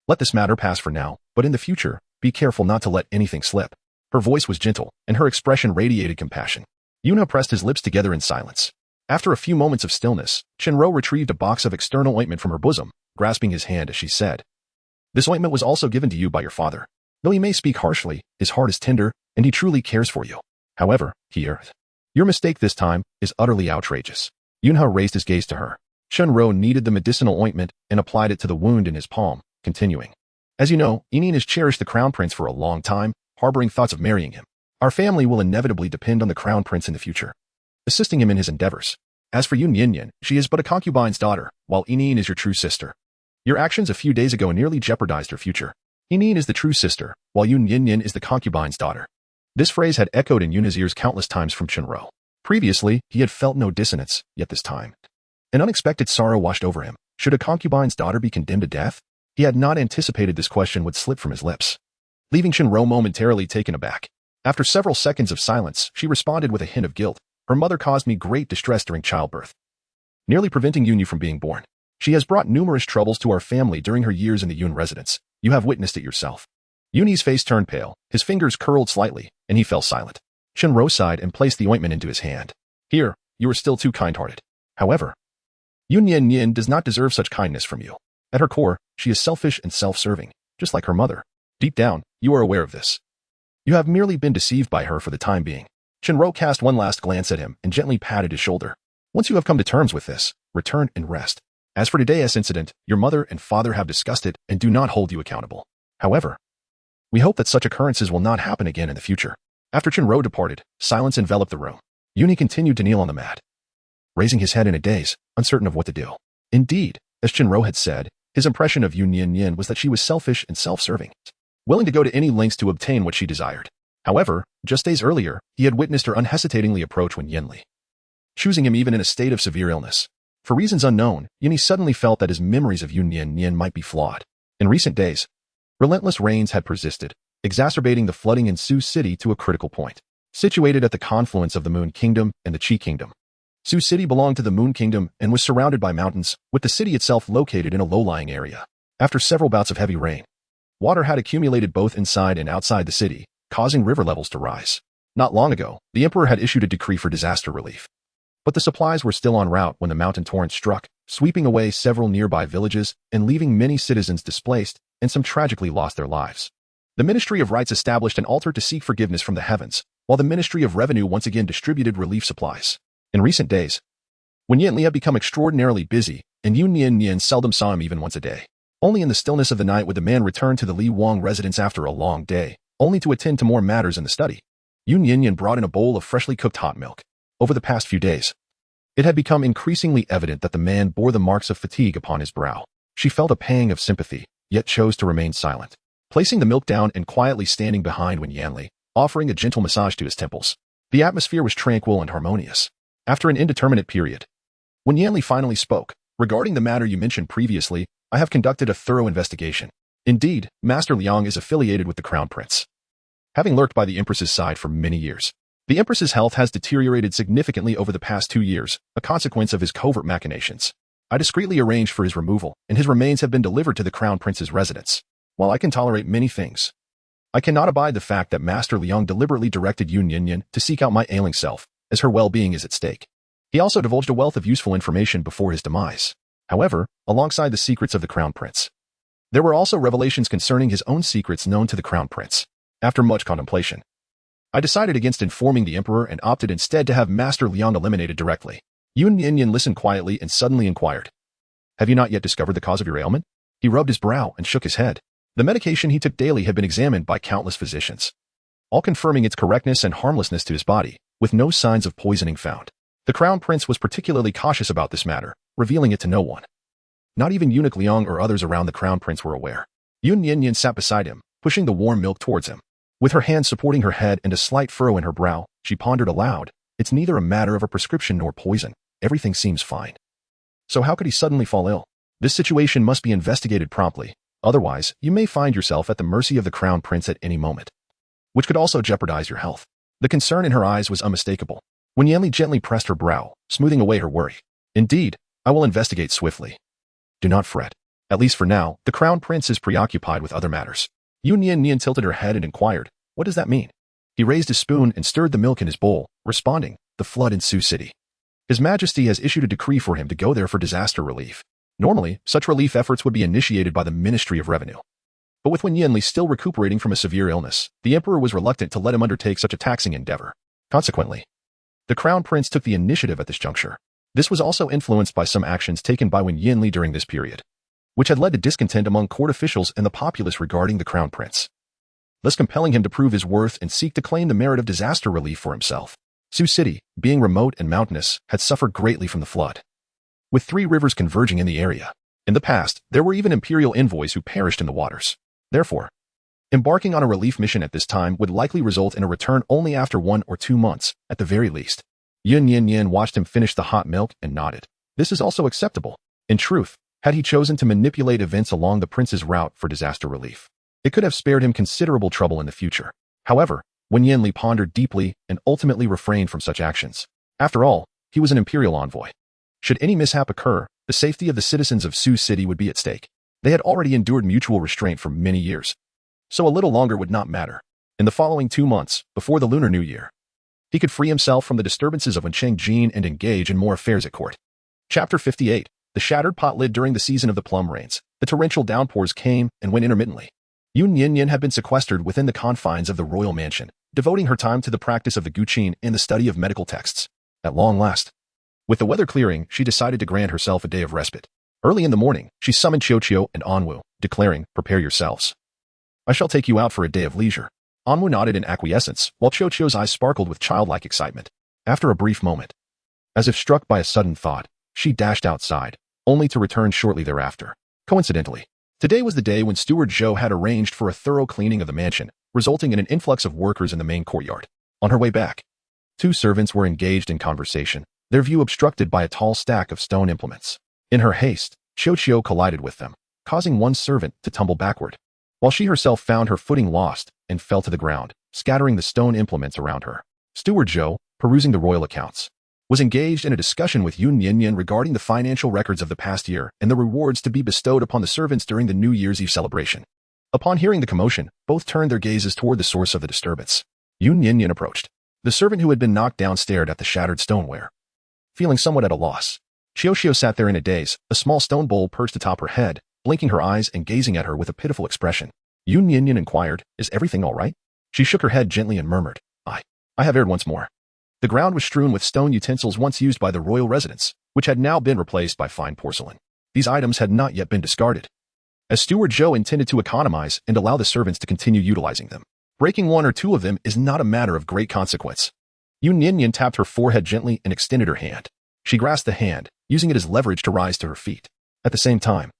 Let this matter pass for now, but in the future, be careful not to let anything slip." Her voice was gentle, and her expression radiated compassion. Yuna pressed his lips together in silence. After a few moments of stillness, Shinro retrieved a box of external ointment from her bosom, grasping his hand as she said, "This ointment was also given to you by your father. Though he may speak harshly, his heart is tender, and he truly cares for you. However, your mistake this time is utterly outrageous." Yunha raised his gaze to her. Shinro kneaded the medicinal ointment and applied it to the wound in his palm, continuing, "As you know, Yinin has cherished the Crown Prince for a long time, harboring thoughts of marrying him. Our family will inevitably depend on the Crown Prince in the future, assisting him in his endeavors. As for Yun Nian Nian, she is but a concubine's daughter, while Yinin is your true sister. Your actions a few days ago nearly jeopardized her future. Yinin is the true sister, while Yun Nian Nian is the concubine's daughter." This phrase had echoed in Yuna's ears countless times from Shinro. Previously, he had felt no dissonance, yet this time, an unexpected sorrow washed over him. Should a concubine's daughter be condemned to death? He had not anticipated this question would slip from his lips, leaving Shinro momentarily taken aback. After several seconds of silence, she responded with a hint of guilt. "Her mother caused me great distress during childbirth, nearly preventing Yunyu from being born. She has brought numerous troubles to our family during her years in the Yun residence. You have witnessed it yourself. Yun's face turned pale, his fingers curled slightly, and he fell silent. Chenro sighed and placed the ointment into his hand. Here, you are still too kind-hearted. However, Yun Nian Nian does not deserve such kindness from you. At her core, she is selfish and self-serving, just like her mother. Deep down, you are aware of this. You have merely been deceived by her for the time being. Chenro cast one last glance at him and gently patted his shoulder. Once you have come to terms with this, return and rest. As for today's incident, your mother and father have discussed it and do not hold you accountable. However, we hope that such occurrences will not happen again in the future. After Chenro departed, silence enveloped the room. Yuni continued to kneel on the mat, raising his head in a daze, uncertain of what to do. Indeed, as Chenro had said, his impression of Yun Nian Nian was that she was selfish and self-serving, willing to go to any lengths to obtain what she desired. However, just days earlier, he had witnessed her unhesitatingly approach Wen Yanli, choosing him even in a state of severe illness. For reasons unknown, Yuni suddenly felt that his memories of Yun Nian Nian might be flawed. In recent days, relentless rains had persisted, exacerbating the flooding in Su City to a critical point. Situated at the confluence of the Moon Kingdom and the Qi Kingdom, Su City belonged to the Moon Kingdom and was surrounded by mountains, with the city itself located in a low-lying area. After several bouts of heavy rain, water had accumulated both inside and outside the city, causing river levels to rise. Not long ago, the emperor had issued a decree for disaster relief. But the supplies were still en route when the mountain torrent struck, sweeping away several nearby villages and leaving many citizens displaced, and some tragically lost their lives. The Ministry of Rights established an altar to seek forgiveness from the heavens, while the Ministry of Revenue once again distributed relief supplies. In recent days, Wen Yanli had become extraordinarily busy, and Yun Nian Nian seldom saw him even once a day. Only in the stillness of the night would the man return to the Li Wang residence after a long day, only to attend to more matters in the study. Yun Nian Nian brought in a bowl of freshly cooked hot milk. Over the past few days, it had become increasingly evident that the man bore the marks of fatigue upon his brow. She felt a pang of sympathy, yet chose to remain silent. Placing the milk down and quietly standing behind Wen Yanli, offering a gentle massage to his temples. The atmosphere was tranquil and harmonious. After an indeterminate period, Wen Yanli finally spoke. Regarding the matter you mentioned previously, I have conducted a thorough investigation. Indeed, Master Liang is affiliated with the Crown Prince, having lurked by the Empress's side for many years. The Empress's health has deteriorated significantly over the past 2 years, a consequence of his covert machinations. I discreetly arranged for his removal, and his remains have been delivered to the Crown Prince's residence. While I can tolerate many things, I cannot abide the fact that Master Liang deliberately directed Yun Nian Nian to seek out my ailing self, as her well-being is at stake. He also divulged a wealth of useful information before his demise. However, alongside the secrets of the Crown Prince, there were also revelations concerning his own secrets known to the Crown Prince. After much contemplation, I decided against informing the Emperor and opted instead to have Master Liang eliminated directly. Yun Nian Nian listened quietly and suddenly inquired, "Have you not yet discovered the cause of your ailment?" He rubbed his brow and shook his head. The medication he took daily had been examined by countless physicians, all confirming its correctness and harmlessness to his body, with no signs of poisoning found. The Crown Prince was particularly cautious about this matter, revealing it to no one. Not even Eunuch Liang or others around the Crown Prince were aware. Yun Nian Nian sat beside him, pushing the warm milk towards him. With her hand supporting her head and a slight furrow in her brow, she pondered aloud, "It's neither a matter of a prescription nor poison. Everything seems fine. So how could he suddenly fall ill? This situation must be investigated promptly. Otherwise, you may find yourself at the mercy of the Crown Prince at any moment, which could also jeopardize your health." The concern in her eyes was unmistakable. Wen Yanli gently pressed her brow, smoothing away her worry. "Indeed, I will investigate swiftly. Do not fret. At least for now, the Crown Prince is preoccupied with other matters." Yun Nian Nian tilted her head and inquired, "What does that mean?" He raised his spoon and stirred the milk in his bowl, responding, "The flood in Su City. His Majesty has issued a decree for him to go there for disaster relief. Normally, such relief efforts would be initiated by the Ministry of Revenue. But with Wen Yanli still recuperating from a severe illness, the Emperor was reluctant to let him undertake such a taxing endeavor. Consequently, the Crown Prince took the initiative at this juncture. This was also influenced by some actions taken by Wen Yanli during this period, which had led to discontent among court officials and the populace regarding the Crown Prince, thus compelling him to prove his worth and seek to claim the merit of disaster relief for himself. Su City, being remote and mountainous, had suffered greatly from the flood, with 3 rivers converging in the area. In the past, there were even imperial envoys who perished in the waters. Therefore, embarking on a relief mission at this time would likely result in a return only after 1 or 2 months, at the very least. Yun Nian Nian watched him finish the hot milk and nodded. This is also acceptable. In truth, had he chosen to manipulate events along the prince's route for disaster relief, it could have spared him considerable trouble in the future. However, Wen Yanli pondered deeply and ultimately refrained from such actions. After all, he was an imperial envoy. Should any mishap occur, The safety of the citizens of Sioux City would be at stake. They had already endured mutual restraint for many years, so a little longer would not matter. In the following 2 months, before the Lunar New Year, he could free himself from the disturbances of Wencheng Jin and engage in more affairs at court. Chapter 58. The shattered pot lid. During the season of the plum rains, the torrential downpours came and went intermittently. Yun Nian Nian had been sequestered within the confines of the royal mansion, devoting her time to the practice of the guqin and the study of medical texts. At long last, with the weather clearing, she decided to grant herself a day of respite. Early in the morning, she summoned Qiuqiu and Anwu, declaring, "Prepare yourselves. I shall take you out for a day of leisure." Anwu nodded in acquiescence, while Qiuqiu's eyes sparkled with childlike excitement. After a brief moment, as if struck by a sudden thought, she dashed outside, only to return shortly thereafter. Coincidentally, today was the day when Steward Zhou had arranged for a thorough cleaning of the mansion, resulting in an influx of workers in the main courtyard. On her way back, 2 servants were engaged in conversation, their view obstructed by a tall stack of stone implements. In her haste, Qiuqiu collided with them, causing one servant to tumble backward, while she herself found her footing lost and fell to the ground, scattering the stone implements around her. Steward Zhou, perusing the royal accounts, was engaged in a discussion with Yun Nian Nian regarding the financial records of the past year and the rewards to be bestowed upon the servants during the New Year's Eve celebration. Upon hearing the commotion, both turned their gazes toward the source of the disturbance. Yun Nian Nian approached. The servant who had been knocked down stared at the shattered stoneware. Feeling somewhat at a loss, Qiuqiu sat there in a daze, a small stone bowl perched atop her head, blinking her eyes and gazing at her with a pitiful expression. Yun Nian Nian inquired, "Is everything all right?" She shook her head gently and murmured, I have erred once more." The ground was strewn with stone utensils once used by the royal residence, which had now been replaced by fine porcelain. These items had not yet been discarded, as Steward Zhou intended to economize and allow the servants to continue utilizing them. Breaking 1 or 2 of them is not a matter of great consequence. Yun Nian Nian tapped her forehead gently and extended her hand. She grasped the hand, using it as leverage to rise to her feet. At the same time,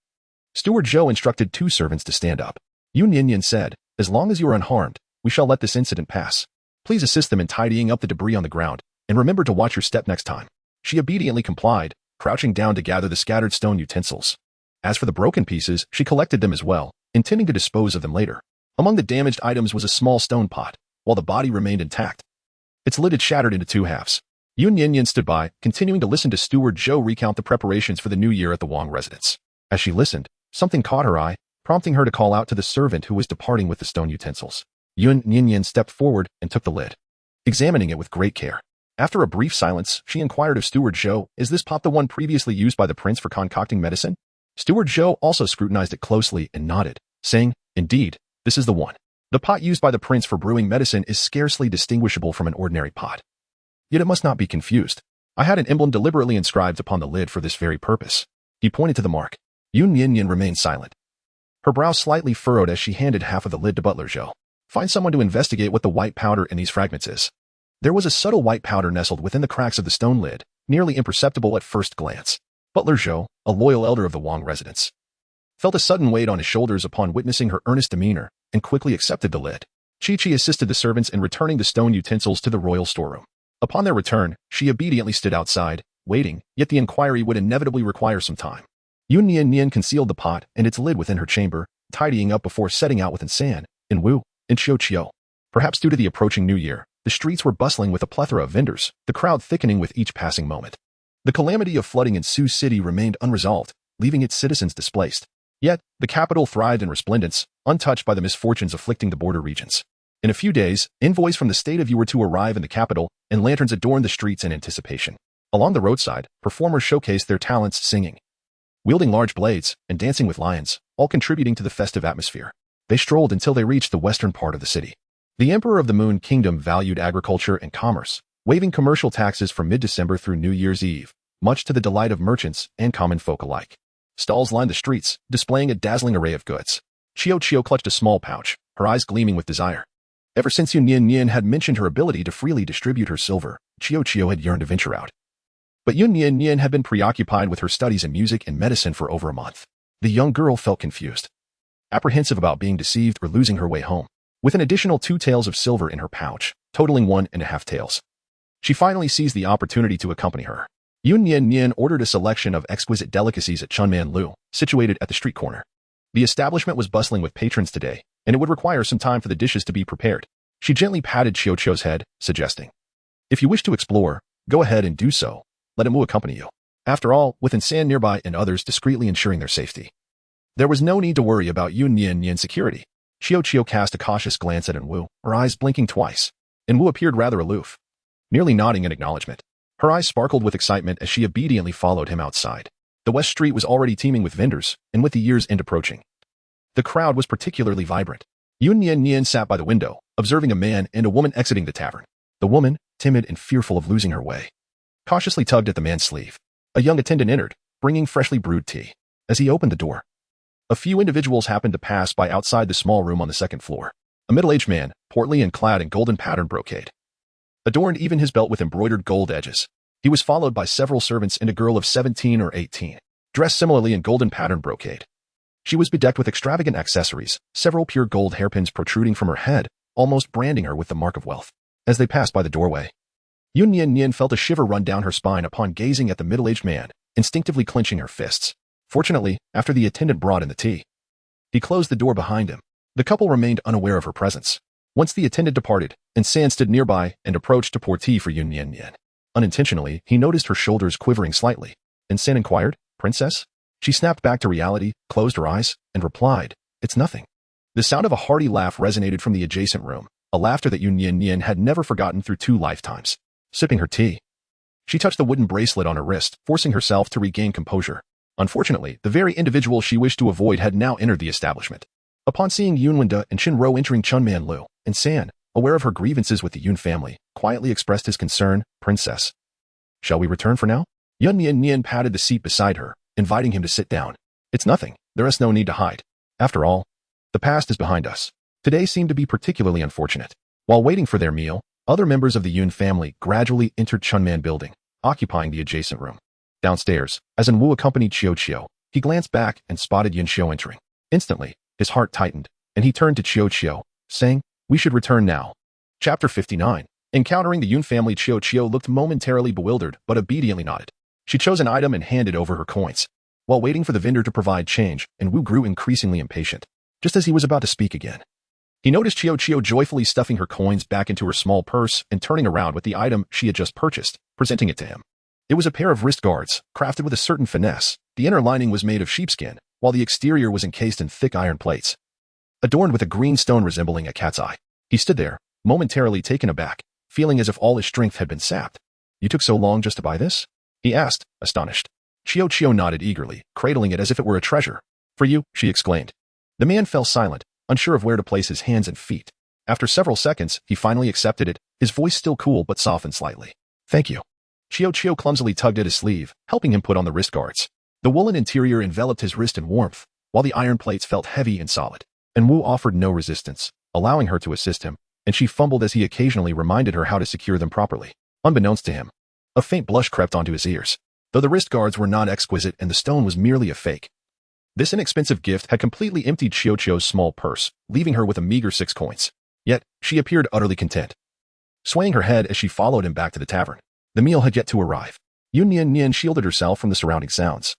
Steward Zhou instructed 2 servants to stand up. Yun Nian Nian said, "As long as you are unharmed, we shall let this incident pass. Please assist them in tidying up the debris on the ground, and remember to watch your step next time." She obediently complied, crouching down to gather the scattered stone utensils. As for the broken pieces, she collected them as well, intending to dispose of them later. Among the damaged items was a small stone pot, while the body remained intact. Its lid had shattered into 2 halves. Yun Nian Nian stood by, continuing to listen to Steward Zhou recount the preparations for the new year at the Wang residence. As she listened, something caught her eye, prompting her to call out to the servant who was departing with the stone utensils. Yun Nian Nian stepped forward and took the lid, examining it with great care. After a brief silence, she inquired of Steward Zhou, "Is this pot the one previously used by the prince for concocting medicine?" Steward Zhou also scrutinized it closely and nodded, saying, "Indeed, this is the one. The pot used by the prince for brewing medicine is scarcely distinguishable from an ordinary pot. Yet it must not be confused. I had an emblem deliberately inscribed upon the lid for this very purpose." He pointed to the mark. Yun Nian Nian remained silent, her brow slightly furrowed as she handed half of the lid to Butler Zhou. "Find someone to investigate what the white powder in these fragments is." There was a subtle white powder nestled within the cracks of the stone lid, nearly imperceptible at first glance. Butler Zhou, a loyal elder of the Wang residence, felt a sudden weight on his shoulders upon witnessing her earnest demeanor, and quickly accepted the lid. Chi-Chi assisted the servants in returning the stone utensils to the royal storeroom. Upon their return, she obediently stood outside, waiting, yet the inquiry would inevitably require some time. Yun Nian Nian concealed the pot and its lid within her chamber, tidying up before setting out with San, in Wu, and Qiuqiu. Perhaps due to the approaching new year, the streets were bustling with a plethora of vendors, the crowd thickening with each passing moment. The calamity of flooding in Sioux City remained unresolved, leaving its citizens displaced. Yet, the capital thrived in resplendence, untouched by the misfortunes afflicting the border regions. In a few days, envoys from the state of Yu were to arrive in the capital, and lanterns adorned the streets in anticipation. Along the roadside, performers showcased their talents singing, wielding large blades, and dancing with lions, all contributing to the festive atmosphere. They strolled until they reached the western part of the city. The Emperor of the Moon Kingdom valued agriculture and commerce, waiving commercial taxes from mid-December through New Year's Eve, much to the delight of merchants and common folk alike. Stalls lined the streets, displaying a dazzling array of goods. Qiuqiu clutched a small pouch, her eyes gleaming with desire. Ever since Yun Nian Nian had mentioned her ability to freely distribute her silver, Qiuqiu had yearned to venture out. But Yun Nian Nian had been preoccupied with her studies in music and medicine for over a month. The young girl felt confused, apprehensive about being deceived or losing her way home. With an additional 2 taels of silver in her pouch, totaling 1.5 taels, she finally seized the opportunity to accompany her. Yun Nian Nian ordered a selection of exquisite delicacies at Chunman Lu, situated at the street corner. The establishment was bustling with patrons today, and it would require some time for the dishes to be prepared. She gently patted Qiuqiu's head, suggesting, "If you wish to explore, go ahead and do so. Let Mu accompany you." After all, with San nearby and others discreetly ensuring their safety, there was no need to worry about Yun Nian Nian's security. Chiu cast a cautious glance at Wu, her eyes blinking twice. Wu appeared rather aloof, merely nodding in acknowledgement. Her eyes sparkled with excitement as she obediently followed him outside. The West Street was already teeming with vendors, and with the year's end approaching, the crowd was particularly vibrant. Yun Nian Nian sat by the window, observing a man and a woman exiting the tavern. The woman, timid and fearful of losing her way, cautiously tugged at the man's sleeve. A young attendant entered, bringing freshly brewed tea. As he opened the door, a few individuals happened to pass by outside the small room on the second floor. A middle-aged man, portly and clad in golden patterned brocade, adorned even his belt with embroidered gold edges. He was followed by several servants and a girl of 17 or 18, dressed similarly in golden patterned brocade. She was bedecked with extravagant accessories, several pure gold hairpins protruding from her head, almost branding her with the mark of wealth. As they passed by the doorway, Yun Nian Nian felt a shiver run down her spine upon gazing at the middle-aged man, instinctively clenching her fists. Fortunately, after the attendant brought in the tea, he closed the door behind him. The couple remained unaware of her presence. Once the attendant departed, San stood nearby and approached to pour tea for Yun Nian Nian. Unintentionally, he noticed her shoulders quivering slightly. San inquired, "Princess?" She snapped back to reality, closed her eyes, and replied, "It's nothing." The sound of a hearty laugh resonated from the adjacent room, a laughter that Yun Nian Nian had never forgotten through 2 lifetimes. Sipping her tea, she touched the wooden bracelet on her wrist, forcing herself to regain composure. Unfortunately, the very individual she wished to avoid had now entered the establishment. Upon seeing Yun Wenda and Qin Ro entering Chunman Lu, San, aware of her grievances with the Yun family, quietly expressed his concern, "Princess, shall we return for now?" Yun Nian Nian patted the seat beside her, inviting him to sit down. "It's nothing. There is no need to hide. After all, the past is behind us." Today seemed to be particularly unfortunate. While waiting for their meal, other members of the Yun family gradually entered Chunman building, occupying the adjacent room. Downstairs, as Wu accompanied Chiu, he glanced back and spotted Yun Xiu entering. Instantly, his heart tightened, and he turned to Chiu, saying, "We should return now." Chapter 59. Encountering the Yun family, Chiu looked momentarily bewildered but obediently nodded. She chose an item and handed over her coins. While waiting for the vendor to provide change, Wu grew increasingly impatient. Just as he was about to speak again, he noticed Chiu joyfully stuffing her coins back into her small purse and turning around with the item she had just purchased, presenting it to him. It was a pair of wrist guards, crafted with a certain finesse. The inner lining was made of sheepskin, while the exterior was encased in thick iron plates, adorned with a green stone resembling a cat's eye. He stood there, momentarily taken aback, feeling as if all his strength had been sapped. "You took so long just to buy this?" he asked, astonished. Chiu nodded eagerly, cradling it as if it were a treasure. "For you," she exclaimed. The man fell silent, unsure of where to place his hands and feet. After several seconds, he finally accepted it, his voice still cool but softened slightly. "Thank you." Chiu clumsily tugged at his sleeve, helping him put on the wrist guards. The woolen interior enveloped his wrist in warmth, while the iron plates felt heavy and solid. Wu offered no resistance, allowing her to assist him, and she fumbled as he occasionally reminded her how to secure them properly. Unbeknownst to him, a faint blush crept onto his ears. Though the wrist guards were not exquisite and the stone was merely a fake, this inexpensive gift had completely emptied Chiu's small purse, leaving her with a meager 6 coins. Yet, she appeared utterly content, swaying her head as she followed him back to the tavern. The meal had yet to arrive. Yun Nian Nian shielded herself from the surrounding sounds,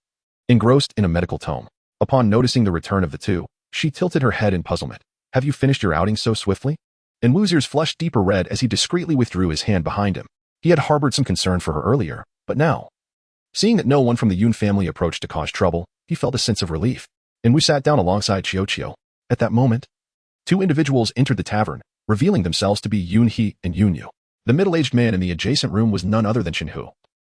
engrossed in a medical tome. Upon noticing the return of the two, she tilted her head in puzzlement. "Have you finished your outing so swiftly?" Wu's ears flushed deeper red as he discreetly withdrew his hand behind him. He had harbored some concern for her earlier, but now, seeing that no one from the Yun family approached to cause trouble, he felt a sense of relief. Wu sat down alongside Chiu. At that moment, 2 individuals entered the tavern, revealing themselves to be Yun He and Yun Yu. The middle-aged man in the adjacent room was none other than Qin Hu,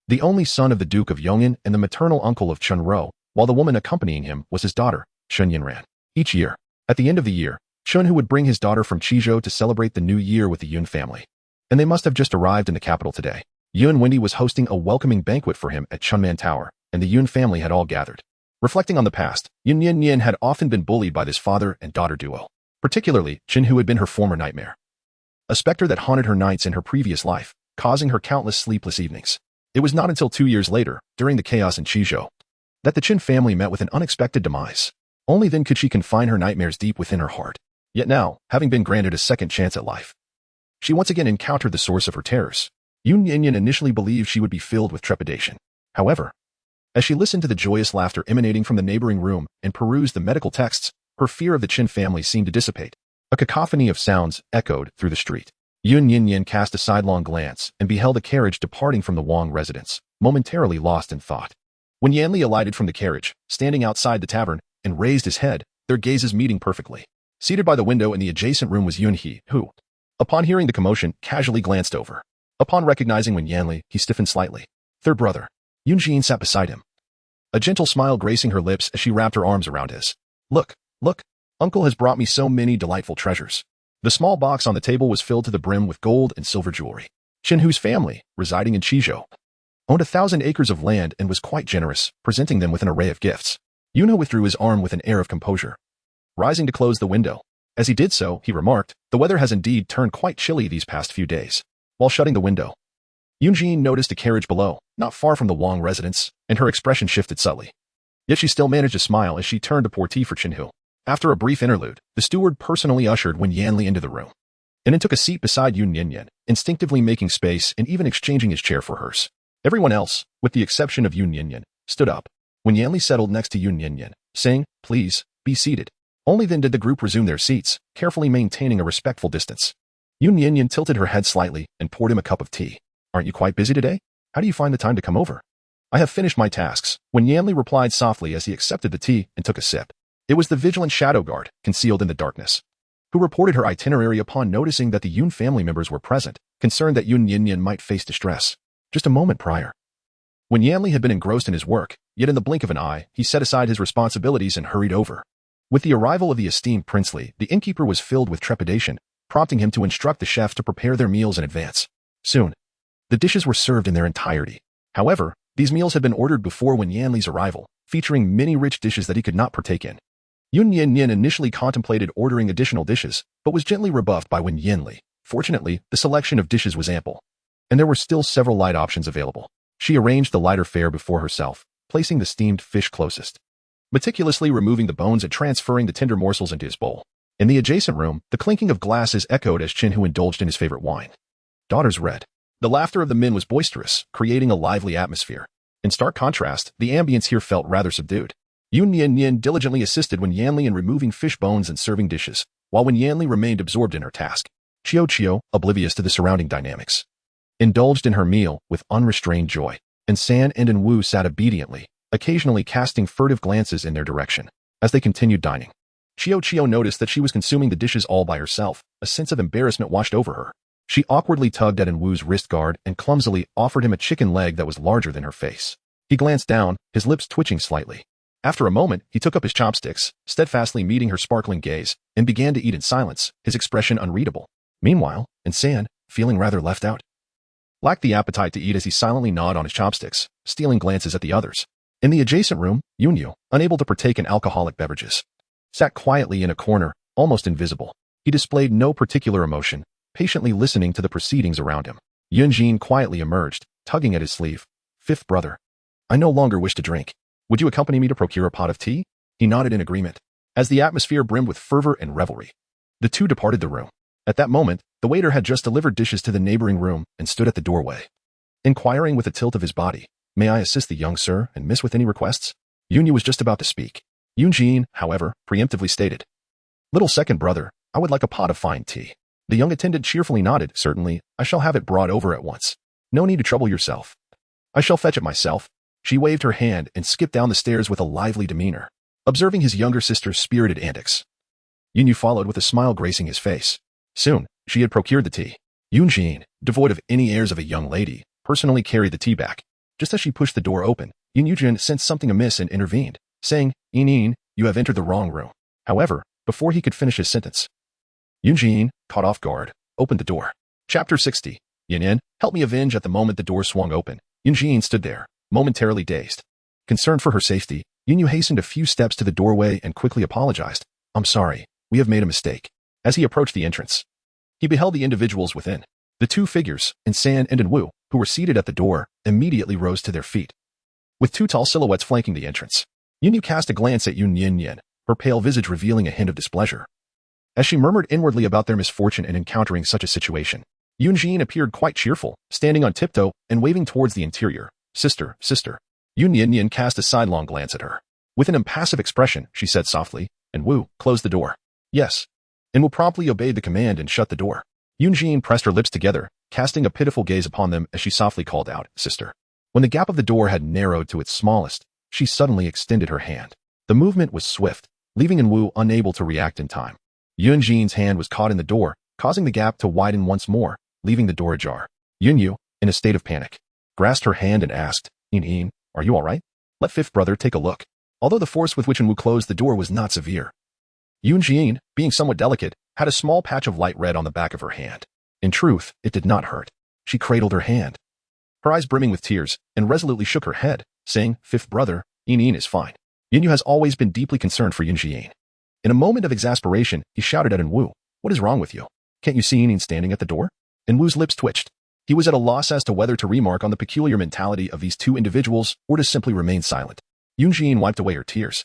the only son of the Duke of Yong'an and the maternal uncle of Qin Ro, while the woman accompanying him was his daughter, Shun Yanran. Each year, at the end of the year, Qin Hu would bring his daughter from Qizhou to celebrate the new year with the Yun family. And they must have just arrived in the capital today. Yun Wendy was hosting a welcoming banquet for him at Chunman Tower, and the Yun family had all gathered. Reflecting on the past, Yun Nian Nian had often been bullied by this father and daughter duo. Particularly, Qin Hu had been her former nightmare, a specter that haunted her nights in her previous life, causing her countless sleepless evenings. It was not until 2 years later, during the chaos in Qizhou, that the Qin family met with an unexpected demise. Only then could she confine her nightmares deep within her heart. Yet now, having been granted a second chance at life, she once again encountered the source of her terrors. Yun Nian Nian initially believed she would be filled with trepidation. However, as she listened to the joyous laughter emanating from the neighboring room and perused the medical texts, her fear of the Qin family seemed to dissipate. A cacophony of sounds echoed through the street. Yun Nian Nian cast a sidelong glance and beheld a carriage departing from the Wang residence, momentarily lost in thought. When Yanli alighted from the carriage, standing outside the tavern, and raised his head, their gazes meeting perfectly. Seated by the window in the adjacent room was Yun He, who, upon hearing the commotion, casually glanced over. Upon recognizing Wen Yanli, he stiffened slightly. Third brother, Yun Jin, sat beside him. A gentle smile gracing her lips as she wrapped her arms around his. Look, look, uncle has brought me so many delightful treasures. The small box on the table was filled to the brim with gold and silver jewelry. Shenhu's family, residing in Qizhou, owned 1,000 acres of land and was quite generous, presenting them with an array of gifts. Yunhe withdrew his arm with an air of composure, rising to close the window. As he did so, he remarked, the weather has indeed turned quite chilly these past few days. While shutting the window, Yunjin noticed a carriage below, not far from the Wang residence, and her expression shifted subtly. Yet she still managed to smile as she turned to pour tea for Chenhu. After a brief interlude, the steward personally ushered Wen Yanli into the room, and then took a seat beside Yun Nian Nian, instinctively making space and even exchanging his chair for hers. Everyone else, with the exception of Yun Nian Nian, stood up. Wen Yanli settled next to Yun Nian Nian, saying, please, be seated. Only then did the group resume their seats, carefully maintaining a respectful distance. Yun Nian Nian tilted her head slightly and poured him a cup of tea. Aren't you quite busy today? How do you find the time to come over? I have finished my tasks, Wen Yanli replied softly as he accepted the tea and took a sip. It was the vigilant shadow guard, concealed in the darkness, who reported her itinerary upon noticing that the Yun family members were present, concerned that Yun Nian Nian might face distress. Just a moment prior, Wen Yanli had been engrossed in his work, yet in the blink of an eye, he set aside his responsibilities and hurried over. With the arrival of the esteemed Princely, the innkeeper was filled with trepidation, prompting him to instruct the chef to prepare their meals in advance. Soon, the dishes were served in their entirety. However, these meals had been ordered before Wen Yanli's arrival, featuring many rich dishes that he could not partake in. Yun Nian Nian initially contemplated ordering additional dishes, but was gently rebuffed by Wen Yanli. Fortunately, the selection of dishes was ample, and there were still several light options available. She arranged the lighter fare before herself, placing the steamed fish closest, meticulously removing the bones and transferring the tender morsels into his bowl. In the adjacent room, the clinking of glasses echoed as Chenhu indulged in his favorite wine. Daughters read. The laughter of the men was boisterous, creating a lively atmosphere. In stark contrast, the ambience here felt rather subdued. Yun Nian Nian diligently assisted Wen Yanli in removing fish bones and serving dishes, while Wen Yanli remained absorbed in her task. Chio, oblivious to the surrounding dynamics, indulged in her meal with unrestrained joy, and San and Wu sat obediently, occasionally casting furtive glances in their direction. As they continued dining, Chio noticed that she was consuming the dishes all by herself. A sense of embarrassment washed over her. She awkwardly tugged at Wu's wrist guard and clumsily offered him a chicken leg that was larger than her face. He glanced down, his lips twitching slightly. After a moment, he took up his chopsticks, steadfastly meeting her sparkling gaze, and began to eat in silence, his expression unreadable. Meanwhile, San, feeling rather left out, lacked the appetite to eat as he silently gnawed on his chopsticks, stealing glances at the others. In the adjacent room, Yunyu, unable to partake in alcoholic beverages, sat quietly in a corner, almost invisible. He displayed no particular emotion, patiently listening to the proceedings around him. Yunjin quietly emerged, tugging at his sleeve. Fifth brother, I no longer wish to drink. Would you accompany me to procure a pot of tea? He nodded in agreement. As the atmosphere brimmed with fervor and revelry, the two departed the room. At that moment, the waiter had just delivered dishes to the neighboring room and stood at the doorway, inquiring with a tilt of his body, May I assist the young sir and miss with any requests? Yunyu was just about to speak. Yunjin, however, preemptively stated, Little second brother, I would like a pot of fine tea. The young attendant cheerfully nodded. Certainly, I shall have it brought over at once. No need to trouble yourself. I shall fetch it myself. She waved her hand and skipped down the stairs with a lively demeanor, observing his younger sister's spirited antics. Yunyu followed with a smile gracing his face. Soon, she had procured the tea. Yunjin, devoid of any airs of a young lady, personally carried the tea back. Just as she pushed the door open, Yunjin sensed something amiss and intervened, saying, Yin, you have entered the wrong room. However, before he could finish his sentence, Yunjin, caught off guard, opened the door. Chapter 60. Yin, help me avenge. At the moment the door swung open, Yunjin stood there, momentarily dazed. Concerned for her safety, Yunyu hastened a few steps to the doorway and quickly apologized. I'm sorry, we have made a mistake. As he approached the entrance, he beheld the individuals within. The two figures, San and Wu, who were seated at the door, immediately rose to their feet, with two tall silhouettes flanking the entrance. Yunyu cast a glance at Yun Nian Nian, her pale visage revealing a hint of displeasure, as she murmured inwardly about their misfortune in encountering such a situation. Yunjin appeared quite cheerful, standing on tiptoe and waving towards the interior. Sister. Yun Nian Nian cast a sidelong glance at her. With an impassive expression, she said softly, and Wu closed the door. Yes. And Wu promptly obeyed the command and shut the door. Yunjin pressed her lips together, casting a pitiful gaze upon them as she softly called out, Sister. When the gap of the door had narrowed to its smallest, She suddenly extended her hand. The movement was swift, leaving Wu unable to react in time. Yun Jin's hand was caught in the door, causing the gap to widen once more, leaving the door ajar. Yu, in a state of panic, grasped her hand and asked, "Yin, are you all right? Let fifth brother take a look." Although the force with which Wu closed the door was not severe, Yun Jin, being somewhat delicate, had a small patch of light red on the back of her hand. In truth, it did not hurt. She cradled her hand, her eyes brimming with tears, and resolutely shook her head, saying, "Fifth brother, Yin is fine." Yu has always been deeply concerned for Yun Jin. In a moment of exasperation, he shouted at Wu, "What is wrong with you? Can't you see Yin standing at the door?" Wu's lips twitched. He was at a loss as to whether to remark on the peculiar mentality of these two individuals or to simply remain silent. Yun Jin wiped away her tears,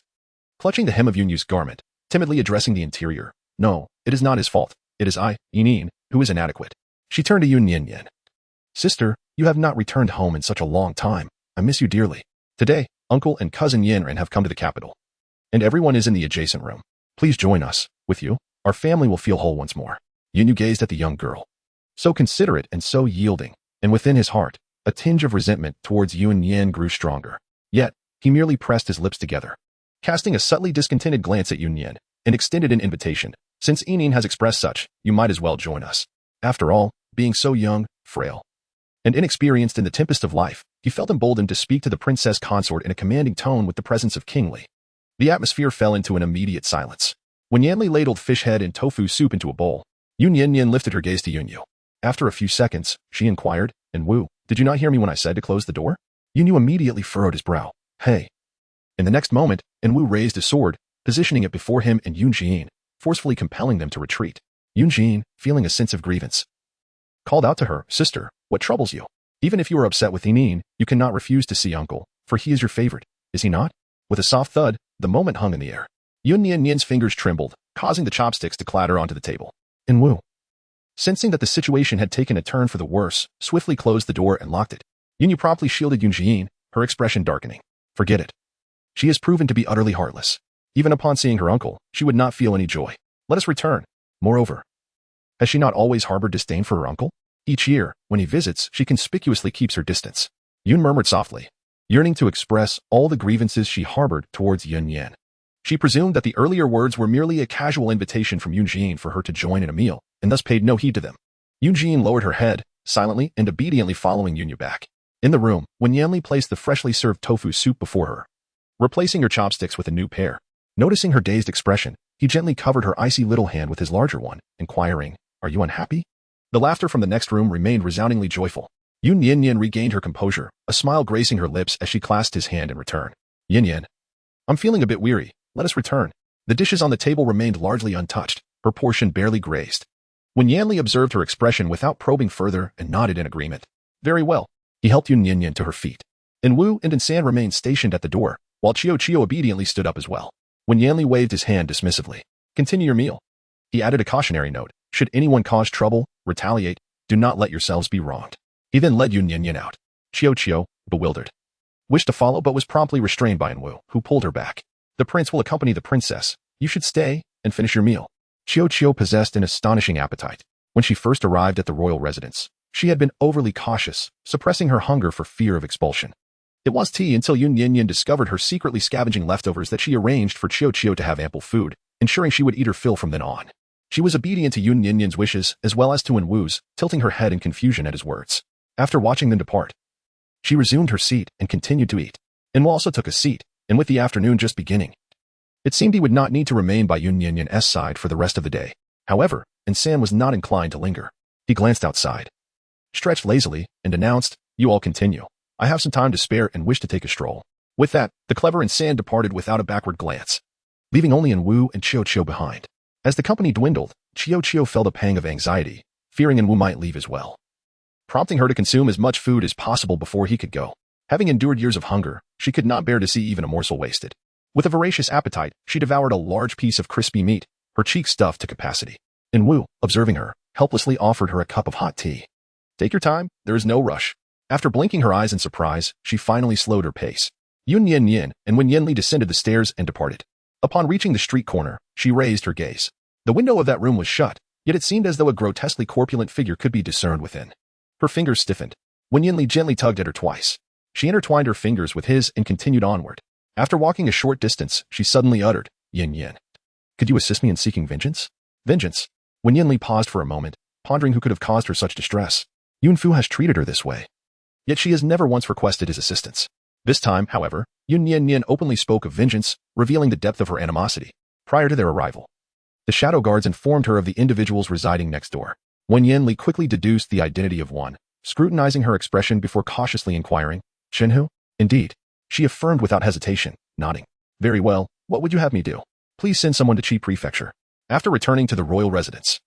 clutching the hem of Yu's garment, timidly addressing the interior. "No, it is not his fault. It is I, Yin, who is inadequate." She turned to Yun Nian Nian. "Sister, you have not returned home in such a long time. I miss you dearly. Today, uncle and cousin Yin have come to the capital, and everyone is in the adjacent room. Please join us. With you, our family will feel whole once more." Yu gazed at the young girl, so considerate and so yielding, and within his heart, a tinge of resentment towards Yun Nian grew stronger. Yet, he merely pressed his lips together, casting a subtly discontented glance at Yun Nian, and extended an invitation. "Since Yin has expressed such, you might as well join us." After all, being so young, frail, and inexperienced in the tempest of life, he felt emboldened to speak to the princess consort in a commanding tone with the presence of King Li. The atmosphere fell into an immediate silence. When Yanli ladled fish head and tofu soup into a bowl, Yun Nian Nian lifted her gaze to Yun. After a few seconds, she inquired, "Wu, did you not hear me when I said to close the door?" Yun immediately furrowed his brow. "Hey." In the next moment, Wu raised his sword, positioning it before him and Yun Jin, forcefully compelling them to retreat. Yun Jin, feeling a sense of grievance, called out to her, "Sister, what troubles you? Even if you are upset with Yin, you cannot refuse to see uncle, for he is your favorite, is he not?" With a soft thud, the moment hung in the air. Yun Nian Nian's fingers trembled, causing the chopsticks to clatter onto the table. Wu, sensing that the situation had taken a turn for the worse, swiftly closed the door and locked it. Yun promptly shielded Yun Jin, her expression darkening. "Forget it. She has proven to be utterly heartless. Even upon seeing her uncle, she would not feel any joy. Let us return. Moreover, has she not always harbored disdain for her uncle? Each year, when he visits, she conspicuously keeps her distance." Yun murmured softly, yearning to express all the grievances she harbored towards Yun Nian. She presumed that the earlier words were merely a casual invitation from Yun Jin for her to join in a meal, and thus paid no heed to them. Yun Jin lowered her head, silently and obediently following Yun back. In the room, when Yanli placed the freshly served tofu soup before her, replacing her chopsticks with a new pair. Noticing her dazed expression, he gently covered her icy little hand with his larger one, inquiring, "Are you unhappy?" The laughter from the next room remained resoundingly joyful. Yun Nian Nian regained her composure, a smile gracing her lips as she clasped his hand in return. "Yin, I'm feeling a bit weary. Let us return." The dishes on the table remained largely untouched, her portion barely grazed. When Yanli observed her expression without probing further and nodded in agreement, "Very well," he helped Yun Nian Nian to her feet. Wu and San remained stationed at the door, while Chio obediently stood up as well. When Yanli waved his hand dismissively, "Continue your meal." He added a cautionary note, "Should anyone cause trouble, retaliate, do not let yourselves be wronged." He then led Yun Nian Nian out. Chio, bewildered, wished to follow but was promptly restrained by Wu, who pulled her back. "The prince will accompany the princess. You should stay and finish your meal." Chio possessed an astonishing appetite. When she first arrived at the royal residence, she had been overly cautious, suppressing her hunger for fear of expulsion. It was tea until Yun Nian Nian discovered her secretly scavenging leftovers that she arranged for Chio to have ample food, ensuring she would eat her fill from then on. She was obedient to Yun Nian Nian's wishes as well as to Wu's, tilting her head in confusion at his words. After watching them depart, she resumed her seat and continued to eat. Wu also took a seat, and with the afternoon just beginning, it seemed he would not need to remain by Yun Nian Nian's side for the rest of the day. However, San was not inclined to linger. He glanced outside, stretched lazily, and announced, "You all continue. I have some time to spare and wish to take a stroll." With that, the clever San departed without a backward glance, leaving only Wu and Chio behind. As the company dwindled, Chio felt a pang of anxiety, fearing Wu might leave as well, prompting her to consume as much food as possible before he could go. Having endured years of hunger, she could not bear to see even a morsel wasted. With a voracious appetite, she devoured a large piece of crispy meat, her cheeks stuffed to capacity. Wu, observing her, helplessly offered her a cup of hot tea. "Take your time, there is no rush." After blinking her eyes in surprise, she finally slowed her pace. Yun Nian Nian and Wen Yanli descended the stairs and departed. Upon reaching the street corner, she raised her gaze. The window of that room was shut, yet it seemed as though a grotesquely corpulent figure could be discerned within. Her fingers stiffened. Wen Yanli gently tugged at her twice. She intertwined her fingers with his and continued onward. After walking a short distance, she suddenly uttered, "Yin Yin. Could you assist me in seeking vengeance?" Vengeance. When Yanli paused for a moment, pondering who could have caused her such distress. Yun Fu has treated her this way. Yet she has never once requested his assistance. This time, however, Yun Nian Nian openly spoke of vengeance, revealing the depth of her animosity. Prior to their arrival, the shadow guards informed her of the individuals residing next door. When Yanli quickly deduced the identity of one, scrutinizing her expression before cautiously inquiring, "Shenhu?" "Indeed," she affirmed without hesitation, nodding. "Very well, what would you have me do?" "Please send someone to Qi Prefecture." After returning to the royal residence,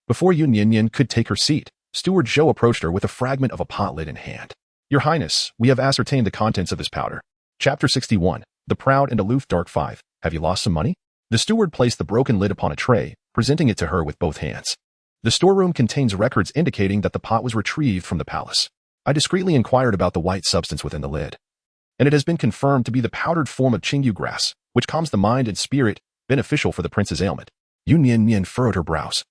before Yun Nian Nian could take her seat, Steward Zhou approached her with a fragment of a pot lid in hand. "Your Highness, we have ascertained the contents of this powder." Chapter 61, The Proud and Aloof Dark 5. "Have you lost some money?" The steward placed the broken lid upon a tray, presenting it to her with both hands. The storeroom contains records indicating that the pot was retrieved from the palace. I discreetly inquired about the white substance within the lid, and it has been confirmed to be the powdered form of Qingyu grass, which calms the mind and spirit, beneficial for the prince's ailment. Yun Nian Nian furrowed her brows,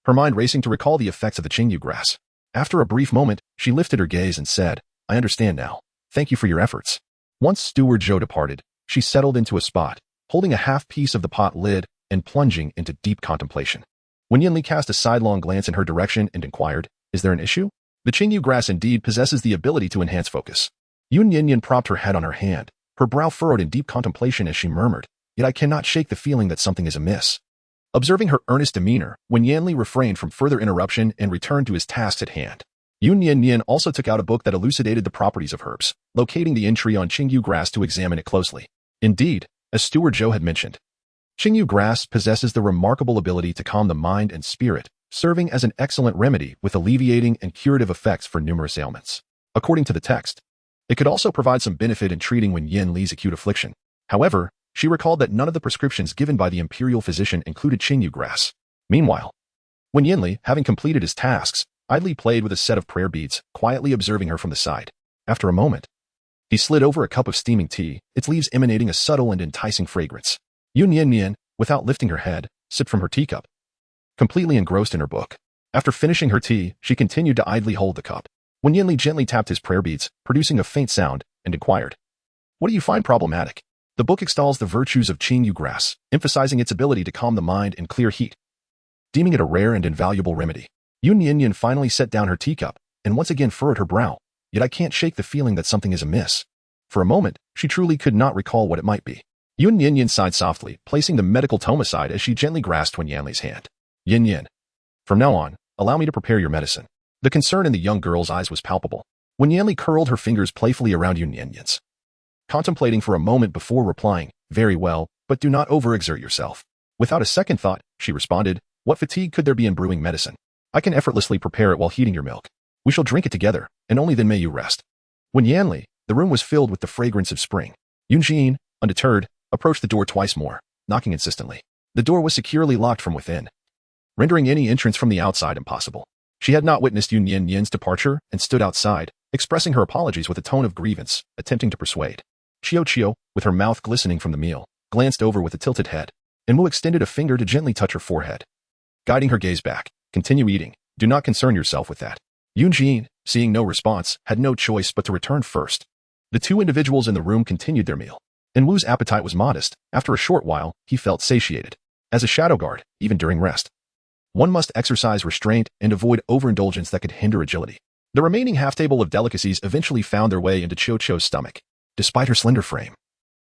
her mind racing to recall the effects of the Qingyu grass. After a brief moment, she lifted her gaze and said, "I understand now. Thank you for your efforts." Once Steward Zhou departed, she settled into a spot, holding a half piece of the pot lid and plunging into deep contemplation. When Yanli cast a sidelong glance in her direction and inquired, "Is there an issue?" The Qingyu grass indeed possesses the ability to enhance focus. Yun Nian Nian propped her head on her hand, her brow furrowed in deep contemplation as she murmured, "Yet I cannot shake the feeling that something is amiss." Observing her earnest demeanor, Wen Yanli refrained from further interruption and returned to his tasks at hand. Yun Nian Nian also took out a book that elucidated the properties of herbs, locating the entry on Qingyu grass to examine it closely. Indeed, as Steward Zhou had mentioned, Qingyu grass possesses the remarkable ability to calm the mind and spirit, serving as an excellent remedy with alleviating and curative effects for numerous ailments. According to the text, it could also provide some benefit in treating Wen Yanli's acute affliction. However, she recalled that none of the prescriptions given by the imperial physician included Qingyu grass. Meanwhile, Wen Yanli, having completed his tasks, idly played with a set of prayer beads, quietly observing her from the side. After a moment, he slid over a cup of steaming tea, its leaves emanating a subtle and enticing fragrance. Yun Nian Nian, without lifting her head, sipped from her teacup, completely engrossed in her book. After finishing her tea, she continued to idly hold the cup. When Yanli gently tapped his prayer beads, producing a faint sound, and inquired, "What do you find problematic?" The book extols the virtues of Qingyu grass, emphasizing its ability to calm the mind and clear heat, deeming it a rare and invaluable remedy. Yun Nian Nian finally set down her teacup, and once again furrowed her brow. "Yet I can't shake the feeling that something is amiss." For a moment, she truly could not recall what it might be. Yun Nian Nian sighed softly, placing the medical tome aside as she gently grasped Wen Yanli's hand. "Yin Yin. From now on, allow me to prepare your medicine." The concern in the young girl's eyes was palpable. Wen Yanli curled her fingers playfully around Yun Nian Nian's, contemplating for a moment before replying, "Very well, but do not overexert yourself." Without a second thought, she responded, "What fatigue could there be in brewing medicine? I can effortlessly prepare it while heating your milk. We shall drink it together, and only then may you rest." When Yanli, the room was filled with the fragrance of spring. Yun Jin, undeterred, approached the door twice more, knocking insistently. The door was securely locked from within, rendering any entrance from the outside impossible. She had not witnessed Yun Nian Nian's departure and stood outside, expressing her apologies with a tone of grievance, attempting to persuade. Chio, with her mouth glistening from the meal, glanced over with a tilted head, and Wu extended a finger to gently touch her forehead, guiding her gaze back. "Continue eating. Do not concern yourself with that." Yun Jin, seeing no response, had no choice but to return first. The two individuals in the room continued their meal, and Wu's appetite was modest. After a short while, he felt satiated. As a shadow guard, even during rest, one must exercise restraint and avoid overindulgence that could hinder agility. The remaining half-table of delicacies eventually found their way into Chio's stomach. Despite her slender frame,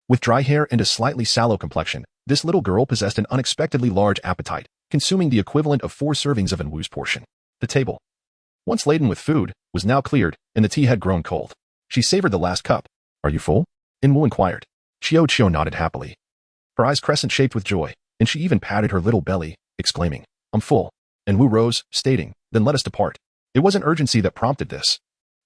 with dry hair and a slightly sallow complexion, this little girl possessed an unexpectedly large appetite, consuming the equivalent of 4 servings of Wu's portion. The table, once laden with food, was now cleared, and the tea had grown cold. She savored the last cup. "Are you full?" Wu inquired. Chio nodded happily, her eyes crescent-shaped with joy, and she even patted her little belly, exclaiming, "I'm full." And Wu rose, stating, "Then let us depart." It wasn't urgency that prompted this.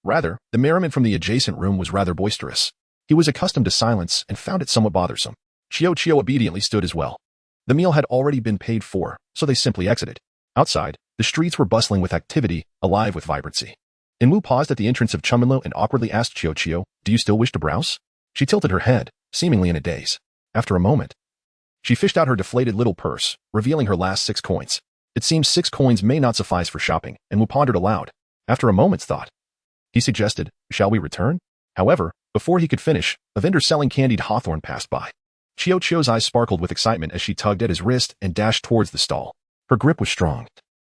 Rather, the merriment from the adjacent room was rather boisterous. He was accustomed to silence and found it somewhat bothersome. Chio obediently stood as well. The meal had already been paid for, so they simply exited. Outside, the streets were bustling with activity, alive with vibrancy. Wu paused at the entrance of Chunminlo and awkwardly asked Chio, "Do you still wish to browse?" She tilted her head, seemingly in a daze. After a moment, she fished out her deflated little purse, revealing her last 6 coins. It seems 6 coins may not suffice for shopping, and Wu pondered aloud. After a moment's thought, he suggested, "Shall we return?" However, Before he could finish, a vendor selling candied hawthorn passed by. Chio's eyes sparkled with excitement as she tugged at his wrist and dashed towards the stall. Her grip was strong,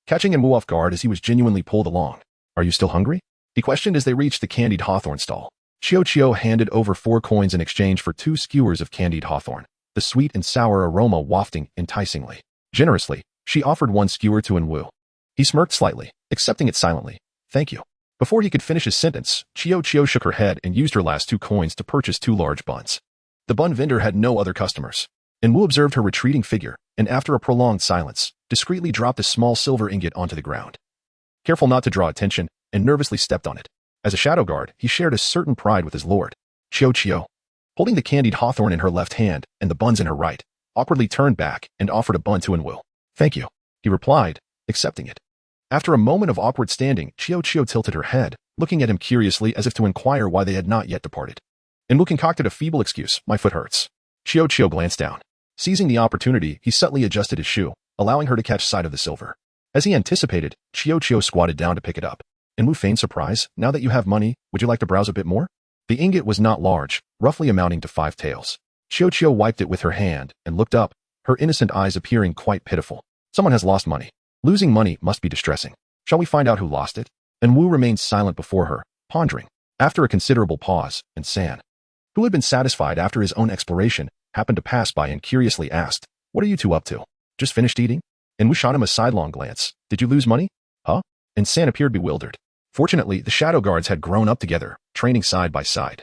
catching Wu off guard as he was genuinely pulled along. Are you still hungry? He questioned as they reached the candied hawthorn stall. Chio handed over 4 coins in exchange for 2 skewers of candied hawthorn, the sweet and sour aroma wafting enticingly. Generously, she offered 1 skewer to Wu. He smirked slightly, accepting it silently. Thank you. Before he could finish his sentence, Chio shook her head and used her last 2 coins to purchase 2 large buns. The bun vendor had no other customers. Wu observed her retreating figure, and after a prolonged silence, discreetly dropped a small silver ingot onto the ground. Careful not to draw attention, and nervously stepped on it. As a shadow guard, he shared a certain pride with his lord. Chio, holding the candied hawthorn in her left hand and the buns in her right, awkwardly turned back and offered a bun to Wu. Thank you, he replied, accepting it. After a moment of awkward standing, Chio tilted her head, looking at him curiously as if to inquire why they had not yet departed. Wu concocted a feeble excuse. My foot hurts. Chio glanced down. Seizing the opportunity, he subtly adjusted his shoe, allowing her to catch sight of the silver. As he anticipated, Chio squatted down to pick it up. Wu feigned surprise. Now that you have money, would you like to browse a bit more? The ingot was not large, roughly amounting to 5 taels. Chio wiped it with her hand and looked up, her innocent eyes appearing quite pitiful. Someone has lost money. Losing money must be distressing. Shall we find out who lost it? Wu remained silent before her, pondering. After a considerable pause, San, who had been satisfied after his own exploration, happened to pass by and curiously asked, What are you 2 up to? Just finished eating? Wu shot him a sidelong glance. Did you lose money? Huh? San appeared bewildered. Fortunately, the shadow guards had grown up together, training side by side,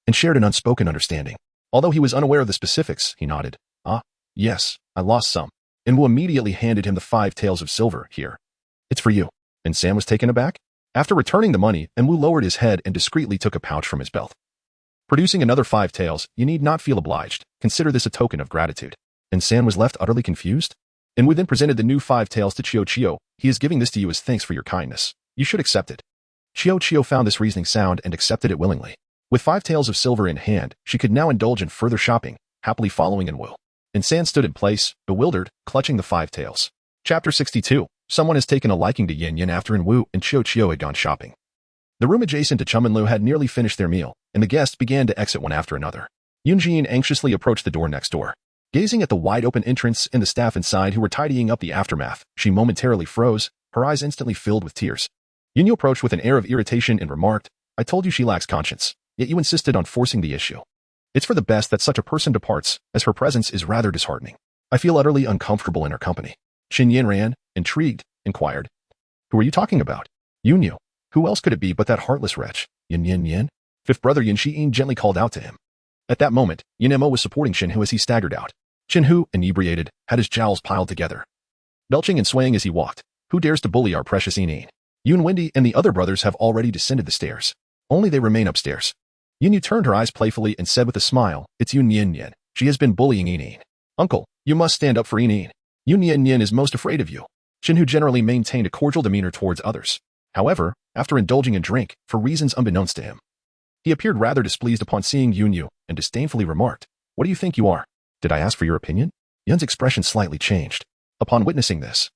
and shared an unspoken understanding. Although he was unaware of the specifics, he nodded. Ah, yes, I lost some. Wu immediately handed him the 5 taels of silver. Here. It's for you. San was taken aback. After returning the money, Wu lowered his head and discreetly took a pouch from his belt. Producing another 5 taels, you need not feel obliged. Consider this a token of gratitude. San was left utterly confused. Wu then presented the new 5 taels to Chio. He is giving this to you as thanks for your kindness. You should accept it. Chio found this reasoning sound and accepted it willingly. With 5 taels of silver in hand, she could now indulge in further shopping, happily following Wu. San stood in place, bewildered, clutching the 5 taels. Chapter 62. Someone has taken a liking to Yin after Wu and Chio had gone shopping. The room adjacent to Chum and Lu had nearly finished their meal, and the guests began to exit one after another. Yun Nian anxiously approached the door next door. Gazing at the wide-open entrance and the staff inside who were tidying up the aftermath, she momentarily froze, her eyes instantly filled with tears. Yun approached with an air of irritation and remarked, I told you she lacks conscience, yet you insisted on forcing the issue. It's for the best that such a person departs, as her presence is rather disheartening. I feel utterly uncomfortable in her company. Xin Yanran, intrigued, inquired. Who are you talking about? Yun. Who else could it be but that heartless wretch? Yun Nian Nian? 5th brother Yun Xiyin gently called out to him. At that moment, Yun Mo was supporting Shinhu as he staggered out. Shinhu, inebriated, had his jowls piled together, belching and swaying as he walked. Who dares to bully our precious Yinyin? Yun Wendy and the other brothers have already descended the stairs. Only they remain upstairs. Yun turned her eyes playfully and said with a smile, It's Yun Nian Nian. She has been bullying Yinyin. Uncle, you must stand up for Yinyin. Yun Nian Nian is most afraid of you. Shinhu generally maintained a cordial demeanor towards others. However, after indulging in drink, for reasons unbeknownst to him, he appeared rather displeased upon seeing Yun and disdainfully remarked, What do you think you are? Did I ask for your opinion? Yun's expression slightly changed. Upon witnessing this,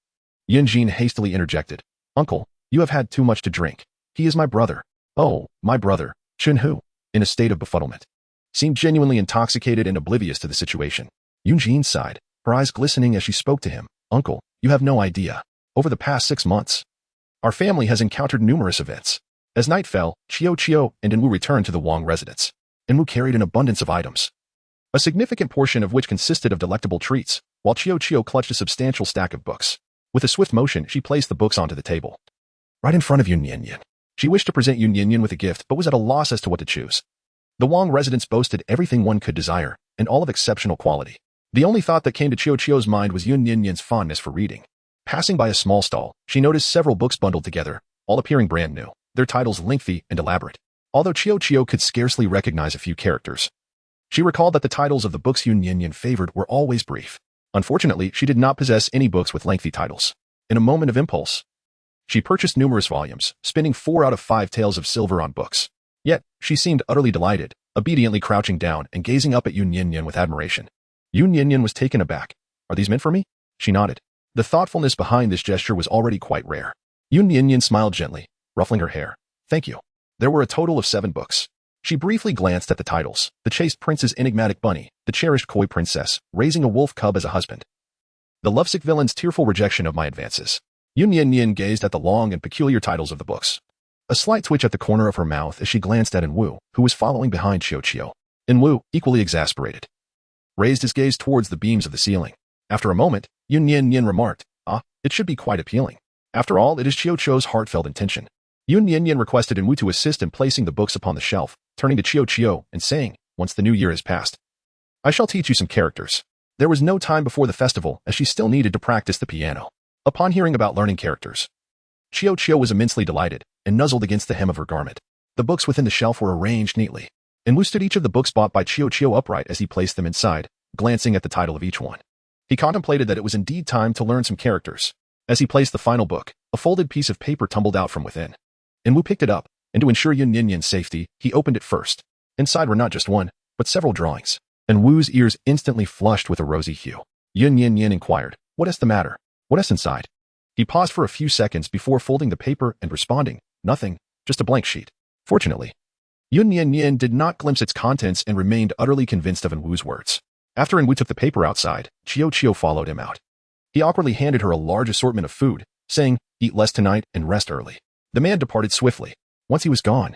Yun Jin hastily interjected, Uncle, you have had too much to drink. He is my brother. Oh, my brother, Shinhu, in a state of befuddlement, seemed genuinely intoxicated and oblivious to the situation. Yun Jin sighed, her eyes glistening as she spoke to him. Uncle, you have no idea. Over the past 6 months, our family has encountered numerous events. As night fell, Chio and Wu returned to the Wang residence. Wu carried an abundance of items, a significant portion of which consisted of delectable treats, while Chio clutched a substantial stack of books. With a swift motion, she placed the books onto the table, right in front of Yun Nian Nian. She wished to present Yun Nian Nian with a gift, but was at a loss as to what to choose. The Wang residence boasted everything one could desire, and all of exceptional quality. The only thought that came to Chio's mind was Yun Nian Nian's fondness for reading. Passing by a small stall, she noticed several books bundled together, all appearing brand new, their titles lengthy and elaborate. Although Chio could scarcely recognize a few characters, she recalled that the titles of the books Yun Nian Nian favored were always brief. Unfortunately, she did not possess any books with lengthy titles. In a moment of impulse, she purchased numerous volumes, spending 4 out of 5 taels of silver on books. Yet, she seemed utterly delighted, obediently crouching down and gazing up at Yun Nian Nian with admiration. Yun Nian Nian was taken aback. Are these meant for me? She nodded. The thoughtfulness behind this gesture was already quite rare. Yun Nian Nian smiled gently, ruffling her hair. Thank you. There were a total of 7 books. She briefly glanced at the titles: the chaste prince's enigmatic bunny, the cherished coy princess, raising a wolf cub as a husband. The lovesick villain's tearful rejection of my advances. Yun Nian Nian gazed at the long and peculiar titles of the books. A slight twitch at the corner of her mouth as she glanced at Enwu, who was following behind Qiu. Enwu, equally exasperated, raised his gaze towards the beams of the ceiling. After a moment, Yun Nian Nian remarked, it should be quite appealing. After all, it is Qiu's heartfelt intention. Yun Nian Nian requested Enwu to assist in placing the books upon the shelf, turning to Qiu and saying, once the new year has passed, I shall teach you some characters. There was no time before the festival, as she still needed to practice the piano. Upon hearing about learning characters, Qiu was immensely delighted and nuzzled against the hem of her garment. The books within the shelf were arranged neatly. Enwu stood each of the books bought by Qiu upright as he placed them inside, glancing at the title of each one. He contemplated that it was indeed time to learn some characters. As he placed the final book, a folded piece of paper tumbled out from within. Enwu picked it up, and to ensure Yun Nian Nian's safety, he opened it first. Inside were not just one, but several drawings. Enwu's ears instantly flushed with a rosy hue. Yun Nian Nian inquired, what is the matter? What is inside? He paused for a few seconds before folding the paper and responding, nothing, just a blank sheet. Fortunately, Yun Nian Nian did not glimpse its contents and remained utterly convinced of Enwu's words. After Enwu took the paper outside, Qiu followed him out. He awkwardly handed her a large assortment of food, saying, eat less tonight and rest early. The man departed swiftly. Once he was gone,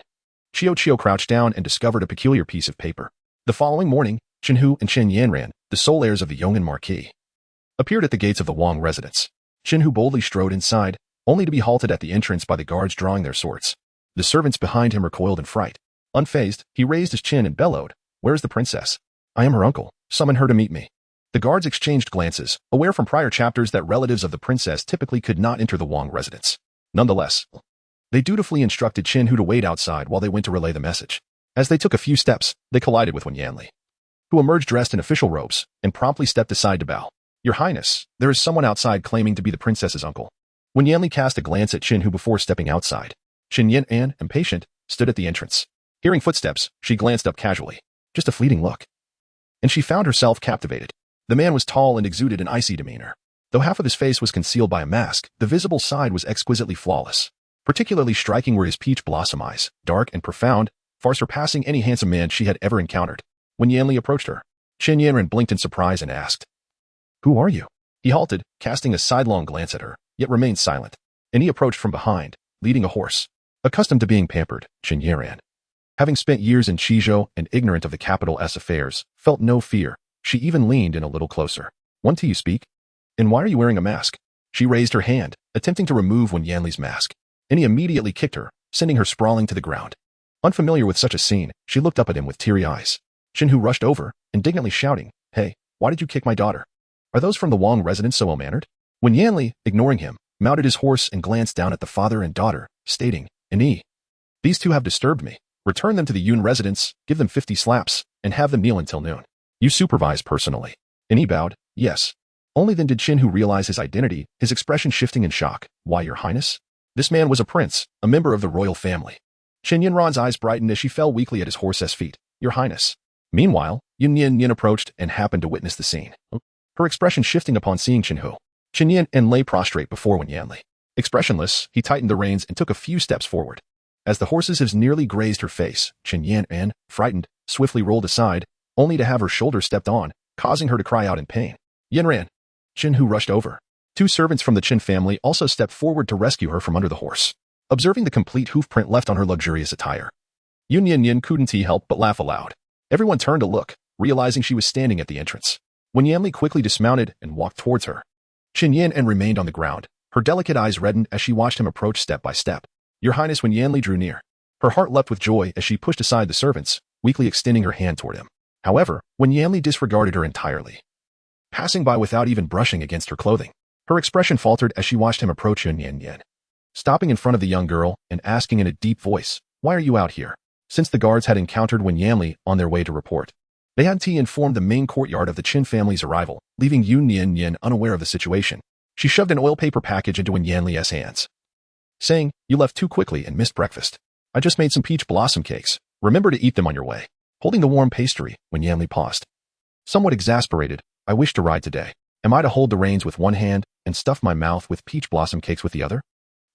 Qiu crouched down and discovered a peculiar piece of paper. The following morning, Chenhu and Chen Yanran, the sole heirs of the Yong'an Marquis, appeared at the gates of the Wang residence. Chenhu boldly strode inside, only to be halted at the entrance by the guards drawing their swords. The servants behind him recoiled in fright. Unfazed, he raised his chin and bellowed, where is the princess? I am her uncle. Summon her to meet me. The guards exchanged glances, aware from prior chapters that relatives of the princess typically could not enter the Wang residence. Nonetheless, they dutifully instructed Chenhu to wait outside while they went to relay the message. As they took a few steps, they collided with Wen Yanli, who emerged dressed in official robes and promptly stepped aside to bow. Your Highness, there is someone outside claiming to be the princess's uncle. Wen Yanli cast a glance at Chenhu before stepping outside. Chen Yan, impatient, stood at the entrance. Hearing footsteps, she glanced up casually. Just a fleeting look, and she found herself captivated. The man was tall and exuded an icy demeanor. Though half of his face was concealed by a mask, the visible side was exquisitely flawless. Particularly striking were his peach blossom eyes, dark and profound, far surpassing any handsome man she had ever encountered. When Yanli approached her, Chen Yanran blinked in surprise and asked, who are you? He halted, casting a sidelong glance at her, yet remained silent. And he approached from behind, leading a horse. Accustomed to being pampered, Chen Yanran, having spent years in Qizhou and ignorant of the capital's affairs, felt no fear. She even leaned in a little closer. Want to you speak? And why are you wearing a mask? She raised her hand, attempting to remove Wen Yanli's mask, and he immediately kicked her, sending her sprawling to the ground. Unfamiliar with such a scene, she looked up at him with teary eyes. Chenhu rushed over, indignantly shouting, hey, why did you kick my daughter? Are those from the Wang residence so ill-mannered? Wen Yanli, ignoring him, mounted his horse and glanced down at the father and daughter, stating, these two have disturbed me. Return them to the Yun residence, give them 50 slaps, and have them kneel until noon. You supervise personally. And he bowed, yes. Only then did Chenhu realize his identity, his expression shifting in shock. Why, your highness? This man was a prince, a member of the royal family. Chen Yanran's eyes brightened as she fell weakly at his horse's feet. Your highness. Meanwhile, Yun Nian Nian approached and happened to witness the scene. Her expression shifting upon seeing Chenhu. Chen Yan lay prostrate before Wen Yanli. Expressionless, he tightened the reins and took a few steps forward. As the horse's hooves nearly grazed her face, Chen Yan, frightened, swiftly rolled aside, only to have her shoulder stepped on, causing her to cry out in pain. Yanran. Chenhu rushed over. Two servants from the Chen family also stepped forward to rescue her from under the horse. Observing the complete hoof print left on her luxurious attire, Yun Nian Nian couldn't help but laugh aloud. Everyone turned to look, realizing she was standing at the entrance. Wen Yanli quickly dismounted and walked towards her. Chen Yan remained on the ground, her delicate eyes reddened as she watched him approach step by step. Your Highness. When Yanli drew near, her heart leapt with joy as she pushed aside the servants, weakly extending her hand toward him. However, Wen Yanli disregarded her entirely, passing by without even brushing against her clothing. Her expression faltered as she watched him approach Yun Nian Nian, stopping in front of the young girl and asking in a deep voice, why are you out here? Since the guards had encountered Wen Yanli on their way to report, they had informed the main courtyard of the Chen family's arrival, leaving Yun Nian Nian unaware of the situation. She shoved an oil paper package into Wen Yanli's hands, saying, you left too quickly and missed breakfast. I just made some peach blossom cakes. Remember to eat them on your way. Holding the warm pastry, Wen Yanli paused. Somewhat exasperated, I wish to ride today. Am I to hold the reins with one hand and stuff my mouth with peach blossom cakes with the other?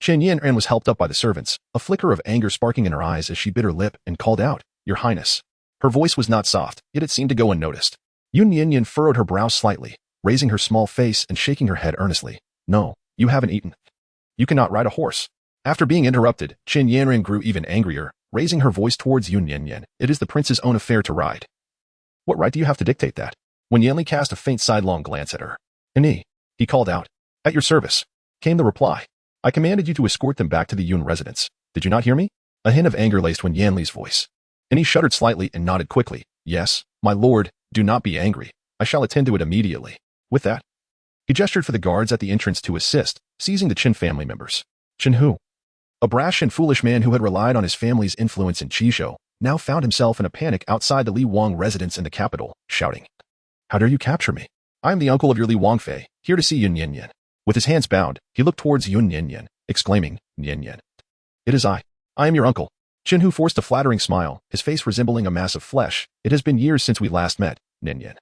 Chen Yanran was helped up by the servants, a flicker of anger sparking in her eyes as she bit her lip and called out, Your Highness. Her voice was not soft, yet it seemed to go unnoticed. Yun Nian Nian furrowed her brow slightly, raising her small face and shaking her head earnestly. No, you haven't eaten. You cannot ride a horse. After being interrupted, Qin Yanran grew even angrier, raising her voice towards Yun Nian Nian. It is the prince's own affair to ride. What right do you have to dictate that? When Yanli cast a faint sidelong glance at her. Ani, he called out. At your service, came the reply. I commanded you to escort them back to the Yun residence. Did you not hear me? A hint of anger laced Wen Yanli's voice. Ani shuddered slightly and nodded quickly. Yes, my lord, do not be angry. I shall attend to it immediately. With that, he gestured for the guards at the entrance to assist, seizing the Qin family members. Qin who? A brash and foolish man who had relied on his family's influence in Qizhou, now found himself in a panic outside the Li Wang residence in the capital, shouting. How dare you capture me? I am the uncle of your Li Wangfei, here to see Yun Nian Nian. With his hands bound, he looked towards Yun Nian Nian, exclaiming, Nian Nian. It is I. I am your uncle. Qin Hu forced a flattering smile, his face resembling a mass of flesh. It has been years since we last met, Nian Nian.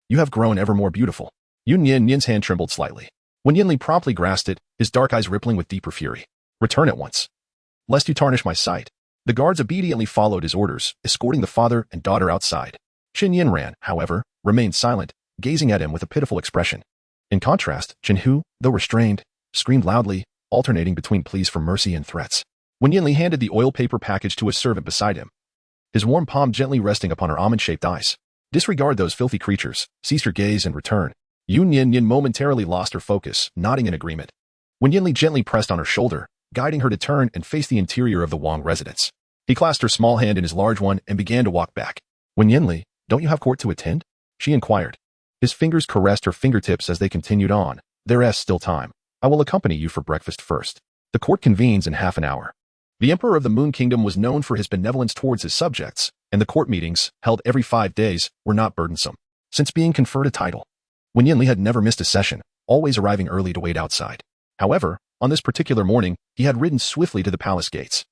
You have grown ever more beautiful. Yun Nian Nian's hand trembled slightly. When Yanli promptly grasped it, his dark eyes rippling with deeper fury. Return at once. Lest you tarnish my sight. The guards obediently followed his orders, escorting the father and daughter outside. Qin Yanran, however, remained silent, gazing at him with a pitiful expression. In contrast, Qin Hu, though restrained, screamed loudly, alternating between pleas for mercy and threats. When Yanli handed the oil paper package to a servant beside him, his warm palm gently resting upon her almond-shaped eyes. Disregard those filthy creatures, cease your gaze and return. Yun Nian Nian momentarily lost her focus, nodding in agreement. When Yanli gently pressed on her shoulder, guiding her to turn and face the interior of the Wang residence, he clasped her small hand in his large one and began to walk back. When Yanli, don't you have court to attend? She inquired. His fingers caressed her fingertips as they continued on. There is still time. I will accompany you for breakfast first. The court convenes in half an hour. The Emperor of the Moon Kingdom was known for his benevolence towards his subjects, and the court meetings, held every 5 days, were not burdensome. Since being conferred a title, Wen Yanli had never missed a session, always arriving early to wait outside. However, on this particular morning, he had ridden swiftly to the palace gates,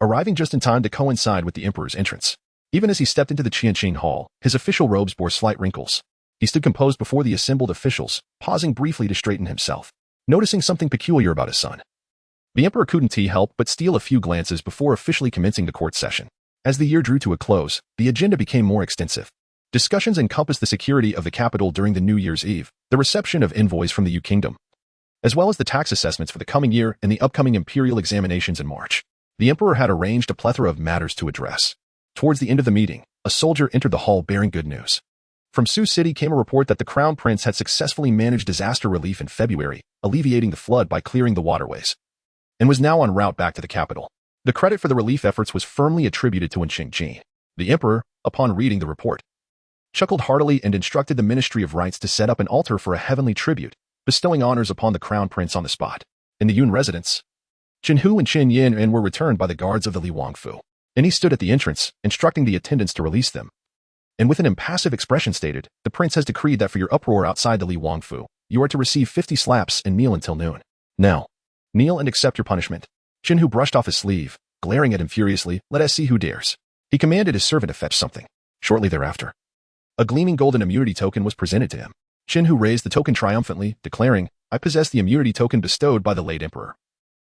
arriving just in time to coincide with the emperor's entrance. Even as he stepped into the Qianqing Hall, his official robes bore slight wrinkles. He stood composed before the assembled officials, pausing briefly to straighten himself, noticing something peculiar about his son. The emperor couldn't help but steal a few glances before officially commencing the court session. As the year drew to a close, the agenda became more extensive. Discussions encompassed the security of the capital during the New Year's Eve, the reception of envoys from the Yu Kingdom, as well as the tax assessments for the coming year and the upcoming imperial examinations in March. The emperor had arranged a plethora of matters to address. Towards the end of the meeting, a soldier entered the hall bearing good news. From Sioux City came a report that the Crown Prince had successfully managed disaster relief in February, alleviating the flood by clearing the waterways, and was now en route back to the capital. The credit for the relief efforts was firmly attributed to Wen Qingji. The emperor, upon reading the report, chuckled heartily and instructed the Ministry of Rites to set up an altar for a heavenly tribute, bestowing honors upon the Crown Prince on the spot. In the Yun residence, Qin Hu and Qin Yan were returned by the guards of the Li Wangfu, and he stood at the entrance, instructing the attendants to release them. And with an impassive expression stated, the prince has decreed that for your uproar outside the Li Wangfu, you are to receive 50 slaps and kneel until noon. Now, kneel and accept your punishment. Qin Hu brushed off his sleeve, glaring at him furiously. Let us see who dares. He commanded his servant to fetch something. Shortly thereafter, a gleaming golden immunity token was presented to him. Qin Hu raised the token triumphantly, declaring, I possess the immunity token bestowed by the late emperor.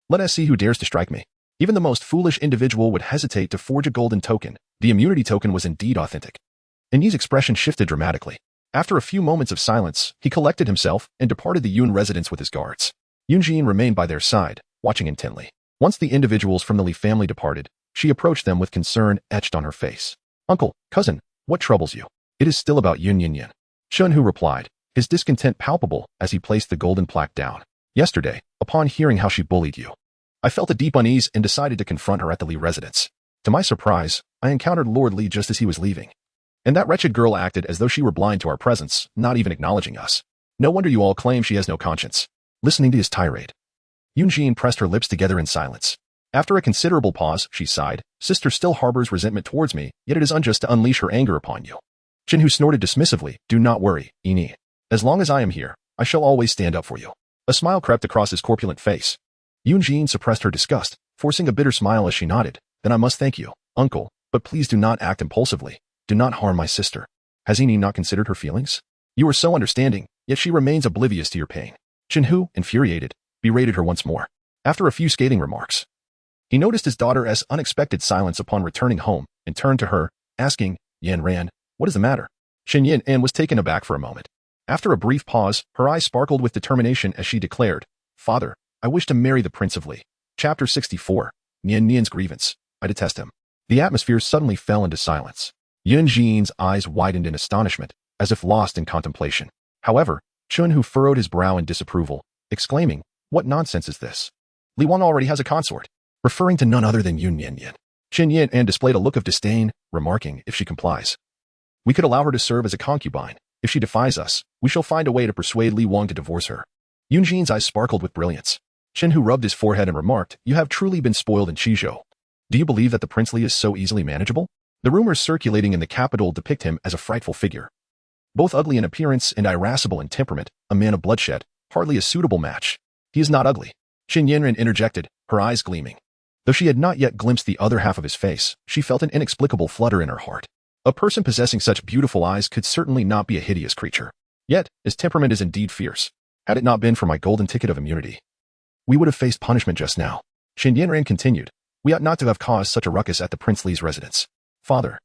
Let us see who dares to strike me. Even the most foolish individual would hesitate to forge a golden token. The immunity token was indeed authentic. Yi's expression shifted dramatically. After a few moments of silence, he collected himself and departed the Yun residence with his guards. Yun Jin remained by their side, watching intently. Once the individuals from the Li family departed, she approached them with concern etched on her face. Uncle, cousin, what troubles you? It is still about Yun Nian Nian. Qin Hu replied, his discontent palpable as he placed the golden plaque down. Yesterday, upon hearing how she bullied you, I felt a deep unease and decided to confront her at the Li residence. To my surprise, I encountered Lord Li just as he was leaving. And that wretched girl acted as though she were blind to our presence, not even acknowledging us. No wonder you all claim she has no conscience. Listening to his tirade, Yun Jin pressed her lips together in silence. After a considerable pause, she sighed, Sister still harbors resentment towards me, yet it is unjust to unleash her anger upon you. Qin Hu snorted dismissively, do not worry, Ini. As long as I am here, I shall always stand up for you. A smile crept across his corpulent face. Yun Jin suppressed her disgust, forcing a bitter smile as she nodded. Then I must thank you, uncle, but please do not act impulsively. Do not harm my sister. Has Ini not considered her feelings? You are so understanding, yet she remains oblivious to your pain. Qin Hu, infuriated, berated her once more. After a few scathing remarks, he noticed his daughter's unexpected silence upon returning home and turned to her, asking, Yan Ran, what is the matter? Yun Nian Nian was taken aback for a moment. After a brief pause, her eyes sparkled with determination as she declared, Father, I wish to marry the Prince of Li. Chapter 64. Nian Nian's Grievance. I detest him. The atmosphere suddenly fell into silence. Yun Jian's eyes widened in astonishment, as if lost in contemplation. However, Chun Hu furrowed his brow in disapproval, exclaiming, What nonsense is this? Li Wang already has a consort, referring to none other than Yun Nian Nian. Yun Nian Nian displayed a look of disdain, remarking, If she complies, we could allow her to serve as a concubine. If she defies us, we shall find a way to persuade Li Wang to divorce her. Yun Jin's eyes sparkled with brilliance. Chun Hu rubbed his forehead and remarked, You have truly been spoiled in Qizhou. Do you believe that the Prince Li is so easily manageable? The rumors circulating in the capital depict him as a frightful figure. Both ugly in appearance and irascible in temperament, a man of bloodshed, hardly a suitable match. He is not ugly. Qin Yanran interjected, her eyes gleaming. Though she had not yet glimpsed the other half of his face, she felt an inexplicable flutter in her heart. A person possessing such beautiful eyes could certainly not be a hideous creature. Yet, his temperament is indeed fierce. Had it not been for my golden ticket of immunity, we would have faced punishment just now. Qin Yanran continued, We ought not to have caused such a ruckus at the Prince Li's residence. Father,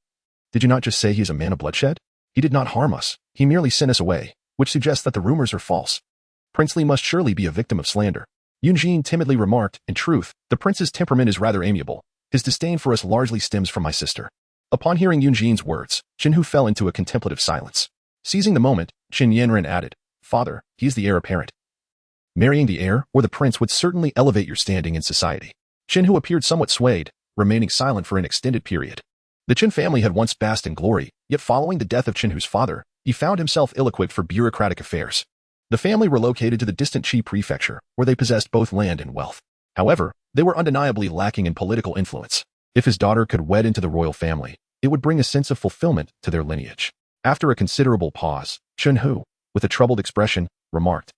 did you not just say he is a man of bloodshed? He did not harm us. He merely sent us away, which suggests that the rumors are false. Prince Li must surely be a victim of slander. Yun Jin timidly remarked, In truth, the prince's temperament is rather amiable. His disdain for us largely stems from my sister. Upon hearing Yun Jin's words, Qin Hu fell into a contemplative silence. Seizing the moment, Qin Yanran added, Father, he is the heir apparent. Marrying the heir or the prince would certainly elevate your standing in society. Qin Hu appeared somewhat swayed, remaining silent for an extended period. The Qin family had once basked in glory, yet following the death of Qin Hu's father, he found himself ill-equipped for bureaucratic affairs. The family relocated to the distant Qi prefecture, where they possessed both land and wealth. However, they were undeniably lacking in political influence. If his daughter could wed into the royal family, it would bring a sense of fulfillment to their lineage. After a considerable pause, Qin Hu, with a troubled expression, remarked,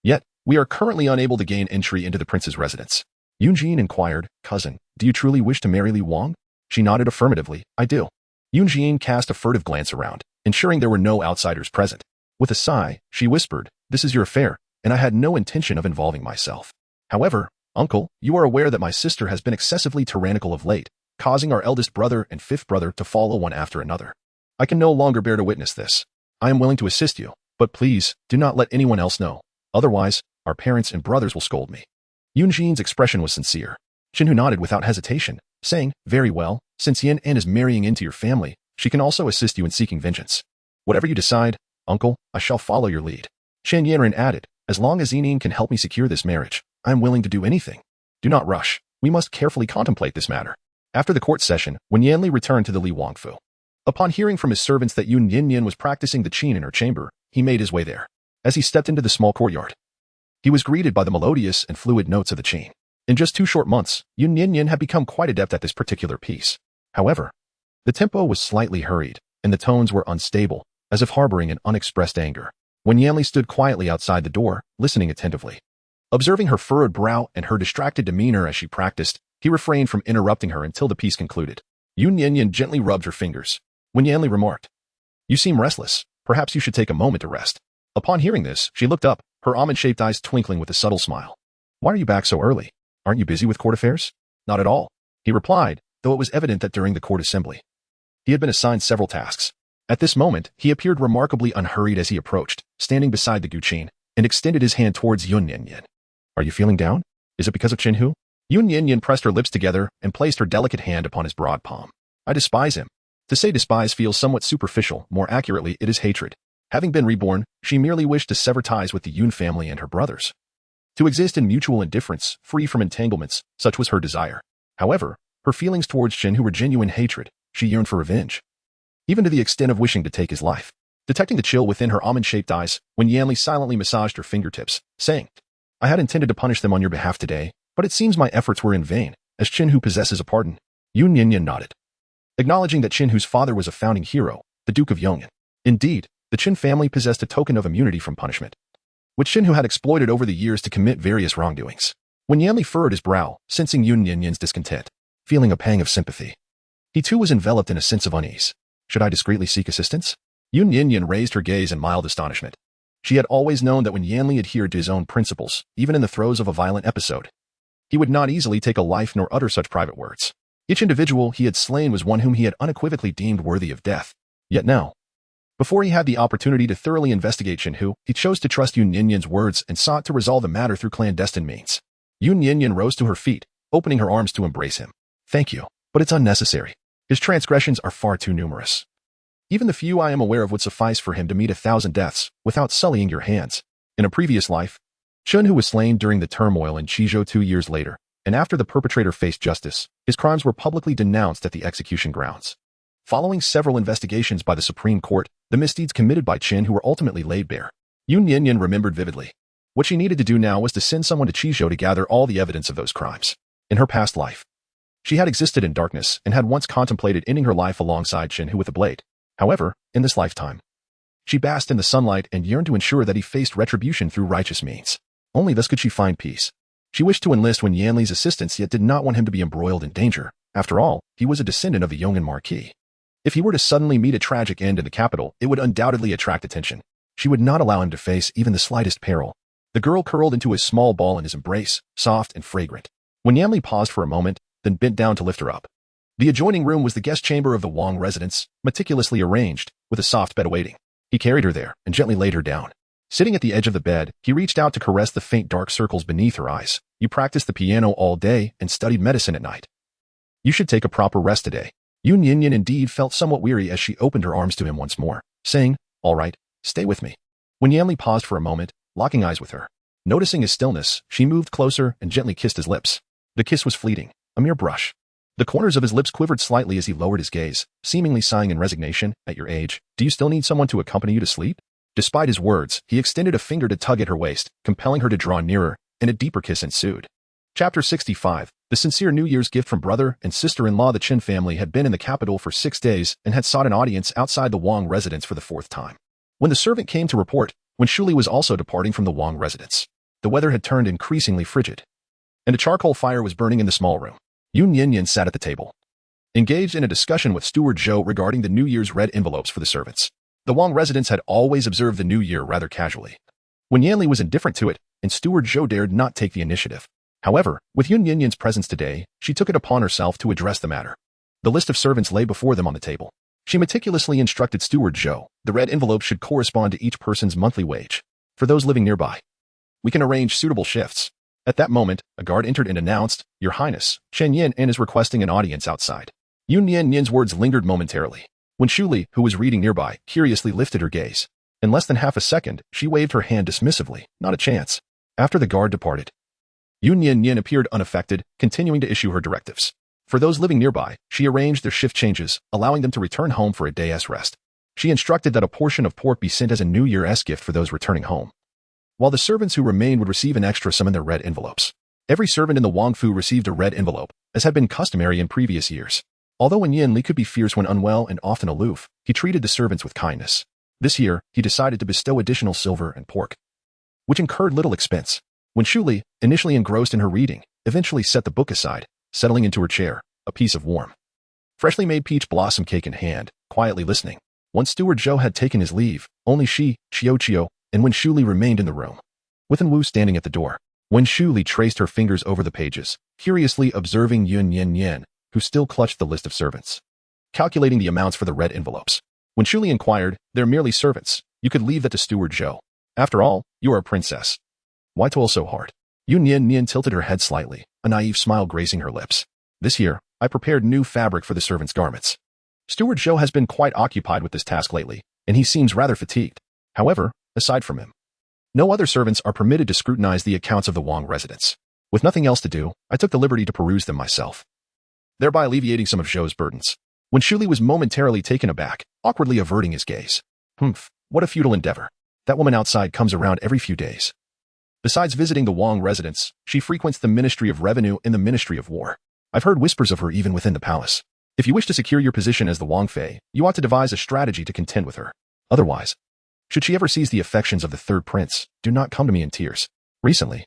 Yet, we are currently unable to gain entry into the prince's residence. Yun Jin inquired, Cousin, do you truly wish to marry Li Wang? She nodded affirmatively, I do. Yun Jin cast a furtive glance around, ensuring there were no outsiders present. With a sigh, she whispered, This is your affair, and I had no intention of involving myself. However, uncle, you are aware that my sister has been excessively tyrannical of late, causing our eldest brother and fifth brother to follow one after another. I can no longer bear to witness this. I am willing to assist you, but please, do not let anyone else know. Otherwise, our parents and brothers will scold me. Yun Jin's expression was sincere. Qin Hu nodded without hesitation, saying, Very well, since Yan An is marrying into your family, she can also assist you in seeking vengeance. Whatever you decide, uncle, I shall follow your lead. Qin Yanran added, As long as Yining can help me secure this marriage, I am willing to do anything. Do not rush. We must carefully contemplate this matter. After the court session, when Yanli returned to the Li Wangfu. Upon hearing from his servants that Yun Nian Nian was practicing the qin in her chamber, he made his way there. As he stepped into the small courtyard, he was greeted by the melodious and fluid notes of the qin. In just 2 short months, Yun Nian Nian had become quite adept at this particular piece. However, the tempo was slightly hurried, and the tones were unstable, as if harboring an unexpressed anger. When Yanli stood quietly outside the door, listening attentively. Observing her furrowed brow and her distracted demeanor as she practiced, he refrained from interrupting her until the piece concluded. Yun Nian Nian gently rubbed her fingers. When Yanli remarked, You seem restless. Perhaps you should take a moment to rest. Upon hearing this, she looked up, her almond-shaped eyes twinkling with a subtle smile. Why are you back so early? Aren't you busy with court affairs? Not at all, he replied, though it was evident that during the court assembly, he had been assigned several tasks. At this moment, he appeared remarkably unhurried as he approached, standing beside the Guqin, and extended his hand towards Yun Nian Nian. Are you feeling down? Is it because of Qin Hu? Yun Nian Nian pressed her lips together and placed her delicate hand upon his broad palm. I despise him. To say despise feels somewhat superficial, more accurately, it is hatred. Having been reborn, she merely wished to sever ties with the Yun family and her brothers. To exist in mutual indifference, free from entanglements, such was her desire. However, her feelings towards Qin Hu were genuine hatred. She yearned for revenge, even to the extent of wishing to take his life. Detecting the chill within her almond-shaped eyes, when Yanli silently massaged her fingertips, saying, I had intended to punish them on your behalf today, but it seems my efforts were in vain, as Qin Hu possesses a pardon. Yun Nian Nian nodded, acknowledging that Qin Hu's father was a founding hero, the Duke of Yong'an. Indeed, the Qin family possessed a token of immunity from punishment, which Qin Hu had exploited over the years to commit various wrongdoings. When Yanli furrowed his brow, sensing Yun Nian Nian's discontent, feeling a pang of sympathy, he too was enveloped in a sense of unease. Should I discreetly seek assistance? Yun Nian Nian raised her gaze in mild astonishment. She had always known that when Yanli adhered to his own principles, even in the throes of a violent episode, he would not easily take a life nor utter such private words. Each individual he had slain was one whom he had unequivocally deemed worthy of death. Yet now, before he had the opportunity to thoroughly investigate Shenhu, he chose to trust Yun Nian Nian's words and sought to resolve the matter through clandestine means. Yun Nian Nian rose to her feet, opening her arms to embrace him. Thank you, but it's unnecessary. His transgressions are far too numerous. Even the few I am aware of would suffice for him to meet 1,000 deaths without sullying your hands. In a previous life, Shenhu was slain during the turmoil in Qizhou 2 years later, and after the perpetrator faced justice, his crimes were publicly denounced at the execution grounds. Following several investigations by the Supreme Court, the misdeeds committed by Qin who were ultimately laid bare, Yun Nian Nian remembered vividly. What she needed to do now was to send someone to Qizhou to gather all the evidence of those crimes. In her past life, she had existed in darkness and had once contemplated ending her life alongside Shenhu with a blade. However, in this lifetime, she basked in the sunlight and yearned to ensure that he faced retribution through righteous means. Only thus could she find peace. She wished to enlist Wen Yanli's assistance yet did not want him to be embroiled in danger. After all, he was a descendant of the Yong'an Marquis. If he were to suddenly meet a tragic end in the capital, it would undoubtedly attract attention. She would not allow him to face even the slightest peril. The girl curled into a small ball in his embrace, soft and fragrant. Wen Yanli paused for a moment, then bent down to lift her up. The adjoining room was the guest chamber of the Wang residence, meticulously arranged, with a soft bed awaiting. He carried her there and gently laid her down. Sitting at the edge of the bed, he reached out to caress the faint dark circles beneath her eyes. You practiced the piano all day and studied medicine at night. You should take a proper rest today. Yun Nian Nian indeed felt somewhat weary as she opened her arms to him once more, saying, all right, stay with me. Wen Yanli paused for a moment, locking eyes with her. Noticing his stillness, she moved closer and gently kissed his lips. The kiss was fleeting, a mere brush. The corners of his lips quivered slightly as he lowered his gaze, seemingly sighing in resignation. At your age, do you still need someone to accompany you to sleep? Despite his words, he extended a finger to tug at her waist, compelling her to draw nearer, and a deeper kiss ensued. Chapter 65. The sincere New Year's gift from brother and sister-in-law. The Qin family had been in the capital for 6 days and had sought an audience outside the Wang residence for the 4th time. When the servant came to report, when Shuli was also departing from the Wang residence, the weather had turned increasingly frigid, and a charcoal fire was burning in the small room. Yun Nian Nian sat at the table, engaged in a discussion with Steward Zhou regarding the New Year's red envelopes for the servants. The Wang residents had always observed the New Year rather casually. Wen Yanli was indifferent to it, and Steward Zhou dared not take the initiative. However, with Yun Nian Nian's presence today, she took it upon herself to address the matter. The list of servants lay before them on the table. She meticulously instructed Steward Zhou, the red envelope should correspond to each person's monthly wage. For those living nearby, we can arrange suitable shifts. At that moment, a guard entered and announced, Your Highness, Chen Yin is requesting an audience outside. Yun Nian Nian's words lingered momentarily. When Shuli, who was reading nearby, curiously lifted her gaze. In less than half a second, she waved her hand dismissively. Not a chance. After the guard departed, Yun Nian Nian appeared unaffected, continuing to issue her directives. For those living nearby, she arranged their shift changes, allowing them to return home for a day's rest. She instructed that a portion of pork be sent as a New Year's gift for those returning home, while the servants who remained would receive an extra sum in their red envelopes. Every servant in the Wang Fu received a red envelope, as had been customary in previous years. Although Wen Yanli could be fierce when unwell and often aloof, he treated the servants with kindness. This year, he decided to bestow additional silver and pork, which incurred little expense. When Shuli, initially engrossed in her reading, eventually set the book aside, settling into her chair, a piece of warm, freshly made peach blossom cake in hand, quietly listening. Once Steward Zhou had taken his leave, only she, Chio, and Wen Shuli remained in the room, with Wen Wu standing at the door. Wen Shuli traced her fingers over the pages, curiously observing Yun Nian Nian, who still clutched the list of servants, calculating the amounts for the red envelopes. When Shuli inquired, They're merely servants. You could leave that to Steward Zhou. After all, you are a princess. Why toil so hard? Yun Nian Nian tilted her head slightly, a naive smile gracing her lips. This year, I prepared new fabric for the servants' garments. Steward Zhou has been quite occupied with this task lately, and he seems rather fatigued. However, aside from him, no other servants are permitted to scrutinize the accounts of the Wang residents. With nothing else to do, I took the liberty to peruse them myself, thereby alleviating some of Zhou's burdens. When Shuli was momentarily taken aback, awkwardly averting his gaze. What a futile endeavor. That woman outside comes around every few days. Besides visiting the Wang residence, she frequents the Ministry of Revenue and the Ministry of War. I've heard whispers of her even within the palace. If you wish to secure your position as the Wang Fei, you ought to devise a strategy to contend with her. Otherwise, should she ever seize the affections of the third prince, do not come to me in tears. Recently,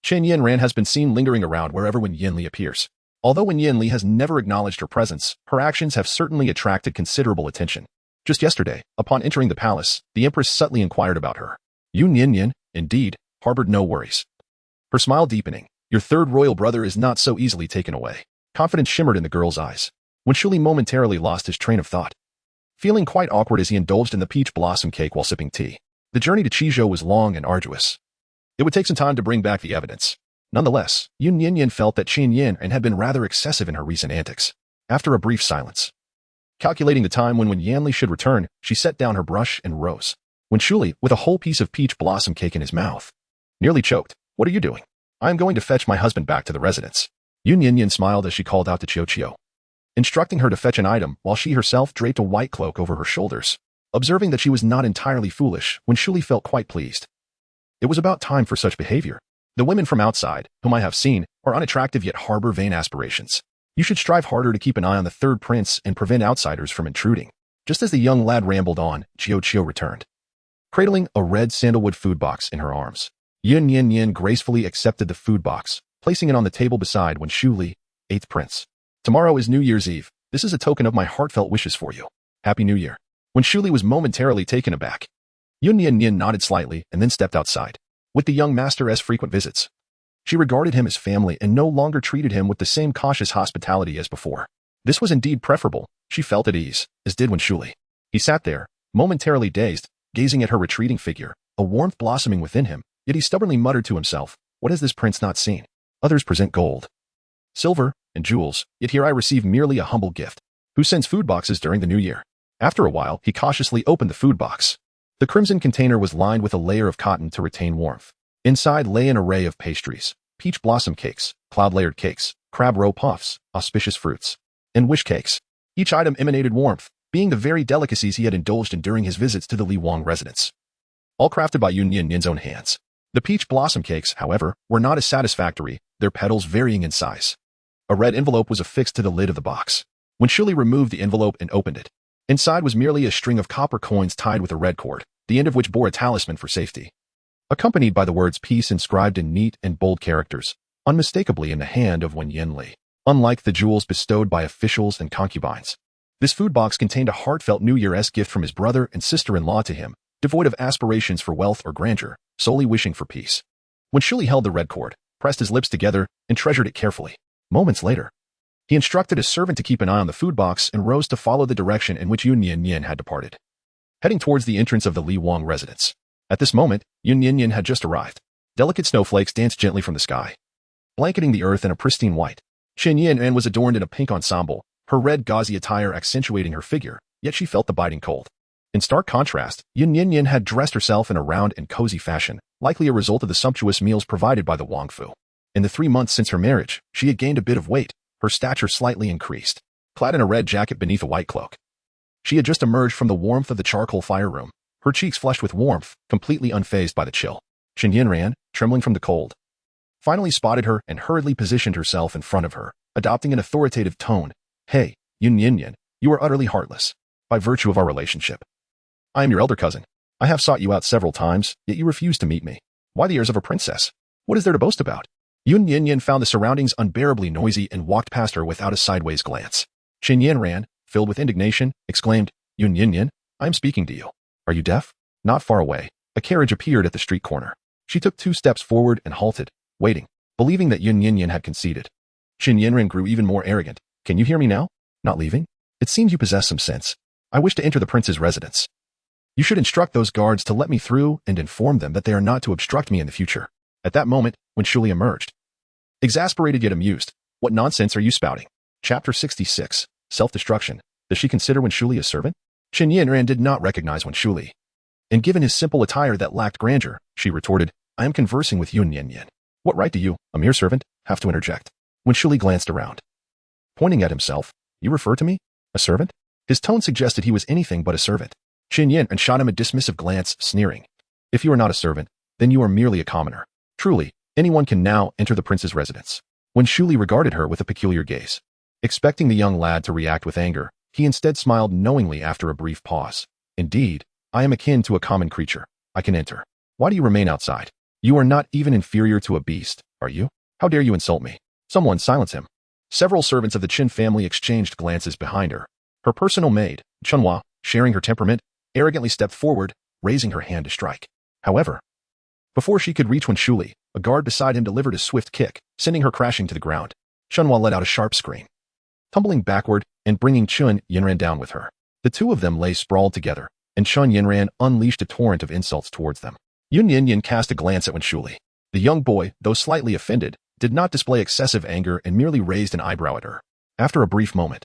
Chen Yanran has been seen lingering around wherever Wen Yanli appears. Although Wen Yanli has never acknowledged her presence, her actions have certainly attracted considerable attention. Just yesterday, upon entering the palace, the empress subtly inquired about her. Yun Nian Nian, indeed, harbored no worries. Her smile deepening. Your third royal brother is not so easily taken away. Confidence shimmered in the girl's eyes. Wen Shuli momentarily lost his train of thought, feeling quite awkward as he indulged in the peach blossom cake while sipping tea. The journey to Qizhou was long and arduous. It would take some time to bring back the evidence. Nonetheless, Yun Nian Nian felt that Qin Yin had been rather excessive in her recent antics. After a brief silence, calculating the time when Yanli should return, she set down her brush and rose. Wen Shuli, with a whole piece of peach blossom cake in his mouth, nearly choked. "What are you doing?" "I am going to fetch my husband back to the residence." Yun Nian Nian smiled as she called out to Qiu, instructing her to fetch an item while she herself draped a white cloak over her shoulders. Observing that she was not entirely foolish, Wen Shuli felt quite pleased. It was about time for such behavior. The women from outside, whom I have seen, are unattractive yet harbor vain aspirations. You should strive harder to keep an eye on the third prince and prevent outsiders from intruding. Just as the young lad rambled on, Qiu returned, cradling a red sandalwood food box in her arms. Yun Nian Nian gracefully accepted the food box, placing it on the table beside Wen Shuli, 8th prince. "Tomorrow is New Year's Eve. This is a token of my heartfelt wishes for you. Happy New Year." Wen Shuli was momentarily taken aback. Yun Nian Nian nodded slightly and then stepped outside. With the young master's frequent visits, she regarded him as family and no longer treated him with the same cautious hospitality as before. This was indeed preferable. She felt at ease, as did Wen Shuli. He sat there, momentarily dazed, gazing at her retreating figure, a warmth blossoming within him, yet he stubbornly muttered to himself, "What has this prince not seen? Others present gold, silver, and jewels, yet here I receive merely a humble gift. Who sends food boxes during the new year?" After a while, he cautiously opened the food box. The crimson container was lined with a layer of cotton to retain warmth. Inside lay an array of pastries, peach blossom cakes, cloud-layered cakes, crab roe puffs, auspicious fruits, and wish cakes. Each item emanated warmth, being the very delicacies he had indulged in during his visits to the Li Wang residence. All crafted by Yun Nian Nian's own hands. The peach blossom cakes, however, were not as satisfactory, their petals varying in size. A red envelope was affixed to the lid of the box. Wen Shuli removed the envelope and opened it. Inside was merely a string of copper coins tied with a red cord, the end of which bore a talisman for safety, accompanied by the words peace inscribed in neat and bold characters, unmistakably in the hand of Wen Yanli. Unlike the jewels bestowed by officials and concubines, this food box contained a heartfelt New Year's gift from his brother and sister-in-law to him, devoid of aspirations for wealth or grandeur, solely wishing for peace. Wen Shuli held the red cord, pressed his lips together, and treasured it carefully. Moments later, he instructed his servant to keep an eye on the food box and rose to follow the direction in which Yun Nian Nian had departed, heading towards the entrance of the Li Wang residence. At this moment, Yun Nian Nian had just arrived. Delicate snowflakes danced gently from the sky, blanketing the earth in a pristine white. Qin Yin was adorned in a pink ensemble, her red gauzy attire accentuating her figure, yet she felt the biting cold. In stark contrast, Yun Nian Nian had dressed herself in a round and cozy fashion, likely a result of the sumptuous meals provided by the Wang Fu. In the 3 months since her marriage, she had gained a bit of weight, her stature slightly increased. Clad in a red jacket beneath a white cloak, she had just emerged from the warmth of the charcoal fire room, her cheeks flushed with warmth, completely unfazed by the chill. Qin Yin, trembling from the cold, finally spotted her and hurriedly positioned herself in front of her, adopting an authoritative tone. "Hey, Yun Nian Nian, you are utterly heartless. By virtue of our relationship, I am your elder cousin. I have sought you out several times, yet you refuse to meet me. Why the airs of a princess? What is there to boast about?" Yun Nian Nian found the surroundings unbearably noisy and walked past her without a sideways glance. Qin Yin, filled with indignation, exclaimed, "Yun Nian Nian, I am speaking to you. Are you deaf?" Not far away, a carriage appeared at the street corner. She took 2 steps forward and halted, waiting, believing that Yun Nian Nian had conceded. Qin Yin grew even more arrogant. "Can you hear me now? Not leaving? It seems you possess some sense. I wish to enter the prince's residence. You should instruct those guards to let me through and inform them that they are not to obstruct me in the future." At that moment, Wen Shuli emerged, exasperated yet amused. "What nonsense are you spouting?" Chapter 66. Self-destruction. Does she consider Wen Shuli a servant? Qin Yin did not recognize Wen Shuli, and given his simple attire that lacked grandeur, she retorted, "I am conversing with Yun Nian Nian. What right do you, a mere servant, have to interject?" Wen Shuli glanced around, pointing at himself. "You refer to me? A servant?" His tone suggested he was anything but a servant. Qin Yin shot him a dismissive glance, sneering, "If you are not a servant, then you are merely a commoner. Truly, anyone can now enter the prince's residence." Wen Shuli regarded her with a peculiar gaze. Expecting the young lad to react with anger, he instead smiled knowingly after a brief pause. "Indeed, I am akin to a common creature. I can enter. Why do you remain outside? You are not even inferior to a beast, are you? How dare you insult me?" Someone silence him. Several servants of the Qin family exchanged glances behind her. Her personal maid, Chunhua, sharing her temperament, arrogantly stepped forward, raising her hand to strike. However, before she could reach Wen Shuli, a guard beside him delivered a swift kick, sending her crashing to the ground. Chunhua let out a sharp scream, tumbling backward and bringing Chun Yinran down with her. The two of them lay sprawled together, and Chun Yinran unleashed a torrent of insults towards them. Yun Nian Nian cast a glance at Wen Shuli. The young boy, though slightly offended, did not display excessive anger and merely raised an eyebrow at her. After a brief moment,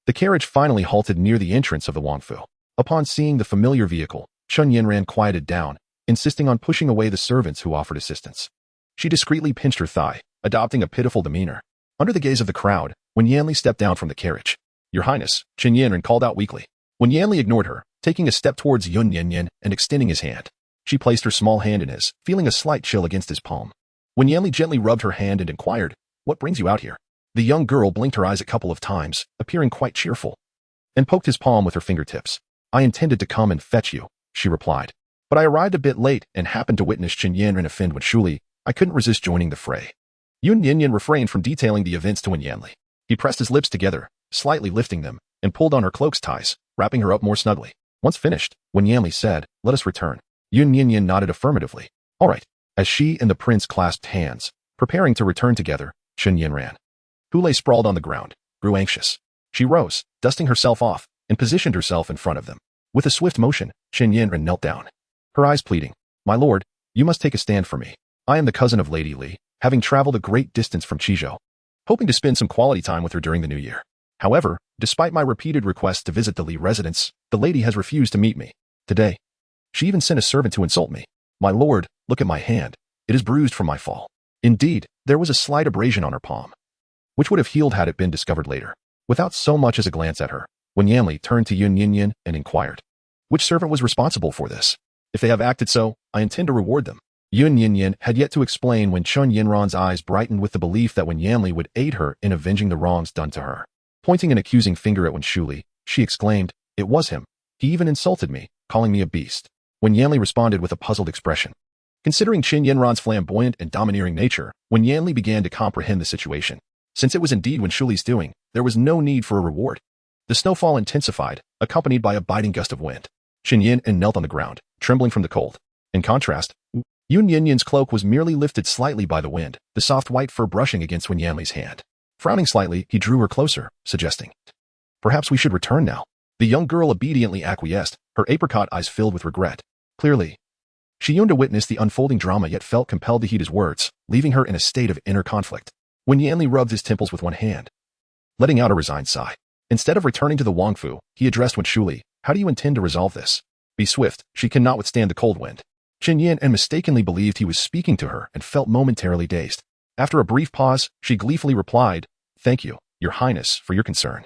the carriage finally halted near the entrance of the Wangfu. Upon seeing the familiar vehicle, Chun Yinran quieted down, insisting on pushing away the servants who offered assistance. She discreetly pinched her thigh, adopting a pitiful demeanor. Under the gaze of the crowd, Wen Yanli stepped down from the carriage. "Your Highness," Chun Yinran called out weakly. Wen Yanli ignored her, taking a step towards Yun Nian Nian and extending his hand. She placed her small hand in his, feeling a slight chill against his palm. Wen Yanli gently rubbed her hand and inquired, "What brings you out here?" The young girl blinked her eyes a couple of times, appearing quite cheerful, and poked his palm with her fingertips. "I intended to come and fetch you," she replied. "But I arrived a bit late and happened to witness Chun Yinran offend Wen Shuli. I couldn't resist joining the fray." Yun Nian Nian refrained from detailing the events to Wen Yanli. He pressed his lips together, slightly lifting them, and pulled on her cloak's ties, wrapping her up more snugly. Once finished, Wen Yanli said, "Let us return." Yun Nian Nian nodded affirmatively. "All right." As she and the prince clasped hands, preparing to return together, Chun Yinran, who lay sprawled on the ground, grew anxious. She rose, dusting herself off, and positioned herself in front of them. With a swift motion, Chun Yinran knelt down, her eyes pleading, "My lord, you must take a stand for me. I am the cousin of Lady Li, having traveled a great distance from Qizhou, hoping to spend some quality time with her during the new year. However, despite my repeated requests to visit the Li residence, the lady has refused to meet me. Today, she even sent a servant to insult me. My lord, look at my hand. It is bruised from my fall." Indeed, there was a slight abrasion on her palm, which would have healed had it been discovered later. Without so much as a glance at her, Wen Yanli turned to Yun Nian Nian and inquired, "Which servant was responsible for this? If they have acted so, I intend to reward them." Yun Nian Nian had yet to explain when Chun Yinran's eyes brightened with the belief that Wen Yanli would aid her in avenging the wrongs done to her. Pointing an accusing finger at Wen Shuli, she exclaimed, "It was him. He even insulted me, calling me a beast." Wen Yanli responded with a puzzled expression. Considering Chun Yinran's flamboyant and domineering nature, Wen Yanli began to comprehend the situation. Since it was indeed Wen Shuli's doing, there was no need for a reward. The snowfall intensified, accompanied by a biting gust of wind. Chun Yinran knelt on the ground, trembling from the cold. In contrast, Yun Nian Nian's cloak was merely lifted slightly by the wind, the soft white fur brushing against Wen Yanli's hand. Frowning slightly, he drew her closer, suggesting, "Perhaps we should return now." The young girl obediently acquiesced, her apricot eyes filled with regret. Clearly, she yearned to witness the unfolding drama yet felt compelled to heed his words, leaving her in a state of inner conflict. Wen Yanli rubbed his temples with one hand, letting out a resigned sigh. Instead of returning to the Wangfu, he addressed Wen Shuli, "How do you intend to resolve this?" "Be swift, she cannot withstand the cold wind." Chun Yinran mistakenly believed he was speaking to her and felt momentarily dazed. After a brief pause, she gleefully replied, "Thank you, your highness, for your concern.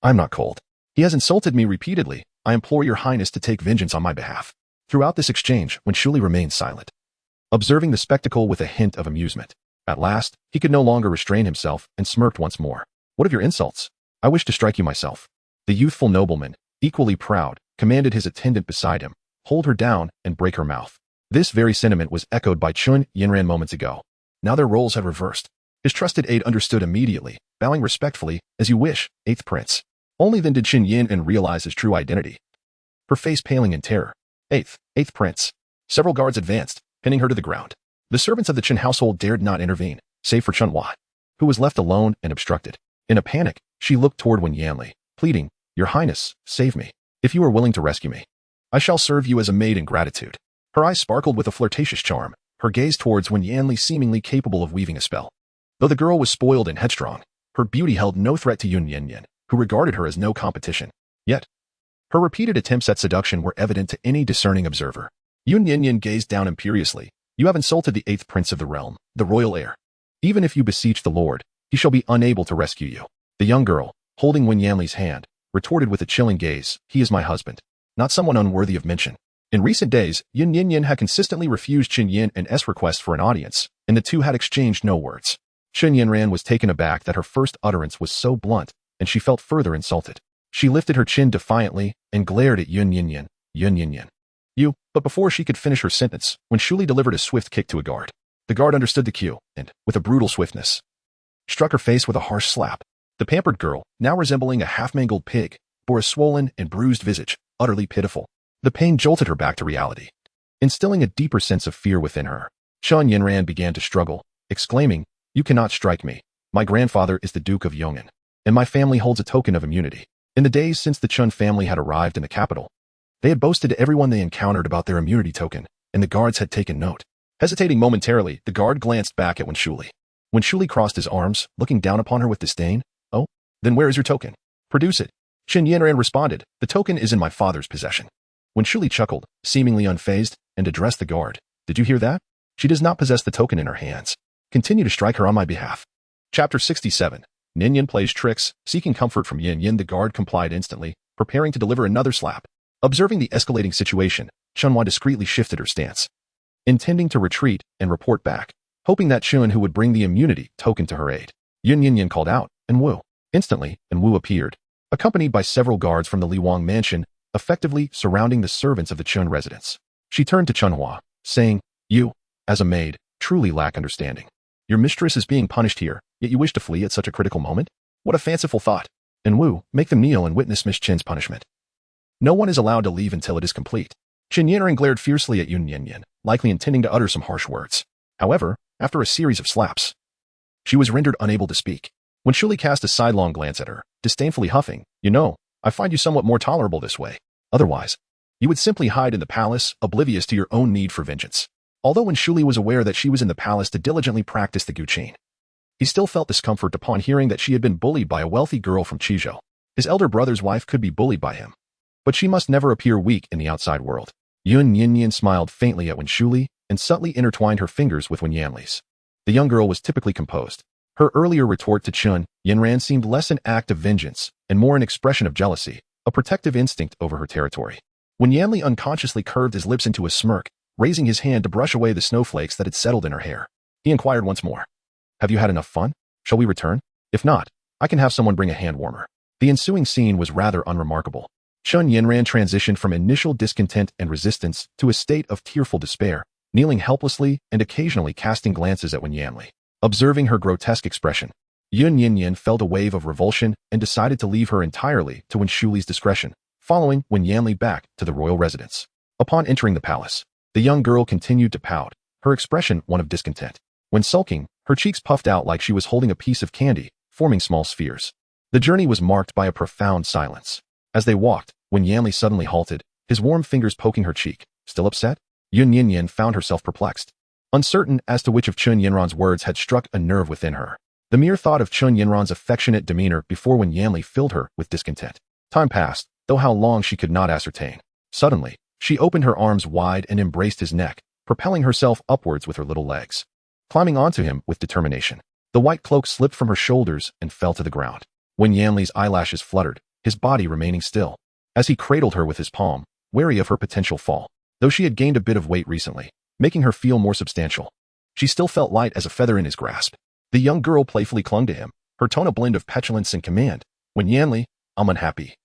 I'm not cold. He has insulted me repeatedly. I implore your highness to take vengeance on my behalf." Throughout this exchange, Wen Shuli remained silent, observing the spectacle with a hint of amusement. At last, he could no longer restrain himself and smirked once more. "What of your insults? I wish to strike you myself." The youthful nobleman, equally proud, commanded his attendant beside him, hold her down and break her mouth. This very sentiment was echoed by Chun Yinran moments ago. Now their roles had reversed. His trusted aide understood immediately, bowing respectfully, "As you wish, 8th Prince." Only then did Chun Yinran realize his true identity, her face paling in terror. Eighth Prince." Several guards advanced, pinning her to the ground. The servants of the Chen household dared not intervene, save for Chunhua, who was left alone and obstructed. In a panic, she looked toward Wen Yanli, pleading, "Your highness, save me. If you are willing to rescue me, I shall serve you as a maid in gratitude." Her eyes sparkled with a flirtatious charm, her gaze towards Wen Yanli seemingly capable of weaving a spell. Though the girl was spoiled and headstrong, her beauty held no threat to Yun Nian Nian, who regarded her as no competition. Yet, her repeated attempts at seduction were evident to any discerning observer. Yun Nian Nian gazed down imperiously. "You have insulted the 8th Prince of the realm, the royal heir. Even if you beseech the Lord, he shall be unable to rescue you." The young girl, holding Wen Yanli's hand, retorted with a chilling gaze, "He is my husband, not someone unworthy of mention." In recent days, Yun Nian Nian had consistently refused Chun Yinran's request for an audience, and the two had exchanged no words. Chun Yinran was taken aback that her first utterance was so blunt, and she felt further insulted. She lifted her chin defiantly and glared at Yun Nian Nian. "Yun Nian Nian. You," but before she could finish her sentence, Wen Shuli delivered a swift kick to a guard. The guard understood the cue, and, with a brutal swiftness, struck her face with a harsh slap. The pampered girl, now resembling a half-mangled pig, bore a swollen and bruised visage, utterly pitiful. The pain jolted her back to reality, instilling a deeper sense of fear within her. Chun Yinran began to struggle, exclaiming, "You cannot strike me. My grandfather is the Duke of Yong'an, and my family holds a token of immunity. In the days since the Chun family had arrived in the capital, they had boasted to everyone they encountered about their immunity token, and the guards had taken note. Hesitating momentarily, the guard glanced back at Wen Shuli. Wen Shuli crossed his arms, looking down upon her with disdain. Oh, then where is your token? Produce it. Chen Yanran responded, the token is in my father's possession. Wen Shuli chuckled, seemingly unfazed, and addressed the guard. Did you hear that? She does not possess the token in her hands. Continue to strike her on my behalf. Chapter 67. Ninian plays tricks, seeking comfort from Yin Yin. The guard complied instantly, preparing to deliver another slap. Observing the escalating situation, Chunhua discreetly shifted her stance, intending to retreat and report back, hoping that Chun who would bring the immunity token to her aid. Yun Nian Nian called out, and Wu. Instantly, and Wu appeared, accompanied by several guards from the Li Wang mansion, effectively surrounding the servants of the Chun residence. She turned to Chunhua, saying, you, as a maid, truly lack understanding. Your mistress is being punished here, yet you wish to flee at such a critical moment? What a fanciful thought. And Wu, make them kneel and witness Miss Chen's punishment. No one is allowed to leave until it is complete. Chen Yanran glared fiercely at Yun Nian Nian, likely intending to utter some harsh words. However, after a series of slaps, she was rendered unable to speak. When Shuli cast a sidelong glance at her, disdainfully huffing, you know, I find you somewhat more tolerable this way. Otherwise, you would simply hide in the palace, oblivious to your own need for vengeance. Although when Shuli was aware that she was in the palace to diligently practice the guqin, he still felt discomfort upon hearing that she had been bullied by a wealthy girl from Qizhou. His elder brother's wife could be bullied by him, but she must never appear weak in the outside world. Yun Nian Nian smiled faintly at Wen Shuli and subtly intertwined her fingers with Wen Yanli's. The young girl was typically composed. Her earlier retort to Chun Yanran seemed less an act of vengeance and more an expression of jealousy, a protective instinct over her territory. Wen Yanli unconsciously curved his lips into a smirk, raising his hand to brush away the snowflakes that had settled in her hair. He inquired once more, have you had enough fun? Shall we return? If not, I can have someone bring a hand warmer. The ensuing scene was rather unremarkable. Chun Yanran transitioned from initial discontent and resistance to a state of tearful despair, kneeling helplessly and occasionally casting glances at Wen Yanli. Observing her grotesque expression, Yun Nian Nian felt a wave of revulsion and decided to leave her entirely to Wen Shuli's discretion, following Wen Yanli back to the royal residence. Upon entering the palace, the young girl continued to pout, her expression one of discontent. When sulking, her cheeks puffed out like she was holding a piece of candy, forming small spheres. The journey was marked by a profound silence. As they walked, Wen Yanli suddenly halted, his warm fingers poking her cheek. Still upset? Yun Nian Nian found herself perplexed, uncertain as to which of Chun Yanran's words had struck a nerve within her. The mere thought of Chun Yanran's affectionate demeanor before Wen Yanli filled her with discontent. Time passed, though how long she could not ascertain. Suddenly, she opened her arms wide and embraced his neck, propelling herself upwards with her little legs, climbing onto him with determination. The white cloak slipped from her shoulders and fell to the ground. Wen Yanli's eyelashes fluttered, his body remaining still, as he cradled her with his palm, wary of her potential fall. Though she had gained a bit of weight recently, making her feel more substantial, she still felt light as a feather in his grasp. The young girl playfully clung to him, her tone a blend of petulance and command. Wen Yanli, I'm unhappy.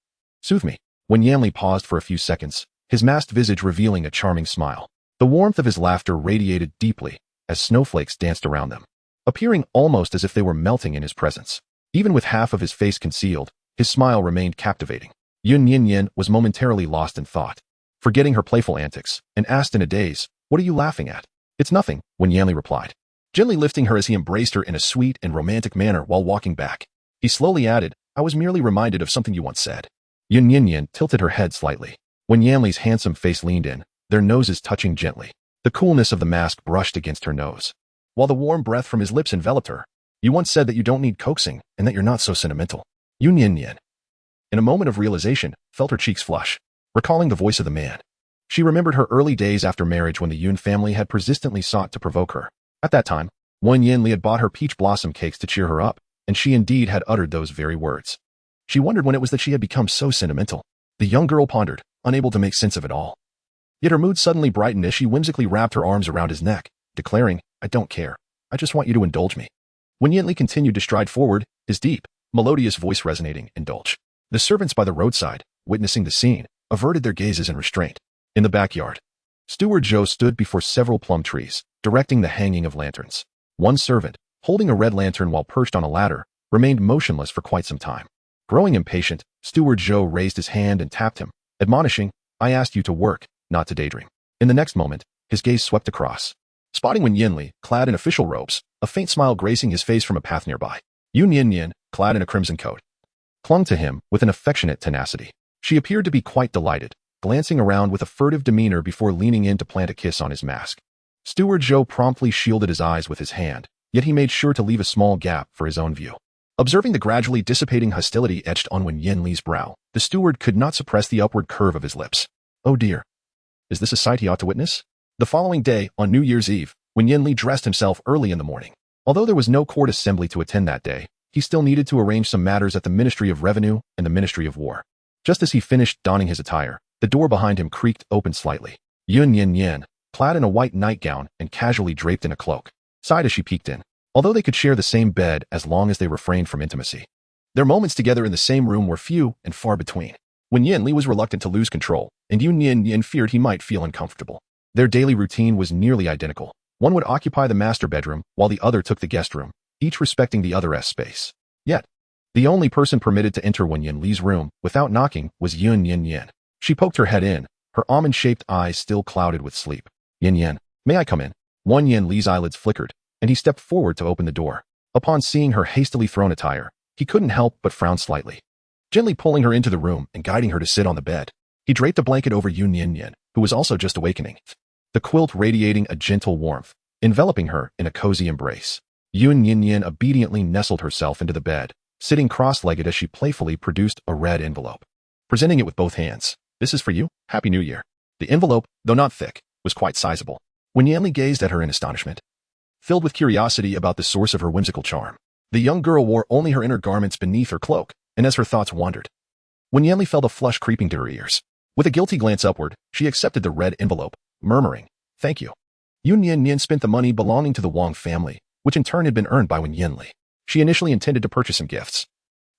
Soothe me. Wen Yanli paused for a few seconds, his masked visage revealing a charming smile. The warmth of his laughter radiated deeply as snowflakes danced around them, appearing almost as if they were melting in his presence. Even with half of his face concealed, his smile remained captivating. Yun Nian Nian was momentarily lost in thought, forgetting her playful antics, and asked in a daze, what are you laughing at? It's nothing, Wen Yanli replied, gently lifting her as he embraced her in a sweet and romantic manner while walking back. He slowly added, I was merely reminded of something you once said. Yun Nian Nian tilted her head slightly. Wen Yanli's handsome face leaned in, their noses touching gently. The coolness of the mask brushed against her nose, while the warm breath from his lips enveloped her. You once said that you don't need coaxing and that you're not so sentimental. Yun Nian Nian, in a moment of realization, felt her cheeks flush, recalling the voice of the man. She remembered her early days after marriage when the Yun family had persistently sought to provoke her. At that time, Wen Yanli had bought her peach blossom cakes to cheer her up, and she indeed had uttered those very words. She wondered when it was that she had become so sentimental. The young girl pondered, unable to make sense of it all. Yet her mood suddenly brightened as she whimsically wrapped her arms around his neck, declaring, I don't care. I just want you to indulge me. Wen Yanli continued to stride forward, his deep, melodious voice resonating, indulge. The servants by the roadside, witnessing the scene, averted their gazes in restraint. In the backyard, Steward Zhou stood before several plum trees, directing the hanging of lanterns. One servant, holding a red lantern while perched on a ladder, remained motionless for quite some time. Growing impatient, Steward Zhou raised his hand and tapped him, admonishing, I asked you to work, not to daydream. In the next moment, his gaze swept across, spotting Wen Yanli, clad in official robes, a faint smile gracing his face from a path nearby. Yun Nian Nian, clad in a crimson coat, clung to him with an affectionate tenacity. She appeared to be quite delighted, glancing around with a furtive demeanor before leaning in to plant a kiss on his mask. Steward Zhou promptly shielded his eyes with his hand, yet he made sure to leave a small gap for his own view. Observing the gradually dissipating hostility etched on Wen Yanli's brow, the steward could not suppress the upward curve of his lips. Oh dear. Is this a sight he ought to witness? The following day, on New Year's Eve, Wen Yanli dressed himself early in the morning. Although there was no court assembly to attend that day, he still needed to arrange some matters at the Ministry of Revenue and the Ministry of War. Just as he finished donning his attire, the door behind him creaked open slightly. Yun Nian Nian, clad in a white nightgown and casually draped in a cloak, sighed as she peeked in. Although they could share the same bed as long as they refrained from intimacy, their moments together in the same room were few and far between. Wen Yanli was reluctant to lose control, and Yun Nian Nian feared he might feel uncomfortable. Their daily routine was nearly identical. One would occupy the master bedroom, while the other took the guest room, each respecting the other's space. Yet, the only person permitted to enter Wen Yanli's room without knocking was Yun Nian Nian. She poked her head in, her almond-shaped eyes still clouded with sleep. Yin Yan, may I come in? Wen Yanli's eyelids flickered, and he stepped forward to open the door. Upon seeing her hastily thrown attire, he couldn't help but frown slightly. Gently pulling her into the room and guiding her to sit on the bed, he draped a blanket over Yun Nian Nian, who was also just awakening, the quilt radiating a gentle warmth, enveloping her in a cozy embrace. Yun Nian Nian obediently nestled herself into the bed, sitting cross-legged as she playfully produced a red envelope. Presenting it with both hands, "This is for you, Happy New Year." The envelope, though not thick, was quite sizable. Wen Yanli gazed at her in astonishment, filled with curiosity about the source of her whimsical charm. The young girl wore only her inner garments beneath her cloak, and as her thoughts wandered, Wen Yanli felt a flush creeping to her ears. With a guilty glance upward, she accepted the red envelope, murmuring, "Thank you." Yun Nian Nian spent the money belonging to the Wang family, which in turn had been earned by Wen Yanli. She initially intended to purchase some gifts,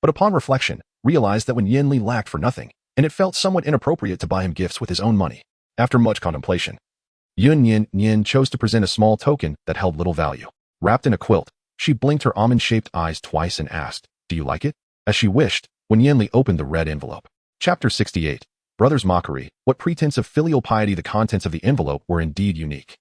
but upon reflection, realized that Wen Yanli lacked for nothing, and it felt somewhat inappropriate to buy him gifts with his own money. After much contemplation, Yun Nian Nian chose to present a small token that held little value. Wrapped in a quilt, she blinked her almond-shaped eyes twice and asked, "Do you like it?" As she wished, Wen Yanli opened the red envelope. Chapter 68. Brother's Mockery. What pretense of filial piety! The contents of the envelope were indeed unique.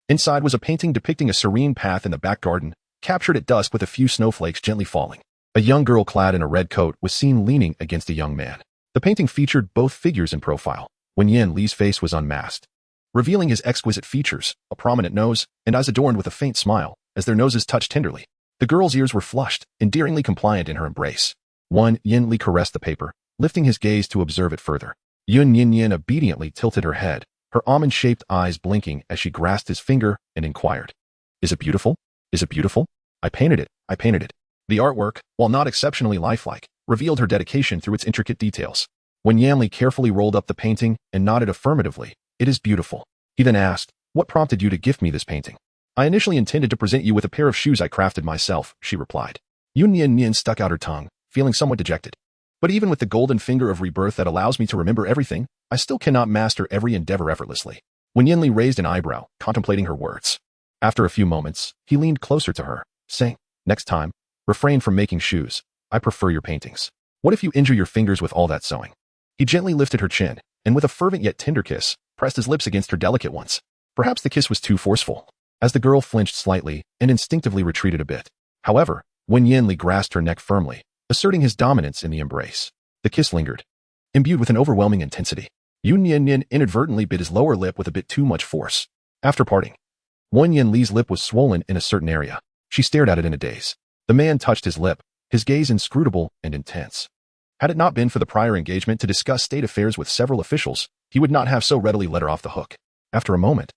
Inside was a painting depicting a serene path in the back garden, captured at dusk with a few snowflakes gently falling. A young girl clad in a red coat was seen leaning against a young man. The painting featured both figures in profile. Wen Yanli's face was unmasked, revealing his exquisite features, a prominent nose, and eyes adorned with a faint smile, as their noses touched tenderly. The girl's ears were flushed, endearingly compliant in her embrace. Wen Yanli caressed the paper, lifting his gaze to observe it further. Yun Nian Nian obediently tilted her head, her almond-shaped eyes blinking as she grasped his finger and inquired, "Is it beautiful? Is it beautiful?" I painted it. The artwork, while not exceptionally lifelike, revealed her dedication through its intricate details. Wen Yanli carefully rolled up the painting and nodded affirmatively. "It is beautiful." He then asked, "What prompted you to gift me this painting?" "I initially intended to present you with a pair of shoes I crafted myself," she replied. Yun Nian Nian stuck out her tongue, feeling somewhat dejected. "But even with the golden finger of rebirth that allows me to remember everything, I still cannot master every endeavor effortlessly." Wen Yanli raised an eyebrow, contemplating her words. After a few moments, he leaned closer to her, saying, "Next time, refrain from making shoes. I prefer your paintings. What if you injure your fingers with all that sewing?" He gently lifted her chin, and with a fervent yet tender kiss, pressed his lips against her delicate ones. Perhaps the kiss was too forceful, as the girl flinched slightly and instinctively retreated a bit. However, Wen Yanli grasped her neck firmly, asserting his dominance in the embrace. The kiss lingered, imbued with an overwhelming intensity. Yun Nian Nian inadvertently bit his lower lip with a bit too much force. After parting, Wen Yanli's lip was swollen in a certain area. She stared at it in a daze. The man touched his lip, his gaze inscrutable and intense. Had it not been for the prior engagement to discuss state affairs with several officials, he would not have so readily let her off the hook. After a moment,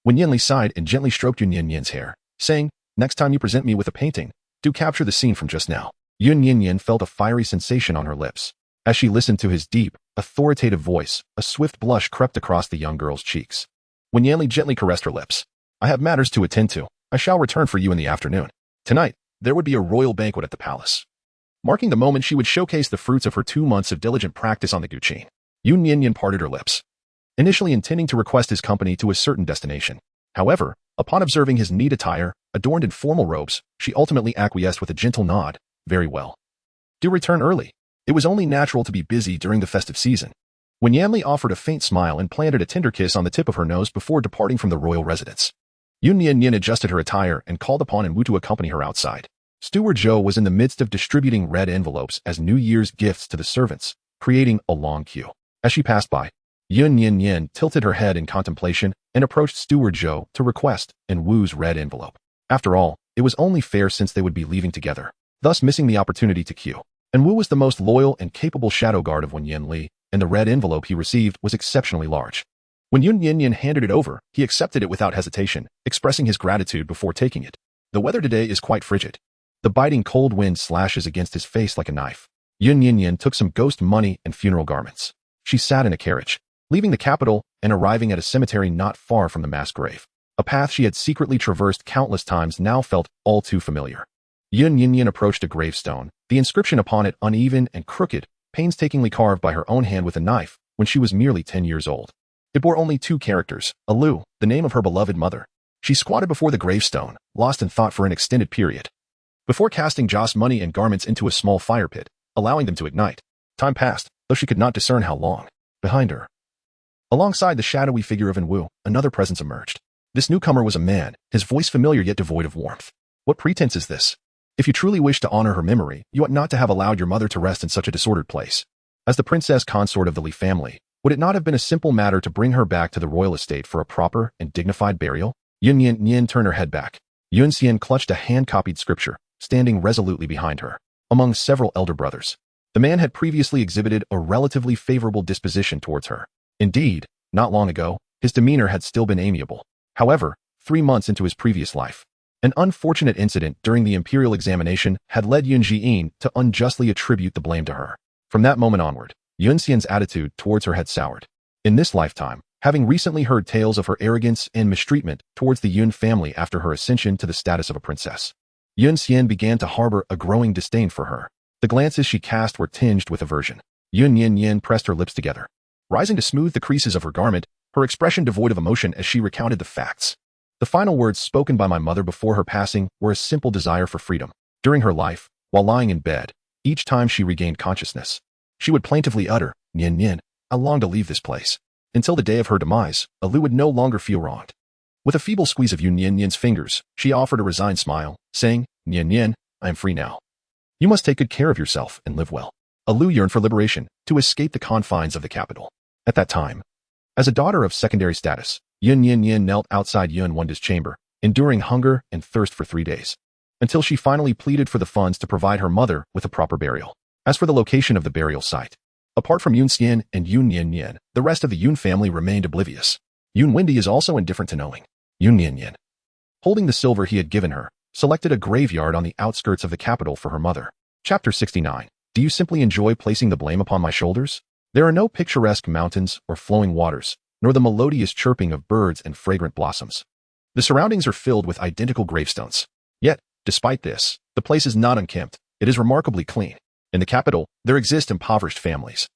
Wen Yanli sighed and gently stroked Yun Nian Nian's hair, saying, "Next time you present me with a painting, do capture the scene from just now." Yun Nian Nian felt a fiery sensation on her lips. As she listened to his deep, authoritative voice, a swift blush crept across the young girl's cheeks. Wen Yanli gently caressed her lips. "I have matters to attend to. I shall return for you in the afternoon. Tonight, there would be a royal banquet at the palace." Marking the moment she would showcase the fruits of her 2 months of diligent practice on the guqin, Yun Nian Nian parted her lips, initially intending to request his company to a certain destination. However, upon observing his neat attire, adorned in formal robes, she ultimately acquiesced with a gentle nod. "Very well. Do return early." It was only natural to be busy during the festive season. Wen Yanli offered a faint smile and planted a tender kiss on the tip of her nose before departing from the royal residence. Yun Nian Nian adjusted her attire and called upon Wu to accompany her outside. Steward Zhou was in the midst of distributing red envelopes as New Year's gifts to the servants, creating a long queue. As she passed by, Yun Nian Nian tilted her head in contemplation and approached Steward Zhou to request and Wu's red envelope. After all, it was only fair since they would be leaving together, thus missing the opportunity to queue. And Wu was the most loyal and capable shadow guard of Wen Yanli, and the red envelope he received was exceptionally large. When Yun Nian Nian handed it over, he accepted it without hesitation, expressing his gratitude before taking it. The weather today is quite frigid. The biting cold wind slashes against his face like a knife. Yun Nian Nian took some ghost money and funeral garments. She sat in a carriage, leaving the capital and arriving at a cemetery not far from the mass grave. A path she had secretly traversed countless times now felt all too familiar. Yun Nian Nian approached a gravestone, the inscription upon it uneven and crooked, painstakingly carved by her own hand with a knife when she was merely 10 years old. It bore only 2 characters, Alu, the name of her beloved mother. She squatted before the gravestone, lost in thought for an extended period, before casting Joss money and garments into a small fire pit, allowing them to ignite. Time passed, though she could not discern how long. Behind her, alongside the shadowy figure of Wu, another presence emerged. This newcomer was a man, his voice familiar yet devoid of warmth. What pretense is this? If you truly wish to honor her memory, you ought not to have allowed your mother to rest in such a disordered place. As the princess consort of the Li family, would it not have been a simple matter to bring her back to the royal estate for a proper and dignified burial? Yun Nian Nian turned her head back. Yun Xian clutched a hand-copied scripture, standing resolutely behind her, among several elder brothers. The man had previously exhibited a relatively favorable disposition towards her. Indeed, not long ago, his demeanor had still been amiable. However, 3 months into his previous life, an unfortunate incident during the imperial examination had led Yun Jian to unjustly attribute the blame to her. From that moment onward, Yun Xian's attitude towards her had soured. In this lifetime, having recently heard tales of her arrogance and mistreatment towards the Yun family after her ascension to the status of a princess, Yun Xian began to harbor a growing disdain for her. The glances she cast were tinged with aversion. Yun Nian Nian pressed her lips together, rising to smooth the creases of her garment, her expression devoid of emotion as she recounted the facts. The final words spoken by my mother before her passing were a simple desire for freedom. During her life, while lying in bed, each time she regained consciousness, she would plaintively utter, "Nian Nian, I long to leave this place." Until the day of her demise, Alu would no longer feel wronged. With a feeble squeeze of Yun Nian Nian's fingers, she offered a resigned smile, saying, "Nian Nian, I am free now. You must take good care of yourself and live well." Alu yearned for liberation, to escape the confines of the capital. At that time, as a daughter of secondary status, Yun Nian Nian knelt outside Yun Wenda's chamber, enduring hunger and thirst for 3 days, until she finally pleaded for the funds to provide her mother with a proper burial. As for the location of the burial site, apart from Yun Xian and Yun Nian Nian, the rest of the Yun family remained oblivious. Yun Wendy is also indifferent to knowing. Yun Nian Nian, holding the silver he had given her, selected a graveyard on the outskirts of the capital for her mother. Chapter 69. Do you simply enjoy placing the blame upon my shoulders? There are no picturesque mountains or flowing waters, nor the melodious chirping of birds and fragrant blossoms. The surroundings are filled with identical gravestones. Yet, despite this, the place is not unkempt. It is remarkably clean. In the capital, there exist impoverished families.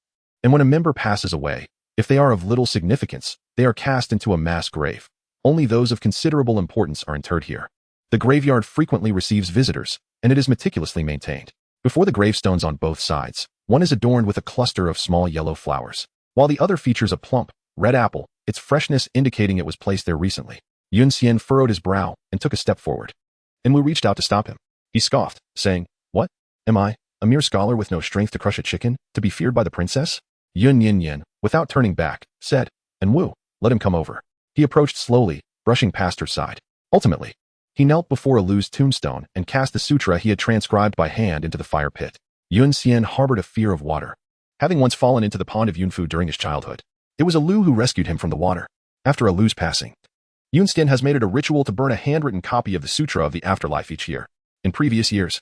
And when a member passes away, if they are of little significance, they are cast into a mass grave. Only those of considerable importance are interred here. The graveyard frequently receives visitors, and it is meticulously maintained. Before the gravestones on both sides, one is adorned with a cluster of small yellow flowers, while the other features a plump, red apple, its freshness indicating it was placed there recently. Yun Xian furrowed his brow and took a step forward. Enwu reached out to stop him. He scoffed, saying, "What? Am I, a mere scholar with no strength to crush a chicken, to be feared by the princess?" Yun Nian Nian, without turning back, said, "Enwu, let him come over." He approached slowly, brushing past her side. Ultimately, he knelt before Alu's tombstone and cast the sutra he had transcribed by hand into the fire pit. Yun Xian harbored a fear of water, having once fallen into the pond of Yunfu during his childhood. It was Alu who rescued him from the water. After Alu's passing, Yun Xian has made it a ritual to burn a handwritten copy of the Sutra of the Afterlife each year. In previous years,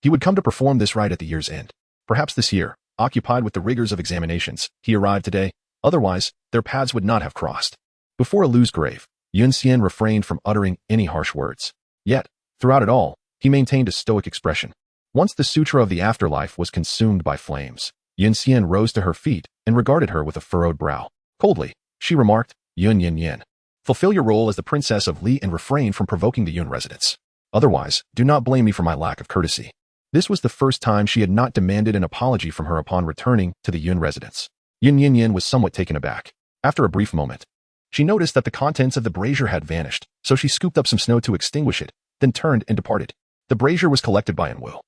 he would come to perform this rite at the year's end. Perhaps this year, occupied with the rigors of examinations, he arrived today. Otherwise, their paths would not have crossed. Before Alu's grave, Yun Xian refrained from uttering any harsh words. Yet, throughout it all, he maintained a stoic expression. Once the Sutra of the Afterlife was consumed by flames, Yun Xian rose to her feet and regarded her with a furrowed brow. Coldly, she remarked, "Yun Nian Nian, fulfill your role as the princess of Li and refrain from provoking the Yun residents. Otherwise, do not blame me for my lack of courtesy." This was the first time she had not demanded an apology from her upon returning to the Yun residence. Yun Nian Nian was somewhat taken aback. After a brief moment, she noticed that the contents of the brazier had vanished, so she scooped up some snow to extinguish it, then turned and departed. The brazier was collected by Wu,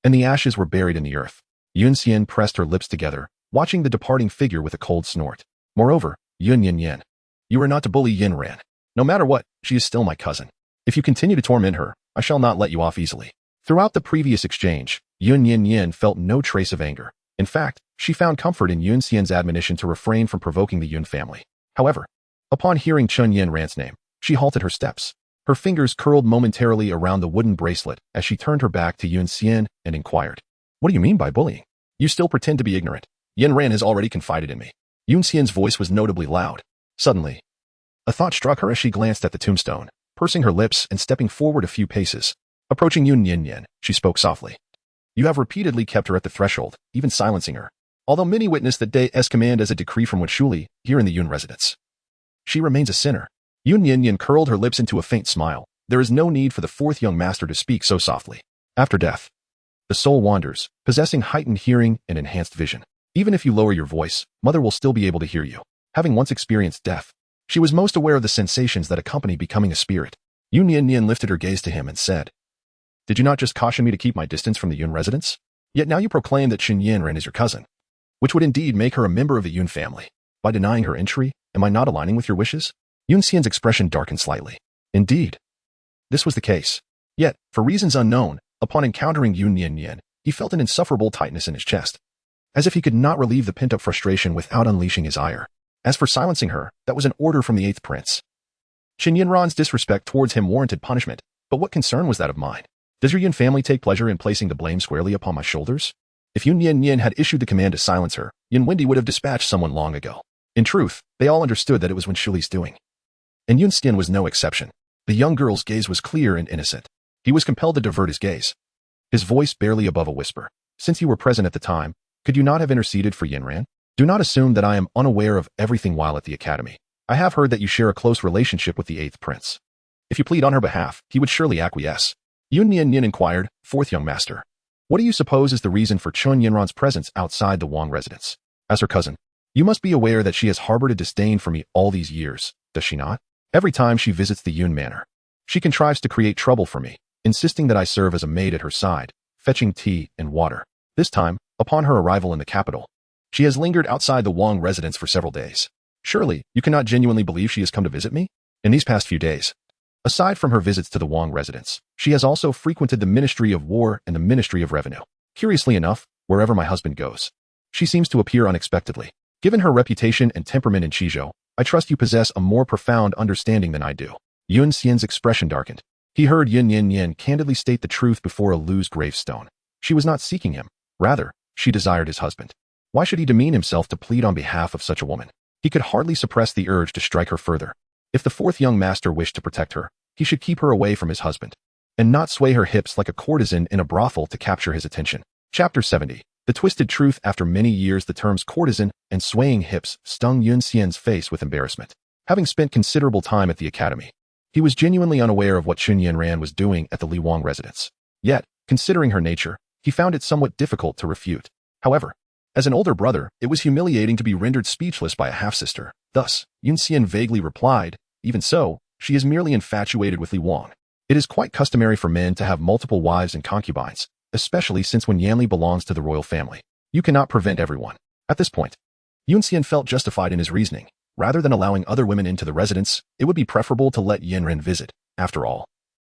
and the ashes were buried in the earth. Yun Xian pressed her lips together, watching the departing figure with a cold snort. Moreover, Yun Nian Nian, you are not to bully Yin Ran. No matter what, she is still my cousin. If you continue to torment her, I shall not let you off easily. Throughout the previous exchange, Yun Nian Nian felt no trace of anger. In fact, she found comfort in Yun Xian's admonition to refrain from provoking the Yun family. However, upon hearing Chun Yin Ran's name, she halted her steps. Her fingers curled momentarily around the wooden bracelet as she turned her back to Yun Xian and inquired, "What do you mean by bullying? You still pretend to be ignorant. Yin Ran has already confided in me." Yun Xian's voice was notably loud. Suddenly, a thought struck her as she glanced at the tombstone. Pursing her lips and stepping forward a few paces, approaching Yun Nian Nian, she spoke softly. "You have repeatedly kept her at the threshold, even silencing her. Although many witness that Day's command as a decree from Shuli here in the Yun residence. She remains a sinner." Yun Nian Nian curled her lips into a faint smile. There is no need for the fourth young master to speak so softly. After death, the soul wanders, possessing heightened hearing and enhanced vision. Even if you lower your voice, Mother will still be able to hear you. Having once experienced death, she was most aware of the sensations that accompany becoming a spirit. Yun Nian Nian lifted her gaze to him and said, "Did you not just caution me to keep my distance from the Yun residence? Yet now you proclaim that Chun Yin Ran is your cousin, which would indeed make her a member of the Yun family. By denying her entry, am I not aligning with your wishes?" Yun Xian's expression darkened slightly. Indeed, this was the case. Yet, for reasons unknown, upon encountering Yun Nian Nian, he felt an insufferable tightness in his chest, as if he could not relieve the pent-up frustration without unleashing his ire. As for silencing her, that was an order from the 8th prince. Chun Yin Ran's disrespect towards him warranted punishment, but what concern was that of mine? Does your Yun family take pleasure in placing the blame squarely upon my shoulders? If Yun Nian Nian had issued the command to silence her, Yun Wendy would have dispatched someone long ago. In truth, they all understood that it was Wen Shuli's doing. And Yun Xian was no exception. The young girl's gaze was clear and innocent. He was compelled to divert his gaze, his voice barely above a whisper. "Since you were present at the time, could you not have interceded for Yin Ran? Do not assume that I am unaware of everything while at the academy. I have heard that you share a close relationship with the 8th prince. If you plead on her behalf, he would surely acquiesce." Yun Nian Nian inquired, "Fourth young master, what do you suppose is the reason for Chun Yin Ran's presence outside the Wang residence? As her cousin, you must be aware that she has harbored a disdain for me all these years, does she not? Every time she visits the Yun manor, she contrives to create trouble for me, insisting that I serve as a maid at her side, fetching tea and water. This time, upon her arrival in the capital, she has lingered outside the Wang residence for several days. Surely, you cannot genuinely believe she has come to visit me? In these past few days, aside from her visits to the Wang residence, she has also frequented the Ministry of War and the Ministry of Revenue. Curiously enough, wherever my husband goes, she seems to appear unexpectedly. Given her reputation and temperament in Qizhou, I trust you possess a more profound understanding than I do." Yun Xian's expression darkened. He heard Yun Nian Nian candidly state the truth before Lu's gravestone. She was not seeking him. Rather, she desired his husband. Why should he demean himself to plead on behalf of such a woman? He could hardly suppress the urge to strike her further. If the fourth young master wished to protect her, he should keep her away from his husband, and not sway her hips like a courtesan in a brothel to capture his attention. Chapter 70. The twisted truth. After many years, the terms courtesan and swaying hips stung Yun Xian's face with embarrassment. Having spent considerable time at the academy, he was genuinely unaware of what Chun Yin Ran was doing at the Li Wang residence. Yet, considering her nature, he found it somewhat difficult to refute. However, as an older brother, it was humiliating to be rendered speechless by a half-sister. Thus, Yun Xian vaguely replied, "Even so, she is merely infatuated with Li Wang. It is quite customary for men to have multiple wives and concubines, especially since Wen Yanli belongs to the royal family. You cannot prevent everyone." At this point, Yun Xian felt justified in his reasoning. Rather than allowing other women into the residence, it would be preferable to let Yin Ran visit. After all,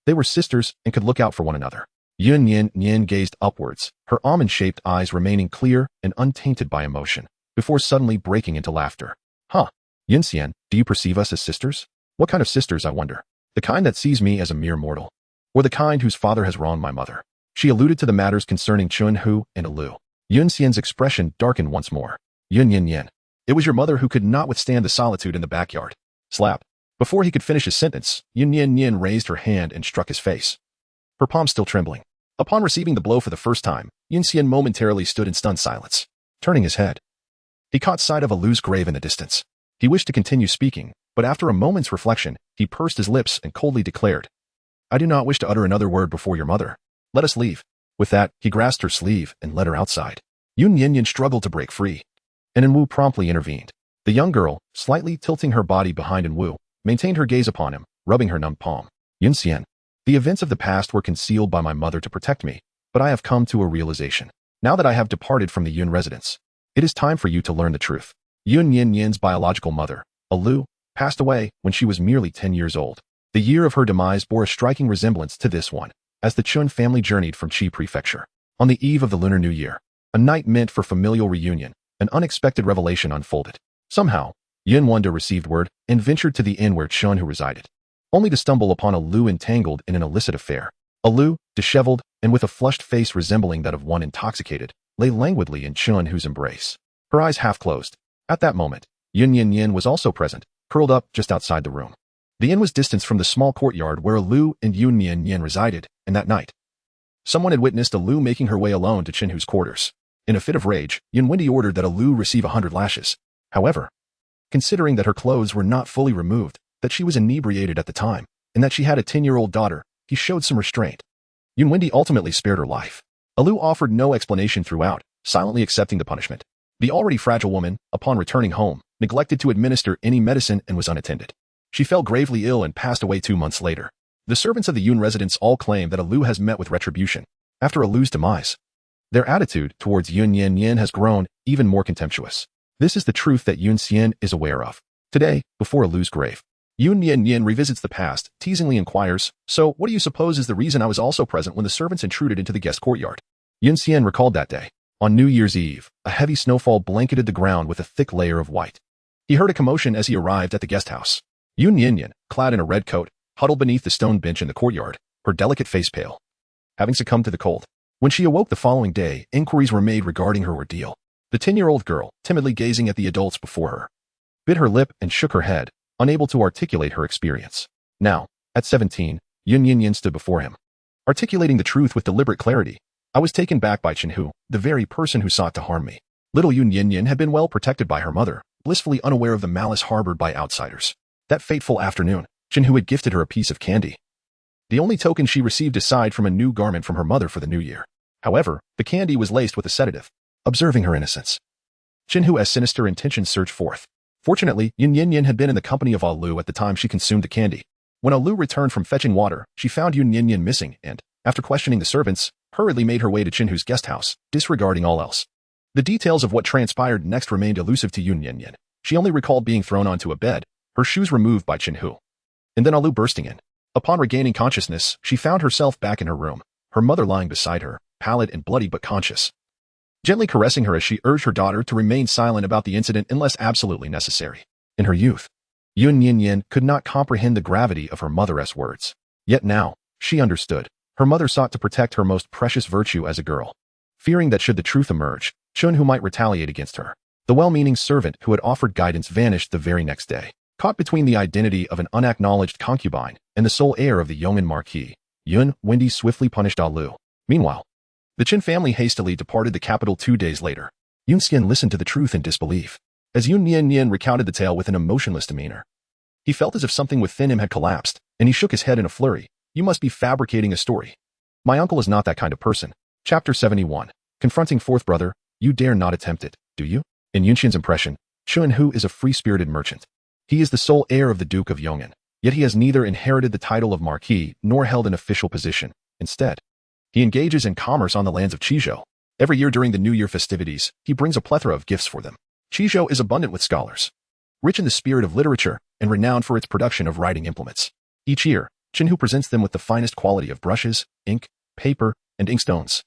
they were sisters and could look out for one another. Yun Nian Nian gazed upwards, her almond-shaped eyes remaining clear and untainted by emotion, before suddenly breaking into laughter. "Huh, Yun Xian, do you perceive us as sisters? What kind of sisters, I wonder? The kind that sees me as a mere mortal, or the kind whose father has wronged my mother?" She alluded to the matters concerning Chun Hu and Lu. Yun Xian's expression darkened once more. "Yun Nian Nian, it was your mother who could not withstand the solitude in the backyard." Slap. Before he could finish his sentence, Yun Nian Nian raised her hand and struck his face, her palm still trembling. Upon receiving the blow for the first time, Yun Xian momentarily stood in stunned silence. Turning his head, he caught sight of Lu's grave in the distance. He wished to continue speaking, but after a moment's reflection, he pursed his lips and coldly declared, "I do not wish to utter another word before your mother. Let us leave." With that, he grasped her sleeve and led her outside. Yun Nian Nian struggled to break free, and Wu promptly intervened. The young girl, slightly tilting her body behind Wu, maintained her gaze upon him, rubbing her numb palm. "Yun Xian, The events of the past were concealed by my mother to protect me, but I have come to a realization. Now that I have departed from the Yun residence, it is time for you to learn the truth. Yun Nian Nian's biological mother, Lu, passed away when she was merely 10 years old. The year of her demise bore a striking resemblance to this one, as the Chun family journeyed from Qi Prefecture. On the eve of the Lunar New Year, a night meant for familial reunion, an unexpected revelation unfolded. Somehow, Yun Wanda received word and ventured to the inn where Chun Hu resided, only to stumble upon Lu entangled in an illicit affair. Lu, disheveled and with a flushed face resembling that of one intoxicated, lay languidly in Chun Hu's embrace, her eyes half closed. At that moment, Yun Nian Nian was also present, curled up just outside the room. The inn was distant from the small courtyard where Lu and Yun Nian Nian resided, and that night, someone had witnessed Lu making her way alone to Chun Hu's quarters. In a fit of rage, Yun Wendy ordered that Lu receive 100 lashes. However, considering that her clothes were not fully removed, that she was inebriated at the time, and that she had a 10-year-old daughter, he showed some restraint. Yun Wendy ultimately spared her life. Lu offered no explanation throughout, silently accepting the punishment. The already fragile woman, upon returning home, neglected to administer any medicine and was unattended. She fell gravely ill and passed away 2 months later. The servants of the Yun residence all claim that Lu has met with retribution. After Lu's demise, their attitude towards Yun Nian Nian has grown even more contemptuous. This is the truth that Yun Xian is aware of. Today, before Lu's grave, Yun Nian Nian revisits the past, teasingly inquires, "So, what do you suppose is the reason I was also present when the servants intruded into the guest courtyard?" Yun Xian recalled that day. On New Year's Eve, a heavy snowfall blanketed the ground with a thick layer of white. He heard a commotion as he arrived at the guest house. Yun Nian Nian, clad in a red coat, huddled beneath the stone bench in the courtyard, her delicate face pale, having succumbed to the cold. When she awoke the following day, inquiries were made regarding her ordeal. The 10-year-old girl, timidly gazing at the adults before her, bit her lip and shook her head, unable to articulate her experience. Now, at 17, Yun Nian Nian stood before him, articulating the truth with deliberate clarity. "I was taken back by Chun Hu, the very person who sought to harm me." Little Yun Nian Nian had been well protected by her mother, blissfully unaware of the malice harbored by outsiders. That fateful afternoon, Chun Hu had gifted her a piece of candy, the only token she received aside from a new garment from her mother for the new year. However, the candy was laced with a sedative. Observing her innocence, Chun Hu's sinister intentions surged forth. Fortunately, Yun Nian Nian had been in the company of Lu at the time she consumed the candy. When Lu returned from fetching water, she found Yun Nian Nian missing and, after questioning the servants, hurriedly made her way to Chun Hu's guest house, disregarding all else. The details of what transpired next remained elusive to Yun Nian Nian. She only recalled being thrown onto a bed, her shoes removed by Chun Hu, and then Lu bursting in. Upon regaining consciousness, she found herself back in her room, her mother lying beside her, pallid and bloody but conscious, gently caressing her as she urged her daughter to remain silent about the incident unless absolutely necessary. In her youth, Yun Nian Nian could not comprehend the gravity of her mother's words. Yet now, she understood. Her mother sought to protect her most precious virtue as a girl, fearing that should the truth emerge, Chun Hu might retaliate against her. The well-meaning servant who had offered guidance vanished the very next day. Caught between the identity of an unacknowledged concubine and the sole heir of the Yong'an Marquis, Yun Wendy swiftly punished Lu. Meanwhile, the Qin family hastily departed the capital 2 days later. Yun Xian listened to the truth in disbelief. As Yun Nian Nian recounted the tale with an emotionless demeanor, he felt as if something within him had collapsed, and he shook his head in a flurry. "You must be fabricating a story. My uncle is not that kind of person." Chapter 71. Confronting fourth brother, "You dare not attempt it, do you?" In Yun Xian's impression, Chun Hu is a free-spirited merchant. He is the sole heir of the Duke of Yong'an, yet he has neither inherited the title of Marquis nor held an official position. Instead, he engages in commerce on the lands of Qizhou. Every year during the New Year festivities, he brings a plethora of gifts for them. Qizhou is abundant with scholars, rich in the spirit of literature, and renowned for its production of writing implements. Each year, Chun Hu presents them with the finest quality of brushes, ink, paper, and inkstones,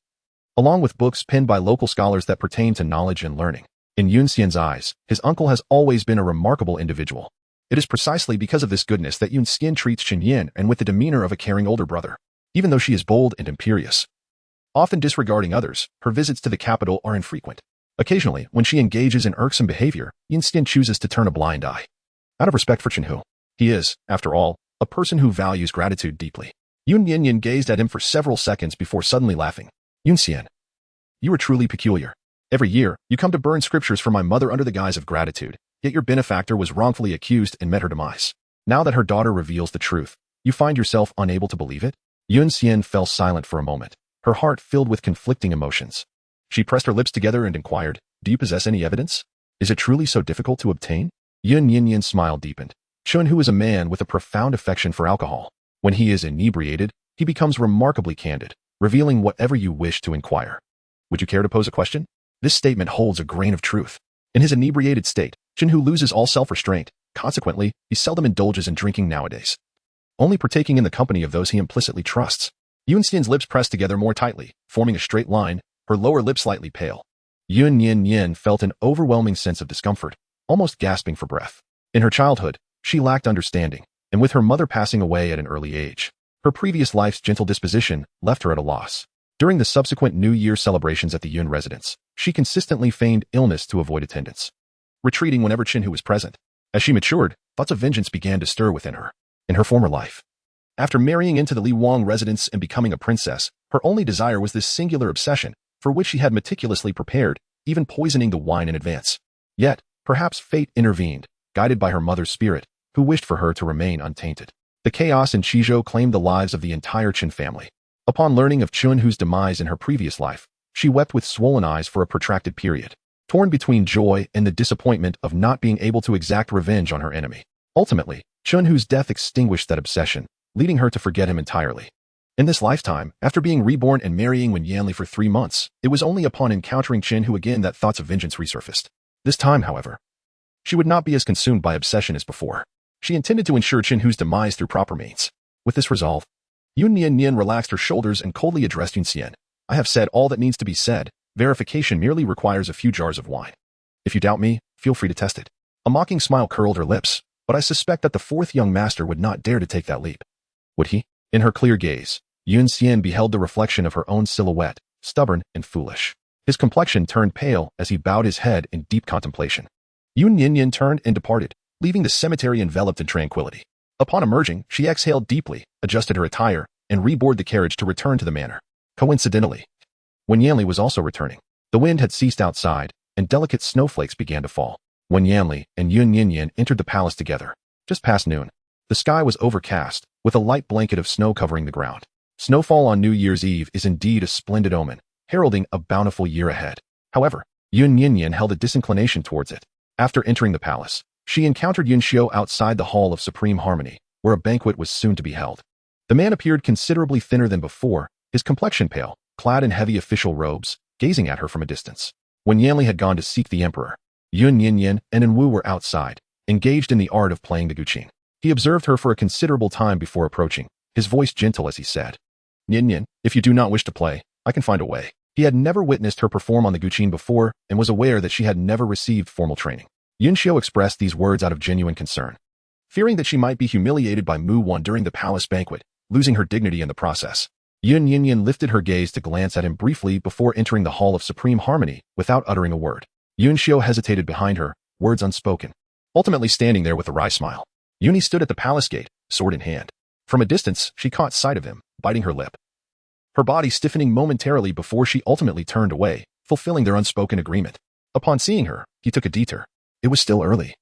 along with books penned by local scholars that pertain to knowledge and learning. In Yun Xian's eyes, his uncle has always been a remarkable individual. It is precisely because of this goodness that Yun Xian treats Chen Yin and with the demeanor of a caring older brother. Even though she is bold and imperious, often disregarding others, her visits to the capital are infrequent. Occasionally, when she engages in irksome behavior, Yun Xian chooses to turn a blind eye. Out of respect for Chen Hu, he is, after all, a person who values gratitude deeply. Yun Nian Nian gazed at him for several seconds before suddenly laughing. "Yun Xian, you are truly peculiar. Every year, you come to burn scriptures for my mother under the guise of gratitude, yet your benefactor was wrongfully accused and met her demise. Now that her daughter reveals the truth, you find yourself unable to believe it?" Yun Xian fell silent for a moment, her heart filled with conflicting emotions. She pressed her lips together and inquired, "Do you possess any evidence? Is it truly so difficult to obtain?" Yun Nian Nian's smile deepened. Chun Hu is a man with a profound affection for alcohol. When he is inebriated, he becomes remarkably candid, revealing whatever you wish to inquire. Would you care to pose a question? This statement holds a grain of truth. In his inebriated state, Chinhu loses all self-restraint. Consequently, he seldom indulges in drinking nowadays, only partaking in the company of those he implicitly trusts. Yun Xian's lips pressed together more tightly, forming a straight line, her lower lip slightly pale. Yun Nian Nian felt an overwhelming sense of discomfort, almost gasping for breath. In her childhood, she lacked understanding, and with her mother passing away at an early age, her previous life's gentle disposition left her at a loss. During the subsequent New Year celebrations at the Yun residence, she consistently feigned illness to avoid attendance, retreating whenever Chinhu was present. As she matured, thoughts of vengeance began to stir within her. In her former life, after marrying into the Li Wang residence and becoming a princess, her only desire was this singular obsession, for which she had meticulously prepared, even poisoning the wine in advance. Yet, perhaps fate intervened, guided by her mother's spirit, who wished for her to remain untainted. The chaos in Qizhou claimed the lives of the entire Qin family. Upon learning of Chinhu's demise in her previous life, she wept with swollen eyes for a protracted period, torn between joy and the disappointment of not being able to exact revenge on her enemy. Ultimately, Chinhu's death extinguished that obsession, leading her to forget him entirely. In this lifetime, after being reborn and marrying Wen Yanli for 3 months, it was only upon encountering Chinhu again that thoughts of vengeance resurfaced. This time, however, she would not be as consumed by obsession as before. She intended to ensure Chinhu's demise through proper means. With this resolve, Yun Nian Nian relaxed her shoulders and coldly addressed Yun Xian. I have said all that needs to be said. Verification merely requires a few jars of wine. If you doubt me, feel free to test it. A mocking smile curled her lips, but I suspect that the fourth young master would not dare to take that leap. Would he? In her clear gaze, Yun Xian beheld the reflection of her own silhouette, stubborn and foolish. His complexion turned pale as he bowed his head in deep contemplation. Yun Nian Nian turned and departed, leaving the cemetery enveloped in tranquility. Upon emerging, she exhaled deeply, adjusted her attire, and reboarded the carriage to return to the manor. Coincidentally, Wen Yanli was also returning. The wind had ceased outside, and delicate snowflakes began to fall. Wen Yanli and Yun Nian Nian entered the palace together. Just past noon, the sky was overcast, with a light blanket of snow covering the ground. Snowfall on New Year's Eve is indeed a splendid omen, heralding a bountiful year ahead. However, Yun Nian Nian held a disinclination towards it. After entering the palace, she encountered Yun Xiu outside the Hall of Supreme Harmony, where a banquet was soon to be held. The man appeared considerably thinner than before, his complexion pale, clad in heavy official robes, gazing at her from a distance. When Yanli had gone to seek the emperor, Yun Nian Nian and Enwu were outside, engaged in the art of playing the guqin. He observed her for a considerable time before approaching, his voice gentle as he said, Nian Nian, if you do not wish to play, I can find a way. He had never witnessed her perform on the guqin before and was aware that she had never received formal training. Yun Xiu expressed these words out of genuine concern, fearing that she might be humiliated by Mu Wan during the palace banquet, losing her dignity in the process. Yun Nian Nian lifted her gaze to glance at him briefly before entering the Hall of Supreme Harmony without uttering a word. Yun Xiu hesitated behind her, words unspoken. Ultimately standing there with a wry smile, Yuni stood at the palace gate, sword in hand. From a distance, she caught sight of him, biting her lip, her body stiffening momentarily before she ultimately turned away, fulfilling their unspoken agreement. Upon seeing her, he took a detour. It was still early,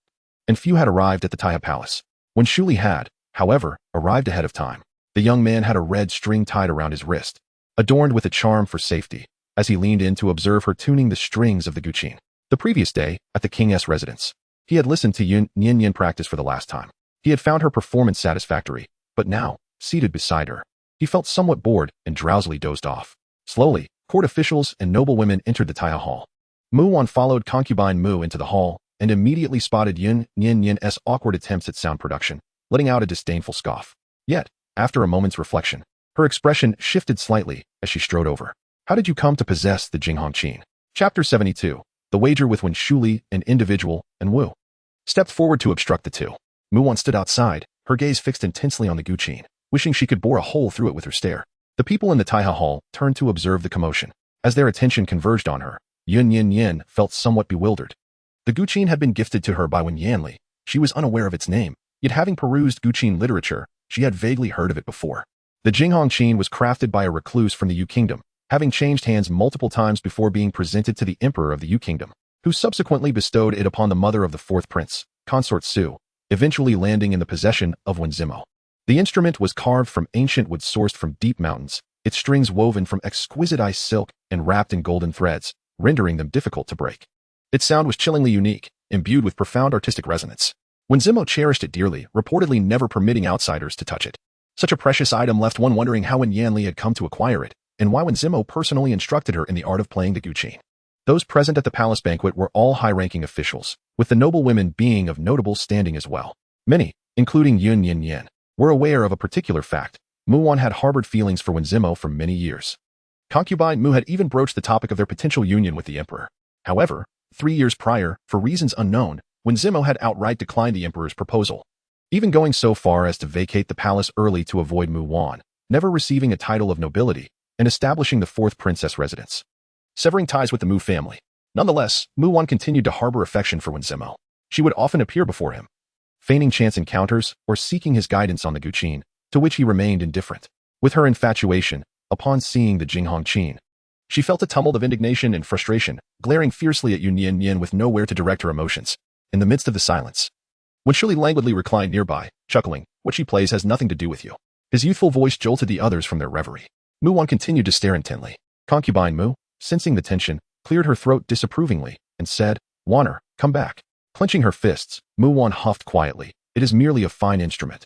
and few had arrived at the Taiha Palace. When Shuli had, however, arrived ahead of time, the young man had a red string tied around his wrist, adorned with a charm for safety, as he leaned in to observe her tuning the strings of the guqin. The previous day, at the king's residence, he had listened to Yun Nian Nian practice for the last time. He had found her performance satisfactory, but now, seated beside her, he felt somewhat bored and drowsily dozed off. Slowly, court officials and noblewomen entered the Taiha Hall. Mu Wan followed concubine Mu into the hall and immediately spotted Yun Nian Nian's awkward attempts at sound production, letting out a disdainful scoff. Yet, after a moment's reflection, her expression shifted slightly as she strode over. How did you come to possess the Jinghong Qin? Chapter 72. The wager with Wen Shuli, an individual, and Wu stepped forward to obstruct the two. Mu Wan stood outside, her gaze fixed intensely on the guqin, wishing she could bore a hole through it with her stare. The people in the Taiha Hall turned to observe the commotion. As their attention converged on her, Yun Nian Nian felt somewhat bewildered. The guqin had been gifted to her by Wen Yanli. She was unaware of its name, yet having perused guqin literature, she had vaguely heard of it before. The Jinghong Qin was crafted by a recluse from the Yu Kingdom, having changed hands multiple times before being presented to the emperor of the Yu Kingdom, who subsequently bestowed it upon the mother of the fourth prince, consort Su, eventually landing in the possession of Wen Zimo. The instrument was carved from ancient wood sourced from deep mountains, its strings woven from exquisite ice silk and wrapped in golden threads, rendering them difficult to break. Its sound was chillingly unique, imbued with profound artistic resonance. Wen Zimo cherished it dearly, reportedly never permitting outsiders to touch it. Such a precious item left one wondering how Wen Yanli had come to acquire it, and why Wen Zimo personally instructed her in the art of playing the guqin. Those present at the palace banquet were all high-ranking officials, with the noble women being of notable standing as well. Many, including Yun Nian Nian, were aware of a particular fact. Mu Wan had harbored feelings for Wen Zimo for many years. Concubine Mu had even broached the topic of their potential union with the emperor. However, 3 years prior, for reasons unknown, Wen Zimo had outright declined the emperor's proposal, even going so far as to vacate the palace early to avoid Mu Wan, never receiving a title of nobility, and establishing the fourth princess residence, severing ties with the Mu family. Nonetheless, Mu Wan continued to harbor affection for Wen Zimo. She would often appear before him, feigning chance encounters or seeking his guidance on the guqin, to which he remained indifferent. With her infatuation, upon seeing the Jinghong Qin, she felt a tumult of indignation and frustration, glaring fiercely at Yun Nian Nian with nowhere to direct her emotions. In the midst of the silence, Wen Shuli languidly reclined nearby, chuckling, "What she plays has nothing to do with you." His youthful voice jolted the others from their reverie. Mu Wan continued to stare intently. Concubine Mu, sensing the tension, cleared her throat disapprovingly, and said, "Wanner, come back." Clenching her fists, Mu Wan huffed quietly. "It is merely a fine instrument.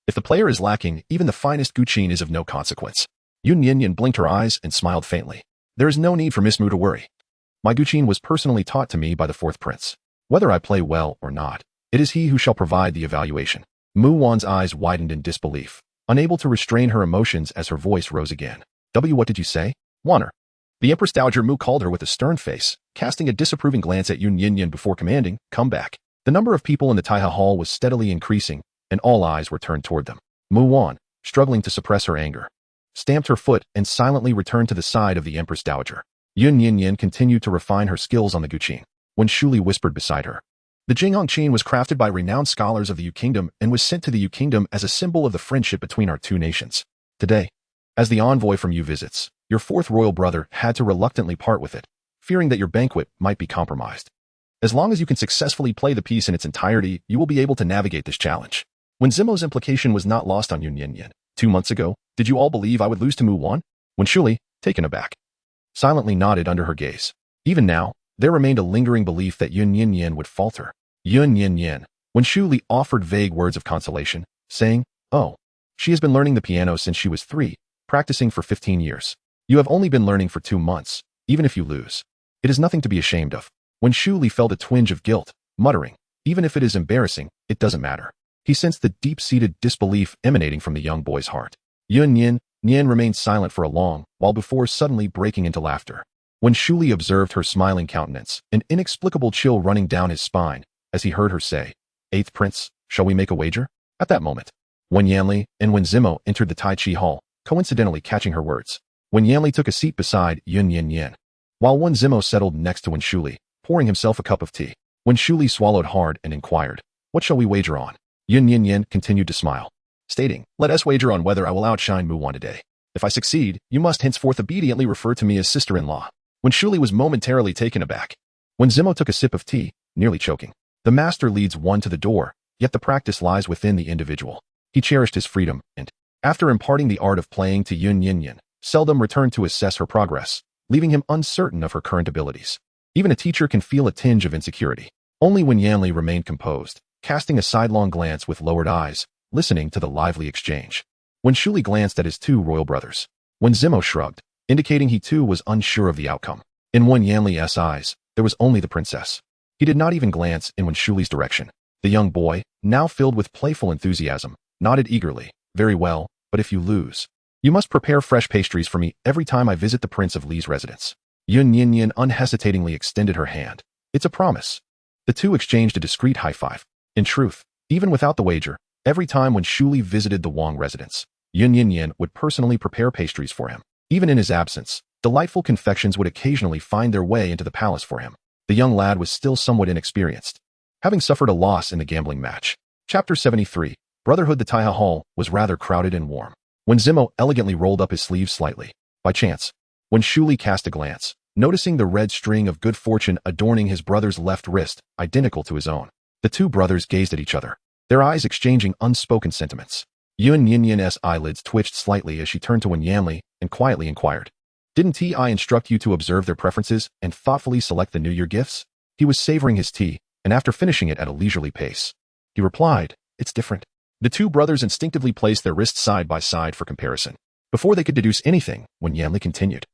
If the player is lacking, even the finest guqin is of no consequence." Yun Nian Nian blinked her eyes and smiled faintly. "There is no need for Miss Mu to worry. My guqin was personally taught to me by the fourth prince. Whether I play well or not, it is he who shall provide the evaluation." Mu Wan's eyes widened in disbelief, unable to restrain her emotions as her voice rose again. What did you say, Wanner?" The Empress Dowager Mu called her with a stern face, casting a disapproving glance at Yun Nian Nian before commanding, "Come back." The number of people in the Taiha Hall was steadily increasing, and all eyes were turned toward them. Mu Wan, struggling to suppress her anger, stamped her foot and silently returned to the side of the Empress Dowager. Yun Nian Nian continued to refine her skills on the guqin. Wen Shuli whispered beside her, "The Jinghong Qin was crafted by renowned scholars of the Yu Kingdom and was sent to the Yu Kingdom as a symbol of the friendship between our two nations. Today, as the envoy from Yu visits, your fourth royal brother had to reluctantly part with it, fearing that your banquet might be compromised. As long as you can successfully play the piece in its entirety, you will be able to navigate this challenge." Wen Zimo's implication was not lost on Yun Nian Nian. "2 months ago, did you all believe I would lose to Mu Wan?" Wen Shuli, taken aback, silently nodded under her gaze. Even now, there remained a lingering belief that Yun Nian Nian would falter. Yun Nian Nian, Wen Shuli offered vague words of consolation, saying, "Oh, she has been learning the piano since she was 3, practicing for 15 years. You have only been learning for 2 months, even if you lose. It is nothing to be ashamed of." Wen Shuli felt a twinge of guilt, muttering, "Even if it is embarrassing, it doesn't matter." He sensed the deep-seated disbelief emanating from the young boy's heart. Yun Nian Nian remained silent for a long while before suddenly breaking into laughter. Wen Shuli observed her smiling countenance, an inexplicable chill running down his spine, as he heard her say, "Eighth Prince, shall we make a wager?" At that moment, Wen Yanli and Wen Zimo entered the Tai Chi Hall, coincidentally catching her words. Wen Yanli took a seat beside Yun Nian Nian, while Wen Zimo settled next to Wen Shuli, pouring himself a cup of tea. Wen Shuli swallowed hard and inquired, "What shall we wager on?" Yun Nian Nian continued to smile, stating, "Let us wager on whether I will outshine Mu Wan today. If I succeed, you must henceforth obediently refer to me as sister-in-law." Wen Shuli was momentarily taken aback. Wen Zimo took a sip of tea, nearly choking. The master leads one to the door, yet the practice lies within the individual. He cherished his freedom and, after imparting the art of playing to Yun Nian Nian, seldom returned to assess her progress, leaving him uncertain of her current abilities. Even a teacher can feel a tinge of insecurity. Only Wen Yanli remained composed, casting a sidelong glance with lowered eyes, listening to the lively exchange. Wen Shuli glanced at his 2 royal brothers. Wen Zimo shrugged, indicating he too was unsure of the outcome. In Wen Yanli's eyes, there was only the princess. He did not even glance in Wen Shuli's direction. The young boy, now filled with playful enthusiasm, nodded eagerly. "Very well, but if you lose, you must prepare fresh pastries for me every time I visit the Prince of Li's residence." Yun Nian Nian unhesitatingly extended her hand. "It's a promise." The two exchanged a discreet high-five. In truth, even without the wager, every time Wen Shuli visited the Wang residence, Yun Nian Nian would personally prepare pastries for him. Even in his absence, delightful confections would occasionally find their way into the palace for him. The young lad was still somewhat inexperienced, having suffered a loss in the gambling match. Chapter 73, Brotherhood. The Taiha Hall was rather crowded and warm. Wen Zimo elegantly rolled up his sleeves slightly. By chance, Wen Shuli cast a glance, noticing the red string of good fortune adorning his brother's left wrist, identical to his own. The 2 brothers gazed at each other, their eyes exchanging unspoken sentiments. Yun Nian Nian's eyelids twitched slightly as she turned to Wen Yanli and quietly inquired, "Didn't I instruct you to observe their preferences and thoughtfully select the New Year gifts?" He was savoring his tea, and after finishing it at a leisurely pace, he replied, "It's different. The two brothers instinctively placed their wrists side by side for comparison. Before they could deduce anything, Wen Yanli continued.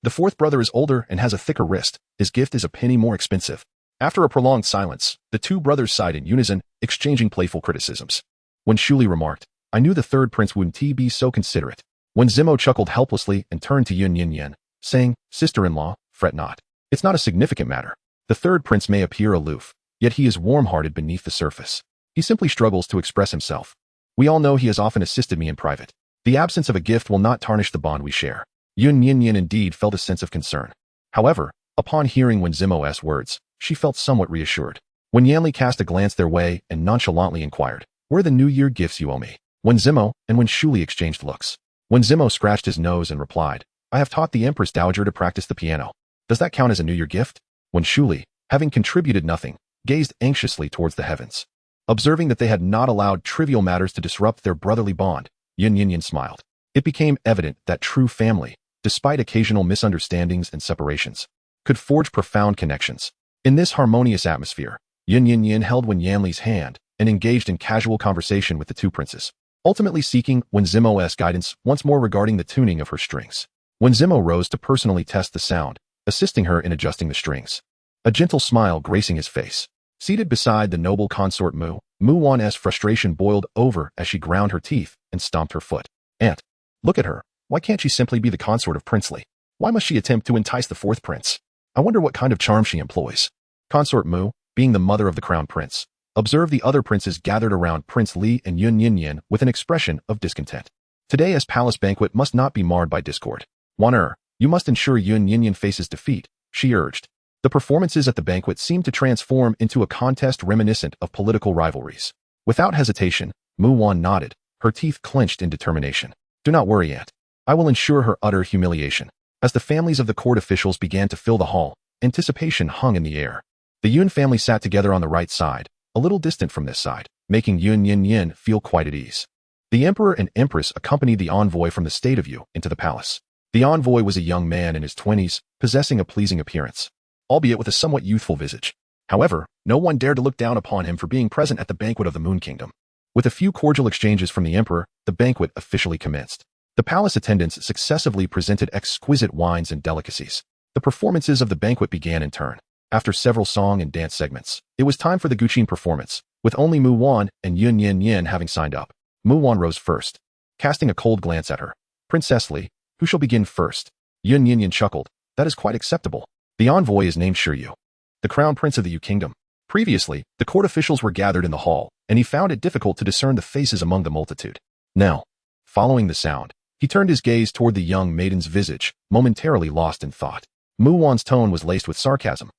The fourth brother is older and has a thicker wrist. His gift is a penny more expensive. After a prolonged silence, the two brothers sighed in unison, exchanging playful criticisms. When Shuli remarked, I knew the third prince wouldn't be so considerate. When Zimo chuckled helplessly and turned to Yun Nian Nian, saying, Sister-in-law, fret not. It's not a significant matter. The third prince may appear aloof, yet he is warm-hearted beneath the surface. He simply struggles to express himself. We all know he has often assisted me in private. The absence of a gift will not tarnish the bond we share. Yun Nian Nian indeed felt a sense of concern. However, upon hearing Wen Zimo's words, she felt somewhat reassured. Wen Yanli cast a glance their way and nonchalantly inquired, Where are the New Year gifts you owe me? Wen Zimo and Wen Shuli exchanged looks. Wen Zimo scratched his nose and replied, I have taught the Empress Dowager to practice the piano. Does that count as a New Year gift? Wen Shuli, having contributed nothing, gazed anxiously towards the heavens. Observing that they had not allowed trivial matters to disrupt their brotherly bond, Yun Nian Nian smiled. It became evident that true family, despite occasional misunderstandings and separations, could forge profound connections. In this harmonious atmosphere, Yun Nian Nian held Wen Yanli's hand and engaged in casual conversation with the two princes, ultimately seeking Wen Zimo's guidance once more regarding the tuning of her strings. Wen Zimo rose to personally test the sound, assisting her in adjusting the strings. A gentle smile gracing his face. Seated beside the noble consort Mu Wan's frustration boiled over as she ground her teeth and stomped her foot. Aunt, look at her. Why can't she simply be the consort of Prince Li? Why must she attempt to entice the fourth prince? I wonder what kind of charm she employs. Consort Mu, being the mother of the crown prince, observed the other princes gathered around Prince Li and Yun Nian Nian with an expression of discontent. Today's palace banquet must not be marred by discord. Wan you must ensure Yun Nian Nian faces defeat, she urged. The performances at the banquet seemed to transform into a contest reminiscent of political rivalries. Without hesitation, Mu Wan nodded, her teeth clenched in determination. Do not worry, Aunt. I will ensure her utter humiliation. As the families of the court officials began to fill the hall, anticipation hung in the air. The Yun family sat together on the right side, a little distant from this side, making Yun Nian Nian feel quite at ease. The emperor and empress accompanied the envoy from the state of Yu into the palace. The envoy was a young man in his 20s, possessing a pleasing appearance, albeit with a somewhat youthful visage. However, no one dared to look down upon him for being present at the banquet of the Moon Kingdom. With a few cordial exchanges from the emperor, the banquet officially commenced. The palace attendants successively presented exquisite wines and delicacies. The performances of the banquet began in turn. After several song and dance segments, it was time for the Guqin performance, with only Mu Wan and Yun Nian Nian having signed up. Mu Wan rose first, casting a cold glance at her. Princess Li, who shall begin first? Yun Nian Nian chuckled. That is quite acceptable. The envoy is named Shiryu, the crown prince of the Yu kingdom. Previously, the court officials were gathered in the hall, and he found it difficult to discern the faces among the multitude. Now, following the sound, he turned his gaze toward the young maiden's visage, momentarily lost in thought. Mu Wan's tone was laced with sarcasm.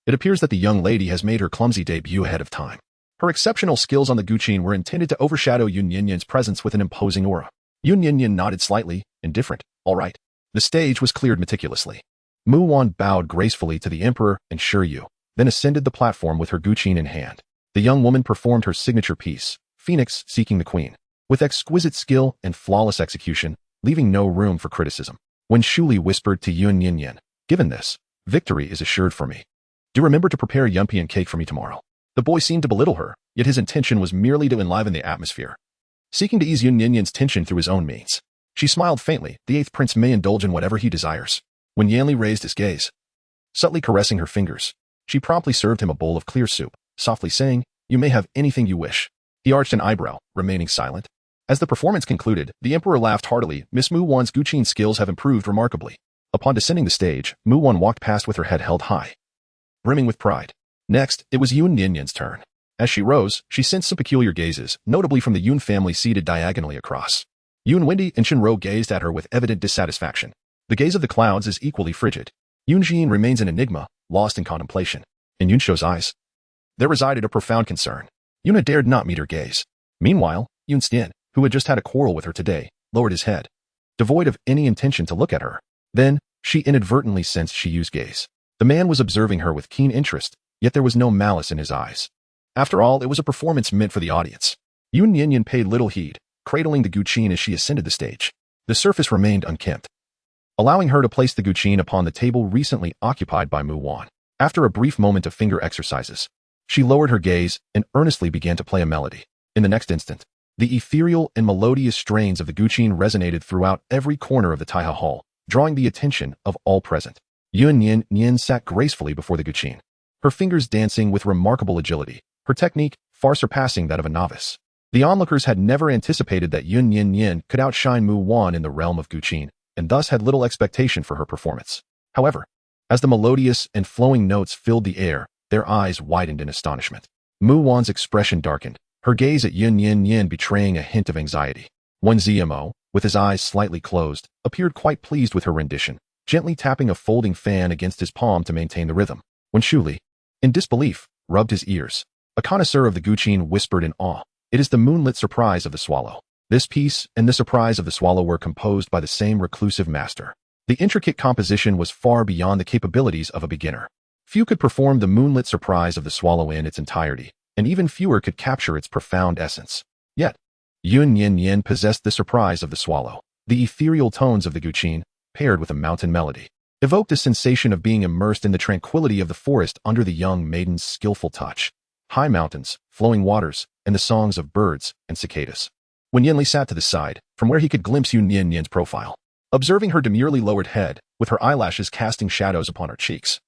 It appears that the young lady has made her clumsy debut ahead of time. Her exceptional skills on the Guqin were intended to overshadow Yun Nian Nian's presence with an imposing aura. Yun Nian Nian nodded slightly, indifferent. All right. The stage was cleared meticulously. Mu Wan bowed gracefully to the emperor and Shiryu, then ascended the platform with her Guqin in hand. The young woman performed her signature piece, Phoenix Seeking the Queen, with exquisite skill and flawless execution, leaving no room for criticism. When Shuli whispered to Yun Nian Nian, given this, victory is assured for me. Do remember to prepare yumpian cake for me tomorrow. The boy seemed to belittle her, yet his intention was merely to enliven the atmosphere. Seeking to ease Yun Nian Nian's tension through his own means, she smiled faintly. The eighth prince may indulge in whatever he desires. When Yanli raised his gaze, subtly caressing her fingers, she promptly served him a bowl of clear soup, softly saying, You may have anything you wish. He arched an eyebrow, remaining silent. As the performance concluded, the emperor laughed heartily. Miss Mu Wan's Guqin skills have improved remarkably. Upon descending the stage, Mu Wan walked past with her head held high, brimming with pride. Next, it was Yun Nian Nian's turn. As she rose, she sensed some peculiar gazes, notably from the Yun family seated diagonally across. Yun Wendy and Shinro gazed at her with evident dissatisfaction. The gaze of the clouds is equally frigid. Yun Jin remains an enigma, lost in contemplation. In Yun Shou's eyes, there resided a profound concern. Yuna dared not meet her gaze. Meanwhile, Yun Stian, who had just had a quarrel with her today, lowered his head, devoid of any intention to look at her. Then, she inadvertently sensed Shiyu's gaze. The man was observing her with keen interest, yet there was no malice in his eyes. After all, it was a performance meant for the audience. Yun Nian Nian paid little heed, cradling the Guqin as she ascended the stage. The surface remained unkempt, allowing her to place the Guqin upon the table recently occupied by Mu Wan. After a brief moment of finger exercises, she lowered her gaze and earnestly began to play a melody. In the next instant, The ethereal and melodious strains of the guqin resonated throughout every corner of the Taiha Hall, drawing the attention of all present. Yun Nian Nian sat gracefully before the guqin, her fingers dancing with remarkable agility, her technique far surpassing that of a novice. The onlookers had never anticipated that Yun Nian Nian could outshine Mu Wan in the realm of guqin, and thus had little expectation for her performance. However, as the melodious and flowing notes filled the air, their eyes widened in astonishment. Mu Wan's expression darkened, her gaze at Yun Nian Nian betraying a hint of anxiety. Wen Zimo, with his eyes slightly closed, appeared quite pleased with her rendition, gently tapping a folding fan against his palm to maintain the rhythm. When Shuli, in disbelief, rubbed his ears, a connoisseur of the guqin whispered in awe, "It is the moonlit surprise of the swallow." This piece and the surprise of the swallow were composed by the same reclusive master. The intricate composition was far beyond the capabilities of a beginner. Few could perform the moonlit surprise of the swallow in its entirety, and even fewer could capture its profound essence. Yet, Yun Nian Nian possessed the surprise of the swallow. The ethereal tones of the guqin, paired with a mountain melody, evoked a sensation of being immersed in the tranquility of the forest under the young maiden's skillful touch. High mountains, flowing waters, and the songs of birds and cicadas. When Yanli sat to the side, from where he could glimpse Yun Nian Nian's profile, observing her demurely lowered head, with her eyelashes casting shadows upon her cheeks.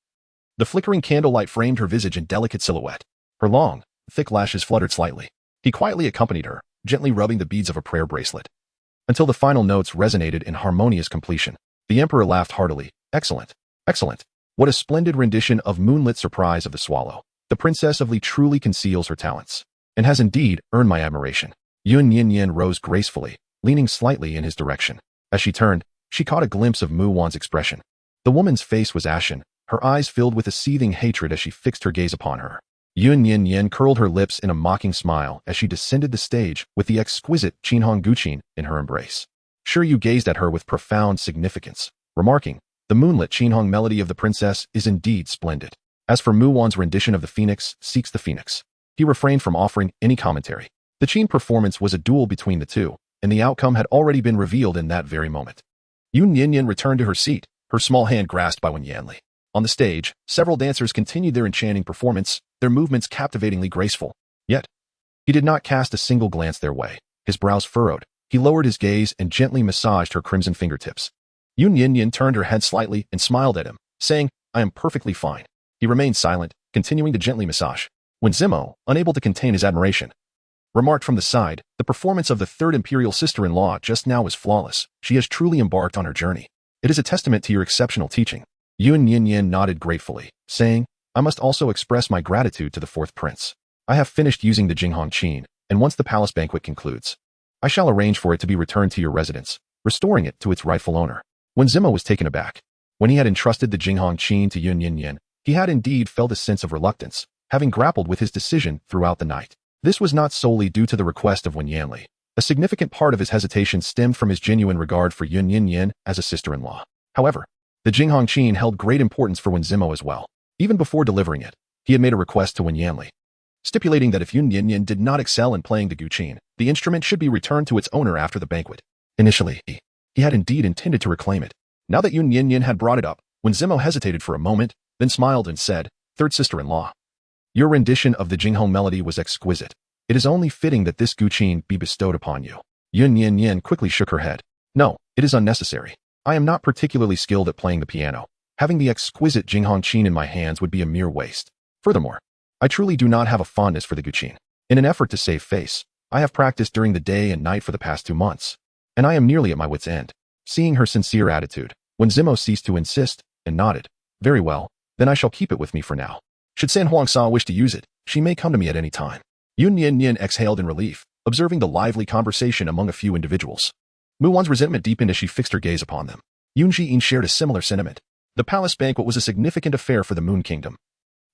The flickering candlelight framed her visage in delicate silhouette. Her long, thick lashes fluttered slightly. He quietly accompanied her, gently rubbing the beads of a prayer bracelet, until the final notes resonated in harmonious completion. The emperor laughed heartily. "Excellent, excellent. What a splendid rendition of Moonlit Surprise of the Swallow. The Princess of Li truly conceals her talents, and has indeed earned my admiration." Yun Nian Nian rose gracefully, leaning slightly in his direction. As she turned, she caught a glimpse of Mu Wan's expression. The woman's face was ashen, her eyes filled with a seething hatred as she fixed her gaze upon her. Yun Nian Nian curled her lips in a mocking smile as she descended the stage with the exquisite Qinhong Guqin in her embrace. Sure, you gazed at her with profound significance, remarking, "The moonlit Qinhong melody of the princess is indeed splendid." As for Mu Wan's rendition of The Phoenix Seeks the Phoenix, he refrained from offering any commentary. The Qin performance was a duel between the two, and the outcome had already been revealed in that very moment. Yun Nian Nian returned to her seat, her small hand grasped by Wen Yanli. On the stage, several dancers continued their enchanting performance, their movements captivatingly graceful. Yet, he did not cast a single glance their way. His brows furrowed, he lowered his gaze and gently massaged her crimson fingertips. Yun Nian Nian turned her head slightly and smiled at him, saying, "I am perfectly fine." He remained silent, continuing to gently massage. When Zimo, unable to contain his admiration, remarked from the side, "The performance of the third imperial sister-in-law just now was flawless. She has truly embarked on her journey. It is a testament to your exceptional teaching." Yun Nian Nian nodded gratefully, saying, "I must also express my gratitude to the fourth prince. I have finished using the Jinghong Qin, and once the palace banquet concludes, I shall arrange for it to be returned to your residence, restoring it to its rightful owner." When Zimo was taken aback, when he had entrusted the Jinghong Qin to Yun Nian Nian, he had indeed felt a sense of reluctance, having grappled with his decision throughout the night. This was not solely due to the request of Wen Yanli. A significant part of his hesitation stemmed from his genuine regard for Yun Nian Nian as a sister-in-law. However, the Jinghong Qin held great importance for Wen Zimo as well. Even before delivering it, he had made a request to Wen Yanli, stipulating that if Yun Nian Nian did not excel in playing the guqin, the instrument should be returned to its owner after the banquet. Initially, he had indeed intended to reclaim it. Now that Yun Nian Nian had brought it up, Wen Zimo hesitated for a moment, then smiled and said, "Third sister-in-law, your rendition of the Jinghong melody was exquisite. It is only fitting that this guqin be bestowed upon you." Yun Nian Nian quickly shook her head. "No, it is unnecessary. I am not particularly skilled at playing the piano. Having the exquisite Jinghong Qin in my hands would be a mere waste. Furthermore, I truly do not have a fondness for the guqin. In an effort to save face, I have practiced during the day and night for the past 2 months, and I am nearly at my wit's end." Seeing her sincere attitude, Wen Zimo ceased to insist and nodded. "Very well, then I shall keep it with me for now. Should San Huangsha wish to use it, she may come to me at any time." Yun Nian Nian exhaled in relief, observing the lively conversation among a few individuals. Mu Wan's resentment deepened as she fixed her gaze upon them. Yun Jiyin shared a similar sentiment. The palace banquet was a significant affair for the Moon Kingdom,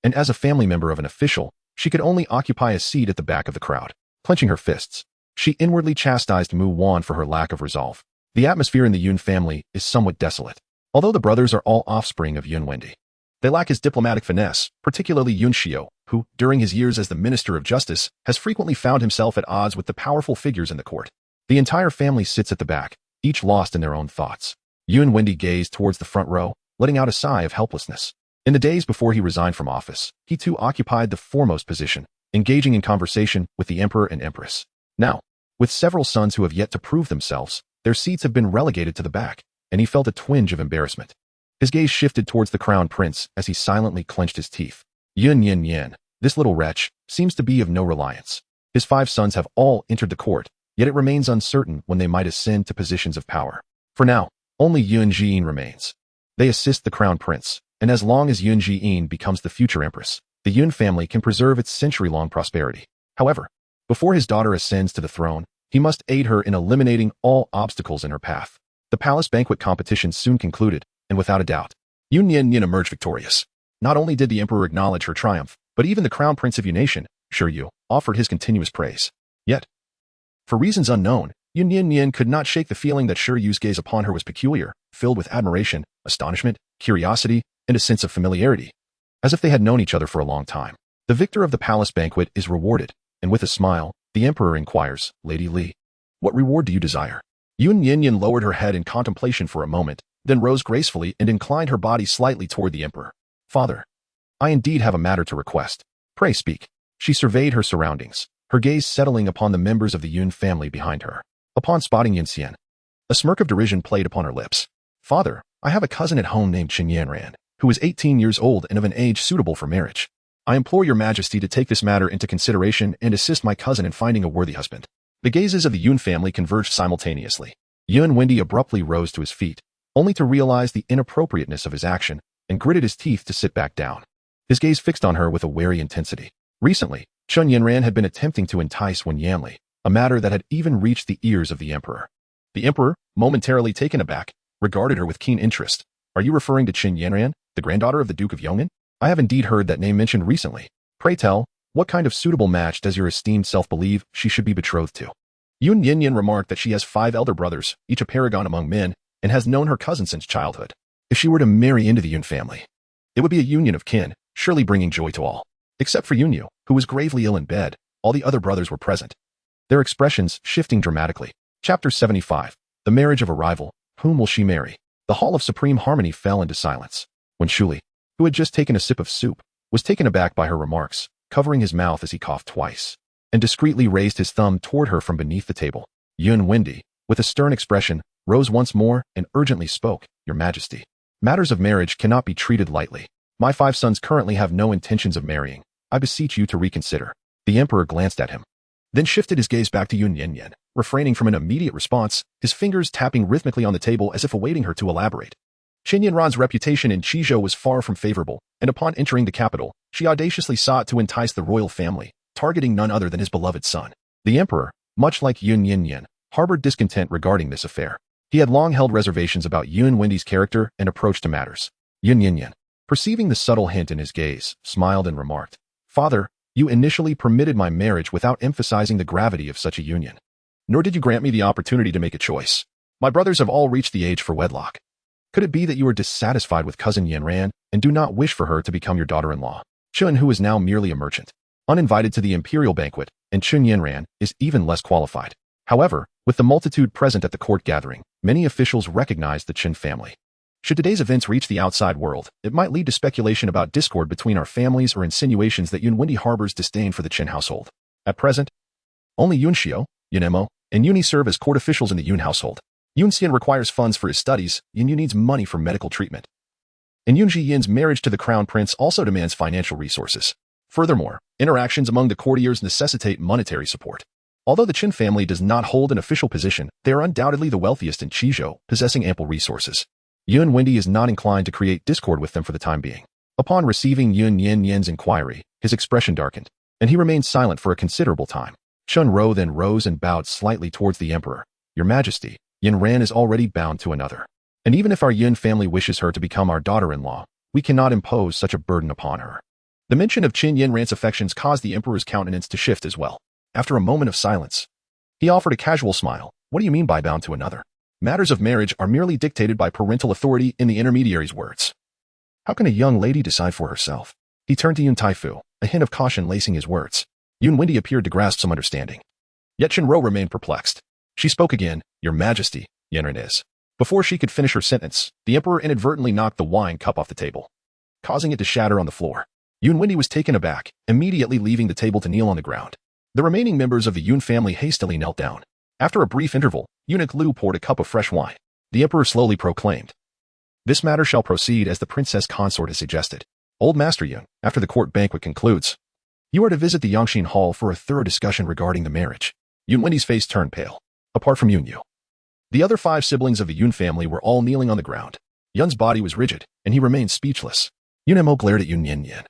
and as a family member of an official, she could only occupy a seat at the back of the crowd. Clenching her fists, she inwardly chastised Mu Wan for her lack of resolve. The atmosphere in the Yun family is somewhat desolate. Although the brothers are all offspring of Yun Wendi, they lack his diplomatic finesse, particularly Yun Xiao, who, during his years as the Minister of Justice, has frequently found himself at odds with the powerful figures in the court. The entire family sits at the back, each lost in their own thoughts. Yun Wendi gazed towards the front row, letting out a sigh of helplessness. In the days before he resigned from office, he too occupied the foremost position, engaging in conversation with the Emperor and Empress. Now, With several sons who have yet to prove themselves, their seats have been relegated to the back, and he felt a twinge of embarrassment. His gaze shifted towards the crown prince as he silently clenched his teeth. Yun Nian Nian, this little wretch, seems to be of no reliance. His 5 sons have all entered the court, yet it remains uncertain when they might ascend to positions of power. For now, only Yun Jian remains. They assist the crown prince, and as long as Yun Jian becomes the future empress, the Yun family can preserve its century-long prosperity. However, before his daughter ascends to the throne, he must aid her in eliminating all obstacles in her path. The palace banquet competition soon concluded, and without a doubt, Yun Nian Nian emerged victorious. Not only did the emperor acknowledge her triumph, but even the crown prince of Yu Nation, Yu, offered his continuous praise. Yet, for reasons unknown, Yun Nian Nian could not shake the feeling that Yu's gaze upon her was peculiar, filled with admiration, astonishment, curiosity, and a sense of familiarity, as if they had known each other for a long time. The victor of the palace banquet is rewarded, and with a smile, the emperor inquires, Lady Li, what reward do you desire? Yun Nian Nian lowered her head in contemplation for a moment, then rose gracefully and inclined her body slightly toward the emperor. Father, I indeed have a matter to request. Pray speak. She surveyed her surroundings, her gaze settling upon the members of the Yun family behind her. Upon spotting Yun Xian, a smirk of derision played upon her lips. Father, I have a cousin at home named Qin Yanran, who is 18 years old and of an age suitable for marriage. I implore your majesty to take this matter into consideration and assist my cousin in finding a worthy husband. The gazes of the Yun family converged simultaneously. Yun Wendy abruptly rose to his feet, only to realize the inappropriateness of his action, and gritted his teeth to sit back down. His gaze fixed on her with a wary intensity. Recently, Qin Yanran had been attempting to entice Wen Yanli, a matter that had even reached the ears of the emperor. The emperor, momentarily taken aback, regarded her with keen interest. Are you referring to Qin Yanran, the granddaughter of the Duke of Yong'an? I have indeed heard that name mentioned recently. Pray tell, what kind of suitable match does your esteemed self believe she should be betrothed to? Yun Nian Nian remarked that she has 5 elder brothers, each a paragon among men, and has known her cousin since childhood. If she were to marry into the Yun family, it would be a union of kin, surely bringing joy to all. Except for Yun Yu, who was gravely ill in bed, all the other brothers were present, their expressions shifting dramatically. Chapter 75. The Marriage of a Rival. Whom will she marry? The Hall of Supreme Harmony fell into silence, when Shuli, who had just taken a sip of soup, was taken aback by her remarks, covering his mouth as he coughed twice, and discreetly raised his thumb toward her from beneath the table. Yun Wendy, with a stern expression, rose once more and urgently spoke, Your Majesty, matters of marriage cannot be treated lightly. My 5 sons currently have no intentions of marrying. I beseech you to reconsider. The emperor glanced at him, then shifted his gaze back to Yun Nian Nian, refraining from an immediate response, his fingers tapping rhythmically on the table as if awaiting her to elaborate. Qin Yanran's reputation in Qizhou was far from favorable, and upon entering the capital, she audaciously sought to entice the royal family, targeting none other than his beloved son. The emperor, much like Yun Nian Nian, harbored discontent regarding this affair. He had long held reservations about Yun Wendy's character and approach to matters. Yun Nian Nian, perceiving the subtle hint in his gaze, smiled and remarked, Father, you initially permitted my marriage without emphasizing the gravity of such a union. Nor did you grant me the opportunity to make a choice. My brothers have all reached the age for wedlock. Could it be that you are dissatisfied with cousin Yanran and do not wish for her to become your daughter-in-law? Chun, who is now merely a merchant, uninvited to the imperial banquet, and Qin Yanran is even less qualified. However, with the multitude present at the court gathering, many officials recognized the Qin family. Should today's events reach the outside world, it might lead to speculation about discord between our families or insinuations that Yun Wendy harbors disdain for the Qin household. At present, only Yun Xiao, Yun Emo, and Yuni serve as court officials in the Yun household. Yun Xian requires funds for his studies, Yun Yu needs money for medical treatment. And Yun Zhiyin's marriage to the crown prince also demands financial resources. Furthermore, interactions among the courtiers necessitate monetary support. Although the Qin family does not hold an official position, they are undoubtedly the wealthiest in Qizhou, possessing ample resources. Yun Wendy is not inclined to create discord with them for the time being. Upon receiving Yun Nian Nian's inquiry, his expression darkened, and he remained silent for a considerable time. Chun Ro then rose and bowed slightly towards the emperor. Your Majesty, Yin Ran is already bound to another. And even if our Yun family wishes her to become our daughter-in-law, we cannot impose such a burden upon her. The mention of Qin Yanran's affections caused the emperor's countenance to shift as well. After a moment of silence, he offered a casual smile. What do you mean by bound to another? Matters of marriage are merely dictated by parental authority in the intermediary's words. How can a young lady decide for herself? He turned to Yun Taifu, a hint of caution lacing his words. Yun Wendy appeared to grasp some understanding. Yet Shinro remained perplexed. She spoke again, Your Majesty, Yanran is. Before she could finish her sentence, the emperor inadvertently knocked the wine cup off the table, causing it to shatter on the floor. Yun Wendy was taken aback, immediately leaving the table to kneel on the ground. The remaining members of the Yun family hastily knelt down. After a brief interval, Eunuch Lu poured a cup of fresh wine. The emperor slowly proclaimed, "This matter shall proceed as the princess consort has suggested. Old Master Yun, after the court banquet concludes, you are to visit the Yangxin Hall for a thorough discussion regarding the marriage." Yun Wendy's face turned pale. Apart from Yun Yu, the other 5 siblings of the Yun family were all kneeling on the ground. Yun's body was rigid, and he remained speechless. Yun Mo glared at Yun Nian Nian.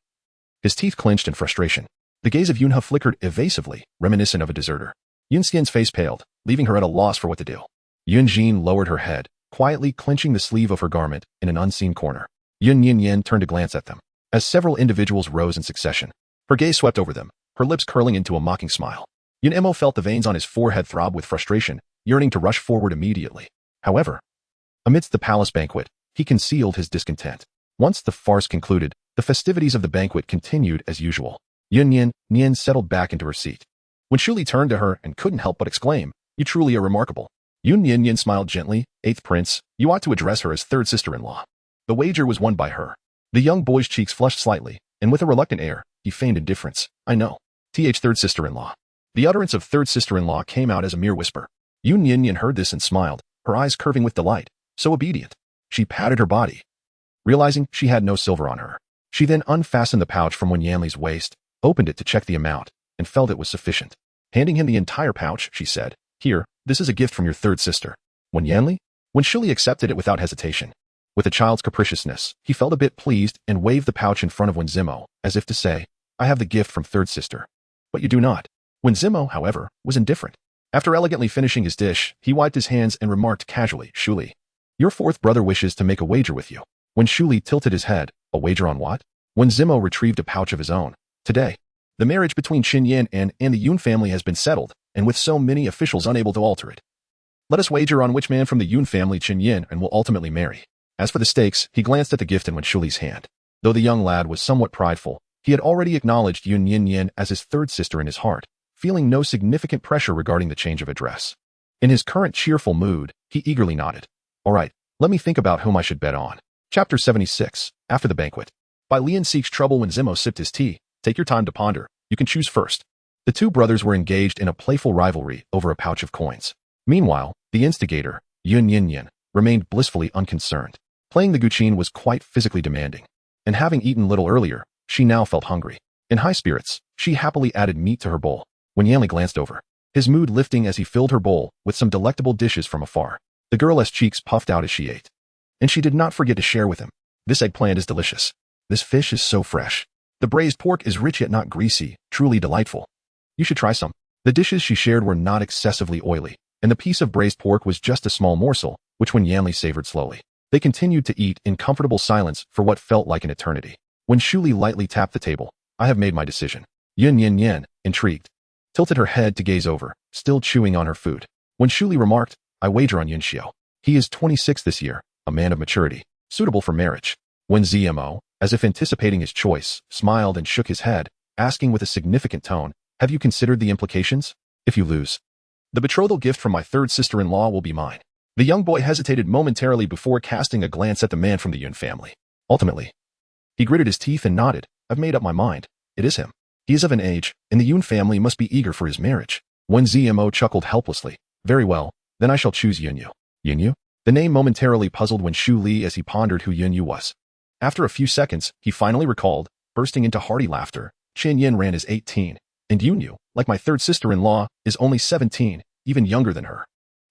His teeth clenched in frustration. The gaze of Yun He flickered evasively, reminiscent of a deserter. Yun Xian's face paled, leaving her at a loss for what to do. Yun Jin lowered her head, quietly clenching the sleeve of her garment in an unseen corner. Yun Nian Nian turned to glance at them, as several individuals rose in succession. Her gaze swept over them, her lips curling into a mocking smile. Yun Mo felt the veins on his forehead throb with frustration, yearning to rush forward immediately. However, amidst the palace banquet, he concealed his discontent. Once the farce concluded, the festivities of the banquet continued as usual. Yun Nian Nian settled back into her seat. When Shuli turned to her and couldn't help but exclaim, "You truly are remarkable." Yun Nian Nian smiled gently. "8th prince, you ought to address her as 3rd sister-in-law." The wager was won by her. The young boy's cheeks flushed slightly, and with a reluctant air, he feigned indifference. "I know. 3rd sister-in-law." The utterance of 3rd sister-in-law came out as a mere whisper. Yun Nian Nian heard this and smiled, her eyes curving with delight. So obedient. She patted her body, realizing she had no silver on her. She then unfastened the pouch from Wen Yanli's waist, opened it to check the amount, and felt it was sufficient. Handing him the entire pouch, she said, "Here, this is a gift from your 3rd sister." Wen Yanli? Wen Shuli accepted it without hesitation. With a child's capriciousness, he felt a bit pleased and waved the pouch in front of Wen Zimo, as if to say, "I have the gift from 3rd sister." "But you do not." Wen Zimo, however, was indifferent. After elegantly finishing his dish, he wiped his hands and remarked casually, "Shuli, your 4th brother wishes to make a wager with you." When Shuli tilted his head, "A wager on what?" When Zimo retrieved a pouch of his own. "Today, the marriage between Qin Yan and the Yun family has been settled, and with so many officials unable to alter it. Let us wager on which man from the Yun family Qin Yan will ultimately marry." As for the stakes, he glanced at the gift in Wen Shuli's hand. Though the young lad was somewhat prideful, he had already acknowledged Yun Nian Nian as his 3rd sister in his heart, feeling no significant pressure regarding the change of address. In his current cheerful mood, he eagerly nodded. "All right, let me think about whom I should bet on." Chapter 76, After the Banquet. By Lian Seeks Trouble. When Zimo sipped his tea, "Take your time to ponder. You can choose first." The 2 brothers were engaged in a playful rivalry over a pouch of coins. Meanwhile, the instigator, Yun Nian Nian, remained blissfully unconcerned. Playing the guqin was quite physically demanding, and having eaten little earlier, she now felt hungry. In high spirits, she happily added meat to her bowl. When Yanli glanced over, his mood lifting as he filled her bowl with some delectable dishes from afar. The girl's cheeks puffed out as she ate, and she did not forget to share with him. "This eggplant is delicious. This fish is so fresh. The braised pork is rich yet not greasy, truly delightful. You should try some." The dishes she shared were not excessively oily, and the piece of braised pork was just a small morsel, which Wen Yanli savored slowly. They continued to eat in comfortable silence for what felt like an eternity. When Shuli lightly tapped the table, "I have made my decision." Yun Nian Nian, intrigued, tilted her head to gaze over, still chewing on her food. When Shuli remarked, "I wager on Yun Xiao. He is 26 this year, a man of maturity, suitable for marriage." When Zmo, as if anticipating his choice, smiled and shook his head, asking with a significant tone, "Have you considered the implications? If you lose, the betrothal gift from my 3rd sister-in-law will be mine." The young boy hesitated momentarily before casting a glance at the man from the Yun family. Ultimately, he gritted his teeth and nodded. "I've made up my mind. It is him. He is of an age, and the Yun family must be eager for his marriage." When Zmo chuckled helplessly, "Very well, then I shall choose Yun Yu." Yun Yu? The name momentarily puzzled Wen Shuli as he pondered who Yun Yu was. After a few seconds, he finally recalled, bursting into hearty laughter, "Qin Yan ran is 18, and Yun Yu, like my 3rd sister-in-law, is only 17, even younger than her.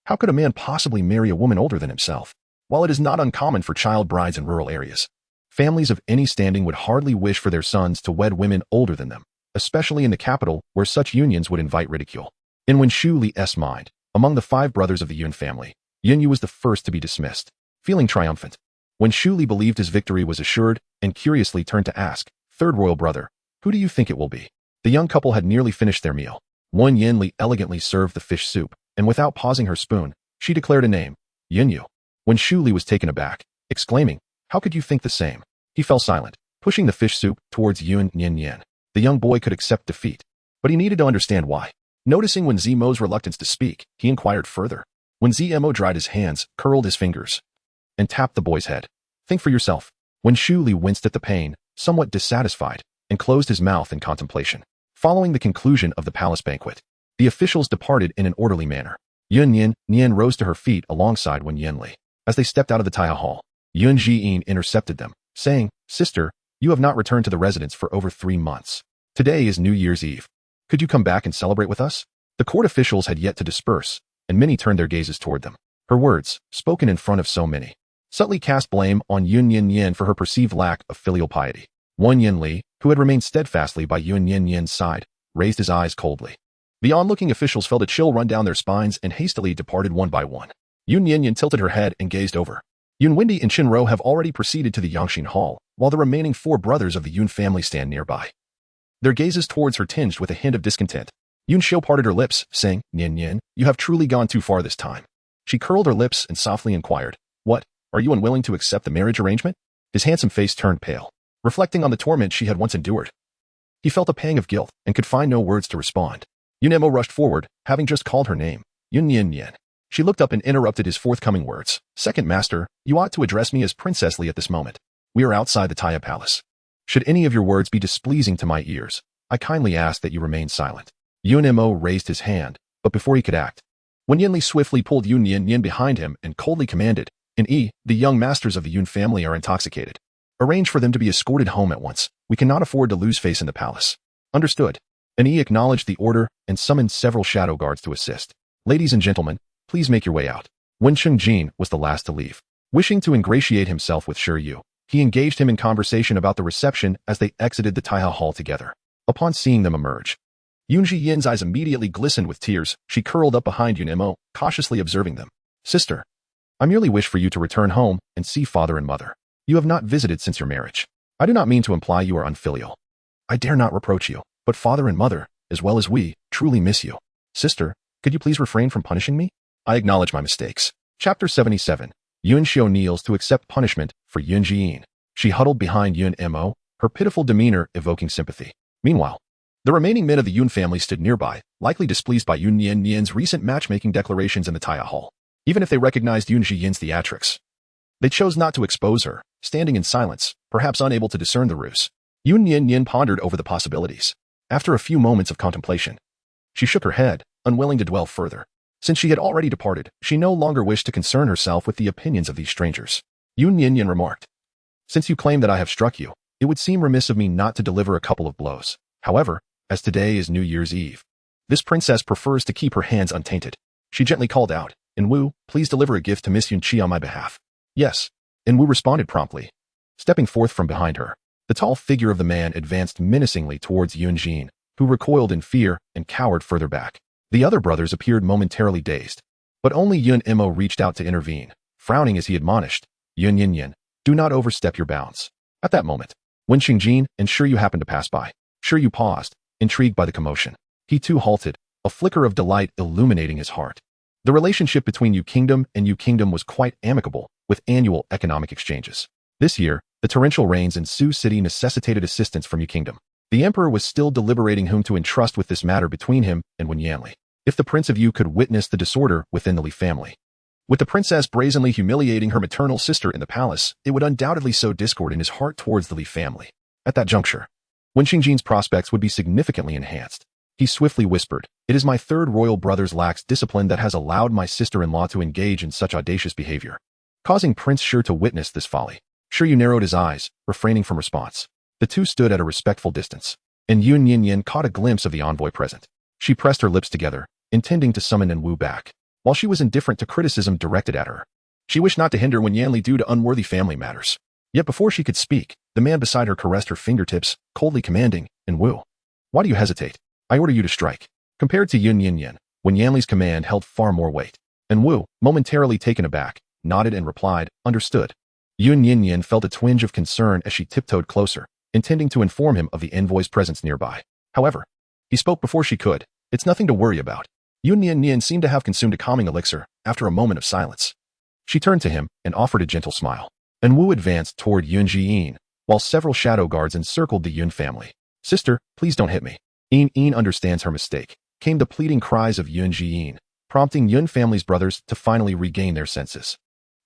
How could a man possibly marry a woman older than himself? While it is not uncommon for child brides in rural areas, families of any standing would hardly wish for their sons to wed women older than them, especially in the capital where such unions would invite ridicule." In Wen Shuli's mind, among the 5 brothers of the Yun family, Yun Yu was the first to be dismissed. Feeling triumphant, Wen Shuli believed his victory was assured and curiously turned to ask, "3rd royal brother, who do you think it will be?" The young couple had nearly finished their meal. Wen Yanli elegantly served the fish soup, and without pausing her spoon, she declared a name, "Yun Yu." Wen Shuli was taken aback, exclaiming, "How could you think the same?" He fell silent, pushing the fish soup towards Yun Nian Nian. The young boy could accept defeat, but he needed to understand why. Noticing Wen Zmo's reluctance to speak, he inquired further. When Zmo dried his hands, curled his fingers, and tapped the boy's head. "Think for yourself." When Shuli winced at the pain, somewhat dissatisfied, and closed his mouth in contemplation. Following the conclusion of the palace banquet, the officials departed in an orderly manner. Yun Nian Nian rose to her feet alongside Wen Yanli. As they stepped out of the Taiya Hall, Yun Jian intercepted them, saying, "Sister, you have not returned to the residence for over 3 months. Today is New Year's Eve. Could you come back and celebrate with us?" The court officials had yet to disperse, and many turned their gazes toward them. Her words, spoken in front of so many, subtly cast blame on Yun Nian Nian for her perceived lack of filial piety. Wen Yanli, who had remained steadfastly by Yun Nian Nian's side, raised his eyes coldly. The onlooking officials felt a chill run down their spines and hastily departed one by one. Yun Nian Nian tilted her head and gazed over. Yun Wendy and Qin Ro have already proceeded to the Yangxin Hall, while the remaining 4 brothers of the Yun family stand nearby. Their gazes towards her tinged with a hint of discontent. Yun Xiu parted her lips, saying, "Nian Nian, you have truly gone too far this time." She curled her lips and softly inquired, "What, are you unwilling to accept the marriage arrangement?" His handsome face turned pale, reflecting on the torment she had once endured. He felt a pang of guilt and could find no words to respond. Yun Emo rushed forward, having just called her name, Yun Nian Nian. She looked up and interrupted his forthcoming words. "Second master, you ought to address me as princessly at this moment. We are outside the Taiya Palace. Should any of your words be displeasing to my ears, I kindly ask that you remain silent." Yun Emo raised his hand, but before he could act, Wen Yanli swiftly pulled Yun Nian Nian behind him and coldly commanded, "The young masters of the Yun family are intoxicated. Arrange for them to be escorted home at once. We cannot afford to lose face in the palace." "Understood." Acknowledged the order and summoned several shadow guards to assist. "Ladies and gentlemen, please make your way out." Wen Chengjin was the last to leave. Wishing to ingratiate himself with Shi Yu, he engaged him in conversation about the reception as they exited the Taiya Hall together. Upon seeing them emerge, Yun Zhiyin's eyes immediately glistened with tears. She curled up behind Yun Emo, cautiously observing them. "Sister, I merely wish for you to return home and see father and mother. You have not visited since your marriage. I do not mean to imply you are unfilial. I dare not reproach you, but father and mother, as well as we, truly miss you. Sister, could you please refrain from punishing me? I acknowledge my mistakes." Chapter 77. Yun Xiu kneels to accept punishment for Yun Jiyin. She huddled behind Yun Mo, her pitiful demeanor evoking sympathy. Meanwhile, the remaining men of the Yun family stood nearby, likely displeased by Yun Nian Nian's recent matchmaking declarations in the Taiya Hall. Even if they recognized Yun Zhiyin's theatrics, they chose not to expose her, standing in silence, perhaps unable to discern the ruse. Yun Nian Nian pondered over the possibilities. After a few moments of contemplation, she shook her head, unwilling to dwell further. Since she had already departed, she no longer wished to concern herself with the opinions of these strangers. Yun Nian Nian remarked, "Since you claim that I have struck you, it would seem remiss of me not to deliver a couple of blows. However, as today is New Year's Eve, this princess prefers to keep her hands untainted." She gently called out, "Wu, please deliver a gift to Miss Yun Qi on my behalf." "Yes." Wu responded promptly. Stepping forth from behind her, the tall figure of the man advanced menacingly towards Yun Jin, who recoiled in fear and cowered further back. The other brothers appeared momentarily dazed, but only Yun Mo reached out to intervene, frowning as he admonished, "Yun Nian Nian, do not overstep your bounds." At that moment, Wen Xingjin and Shi Yu happened to pass by. Shi Yu paused, intrigued by the commotion. He too halted, a flicker of delight illuminating his heart. The relationship between Yu Kingdom and Yu Kingdom was quite amicable, with annual economic exchanges. This year, the torrential rains in Su City necessitated assistance from Yu Kingdom. The emperor was still deliberating whom to entrust with this matter between him and Wen Yanli. If the Prince of Yu could witness the disorder within the Li family, with the princess brazenly humiliating her maternal sister in the palace, it would undoubtedly sow discord in his heart towards the Li family. At that juncture, Wen Xingjin's prospects would be significantly enhanced. He swiftly whispered, "It is my third royal brother's lax discipline that has allowed my sister-in-law to engage in such audacious behavior, causing Prince Shi to witness this folly." Shi Yu narrowed his eyes, refraining from response. The two stood at a respectful distance, and Yun Nian Nian caught a glimpse of the envoy present. She pressed her lips together, intending to summon Wu back. While she was indifferent to criticism directed at her, she wished not to hinder Wen Yanli due to unworthy family matters. Yet before she could speak, the man beside her caressed her fingertips, coldly commanding, "Wu, why do you hesitate? I order you to strike." Compared to Yun Nian Nian, Wen Yanli's command held far more weight. Wu, momentarily taken aback, nodded and replied, "Understood." Yun Nian Nian felt a twinge of concern as she tiptoed closer, intending to inform him of the envoy's presence nearby. However, he spoke before she could. "It's nothing to worry about." Yun Nian Nian seemed to have consumed a calming elixir after a moment of silence. She turned to him and offered a gentle smile. Wu advanced toward Yun Jiyin, while several shadow guards encircled the Yun family. "Sister, please don't hit me." Een understands her mistake, came the pleading cries of Yun Jiyin, prompting Yun family's brothers to finally regain their senses.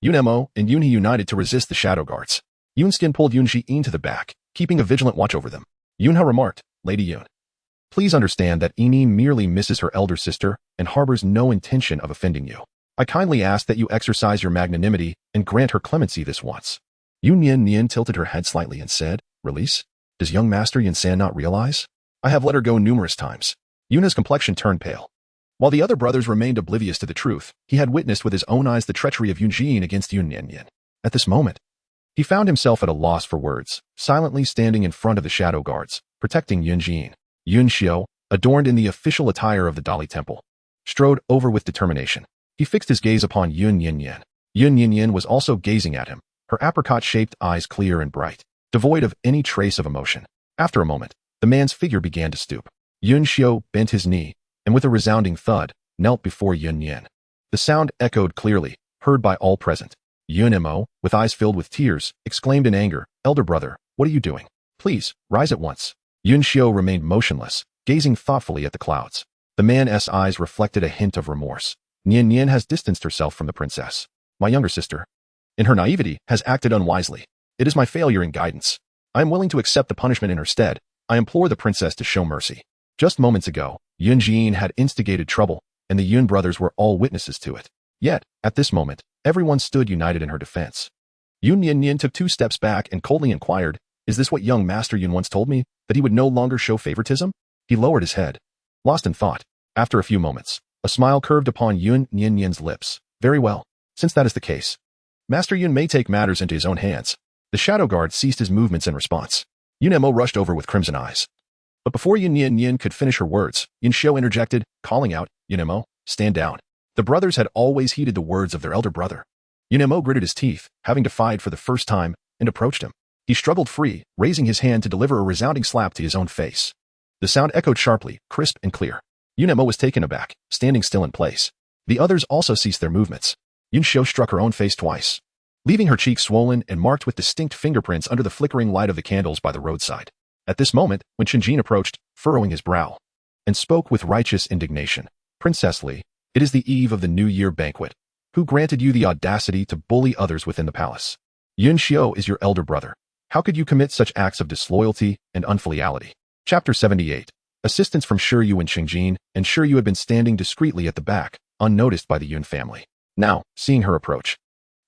Yun Mo and Yun He united to resist the shadow guards. Yun Skin pulled Yun Jiyin to the back, keeping a vigilant watch over them. Yun Ha remarked, "Lady Yun, Please understand that Ini merely misses her elder sister and harbors no intention of offending you. I kindly ask that you exercise your magnanimity and grant her clemency this once." Yun Nian Nian tilted her head slightly and said, "Release? Does young Master Yun San not realize? I have let her go numerous times." Yun's complexion turned pale. While the other brothers remained oblivious to the truth, he had witnessed with his own eyes the treachery of Yun Jin against Yun Nian Nian. At this moment, he found himself at a loss for words, silently standing in front of the shadow guards, protecting Yun Jin. Yun Xiao, adorned in the official attire of the Dali Temple, strode over with determination. He fixed his gaze upon Yun Nian Nian. Yun Nian Nian was also gazing at him, her apricot-shaped eyes clear and bright, devoid of any trace of emotion. After a moment, the man's figure began to stoop. Yun Xiao bent his knee, and with a resounding thud, knelt before Yun Nian. The sound echoed clearly, heard by all present. Yun Mo, with eyes filled with tears, exclaimed in anger, "Elder brother, what are you doing? Please, rise at once." Yun Xiao remained motionless, gazing thoughtfully at the clouds. The man's eyes reflected a hint of remorse. Nian Nian has distanced herself from the princess. My younger sister, in her naivety, has acted unwisely. It is my failure in guidance. I am willing to accept the punishment in her stead. I implore the princess to show mercy. Just moments ago, Yun Jin had instigated trouble, and the Yun brothers were all witnesses to it. Yet, at this moment, everyone stood united in her defense. Yun Nian Nian took 2 steps back and coldly inquired, "Is this what young Master Yun once told me, that he would no longer show favoritism?" He lowered his head, lost in thought. After a few moments, a smile curved upon Yun Nian Nian's lips. "Very well. Since that is the case, Master Yun may take matters into his own hands." The shadow guard ceased his movements in response. Yun Mo rushed over with crimson eyes. But before Yun Nian Nian could finish her words, Yun Xiao interjected, calling out, "Yun Mo, stand down." The brothers had always heeded the words of their elder brother. Yun Mo gritted his teeth, having defied for the first time, and approached him. He struggled free, raising his hand to deliver a resounding slap to his own face. The sound echoed sharply, crisp and clear. Yun Mo was taken aback, standing still in place. The others also ceased their movements. Yun Xiao struck her own face twice, leaving her cheeks swollen and marked with distinct fingerprints under the flickering light of the candles by the roadside. At this moment, when Chen Jin approached, furrowing his brow, and spoke with righteous indignation, "Princess Li, it is the eve of the New Year banquet. Who granted you the audacity to bully others within the palace? Yun Xiao is your elder brother. How could you commit such acts of disloyalty and unfiliality?" Chapter 78. Assistance from Shiryu and Qingjin, and Shiryu had been standing discreetly at the back, unnoticed by the Yun family. Now, seeing her approach,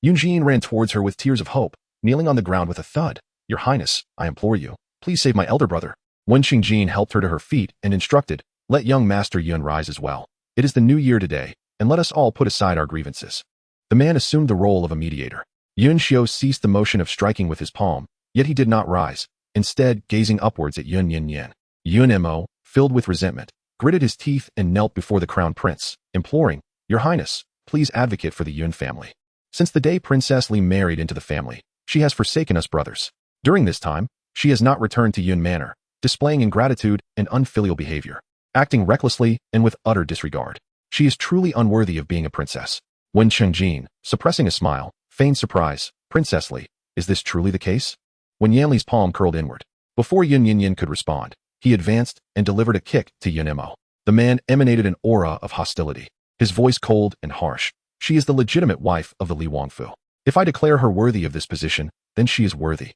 Yun Jin ran towards her with tears of hope, kneeling on the ground with a thud. "Your Highness, I implore you, please save my elder brother." Wen Qingjin helped her to her feet and instructed, "Let young Master Yun rise as well. It is the new year today, and let us all put aside our grievances." The man assumed the role of a mediator. Yun Xiao ceased the motion of striking with his palm, yet he did not rise, instead gazing upwards at Yun Nian Nian. Yun Mo, filled with resentment, gritted his teeth and knelt before the crown prince, imploring, "Your Highness, please advocate for the Yun family. Since the day Princess Li married into the family, she has forsaken us brothers. During this time, she has not returned to Yun Manor, displaying ingratitude and unfilial behavior, acting recklessly and with utter disregard. She is truly unworthy of being a princess." When Qingjin, suppressing a smile, feigned surprise, "Princess Li, is this truly the case?" When Yanli's palm curled inward, before Yun Nian Nian could respond, he advanced and delivered a kick to Yun Mo. The man emanated an aura of hostility, his voice cold and harsh. "She is the legitimate wife of the Li Wangfu. If I declare her worthy of this position, then she is worthy.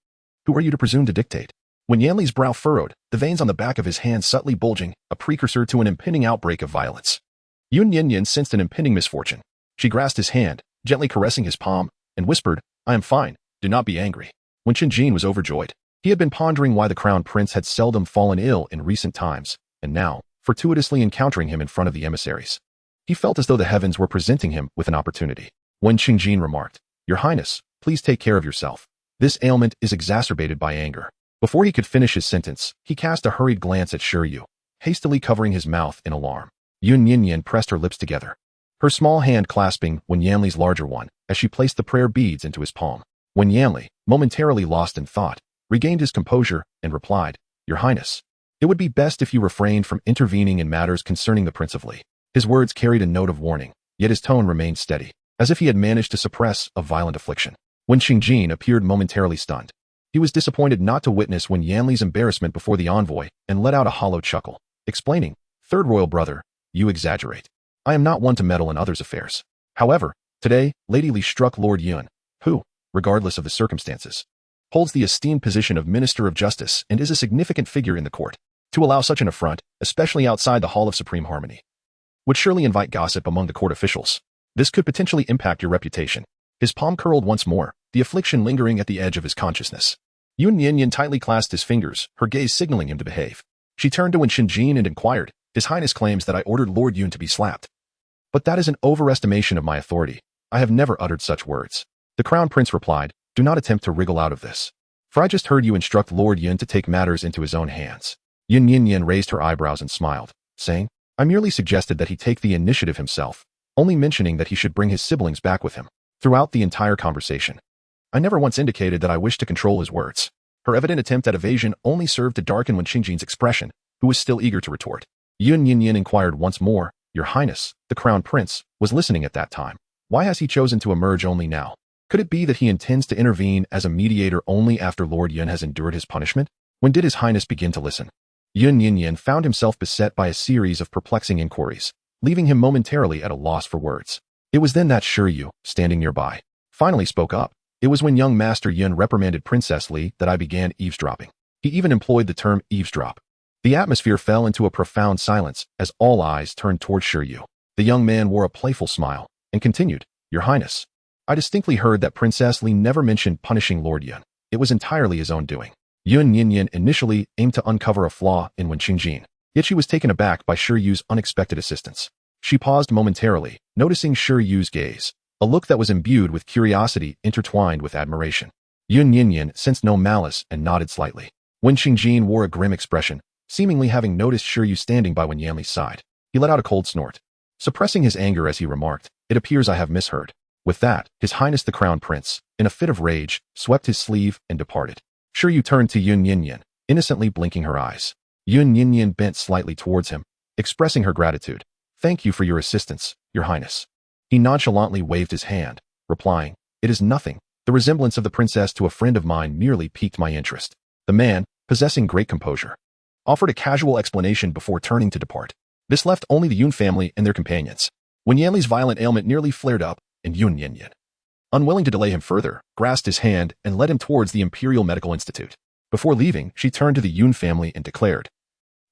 Who are you to presume to dictate?" When Yanli's brow furrowed, the veins on the back of his hand subtly bulging, a precursor to an impending outbreak of violence. Yun Nian Nian sensed an impending misfortune. She grasped his hand, gently caressing his palm, and whispered, "I am fine, do not be angry." When Qingjin was overjoyed, he had been pondering why the crown prince had seldom fallen ill in recent times, and now, fortuitously encountering him in front of the emissaries, he felt as though the heavens were presenting him with an opportunity. When Qingjin remarked, "Your Highness, please take care of yourself. This ailment is exacerbated by anger." Before he could finish his sentence, he cast a hurried glance at Shiryu, hastily covering his mouth in alarm. Yun Nian Nian pressed her lips together, her small hand clasping Wen Yanli's larger one as she placed the prayer beads into his palm. Wen Yanli, momentarily lost in thought, regained his composure and replied, "Your Highness, it would be best if you refrained from intervening in matters concerning the Prince of Li." His words carried a note of warning, yet his tone remained steady, as if he had managed to suppress a violent affliction. When Qingjin appeared momentarily stunned, he was disappointed not to witness Wen Yanli's embarrassment before the envoy and let out a hollow chuckle, explaining, "Third royal brother, you exaggerate. I am not one to meddle in others' affairs. However, today, Lady Li struck Lord Yun, who, regardless of the circumstances, holds the esteemed position of Minister of Justice and is a significant figure in the court. To allow such an affront, especially outside the Hall of Supreme Harmony, would surely invite gossip among the court officials. This could potentially impact your reputation. His palm curled once more, the affliction lingering at the edge of his consciousness. Yun Nian Nian tightly clasped his fingers, her gaze signaling him to behave. She turned to Wen Qingjin and inquired, His Highness claims that I ordered Lord Yun to be slapped. But that is an overestimation of my authority. I have never uttered such words. The Crown Prince replied, Do not attempt to wriggle out of this. For I just heard you instruct Lord Yun to take matters into his own hands. Yun Nian Nian raised her eyebrows and smiled, saying, I merely suggested that he take the initiative himself, only mentioning that he should bring his siblings back with him. Throughout the entire conversation, I never once indicated that I wished to control his words. Her evident attempt at evasion only served to darken Wen Qingjin's expression, who was still eager to retort. Yun Nian Nian inquired once more, Your Highness, the Crown Prince, was listening at that time. Why has he chosen to emerge only now? Could it be that he intends to intervene as a mediator only after Lord Yun has endured his punishment? When did His Highness begin to listen? Yun Nian Nian found himself beset by a series of perplexing inquiries, leaving him momentarily at a loss for words. It was then that Shiryu, standing nearby, finally spoke up. It was when young Master Yun reprimanded Princess Li that I began eavesdropping. He even employed the term eavesdrop. The atmosphere fell into a profound silence as all eyes turned toward Shiryu. The young man wore a playful smile and continued, Your Highness, I distinctly heard that Princess Li never mentioned punishing Lord Yun. It was entirely his own doing. Yun Nian Nian initially aimed to uncover a flaw in Wen Qingjin, yet she was taken aback by Shiryu's unexpected assistance. She paused momentarily, noticing Shiryu's gaze, a look that was imbued with curiosity intertwined with admiration. Yun Nian Nian sensed no malice and nodded slightly. Wen Qingjin wore a grim expression, seemingly having noticed Shiryu standing by Wen Yanli's side. He let out a cold snort, suppressing his anger as he remarked, It appears I have misheard. With that, His Highness the Crown Prince, in a fit of rage, swept his sleeve and departed. Shiryu turned to Yun Nian Nian, innocently blinking her eyes. Yun Nian Nian bent slightly towards him, expressing her gratitude. Thank you for your assistance, Your Highness. He nonchalantly waved his hand, replying, It is nothing. The resemblance of the princess to a friend of mine merely piqued my interest. The man, possessing great composure, offered a casual explanation before turning to depart. This left only the Yun family and their companions. When Yanli's violent ailment nearly flared up, and Yun Nian Nian, unwilling to delay him further, grasped his hand and led him towards the Imperial Medical Institute. Before leaving, she turned to the Yun family and declared,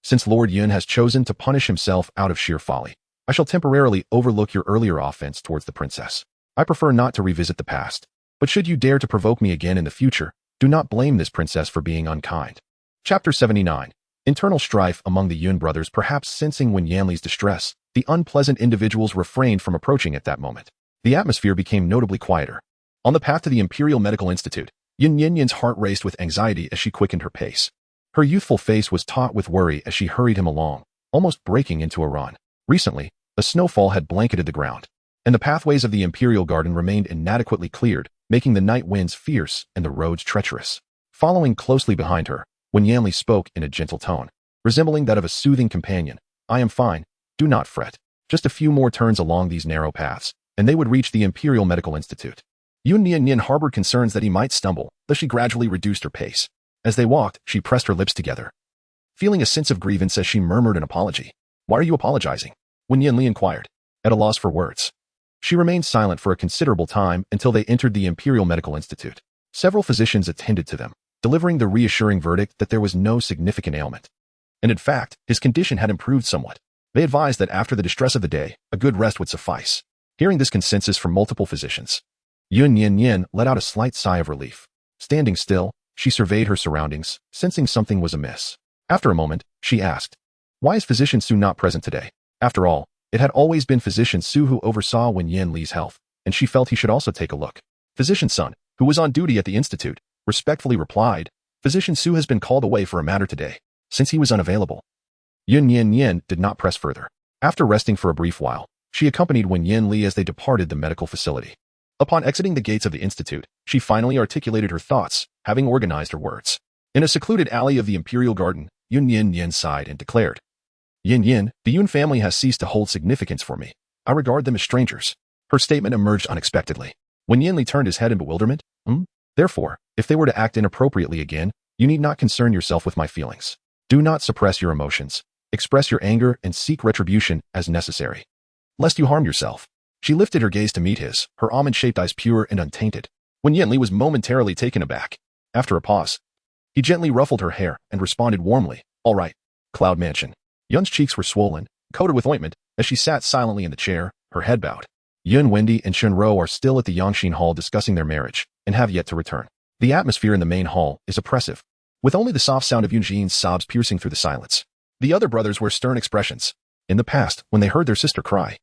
Since Lord Yun has chosen to punish himself out of sheer folly, I shall temporarily overlook your earlier offense towards the princess. I prefer not to revisit the past, but should you dare to provoke me again in the future, do not blame this princess for being unkind. Chapter 79. Internal strife among the Yun brothers. Perhaps sensing Wen Yanli's distress, the unpleasant individuals refrained from approaching at that moment. The atmosphere became notably quieter. On the path to the Imperial Medical Institute, Yun Nian Nian's heart raced with anxiety as she quickened her pace. Her youthful face was taut with worry as she hurried him along, almost breaking into a run. Recently, a snowfall had blanketed the ground, and the pathways of the Imperial Garden remained inadequately cleared, making the night winds fierce and the roads treacherous. Following closely behind her, Wen Yanli spoke in a gentle tone, resembling that of a soothing companion. I am fine, do not fret. Just a few more turns along these narrow paths, and they would reach the Imperial Medical Institute. Yun Nian Nian harbored concerns that he might stumble, though she gradually reduced her pace. As they walked, she pressed her lips together, feeling a sense of grievance as she murmured an apology. Why are you apologizing? Wen Yanli inquired, at a loss for words. She remained silent for a considerable time until they entered the Imperial Medical Institute. Several physicians attended to them, delivering the reassuring verdict that there was no significant ailment. And in fact, his condition had improved somewhat. They advised that after the distress of the day, a good rest would suffice. Hearing this consensus from multiple physicians, Yun Nian Nian let out a slight sigh of relief. Standing still, she surveyed her surroundings, sensing something was amiss. After a moment, she asked, Why is Physician Su not present today? After all, it had always been Physician Su who oversaw Wen Yanli's health, and she felt he should also take a look. Physician Sun, who was on duty at the institute, respectfully replied, Physician Su has been called away for a matter today, since he was unavailable. Yun Nian Nian did not press further. After resting for a brief while, she accompanied Wen Yanli as they departed the medical facility. Upon exiting the gates of the institute, she finally articulated her thoughts, having organized her words. In a secluded alley of the Imperial Garden, Yun Nian Nian sighed and declared, Yin Yin, the Yun family has ceased to hold significance for me. I regard them as strangers. Her statement emerged unexpectedly. When Yanli turned his head in bewilderment, Therefore, if they were to act inappropriately again, you need not concern yourself with my feelings. Do not suppress your emotions. Express your anger and seek retribution as necessary, lest you harm yourself. She lifted her gaze to meet his, her almond-shaped eyes pure and untainted. When Yanli was momentarily taken aback. After a pause, he gently ruffled her hair and responded warmly, All right. Cloud Mansion. Yun's cheeks were swollen, coated with ointment, as she sat silently in the chair, her head bowed. Yun, Wendy, and Shunro are still at the Yangxin Hall discussing their marriage, and have yet to return. The atmosphere in the main hall is oppressive, with only the soft sound of Yunjin's sobs piercing through the silence. The other brothers wear stern expressions. In the past, when they heard their sister cry,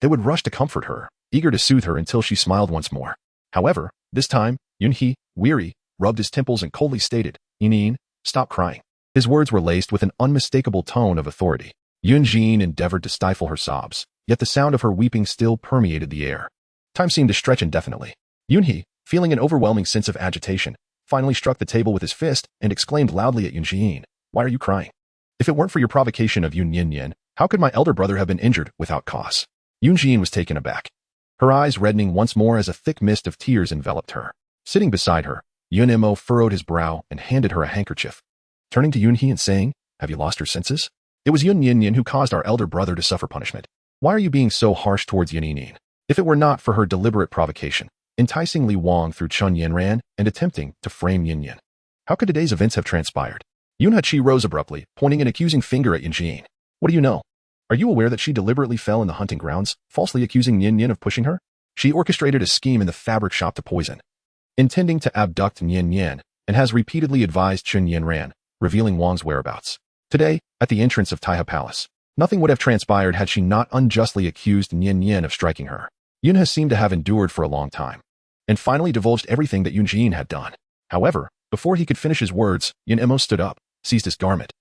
they would rush to comfort her, eager to soothe her until she smiled once more. However, this time, Yunhee, weary, rubbed his temples and coldly stated, "Yin, stop crying." His words were laced with an unmistakable tone of authority. Yunjin endeavored to stifle her sobs, yet the sound of her weeping still permeated the air. Time seemed to stretch indefinitely. Yunhee, feeling an overwhelming sense of agitation, finally struck the table with his fist and exclaimed loudly at Yunjin, "Why are you crying? If it weren't for your provocation of Yun Nian Nian, how could my elder brother have been injured without cause?" Yunjin was taken aback, her eyes reddening once more as a thick mist of tears enveloped her. Sitting beside her, Yun Mo furrowed his brow and handed her a handkerchief. Turning to Yunhee and saying, "Have you lost your senses? It was Yun Nian Nian who caused our elder brother to suffer punishment. Why are you being so harsh towards Yun Nian? If it were not for her deliberate provocation, enticing Li Wang through Chun Yanran and attempting to frame Yin Yin, how could today's events have transpired?" Yun Hachi rose abruptly, pointing an accusing finger at Yunjin. "What do you know? Are you aware that she deliberately fell in the hunting grounds, falsely accusing Yin Yin of pushing her? She orchestrated a scheme in the fabric shop to poison, intending to abduct Yin Yin, and has repeatedly advised Chun Yanran, revealing Wang's whereabouts. Today, at the entrance of Taiha Palace, nothing would have transpired had she not unjustly accused Yin Yin of striking her. Yun has seemed to have endured for a long time, and finally divulged everything that Yunjin had done. However, before he could finish his words, Yun Mo stood up, seized his garment,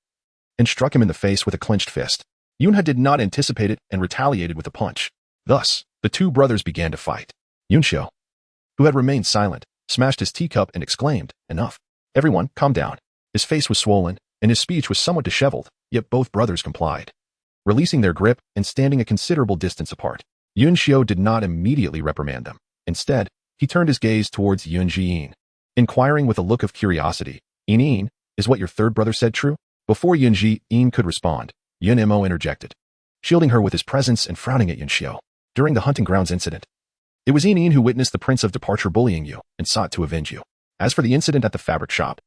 and struck him in the face with a clenched fist. Yunha did not anticipate it and retaliated with a punch. Thus, the two brothers began to fight. Yunxiu, who had remained silent, smashed his teacup and exclaimed, "Enough. Everyone, calm down." His face was swollen, and his speech was somewhat disheveled, yet both brothers complied. Releasing their grip and standing a considerable distance apart, Yunxiu did not immediately reprimand them. Instead, he turned his gaze towards Yunjin, inquiring with a look of curiosity, "Yin, is what your third brother said true?" Before Yunjin could respond, Yun Mo interjected, shielding her with his presence and frowning at Yunxiu. "During the hunting grounds incident, it was Yin who witnessed the Prince of Departure bullying you and sought to avenge you. As for the incident at the fabric shop,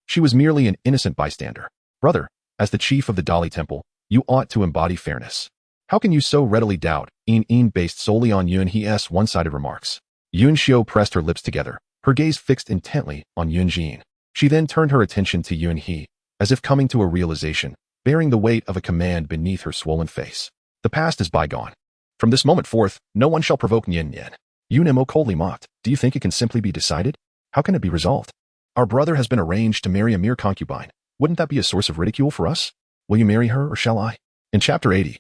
she was merely an innocent bystander. Brother, as the chief of the Dali Temple, you ought to embody fairness. How can you so readily doubt Yin based solely on Yunhee's one-sided remarks?" Yunxiu pressed her lips together, her gaze fixed intently on Yunjin. She then turned her attention to Yunhee, as if coming to a realization, bearing the weight of a command beneath her swollen face. "The past is bygone. From this moment forth, no one shall provoke Nian Nian." Yun Mo coldly mocked, "Do you think it can simply be decided? How can it be resolved? Our brother has been arranged to marry a mere concubine. Wouldn't that be a source of ridicule for us? Will you marry her or shall I?" In Chapter 80,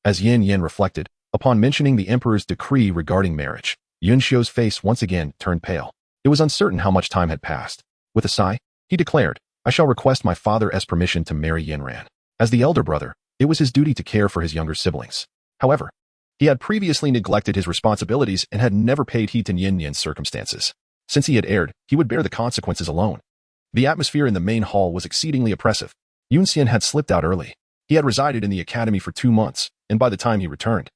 as Yin Yin reflected, upon mentioning the emperor's decree regarding marriage, Yunxiu's face once again turned pale. It was uncertain how much time had passed. With a sigh, he declared, "I shall request my father's permission to marry Yanran." As the elder brother, it was his duty to care for his younger siblings. However, he had previously neglected his responsibilities and had never paid heed to Yin Nian's circumstances. Since he had erred, he would bear the consequences alone. The atmosphere in the main hall was exceedingly oppressive. Yun Xian had slipped out early. He had resided in the academy for 2 months, and by the time he returned,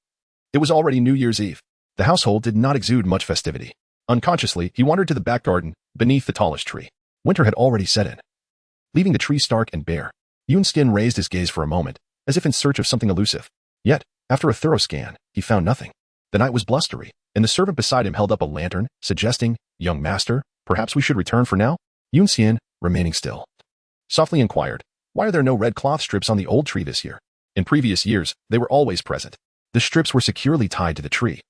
it was already New Year's Eve. The household did not exude much festivity. Unconsciously, he wandered to the back garden, beneath the tallest tree. Winter had already set in, leaving the tree stark and bare. Yun Xian raised his gaze for a moment, as if in search of something elusive. Yet, after a thorough scan, he found nothing. The night was blustery, and the servant beside him held up a lantern, suggesting, "Young master, perhaps we should return for now?" Yun Xian, remaining still, softly inquired, "Why are there no red cloth strips on the old tree this year?" In previous years, they were always present. The strips were securely tied to the tree,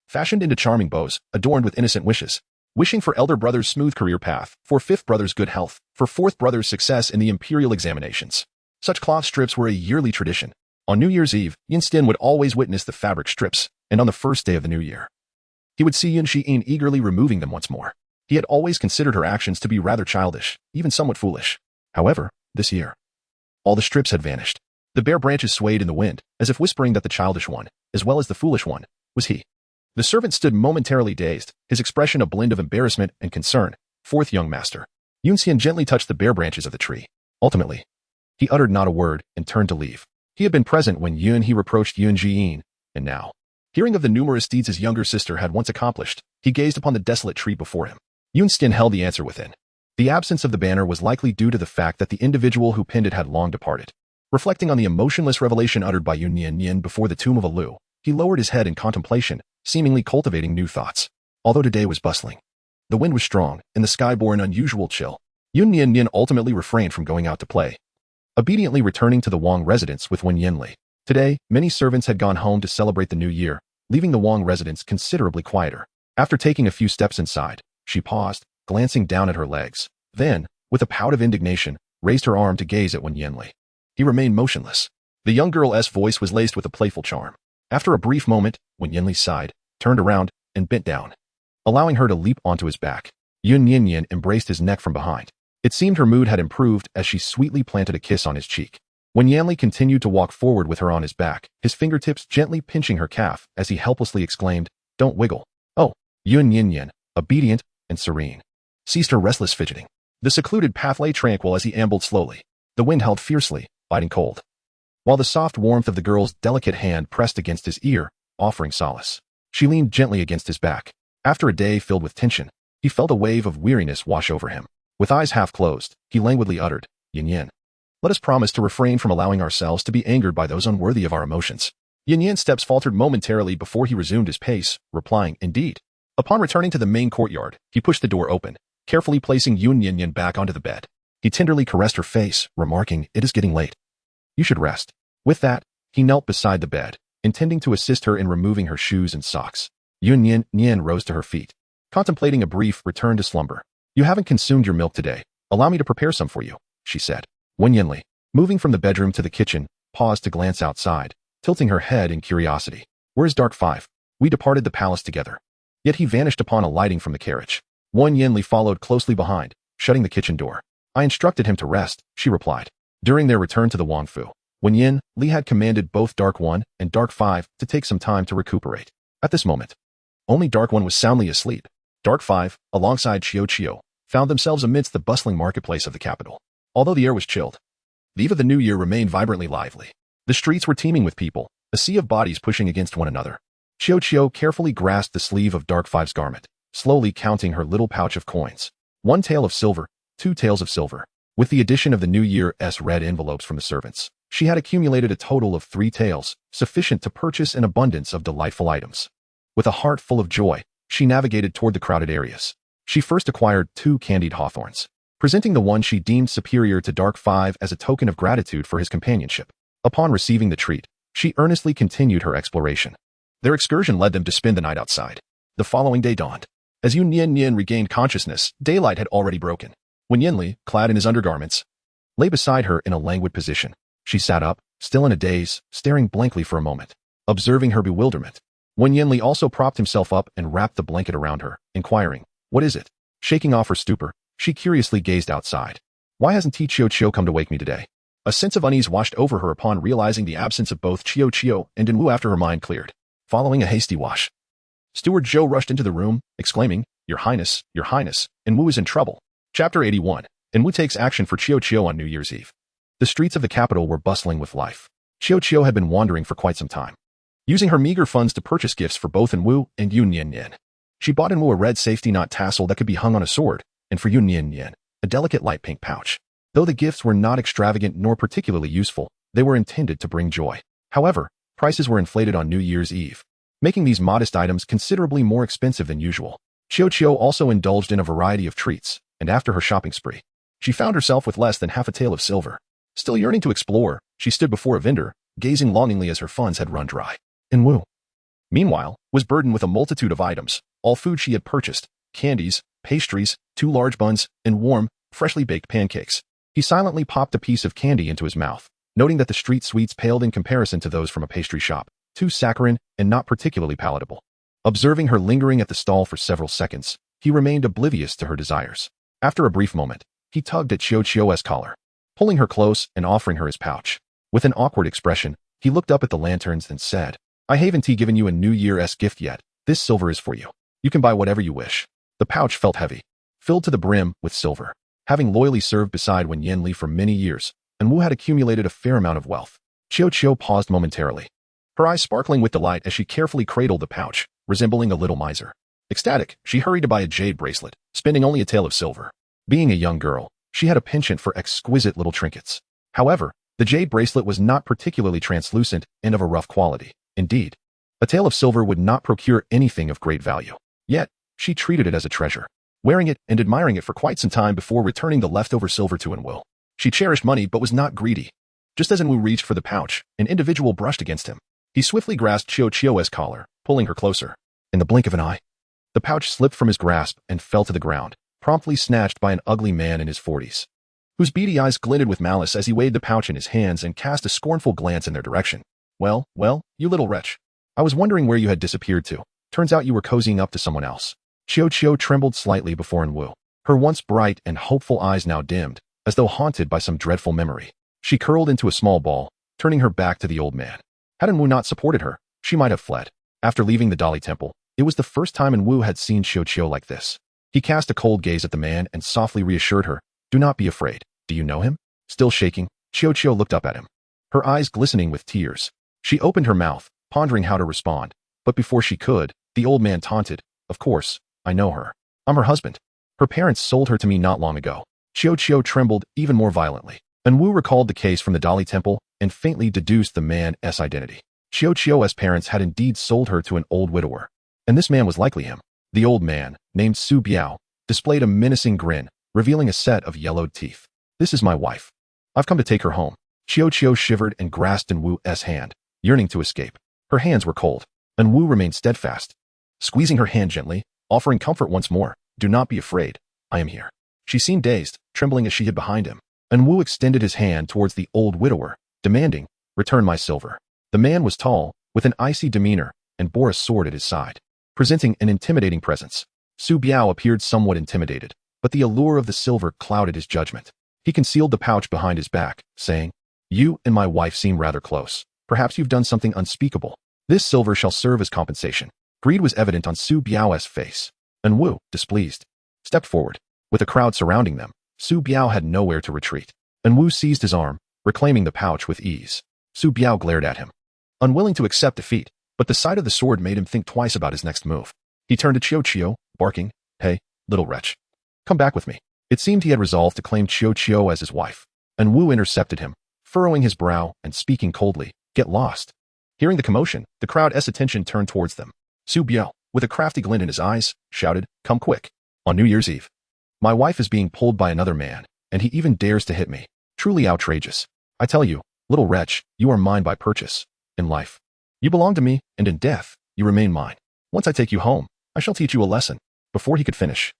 fashioned into charming bows, adorned with innocent wishes. Wishing for elder brother's smooth career path, for fifth brother's good health, for fourth brother's success in the imperial examinations. Such cloth strips were a yearly tradition. On New Year's Eve, Yin Xian would always witness the fabric strips, and on the first day of the new year, he would see Yun Xian eagerly removing them once more. He had always considered her actions to be rather childish, even somewhat foolish. However, this year, all the strips had vanished. The bare branches swayed in the wind, as if whispering that the childish one, as well as the foolish one, was he. The servant stood momentarily dazed, his expression a blend of embarrassment and concern. "Fourth young master." Yun Xian gently touched the bare branches of the tree. Ultimately, he uttered not a word and turned to leave. He had been present when he reproached Yunjin, and now, hearing of the numerous deeds his younger sister had once accomplished, he gazed upon the desolate tree before him. Yun Xian held the answer within. The absence of the banner was likely due to the fact that the individual who pinned it had long departed. Reflecting on the emotionless revelation uttered by Yun Nian Nian before the tomb of Alu, he lowered his head in contemplation, seemingly cultivating new thoughts. Although today was bustling, the wind was strong, and the sky bore an unusual chill. Yun Nian Nian ultimately refrained from going out to play, obediently returning to the Wang residence with Wen Yanli. Today, many servants had gone home to celebrate the new year, leaving the Wang residence considerably quieter. After taking a few steps inside, she paused, glancing down at her legs. Then, with a pout of indignation, raised her arm to gaze at Wen Yanli. He remained motionless. The young girl's voice was laced with a playful charm. After a brief moment, Wen Yanli sighed, turned around, and bent down, allowing her to leap onto his back. Yun Nian Nian embraced his neck from behind. It seemed her mood had improved as she sweetly planted a kiss on his cheek. Wen Yanli continued to walk forward with her on his back, his fingertips gently pinching her calf as he helplessly exclaimed, "Don't wiggle." "Oh." Yun Nian Nian, obedient and serene, ceased her restless fidgeting. The secluded path lay tranquil as he ambled slowly. The wind held fiercely, biting cold, while the soft warmth of the girl's delicate hand pressed against his ear, offering solace. She leaned gently against his back. After a day filled with tension, he felt a wave of weariness wash over him. With eyes half closed, he languidly uttered, "Yin Yin. Let us promise to refrain from allowing ourselves to be angered by those unworthy of our emotions." Yin Yin's steps faltered momentarily before he resumed his pace, replying, "Indeed." Upon returning to the main courtyard, he pushed the door open, carefully placing Yun Nian Nian back onto the bed. He tenderly caressed her face, remarking, "It is getting late. You should rest." With that, he knelt beside the bed, intending to assist her in removing her shoes and socks. Yun Nian Nian rose to her feet, contemplating a brief return to slumber. "You haven't consumed your milk today. Allow me to prepare some for you," she said. Wen Yanli, moving from the bedroom to the kitchen, paused to glance outside, tilting her head in curiosity. "Where is Dark 5? We departed the palace together." Yet he vanished upon alighting from the carriage. Wen Yanli followed closely behind, shutting the kitchen door. "I instructed him to rest," she replied. During their return to the Wangfu, Wen Yanli had commanded both Dark 1 and Dark 5 to take some time to recuperate. At this moment, only Dark 1 was soundly asleep. Dark 5, alongside Chio, found themselves amidst the bustling marketplace of the capital. Although the air was chilled, the eve of the new year remained vibrantly lively. The streets were teeming with people, a sea of bodies pushing against one another. Chio carefully grasped the sleeve of Dark 5's garment, slowly counting her little pouch of coins. 1 tael of silver, 2 taels of silver. With the addition of the New Year's red envelopes from the servants, she had accumulated a total of 3 taels, sufficient to purchase an abundance of delightful items. With a heart full of joy, she navigated toward the crowded areas. She first acquired 2 candied hawthorns, presenting the one she deemed superior to Dark 5 as a token of gratitude for his companionship. Upon receiving the treat, she earnestly continued her exploration. Their excursion led them to spend the night outside. The following day dawned. As Yun Nian Nian regained consciousness, daylight had already broken. Wen Yanli, clad in his undergarments, lay beside her in a languid position. She sat up, still in a daze, staring blankly for a moment. Observing her bewilderment, Wen Yanli also propped himself up and wrapped the blanket around her, inquiring, "What is it?" Shaking off her stupor, she curiously gazed outside. "Why hasn't Chio come to wake me today?" A sense of unease washed over her upon realizing the absence of both Chio and Dinwu after her mind cleared. Following a hasty wash, Steward Zhou rushed into the room, exclaiming, "Your Highness, Dinwu is in trouble." Chapter 81. Dinwu takes action for Chio on New Year's Eve. The streets of the capital were bustling with life. Chio had been wandering for quite some time, using her meager funds to purchase gifts for both Dinwu and Yun Nian Nian. She bought Dinwu a red safety knot tassel that could be hung on a sword, and for Yun Nian Nian, a delicate light pink pouch. Though the gifts were not extravagant nor particularly useful, they were intended to bring joy. However, prices were inflated on New Year's Eve, making these modest items considerably more expensive than usual. Chio also indulged in a variety of treats, and after her shopping spree, she found herself with less than half a tael of silver. Still yearning to explore, she stood before a vendor, gazing longingly as her funds had run dry. Dinwu, meanwhile, was burdened with a multitude of items, all food she had purchased, candies, pastries, 2 large buns, and warm, freshly baked pancakes. He silently popped a piece of candy into his mouth, noting that the street sweets paled in comparison to those from a pastry shop, too saccharine and not particularly palatable. Observing her lingering at the stall for several seconds, he remained oblivious to her desires. After a brief moment, he tugged at Chio's collar, pulling her close and offering her his pouch. With an awkward expression, he looked up at the lanterns and said, "I haven't given you a New Year's gift yet. This silver is for you. You can buy whatever you wish." The pouch felt heavy, filled to the brim with silver. Having loyally served beside Wen Yanli for many years, Dinwu had accumulated a fair amount of wealth. Chio paused momentarily, her eyes sparkling with delight as she carefully cradled the pouch, resembling a little miser. Ecstatic, she hurried to buy a jade bracelet, spending only a tael of silver. Being a young girl, she had a penchant for exquisite little trinkets. However, The jade bracelet was not particularly translucent and of a rough quality. Indeed, a tael of silver would not procure anything of great value. Yet, she treated it as a treasure, wearing it and admiring it for quite some time before returning the leftover silver to Enwu. She cherished money but was not greedy. Just as Enwu reached for the pouch, an individual brushed against him. He swiftly grasped Chio's collar, pulling her closer. In the blink of an eye, the pouch slipped from his grasp and fell to the ground, promptly snatched by an ugly man in his 40s, whose beady eyes glinted with malice as he weighed the pouch in his hands and cast a scornful glance in their direction. Well, you little wretch. I was wondering where you had disappeared to. Turns out you were cozying up to someone else. Chio trembled slightly before Enwu, her once bright and hopeful eyes now dimmed, as though haunted by some dreadful memory. She curled into a small ball, turning her back to the old man. Had Enwu not supported her, she might have fled. After leaving the Dali temple, it was the first time Enwu had seen Chio like this. He cast a cold gaze at the man and softly reassured her, "Do not be afraid. Do you know him?" Still shaking, Chio looked up at him, her eyes glistening with tears. She opened her mouth, pondering how to respond, but before she could, the old man taunted, "Of course, I know her. I'm her husband. Her parents sold her to me not long ago." Chio trembled even more violently. Enwu recalled the case from the Dali temple and faintly deduced the man's identity. Chio's parents had indeed sold her to an old widower, and this man was likely him. The old man, named Su Biao, displayed a menacing grin, revealing a set of yellowed teeth. "This is my wife. I've come to take her home." Chio shivered and grasped Enwu's hand, yearning to escape. Her hands were cold. Enwu remained steadfast, squeezing her hand gently, offering comfort once more. "Do not be afraid. I am here." She seemed dazed, trembling as she hid behind him. Enwu extended his hand towards the old widower, demanding, "Return my silver." The man was tall, with an icy demeanor, and bore a sword at his side, presenting an intimidating presence. Su Biao appeared somewhat intimidated, but the allure of the silver clouded his judgment. He concealed the pouch behind his back, saying, "You and my wife seem rather close. Perhaps you've done something unspeakable. This silver shall serve as compensation." Greed was evident on Su Biao's face. Enwu, displeased, stepped forward. With a crowd surrounding them, Su Biao had nowhere to retreat. Enwu seized his arm, reclaiming the pouch with ease. Su Biao glared at him, unwilling to accept defeat, but the sight of the sword made him think twice about his next move. He turned to Chio, barking, "Hey, little wretch. Come back with me." It seemed he had resolved to claim Chio as his wife. Enwu intercepted him, furrowing his brow and speaking coldly, "Get lost." Hearing the commotion, the crowd's attention turned towards them. Su Biao, with a crafty glint in his eyes, shouted, "Come quick. On New Year's Eve, my wife is being pulled by another man, and he even dares to hit me. Truly outrageous. I tell you, little wretch, you are mine by purchase. In life, you belong to me, and in death, you remain mine. Once I take you home, I shall teach you a lesson." Before he could finish,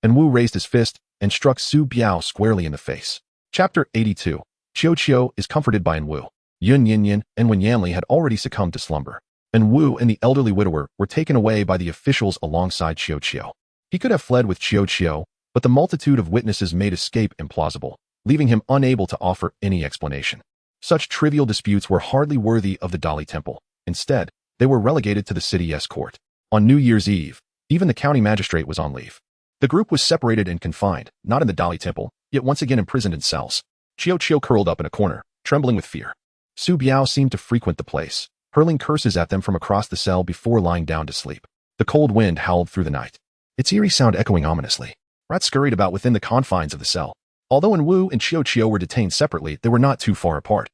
Enwu raised his fist and struck Su Biao squarely in the face. Chapter 82. Chio is comforted by Enwu. Yun Nian Nian and Wen Yanli had already succumbed to slumber. Enwu and the elderly widower were taken away by the officials alongside Chio. He could have fled with Chio, but the multitude of witnesses made escape implausible, leaving him unable to offer any explanation. Such trivial disputes were hardly worthy of the Dali temple. Instead, they were relegated to the city's court. On New Year's Eve, even the county magistrate was on leave. The group was separated and confined, not in the Dali temple, yet once again imprisoned in cells. Chio curled up in a corner, trembling with fear. Su Biao seemed to frequent the place, hurling curses at them from across the cell before lying down to sleep. The cold wind howled through the night, its eerie sound echoing ominously. Rats scurried about within the confines of the cell. Although Enwu and Chio were detained separately, they were not too far apart,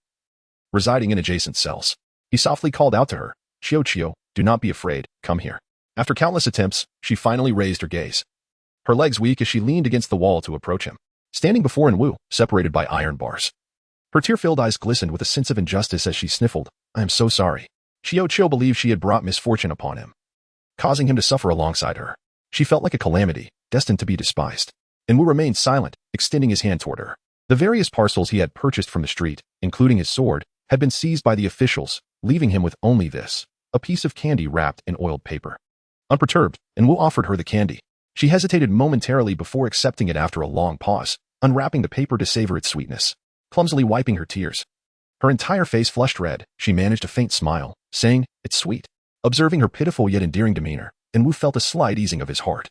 residing in adjacent cells. He softly called out to her, "Chio, do not be afraid, come here." After countless attempts, she finally raised her gaze, her legs weak as she leaned against the wall to approach him. Standing before Enwu, separated by iron bars, her tear-filled eyes glistened with a sense of injustice as she sniffled, "I am so sorry." Chio believed she had brought misfortune upon him, causing him to suffer alongside her. She felt like a calamity, destined to be despised. Enwu remained silent, extending his hand toward her. The various parcels he had purchased from the street, including his sword, had been seized by the officials, leaving him with only this, a piece of candy wrapped in oiled paper. Unperturbed, Enwu offered her the candy. She hesitated momentarily before accepting it after a long pause, unwrapping the paper to savor its sweetness. Clumsily wiping her tears, her entire face flushed red, she managed a faint smile, saying, "It's sweet." Observing her pitiful yet endearing demeanor, Enwu felt a slight easing of his heart.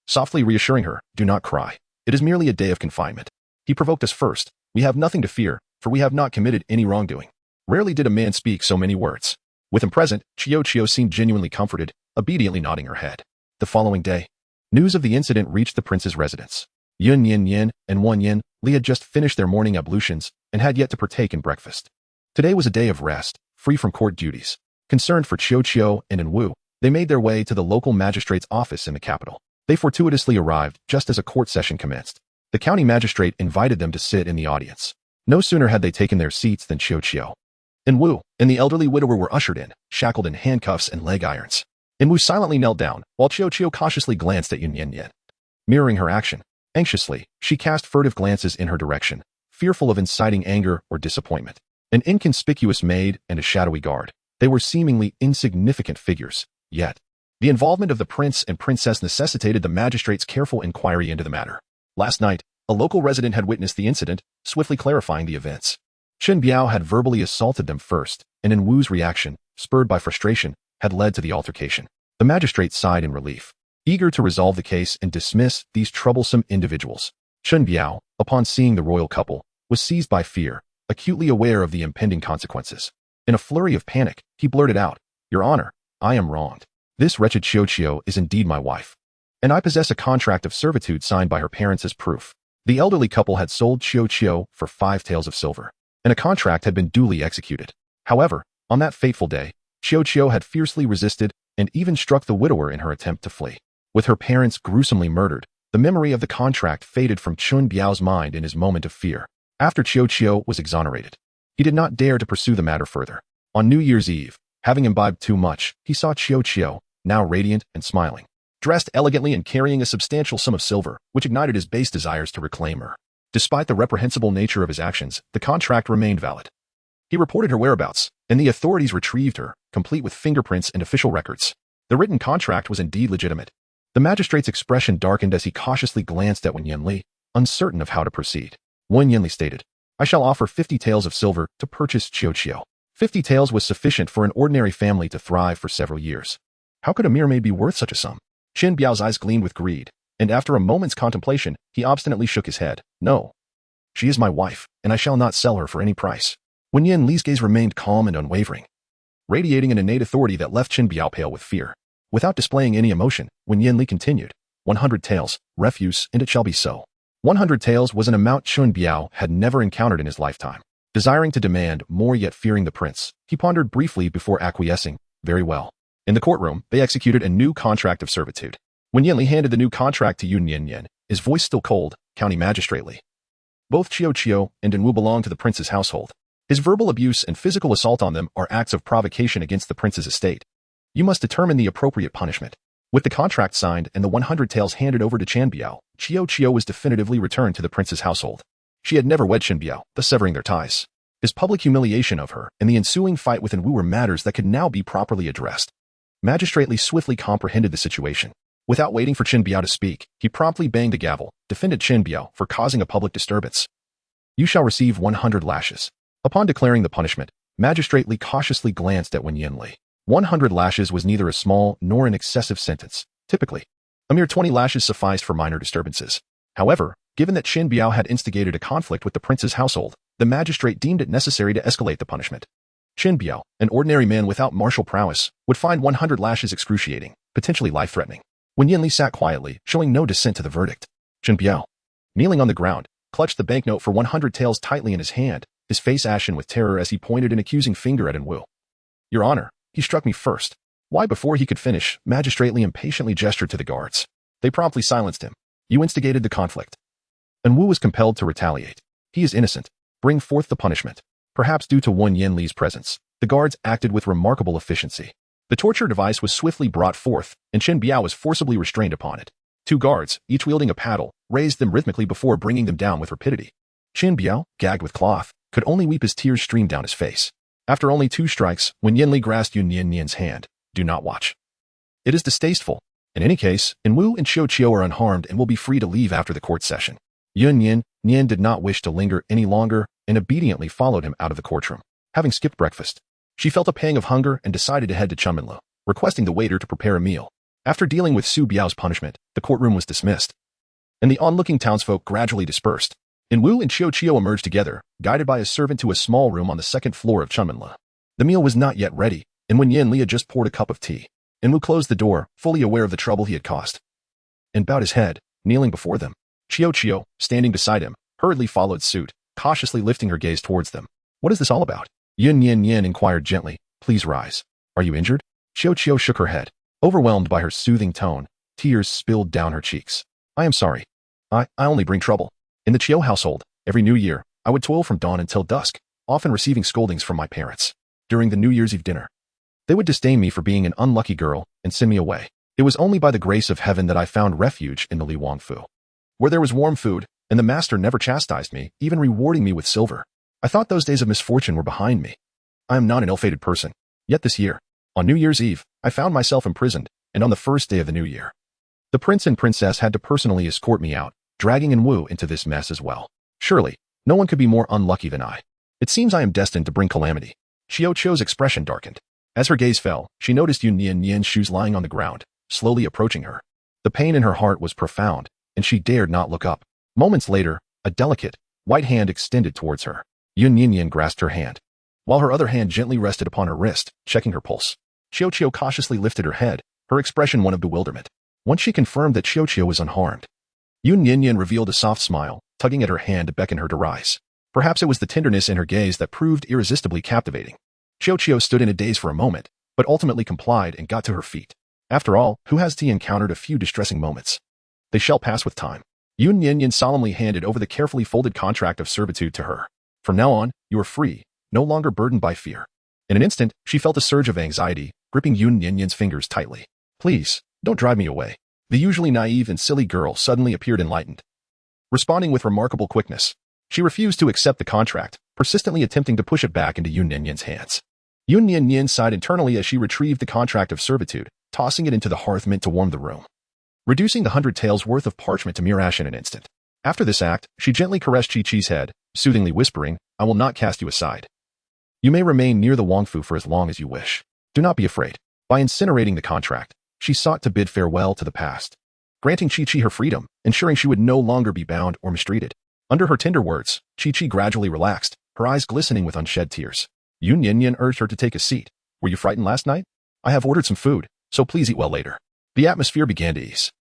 Softly reassuring her, "Do not cry. It is merely a day of confinement. He provoked us first. We have nothing to fear, for we have not committed any wrongdoing." Rarely did a man speak so many words. With him present, Chio seemed genuinely comforted, obediently nodding her head. The following day, news of the incident reached the prince's residence. Yun Nian Nian and Wen Yanli had just finished their morning ablutions and had yet to partake in breakfast. Today was a day of rest, free from court duties. Concerned for Qiu and Enwu, they made their way to the local magistrate's office in the capital. They fortuitously arrived just as a court session commenced. The county magistrate invited them to sit in the audience. No sooner had they taken their seats than Qiu, Enwu, and the elderly widower were ushered in, shackled in handcuffs and leg irons. Enwu silently knelt down, while Qiu cautiously glanced at Yun Nian Nian. Mirroring her action, anxiously, she cast furtive glances in her direction, fearful of inciting anger or disappointment. An inconspicuous maid and a shadowy guard. They were seemingly insignificant figures, yet the involvement of the prince and princess necessitated the magistrate's careful inquiry into the matter. Last night, a local resident had witnessed the incident, swiftly clarifying the events. Chen Biao had verbally assaulted them first, and Enwu's reaction, spurred by frustration, had led to the altercation. The magistrate sighed in relief, eager to resolve the case and dismiss these troublesome individuals. Chen Biao, upon seeing the royal couple, was seized by fear, acutely aware of the impending consequences. In a flurry of panic, he blurted out, "Your Honor, I am wronged. This wretched Qiu is indeed my wife, and I possess a contract of servitude signed by her parents as proof." The elderly couple had sold Qiu for 5 taels of silver, and a contract had been duly executed. However, on that fateful day, Qiu had fiercely resisted and even struck the widower in her attempt to flee. With her parents gruesomely murdered, the memory of the contract faded from Chen Biao's mind in his moment of fear. After Qiu was exonerated, he did not dare to pursue the matter further. On New Year's Eve, having imbibed too much, he saw Qiu, now radiant and smiling, dressed elegantly and carrying a substantial sum of silver, which ignited his base desires to reclaim her. Despite the reprehensible nature of his actions, the contract remained valid. He reported her whereabouts, and the authorities retrieved her, complete with fingerprints and official records. The written contract was indeed legitimate. The magistrate's expression darkened as he cautiously glanced at Wen Yanli, uncertain of how to proceed. Wen Yanli stated, "I shall offer 50 taels of silver to purchase Qiu. 50 taels was sufficient for an ordinary family to thrive for several years. How could a mere maid be worth such a sum?" Chen Biao's eyes gleamed with greed, and after a moment's contemplation, he obstinately shook his head. "No. She is my wife, and I shall not sell her for any price." Wen Yanli's gaze remained calm and unwavering, radiating an innate authority that left Chen Biao pale with fear. Without displaying any emotion, Wen Yanli continued, 100 taels, refuse, and it shall be so." 100 taels was an amount Chen Biao had never encountered in his lifetime. Desiring to demand more yet fearing the prince, he pondered briefly before acquiescing. Very well. In the courtroom, they executed a new contract of servitude. When Yanli handed the new contract to Yun Nian Nian, his voice still cold, county magistraately. Both Qiu and Enwu belong to the prince's household. His verbal abuse and physical assault on them are acts of provocation against the prince's estate. You must determine the appropriate punishment. With the contract signed and the 100 taels handed over to Chen Biao, Qiu was definitively returned to the prince's household. She had never wed Chen Biao, thus severing their ties. His public humiliation of her and the ensuing fight with Enwu were matters that could now be properly addressed. Magistrate swiftly comprehended the situation. Without waiting for Chen Biao to speak, he promptly banged a gavel, defended Chen Biao for causing a public disturbance. "You shall receive 100 lashes." Upon declaring the punishment, Magistrate cautiously glanced at Wen Yanli. 100 lashes was neither a small nor an excessive sentence. Typically, a mere 20 lashes sufficed for minor disturbances. However, given that Chen Biao had instigated a conflict with the prince's household, the magistrate deemed it necessary to escalate the punishment. Chen Biao, an ordinary man without martial prowess, would find 100 lashes excruciating, potentially life-threatening. Wen Yanli sat quietly, showing no dissent to the verdict. Chen Biao, kneeling on the ground, clutched the banknote for 100 taels tightly in his hand, his face ashen with terror as he pointed an accusing finger at Enwu. "Your Honor, he struck me first." Why, before he could finish, Magistrate impatiently gestured to the guards. They promptly silenced him. "You instigated the conflict." Enwu was compelled to retaliate. "He is innocent. Bring forth the punishment." Perhaps due to Wen Yanli's presence, the guards acted with remarkable efficiency. The torture device was swiftly brought forth, and Chen Biao was forcibly restrained upon it. 2 guards, each wielding a paddle, raised them rhythmically before bringing them down with rapidity. Chen Biao, gagged with cloth, could only weep as tears streamed down his face. After only 2 strikes, Wen Yanli grasped Yun Nian Nian's hand. "Do not watch. It is distasteful. In any case, Enwu and Qiu are unharmed and will be free to leave after the court session." Yun Nian Nian did not wish to linger any longer and obediently followed him out of the courtroom. Having skipped breakfast, she felt a pang of hunger and decided to head to Chunminlu, requesting the waiter to prepare a meal. After dealing with Su Biao's punishment, the courtroom was dismissed, and the onlooking townsfolk gradually dispersed. Enwu and Qiu emerged together, guided by a servant to a small room on the 2nd floor of Chunminlu. The meal was not yet ready, and when Yanli had just poured a cup of tea, Enwu closed the door, fully aware of the trouble he had caused, and bowed his head, kneeling before them. Chio, standing beside him, hurriedly followed suit, cautiously lifting her gaze towards them. What is this all about? Yun Nian Nian inquired gently. Please rise. Are you injured? Chio shook her head. Overwhelmed by her soothing tone, tears spilled down her cheeks. I am sorry. I only bring trouble. In the Chio household, every New Year, I would toil from dawn until dusk, often receiving scoldings from my parents. During the New Year's Eve dinner, they would disdain me for being an unlucky girl and send me away. It was only by the grace of heaven that I found refuge in the Li Wangfu, where there was warm food, and the master never chastised me, even rewarding me with silver. I thought those days of misfortune were behind me. I am not an ill-fated person. Yet this year, on New Year's Eve, I found myself imprisoned, and on the first day of the new year, the prince and princess had to personally escort me out, dragging Yin Wu into this mess as well. Surely, no one could be more unlucky than I. It seems I am destined to bring calamity. Chio's expression darkened. As her gaze fell, she noticed Yun Nian Nian's shoes lying on the ground, slowly approaching her. The pain in her heart was profound, and she dared not look up. Moments later, a delicate, white hand extended towards her. Yun Nian Nian grasped her hand, while her other hand gently rested upon her wrist, checking her pulse. Chio cautiously lifted her head, her expression one of bewilderment. Once she confirmed that Chio was unharmed, Yun Nian Nian revealed a soft smile, tugging at her hand to beckon her to rise. Perhaps it was the tenderness in her gaze that proved irresistibly captivating. Chio stood in a daze for a moment, but ultimately complied and got to her feet. After all, who has encountered a few distressing moments? They shall pass with time. Yun Nian Nian solemnly handed over the carefully folded contract of servitude to her. From now on, you are free, no longer burdened by fear. In an instant, she felt a surge of anxiety, gripping Yun Nian Nian's fingers tightly. Please, don't drive me away. The usually naive and silly girl suddenly appeared enlightened. Responding with remarkable quickness, she refused to accept the contract, persistently attempting to push it back into Yun Nian Nian's hands. Yun Nian Nian sighed internally as she retrieved the contract of servitude, tossing it into the hearth meant to warm the room, reducing the 100 taels worth of parchment to mere ash in an instant. After this act, she gently caressed Chi-Chi's head, soothingly whispering, I will not cast you aside. You may remain near the Wangfu for as long as you wish. Do not be afraid. By incinerating the contract, she sought to bid farewell to the past, granting Chi-Chi her freedom, ensuring she would no longer be bound or mistreated. Under her tender words, Chi-Chi gradually relaxed, her eyes glistening with unshed tears. Yun Nian Nian urged her to take a seat. Were you frightened last night? I have ordered some food, so please eat well later. The atmosphere began to ease.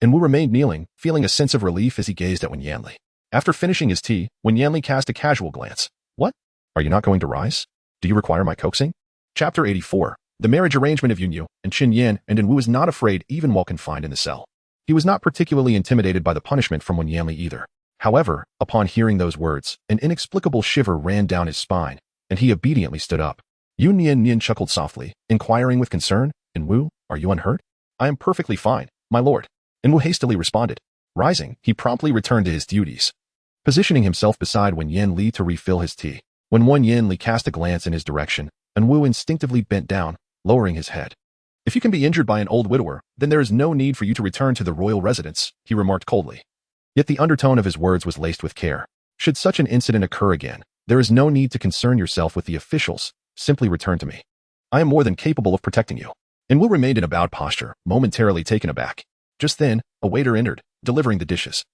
Yin Wu remained kneeling, feeling a sense of relief as he gazed at Wen Yanli. After finishing his tea, Wen Yanli cast a casual glance. What? Are you not going to rise? Do you require my coaxing? Chapter 84. The marriage arrangement of Yun Yu and Qin Yan, and Yin Wu was not afraid even while confined in the cell. He was not particularly intimidated by the punishment from Wen Yanli either. However, upon hearing those words, an inexplicable shiver ran down his spine, and he obediently stood up. Yun Nian Nian chuckled softly, inquiring with concern, Yin Wu, are you unhurt? I am perfectly fine, my lord. Yin Wu hastily responded. Rising, he promptly returned to his duties, positioning himself beside Wen Yanli to refill his tea. When Wen Yanli cast a glance in his direction, Yin Wu instinctively bent down, lowering his head. If you can be injured by an old widower, then there is no need for you to return to the royal residence, he remarked coldly. Yet the undertone of his words was laced with care. Should such an incident occur again, there is no need to concern yourself with the officials, simply return to me. I am more than capable of protecting you. Yin Wu remained in a bowed posture, momentarily taken aback. Just then, a waiter entered, delivering the dishes,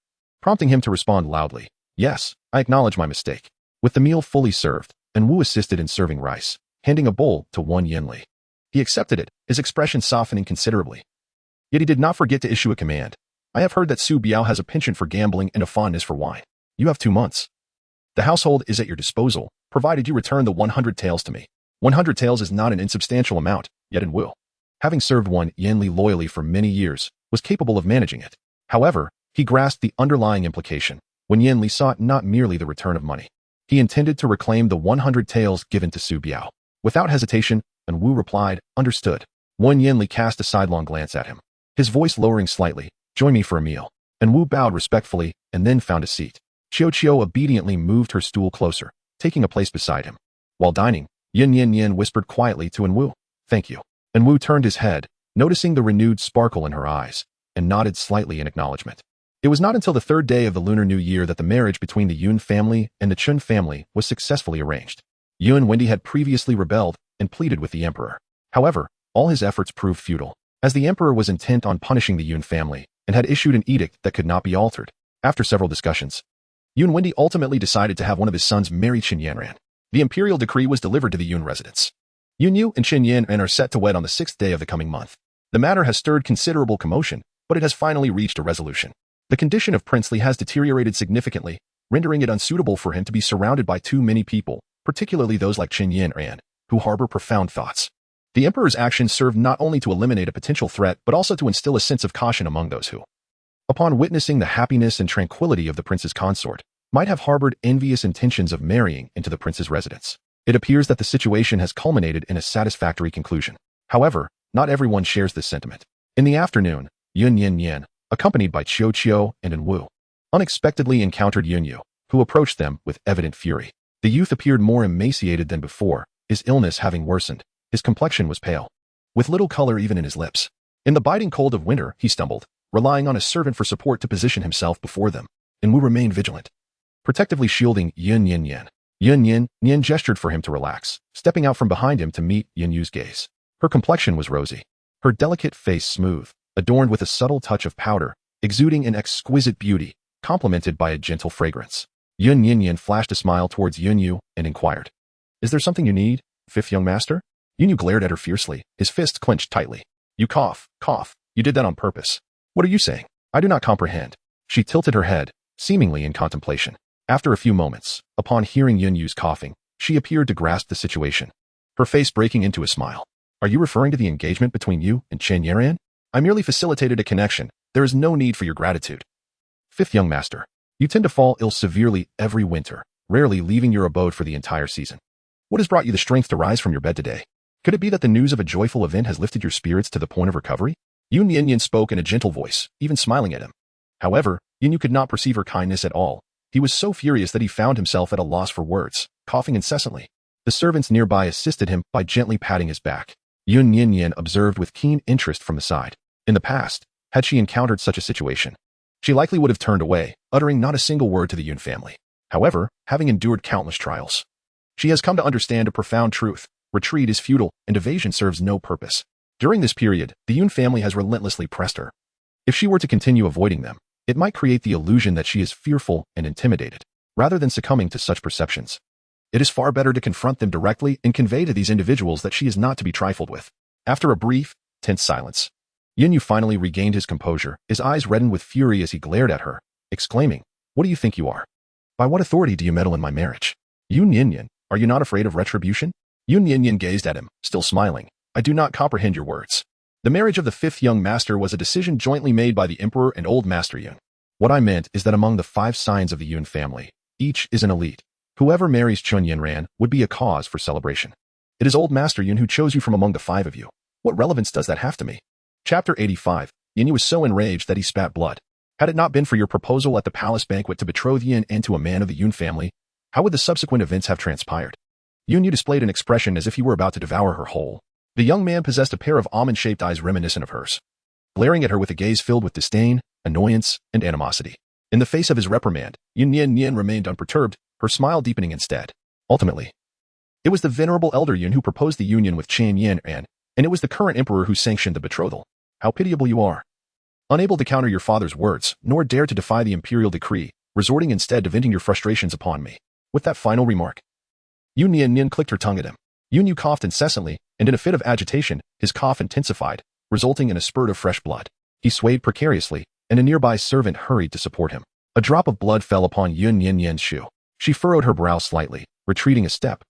prompting him to respond loudly. Yes, I acknowledge my mistake. With the meal fully served, Yin Wu assisted in serving rice, handing a bowl to Wen Yanli. He accepted it, his expression softening considerably. Yet he did not forget to issue a command. I have heard that Su Biao has a penchant for gambling and a fondness for wine. You have 2 months. The household is at your disposal, provided you return the 100 taels to me. 100 taels is not an insubstantial amount, yet Yin Wu, having served Wen Yanli loyally for many years, was capable of managing it. However, he grasped the underlying implication. Wen Yanli sought not merely the return of money. He intended to reclaim the 100 taels given to Su Biao. Without hesitation, Yin Wu replied, understood. Wen Yanli cast a sidelong glance at him, his voice lowering slightly. Join me for a meal. Yin Wu bowed respectfully and then found a seat. Chio obediently moved her stool closer, taking a place beside him. While dining, Yun Nian Nian whispered quietly to Yin Wu, thank you. Yin Wu turned his head, noticing the renewed sparkle in her eyes, and nodded slightly in acknowledgement. It was not until the 3rd day of the Lunar New Year that the marriage between the Yun family and the Chun family was successfully arranged. Yun Wendi had previously rebelled and pleaded with the emperor. However, all his efforts proved futile, as the emperor was intent on punishing the Yun family and had issued an edict that could not be altered. After several discussions, Yun Wendi ultimately decided to have one of his sons marry Qin Yanran. The imperial decree was delivered to the Yun residence. Yun Yu and Qin Yanran are set to wed on the 6th day of the coming month. The matter has stirred considerable commotion, but it has finally reached a resolution. The condition of Prince Li has deteriorated significantly, rendering it unsuitable for him to be surrounded by too many people, particularly those like Yun Nian Nian, who harbor profound thoughts. The emperor's actions serve not only to eliminate a potential threat but also to instill a sense of caution among those who, upon witnessing the happiness and tranquility of the prince's consort, might have harbored envious intentions of marrying into the prince's residence. It appears that the situation has culminated in a satisfactory conclusion. However, not everyone shares this sentiment. In the afternoon, Yun Nian Nian, accompanied by Qiu and An Wu, unexpectedly encountered Yun Yu, who approached them with evident fury. The youth appeared more emaciated than before, his illness having worsened. His complexion was pale, with little color even in his lips. In the biting cold of winter, he stumbled, relying on a servant for support to position himself before them. An Wu remained vigilant, protectively shielding Yun Nian Nian. Yun Nian Nian gestured for him to relax, stepping out from behind him to meet Yun Yu's gaze. Her complexion was rosy, her delicate face smooth, adorned with a subtle touch of powder, exuding an exquisite beauty, complemented by a gentle fragrance. Yun Nian Nian flashed a smile towards Yun Yu and inquired, "Is there something you need, fifth young master?" Yun Yu glared at her fiercely, his fists clenched tightly. "You cough. You did that on purpose. What are you saying? I do not comprehend." She tilted her head, seemingly in contemplation. After a few moments, upon hearing Yun Yu's coughing, she appeared to grasp the situation, her face breaking into a smile. "Are you referring to the engagement between you and Chen Yaran? I merely facilitated a connection. There is no need for your gratitude. Fifth young master, you tend to fall ill severely every winter, rarely leaving your abode for the entire season. What has brought you the strength to rise from your bed today? Could it be that the news of a joyful event has lifted your spirits to the point of recovery?" Yun Nian Nian spoke in a gentle voice, even smiling at him. However, Yun Yu could not perceive her kindness at all. He was so furious that he found himself at a loss for words, coughing incessantly. The servants nearby assisted him by gently patting his back. Yun Nian Nian observed with keen interest from the side. In the past, had she encountered such a situation, she likely would have turned away, uttering not a single word to the Yun family. However, having endured countless trials, she has come to understand a profound truth. Retreat is futile, and evasion serves no purpose. During this period, the Yun family has relentlessly pressed her. If she were to continue avoiding them, it might create the illusion that she is fearful and intimidated, rather than succumbing to such perceptions. It is far better to confront them directly and convey to these individuals that she is not to be trifled with. After a brief, tense silence, Yun Yu finally regained his composure, his eyes reddened with fury as he glared at her, exclaiming, "What do you think you are? By what authority do you meddle in my marriage? Yun Nian Nian, are you not afraid of retribution?" Yun Nian Nian gazed at him, still smiling. "I do not comprehend your words. The marriage of the fifth young master was a decision jointly made by the emperor and old master Yun. What I meant is that among the 5 scions of the Yun family, each is an elite. Whoever marries Chen Yanran would be a cause for celebration. It is old master Yun who chose you from among the 5 of you. What relevance does that have to me?" Chapter 85. Yun Yu was so enraged that he spat blood. Had it not been for your proposal at the palace banquet to betroth Yin and to a man of the Yun family, how would the subsequent events have transpired? Yun Yu displayed an expression as if he were about to devour her whole. The young man possessed a pair of almond-shaped eyes reminiscent of hers, glaring at her with a gaze filled with disdain, annoyance, and animosity. In the face of his reprimand, Yun Nian Nian remained unperturbed, her smile deepening instead. Ultimately, it was the venerable elder Yun who proposed the union with Chen Yanran, and it was the current emperor who sanctioned the betrothal. How pitiable you are. Unable to counter your father's words, nor dare to defy the imperial decree, resorting instead to venting your frustrations upon me. With that final remark, Yun Nian Nian clicked her tongue at him. Yun Yu coughed incessantly, and in a fit of agitation, his cough intensified, resulting in a spurt of fresh blood. He swayed precariously, and a nearby servant hurried to support him. A drop of blood fell upon Yun Nian Nian's shoe. She furrowed her brow slightly, retreating a step,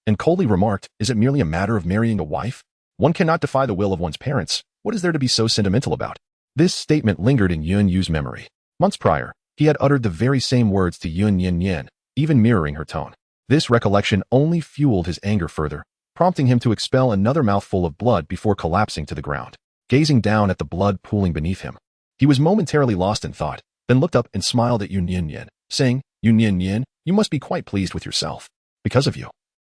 and coldly remarked, "Is it merely a matter of marrying a wife? One cannot defy the will of one's parents. What is there to be so sentimental about?" This statement lingered in Yun Yu's memory. Months prior, he had uttered the very same words to Yun Nian Nian, even mirroring her tone. This recollection only fueled his anger further, prompting him to expel another mouthful of blood before collapsing to the ground. Gazing down at the blood pooling beneath him, he was momentarily lost in thought, then looked up and smiled at Yun Nian Nian, saying, "Yun Nian Nian, you must be quite pleased with yourself. Because of you,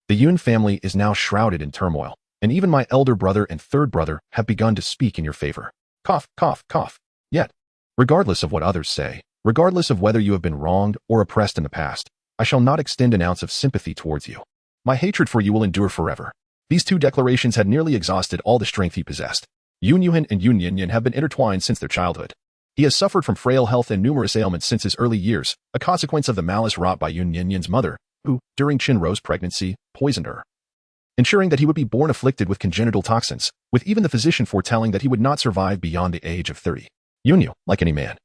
the Yun family is now shrouded in turmoil, and even my elder brother and third brother have begun to speak in your favor." Cough, cough, cough. Yet, regardless of what others say, regardless of whether you have been wronged or oppressed in the past, I shall not extend an ounce of sympathy towards you. My hatred for you will endure forever. These 2 declarations had nearly exhausted all the strength he possessed. Yun Yuhan and Yun Nian Nian have been intertwined since their childhood. He has suffered from frail health and numerous ailments since his early years, a consequence of the malice wrought by Yun Nian Nian's mother, who, during Chen Ro's pregnancy, poisoned her, ensuring that he would be born afflicted with congenital toxins, with even the physician foretelling that he would not survive beyond the age of 30. Yun Yu, like any man,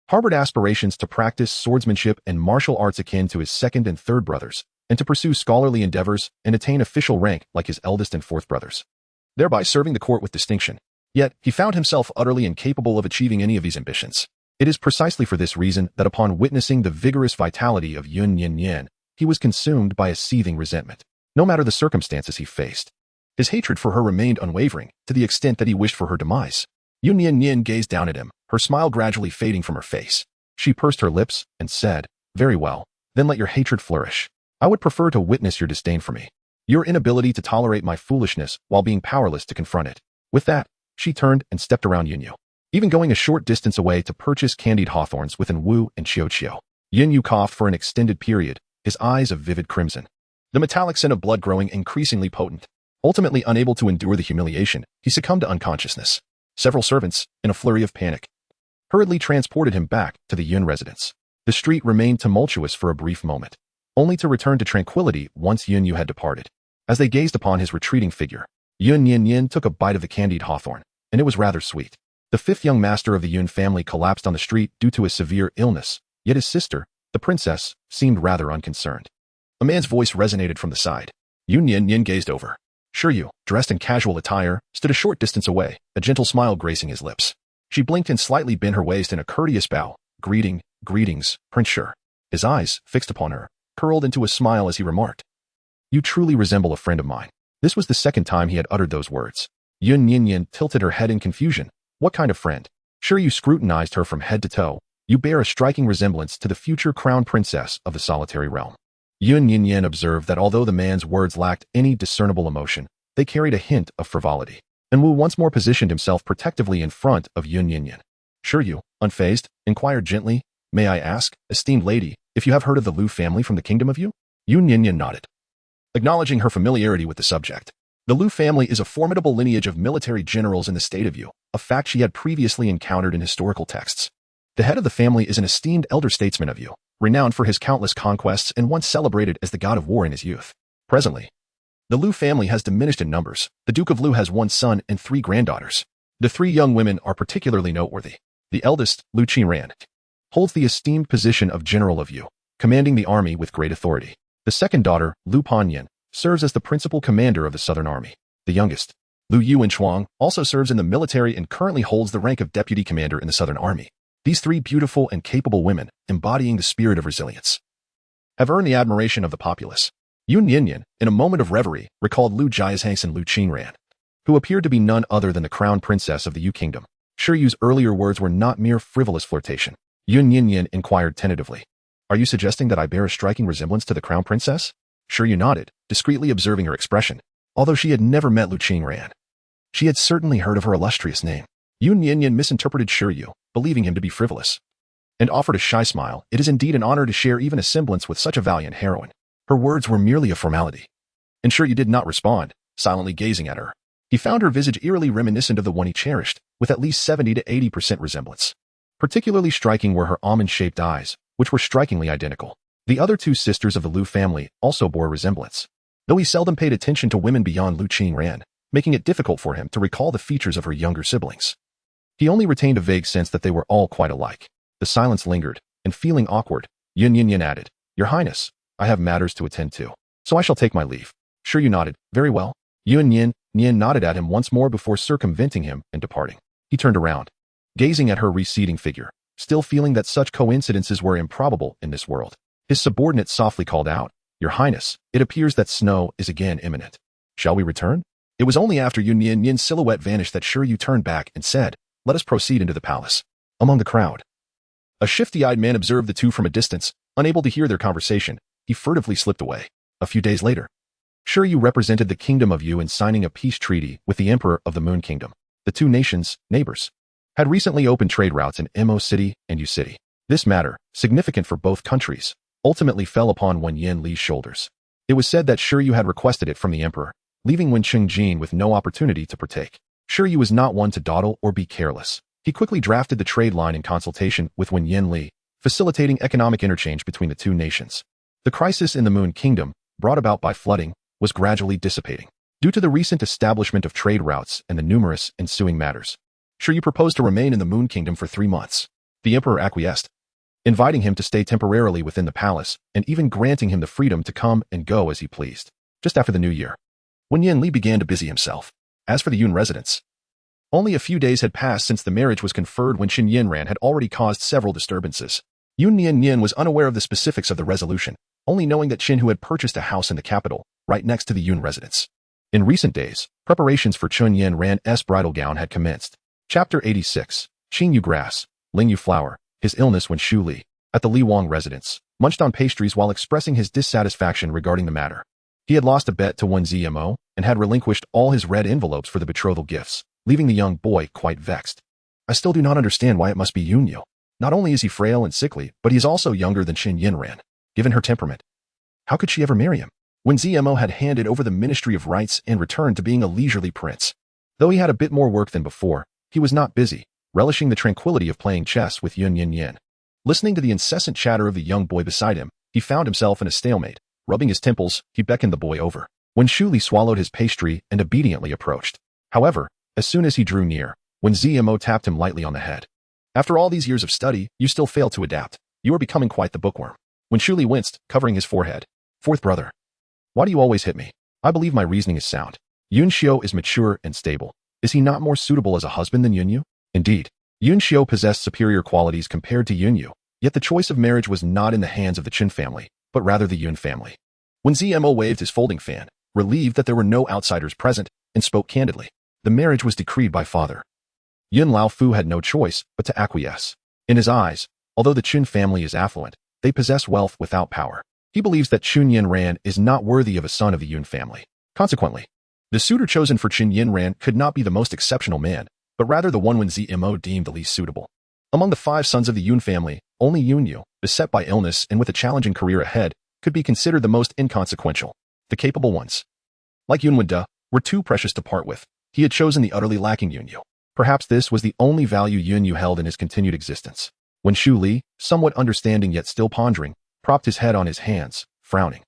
harbored aspirations to practice swordsmanship and martial arts akin to his second and third brothers, and to pursue scholarly endeavors and attain official rank like his eldest and fourth brothers, thereby serving the court with distinction. Yet, he found himself utterly incapable of achieving any of these ambitions. It is precisely for this reason that upon witnessing the vigorous vitality of Yun Nian Nian, he was consumed by a seething resentment. No matter the circumstances he faced, his hatred for her remained unwavering, to the extent that he wished for her demise. Yun Nian Nian gazed down at him, her smile gradually fading from her face. She pursed her lips and said, "Very well, then let your hatred flourish. I would prefer to witness your disdain for me, your inability to tolerate my foolishness while being powerless to confront it." With that, she turned and stepped around Yun Yu, even going a short distance away to purchase candied hawthorns within Wu and Xiao. Yun Yu coughed for an extended period, his eyes of vivid crimson, the metallic scent of blood growing increasingly potent. Ultimately unable to endure the humiliation, he succumbed to unconsciousness. Several servants, in a flurry of panic, hurriedly transported him back to the Yun residence. The street remained tumultuous for a brief moment, only to return to tranquility once Yun Yu had departed. As they gazed upon his retreating figure, Yun Nian Nian took a bite of the candied hawthorn, and it was rather sweet. The fifth young master of the Yun family collapsed on the street due to a severe illness, yet his sister, the princess, seemed rather unconcerned. A man's voice resonated from the side. Yun Nian Nian gazed over. Shiryu, dressed in casual attire, stood a short distance away, a gentle smile gracing his lips. She blinked and slightly bent her waist in a courteous bow. Greetings, Prince Shir. His eyes, fixed upon her, curled into a smile as he remarked, "You truly resemble a friend of mine." This was the second time he had uttered those words. Yun Nian Nian tilted her head in confusion. What kind of friend? Shiryu scrutinized her from head to toe. You bear a striking resemblance to the future crown princess of the solitary realm. Yun Nian Nian observed that although the man's words lacked any discernible emotion, they carried a hint of frivolity, and Wu once more positioned himself protectively in front of Yun Nian Nian. Shiryu, unfazed, inquired gently, "May I ask, esteemed lady, if you have heard of the Lu family from the kingdom of Yu?" Yun Nian Nian nodded, acknowledging her familiarity with the subject. The Lu family is a formidable lineage of military generals in the state of Yu, a fact she had previously encountered in historical texts. The head of the family is an esteemed elder statesman of Yu, renowned for his countless conquests and once celebrated as the god of war in his youth. Presently, the Lu family has diminished in numbers. The Duke of Lu has one son and 3 granddaughters. The 3 young women are particularly noteworthy. The eldest, Lu Qinran, holds the esteemed position of general of Yu, commanding the army with great authority. The second daughter, Lu Panyan, serves as the principal commander of the Southern Army. The youngest, Lu Yuanshuang, also serves in the military and currently holds the rank of deputy commander in the Southern Army. These 3 beautiful and capable women, embodying the spirit of resilience, have earned the admiration of the populace. Yun Nian Nian, in a moment of reverie, recalled Lu Jiazhangs and Lu Qinran, who appeared to be none other than the crown princess of the Yu kingdom. Shiryu's earlier words were not mere frivolous flirtation. Yun Nian Nian inquired tentatively, "Are you suggesting that I bear a striking resemblance to the crown princess?" Shiryu nodded, discreetly observing her expression. Although she had never met Lu Qinran, she had certainly heard of her illustrious name. Yun Nian Nian misinterpreted Shiryu, believing him to be frivolous, and offered a shy smile. "It is indeed an honor to share even a semblance with such a valiant heroine." Her words were merely a formality, and Shiryu did not respond, silently gazing at her. He found her visage eerily reminiscent of the one he cherished, with at least 70 to 80% resemblance. Particularly striking were her almond-shaped eyes, which were strikingly identical. The other 2 sisters of the Lu family also bore a resemblance, though he seldom paid attention to women beyond Lu Qinran, making it difficult for him to recall the features of her younger siblings. He only retained a vague sense that they were all quite alike. The silence lingered, and feeling awkward, Yun Nian Nian added, "Your Highness, I have matters to attend to, so I shall take my leave." Shiryu nodded, "Very well." Yun Nian Nian nodded at him once more before circumventing him and departing. He turned around, gazing at her receding figure, still feeling that such coincidences were improbable in this world. His subordinate softly called out, "Your Highness, it appears that snow is again imminent. Shall we return?" It was only after Yun Nian Nian's silhouette vanished that Shiryu turned back and said, "Let us proceed into the palace." Among the crowd, a shifty-eyed man observed the 2 from a distance. Unable to hear their conversation, he furtively slipped away. A few days later, Shiryu represented the kingdom of Yu in signing a peace treaty with the emperor of the Moon Kingdom. The 2 nations, neighbors, had recently opened trade routes in Mo City and Yu City. This matter, significant for both countries, ultimately fell upon Wen Yanli's shoulders. It was said that Shiryu had requested it from the emperor, leaving Wen Qingjin with no opportunity to partake. Shiryu was not one to dawdle or be careless. He quickly drafted the trade line in consultation with Wen Yanli, facilitating economic interchange between the 2 nations. The crisis in the Moon Kingdom, brought about by flooding, was gradually dissipating. Due to the recent establishment of trade routes and the numerous ensuing matters, Shiryu proposed to remain in the Moon Kingdom for 3 months. The emperor acquiesced, inviting him to stay temporarily within the palace and even granting him the freedom to come and go as he pleased. Just after the new year, Wen Yanli began to busy himself. As for the Yun residence, only a few days had passed since the marriage was conferred when Qin Yinran had already caused several disturbances. Yun Nian Nian was unaware of the specifics of the resolution, only knowing that Qin Hu had purchased a house in the capital, right next to the Yun residence. In recent days, preparations for Qin Yinran's bridal gown had commenced. Chapter 86. Qin Yu grass, Ling Yu flower. His illness when Xu Li, at the Li Wang residence, munched on pastries while expressing his dissatisfaction regarding the matter. He had lost a bet to Wen Zmo and had relinquished all his red envelopes for the betrothal gifts, leaving the young boy quite vexed. I still do not understand why it must be Yun Yu. Not only is he frail and sickly, but he is also younger than Qin Yinran. Given her temperament, how could she ever marry him? Wen Zmo had handed over the Ministry of Rights and returned to being a leisurely prince. Though he had a bit more work than before, he was not busy, relishing the tranquility of playing chess with Yun Nian Nian. Listening to the incessant chatter of the young boy beside him, he found himself in a stalemate. Rubbing his temples, he beckoned the boy over. When Xu Li swallowed his pastry and obediently approached. However, as soon as he drew near, Wen Zmo tapped him lightly on the head. After all these years of study, you still fail to adapt. You are becoming quite the bookworm. When Xu Li winced, covering his forehead. Fourth brother. Why do you always hit me? I believe my reasoning is sound. Yun Xiu is mature and stable. Is he not more suitable as a husband than Yun Yu? Indeed, Yun Xiu possessed superior qualities compared to Yun Yu, yet the choice of marriage was not in the hands of the Qin family, but rather the Yun family. When Zmo waved his folding fan, relieved that there were no outsiders present, and spoke candidly, the marriage was decreed by father. Yun Laofu had no choice but to acquiesce. In his eyes, although the Qin family is affluent, they possess wealth without power. He believes that Qin Yinran is not worthy of a son of the Yun family. Consequently, the suitor chosen for Qin Yinran could not be the most exceptional man, but rather the one Wen Zmo deemed the least suitable. Among the 5 sons of the Yun family, only Yun Yu, beset by illness and with a challenging career ahead, could be considered the most inconsequential. The capable ones, like Yun Wenda, were too precious to part with. He had chosen the utterly lacking Yun Yu. Perhaps this was the only value Yun Yu held in his continued existence. When Xu Li, somewhat understanding yet still pondering, propped his head on his hands, frowning.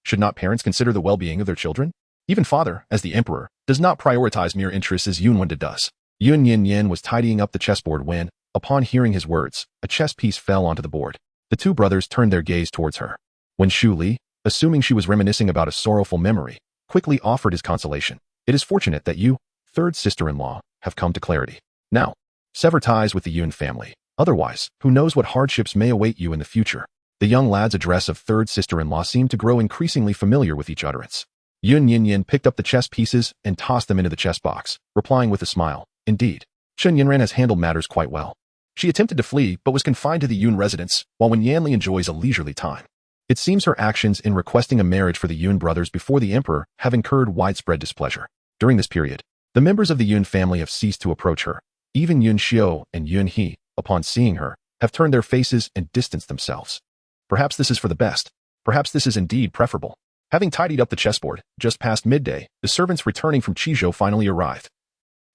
Should not parents consider the well-being of their children? Even father, as the emperor, does not prioritize mere interests as Yun Wenda does. Yun Nian Nian was tidying up the chessboard when, upon hearing his words, a chess piece fell onto the board. The 2 brothers turned their gaze towards her. When Xu Li, assuming she was reminiscing about a sorrowful memory, quickly offered his consolation. It is fortunate that you, third sister-in-law, have come to clarity. Now, sever ties with the Yun family. Otherwise, who knows what hardships may await you in the future. The young lad's address of third sister-in-law seemed to grow increasingly familiar with each utterance. Yun Nian Nian picked up the chess pieces and tossed them into the chess box, replying with a smile. Indeed, Qin Yinran has handled matters quite well. She attempted to flee but was confined to the Yun residence, while Wen Yanli enjoys a leisurely time. It seems her actions in requesting a marriage for the Yun brothers before the emperor have incurred widespread displeasure. During this period, the members of the Yun family have ceased to approach her. Even Yun Xiu and Yun He, upon seeing her, have turned their faces and distanced themselves. Perhaps this is for the best. Perhaps this is indeed preferable. Having tidied up the chessboard, just past midday, the servants returning from Qizhou finally arrived,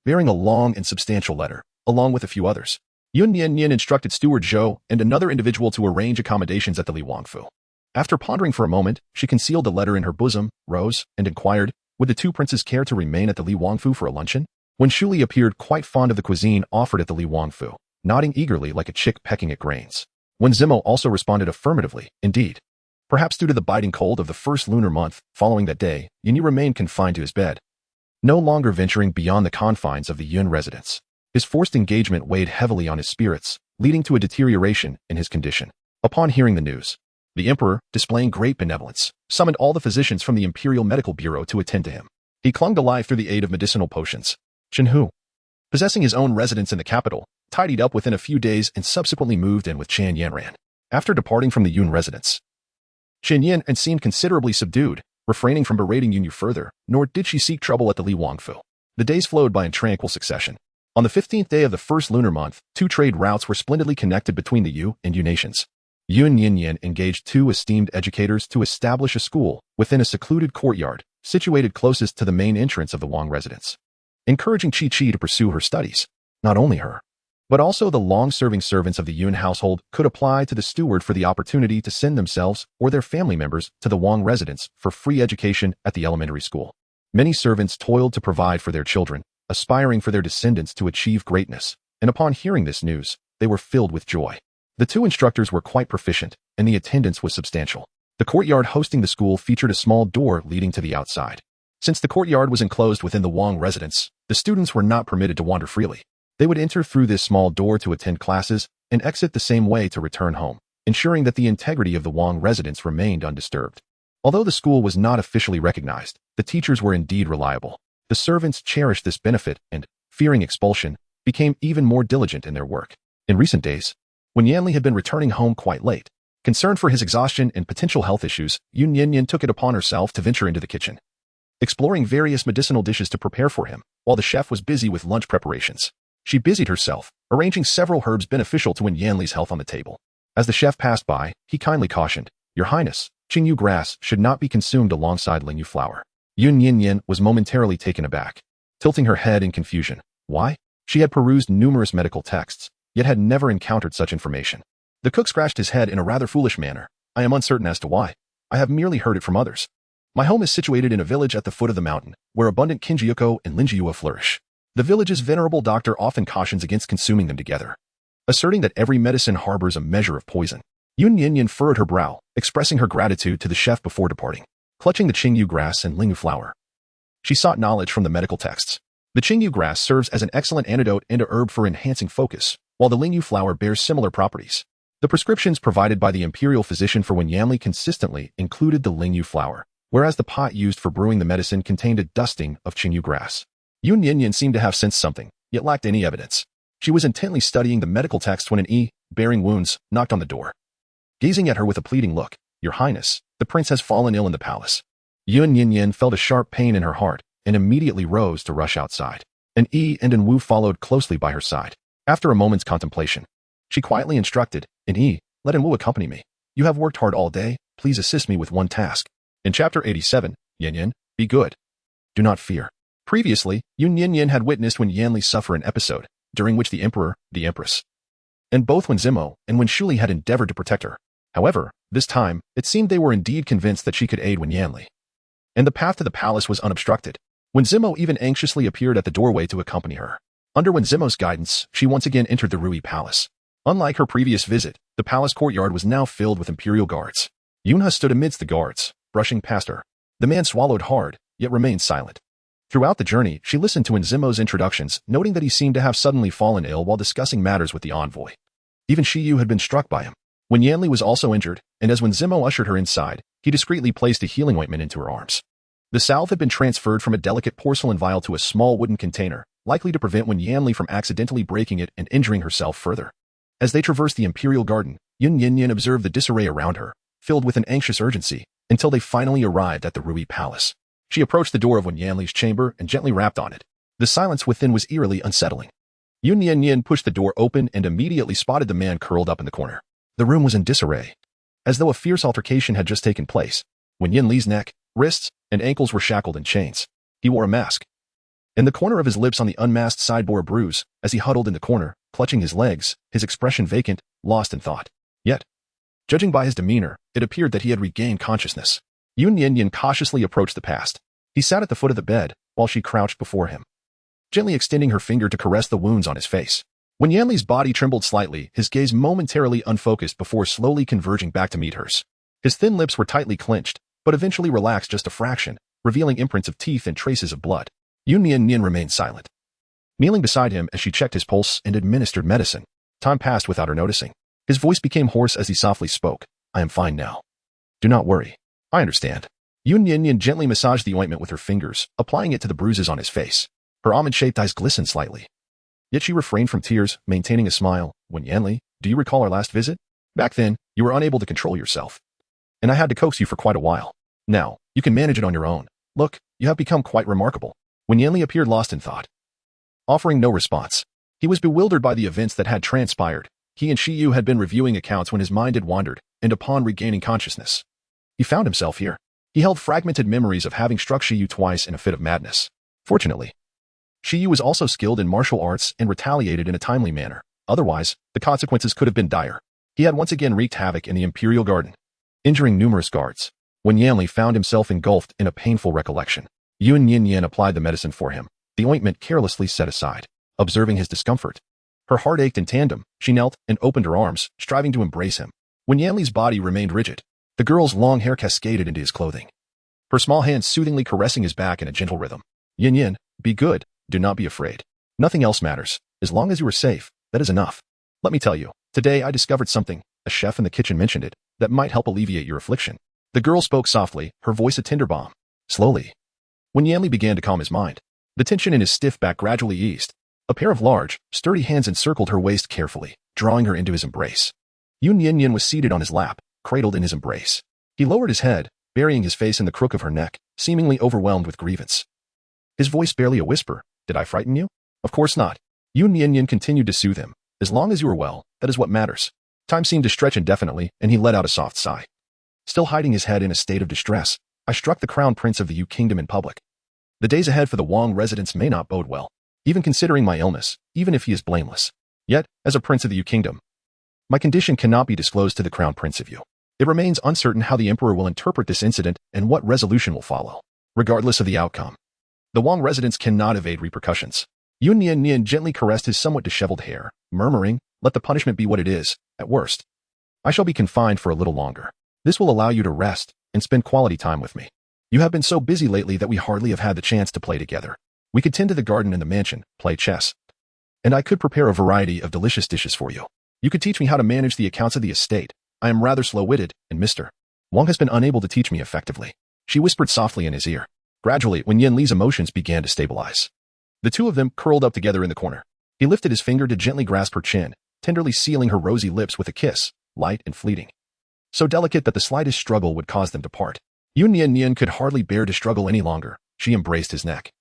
bearing a long and substantial letter, along with a few others. Yun Nian Nian instructed Steward Zhou and another individual to arrange accommodations at the Li Wangfu. After pondering for a moment, she concealed the letter in her bosom, rose, and inquired, would the 2 princes care to remain at the Li Wangfu for a luncheon? When Xu Li appeared quite fond of the cuisine offered at the Li Wangfu, nodding eagerly like a chick pecking at grains. Wen Zmo also responded affirmatively, indeed. Perhaps due to the biting cold of the first lunar month, following that day, Yun Yu remained confined to his bed, no longer venturing beyond the confines of the Yun residence. His forced engagement weighed heavily on his spirits, leading to a deterioration in his condition. Upon hearing the news, the emperor, displaying great benevolence, summoned all the physicians from the Imperial Medical Bureau to attend to him. He clung to life through the aid of medicinal potions. Qin Hu, possessing his own residence in the capital, tidied up within a few days and subsequently moved in with Qin Yanran. After departing from the Yun residence, Qin Yan seemed considerably subdued, refraining from berating Yun Yu further, nor did she seek trouble at the Li Wangfu. The days flowed by in tranquil succession. On the 15th day of the first lunar month, 2 trade routes were splendidly connected between the Yu and Yu nations. Yun Nian Nian engaged 2 esteemed educators to establish a school within a secluded courtyard, situated closest to the main entrance of the Wang residence, encouraging Qi to pursue her studies. Not only her, but also the long-serving servants of the Yun household could apply to the steward for the opportunity to send themselves or their family members to the Wang residence for free education at the elementary school. Many servants toiled to provide for their children, aspiring for their descendants to achieve greatness, and upon hearing this news, they were filled with joy. The two instructors were quite proficient, and the attendance was substantial. The courtyard hosting the school featured a small door leading to the outside. Since the courtyard was enclosed within the Wang residence, the students were not permitted to wander freely. They would enter through this small door to attend classes and exit the same way to return home, ensuring that the integrity of the Wang residence remained undisturbed. Although the school was not officially recognized, the teachers were indeed reliable. The servants cherished this benefit and, fearing expulsion, became even more diligent in their work. In recent days, when Yanli had been returning home quite late, concerned for his exhaustion and potential health issues, Yun Nian Nian took it upon herself to venture into the kitchen, exploring various medicinal dishes to prepare for him, while the chef was busy with lunch preparations. She busied herself, arranging several herbs beneficial to Wen Yanli's health on the table. As the chef passed by, he kindly cautioned, "Your Highness, Qingyu grass should not be consumed alongside Lingyu flower." Yun Nian Nian was momentarily taken aback, tilting her head in confusion. Why? She had perused numerous medical texts, yet had never encountered such information. The cook scratched his head in a rather foolish manner. "I am uncertain as to why. I have merely heard it from others. My home is situated in a village at the foot of the mountain, where abundant Kinjiuko and Linjiua flourish. The village's venerable doctor often cautions against consuming them together, asserting that every medicine harbors a measure of poison." Yun Nian Nian furrowed her brow, expressing her gratitude to the chef before departing. Clutching the Qingyu grass and Lingyu flower, she sought knowledge from the medical texts. The Qingyu grass serves as an excellent antidote and a herb for enhancing focus, while the Lingyu flower bears similar properties. The prescriptions provided by the imperial physician for Wen Yanli consistently included the Lingyu flower, whereas the pot used for brewing the medicine contained a dusting of Qingyu grass. Yun Nian Nian seemed to have sensed something, yet lacked any evidence. She was intently studying the medical text when an bearing wounds, knocked on the door. Gazing at her with a pleading look, "Your Highness, the prince has fallen ill in the palace." Yun Nian Nian felt a sharp pain in her heart and immediately rose to rush outside. An and Wu followed closely by her side. After a moment's contemplation, she quietly instructed, "Let Wu accompany me. You have worked hard all day, please assist me with one task." In Chapter 87, Yin Yin, be good. Do not fear. Previously, Yun Nian Nian had witnessed Wen Yanli suffer an episode, during which the Emperor, the Empress, and both Wen Zimo and Wen Shuli had endeavored to protect her. However, this time, it seemed they were indeed convinced that she could aid Wen Yanli, and the path to the palace was unobstructed. Wen Zimo even anxiously appeared at the doorway to accompany her. Under Wen Zimo's guidance, she once again entered the Rui Palace. Unlike her previous visit, the palace courtyard was now filled with imperial guards. Yunha stood amidst the guards, brushing past her. The man swallowed hard, yet remained silent. Throughout the journey, she listened to Wen Zimo's introductions, noting that he seemed to have suddenly fallen ill while discussing matters with the envoy. Even Shiyu had been struck by him. Wen Yanli was also injured, and as Wen Zimo ushered her inside, he discreetly placed a healing ointment into her arms. The salve had been transferred from a delicate porcelain vial to a small wooden container, likely to prevent Wen Yanli from accidentally breaking it and injuring herself further. As they traversed the imperial garden, Yun Nian Nian observed the disarray around her, filled with an anxious urgency, until they finally arrived at the Rui Palace. She approached the door of Wen Yanli's chamber and gently rapped on it. The silence within was eerily unsettling. Yun Nian Nian pushed the door open and immediately spotted the man curled up in the corner. The room was in disarray, as though a fierce altercation had just taken place. Wen Yanli's neck, wrists, and ankles were shackled in chains. He wore a mask, and the corner of his lips on the unmasked side bore a bruise, as he huddled in the corner, clutching his legs, his expression vacant, lost in thought. Yet, judging by his demeanor, it appeared that he had regained consciousness. Yun Nian Nian cautiously approached the past. He sat at the foot of the bed, while she crouched before him, gently extending her finger to caress the wounds on his face. When Yanli's body trembled slightly, his gaze momentarily unfocused before slowly converging back to meet hers. His thin lips were tightly clenched, but eventually relaxed just a fraction, revealing imprints of teeth and traces of blood. Yun Nian Nian remained silent, kneeling beside him as she checked his pulse and administered medicine. Time passed without her noticing. His voice became hoarse as he softly spoke. "I am fine now. Do not worry. I understand." Yun Nian Nian gently massaged the ointment with her fingers, applying it to the bruises on his face. Her almond-shaped eyes glistened slightly. Yet she refrained from tears, maintaining a smile. "Wen Yanli, do you recall our last visit? Back then, you were unable to control yourself, and I had to coax you for quite a while. Now, you can manage it on your own. Look, you have become quite remarkable." Wen Yanli appeared lost in thought, offering no response. He was bewildered by the events that had transpired. He and Shiyu had been reviewing accounts when his mind had wandered, and upon regaining consciousness, he found himself here. He held fragmented memories of having struck Shiyu twice in a fit of madness. Fortunately, Shiyu was also skilled in martial arts and retaliated in a timely manner. Otherwise, the consequences could have been dire. He had once again wreaked havoc in the imperial garden, injuring numerous guards. When Yanli found himself engulfed in a painful recollection, Yun Nian Nian applied the medicine for him, the ointment carelessly set aside. Observing his discomfort, Her heart ached in tandem. She knelt and opened her arms, striving to embrace him. When Yanli's body remained rigid, the girl's long hair cascaded into his clothing, her small hands soothingly caressing his back in a gentle rhythm. Yin Yin, be good, do not be afraid. Nothing else matters. As long as you are safe, that is enough. Let me tell you, today I discovered something, a chef in the kitchen mentioned it, that might help alleviate your affliction. The girl spoke softly, her voice a tender balm. Slowly. When Yanli began to calm his mind, the tension in his stiff back gradually eased. A pair of large, sturdy hands encircled her waist carefully, drawing her into his embrace. Yun Nian Nian was seated on his lap, cradled in his embrace. He lowered his head, burying his face in the crook of her neck, seemingly overwhelmed with grievance. His voice barely a whisper. Did I frighten you? Of course not. Yun Nian Nian continued to soothe him. As long as you are well, that is what matters. Time seemed to stretch indefinitely, and he let out a soft sigh. Still hiding his head in a state of distress, I struck the crown prince of the Yu kingdom in public. The days ahead for the Wang residents may not bode well, even considering my illness, even if he is blameless. Yet, as a prince of the Yu kingdom, my condition cannot be disclosed to the crown prince of Yu. It remains uncertain how the emperor will interpret this incident and what resolution will follow. Regardless of the outcome, the Wang residents cannot evade repercussions. Yun Nian Nian gently caressed his somewhat disheveled hair, murmuring, let the punishment be what it is, at worst. I shall be confined for a little longer. This will allow you to rest and spend quality time with me. You have been so busy lately that we hardly have had the chance to play together. We could tend to the garden in the mansion, play chess. And I could prepare a variety of delicious dishes for you. You could teach me how to manage the accounts of the estate. I am rather slow-witted, and Mr. Wang has been unable to teach me effectively. She whispered softly in his ear. Gradually, when Yin Li's emotions began to stabilize, the two of them curled up together in the corner. He lifted his finger to gently grasp her chin, tenderly sealing her rosy lips with a kiss, light and fleeting, so delicate that the slightest struggle would cause them to part. Yun Nian Nian could hardly bear to struggle any longer. She embraced his neck,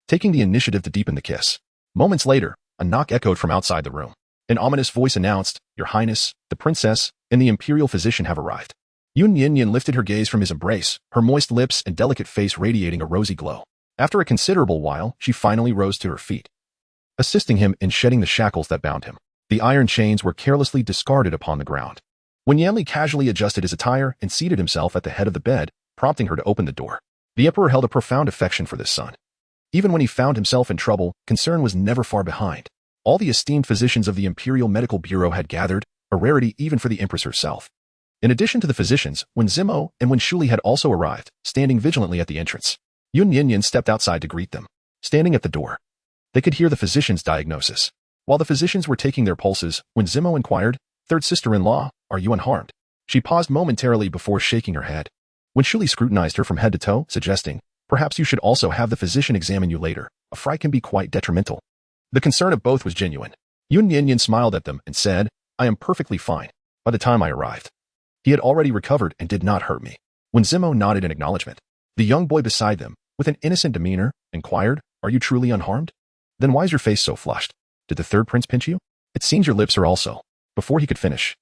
taking the initiative to deepen the kiss. Moments later, a knock echoed from outside the room. An ominous voice announced, Your Highness, the princess, and the imperial physician have arrived. Yun Nian Nian lifted her gaze from his embrace, her moist lips and delicate face radiating a rosy glow. After a considerable while, she finally rose to her feet, assisting him in shedding the shackles that bound him. The iron chains were carelessly discarded upon the ground. When Yanli casually adjusted his attire and seated himself at the head of the bed, prompting her to open the door, the emperor held a profound affection for this son. Even when he found himself in trouble, concern was never far behind. All the esteemed physicians of the Imperial Medical Bureau had gathered, a rarity even for the empress herself. In addition to the physicians, Wen Zimo and Wen Shuli had also arrived, standing vigilantly at the entrance. Yun Nian Nian stepped outside to greet them. Standing at the door, they could hear the physician's diagnosis. While the physicians were taking their pulses, Wen Zimo inquired, Third sister-in-law, are you unharmed? She paused momentarily before shaking her head. Wen Shuli scrutinized her from head to toe, suggesting, perhaps you should also have the physician examine you later. A fright can be quite detrimental. The concern of both was genuine. Yun Nian Nian smiled at them and said, I am perfectly fine. By the time I arrived, he had already recovered and did not hurt me. When Zimo nodded in acknowledgement, the young boy beside them, with an innocent demeanor, inquired, Are you truly unharmed? Then why is your face so flushed? Did the third prince pinch you? It seems your lips are also. Before he could finish,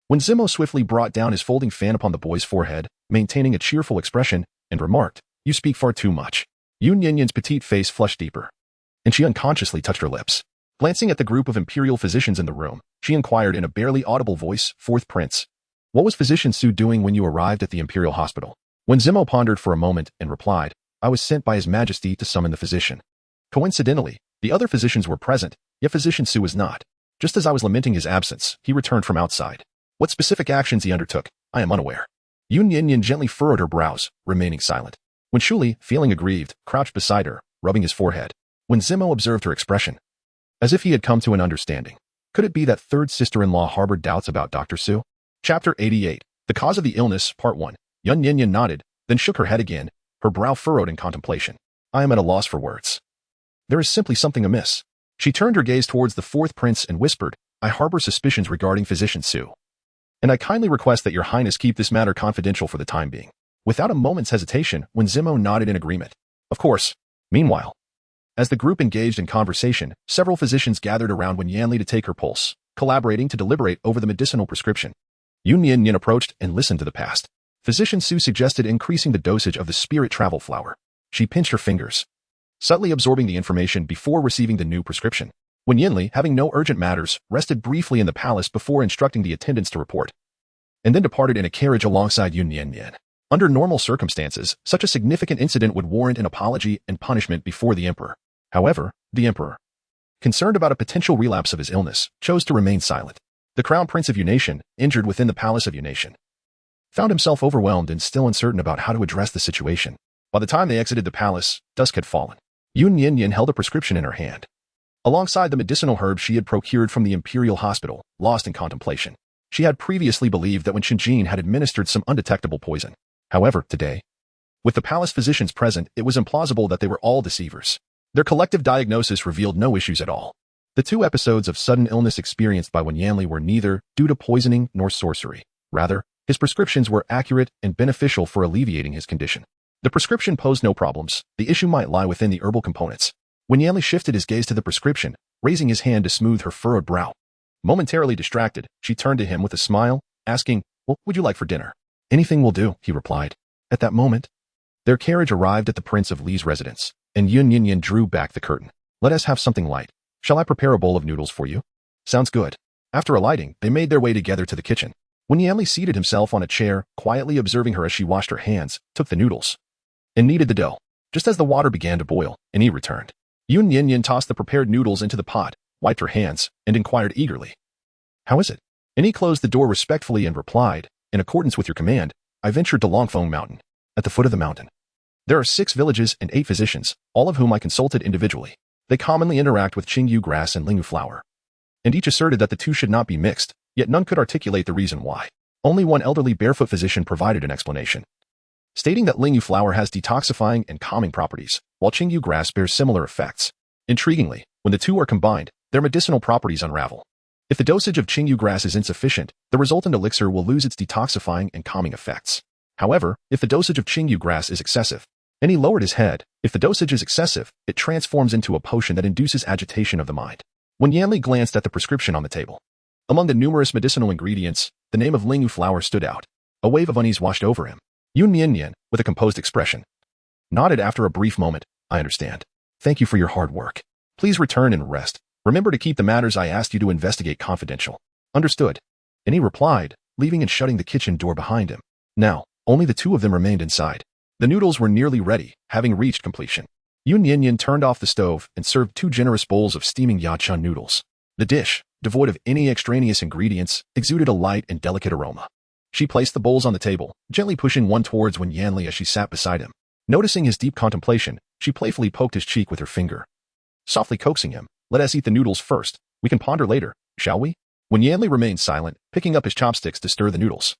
when Zimo swiftly brought down his folding fan upon the boy's forehead, maintaining a cheerful expression, and remarked, You speak far too much. Yun Nian Nian's petite face flushed deeper, and she unconsciously touched her lips. Glancing at the group of imperial physicians in the room, she inquired in a barely audible voice, Fourth prince, what was Physician Su doing when you arrived at the imperial hospital? When Zimo pondered for a moment and replied, I was sent by His Majesty to summon the physician. Coincidentally, the other physicians were present, yet Physician Su was not. Just as I was lamenting his absence, he returned from outside. What specific actions he undertook, I am unaware. Yun Nian Nian gently furrowed her brows, remaining silent. When Shuli, feeling aggrieved, crouched beside her, rubbing his forehead. When Zimo observed her expression, as if he had come to an understanding. Could it be that third sister-in-law harbored doubts about Dr. Su? Chapter 88. The Cause of the Illness, Part 1. Yun Nian Nian nodded, then shook her head again, her brow furrowed in contemplation. I am at a loss for words. There is simply something amiss. She turned her gaze towards the fourth prince and whispered, I harbor suspicions regarding Physician Su. And I kindly request that your highness keep this matter confidential for the time being. Without a moment's hesitation, when Zimo nodded in agreement. Of course. Meanwhile, as the group engaged in conversation, several physicians gathered around Wen Yanli to take her pulse, collaborating to deliberate over the medicinal prescription. Yun Nian Nian approached and listened to the past. Physician Su suggested increasing the dosage of the spirit travel flower. She pinched her fingers, subtly absorbing the information before receiving the new prescription. When Yanli, having no urgent matters, rested briefly in the palace before instructing the attendants to report, and then departed in a carriage alongside Yun Nian Nian. Under normal circumstances, such a significant incident would warrant an apology and punishment before the emperor. However, the emperor concerned about a potential relapse of his illness, chose to remain silent. The Crown Prince of Yun Nation, injured within the palace of Yun Nation, found himself overwhelmed and still uncertain about how to address the situation. By the time they exited the palace, dusk had fallen. Yun Nian Nian held a prescription in her hand, alongside the medicinal herbs she had procured from the imperial hospital, lost in contemplation. She had previously believed that when Shinjin had administered some undetectable poison. However, today, with the palace physicians present, it was implausible that they were all deceivers. Their collective diagnosis revealed no issues at all. The 2 episodes of sudden illness experienced by Wen Yanli were neither due to poisoning nor sorcery. Rather, his prescriptions were accurate and beneficial for alleviating his condition. The prescription posed no problems. The issue might lie within the herbal components. Wen Yanli shifted his gaze to the prescription, raising his hand to smooth her furrowed brow. Momentarily distracted, she turned to him with a smile, asking, "What would you like for dinner?" "Anything will do," he replied. At that moment, their carriage arrived at the Prince of Li's residence, and Yun Nian Nian drew back the curtain. "Let us have something light. Shall I prepare a bowl of noodles for you?" "Sounds good." After alighting, they made their way together to the kitchen. Wen Yanli seated himself on a chair, quietly observing her as she washed her hands, took the noodles, and kneaded the dough. Just as the water began to boil, and he returned, Yun Nian Nian tossed the prepared noodles into the pot, wiped her hands, and inquired eagerly, "How is it?" And he closed the door respectfully and replied, "In accordance with your command, I ventured to Longfeng Mountain. At the foot of the mountain, there are 6 villages and 8 physicians, all of whom I consulted individually. They commonly interact with Qingyu grass and Lingyu flower, and each asserted that the 2 should not be mixed, yet none could articulate the reason why. Only one elderly barefoot physician provided an explanation, stating that Lingyu flower has detoxifying and calming properties, while Qingyu grass bears similar effects. Intriguingly, when the 2 are combined, their medicinal properties unravel. If the dosage of Qingyu grass is insufficient, the resultant elixir will lose its detoxifying and calming effects. However, if the dosage of Qingyu grass is excessive," and he lowered his head, "if the dosage is excessive, it transforms into a potion that induces agitation of the mind." When Yanli glanced at the prescription on the table, among the numerous medicinal ingredients, the name of Lingyu flower stood out. A wave of unease washed over him. Yun Nian Nian, with a composed expression, nodded after a brief moment. "I understand. Thank you for your hard work. Please return and rest. Remember to keep the matters I asked you to investigate confidential." "Understood." And he replied, leaving and shutting the kitchen door behind him. Now, only the 2 of them remained inside. The noodles were nearly ready, having reached completion. Yun Nian Nian turned off the stove and served 2 generous bowls of steaming yachun noodles. The dish, devoid of any extraneous ingredients, exuded a light and delicate aroma. She placed the bowls on the table, gently pushing one towards Wen Yanli as she sat beside him. Noticing his deep contemplation, she playfully poked his cheek with her finger, softly coaxing him, "Let us eat the noodles first. We can ponder later, shall we?" Wen Yanli remained silent, picking up his chopsticks to stir the noodles.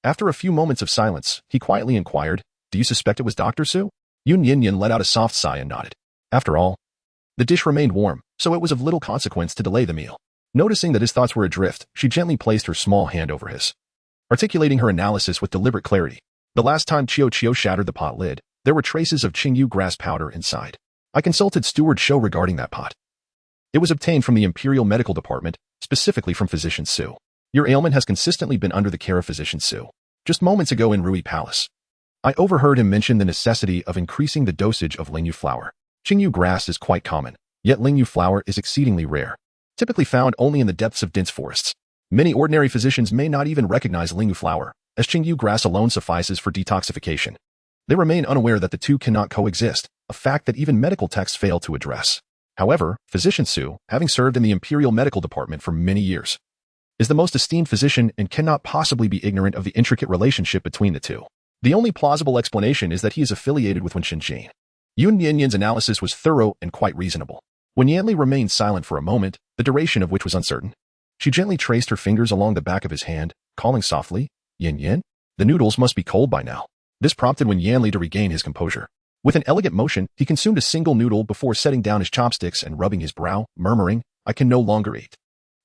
After a few moments of silence, he quietly inquired, "Do you suspect it was Dr. Su?" Yun Nian Nian let out a soft sigh and nodded. After all, the dish remained warm, so it was of little consequence to delay the meal. Noticing that his thoughts were adrift, she gently placed her small hand over his, articulating her analysis with deliberate clarity. "The last time Chio shattered the pot lid, there were traces of Qingyu grass powder inside. I consulted Steward Shou regarding that pot. It was obtained from the Imperial Medical Department, specifically from Physician Su. Your ailment has consistently been under the care of Physician Su. Just moments ago in Rui Palace, I overheard him mention the necessity of increasing the dosage of Lingyu flower. Qingyu grass is quite common, yet Lingyu flower is exceedingly rare, typically found only in the depths of dense forests. Many ordinary physicians may not even recognize Lingyu flower, as Qingyu grass alone suffices for detoxification. They remain unaware that the 2 cannot coexist, a fact that even medical texts fail to address. However, Physician Su, having served in the Imperial Medical Department for many years, is the most esteemed physician and cannot possibly be ignorant of the intricate relationship between the 2. The only plausible explanation is that he is affiliated with Wen Shinjin. Yun Nian Nian's analysis was thorough and quite reasonable. When Yanli remained silent for a moment, the duration of which was uncertain, she gently traced her fingers along the back of his hand, calling softly, "Yin Yin, the noodles must be cold by now." This prompted Wen Yanli to regain his composure. With an elegant motion, he consumed a single noodle before setting down his chopsticks and rubbing his brow, murmuring, "I can no longer eat."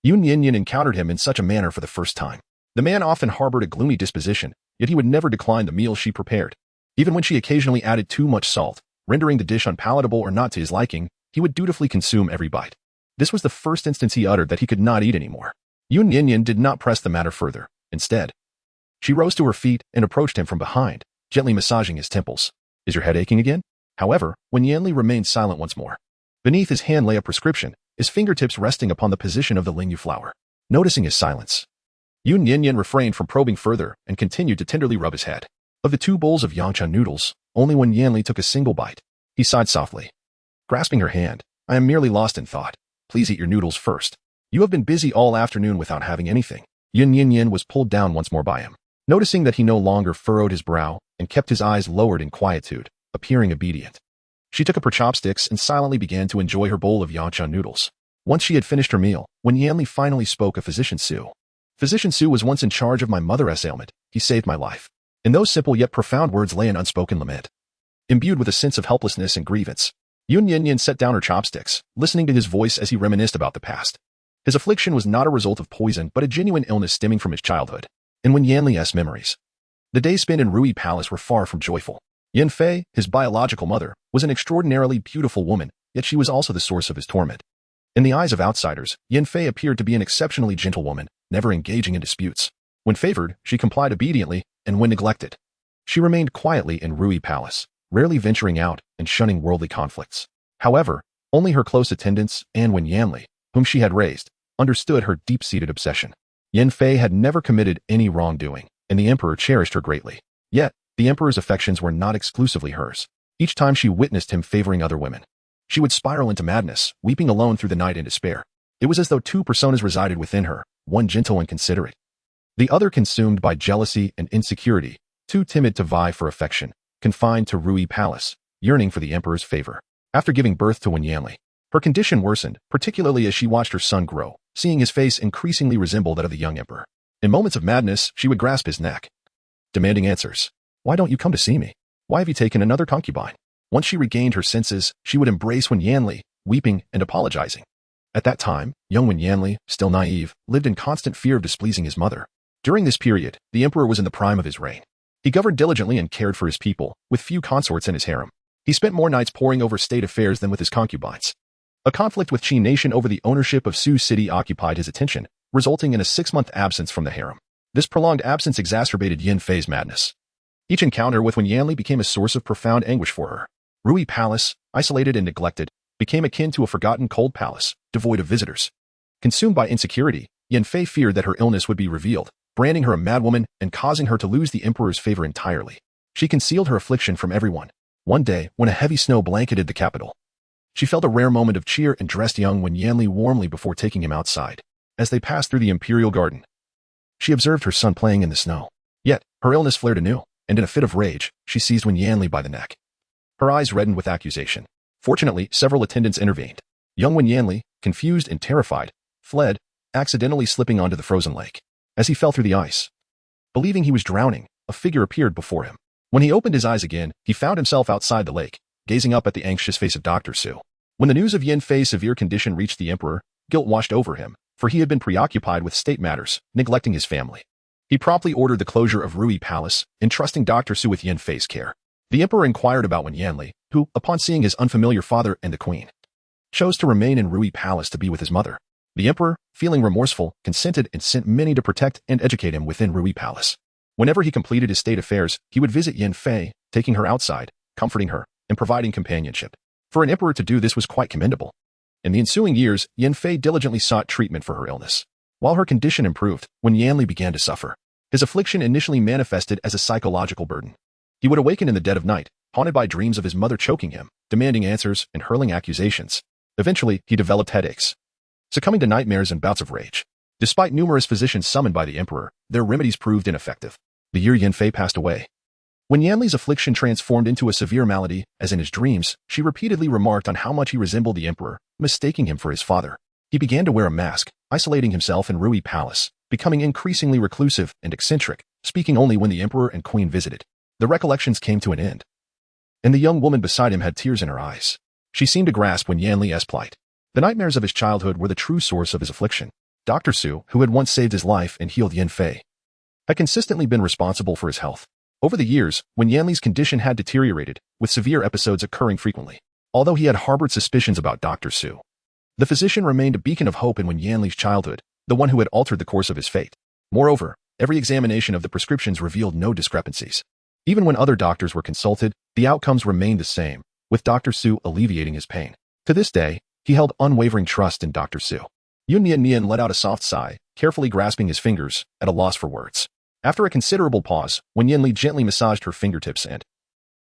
Yun Nian Nian encountered him in such a manner for the first time. The man often harbored a gloomy disposition, yet he would never decline the meal she prepared. Even when she occasionally added too much salt, rendering the dish unpalatable or not to his liking, he would dutifully consume every bite. This was the first instance he uttered that he could not eat anymore. Yun Nian Nian did not press the matter further. Instead, she rose to her feet and approached him from behind, gently massaging his temples. "Is your head aching again?" However, when Yanli remained silent once more, beneath his hand lay a prescription, his fingertips resting upon the position of the Lingyu flower. Noticing his silence, Yun Nian Nian refrained from probing further and continued to tenderly rub his head. Of the 2 bowls of yangchun noodles, only Wen Yanli took a single bite. He sighed softly, grasping her hand. "I am merely lost in thought. please eat your noodles first. You have been busy all afternoon without having anything. Yun Nian Nian was pulled down once more by him. Noticing that he no longer furrowed his brow and kept his eyes lowered in quietude, appearing obedient. She took up her chopsticks and silently began to enjoy her bowl of yancha noodles. Once she had finished her meal, Wen Yanli finally spoke of Physician Su. Physician Su was once in charge of my mother's ailment. He saved my life. In those simple yet profound words lay an unspoken lament. Imbued with a sense of helplessness and grievance, Yun Nian Nian set down her chopsticks, listening to his voice as he reminisced about the past. His affliction was not a result of poison but a genuine illness stemming from his childhood. And Wen Yanli's memories. The days spent in Rui Palace were far from joyful. Yin Fei, his biological mother, was an extraordinarily beautiful woman, yet she was also the source of his torment. In the eyes of outsiders, Yin Fei appeared to be an exceptionally gentle woman, never engaging in disputes. When favored, she complied obediently, and when neglected, she remained quietly in Rui Palace, rarely venturing out and shunning worldly conflicts. However, only her close attendants and Wen Yanli, whom she had raised, understood her deep-seated obsession. Yin Fei had never committed any wrongdoing, and the emperor cherished her greatly. Yet, the emperor's affections were not exclusively hers. Each time she witnessed him favoring other women, she would spiral into madness, weeping alone through the night in despair. It was as though two personas resided within her, one gentle and considerate, the other consumed by jealousy and insecurity, too timid to vie for affection, confined to Rui Palace, yearning for the emperor's favor. After giving birth to Wen Yanli, her condition worsened, particularly as she watched her son grow, seeing his face increasingly resemble that of the young emperor. In moments of madness, she would grasp his neck, demanding answers. Why don't you come to see me? Why have you taken another concubine? Once she regained her senses, she would embrace Wen Yanli, weeping and apologizing. At that time, young Wen Yanli, still naive, lived in constant fear of displeasing his mother. During this period, the emperor was in the prime of his reign. He governed diligently and cared for his people, with few consorts in his harem. He spent more nights poring over state affairs than with his concubines. A conflict with Qi Nation over the ownership of Su City occupied his attention, resulting in a 6-month absence from the harem. This prolonged absence exacerbated Yin Fei's madness. Each encounter with Wen Yanli became a source of profound anguish for her. Rui Palace, isolated and neglected, became akin to a forgotten cold palace, devoid of visitors. Consumed by insecurity, Yin Fei feared that her illness would be revealed, branding her a madwoman and causing her to lose the emperor's favor entirely. She concealed her affliction from everyone. One day, when a heavy snow blanketed the capital, she felt a rare moment of cheer and dressed young Wen Yanli warmly before taking him outside. As they passed through the imperial garden, she observed her son playing in the snow. Yet, her illness flared anew, and in a fit of rage, she seized Wen Yanli by the neck. Her eyes reddened with accusation. Fortunately, several attendants intervened. Young Wen Yanli, confused and terrified, fled, accidentally slipping onto the frozen lake. As he fell through the ice, believing he was drowning, a figure appeared before him. When he opened his eyes again, he found himself outside the lake, gazing up at the anxious face of Dr. Su. When the news of Yin Fei's severe condition reached the emperor, guilt washed over him, for he had been preoccupied with state matters, neglecting his family. He promptly ordered the closure of Rui Palace, entrusting Dr. Su with Yin Fei's care. The emperor inquired about Wen Yanli, who, upon seeing his unfamiliar father and the queen, chose to remain in Rui Palace to be with his mother. The emperor, feeling remorseful, consented and sent many to protect and educate him within Rui Palace. Whenever he completed his state affairs, he would visit Yin Fei, taking her outside, comforting her, and providing companionship. For an emperor to do this was quite commendable. In the ensuing years, Yin Fei diligently sought treatment for her illness. While her condition improved, Wen Yanli began to suffer. His affliction initially manifested as a psychological burden. He would awaken in the dead of night, haunted by dreams of his mother choking him, demanding answers, and hurling accusations. Eventually, he developed headaches, succumbing to nightmares and bouts of rage. Despite numerous physicians summoned by the emperor, their remedies proved ineffective. The year Yin Fei passed away, when Yanli's affliction transformed into a severe malady, as in his dreams, she repeatedly remarked on how much he resembled the emperor, mistaking him for his father. He began to wear a mask, isolating himself in Rui Palace, becoming increasingly reclusive and eccentric, speaking only when the emperor and queen visited. The recollections came to an end, and the young woman beside him had tears in her eyes. She seemed to grasp Wen Yanli's plight. The nightmares of his childhood were the true source of his affliction. Dr. Su, who had once saved his life and healed Yin Fei, had consistently been responsible for his health. Over the years, Wen Yanli's condition had deteriorated, with severe episodes occurring frequently. Although he had harbored suspicions about Dr. Su, the physician remained a beacon of hope in Wen Yanli's childhood, the one who had altered the course of his fate. Moreover, every examination of the prescriptions revealed no discrepancies. Even when other doctors were consulted, the outcomes remained the same, with Dr. Su alleviating his pain. To this day, he held unwavering trust in Dr. Su. Yun Nian Nian let out a soft sigh, carefully grasping his fingers, at a loss for words. After a considerable pause, Wen Yanli gently massaged her fingertips and,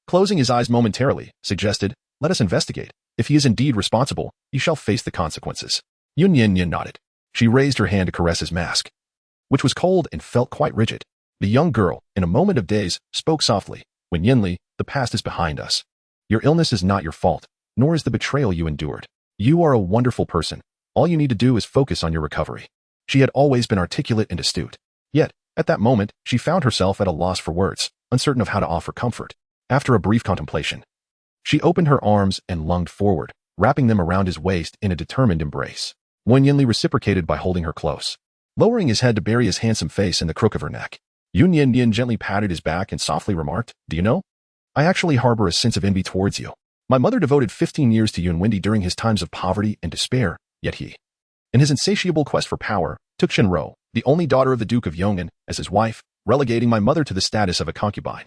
closing his eyes momentarily, suggested, "Let us investigate. If he is indeed responsible, you shall face the consequences." Yun Nian Nian nodded. She raised her hand to caress his mask, which was cold and felt quite rigid. The young girl, in a moment of daze, spoke softly. Wen Yanli, the past is behind us. Your illness is not your fault, nor is the betrayal you endured. You are a wonderful person. All you need to do is focus on your recovery. She had always been articulate and astute. Yet, at that moment, she found herself at a loss for words, uncertain of how to offer comfort. After a brief contemplation, she opened her arms and lunged forward, wrapping them around his waist in a determined embrace. Wen Yanli reciprocated by holding her close, lowering his head to bury his handsome face in the crook of her neck. Yun Nian Nian gently patted his back and softly remarked, "Do you know? I actually harbor a sense of envy towards you. My mother devoted 15 years to Yun Wendi during his times of poverty and despair, yet he, in his insatiable quest for power, took Shenro, the only daughter of the Duke of Yong'an, as his wife, relegating my mother to the status of a concubine.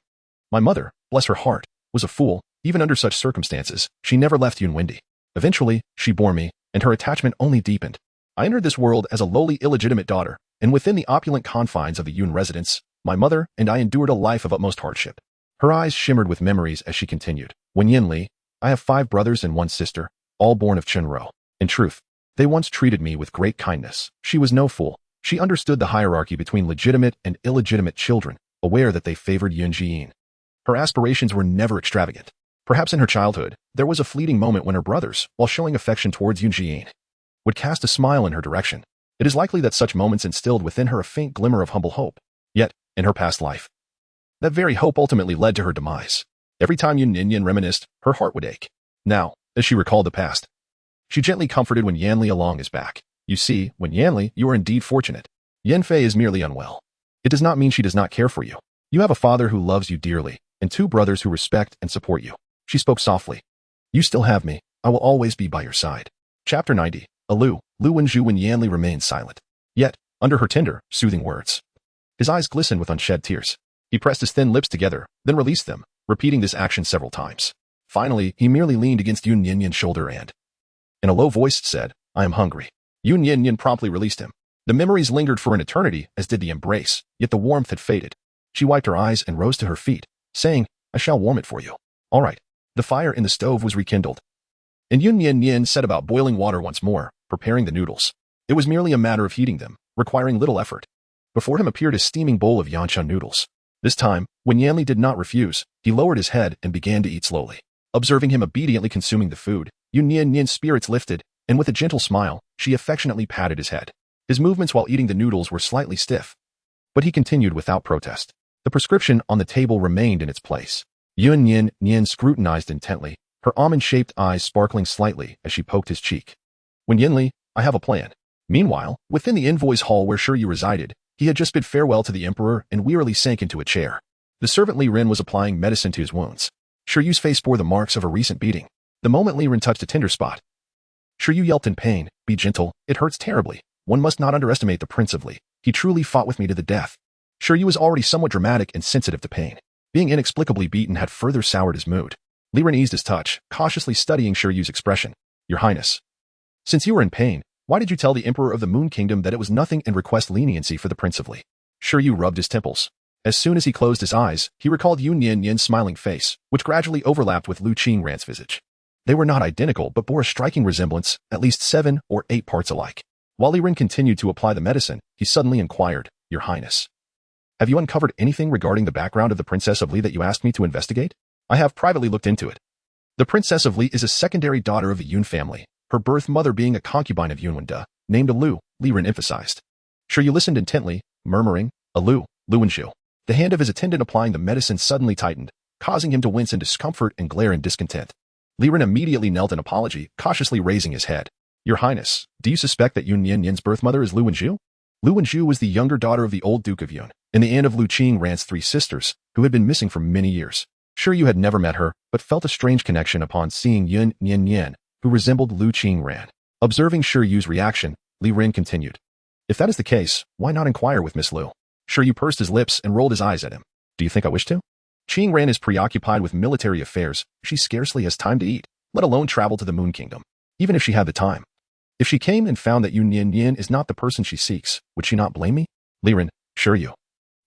My mother, bless her heart, was a fool. Even under such circumstances, she never left Yun Wendi. Eventually, she bore me, and her attachment only deepened. I entered this world as a lowly illegitimate daughter, and within the opulent confines of the Yun residence, my mother and I endured a life of utmost hardship." Her eyes shimmered with memories as she continued. "Wen Yanli, I have 5 brothers and 1 sister, all born of Chenro. In truth, they once treated me with great kindness. She was no fool. She understood the hierarchy between legitimate and illegitimate children, aware that they favored Yun Jian. Her aspirations were never extravagant. Perhaps in her childhood, there was a fleeting moment when her brothers, while showing affection towards Yun Jian, would cast a smile in her direction. It is likely that such moments instilled within her a faint glimmer of humble hope. Yet, in her past life, that very hope ultimately led to her demise. Every time Yun Nian Nian reminisced, her heart would ache. Now, as she recalled the past, she gently comforted Wen Yanli along his back. "You see, Wen Yanli, you are indeed fortunate. Yanfei is merely unwell. It does not mean she does not care for you. You have a father who loves you dearly, and 2 brothers who respect and support you." She spoke softly. "You still have me. I will always be by your side." Chapter 90. Lu Wenju. Wen Yanli remained silent. Yet, under her tender, soothing words, his eyes glistened with unshed tears. He pressed his thin lips together, then released them, repeating this action several times. Finally, he merely leaned against Yun Nian Nian's shoulder and, in a low voice, said, "I am hungry." Yun Nian Nian promptly released him. The memories lingered for an eternity, as did the embrace, yet the warmth had faded. She wiped her eyes and rose to her feet, saying, "I shall warm it for you." "All right." The fire in the stove was rekindled, and Yun Nian Nian set about boiling water once more, preparing the noodles. It was merely a matter of heating them, requiring little effort. Before him appeared a steaming bowl of yancha noodles. This time, when Yanli did not refuse, he lowered his head and began to eat slowly. Observing him obediently consuming the food, Yun Nian Nian's spirits lifted, and with a gentle smile, she affectionately patted his head. His movements while eating the noodles were slightly stiff, but he continued without protest. The prescription on the table remained in its place. Yun Nian Nian scrutinized intently, her almond-shaped eyes sparkling slightly as she poked his cheek. "Wen Yanli, I have a plan." Meanwhile, within the envoy's hall where Shi Yu resided, he had just bid farewell to the emperor and wearily sank into a chair. The servant Li Ren was applying medicine to his wounds. Shi Yu's face bore the marks of a recent beating. The moment Li Ren touched a tender spot, Shi Yu yelped in pain. "Be gentle, it hurts terribly. One must not underestimate the Prince of Li. He truly fought with me to the death." Shi Yu was already somewhat dramatic and sensitive to pain. Being inexplicably beaten had further soured his mood. Li Ren eased his touch, cautiously studying Shi Yu's expression. "Your Highness, since you were in pain, why did you tell the Emperor of the Moon Kingdom that it was nothing and request leniency for the Prince of Li?" Shi Yu rubbed his temples. As soon as he closed his eyes, he recalled Yun Nian Nian's smiling face, which gradually overlapped with Lu Qingran's visage. They were not identical but bore a striking resemblance, at least 7 or 8 parts alike. While Li Ren continued to apply the medicine, he suddenly inquired, "Your Highness, have you uncovered anything regarding the background of the Princess of Li that you asked me to investigate?" "I have privately looked into it. The Princess of Li is a secondary daughter of the Yun family, her birth mother being a concubine of Yun Wenda, named Lu," Li Ren emphasized. Shi Yu listened intently, murmuring, "Lu Wenju." The hand of his attendant applying the medicine suddenly tightened, causing him to wince in discomfort and glare in discontent. Li Ren immediately knelt in apology, cautiously raising his head. "Your Highness, do you suspect that Yun Nian Nian's birth mother is Lu Wenju?" Lu Wenju was the younger daughter of the old Duke of Yun, and the aunt of Lu Qingran's 3 sisters, who had been missing for many years. Shi Yu had never met her, but felt a strange connection upon seeing Yun Nian Nian, who resembled Lu Qingran. Observing Shi Yu's reaction, Li Ren continued, "If that is the case, why not inquire with Miss Lu?" Shi Yu pursed his lips and rolled his eyes at him. "Do you think I wish to?" Qingran is preoccupied with military affairs. She scarcely has time to eat, let alone travel to the Moon Kingdom, even if she had the time. If she came and found that Yun Nian Nian is not the person she seeks, would she not blame me? Li Ren, Shi Yu,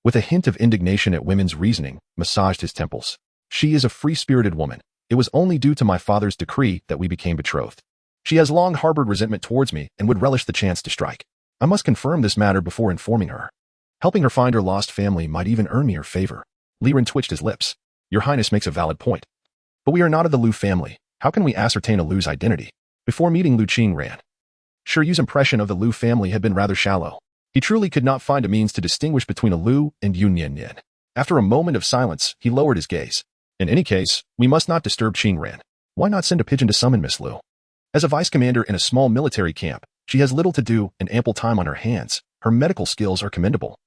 with a hint of indignation at women's reasoning, massaged his temples. "She is a free-spirited woman. It was only due to my father's decree that we became betrothed. She has long harbored resentment towards me and would relish the chance to strike. I must confirm this matter before informing her. Helping her find her lost family might even earn me her favor. Li Ren twitched his lips. Your Highness makes a valid point. But we are not of the Lu family. How can we ascertain a Lu's identity? Before meeting Lu Qingran, Shi Yu's impression of the Lu family had been rather shallow. He truly could not find a means to distinguish between a Lu and Yun Nian Nian. After a moment of silence, he lowered his gaze. In any case, we must not disturb Qingran. Why not send a pigeon to summon Miss Lu? As a vice commander in a small military camp, she has little to do and ample time on her hands. Her medical skills are commendable.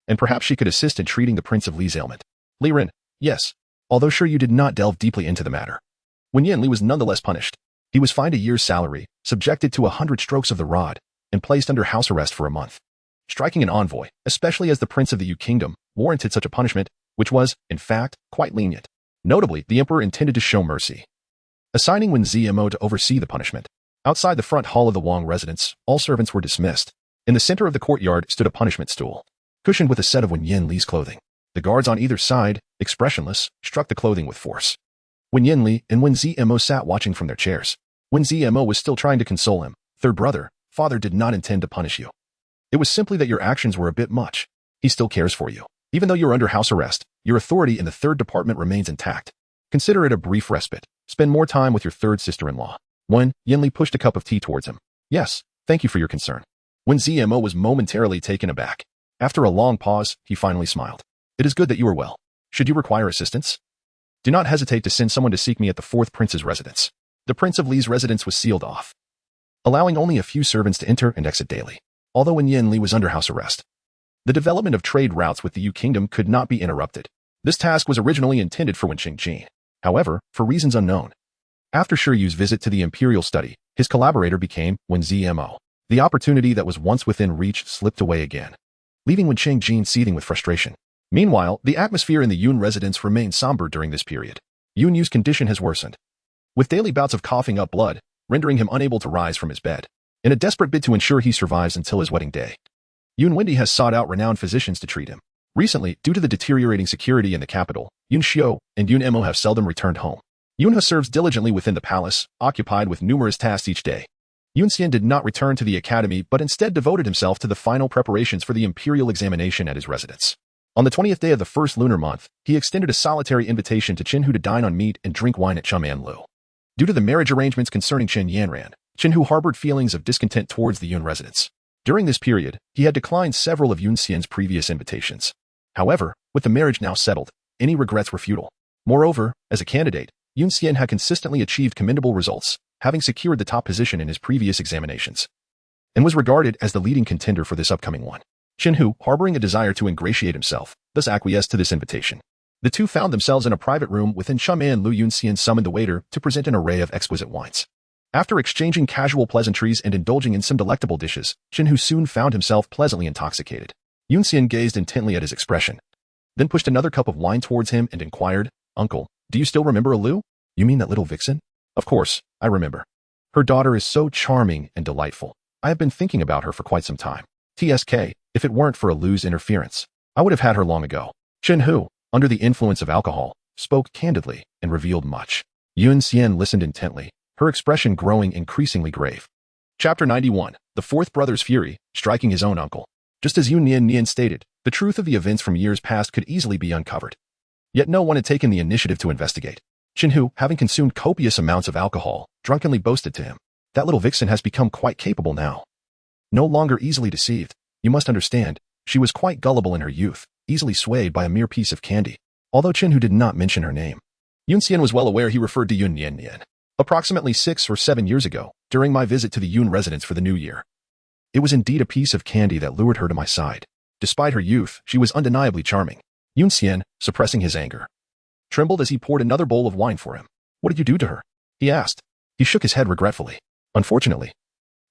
And perhaps she could assist in treating the Prince of Li's ailment. Li Ren, yes. Although Shi Yu did not delve deeply into the matter. Wen Yanli was nonetheless punished. He was fined a year's salary, subjected to 100 strokes of the rod, and placed under house arrest for a month. Striking an envoy, especially as the Prince of the Yu Kingdom, warranted such a punishment, which was, in fact, quite lenient. Notably, the Emperor intended to show mercy, assigning Wen Zmo to oversee the punishment. Outside the front hall of the Wang residence, all servants were dismissed. In the center of the courtyard stood a punishment stool, cushioned with a set of Wen Yanli's clothing. The guards on either side, expressionless, struck the clothing with force. Wen Yanli and Wen Zmo sat watching from their chairs. Wen Zmo was still trying to console him. Third brother, father did not intend to punish you. It was simply that your actions were a bit much. He still cares for you. Even though you're under house arrest, your authority in the third department remains intact. Consider it a brief respite. Spend more time with your third sister-in-law. Wen Yanli pushed a cup of tea towards him. Yes, thank you for your concern. Wen Zmo was momentarily taken aback. After a long pause, he finally smiled. It is good that you are well. Should you require assistance? Do not hesitate to send someone to seek me at the fourth prince's residence. The Prince of Li's residence was sealed off, allowing only a few servants to enter and exit daily. Although Wen Yanli was under house arrest, the development of trade routes with the Yu Kingdom could not be interrupted. This task was originally intended for Wen Qingjin. However, for reasons unknown, after Shi Yu's visit to the imperial study, his collaborator became Wen Zmo. The opportunity that was once within reach slipped away again, leaving Wen Qingjin seething with frustration. Meanwhile, the atmosphere in the Yun residence remained somber during this period. Yun Yu's condition has worsened, with daily bouts of coughing up blood, rendering him unable to rise from his bed. In a desperate bid to ensure he survives until his wedding day, Yun Wendi has sought out renowned physicians to treat him. Recently, due to the deteriorating security in the capital, Yun Xiu and Yun Mo have seldom returned home. Yun He serves diligently within the palace, occupied with numerous tasks each day. Yun Xian did not return to the academy but instead devoted himself to the final preparations for the imperial examination at his residence. On the 20th day of the first lunar month, he extended a solitary invitation to Qin Hu to dine on meat and drink wine at Chum'an Lu. Due to the marriage arrangements concerning Chen Yanran, Qin Hu harbored feelings of discontent towards the Yun residence. During this period, he had declined several of Yun Xian's previous invitations. However, with the marriage now settled, any regrets were futile. Moreover, as a candidate, Yun Xian had consistently achieved commendable results, having secured the top position in his previous examinations, and was regarded as the leading contender for this upcoming one. Qin Hu, harboring a desire to ingratiate himself, thus acquiesced to this invitation. The two found themselves in a private room within Chum'an Lu. Yun Xian summoned the waiter to present an array of exquisite wines. After exchanging casual pleasantries and indulging in some delectable dishes, Qin Hu soon found himself pleasantly intoxicated. Yun Xian gazed intently at his expression, then pushed another cup of wine towards him and inquired, Uncle, do you still remember Lu? You mean that little vixen? Of course, I remember. Her daughter is so charming and delightful. I have been thinking about her for quite some time. TSK, if it weren't for Lu's interference, I would have had her long ago. Qin Hu, under the influence of alcohol, spoke candidly and revealed much. Yun Xian listened intently, her expression growing increasingly grave. Chapter 91, The Fourth Brother's Fury, Striking His Own Uncle. Just as Yun Nian Nian stated, the truth of the events from years past could easily be uncovered. Yet no one had taken the initiative to investigate. Qin Hu, having consumed copious amounts of alcohol, drunkenly boasted to him, that little vixen has become quite capable now. No longer easily deceived, you must understand, she was quite gullible in her youth, easily swayed by a mere piece of candy. Although Qin Hu did not mention her name, Yun Xian was well aware he referred to Yun Nian Nian. Approximately 6 or 7 years ago, during my visit to the Yun residence for the new year, it was indeed a piece of candy that lured her to my side. Despite her youth, she was undeniably charming. Yun Xian, suppressing his anger, trembled as he poured another bowl of wine for him. What did you do to her? He asked. He shook his head regretfully. Unfortunately,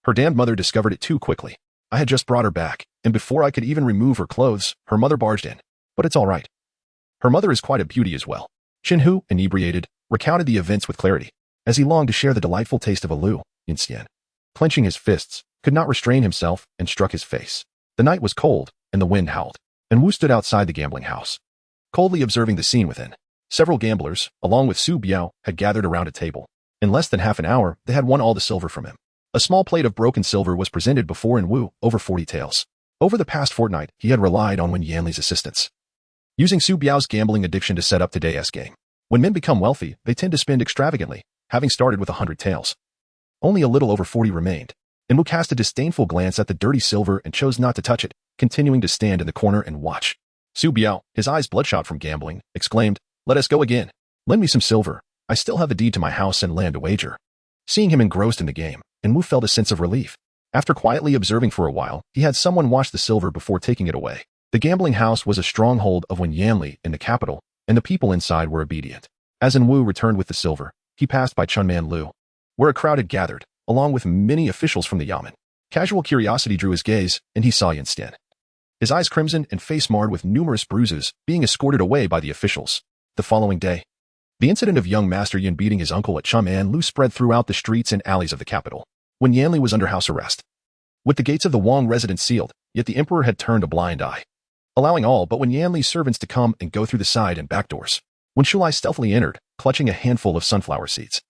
her damned mother discovered it too quickly. I had just brought her back, and before I could even remove her clothes, her mother barged in. But it's all right. Her mother is quite a beauty as well. Qin Hu, inebriated, recounted the events with clarity, as he longed to share the delightful taste of a Lu. Yun Xian, clenching his fists, could not restrain himself and struck his face. The night was cold, and the wind howled, and Wu stood outside the gambling house, coldly observing the scene within. Several gamblers, along with Su Biao, had gathered around a table. In less than half an hour, they had won all the silver from him. A small plate of broken silver was presented before Yin Wu, over 40 taels. Over the past fortnight, he had relied on Wen Yanli's assistance, using Su Biao's gambling addiction to set up today's game. When men become wealthy, they tend to spend extravagantly, having started with 100 taels. Only a little over 40 remained. Yin Wu cast a disdainful glance at the dirty silver and chose not to touch it, continuing to stand in the corner and watch. Su Biao, his eyes bloodshot from gambling, exclaimed, "Let us go again. Lend me some silver. I still have the deed to my house and land to wager." Seeing him engrossed in the game, Yin Wu felt a sense of relief. After quietly observing for a while, he had someone wash the silver before taking it away. The gambling house was a stronghold of Wen Yanli in the capital, and the people inside were obedient. As Yin Wu returned with the silver, he passed by Chunman Lu, where a crowd had gathered, along with many officials from the Yamen. Casual curiosity drew his gaze, and he saw Yin Stian, his eyes crimson and face marred with numerous bruises, being escorted away by the officials. The following day, the incident of young Master Yin beating his uncle at Chunman Lu spread throughout the streets and alleys of the capital. Wen Yanli was under house arrest, with the gates of the Wang residence sealed, yet the emperor had turned a blind eye, allowing all but Wen Yanli's servants to come and go through the side and back doors. When Shulai stealthily entered, clutching a handful of sunflower seeds,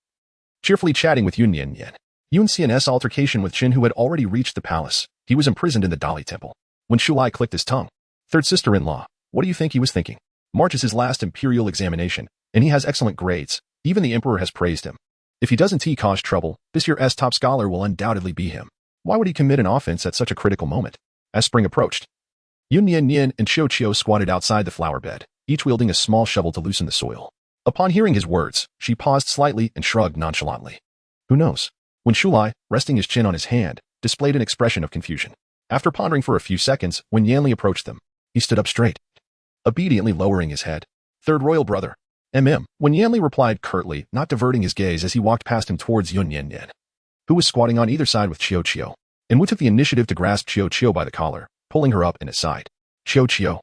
cheerfully chatting with Yun Nian Nian. Yun Xian's altercation with Qin, who had already reached the palace. He was imprisoned in the Dali temple. When Shulai clicked his tongue, "Third sister-in-law, what do you think he was thinking? March is his last imperial examination, and he has excellent grades. Even the emperor has praised him. If he doesn't cause trouble, this year's top scholar will undoubtedly be him. Why would he commit an offense at such a critical moment?" As spring approached, Yun Nian Nian and Qiu squatted outside the flower bed, each wielding a small shovel to loosen the soil. Upon hearing his words, she paused slightly and shrugged nonchalantly. Who knows? When Shulai, resting his chin on his hand, displayed an expression of confusion. After pondering for a few seconds, when Yanli approached them, he stood up straight, obediently lowering his head. "Third royal brother." When Yanli replied curtly, not diverting his gaze as he walked past him towards Yun Nian Nian, who was squatting on either side with Qiu. And Wu took the initiative to grasp Qiu by the collar, pulling her up in his side. Qiu,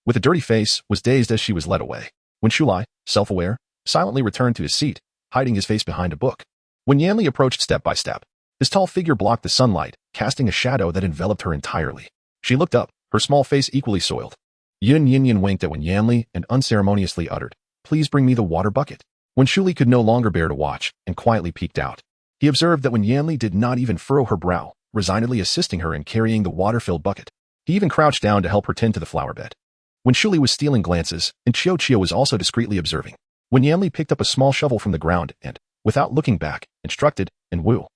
with a dirty face, was dazed as she was led away. When Shulai, self-aware, silently returned to his seat, hiding his face behind a book. When Yanli approached step by step, his tall figure blocked the sunlight, casting a shadow that enveloped her entirely. She looked up, her small face equally soiled. Yun Nian Nian winked at Wen Yanli and unceremoniously uttered, "Please bring me the water bucket." When Shuli could no longer bear to watch, and quietly peeked out, he observed that Wen Yanli did not even furrow her brow, resignedly assisting her in carrying the water-filled bucket. He even crouched down to help her tend to the flower bed. When Shuli was stealing glances, and Qiu was also discreetly observing, Wen Yanli picked up a small shovel from the ground and, without looking back, instructed, "Yin Wu,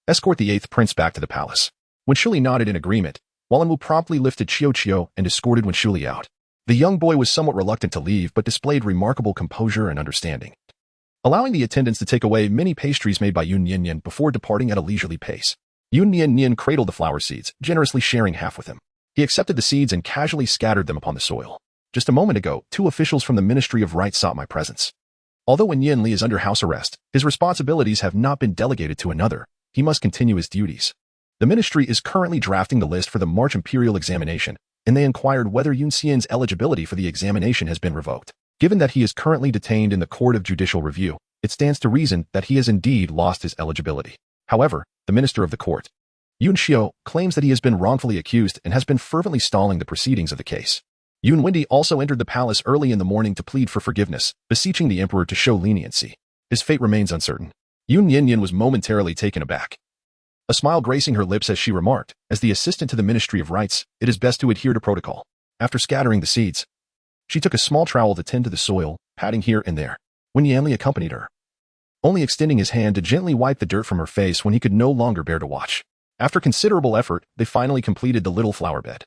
escort the 8th prince back to the palace." When Shuli nodded in agreement, while Yin Wu promptly lifted Qiu and escorted Wen Shuli out. The young boy was somewhat reluctant to leave but displayed remarkable composure and understanding, allowing the attendants to take away many pastries made by Yun Nian Nian before departing at a leisurely pace. Yun Nian Nian cradled the flower seeds, generously sharing half with him. He accepted the seeds and casually scattered them upon the soil. "Just a moment ago, 2 officials from the Ministry of Rights sought my presence. Although Wen Yanli is under house arrest, his responsibilities have not been delegated to another. He must continue his duties. The ministry is currently drafting the list for the March Imperial examination, and they inquired whether Yun Xian's eligibility for the examination has been revoked. Given that he is currently detained in the Court of Judicial Review, it stands to reason that he has indeed lost his eligibility. However, the minister of the court, Yun Xiu, claims that he has been wrongfully accused and has been fervently stalling the proceedings of the case." Yun Wendi also entered the palace early in the morning to plead for forgiveness, beseeching the emperor to show leniency. His fate remains uncertain. Yun Nian Nian was momentarily taken aback, a smile gracing her lips as she remarked, "As the assistant to the Ministry of Rights, it is best to adhere to protocol." After scattering the seeds, she took a small trowel to tend to the soil, patting here and there. Wen Yanli accompanied her, only extending his hand to gently wipe the dirt from her face when he could no longer bear to watch. After considerable effort, they finally completed the little flower bed.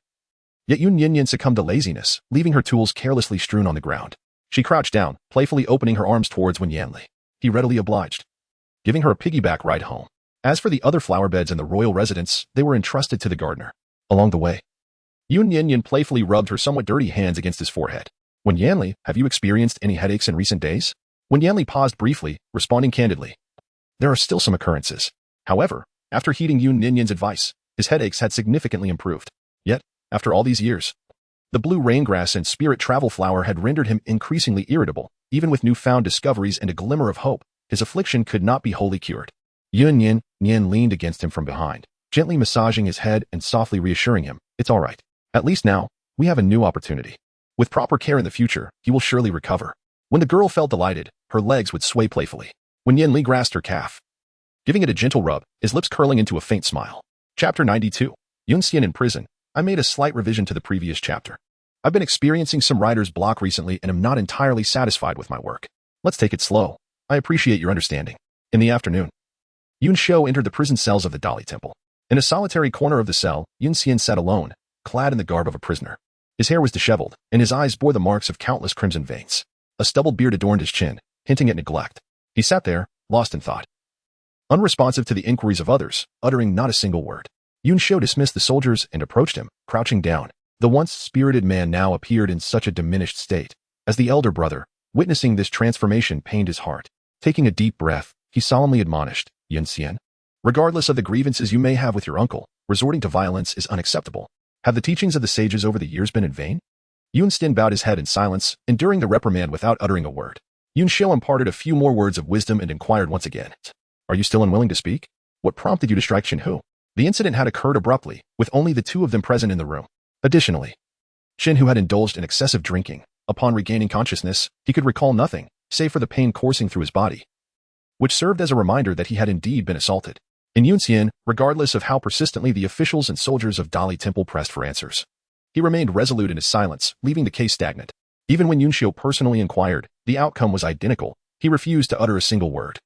Yet Yun Nian Nian succumbed to laziness, leaving her tools carelessly strewn on the ground. She crouched down, playfully opening her arms towards Wen Yanli. He readily obliged, giving her a piggyback ride home. As for the other flower beds in the royal residence, they were entrusted to the gardener. Along the way, Yun Nian Nian playfully rubbed her somewhat dirty hands against his forehead. "Wen Yanli, have you experienced any headaches in recent days?" Wen Yanli paused briefly, responding candidly, "There are still some occurrences." However, after heeding Yun Nian Nian's advice, his headaches had significantly improved. Yet, after all these years, the blue raingrass and spirit travel flower had rendered him increasingly irritable. Even with newfound discoveries and a glimmer of hope, his affliction could not be wholly cured. Yun Nian Nian leaned against him from behind, gently massaging his head and softly reassuring him, "It's all right. At least now, we have a new opportunity. With proper care in the future, he will surely recover." When the girl felt delighted, her legs would sway playfully. Wen Yanli grasped her calf, giving it a gentle rub, his lips curling into a faint smile. Chapter 92. Yun Nian in prison. I made a slight revision to the previous chapter. I've been experiencing some writer's block recently and am not entirely satisfied with my work. Let's take it slow. I appreciate your understanding. In the afternoon, Yun Xiu entered the prison cells of the Dali Temple. In a solitary corner of the cell, Yun Nian sat alone, clad in the garb of a prisoner. His hair was disheveled, and his eyes bore the marks of countless crimson veins. A stubbled beard adorned his chin, hinting at neglect. He sat there, lost in thought, unresponsive to the inquiries of others, uttering not a single word. Yun Xiu dismissed the soldiers and approached him, crouching down. The once spirited man now appeared in such a diminished state. As the elder brother, witnessing this transformation pained his heart. Taking a deep breath, he solemnly admonished, Yun Nian, regardless of the grievances you may have with your uncle, resorting to violence is unacceptable. Have the teachings of the sages over the years been in vain? Yun Nian bowed his head in silence, enduring the reprimand without uttering a word. Yun Xiu imparted a few more words of wisdom and inquired once again, Are you still unwilling to speak? What prompted you to strike Qin Hu? The incident had occurred abruptly, with only the two of them present in the room. Additionally, Qin Hu had indulged in excessive drinking. Upon regaining consciousness, he could recall nothing, save for the pain coursing through his body, which served as a reminder that he had indeed been assaulted. In Yun Nian, regardless of how persistently the officials and soldiers of Dali Temple pressed for answers, he remained resolute in his silence, leaving the case stagnant. Even when Yun Xiu personally inquired, the outcome was identical. He refused to utter a single word.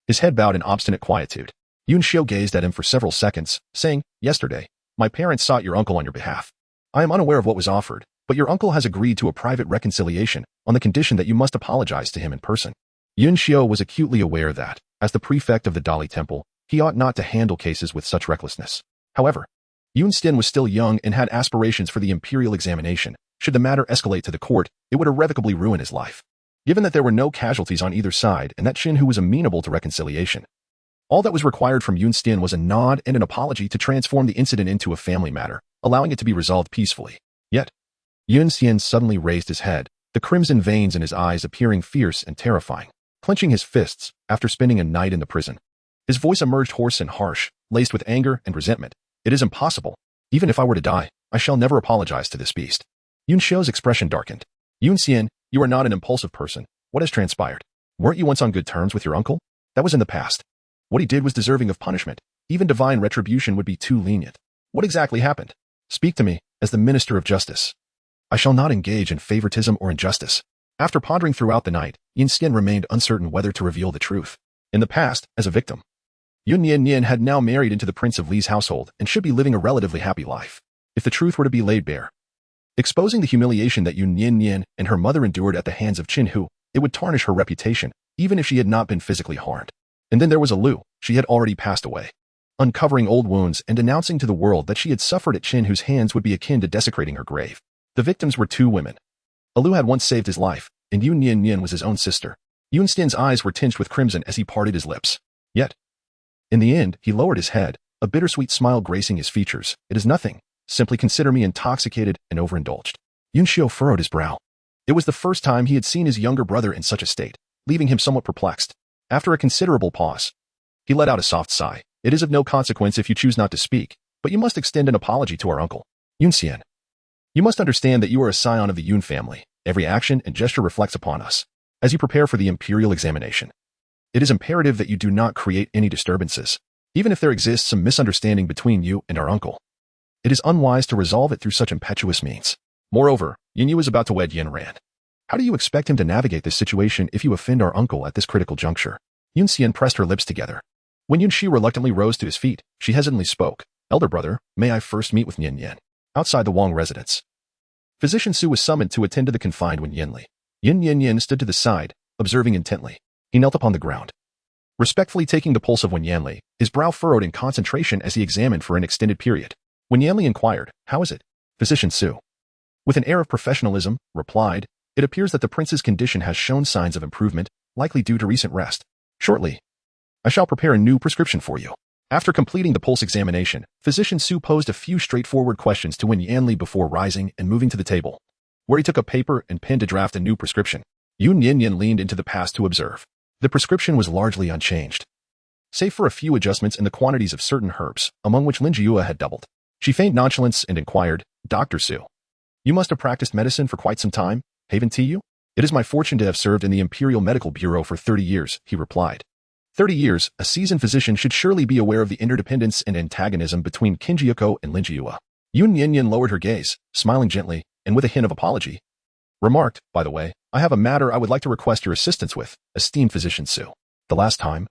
His head bowed in obstinate quietude. Yun Xiu gazed at him for several seconds, saying, Yesterday, my parents sought your uncle on your behalf. I am unaware of what was offered, but your uncle has agreed to a private reconciliation on the condition that you must apologize to him in person. Yun Xiu was acutely aware that, as the prefect of the Dali Temple, he ought not to handle cases with such recklessness. However, Yun Nian was still young and had aspirations for the imperial examination. Should the matter escalate to the court, it would irrevocably ruin his life. Given that there were no casualties on either side and that Qin Hu was amenable to reconciliation, all that was required from Yun Nian was a nod and an apology to transform the incident into a family matter, allowing it to be resolved peacefully. Yet, Yun Nian suddenly raised his head, the crimson veins in his eyes appearing fierce and terrifying. Clenching his fists, after spending a night in the prison, his voice emerged hoarse and harsh, laced with anger and resentment. It is impossible. Even if I were to die, I shall never apologize to this beast. Yun Xiu's expression darkened. Yun Nian, you are not an impulsive person. What has transpired? Weren't you once on good terms with your uncle? That was in the past. What he did was deserving of punishment. Even divine retribution would be too lenient. What exactly happened? Speak to me, as the minister of justice. I shall not engage in favoritism or injustice. After pondering throughout the night, Yun Nian remained uncertain whether to reveal the truth. In the past, as a victim, Yun Nian Nian had now married into the Prince of Li's household and should be living a relatively happy life. If the truth were to be laid bare, exposing the humiliation that Yun Nian Nian and her mother endured at the hands of Qin Hu, it would tarnish her reputation, even if she had not been physically harmed. And then there was Lu. She had already passed away. Uncovering old wounds and announcing to the world that she had suffered at Qin Hu's hands would be akin to desecrating her grave. The victims were two women. Lu had once saved his life, and Yun Nian Nian was his own sister. Yun Nian's eyes were tinged with crimson as he parted his lips. Yet, in the end, he lowered his head, a bittersweet smile gracing his features. It is nothing. Simply consider me intoxicated and overindulged. Yun Xiu furrowed his brow. It was the first time he had seen his younger brother in such a state, leaving him somewhat perplexed. After a considerable pause, he let out a soft sigh. It is of no consequence if you choose not to speak, but you must extend an apology to our uncle. Yun Nian, you must understand that you are a scion of the Yun family. Every action and gesture reflects upon us. As you prepare for the imperial examination, it is imperative that you do not create any disturbances. Even if there exists some misunderstanding between you and our uncle, it is unwise to resolve it through such impetuous means. Moreover, Yun Yu is about to wed Yin Ran. How do you expect him to navigate this situation if you offend our uncle at this critical juncture? Yun Nian pressed her lips together. When Yun Shi reluctantly rose to his feet, she hesitantly spoke. Elder brother, may I first meet with Nian Nian? Outside the Wang residence, Physician Su was summoned to attend to the confined Wen Yanli. Yun Nian Nian stood to the side, observing intently. He knelt upon the ground, respectfully taking the pulse of Wen Yanli, his brow furrowed in concentration as he examined for an extended period. Wen Yanli inquired, how is it? Physician Su, with an air of professionalism, replied, it appears that the prince's condition has shown signs of improvement, likely due to recent rest. Shortly, I shall prepare a new prescription for you. After completing the pulse examination, Physician Su posed a few straightforward questions to Wen Yanli before rising and moving to the table, where he took a paper and pen to draft a new prescription. Yun Nian Nian leaned into the past to observe. The prescription was largely unchanged, save for a few adjustments in the quantities of certain herbs, among which Lin Jiua had doubled. She feigned nonchalance and inquired, Dr. Su, you must have practiced medicine for quite some time, haven't you? It is my fortune to have served in the Imperial Medical Bureau for 30 years, he replied. 30 years, a seasoned physician should surely be aware of the interdependence and antagonism between Kinjiako and Linjiua. Yun Nian Nian lowered her gaze, smiling gently, and with a hint of apology, remarked, by the way, I have a matter I would like to request your assistance with, esteemed physician Su. The last time,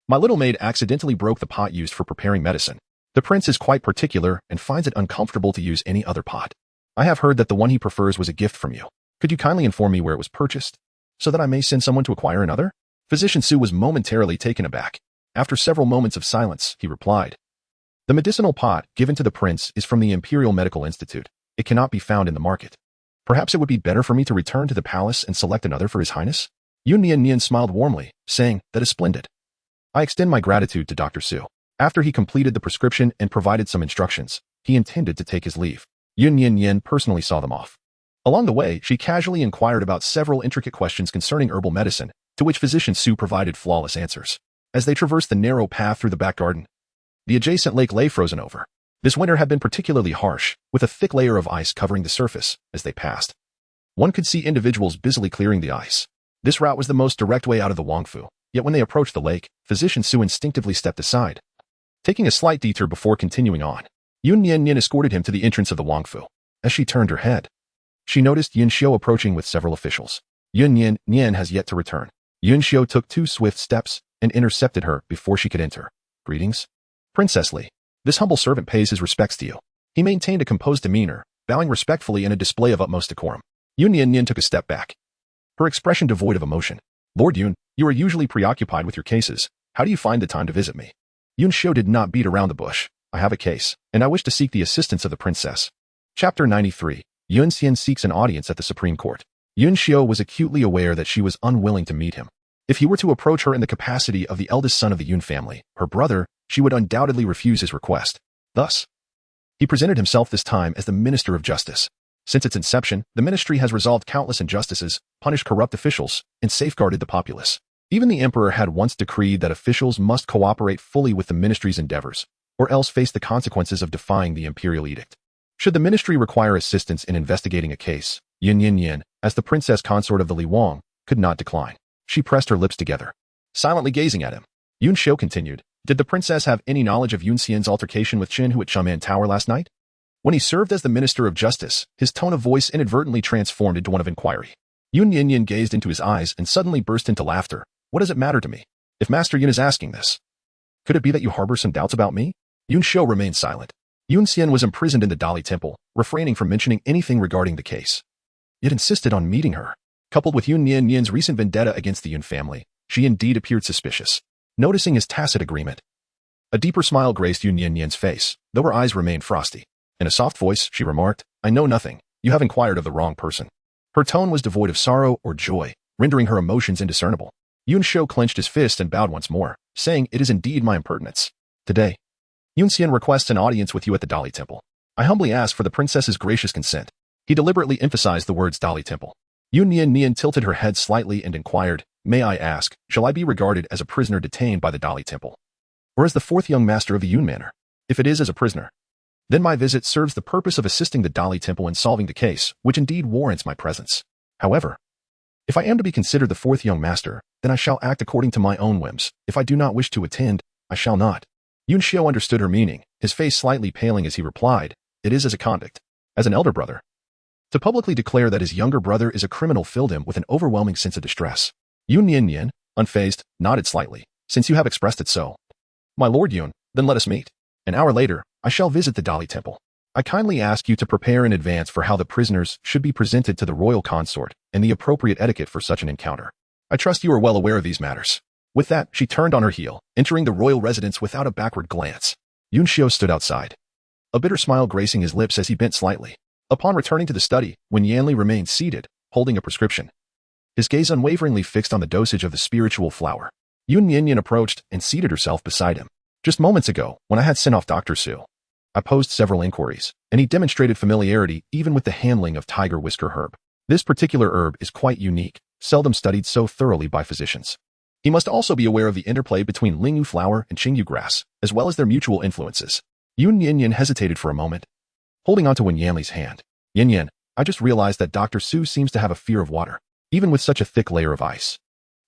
my little maid accidentally broke the pot used for preparing medicine. The prince is quite particular and finds it uncomfortable to use any other pot. I have heard that the one he prefers was a gift from you. Could you kindly inform me where it was purchased, so that I may send someone to acquire another? Physician Su was momentarily taken aback. After several moments of silence, he replied, the medicinal pot given to the prince is from the Imperial Medical Institute. It cannot be found in the market. Perhaps it would be better for me to return to the palace and select another for his highness? Yun Nian Nian smiled warmly, saying, that is splendid. I extend my gratitude to Dr. Su. After he completed the prescription and provided some instructions, he intended to take his leave. Yun Nian Nian personally saw them off. Along the way, she casually inquired about several intricate questions concerning herbal medicine, to which Physician Su provided flawless answers. As they traversed the narrow path through the back garden, the adjacent lake lay frozen over. This winter had been particularly harsh, with a thick layer of ice covering the surface as they passed. One could see individuals busily clearing the ice. This route was the most direct way out of the Wangfu, yet when they approached the lake, Physician Su instinctively stepped aside, taking a slight detour before continuing on. Yun Nian Nian escorted him to the entrance of the Wangfu. As she turned her head, she noticed Yun Xiu approaching with several officials. Yun Nian Nian has yet to return. Yun Xiu took 2 swift steps and intercepted her before she could enter. Greetings, Princess Li. This humble servant pays his respects to you. He maintained a composed demeanor, bowing respectfully in a display of utmost decorum. Yun Nian Nian took a step back, her expression devoid of emotion. Lord Yun, you are usually preoccupied with your cases. How do you find the time to visit me? Yun Xiu did not beat around the bush. I have a case, and I wish to seek the assistance of the princess. Chapter 93. Yun Xian seeks an audience at the Supreme Court. Yun Xiu was acutely aware that she was unwilling to meet him. If he were to approach her in the capacity of the eldest son of the Yun family, her brother, she would undoubtedly refuse his request. Thus, he presented himself this time as the Minister of Justice. Since its inception, the ministry has resolved countless injustices, punished corrupt officials, and safeguarded the populace. Even the emperor had once decreed that officials must cooperate fully with the ministry's endeavors, or else face the consequences of defying the imperial edict. Should the ministry require assistance in investigating a case, Yun Nian Nian, as the princess consort of the Li Wang, could not decline. She pressed her lips together, silently gazing at him. Yun Xiu continued, did the princess have any knowledge of Yun Xian's altercation with Qin Hu at Chang'an Tower last night? When he served as the Minister of Justice, his tone of voice inadvertently transformed into one of inquiry. Yun Nian Nian gazed into his eyes and suddenly burst into laughter. What does it matter to me? If Master Yun is asking this, could it be that you harbor some doubts about me? Yun Xiu remained silent. Yun Xian was imprisoned in the Dali Temple, refraining from mentioning anything regarding the case, yet insisted on meeting her. Coupled with Yun Nian Nian's recent vendetta against the Yun family, she indeed appeared suspicious. Noticing his tacit agreement, a deeper smile graced Yun Nian Nian's face, though her eyes remained frosty. In a soft voice, she remarked, I know nothing. You have inquired of the wrong person. Her tone was devoid of sorrow or joy, rendering her emotions indiscernible. Yun Xiu clenched his fist and bowed once more, saying, it is indeed my impertinence. Today, Yun Xian requests an audience with you at the Dali Temple. I humbly ask for the princess's gracious consent. He deliberately emphasized the words Dali Temple. Yun Nian Nian tilted her head slightly and inquired, may I ask, shall I be regarded as a prisoner detained by the Dali Temple, or as the 4th young master of the Yun Manor? If it is as a prisoner, then my visit serves the purpose of assisting the Dali Temple in solving the case, which indeed warrants my presence. However, if I am to be considered the 4th young master, then I shall act according to my own whims. If I do not wish to attend, I shall not. Yun Xiu understood her meaning, his face slightly paling as he replied, it is as a convict, as an elder brother. To publicly declare that his younger brother is a criminal filled him with an overwhelming sense of distress. Yun Nian Nian, unfazed, nodded slightly. Since you have expressed it so, my lord Yun, then let us meet. An hour later, I shall visit the Dali Temple. I kindly ask you to prepare in advance for how the prisoners should be presented to the royal consort and the appropriate etiquette for such an encounter. I trust you are well aware of these matters. With that, she turned on her heel, entering the royal residence without a backward glance. Yun Xiu stood outside, a bitter smile gracing his lips as he bent slightly. Upon returning to the study, Wen Yanli remained seated, holding a prescription, his gaze unwaveringly fixed on the dosage of the spiritual flower. Yun Nian Nian approached and seated herself beside him. Just moments ago, when I had sent off Dr. Su, I posed several inquiries, and he demonstrated familiarity even with the handling of tiger whisker herb. This particular herb is quite unique, seldom studied so thoroughly by physicians. He must also be aware of the interplay between Lingyu flower and Qingyu grass, as well as their mutual influences. Yun Nian Nian hesitated for a moment, holding onto Wen Yanli's hand. Yin Yin, I just realized that Dr. Su seems to have a fear of water, even with such a thick layer of ice.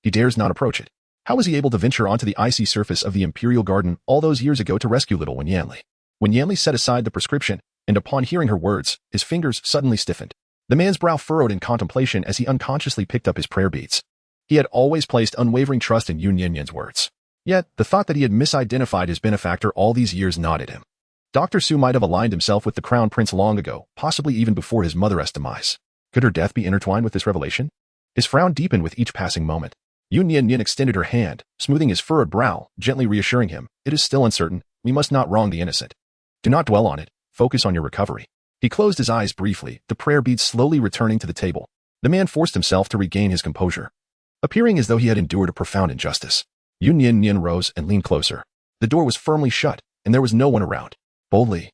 He dares not approach it. How was he able to venture onto the icy surface of the Imperial Garden all those years ago to rescue little Wen Yanli? Wen Yanli set aside the prescription, and upon hearing her words, his fingers suddenly stiffened. The man's brow furrowed in contemplation as he unconsciously picked up his prayer beads. He had always placed unwavering trust in Yun Nian Nian's words. Yet, the thought that he had misidentified his benefactor all these years gnawed at him. Dr. Su might have aligned himself with the Crown Prince long ago, possibly even before his mother's demise. Could her death be intertwined with this revelation? His frown deepened with each passing moment. Yun Nian Nian extended her hand, smoothing his furrowed brow, gently reassuring him, "It is still uncertain. We must not wrong the innocent. Do not dwell on it. Focus on your recovery." He closed his eyes briefly, the prayer beads slowly returning to the table. The man forced himself to regain his composure, appearing as though he had endured a profound injustice. Yun Nian Nian rose and leaned closer. The door was firmly shut, and there was no one around. Boldly,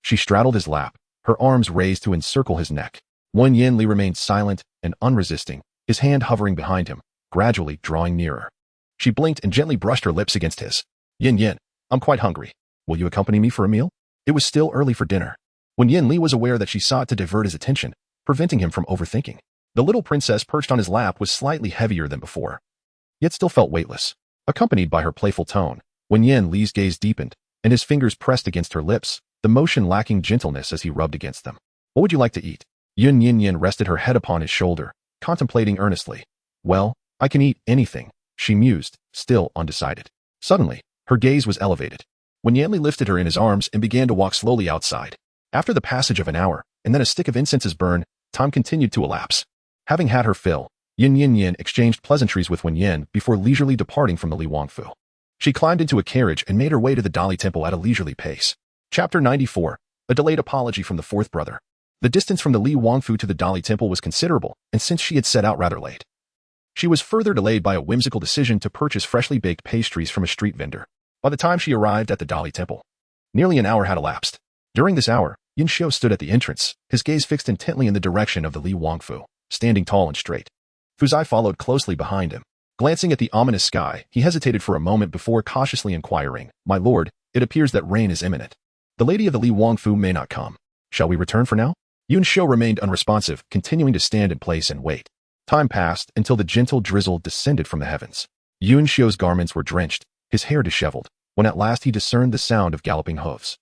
she straddled his lap, her arms raised to encircle his neck. Wen Yanli remained silent and unresisting, his hand hovering behind him, gradually drawing nearer. She blinked and gently brushed her lips against his. "Yin Yin, I'm quite hungry. Will you accompany me for a meal?" It was still early for dinner. When Yanli was aware that she sought to divert his attention, preventing him from overthinking. The little princess perched on his lap was slightly heavier than before, yet still felt weightless. Accompanied by her playful tone, Wen Yanli's gaze deepened, and his fingers pressed against her lips, the motion lacking gentleness as he rubbed against them. "What would you like to eat?" Yun Nian Nian rested her head upon his shoulder, contemplating earnestly. "Well, I can eat anything," she mused, still undecided. Suddenly, her gaze was elevated. When Yanli lifted her in his arms and began to walk slowly outside. After the passage of an hour, and then a stick of incense's burn, time continued to elapse. Having had her fill, Yun Nian Nian exchanged pleasantries with Wen Yan before leisurely departing from the Li Wangfu. She climbed into a carriage and made her way to the Dali Temple at a leisurely pace. Chapter 94, A Delayed Apology from the Fourth Brother. The distance from the Li Wangfu to the Dali Temple was considerable, and since she had set out rather late, she was further delayed by a whimsical decision to purchase freshly baked pastries from a street vendor. By the time she arrived at the Dali Temple, nearly an hour had elapsed. During this hour, Yin Xiu stood at the entrance, his gaze fixed intently in the direction of the Li Wangfu, standing tall and straight. Fuzai followed closely behind him. Glancing at the ominous sky, he hesitated for a moment before cautiously inquiring, "My lord, it appears that rain is imminent. The lady of the Li Wangfu may not come. Shall we return for now?" Yun Xiu remained unresponsive, continuing to stand in place and wait. Time passed until the gentle drizzle descended from the heavens. Yun Xiu's garments were drenched, his hair disheveled, when at last he discerned the sound of galloping hooves.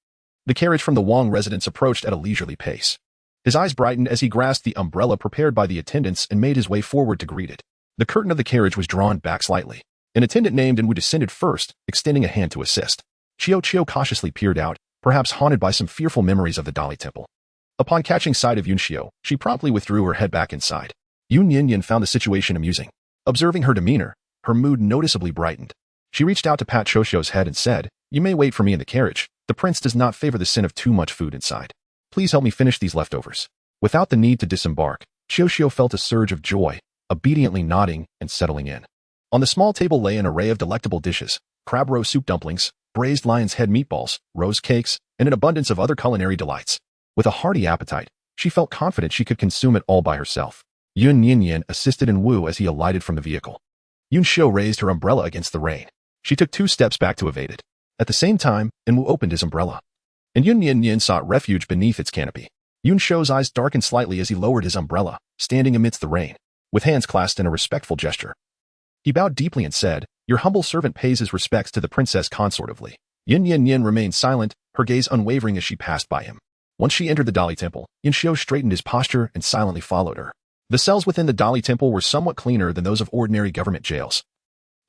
The carriage from the Wang residence approached at a leisurely pace. His eyes brightened as he grasped the umbrella prepared by the attendants and made his way forward to greet it. The curtain of the carriage was drawn back slightly. An attendant named Enwu descended first, extending a hand to assist. Chiu cautiously peered out, perhaps haunted by some fearful memories of the Dali Temple. Upon catching sight of Yun Xiu, she promptly withdrew her head back inside. Yun Nian Nian found the situation amusing. Observing her demeanor, her mood noticeably brightened. She reached out to pat Xiu's head and said, "You may wait for me in the carriage. The prince does not favor the sin of too much food inside. Please help me finish these leftovers." Without the need to disembark, Xiu felt a surge of joy, obediently nodding and settling in. On the small table lay an array of delectable dishes: crab roe soup dumplings, braised lion's head meatballs, rose cakes, and an abundance of other culinary delights. With a hearty appetite, she felt confident she could consume it all by herself. Yun Nian Nian assisted Enwu as he alighted from the vehicle. Yun Xiu raised her umbrella against the rain. She took 2 steps back to evade it. At the same time, Enwu opened his umbrella, and Yun Nian Nian sought refuge beneath its canopy. Yun Xiu's eyes darkened slightly as he lowered his umbrella, standing amidst the rain, with hands clasped in a respectful gesture. He bowed deeply and said, "Your humble servant pays his respects to the princess consort of Li." Yun Nian Nian remained silent, her gaze unwavering as she passed by him. Once she entered the Dali Temple, Yun Xiu straightened his posture and silently followed her. The cells within the Dali Temple were somewhat cleaner than those of ordinary government jails,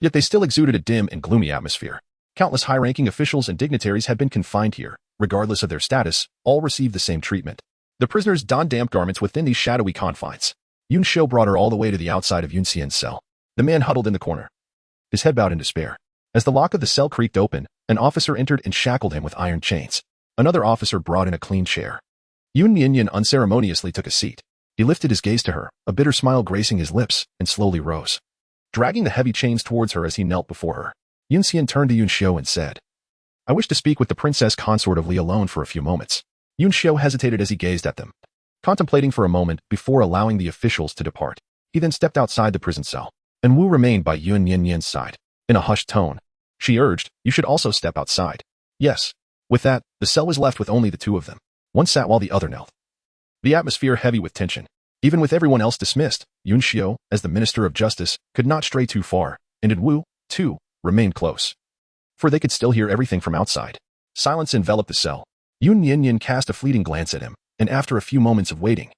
yet they still exuded a dim and gloomy atmosphere. Countless high-ranking officials and dignitaries had been confined here. Regardless of their status, all received the same treatment. The prisoners donned damp garments within these shadowy confines. Yun Xiu brought her all the way to the outside of Yun Xian's cell. The man huddled in the corner, his head bowed in despair. As the lock of the cell creaked open, an officer entered and shackled him with iron chains. Another officer brought in a clean chair. Yun Nian Nian unceremoniously took a seat. He lifted his gaze to her, a bitter smile gracing his lips, and slowly rose, dragging the heavy chains towards her as he knelt before her. Yun Xian turned to Yun Xiu and said, "I wish to speak with the princess consort of Li alone for a few moments." Yun Xiu hesitated as he gazed at them, contemplating for a moment before allowing the officials to depart. He then stepped outside the prison cell, and Wu remained by Yun Nian Nian's side. In a hushed tone, she urged, "You should also step outside." "Yes." With that, the cell was left with only the 2 of them. One sat while the other knelt, the atmosphere heavy with tension. Even with everyone else dismissed, Yun Xiu, as the Minister of Justice, could not stray too far, and Wu, 2. Remained close, for they could still hear everything from outside. Silence enveloped the cell. Yun Nian Nian cast a fleeting glance at him, and after a few moments of waiting,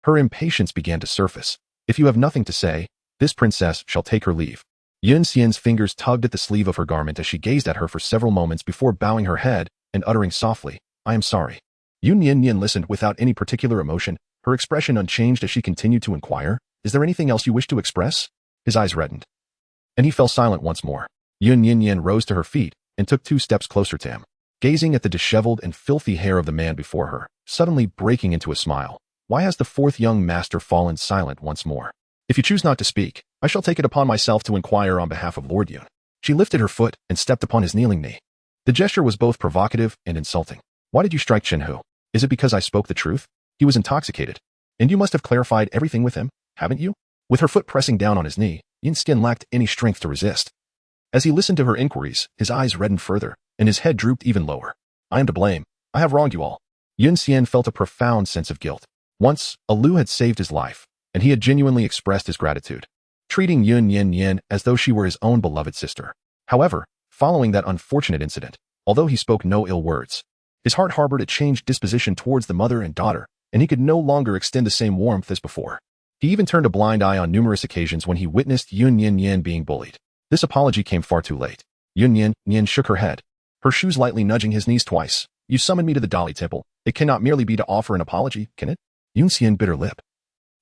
her impatience began to surface. If you have nothing to say, this princess shall take her leave. Yun Xian's fingers tugged at the sleeve of her garment as she gazed at her for several moments before bowing her head and uttering softly, I am sorry. Yun Nian Nian listened without any particular emotion, her expression unchanged as she continued to inquire, is there anything else you wish to express? His eyes reddened, and he fell silent once more. Yun Nian Nian rose to her feet and took 2 steps closer to him, gazing at the disheveled and filthy hair of the man before her, suddenly breaking into a smile. Why has the 4th young master fallen silent once more? If you choose not to speak, I shall take it upon myself to inquire on behalf of Lord Yun. She lifted her foot and stepped upon his kneeling knee. The gesture was both provocative and insulting. Why did you strike Chenhu? Is it because I spoke the truth? He was intoxicated. And you must have clarified everything with him, haven't you? With her foot pressing down on his knee, Yun Xian lacked any strength to resist. As he listened to her inquiries, his eyes reddened further, and his head drooped even lower. I am to blame. I have wronged you all. Yun Xian felt a profound sense of guilt. Once, a Lu had saved his life, and he had genuinely expressed his gratitude, treating Yun Nian Nian as though she were his own beloved sister. However, following that unfortunate incident, although he spoke no ill words, his heart harbored a changed disposition towards the mother and daughter, and he could no longer extend the same warmth as before. He even turned a blind eye on numerous occasions when he witnessed Yun Nian Nian being bullied. This apology came far too late. Yun Nian Nian shook her head, her shoes lightly nudging his knees twice. You summoned me to the Dali Temple. It cannot merely be to offer an apology, can it? Yun Xian bit her lip,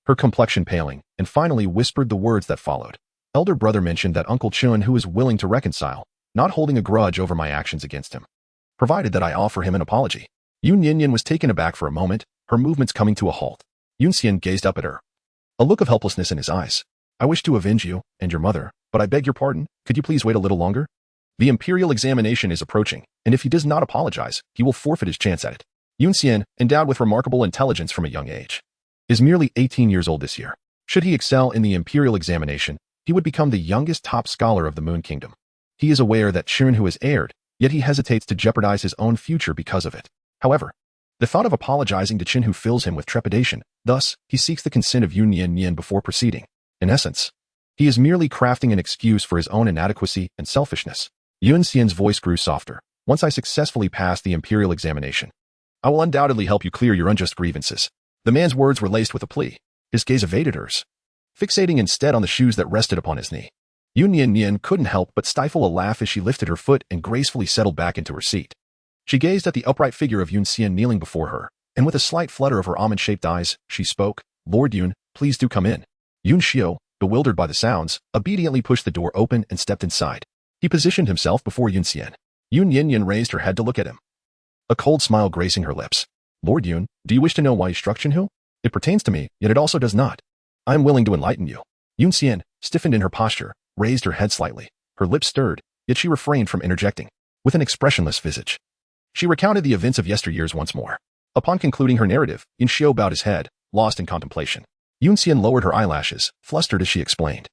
her complexion paling, and finally whispered the words that followed. Elder brother mentioned that Uncle Chun who is willing to reconcile, not holding a grudge over my actions against him, provided that I offer him an apology. Yun Nian Nian was taken aback for a moment, her movements coming to a halt. Yun Xian gazed up at her, a look of helplessness in his eyes. I wish to avenge you and your mother, but I beg your pardon, could you please wait a little longer? The imperial examination is approaching, and if he does not apologize, he will forfeit his chance at it. Yun Xian, endowed with remarkable intelligence from a young age, is merely 18 years old this year. Should he excel in the imperial examination, he would become the youngest top scholar of the Moon Kingdom. He is aware that Chenhu has erred, yet he hesitates to jeopardize his own future because of it. However, the thought of apologizing to Chenhu fills him with trepidation, thus, he seeks the consent of Yun Nian Nian before proceeding. In essence, he is merely crafting an excuse for his own inadequacy and selfishness. Yun Xian's voice grew softer. Once I successfully pass the imperial examination, I will undoubtedly help you clear your unjust grievances. The man's words were laced with a plea. His gaze evaded hers, fixating instead on the shoes that rested upon his knee. Yun Nian Nian couldn't help but stifle a laugh as she lifted her foot and gracefully settled back into her seat. She gazed at the upright figure of Yun Xian kneeling before her, and with a slight flutter of her almond-shaped eyes, she spoke, Lord Yun, please do come in. Yun Xiao, bewildered by the sounds, obediently pushed the door open and stepped inside. He positioned himself before Yun Xian. Yun Nian Nian raised her head to look at him, a cold smile gracing her lips. Lord Yun, do you wish to know why you struck Chenhu? It pertains to me, yet it also does not. I am willing to enlighten you. Yun Xian, stiffened in her posture, raised her head slightly. Her lips stirred, yet she refrained from interjecting. With an expressionless visage, she recounted the events of yesteryears once more. Upon concluding her narrative, Yun Xiao bowed his head, lost in contemplation. Yun Xian lowered her eyelashes, flustered as she explained.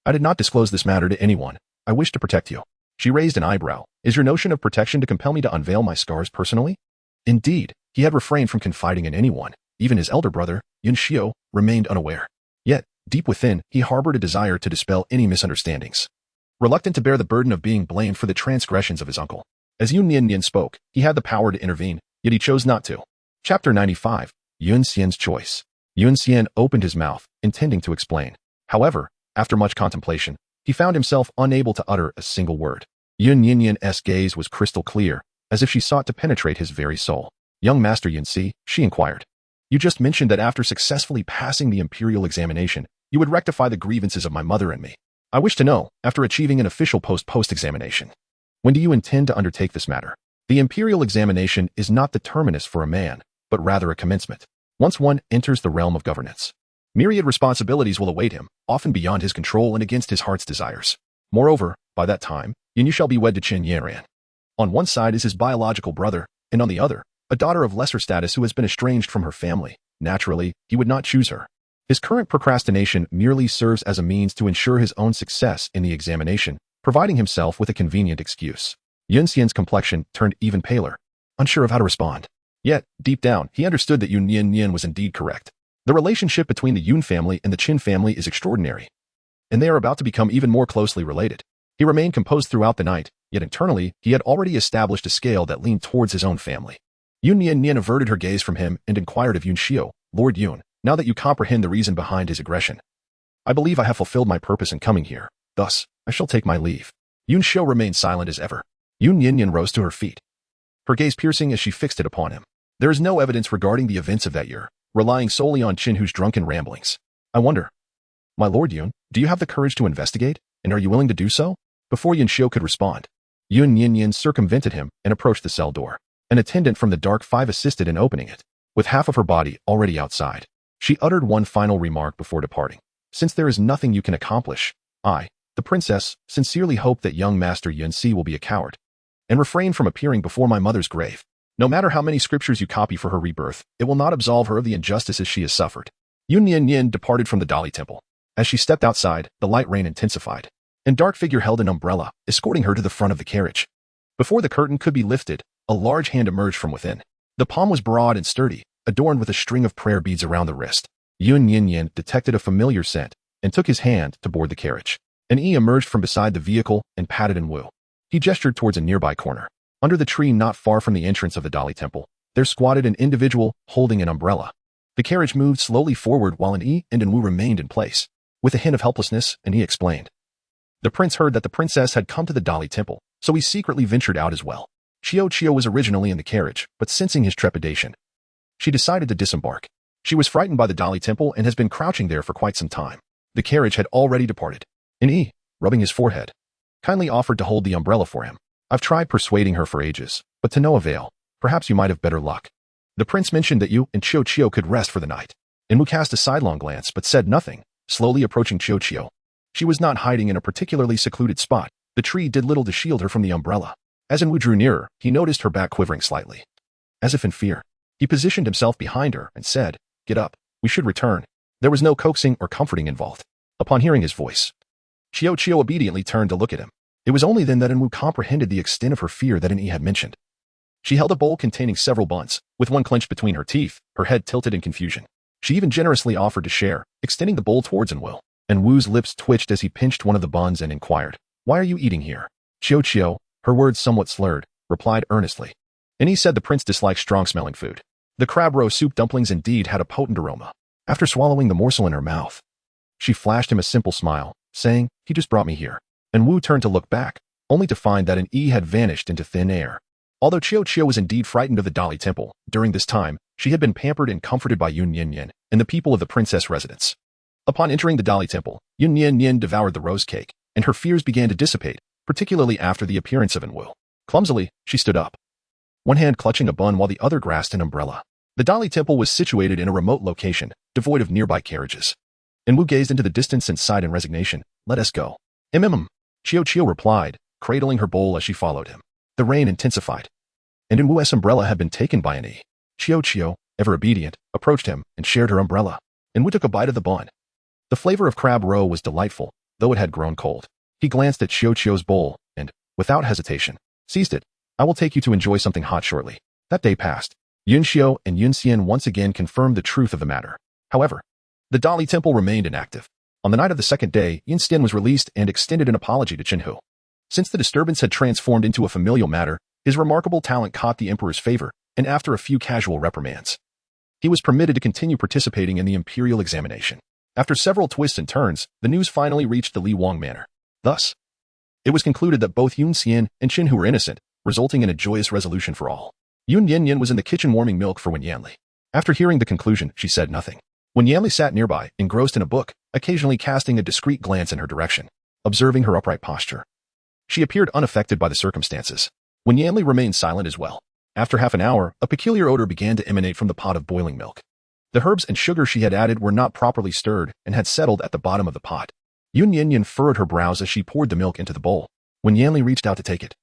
I did not disclose this matter to anyone. I wish to protect you. She raised an eyebrow. Is your notion of protection to compel me to unveil my scars personally? Indeed, he had refrained from confiding in anyone. Even his elder brother, Yun Xiao, remained unaware. Yet, deep within, he harbored a desire to dispel any misunderstandings, reluctant to bear the burden of being blamed for the transgressions of his uncle. As Yun Nian Nian spoke, he had the power to intervene, yet he chose not to. Chapter 95. Yun Xian's Choice. Yun Xian opened his mouth, intending to explain. However, after much contemplation, he found himself unable to utter a single word. Yun Nian Nian's gaze was crystal clear, as if she sought to penetrate his very soul. Young Master Yun Si, she inquired. You just mentioned that after successfully passing the imperial examination, you would rectify the grievances of my mother and me. I wish to know, after achieving an official post-examination, when do you intend to undertake this matter? The imperial examination is not the terminus for a man, but rather a commencement. Once one enters the realm of governance, myriad responsibilities will await him, often beyond his control and against his heart's desires. Moreover, by that time, Yun shall be wed to Chen Yanran. On one side is his biological brother, and on the other, a daughter of lesser status who has been estranged from her family. Naturally, he would not choose her. His current procrastination merely serves as a means to ensure his own success in the examination, providing himself with a convenient excuse. Yun Xian's complexion turned even paler, unsure of how to respond. Yet, deep down, he understood that Yun Nian Nian was indeed correct. The relationship between the Yun family and the Qin family is extraordinary, and they are about to become even more closely related. He remained composed throughout the night, yet internally, he had already established a scale that leaned towards his own family. Yun Nian Nian averted her gaze from him and inquired of Yun Xiu, Lord Yun, now that you comprehend the reason behind his aggression. I believe I have fulfilled my purpose in coming here. Thus, I shall take my leave. Yun Xiu remained silent as ever. Yun Nian Nian rose to her feet, her gaze piercing as she fixed it upon him. There is no evidence regarding the events of that year, relying solely on Qin Hu's drunken ramblings. I wonder, my Lord Yun, do you have the courage to investigate, and are you willing to do so? Before Yun Xiu could respond, Yun Nian Nian circumvented him and approached the cell door. An attendant from the Dark Five assisted in opening it. With half of her body already outside, she uttered one final remark before departing. Since there is nothing you can accomplish, I, the princess, sincerely hope that young Master Yun Si will be a coward and refrain from appearing before my mother's grave. No matter how many scriptures you copy for her rebirth, it will not absolve her of the injustices she has suffered. Yun Nian Nian departed from the Dali Temple. As she stepped outside, the light rain intensified. A dark figure held an umbrella, escorting her to the front of the carriage. Before the curtain could be lifted, a large hand emerged from within. The palm was broad and sturdy, adorned with a string of prayer beads around the wrist. Yun Nian Nian detected a familiar scent and took his hand to board the carriage. An E emerged from beside the vehicle and patted and Wu. He gestured towards a nearby corner. Under the tree not far from the entrance of the Dali Temple, there squatted an individual holding an umbrella. The carriage moved slowly forward while an E and an Wu remained in place. With a hint of helplessness, an E explained. The prince heard that the princess had come to the Dali Temple, so he secretly ventured out as well. Chio was originally in the carriage, but sensing his trepidation, she decided to disembark. She was frightened by the Dali Temple and has been crouching there for quite some time. The carriage had already departed. An E, rubbing his forehead, kindly offered to hold the umbrella for him. I've tried persuading her for ages, but to no avail. Perhaps you might have better luck. The prince mentioned that you and Chio could rest for the night. Enmu cast a sidelong glance but said nothing, slowly approaching Chio. She was not hiding in a particularly secluded spot. The tree did little to shield her from the umbrella. As Enmu drew nearer, he noticed her back quivering slightly. As if in fear, he positioned himself behind her and said, Get up, we should return. There was no coaxing or comforting involved. Upon hearing his voice, Chio obediently turned to look at him. It was only then that Enmu comprehended the extent of her fear that An-E had mentioned. She held a bowl containing several buns, with one clenched between her teeth, her head tilted in confusion. She even generously offered to share, extending the bowl towards Enwu. Enwu's lips twitched as he pinched one of the buns and inquired, Why are you eating here? Chio, her words somewhat slurred, replied earnestly. An-E said the prince disliked strong-smelling food. The crab roe soup dumplings indeed had a potent aroma. After swallowing the morsel in her mouth, she flashed him a simple smile, saying, He just brought me here. And Wu turned to look back, only to find that an E had vanished into thin air. Although Chio was indeed frightened of the Dali Temple, during this time, she had been pampered and comforted by Yun Nian Nian and the people of the princess residence. Upon entering the Dali Temple, Yun Nian Nian devoured the rose cake, and her fears began to dissipate, particularly after the appearance of Enwu. Clumsily, she stood up, one hand clutching a bun while the other grasped an umbrella. The Dali Temple was situated in a remote location, devoid of nearby carriages. Enwu gazed into the distance and sighed in resignation. Let us go. Chio replied, cradling her bowl as she followed him. The rain intensified, and Enwu's umbrella had been taken by an E. Chio, ever obedient, approached him and shared her umbrella. Enwu took a bite of the bun. The flavor of crab roe was delightful, though it had grown cold. He glanced at Chio's bowl and, without hesitation, seized it. I will take you to enjoy something hot shortly. That day passed. Yun Xiu and Yun Xian once again confirmed the truth of the matter. However, the Dali Temple remained inactive. On the night of the second day, Yun Xian was released and extended an apology to Qin Hu. Since the disturbance had transformed into a familial matter, his remarkable talent caught the emperor's favor, and after a few casual reprimands, he was permitted to continue participating in the imperial examination. After several twists and turns, the news finally reached the Li Wang manor. Thus, it was concluded that both Yun Xian and Qin Hu were innocent, resulting in a joyous resolution for all. Yun Nian Nian was in the kitchen warming milk for Wen Yanli. After hearing the conclusion, she said nothing. Wen Yanli sat nearby, engrossed in a book, occasionally casting a discreet glance in her direction, observing her upright posture. She appeared unaffected by the circumstances. Wen Yanli remained silent as well. After half an hour, a peculiar odor began to emanate from the pot of boiling milk. The herbs and sugar she had added were not properly stirred and had settled at the bottom of the pot. Yun Nian Nian furrowed her brows as she poured the milk into the bowl. Wen Yanli reached out to take it,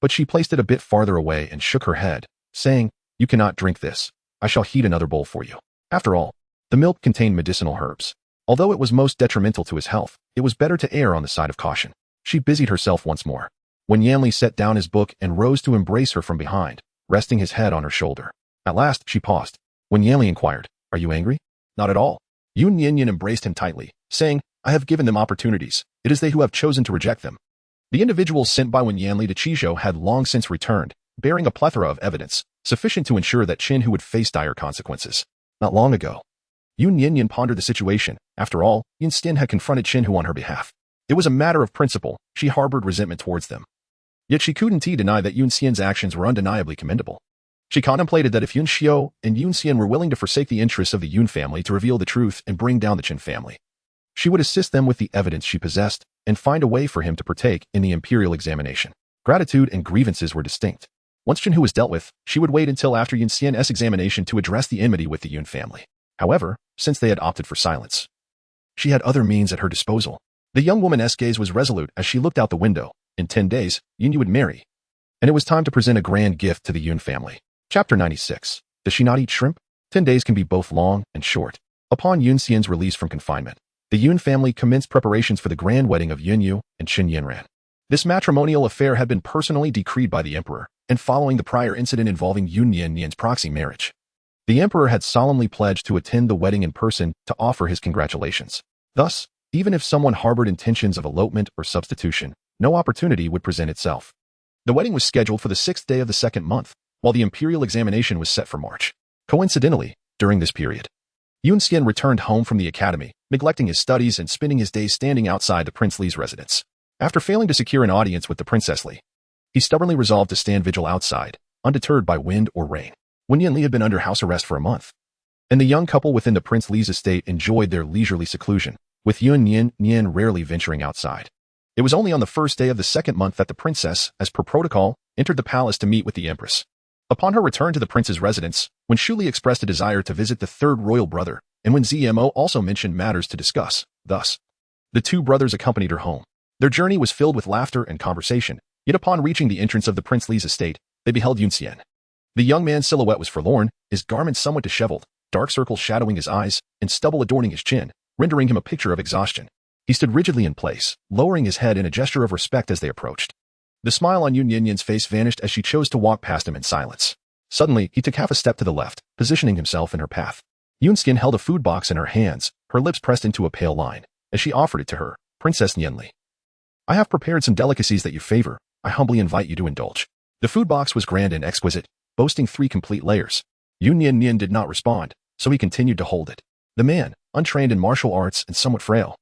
but she placed it a bit farther away and shook her head, saying, You cannot drink this. I shall heat another bowl for you. After all, the milk contained medicinal herbs. Although it was most detrimental to his health, it was better to err on the side of caution. She busied herself once more. Wen Yanli set down his book and rose to embrace her from behind, resting his head on her shoulder. At last, she paused. Wen Yanli inquired, Are you angry? Not at all. Yun Nian Nian embraced him tightly, saying, I have given them opportunities. It is they who have chosen to reject them. The individuals sent by Wen Yanli to Qizhou had long since returned, bearing a plethora of evidence, sufficient to ensure that Qin Hu would face dire consequences. Not long ago, Yun Nian Nian pondered the situation. After all, Yun Nian had confronted Qin Hu on her behalf. It was a matter of principle. She harbored resentment towards them. Yet she couldn't deny that Yun Nian's actions were undeniably commendable. She contemplated that if Yun Xiu and Yun Nian were willing to forsake the interests of the Yun family to reveal the truth and bring down the Qin family, she would assist them with the evidence she possessed and find a way for him to partake in the imperial examination. Gratitude and grievances were distinct. Once Qin Hu was dealt with, she would wait until after Yun Nian's examination to address the enmity with the Yun family. However, since they had opted for silence, she had other means at her disposal. The young woman's gaze was resolute as she looked out the window. In 10 days, Yun Yu would marry, and it was time to present a grand gift to the Yun family. Chapter 96. Does she not eat shrimp? 10 days can be both long and short. Upon Yun Xian's release from confinement, the Yun family commenced preparations for the grand wedding of Yun Yu and Qin Yanran. This matrimonial affair had been personally decreed by the emperor, and following the prior incident involving Yun Nian Nian's proxy marriage, the emperor had solemnly pledged to attend the wedding in person to offer his congratulations. Thus, even if someone harbored intentions of elopement or substitution, no opportunity would present itself. The wedding was scheduled for the 6th day of the 2nd month, while the imperial examination was set for March. Coincidentally, during this period, Yun Nian returned home from the academy, neglecting his studies and spending his days standing outside the Prince Li's residence. After failing to secure an audience with the Princess Li, he stubbornly resolved to stand vigil outside, undeterred by wind or rain. Wen Yanli had been under house arrest for a month, and the young couple within the Prince Li's estate enjoyed their leisurely seclusion, with Yun Nian Nian rarely venturing outside. It was only on the 1st day of the 2nd month that the princess, as per protocol, entered the palace to meet with the empress. Upon her return to the prince's residence, when Shuli expressed a desire to visit the 3rd royal brother, and when Zmo also mentioned matters to discuss, thus, the 2 brothers accompanied her home. Their journey was filled with laughter and conversation, yet upon reaching the entrance of the Prince Li's estate, they beheld Yun Nian. The young man's silhouette was forlorn, his garments somewhat disheveled, dark circles shadowing his eyes, and stubble adorning his chin, rendering him a picture of exhaustion. He stood rigidly in place, lowering his head in a gesture of respect as they approached. The smile on Yun Nian Nian's face vanished as she chose to walk past him in silence. Suddenly, he took half a step to the left, positioning himself in her path. Yun Nian held a food box in her hands, her lips pressed into a pale line, as she offered it to her. Princess Yanli, I have prepared some delicacies that you favor. I humbly invite you to indulge. The food box was grand and exquisite, boasting 3 complete layers. Yun Nian Nian did not respond, so he continued to hold it. The man, untrained in martial arts and somewhat frail,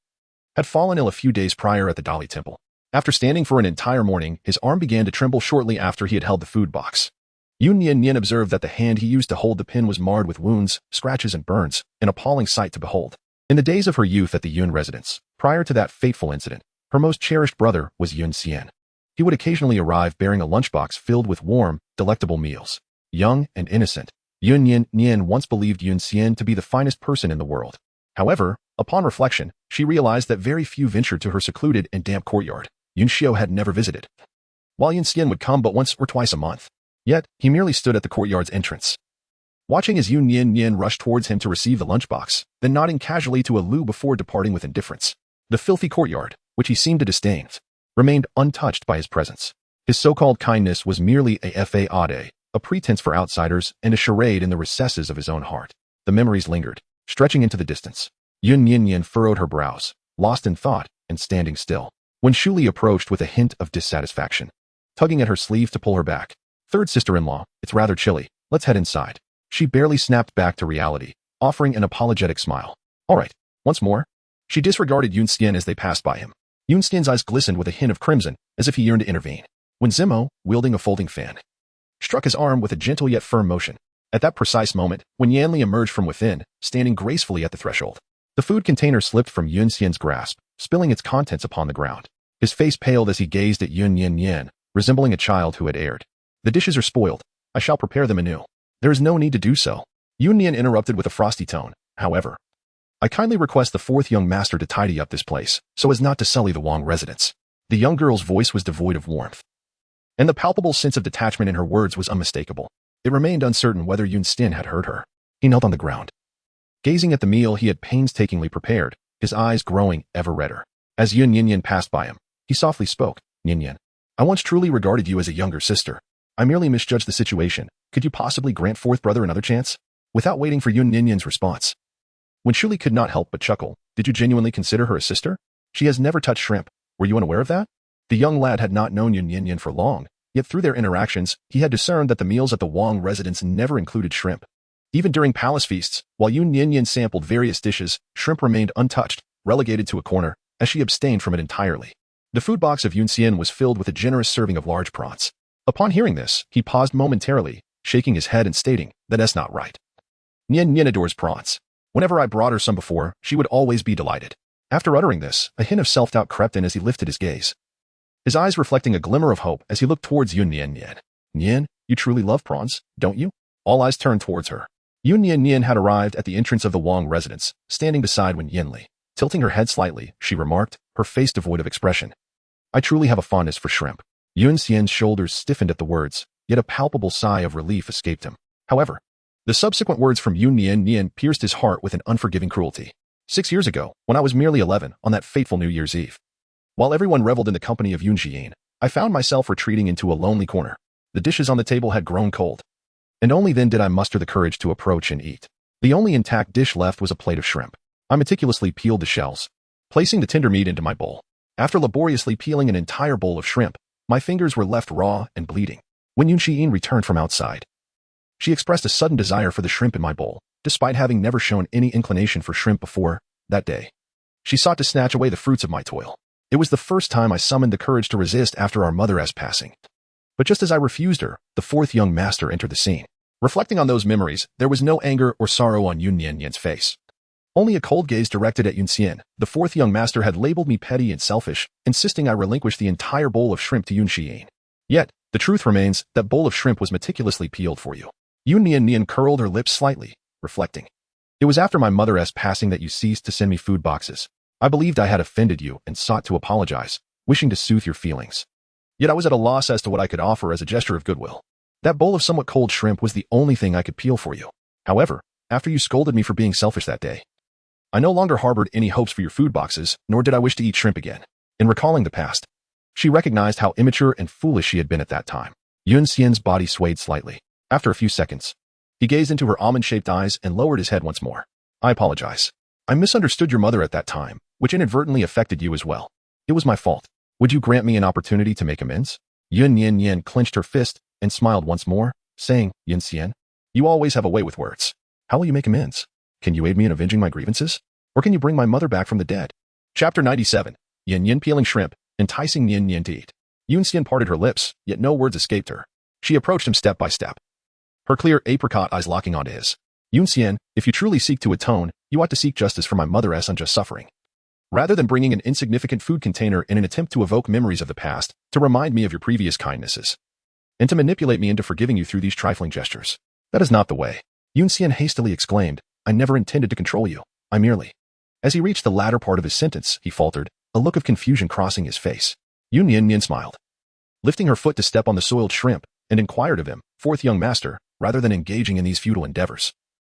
had fallen ill a few days prior at the Dali temple. After standing for an entire morning, his arm began to tremble shortly after he had held the food box. Yun Nian Nian observed that the hand he used to hold the pin was marred with wounds, scratches and burns, an appalling sight to behold. In the days of her youth at the Yun residence, prior to that fateful incident, her most cherished brother was Yun Nian. He would occasionally arrive bearing a lunchbox filled with warm, delectable meals. Young and innocent, Yun Nian Nian once believed Yun Nian to be the finest person in the world. However, upon reflection, she realized that very few ventured to her secluded and damp courtyard. Yun Xiu had never visited, while Yun Nian would come but once or twice a month. Yet, he merely stood at the courtyard's entrance, watching as Yun Nian Nian rushed towards him to receive the lunchbox, then nodding casually to Lu before departing with indifference. The filthy courtyard, which he seemed to disdain, remained untouched by his presence. His so-called kindness was merely a fade, a pretense for outsiders and a charade in the recesses of his own heart. The memories lingered, stretching into the distance. Yun Nian Nian furrowed her brows, lost in thought and standing still, when Shuli approached with a hint of dissatisfaction, tugging at her sleeve to pull her back. Third sister-in-law, it's rather chilly. Let's head inside. She barely snapped back to reality, offering an apologetic smile. All right, once more. She disregarded Yun Nian as they passed by him. Yun Nian's eyes glistened with a hint of crimson, as if he yearned to intervene. When Zemo, wielding a folding fan, struck his arm with a gentle yet firm motion. At that precise moment, when Yanli emerged from within, standing gracefully at the threshold, the food container slipped from Yun Nian's grasp, spilling its contents upon the ground. His face paled as he gazed at Yun Nian Nian, resembling a child who had erred. The dishes are spoiled. I shall prepare them anew. There is no need to do so. Yun Nian interrupted with a frosty tone. However, I kindly request the 4th young master to tidy up this place, so as not to sully the Wang residence. The young girl's voice was devoid of warmth, and the palpable sense of detachment in her words was unmistakable. It remained uncertain whether Yun Nian had heard her. He knelt on the ground, gazing at the meal he had painstakingly prepared, his eyes growing ever redder. As Yun Nian Nian passed by him, he softly spoke. Nian Nian, I once truly regarded you as a younger sister. I merely misjudged the situation. Could you possibly grant 4th brother another chance? Without waiting for Yun Nian Nian's response, when Shuli could not help but chuckle, did you genuinely consider her a sister? She has never touched shrimp. Were you unaware of that? The young lad had not known Yun Nian Nian for long, yet through their interactions, he had discerned that the meals at the Wang residence never included shrimp. Even during palace feasts, while Yun Nian Nian sampled various dishes, shrimp remained untouched, relegated to a corner, as she abstained from it entirely. The food box of Yun Xian was filled with a generous serving of large prawns. Upon hearing this, he paused momentarily, shaking his head and stating, "That's not right. Nian Nian adores prawns. Whenever I brought her some before, she would always be delighted." After uttering this, a hint of self-doubt crept in as he lifted his gaze, his eyes reflecting a glimmer of hope as he looked towards Yun Nian Nian. "Nian, you truly love prawns, don't you?" All eyes turned towards her. Yun Nian Nian had arrived at the entrance of the Wang residence, standing beside Wen Yanli. Tilting her head slightly, she remarked, her face devoid of expression, "I truly have a fondness for shrimp." Yun Xian's shoulders stiffened at the words, yet a palpable sigh of relief escaped him. However, the subsequent words from Yun Nian Nian pierced his heart with an unforgiving cruelty. 6 years ago, when I was merely 11, on that fateful New Year's Eve, while everyone reveled in the company of Yun Xian, I found myself retreating into a lonely corner. The dishes on the table had grown cold, and only then did I muster the courage to approach and eat. The only intact dish left was a plate of shrimp. I meticulously peeled the shells, placing the tender meat into my bowl. After laboriously peeling an entire bowl of shrimp, my fingers were left raw and bleeding. When Yun Xian returned from outside, she expressed a sudden desire for the shrimp in my bowl, despite having never shown any inclination for shrimp before. That day, she sought to snatch away the fruits of my toil. It was the first time I summoned the courage to resist after our mother's passing. But just as I refused her, the fourth young master entered the scene. Reflecting on those memories, there was no anger or sorrow on Yun Nian Nian's face. Only a cold gaze directed at Yun Xian. The fourth young master had labeled me petty and selfish, insisting I relinquish the entire bowl of shrimp to Yun Xian. Yet, the truth remains, that bowl of shrimp was meticulously peeled for you. Yun Nian Nian curled her lips slightly, reflecting, "It was after my mother's passing that you ceased to send me food boxes. I believed I had offended you and sought to apologize, wishing to soothe your feelings. Yet I was at a loss as to what I could offer as a gesture of goodwill. That bowl of somewhat cold shrimp was the only thing I could peel for you. However, after you scolded me for being selfish that day, I no longer harbored any hopes for your food boxes, nor did I wish to eat shrimp again." In recalling the past, she recognized how immature and foolish she had been at that time. Yun Xian's body swayed slightly. After a few seconds, he gazed into her almond-shaped eyes and lowered his head once more. "I apologize. I misunderstood your mother at that time, which inadvertently affected you as well. It was my fault. Would you grant me an opportunity to make amends?" Yun Nian Nian clenched her fist and smiled once more, saying, "Yun Xian, you always have a way with words. How will you make amends? Can you aid me in avenging my grievances? Or can you bring my mother back from the dead?" Chapter 97. Yun Nian peeling shrimp, enticing Nian Nian to eat. Yun Xian parted her lips, yet no words escaped her. She approached him step by step, her clear apricot eyes locking onto his. "Yun Xian, if you truly seek to atone, you ought to seek justice for my mother's unjust suffering, rather than bringing an insignificant food container in an attempt to evoke memories of the past, to remind me of your previous kindnesses, and to manipulate me into forgiving you through these trifling gestures. That is not the way." Yun Xian hastily exclaimed, "I never intended to control you. I merely—" As he reached the latter part of his sentence, he faltered, a look of confusion crossing his face. Yun Nian Nian smiled, lifting her foot to step on the soiled shrimp, and inquired of him, "Fourth young master, rather than engaging in these futile endeavors,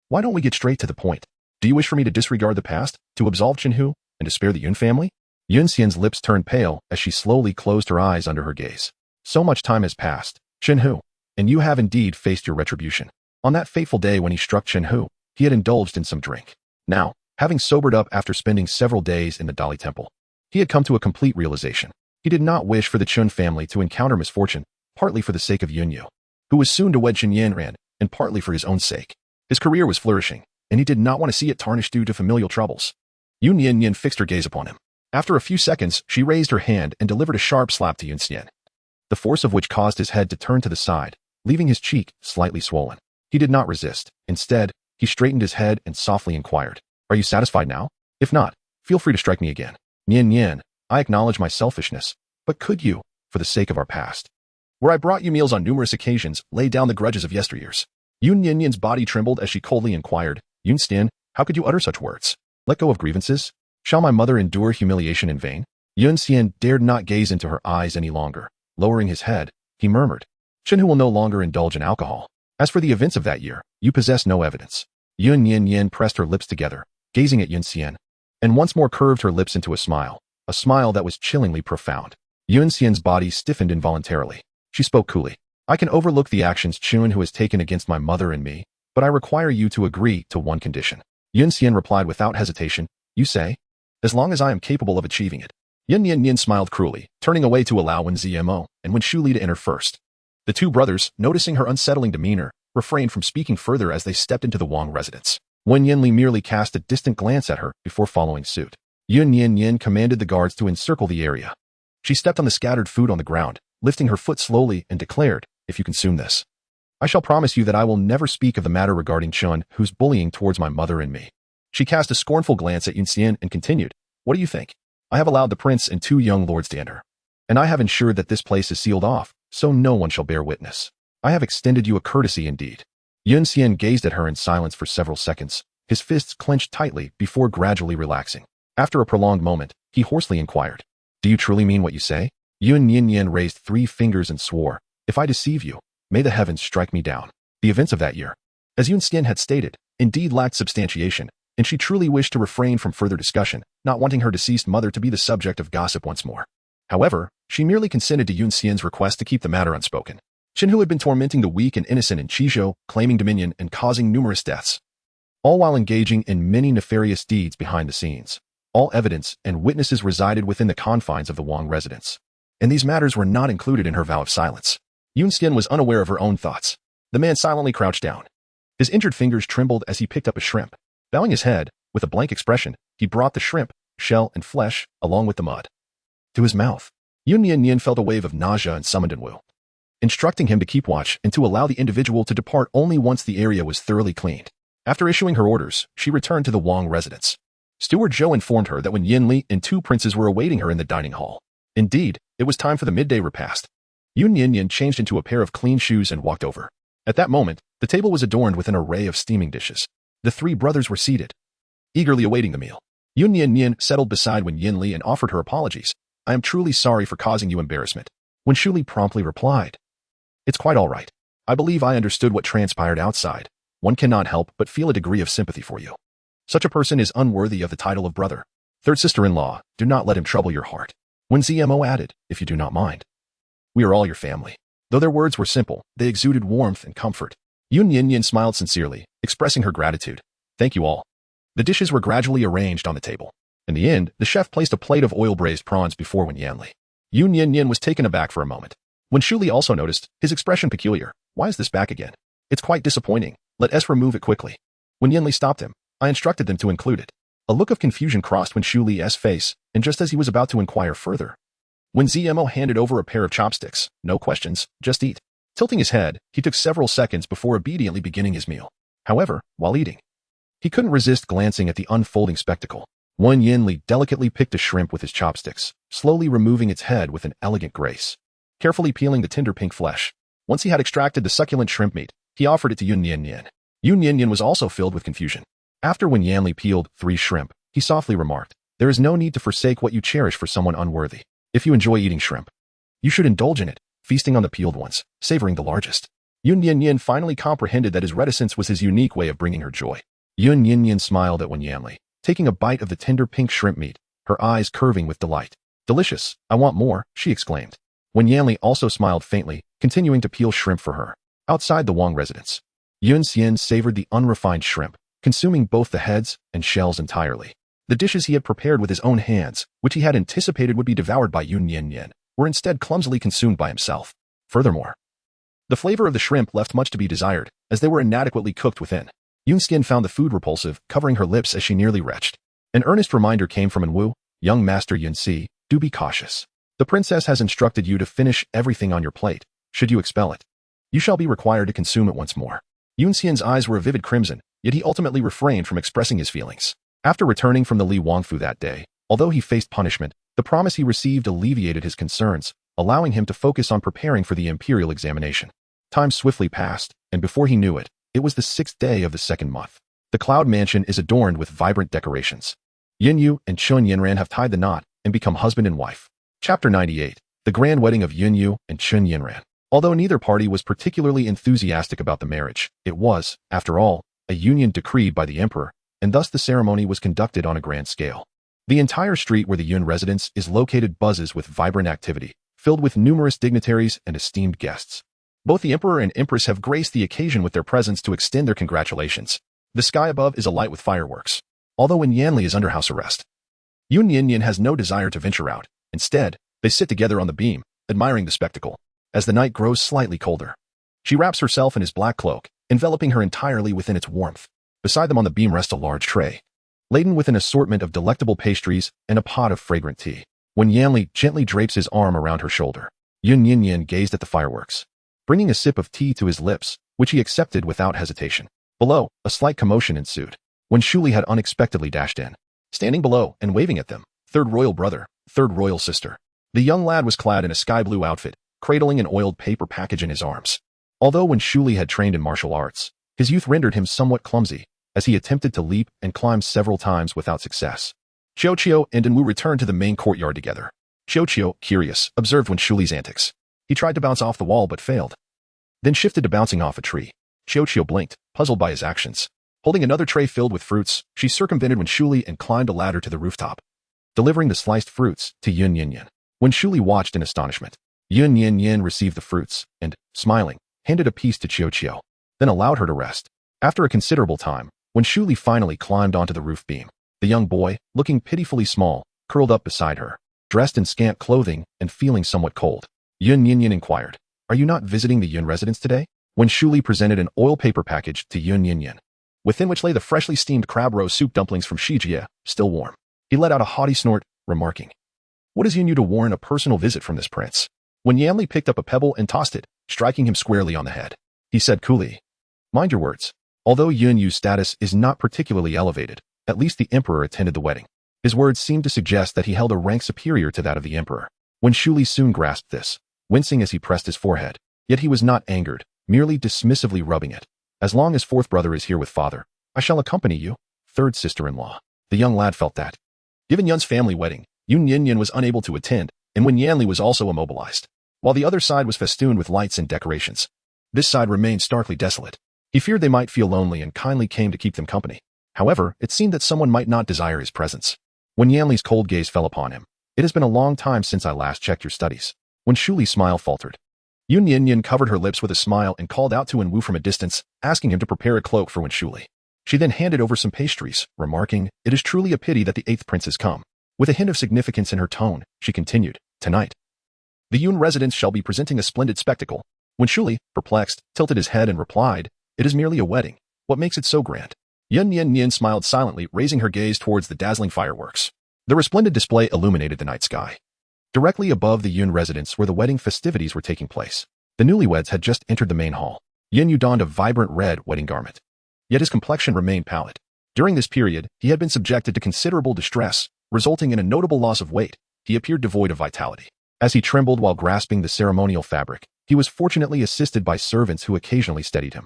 why don't we get straight to the point? Do you wish for me to disregard the past, to absolve Chenhu, and to spare the Yun family?" Yun Xian's lips turned pale as she slowly closed her eyes under her gaze. "So much time has passed, Chenhu, and you have indeed faced your retribution. On that fateful day when he struck Chenhu, he had indulged in some drink. Now, having sobered up after spending several days in the Dali temple, he had come to a complete realization. He did not wish for the Chun family to encounter misfortune, partly for the sake of Yun Yu, who was soon to wed Chen Yanran, and partly for his own sake. His career was flourishing, and he did not want to see it tarnished due to familial troubles." Yun Nian Nian fixed her gaze upon him. After a few seconds, she raised her hand and delivered a sharp slap to Yun Xian, the force of which caused his head to turn to the side, leaving his cheek slightly swollen. He did not resist. Instead, he straightened his head and softly inquired, "Are you satisfied now? If not, feel free to strike me again." "Nian Nian, I acknowledge my selfishness, but could you, for the sake of our past, where I brought you meals on numerous occasions, lay down the grudges of yesteryears?" Yun Nian Nian's body trembled as she coldly inquired, "Yun Xian, how could you utter such words? Let go of grievances? Shall my mother endure humiliation in vain?" Yun Xian dared not gaze into her eyes any longer. Lowering his head, he murmured, "Chenhu will no longer indulge in alcohol. As for the events of that year, you possess no evidence." Yun Nian Nian pressed her lips together, gazing at Yun Xian, and once more curved her lips into a smile that was chillingly profound. Yun Xian's body stiffened involuntarily. She spoke coolly, "I can overlook the actions Chun has taken against my mother and me, but I require you to agree to one condition." Yun Xian replied without hesitation, "You say?" "As long as I am capable of achieving it." Yun Nian Nian smiled cruelly, turning away to allow Wen Zmo and Wen Shuli to enter first. The two brothers, noticing her unsettling demeanor, refrained from speaking further as they stepped into the Wang residence. Wen Yanli merely cast a distant glance at her before following suit. Yun Nian Nian commanded the guards to encircle the area. She stepped on the scattered food on the ground, lifting her foot slowly, and declared, "If you consume this, I shall promise you that I will never speak of the matter regarding Chun, who's bullying towards my mother and me." She cast a scornful glance at Yun Xian and continued, "What do you think? I have allowed the prince and two young lords to enter, and I have ensured that this place is sealed off, so no one shall bear witness. I have extended you a courtesy indeed." Yun Xian gazed at her in silence for several seconds, his fists clenched tightly before gradually relaxing. After a prolonged moment, he hoarsely inquired, "Do you truly mean what you say?" Yun Nian Nian raised 3 fingers and swore, "If I deceive you, may the heavens strike me down." The events of that year, as Yun Xian had stated, indeed lacked substantiation, and she truly wished to refrain from further discussion, not wanting her deceased mother to be the subject of gossip once more. However, she merely consented to Yun Xian's request to keep the matter unspoken. Qin, who had been tormenting the weak and innocent in Qizhou, claiming dominion and causing numerous deaths, all while engaging in many nefarious deeds behind the scenes. All evidence and witnesses resided within the confines of the Wang residence, and these matters were not included in her vow of silence. Yun Xian was unaware of her own thoughts. The man silently crouched down. His injured fingers trembled as he picked up a shrimp. Bowing his head, with a blank expression, he brought the shrimp, shell, and flesh, along with the mud, to his mouth. Yun Nian Nian felt a wave of nausea and summoned Wu, instructing him to keep watch and to allow the individual to depart only once the area was thoroughly cleaned. After issuing her orders, she returned to the Wang residence. Steward Zhou informed her that Wen Yanli and 2 princes were awaiting her in the dining hall. Indeed, it was time for the midday repast. Yun Nian Nian changed into a pair of clean shoes and walked over. At that moment, the table was adorned with an array of steaming dishes. The 3 brothers were seated, eagerly awaiting the meal. Yun Nian Nian settled beside Wen Yanli and offered her apologies. "I am truly sorry for causing you embarrassment." Wen Shuli promptly replied, "It's quite all right. I believe I understood what transpired outside. One cannot help but feel a degree of sympathy for you. Such a person is unworthy of the title of brother. Third sister-in-law, do not let him trouble your heart." Wen Zmo added, "If you do not mind. We are all your family." Though their words were simple, they exuded warmth and comfort. Yun Nian Nian smiled sincerely, expressing her gratitude. "Thank you all." The dishes were gradually arranged on the table. In the end, the chef placed a plate of oil-braised prawns before Wen Yanli. Yun Nian Nian was taken aback for a moment. Wen Shuli also noticed, his expression peculiar. "Why is this back again? It's quite disappointing. Let us remove it quickly." When Yanli stopped him, I instructed them to include it. A look of confusion crossed Wen Shuli's face, and just as he was about to inquire further, Wen Zmo handed over a pair of chopsticks. "No questions, just eat." Tilting his head, he took several seconds before obediently beginning his meal. However, while eating, he couldn't resist glancing at the unfolding spectacle. Wen Yanli delicately picked a shrimp with his chopsticks, slowly removing its head with an elegant grace, carefully peeling the tender pink flesh. Once he had extracted the succulent shrimp meat, he offered it to Yun Nian Nian. Yun Nian Nian was also filled with confusion. After Wen Yanli peeled 3 shrimp, he softly remarked, "There is no need to forsake what you cherish for someone unworthy. If you enjoy eating shrimp, you should indulge in it, feasting on the peeled ones, savoring the largest." Yun Nian Nian finally comprehended that his reticence was his unique way of bringing her joy. Yun Nian Nian smiled at Wen Yanli, taking a bite of the tender pink shrimp meat, her eyes curving with delight. "Delicious, I want more," she exclaimed. Wen Yanli also smiled faintly, continuing to peel shrimp for her. Outside the Wang residence, Yun Xian savored the unrefined shrimp, consuming both the heads and shells entirely. The dishes he had prepared with his own hands, which he had anticipated would be devoured by Yun Nian Nian, were instead clumsily consumed by himself. Furthermore, the flavor of the shrimp left much to be desired, as they were inadequately cooked within. Yun Xian found the food repulsive, covering her lips as she nearly retched. An earnest reminder came from Wu, "Young Master Yun Si, do be cautious. The princess has instructed you to finish everything on your plate. Should you expel it, you shall be required to consume it once more." Yun Xian's eyes were a vivid crimson, yet he ultimately refrained from expressing his feelings. After returning from the Li Wangfu that day, although he faced punishment, the promise he received alleviated his concerns, allowing him to focus on preparing for the imperial examination. Time swiftly passed, and before he knew it, it was the 6th day of the 2nd month. The Cloud Mansion is adorned with vibrant decorations. Yin Yu and Chun Yinran have tied the knot and become husband and wife. Chapter 98. The Grand Wedding of Yin Yu and Chun Yinran. Although neither party was particularly enthusiastic about the marriage, it was, after all, a union decreed by the emperor, and thus the ceremony was conducted on a grand scale. The entire street where the Yun residence is located buzzes with vibrant activity, filled with numerous dignitaries and esteemed guests. Both the emperor and empress have graced the occasion with their presence to extend their congratulations. The sky above is alight with fireworks. Although Wen Yanli is under house arrest, Yun Nian Nian has no desire to venture out, Instead, they sit together on the beam, admiring the spectacle. As the night grows slightly colder, she wraps herself in his black cloak, enveloping her entirely within its warmth. Beside them on the beam rests a large tray, laden with an assortment of delectable pastries and a pot of fragrant tea. When Yanli gently drapes his arm around her shoulder, Yun Nian Nian gazed at the fireworks, bringing a sip of tea to his lips, which he accepted without hesitation. Below, a slight commotion ensued, when Shuli had unexpectedly dashed in. Standing below and waving at them, third royal brother, third royal sister. The young lad was clad in a sky-blue outfit, cradling an oiled paper package in his arms. Although when Shuli had trained in martial arts, his youth rendered him somewhat clumsy, as he attempted to leap and climb several times without success. Qiuqiu and Enwu returned to the main courtyard together. Qiuqiu, curious, observed when Shuli's antics. He tried to bounce off the wall but failed, then shifted to bouncing off a tree. Qiuqiu blinked, puzzled by his actions. Holding another tray filled with fruits, she circumvented when Shuli and climbed a ladder to the rooftop, delivering the sliced fruits to Yun Nian Nian. When Shuli watched in astonishment, Yun Nian Nian received the fruits and, smiling, handed a piece to Qiuqiu, then allowed her to rest. After a considerable time, when Shuli finally climbed onto the roof beam, the young boy, looking pitifully small, curled up beside her, dressed in scant clothing and feeling somewhat cold. Yun Nian Nian inquired, "Are you not visiting the Yun residence today?" When Shuli presented an oil paper package to Yun Nian Nian, within which lay the freshly steamed crab roe soup dumplings from Shijie, still warm. He let out a haughty snort, remarking, "What is Yun Yu to warrant a personal visit from this prince?" When Yanli picked up a pebble and tossed it, striking him squarely on the head, he said coolly, "Mind your words." Although Yun Yu's status is not particularly elevated, at least the emperor attended the wedding. His words seemed to suggest that he held a rank superior to that of the emperor. When Shuli soon grasped this, wincing as he pressed his forehead, yet he was not angered, merely dismissively rubbing it. "As long as fourth brother is here with father, I shall accompany you, third sister-in-law." The young lad felt that, given Yun's family wedding, Yun Nian Nian was unable to attend, and when Yanli was also immobilized, while the other side was festooned with lights and decorations, this side remained starkly desolate. He feared they might feel lonely and kindly came to keep them company. However, it seemed that someone might not desire his presence. When Yanli's cold gaze fell upon him, "It has been a long time since I last checked your studies." When Shuli's smile faltered, Yun Nian Nian covered her lips with a smile and called out to Enwu from a distance, asking him to prepare a cloak for Wen Shuli. She then handed over some pastries, remarking, "It is truly a pity that the eighth prince has come." With a hint of significance in her tone, she continued, "Tonight, the Yun residents shall be presenting a splendid spectacle." When Shuli, perplexed, tilted his head and replied, "It is merely a wedding. What makes it so grand?" Yun Nian Nian smiled silently, raising her gaze towards the dazzling fireworks. The resplendent display illuminated the night sky. Directly above the Yun residence where the wedding festivities were taking place, the newlyweds had just entered the main hall. Yun Yu donned a vibrant red wedding garment, yet his complexion remained pallid. During this period, he had been subjected to considerable distress, resulting in a notable loss of weight. He appeared devoid of vitality. As he trembled while grasping the ceremonial fabric, he was fortunately assisted by servants who occasionally steadied him.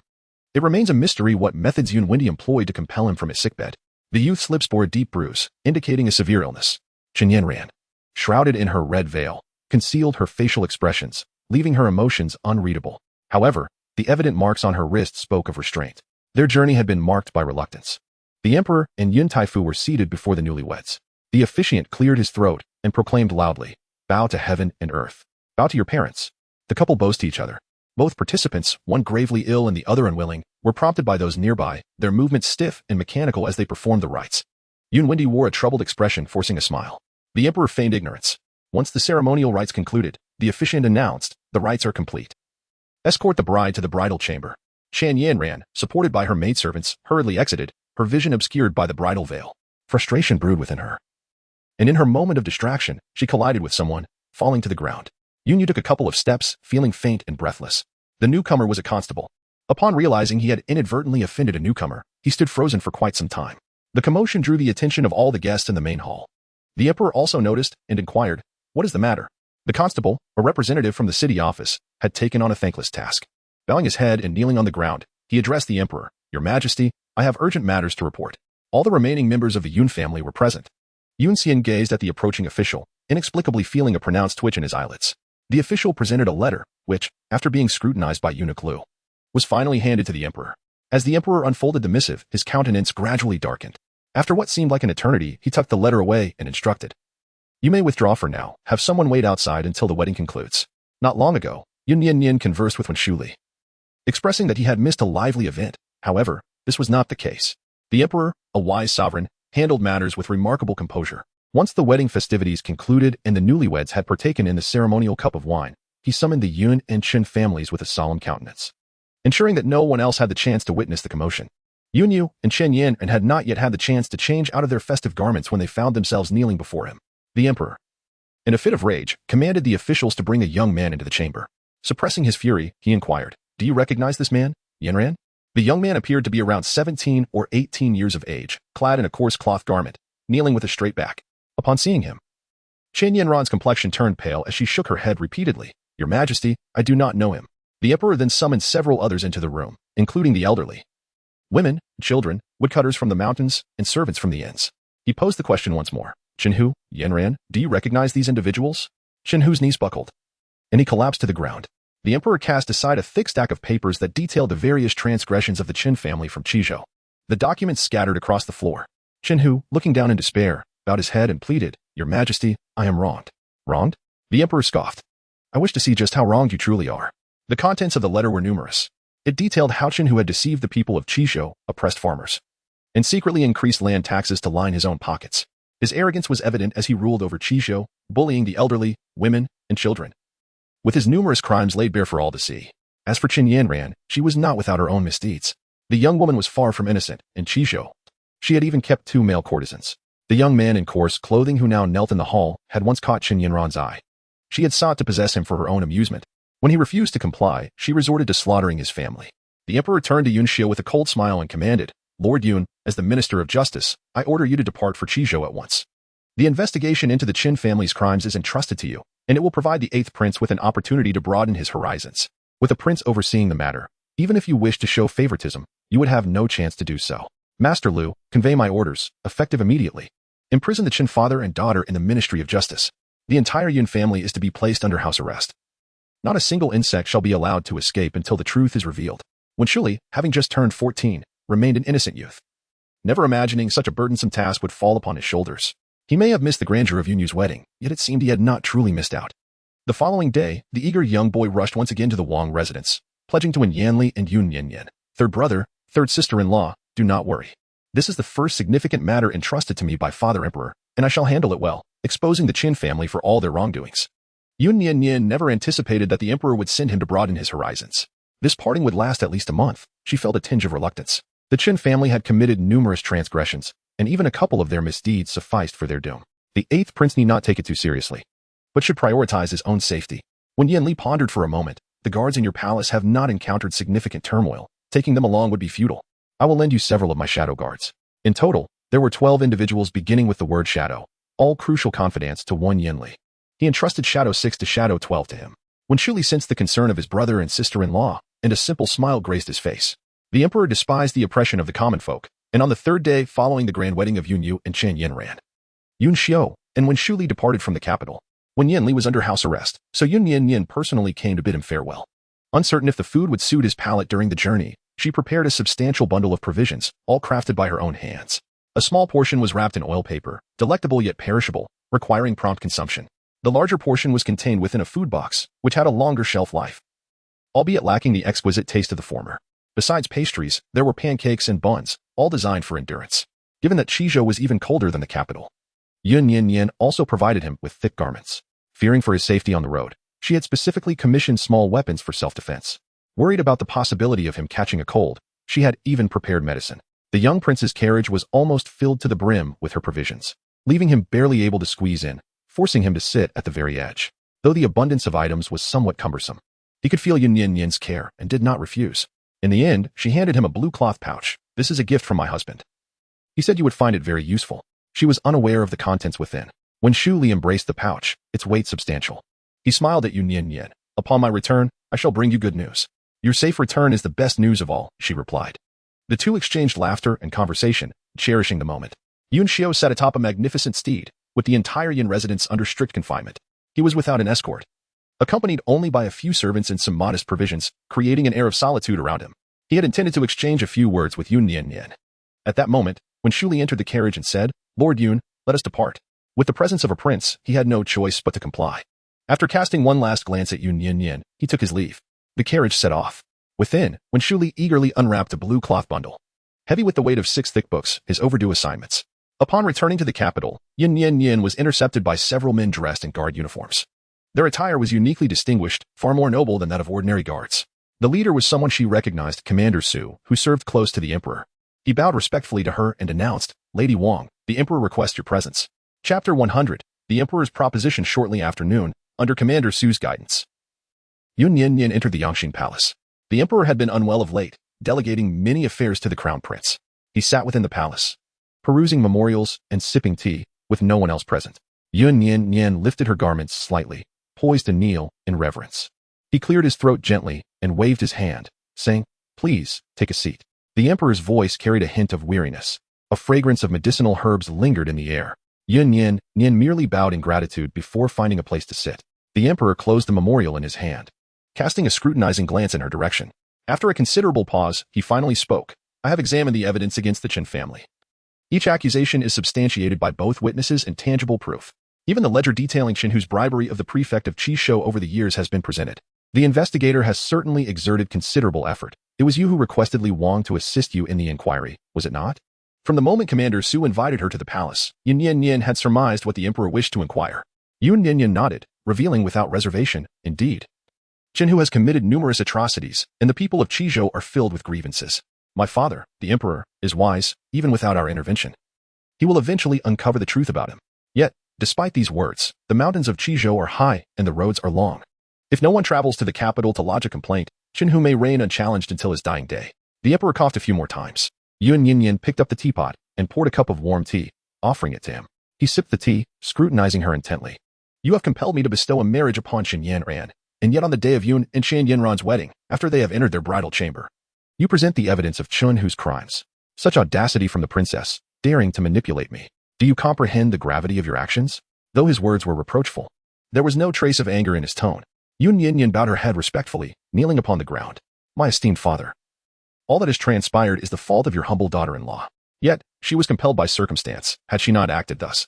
It remains a mystery what methods Yun Wendi employed to compel him from his sickbed. The youth's lips bore a deep bruise, indicating a severe illness. Chenyan ran, shrouded in her red veil, concealed her facial expressions, leaving her emotions unreadable. However, the evident marks on her wrist spoke of restraint. Their journey had been marked by reluctance. The emperor and Yun Taifu were seated before the newlyweds. The officiant cleared his throat and proclaimed loudly, "Bow to heaven and earth. Bow to your parents." The couple bowed to each other. Both participants, one gravely ill and the other unwilling, were prompted by those nearby, their movements stiff and mechanical as they performed the rites. Yun Wendi wore a troubled expression, forcing a smile. The emperor feigned ignorance. Once the ceremonial rites concluded, the officiant announced, "The rites are complete. Escort the bride to the bridal chamber." Chan Yan ran, supported by her maidservants, hurriedly exited, her vision obscured by the bridal veil. Frustration brewed within her, and in her moment of distraction, she collided with someone, falling to the ground. Yun Yu took a couple of steps, feeling faint and breathless. The newcomer was a constable. Upon realizing he had inadvertently offended a newcomer, he stood frozen for quite some time. The commotion drew the attention of all the guests in the main hall. The emperor also noticed and inquired, "What is the matter?" The constable, a representative from the city office, had taken on a thankless task. Bowing his head and kneeling on the ground, he addressed the emperor, "Your Majesty, I have urgent matters to report." All the remaining members of the Yun family were present. Yun Xian gazed at the approaching official, inexplicably feeling a pronounced twitch in his eyelids. The official presented a letter, which, after being scrutinized by Eunuch Lu, was finally handed to the emperor. As the emperor unfolded the missive, his countenance gradually darkened. After what seemed like an eternity, he tucked the letter away and instructed, "You may withdraw for now. Have someone wait outside until the wedding concludes." Not long ago, Yun Nian Nian conversed with Wen Shuli, expressing that he had missed a lively event. However, this was not the case. The emperor, a wise sovereign, handled matters with remarkable composure. Once the wedding festivities concluded and the newlyweds had partaken in the ceremonial cup of wine, he summoned the Yun and Qin families with a solemn countenance, ensuring that no one else had the chance to witness the commotion. Yun Yu and Chen Yin had not yet had the chance to change out of their festive garments when they found themselves kneeling before him. The emperor, in a fit of rage, commanded the officials to bring a young man into the chamber. Suppressing his fury, he inquired, "Do you recognize this man, Yanran?" The young man appeared to be around 17 or 18 years of age, clad in a coarse cloth garment, kneeling with a straight back. Upon seeing him, Chen Yanran's complexion turned pale as she shook her head repeatedly. "Your Majesty, I do not know him." The emperor then summoned several others into the room, including the elderly, women, children, woodcutters from the mountains, and servants from the inns. He posed the question once more. "Chenhu, Yanran, do you recognize these individuals?" Chenhu's knees buckled, and he collapsed to the ground. The emperor cast aside a thick stack of papers that detailed the various transgressions of the Qin family from Qizhou. The documents scattered across the floor. Chenhu, looking down in despair, bowed his head and pleaded, "Your Majesty, I am wronged." "Wronged?" The emperor scoffed. "I wish to see just how wronged you truly are." The contents of the letter were numerous. It detailed how Chenhu had deceived the people of Qizhou, oppressed farmers, and secretly increased land taxes to line his own pockets. His arrogance was evident as he ruled over Qizhou, bullying the elderly, women, and children, with his numerous crimes laid bare for all to see. As for Qin Yanran, she was not without her own misdeeds. The young woman was far from innocent. In Qizhou, she had even kept 2 male courtesans. The young man in coarse clothing who now knelt in the hall had once caught Qin Yanran's eye. She had sought to possess him for her own amusement. When he refused to comply, she resorted to slaughtering his family. The emperor turned to Yun Xiu with a cold smile and commanded, "Lord Yun, as the Minister of Justice, I order you to depart for Qizhou at once. The investigation into the Qin family's crimes is entrusted to you, and it will provide the 8th prince with an opportunity to broaden his horizons. With a prince overseeing the matter, even if you wish to show favoritism, you would have no chance to do so. Master Liu, convey my orders, effective immediately. Imprison the Qin father and daughter in the Ministry of Justice. The entire Yun family is to be placed under house arrest. Not a single insect shall be allowed to escape until the truth is revealed." When Shuli, having just turned 14, remained an innocent youth, never imagining such a burdensome task would fall upon his shoulders. He may have missed the grandeur of Yun Yu's wedding, yet it seemed he had not truly missed out. The following day, the eager young boy rushed once again to the Wang residence, pledging to Wen Yanli and Yun Nian Nian, "Third brother, third sister-in-law, do not worry. This is the first significant matter entrusted to me by Father Emperor, and I shall handle it well, exposing the Qin family for all their wrongdoings." Yun Nian Nian never anticipated that the emperor would send him to broaden his horizons. This parting would last at least a month. She felt a tinge of reluctance. The Qin family had committed numerous transgressions, and even a couple of their misdeeds sufficed for their doom. The 8th prince need not take it too seriously, but should prioritize his own safety. When Yanli pondered for a moment, "The guards in your palace have not encountered significant turmoil. Taking them along would be futile. I will lend you several of my shadow guards." In total, there were 12 individuals beginning with the word shadow, all crucial confidants to one Yanli. He entrusted Shadow 6 to Shadow 12 to him. When Shuli sensed the concern of his brother and sister-in-law, and a simple smile graced his face. The emperor despised the oppression of the common folk, and on the 3rd day following the grand wedding of Yun Yu and Chen Yanran, Yun Xiu, and when Shuli departed from the capital, Wen Yanli was under house arrest, so Yun Nian Nian personally came to bid him farewell. Uncertain if the food would suit his palate during the journey, she prepared a substantial bundle of provisions, all crafted by her own hands. A small portion was wrapped in oil paper, delectable yet perishable, requiring prompt consumption. The larger portion was contained within a food box, which had a longer shelf life, albeit lacking the exquisite taste of the former. Besides pastries, there were pancakes and buns, all designed for endurance. Given that Qizhou was even colder than the capital, Yun Nian Nian also provided him with thick garments. Fearing for his safety on the road, she had specifically commissioned small weapons for self-defense. Worried about the possibility of him catching a cold, she had even prepared medicine. The young prince's carriage was almost filled to the brim with her provisions, leaving him barely able to squeeze in, forcing him to sit at the very edge. Though the abundance of items was somewhat cumbersome, he could feel Yun Nian Nian's care and did not refuse. In the end, she handed him a blue cloth pouch. "This is a gift from my husband. He said you would find it very useful." She was unaware of the contents within. When Shu Li embraced the pouch, its weight substantial, he smiled at Yun Nian Nian. "Upon my return, I shall bring you good news." "Your safe return is the best news of all," she replied. The two exchanged laughter and conversation, cherishing the moment. Yun Xiu sat atop a magnificent steed, with the entire Yin residence under strict confinement. He was without an escort, accompanied only by a few servants and some modest provisions, creating an air of solitude around him. He had intended to exchange a few words with Yun Nian Nian. At that moment, when Shu Li entered the carriage and said, "Lord Yun, let us depart." With the presence of a prince, he had no choice but to comply. After casting one last glance at Yun Nian Nian, he took his leave. The carriage set off. Within, when Shu Li eagerly unwrapped a blue cloth bundle, heavy with the weight of 6 thick books, his overdue assignments. Upon returning to the capital, Yun Nian Nian was intercepted by several men dressed in guard uniforms. Their attire was uniquely distinguished, far more noble than that of ordinary guards. The leader was someone she recognized, Commander Su, who served close to the emperor. He bowed respectfully to her and announced, "Lady Wang, the emperor requests your presence." Chapter 100, The Emperor's Proposition. Shortly after noon, under Commander Su's guidance, Yun Nian Nian entered the Yangxin Palace. The emperor had been unwell of late, delegating many affairs to the crown prince. He sat within the palace, perusing memorials and sipping tea, with no one else present. Yun Nian Nian lifted her garments slightly, poised to kneel in reverence. He cleared his throat gently and waved his hand, saying, "Please, take a seat." The emperor's voice carried a hint of weariness. A fragrance of medicinal herbs lingered in the air. Yun Nian Nian merely bowed in gratitude before finding a place to sit. The emperor closed the memorial in his hand, casting a scrutinizing glance in her direction. After a considerable pause, he finally spoke. "I have examined the evidence against the Qin family. Each accusation is substantiated by both witnesses and tangible proof. Even the ledger detailing Qin Hu's bribery of the prefect of Qishou over the years has been presented. The investigator has certainly exerted considerable effort. It was you who requested Li Wang to assist you in the inquiry, was it not?" From the moment Commander Su invited her to the palace, Yun Nian Nian had surmised what the emperor wished to inquire. Yun Nian Nian nodded, revealing without reservation, "Indeed. Qin Hu has committed numerous atrocities, and the people of Qizhou are filled with grievances. My father, the emperor, is wise, even without our intervention. He will eventually uncover the truth about him. Yet, despite these words, the mountains of Qizhou are high and the roads are long. If no one travels to the capital to lodge a complaint, Qin Hu may reign unchallenged until his dying day." The emperor coughed a few more times. Yun Nian Nian picked up the teapot and poured a cup of warm tea, offering it to him. He sipped the tea, scrutinizing her intently. "You have compelled me to bestow a marriage upon Qin Yanran, and yet on the day of Yun and Shan Yanran's wedding, after they have entered their bridal chamber, you present the evidence of Qin Hu's crimes. Such audacity from the princess, daring to manipulate me. Do you comprehend the gravity of your actions?" Though his words were reproachful, there was no trace of anger in his tone. Yun Nian Nian bowed her head respectfully, kneeling upon the ground. "My esteemed father, all that has transpired is the fault of your humble daughter-in-law. Yet, she was compelled by circumstance. Had she not acted thus,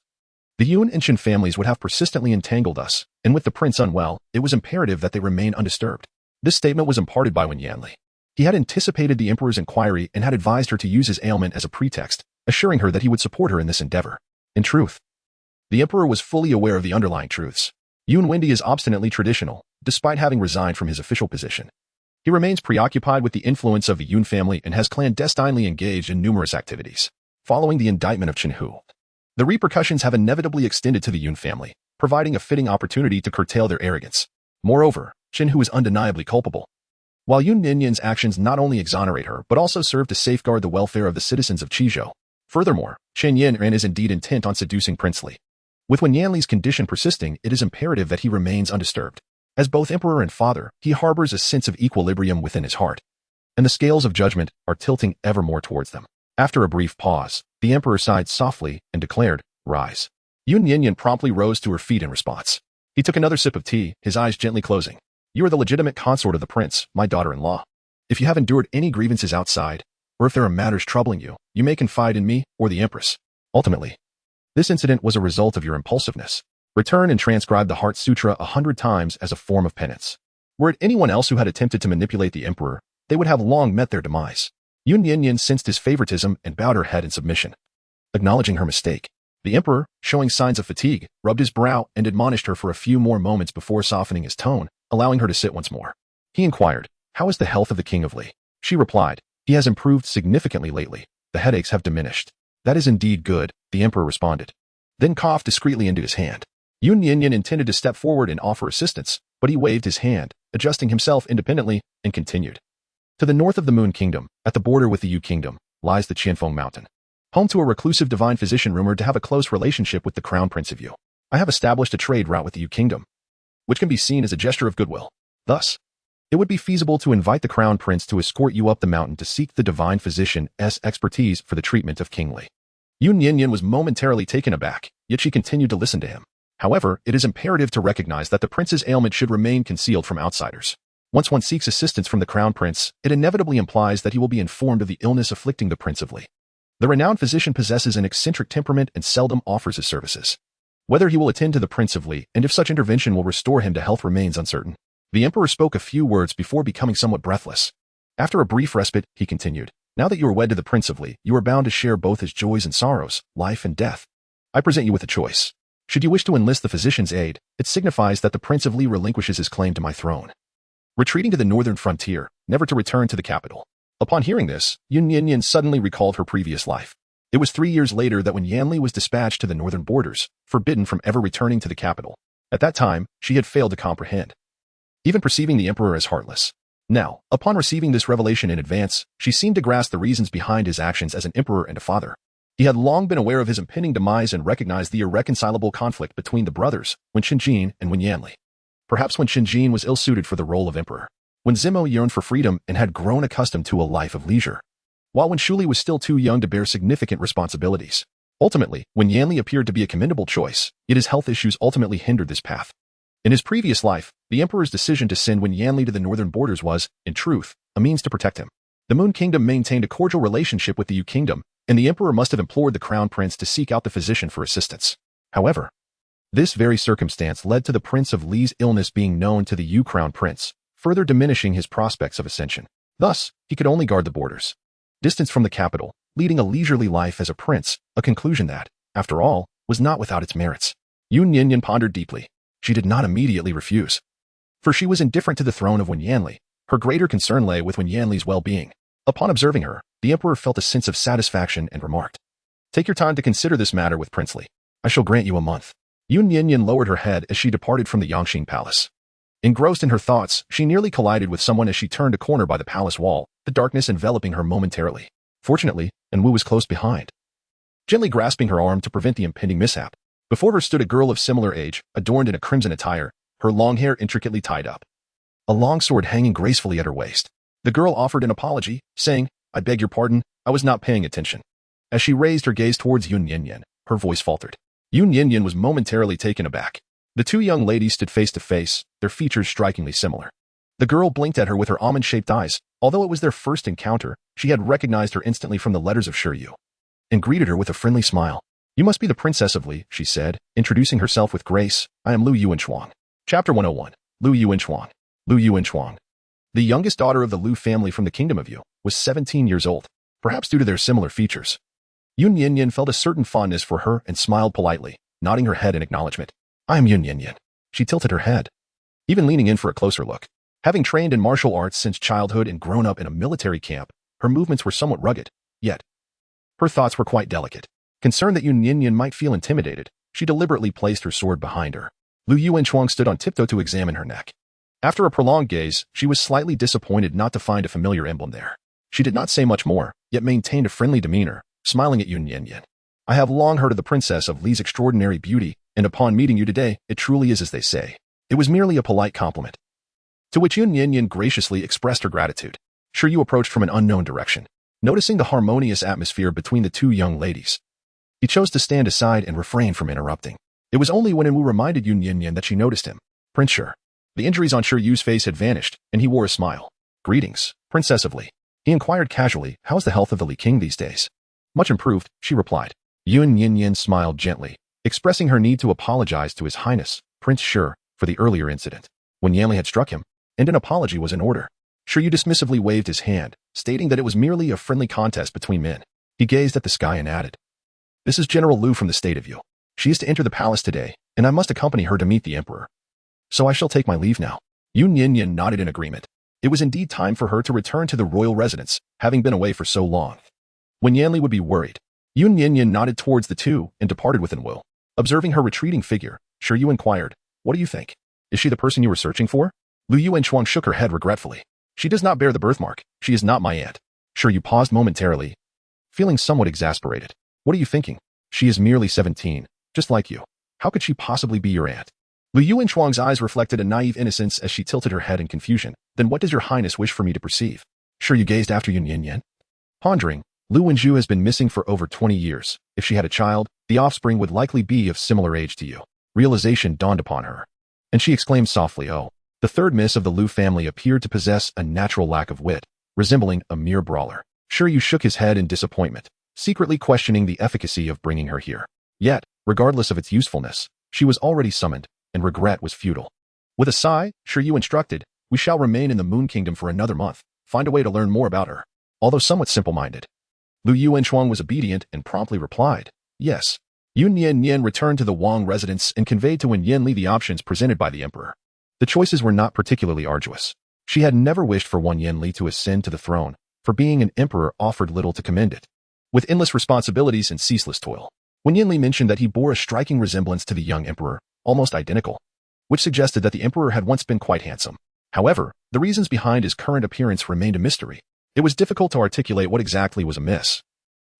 the Yun and Qin families would have persistently entangled us, and with the prince unwell, it was imperative that they remain undisturbed." This statement was imparted by Wen Yanli. He had anticipated the emperor's inquiry and had advised her to use his ailment as a pretext, assuring her that he would support her in this endeavor. In truth, the emperor was fully aware of the underlying truths. Yun Wendi is obstinately traditional, despite having resigned from his official position. He remains preoccupied with the influence of the Yun family and has clandestinely engaged in numerous activities. Following the indictment of Qin Hu, the repercussions have inevitably extended to the Yun family, providing a fitting opportunity to curtail their arrogance. Moreover, Qin Hu is undeniably culpable. While Yun Nian Nian's actions not only exonerate her but also serve to safeguard the welfare of the citizens of Qizhou. Furthermore, Qin Yanran is indeed intent on seducing Prince Li. With Wen Yanli's condition persisting, it is imperative that he remains undisturbed. As both emperor and father, he harbors a sense of equilibrium within his heart, and the scales of judgment are tilting ever more towards them. After a brief pause, the emperor sighed softly and declared, "Rise." Yun Nian Nian promptly rose to her feet in response. He took another sip of tea, his eyes gently closing. "You are the legitimate consort of the prince, my daughter-in-law. If you have endured any grievances outside, or if there are matters troubling you, you may confide in me or the empress. Ultimately, this incident was a result of your impulsiveness. Return and transcribe the Heart Sutra 100 times as a form of penance. Were it anyone else who had attempted to manipulate the emperor, they would have long met their demise." Yun Nian Nian sensed his favoritism and bowed her head in submission. Acknowledging her mistake, the emperor, showing signs of fatigue, rubbed his brow and admonished her for a few more moments before softening his tone, allowing her to sit once more. He inquired, "How is the health of the king of Li?" She replied, "He has improved significantly lately. The headaches have diminished." "That is indeed good," the emperor responded, then coughed discreetly into his hand. Yun Nian Nian intended to step forward and offer assistance, but he waved his hand, adjusting himself independently, and continued. "To the north of the Moon Kingdom, at the border with the Yu Kingdom, lies the Qianfeng Mountain, home to a reclusive divine physician rumored to have a close relationship with the crown prince of Yu. I have established a trade route with the Yu Kingdom, which can be seen as a gesture of goodwill. Thus, it would be feasible to invite the crown prince to escort you up the mountain to seek the divine physician's expertise for the treatment of King Li." Yun Nian Nian was momentarily taken aback, yet she continued to listen to him. However, it is imperative to recognize that the prince's ailment should remain concealed from outsiders. Once one seeks assistance from the crown prince, it inevitably implies that he will be informed of the illness afflicting the Prince of Li. The renowned physician possesses an eccentric temperament and seldom offers his services. Whether he will attend to the Prince of Li and if such intervention will restore him to health remains uncertain. The emperor spoke a few words before becoming somewhat breathless. After a brief respite, he continued, Now that you are wed to the Prince of Li, you are bound to share both his joys and sorrows, life and death. I present you with a choice. Should you wish to enlist the physician's aid, it signifies that the Prince of Li relinquishes his claim to my throne, retreating to the northern frontier, never to return to the capital. Upon hearing this, Yun Nian Nian suddenly recalled her previous life. It was 3 years later that when Yanli was dispatched to the northern borders, forbidden from ever returning to the capital. At that time, she had failed to comprehend, even perceiving the emperor as heartless. Now, upon receiving this revelation in advance, she seemed to grasp the reasons behind his actions as an emperor and a father. He had long been aware of his impending demise and recognized the irreconcilable conflict between the brothers, Wen Qinjin and Wen Yanli. Perhaps Wen Qinjin was ill-suited for the role of emperor, when Zimo yearned for freedom and had grown accustomed to a life of leisure, while Wen Shuli was still too young to bear significant responsibilities. Ultimately, Wen Yanli appeared to be a commendable choice, yet his health issues ultimately hindered this path. In his previous life, the emperor's decision to send Wen Yanli to the northern borders was, in truth, a means to protect him. The Moon Kingdom maintained a cordial relationship with the Yu Kingdom, and the emperor must have implored the crown prince to seek out the physician for assistance. However, this very circumstance led to the Prince of Li's illness being known to the Yu crown prince, further diminishing his prospects of ascension. Thus, he could only guard the borders, distance from the capital, leading a leisurely life as a prince, a conclusion that, after all, was not without its merits. Yun Nian Nian pondered deeply. She did not immediately refuse, for she was indifferent to the throne of Wen Yanli. Her greater concern lay with Wen Yanli's well-being. Upon observing her, the emperor felt a sense of satisfaction and remarked, "Take your time to consider this matter with Prince Li. I shall grant you a month." Yun Nian Nian lowered her head as she departed from the Yangqing palace. Engrossed in her thoughts, she nearly collided with someone as she turned a corner by the palace wall, the darkness enveloping her momentarily. Fortunately, Enwu was close behind, gently grasping her arm to prevent the impending mishap. Before her stood a girl of similar age, adorned in a crimson attire, her long hair intricately tied up, a long sword hanging gracefully at her waist. The girl offered an apology, saying, "I beg your pardon, I was not paying attention." As she raised her gaze towards Yun Nian Nian, her voice faltered. Yun Nian Nian was momentarily taken aback. The two young ladies stood face to face, their features strikingly similar. The girl blinked at her with her almond-shaped eyes. Although it was their first encounter, she had recognized her instantly from the letters of Shiryu, and greeted her with a friendly smile. "You must be the Princess of Li," she said, introducing herself with grace. "I am Lu Yuanshuang." Chapter 101. Lu Yuanshuang. Lu Yuanshuang, the youngest daughter of the Lu family from the Kingdom of Yu, was 17 years old, perhaps due to their similar features. Yun Nian Nian felt a certain fondness for her and smiled politely, nodding her head in acknowledgement. "I am Yun Nian Nian." She tilted her head, even leaning in for a closer look. Having trained in martial arts since childhood and grown up in a military camp, her movements were somewhat rugged, yet her thoughts were quite delicate. Concerned that Yun Nian Nian might feel intimidated, she deliberately placed her sword behind her. Lu Yuanshuang stood on tiptoe to examine her neck. After a prolonged gaze, she was slightly disappointed not to find a familiar emblem there. She did not say much more, yet maintained a friendly demeanor, smiling at Yun Nian Nian. "I have long heard of the Princess of Li's extraordinary beauty, and upon meeting you today, it truly is as they say." It was merely a polite compliment, to which Yun Nian Nian graciously expressed her gratitude. Shiryu approached from an unknown direction. Noticing the harmonious atmosphere between the two young ladies, he chose to stand aside and refrain from interrupting. It was only when Enwu reminded Yun Nian Nian that she noticed him. "Prince Shir." The injuries on Shiryu's face had vanished, and he wore a smile. "Greetings, Princess of Li." He inquired casually, "How's the health of the Li King these days?" "Much improved," she replied. Yun Nian Nian smiled gently, expressing her need to apologize to His Highness, Prince Shir, for the earlier incident, when Yanli had struck him, and an apology was in order. Shiryu dismissively waved his hand, stating that it was merely a friendly contest between men. He gazed at the sky and added, "This is General Lu from the state of Yu. She is to enter the palace today, and I must accompany her to meet the emperor. So I shall take my leave now." Yun Nian Nian nodded in agreement. It was indeed time for her to return to the royal residence, having been away for so long. When Yanli would be worried, Yun Nian Nian nodded towards the two and departed with Enwu. Observing her retreating figure, Shiryu inquired, "What do you think? Is she the person you were searching for?" Lu Yuanshuang shook her head regretfully. "She does not bear the birthmark. She is not my aunt." Shiryu paused momentarily, feeling somewhat exasperated. "What are you thinking? She is merely 17, just like you. How could she possibly be your aunt?" Lu Yuanshuang's eyes reflected a naive innocence as she tilted her head in confusion. "Then what does your highness wish for me to perceive?" Shiryu gazed after Yun Nian Nian. Pondering, Lu Wenju has been missing for over 20 years. If she had a child, the offspring would likely be of similar age to you. Realization dawned upon her, and she exclaimed softly, "Oh." The third miss of the Lu family appeared to possess a natural lack of wit, resembling a mere brawler. Shiryu shook his head in disappointment, secretly questioning the efficacy of bringing her here. Yet, regardless of its usefulness, she was already summoned, and regret was futile. With a sigh, Shiryu instructed, "We shall remain in the Moon Kingdom for another month. Find a way to learn more about her. although somewhat simple-minded. Lu Yuanchuang was obedient and promptly replied, yes. Yun Nian Nian returned to the Wang residence and conveyed to Wen Yanli the options presented by the emperor. The choices were not particularly arduous. She had never wished for Wen Yanli to ascend to the throne, for being an emperor offered little to commend it. With endless responsibilities and ceaseless toil, Wen Yanli mentioned that he bore a striking resemblance to the young emperor, almost identical, which suggested that the emperor had once been quite handsome. However, the reasons behind his current appearance remained a mystery. It was difficult to articulate what exactly was amiss.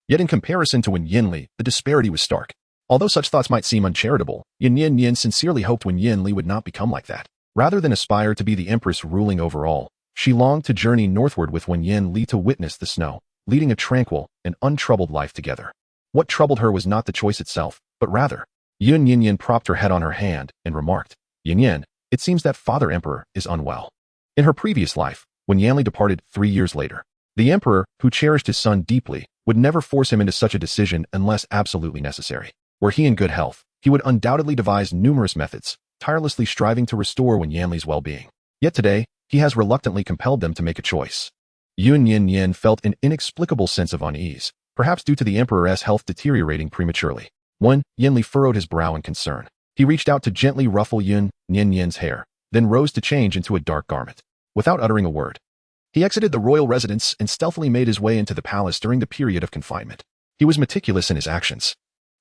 Yet in comparison to Wen Yanli, the disparity was stark. Although such thoughts might seem uncharitable, Yun Nian Nian sincerely hoped Wen Yanli would not become like that. Rather than aspire to be the empress ruling over all, she longed to journey northward with Wen Yanli to witness the snow, leading a tranquil and untroubled life together. What troubled her was not the choice itself, but rather, Yun Nian Nian propped her head on her hand and remarked, Yin Yin, it seems that Father Emperor is unwell. In her previous life, when Yanli departed 3 years later, the emperor, who cherished his son deeply, would never force him into such a decision unless absolutely necessary. Were he in good health, he would undoubtedly devise numerous methods, tirelessly striving to restore Wen Yanli's well-being. Yet today, he has reluctantly compelled them to make a choice. Yun Nian Nian felt an inexplicable sense of unease, perhaps due to the emperor's health deteriorating prematurely. Wen Yanli furrowed his brow in concern. He reached out to gently ruffle Yun Nian Nian's hair, then rose to change into a dark garment. Without uttering a word, he exited the royal residence and stealthily made his way into the palace during the period of confinement. He was meticulous in his actions,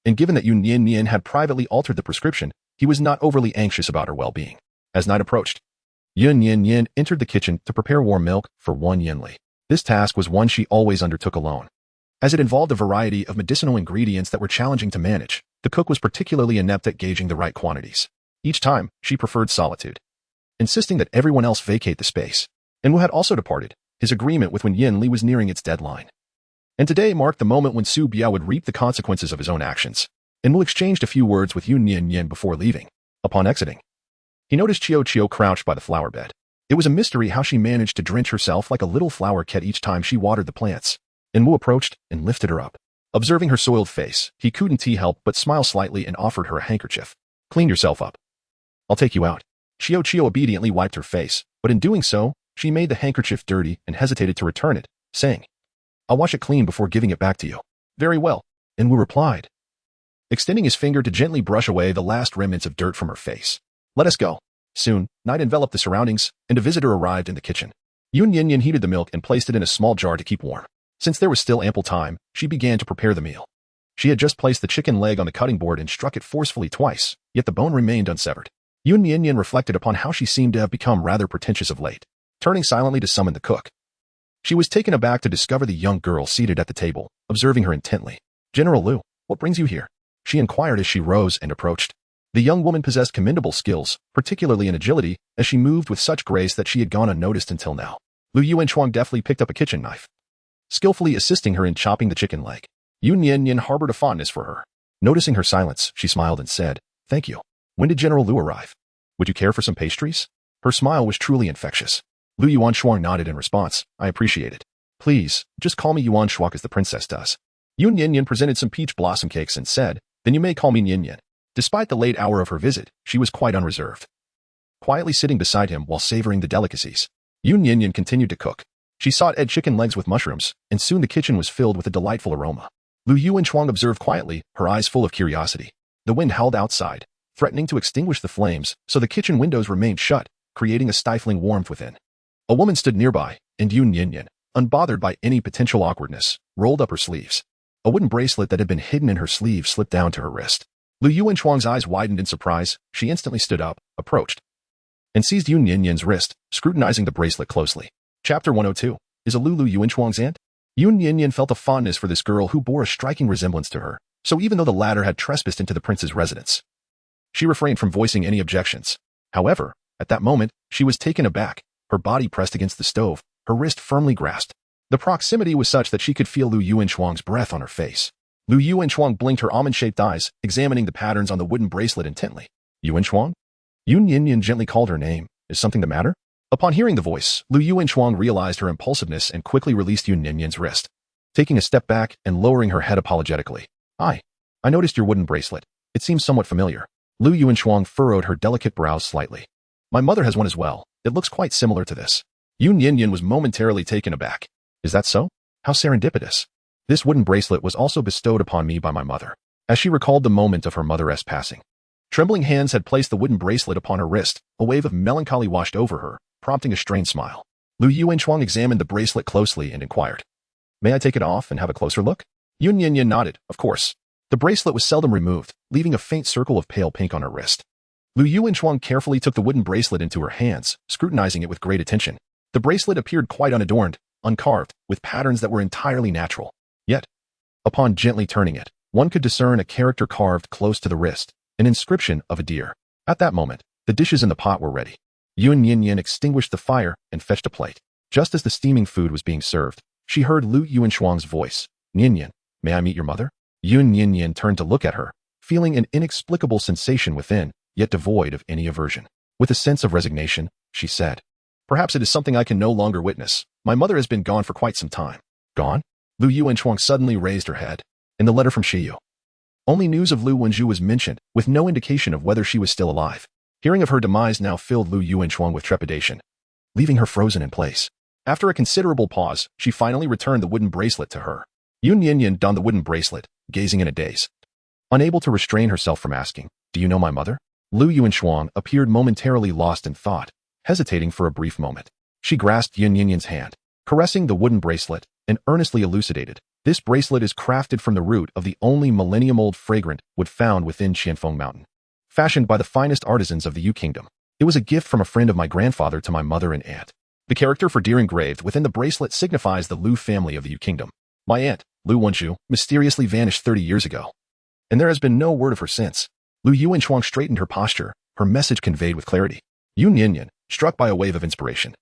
and given that Yun Nian Nian had privately altered the prescription, he was not overly anxious about her well-being. As night approached, Yun Nian Nian entered the kitchen to prepare warm milk for Wen Yanli. This task was one she always undertook alone, as it involved a variety of medicinal ingredients that were challenging to manage. The cook was particularly inept at gauging the right quantities. Each time, she preferred solitude, insisting that everyone else vacate the space. And Wu had also departed. His agreement with Wen Yanli was nearing its deadline. And today marked the moment when Su Biao would reap the consequences of his own actions. And Wu exchanged a few words with Yun Nian Nian before leaving. Upon exiting, he noticed Chio crouched by the flower bed. It was a mystery how she managed to drench herself like a little flower cat each time she watered the plants. And Wu approached and lifted her up. Observing her soiled face, he couldn't help but smile slightly and offered her a handkerchief. Clean yourself up. I'll take you out. Chio obediently wiped her face, but in doing so, she made the handkerchief dirty and hesitated to return it, saying, I'll wash it clean before giving it back to you. Very well. And Wu replied, extending his finger to gently brush away the last remnants of dirt from her face. Let us go. Soon, night enveloped the surroundings, and a visitor arrived in the kitchen. Yun Nian Nian heated the milk and placed it in a small jar to keep warm. Since there was still ample time, she began to prepare the meal. She had just placed the chicken leg on the cutting board and struck it forcefully twice, yet the bone remained unsevered. Yun Nian Nian reflected upon how she seemed to have become rather pretentious of late, turning silently to summon the cook. She was taken aback to discover the young girl seated at the table, observing her intently. General Lu, what brings you here? She inquired as she rose and approached. The young woman possessed commendable skills, particularly in agility, as she moved with such grace that she had gone unnoticed until now. Lu Yuanchuang deftly picked up a kitchen knife, skillfully assisting her in chopping the chicken leg. Yun Nian Nian harbored a fondness for her. Noticing her silence, she smiled and said, Thank you. When did General Lu arrive? Would you care for some pastries? Her smile was truly infectious. Lu Yuanchuang nodded in response. I appreciate it. Please, just call me Yuanchuang as the princess does. Yun Nian Nian presented some peach blossom cakes and said, Then you may call me Nian Nian. Despite the late hour of her visit, she was quite unreserved, quietly sitting beside him while savoring the delicacies. Yun Nian Nian continued to cook. She sought chicken legs with mushrooms, and soon the kitchen was filled with a delightful aroma. Lu Yuanchuang observed quietly, her eyes full of curiosity. The wind howled outside, threatening to extinguish the flames, so the kitchen windows remained shut, creating a stifling warmth within. A woman stood nearby, and Yun Nian Nian, unbothered by any potential awkwardness, rolled up her sleeves. A wooden bracelet that had been hidden in her sleeve slipped down to her wrist. Lu Yuanchuang's eyes widened in surprise. She instantly stood up, approached, and seized Yun Nian Nian's wrist, scrutinizing the bracelet closely. Chapter 102. Is a Lu Yuanchuang's aunt? Yun Nian Nian felt a fondness for this girl who bore a striking resemblance to her, so even though the latter had trespassed into the prince's residence, she refrained from voicing any objections. However, at that moment, she was taken aback, her body pressed against the stove, her wrist firmly grasped. The proximity was such that she could feel Lu Yuanchuang's breath on her face. Lu Yuanchuang blinked her almond-shaped eyes, examining the patterns on the wooden bracelet intently. Yuanchuang? Yun Nian Nian gently called her name. Is something the matter? Upon hearing the voice, Lu Yuanchuang realized her impulsiveness and quickly released Yun Nian Nian's wrist, taking a step back and lowering her head apologetically. I noticed your wooden bracelet. It seems somewhat familiar. Lu Yuanchuang furrowed her delicate brows slightly. My mother has one as well. It looks quite similar to this. Yun Nian Nian was momentarily taken aback. Is that so? How serendipitous. This wooden bracelet was also bestowed upon me by my mother, as she recalled the moment of her mother's passing. Trembling hands had placed the wooden bracelet upon her wrist. A wave of melancholy washed over her, prompting a strained smile. Lu Yuanchuang examined the bracelet closely and inquired, "May I take it off and have a closer look?" Yun Nian Nian nodded, "Of course." The bracelet was seldom removed, leaving a faint circle of pale pink on her wrist. Lu Yuanchuang carefully took the wooden bracelet into her hands, scrutinizing it with great attention. The bracelet appeared quite unadorned, uncarved, with patterns that were entirely natural. Yet, upon gently turning it, one could discern a character carved close to the wrist, an inscription of a deer. At that moment, the dishes in the pot were ready. Yun Nian Nian extinguished the fire and fetched a plate. Just as the steaming food was being served, she heard Lu Yuanchuang's voice. "Nian Nian, may I meet your mother?" Yun Nian Nian turned to look at her, feeling an inexplicable sensation within, yet devoid of any aversion. With a sense of resignation, she said, "Perhaps it is something I can no longer witness. My mother has been gone for quite some time." "Gone?" Lu Yuanchuang suddenly raised her head. "In the letter from Shiyu." Only news of Lu Wenju was mentioned, with no indication of whether she was still alive. Hearing of her demise now filled Lu Yuanchuang with trepidation, leaving her frozen in place. After a considerable pause, she finally returned the wooden bracelet to her. Yun Nian Nian donned the wooden bracelet, gazing in a daze. Unable to restrain herself from asking, "Do you know my mother?" Lu Yuanchuang appeared momentarily lost in thought, hesitating for a brief moment. She grasped Yun Nian Nian's hand, caressing the wooden bracelet, and earnestly elucidated, "This bracelet is crafted from the root of the only millennium-old fragrant wood found within Qianfeng Mountain. Fashioned by the finest artisans of the Yu Kingdom. It was a gift from a friend of my grandfather to my mother and aunt. The character for deer engraved within the bracelet signifies the Lu family of the Yu Kingdom. My aunt, Lu Wenju, mysteriously vanished 30 years ago, and there has been no word of her since." Lu Yuanchuang straightened her posture, her message conveyed with clarity. Yun Nian Nian, struck by a wave of inspiration,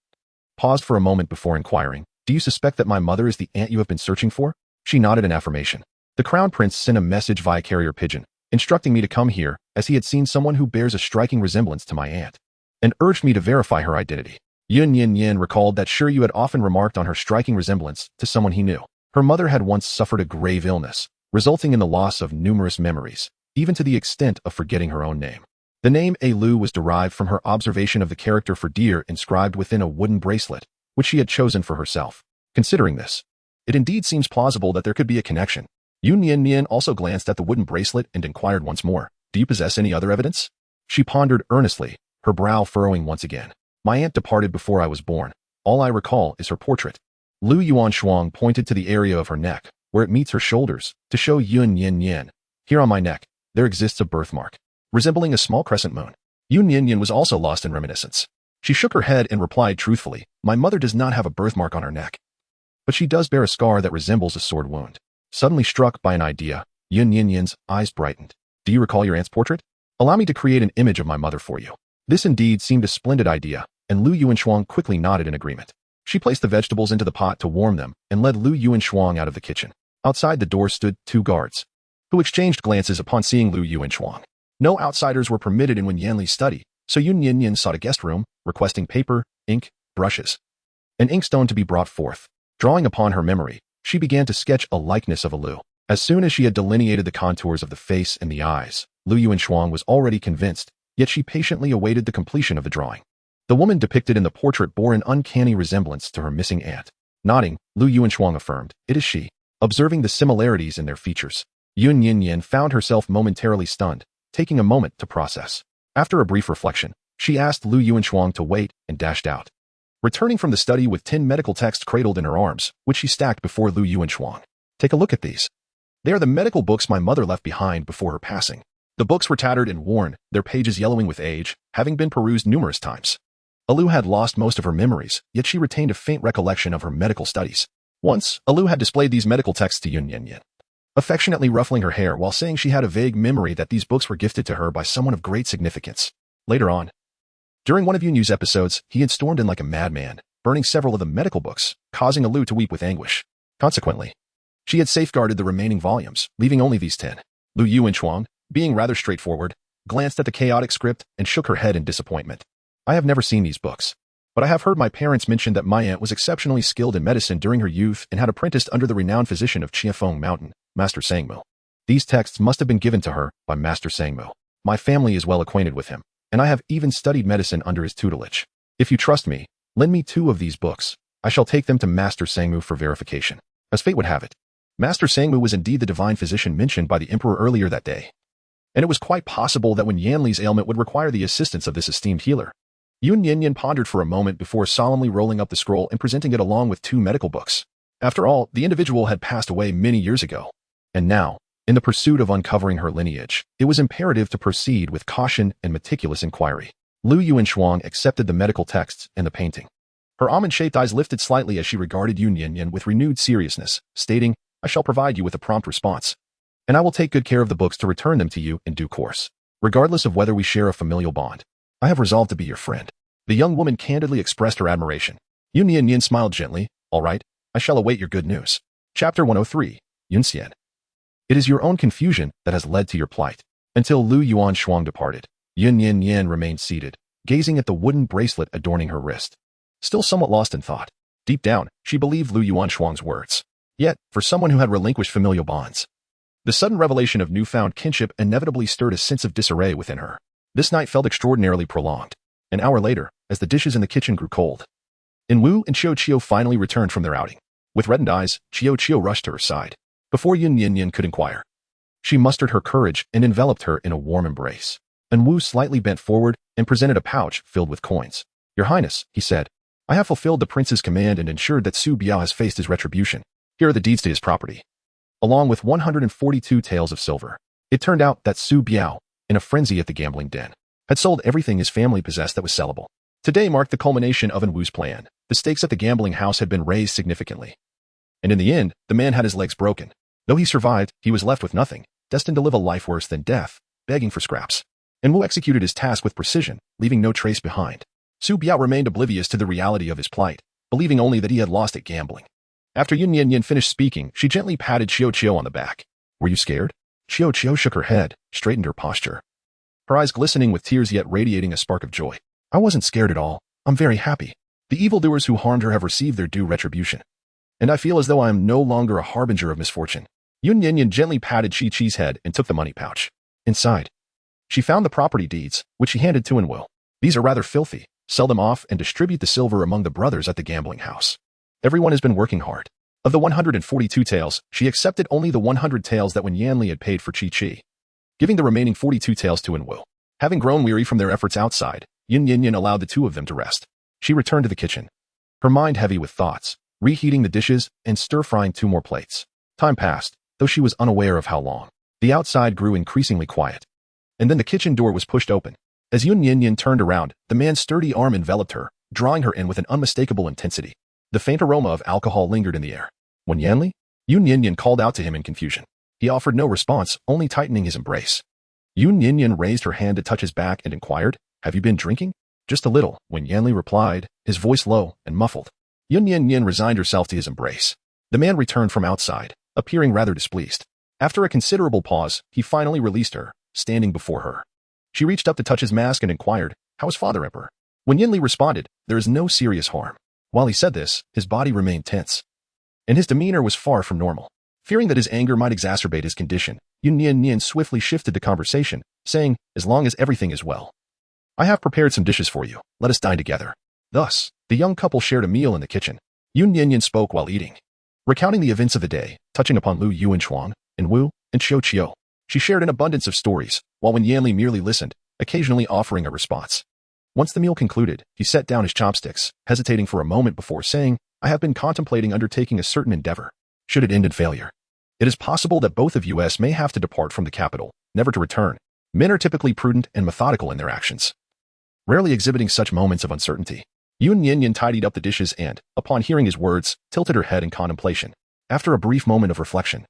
paused for a moment before inquiring, "Do you suspect that my mother is the aunt you have been searching for?" She nodded in affirmation. "The Crown Prince sent a message via carrier pigeon, instructing me to come here, as he had seen someone who bears a striking resemblance to my aunt, and urged me to verify her identity." Yun Nian Nian recalled that Shiyu had often remarked on her striking resemblance to someone he knew. Her mother had once suffered a grave illness, resulting in the loss of numerous memories, even to the extent of forgetting her own name. The name Lu was derived from her observation of the character for deer inscribed within a wooden bracelet, which she had chosen for herself. Considering this, it indeed seems plausible that there could be a connection. Yun Nian Nian also glanced at the wooden bracelet and inquired once more, "Do you possess any other evidence?" She pondered earnestly, her brow furrowing once again. "My aunt departed before I was born. All I recall is her portrait." Lu Yuanchuang pointed to the area of her neck, where it meets her shoulders, to show Yun Nian Nian, "Here on my neck, there exists a birthmark, resembling a small crescent moon." Yun Nian Nian was also lost in reminiscence. She shook her head and replied truthfully, "My mother does not have a birthmark on her neck, but she does bear a scar that resembles a sword wound." Suddenly struck by an idea, Yun Nian Nian's eyes brightened. "Do you recall your aunt's portrait? Allow me to create an image of my mother for you." This indeed seemed a splendid idea, and Lu Yuanchuang quickly nodded in agreement. She placed the vegetables into the pot to warm them and led Lu Yuanchuang out of the kitchen. Outside the door stood 2 guards, who exchanged glances upon seeing Lu Yuanchuang. No outsiders were permitted in Wen Yanli's study, so Yun Nian Nian sought a guest room, requesting paper, ink, brushes, and inkstone to be brought forth. Drawing upon her memory, she began to sketch a likeness of a Lu. As soon as she had delineated the contours of the face and the eyes, Lu Yuanchuang was already convinced, yet she patiently awaited the completion of the drawing. The woman depicted in the portrait bore an uncanny resemblance to her missing aunt. Nodding, Lu Yuanchuang affirmed, "It is she." Observing the similarities in their features, Yun Nian Nian found herself momentarily stunned, taking a moment to process. After a brief reflection, she asked Lu Yuanchuang to wait and dashed out, returning from the study with 10 medical texts cradled in her arms, which she stacked before Lu Yuanchuang. "Take a look at these. They are the medical books my mother left behind before her passing." The books were tattered and worn, their pages yellowing with age, having been perused numerous times. Alu had lost most of her memories, yet she retained a faint recollection of her medical studies. Once, Alu had displayed these medical texts to Yun Nian Nian, affectionately ruffling her hair while saying she had a vague memory that these books were gifted to her by someone of great significance. Later on, during one of Yun Yu's episodes, he had stormed in like a madman, burning several of the medical books, causing Alu to weep with anguish. Consequently, she had safeguarded the remaining volumes, leaving only these 10. Lu Yuanchuang, being rather straightforward, glanced at the chaotic script and shook her head in disappointment. "I have never seen these books, but I have heard my parents mention that my aunt was exceptionally skilled in medicine during her youth and had apprenticed under the renowned physician of Qianfeng Mountain, Master Sangmu. These texts must have been given to her by Master Sangmu. My family is well acquainted with him, and I have even studied medicine under his tutelage. If you trust me, lend me 2 of these books. I shall take them to Master Sangmu for verification." As fate would have it, Master Sangmu was indeed the divine physician mentioned by the emperor earlier that day. And it was quite possible that Wen Yanli's ailment would require the assistance of this esteemed healer. Yun Nian Nian pondered for a moment before solemnly rolling up the scroll and presenting it along with 2 medical books. After all, the individual had passed away many years ago. And now, in the pursuit of uncovering her lineage, it was imperative to proceed with caution and meticulous inquiry. Lu Yuanshuang accepted the medical texts and the painting. Her almond-shaped eyes lifted slightly as she regarded Yun Nian Nian with renewed seriousness, stating, "I shall provide you with a prompt response. And I will take good care of the books to return them to you in due course. Regardless of whether we share a familial bond, I have resolved to be your friend." The young woman candidly expressed her admiration. Yun Nian Nian smiled gently. "All right, I shall await your good news." Chapter 103, Yun Xian. It is your own confusion that has led to your plight. Until Lu Yuanshuang departed, Yun Nian Nian remained seated, gazing at the wooden bracelet adorning her wrist. Still somewhat lost in thought. Deep down, she believed Lu Yuanshuang's words. Yet, for someone who had relinquished familial bonds, the sudden revelation of newfound kinship inevitably stirred a sense of disarray within her. This night felt extraordinarily prolonged. An hour later, as the dishes in the kitchen grew cold, Wu and Chiu finally returned from their outing. With reddened eyes, Chiu rushed to her side. Before Yun Nian Nian could inquire, she mustered her courage and enveloped her in a warm embrace. Wu slightly bent forward and presented a pouch filled with coins. "Your Highness," he said, "I have fulfilled the prince's command and ensured that Su Biao has faced his retribution. Here are the deeds to his property, along with 142 taels of silver." It turned out that Su Biao, in a frenzy at the gambling den, had sold everything his family possessed that was sellable. Today marked the culmination of Wu's plan. The stakes at the gambling house had been raised significantly. And in the end, the man had his legs broken. Though he survived, he was left with nothing, destined to live a life worse than death, begging for scraps. Wu executed his task with precision, leaving no trace behind. Su Biao remained oblivious to the reality of his plight, believing only that he had lost at gambling. After Yun Nian Nian finished speaking, she gently patted Chiu on the back. "Were you scared?" Chiu shook her head, straightened her posture, her eyes glistening with tears yet radiating a spark of joy. "I wasn't scared at all. I'm very happy. The evildoers who harmed her have received their due retribution. And I feel as though I am no longer a harbinger of misfortune." Yun Nian Nian gently patted Chi's head and took the money pouch. Inside, she found the property deeds, which she handed to Wu. "These are rather filthy. Sell them off and distribute the silver among the brothers at the gambling house. Everyone has been working hard." Of the 142 taels, she accepted only the 100 taels that Wen Yanli had paid for Chi, giving the remaining 42 taels to Wu. Having grown weary from their efforts outside, Yun Nian Nian allowed the 2 of them to rest. She returned to the kitchen, her mind heavy with thoughts, reheating the dishes and stir-frying 2 more plates. Time passed, though she was unaware of how long. The outside grew increasingly quiet. And then the kitchen door was pushed open. As Yun Nian Nian turned around, the man's sturdy arm enveloped her, drawing her in with an unmistakable intensity. The faint aroma of alcohol lingered in the air. "Wen Yanli?" Yun Nian Nian called out to him in confusion. He offered no response, only tightening his embrace. Yun Nian Nian raised her hand to touch his back and inquired, "Have you been drinking?" "Just a little," Wen Yanli replied, his voice low and muffled. Yun Nian Nian resigned herself to his embrace. The man returned from outside, appearing rather displeased. After a considerable pause, he finally released her, standing before her. She reached up to touch his mask and inquired, "How is Father Emperor?" Wen Yanli responded, "There is no serious harm." While he said this, his body remained tense, and his demeanor was far from normal. Fearing that his anger might exacerbate his condition, Yun Nian Nian swiftly shifted the conversation, saying, "As long as everything is well, I have prepared some dishes for you. Let us dine together." Thus, the young couple shared a meal in the kitchen. Yun Nian Nian spoke while eating, recounting the events of the day, touching upon Lu Yuanshuang, Wu, and Chiu. She shared an abundance of stories, while Wen Yanli merely listened, occasionally offering a response. Once the meal concluded, he set down his chopsticks, hesitating for a moment before saying, "I have been contemplating undertaking a certain endeavor. Should it end in failure, it is possible that both of us may have to depart from the capital, never to return." Men are typically prudent and methodical in their actions, rarely exhibiting such moments of uncertainty. Yun Nian Nian tidied up the dishes and, upon hearing his words, tilted her head in contemplation. After a brief moment of reflection,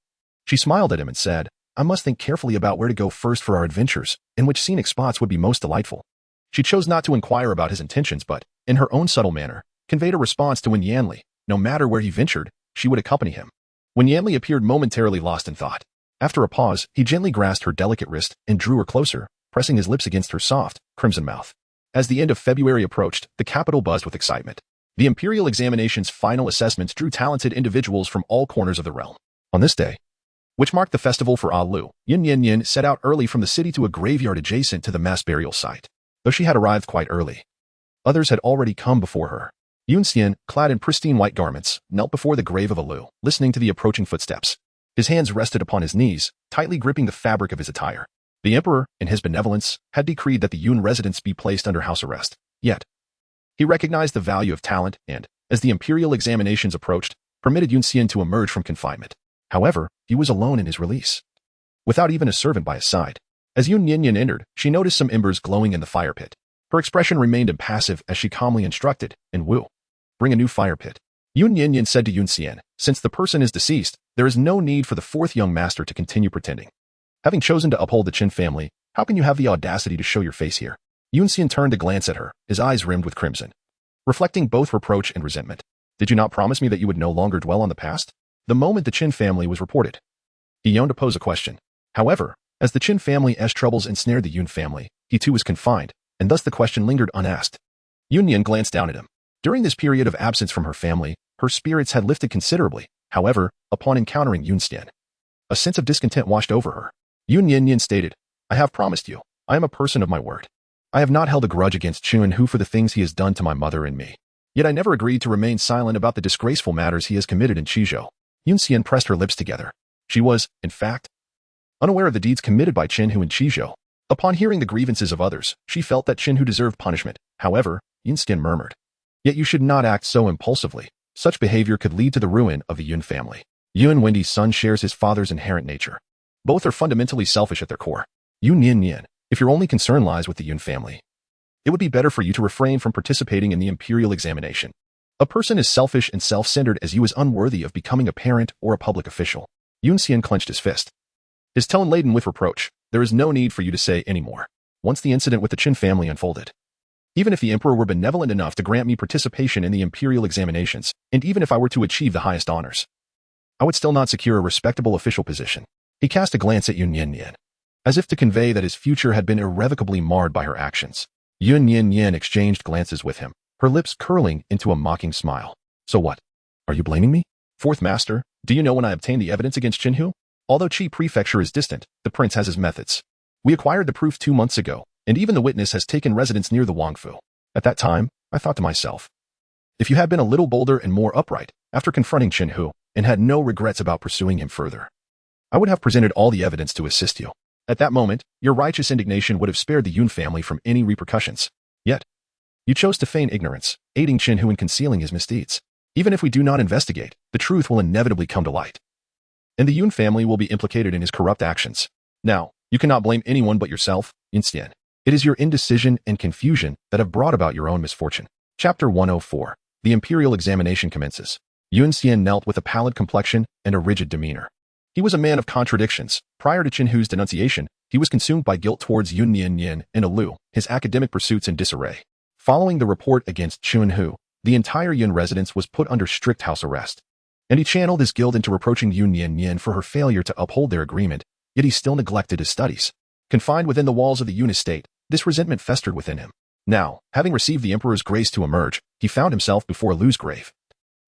she smiled at him and said, "I must think carefully about where to go first for our adventures, and which scenic spots would be most delightful." She chose not to inquire about his intentions but, in her own subtle manner, conveyed a response to Wen Yanli. No matter where he ventured, she would accompany him. Wen Yanli appeared momentarily lost in thought. After a pause, he gently grasped her delicate wrist and drew her closer, pressing his lips against her soft, crimson mouth. As the end of February approached, the capital buzzed with excitement. The imperial examination's final assessments drew talented individuals from all corners of the realm. On this day, which marked the festival for Lu, Yun Nian Nian set out early from the city to a graveyard adjacent to the mass burial site. Though she had arrived quite early, others had already come before her. Yun Nian, clad in pristine white garments, knelt before the grave of Alu, listening to the approaching footsteps. His hands rested upon his knees, tightly gripping the fabric of his attire. The emperor, in his benevolence, had decreed that the Yun residents be placed under house arrest. Yet, he recognized the value of talent and, as the imperial examinations approached, permitted Yun Nian to emerge from confinement. However, he was alone in his release, without even a servant by his side. As Yun Nian Nian entered, she noticed some embers glowing in the fire pit. Her expression remained impassive as she calmly instructed, "And Wu, bring a new fire pit." Yun Nian Nian said to Yun Nian, "Since the person is deceased, there is no need for the fourth young master to continue pretending. Having chosen to uphold the Qin family, how can you have the audacity to show your face here?" Yun Nian turned to glance at her, his eyes rimmed with crimson, reflecting both reproach and resentment. "Did you not promise me that you would no longer dwell on the past?" The moment the Qin family was reported, he yearned to pose a question. However, as the Qin family's troubles ensnared the Yun family, he too was confined, and thus the question lingered unasked. Yun Nian glanced down at him. During this period of absence from her family, her spirits had lifted considerably. However, upon encountering Yun Nian, a sense of discontent washed over her. Yun Nian Nian stated, "I have promised you. I am a person of my word. I have not held a grudge against Chun Hu for the things he has done to my mother and me. Yet I never agreed to remain silent about the disgraceful matters he has committed in Qizhou." Yun Nian pressed her lips together. She was, in fact, unaware of the deeds committed by Qin Hu in Qizhou. Upon hearing the grievances of others, she felt that Qin Hu deserved punishment. However, Yun Nian murmured, "Yet you should not act so impulsively. Such behavior could lead to the ruin of the Yun family. Yun Wendy's son shares his father's inherent nature. Both are fundamentally selfish at their core. Yun Nian Nian, if your only concern lies with the Yun family, it would be better for you to refrain from participating in the imperial examination. A person as selfish and self-centered as you is unworthy of becoming a parent or a public official." Yun Nian clenched his fist, his tone laden with reproach. "There is no need for you to say any more. Once the incident with the Qin family unfolded, even if the emperor were benevolent enough to grant me participation in the imperial examinations, and even if I were to achieve the highest honors, I would still not secure a respectable official position." He cast a glance at Yun Nian Nian, as if to convey that his future had been irrevocably marred by her actions. Yun Nian Nian exchanged glances with him, her lips curling into a mocking smile. "So what? Are you blaming me? Fourth master, do you know when I obtained the evidence against Qin Hu? Although Qi Prefecture is distant, the prince has his methods. We acquired the proof 2 months ago, and even the witness has taken residence near the Wangfu. At that time, I thought to myself, if you had been a little bolder and more upright after confronting Qin Hu, and had no regrets about pursuing him further, I would have presented all the evidence to assist you. At that moment, your righteous indignation would have spared the Yun family from any repercussions. Yet, you chose to feign ignorance, aiding Qin Hu in concealing his misdeeds. Even if we do not investigate, the truth will inevitably come to light, and the Yun family will be implicated in his corrupt actions. Now, you cannot blame anyone but yourself, instead. It is your indecision and confusion that have brought about your own misfortune." Chapter 104. The imperial examination commences. Yun Nian knelt with a pallid complexion and a rigid demeanor. He was a man of contradictions. Prior to Qin Hu's denunciation, he was consumed by guilt towards Yun Nian Nian and Alu, his academic pursuits in disarray. Following the report against Qin Hu, the entire Yun residence was put under strict house arrest, and he channeled his guilt into reproaching Yun Nian Nian for her failure to uphold their agreement, yet he still neglected his studies. Confined within the walls of the Yun estate, this resentment festered within him. Now, having received the emperor's grace to emerge, he found himself before Lu's grave,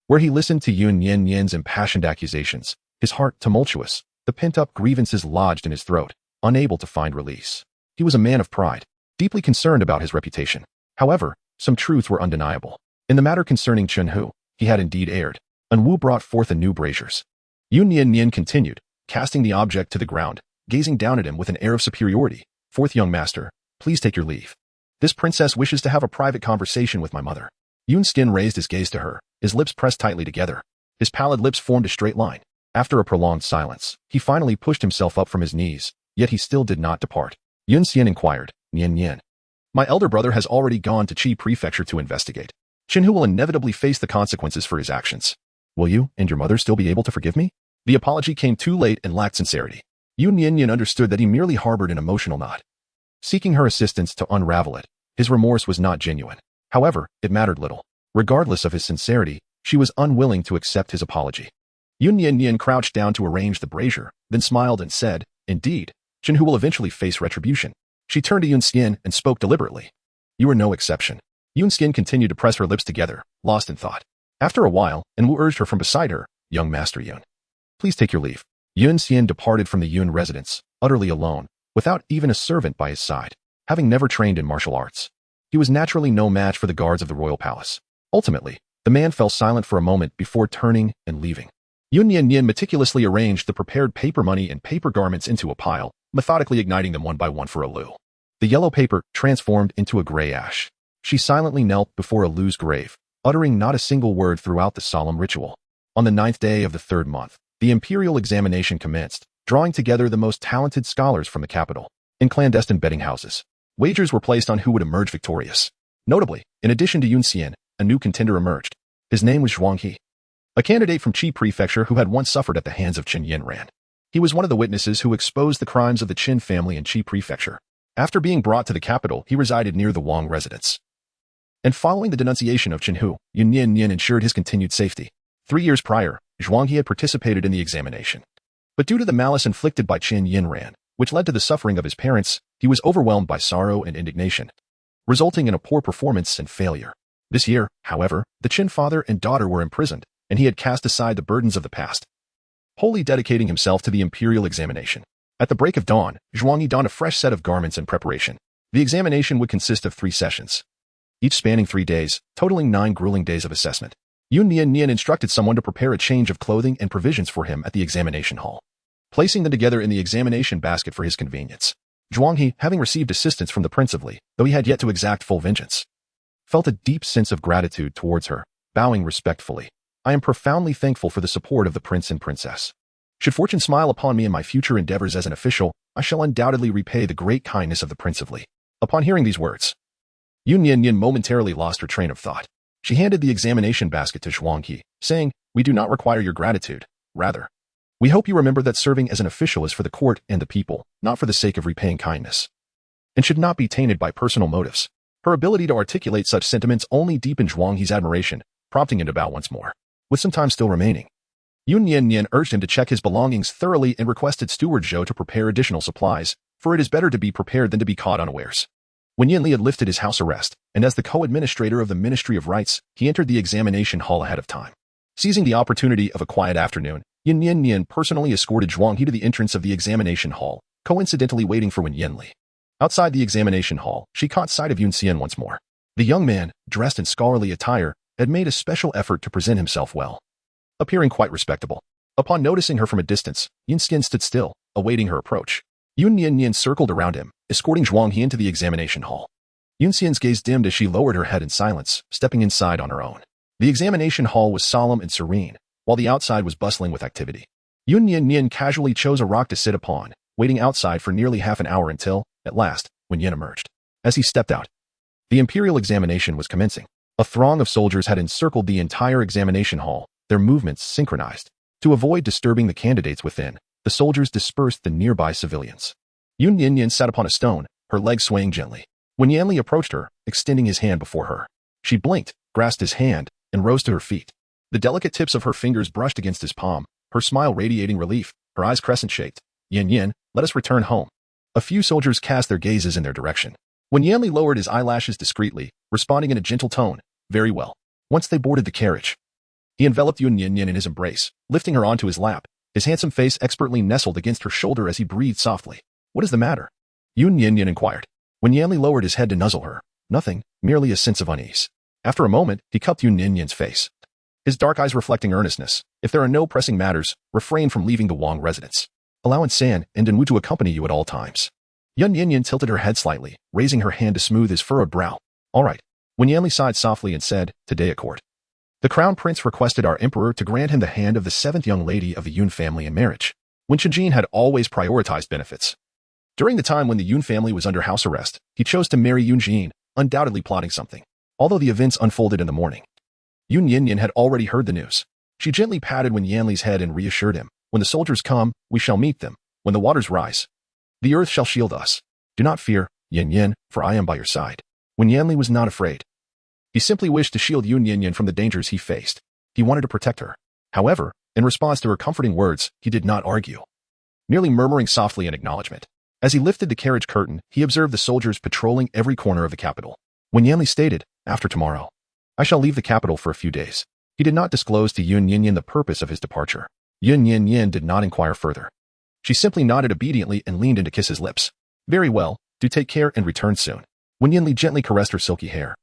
where he listened to Yun Nian Nian's impassioned accusations, his heart tumultuous, the pent-up grievances lodged in his throat, unable to find release. He was a man of pride, deeply concerned about his reputation. However, some truths were undeniable. In the matter concerning Qin Hu, he had indeed erred, and Wu brought forth a new braziers. Yun Nian Nian continued, casting the object to the ground, gazing down at him with an air of superiority. "Fourth young master, please take your leave. This princess wishes to have a private conversation with my mother." Yun Nian raised his gaze to her, his lips pressed tightly together. His pallid lips formed a straight line. After a prolonged silence, he finally pushed himself up from his knees, yet he still did not depart. Yun Nian inquired, "Nian Nian, my elder brother has already gone to Qi Prefecture to investigate. Qin Hu will inevitably face the consequences for his actions. Will you and your mother still be able to forgive me?" The apology came too late and lacked sincerity. Yun Nian Nian understood that he merely harbored an emotional knot, seeking her assistance to unravel it. His remorse was not genuine. However, it mattered little. Regardless of his sincerity, she was unwilling to accept his apology. Yun Nian Nian crouched down to arrange the brazier, then smiled and said, "Indeed, Qin Hu will eventually face retribution." She turned to Yun Nian and spoke deliberately. "You are no exception." Yun Nian continued to press her lips together, lost in thought. After a while, Wu urged her from beside her, "Young Master Yun, please take your leave." Yun Nian departed from the Yun residence, utterly alone, without even a servant by his side. Having never trained in martial arts, he was naturally no match for the guards of the royal palace. Ultimately, the man fell silent for a moment before turning and leaving. Yun Nian Nian meticulously arranged the prepared paper money and paper garments into a pile, methodically igniting them one by one for Alu. The yellow paper transformed into a gray ash. She silently knelt before Alu's grave, uttering not a single word throughout the solemn ritual. On the 9th day of the 3rd month, the imperial examination commenced, drawing together the most talented scholars from the capital. In clandestine betting houses, wagers were placed on who would emerge victorious. Notably, in addition to Yun Xian, a new contender emerged. His name was Zhuang He, a candidate from Qi Prefecture who had once suffered at the hands of Qin Yinran. He was one of the witnesses who exposed the crimes of the Qin family in Qi Prefecture. After being brought to the capital, he resided near the Wang residence. And following the denunciation of Qin Hu, Yun Nian Nian ensured his continued safety. 3 years prior, Zhuang He had participated in the examination. But due to the malice inflicted by Qin Yinran, which led to the suffering of his parents, he was overwhelmed by sorrow and indignation, resulting in a poor performance and failure. This year, however, the Qin father and daughter were imprisoned, and he had cast aside the burdens of the past, wholly dedicating himself to the imperial examination. At the break of dawn, Zhuang He donned a fresh set of garments in preparation. The examination would consist of 3 sessions, each spanning 3 days, totaling 9 grueling days of assessment. Yun Nian Nian instructed someone to prepare a change of clothing and provisions for him at the examination hall, placing them together in the examination basket for his convenience. Zhuang He, having received assistance from the Prince of Li, though he had yet to exact full vengeance, felt a deep sense of gratitude towards her, bowing respectfully. I am profoundly thankful for the support of the Prince and Princess. Should fortune smile upon me in my future endeavors as an official, I shall undoubtedly repay the great kindness of the Prince of Li. Upon hearing these words, Yun Nian Nian momentarily lost her train of thought. She handed the examination basket to Zhuang He, saying, "We do not require your gratitude. Rather, we hope you remember that serving as an official is for the court and the people, not for the sake of repaying kindness, and should not be tainted by personal motives." Her ability to articulate such sentiments only deepened Zhuang He's admiration, prompting him to bow once more. With some time still remaining, Yun Nian Nian urged him to check his belongings thoroughly and requested Steward Zhou to prepare additional supplies, for it is better to be prepared than to be caught unawares. When Yanli had lifted his house arrest, and as the co-administrator of the Ministry of Rites, he entered the examination hall ahead of time. Seizing the opportunity of a quiet afternoon, Yun Nian Nian personally escorted Zhuang He to the entrance of the examination hall, coincidentally waiting for Wen Yanli. Outside the examination hall, she caught sight of Yun Xian once more. The young man, dressed in scholarly attire, had made a special effort to present himself well, appearing quite respectable. Upon noticing her from a distance, Yun Xian stood still, awaiting her approach. Yun Nian Nian circled around him, escorting Zhuang He into the examination hall. Yun Xian's gaze dimmed as she lowered her head in silence, stepping inside on her own. The examination hall was solemn and serene, while the outside was bustling with activity. Yun Nian Nian casually chose a rock to sit upon, waiting outside for nearly half an hour until, at last, Wen Yan emerged. As he stepped out, the imperial examination was commencing. A throng of soldiers had encircled the entire examination hall, their movements synchronized. To avoid disturbing the candidates within, the soldiers dispersed the nearby civilians. Yun Nian Nian sat upon a stone, her legs swaying gently. When Yanli approached her, extending his hand before her, she blinked, grasped his hand, and rose to her feet. The delicate tips of her fingers brushed against his palm, her smile radiating relief, her eyes crescent-shaped. "Yan Yan, let us return home." A few soldiers cast their gazes in their direction. When Yanli lowered his eyelashes discreetly, responding in a gentle tone, "Very well." Once they boarded the carriage, he enveloped Yun Nian Nian in his embrace, lifting her onto his lap, his handsome face expertly nestled against her shoulder as he breathed softly. "What is the matter?" Yun Nian Nian inquired. When Yanli lowered his head to nuzzle her, "Nothing, merely a sense of unease." After a moment, he cupped Yun Nian Nian's face, his dark eyes reflecting earnestness. "If there are no pressing matters, refrain from leaving the Wang residence. Allow San and Denwu to accompany you at all times." Yun Nian Nian tilted her head slightly, raising her hand to smooth his furrowed brow. "All right." When Yanli sighed softly and said, "Today at court, the crown prince requested our emperor to grant him the hand of the 7th young lady of the Yun family in marriage." When Shenjin had always prioritized benefits. During the time when the Yun family was under house arrest, he chose to marry Yun Jin, undoubtedly plotting something. Although the events unfolded in the morning, Yun Nian Nian had already heard the news. She gently patted Wen Yanli's head and reassured him, "When the soldiers come, we shall meet them. When the waters rise, the earth shall shield us. Do not fear, Yan Yan, for I am by your side." Wen Yanli was not afraid. He simply wished to shield Yun Nian Nian from the dangers he faced. He wanted to protect her. However, in response to her comforting words, he did not argue, merely murmuring softly in acknowledgement. As he lifted the carriage curtain, he observed the soldiers patrolling every corner of the capital. When Yanli stated, "After tomorrow, I shall leave the capital for a few days." He did not disclose to Yun Nian Nian the purpose of his departure. Yun Nian Nian did not inquire further. She simply nodded obediently and leaned in to kiss his lips. "Very well, do take care and return soon." When Yanli gently caressed her silky hair,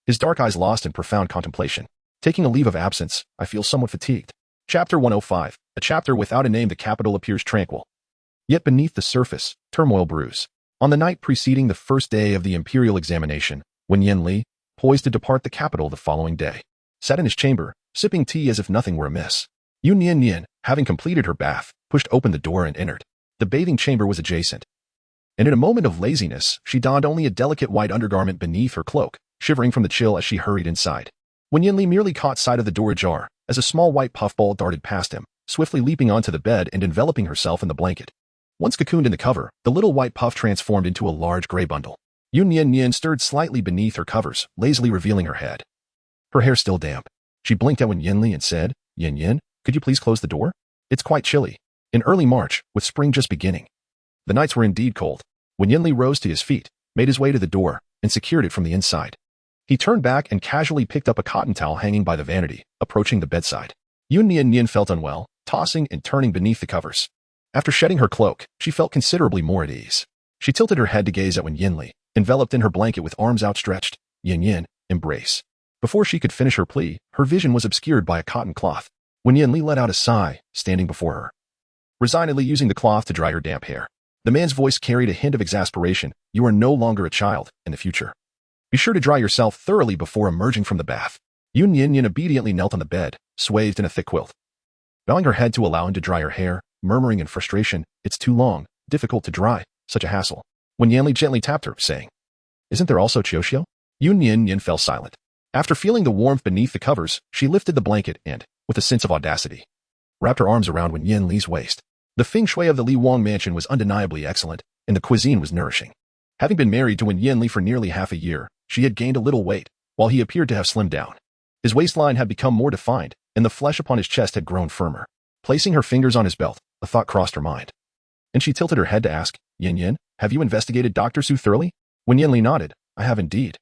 his dark eyes lost in profound contemplation. Taking a leave of absence, I feel somewhat fatigued. Chapter 105. A chapter without a name. The capital appears tranquil. Yet beneath the surface, turmoil brews. On the night preceding the first day of the imperial examination, Wen Yanli, poised to depart the capital the following day, sat in his chamber, sipping tea as if nothing were amiss. Yun Nian Nian, having completed her bath, pushed open the door and entered. The bathing chamber was adjacent, and in a moment of laziness, she donned only a delicate white undergarment beneath her cloak, shivering from the chill as she hurried inside. Wen Yanli merely caught sight of the door ajar, as a small white puffball darted past him, swiftly leaping onto the bed and enveloping herself in the blanket. Once cocooned in the cover, the little white puff transformed into a large gray bundle. Yun Nian Nian stirred slightly beneath her covers, lazily revealing her head. Her hair still damp. She blinked at Wen Yanli and said, "Yin Yin, could you please close the door? It's quite chilly. In early March, with spring just beginning." The nights were indeed cold. Wen Yanli rose to his feet, made his way to the door, and secured it from the inside. He turned back and casually picked up a cotton towel hanging by the vanity, approaching the bedside. Yun Nian Nian felt unwell, tossing and turning beneath the covers. After shedding her cloak, she felt considerably more at ease. She tilted her head to gaze at Wen Yanli, enveloped in her blanket with arms outstretched. "Yin Yin, embrace." Before she could finish her plea, her vision was obscured by a cotton cloth. Wen Yanli let out a sigh, standing before her, resignedly using the cloth to dry her damp hair. The man's voice carried a hint of exasperation. "You are no longer a child in the future. Be sure to dry yourself thoroughly before emerging from the bath." Yun Nian Nian obediently knelt on the bed, swathed in a thick quilt, bowing her head to allow him to dry her hair, murmuring in frustration, "It's too long, difficult to dry, such a hassle." Wen Yanli gently tapped her, saying, "Isn't there also Qiuxiu?" Yun Nian Nian fell silent. After feeling the warmth beneath the covers, she lifted the blanket and, with a sense of audacity, wrapped her arms around Wen Yanli's waist. The feng shui of the Li Wang mansion was undeniably excellent, and the cuisine was nourishing. Having been married to Wen Yanli for nearly half a year, she had gained a little weight, while he appeared to have slimmed down. His waistline had become more defined, and the flesh upon his chest had grown firmer. Placing her fingers on his belt, a thought crossed her mind, and she tilted her head to ask, "Yin Yin, have you investigated Dr. Su thoroughly?" Wen Yanli nodded, "I have indeed.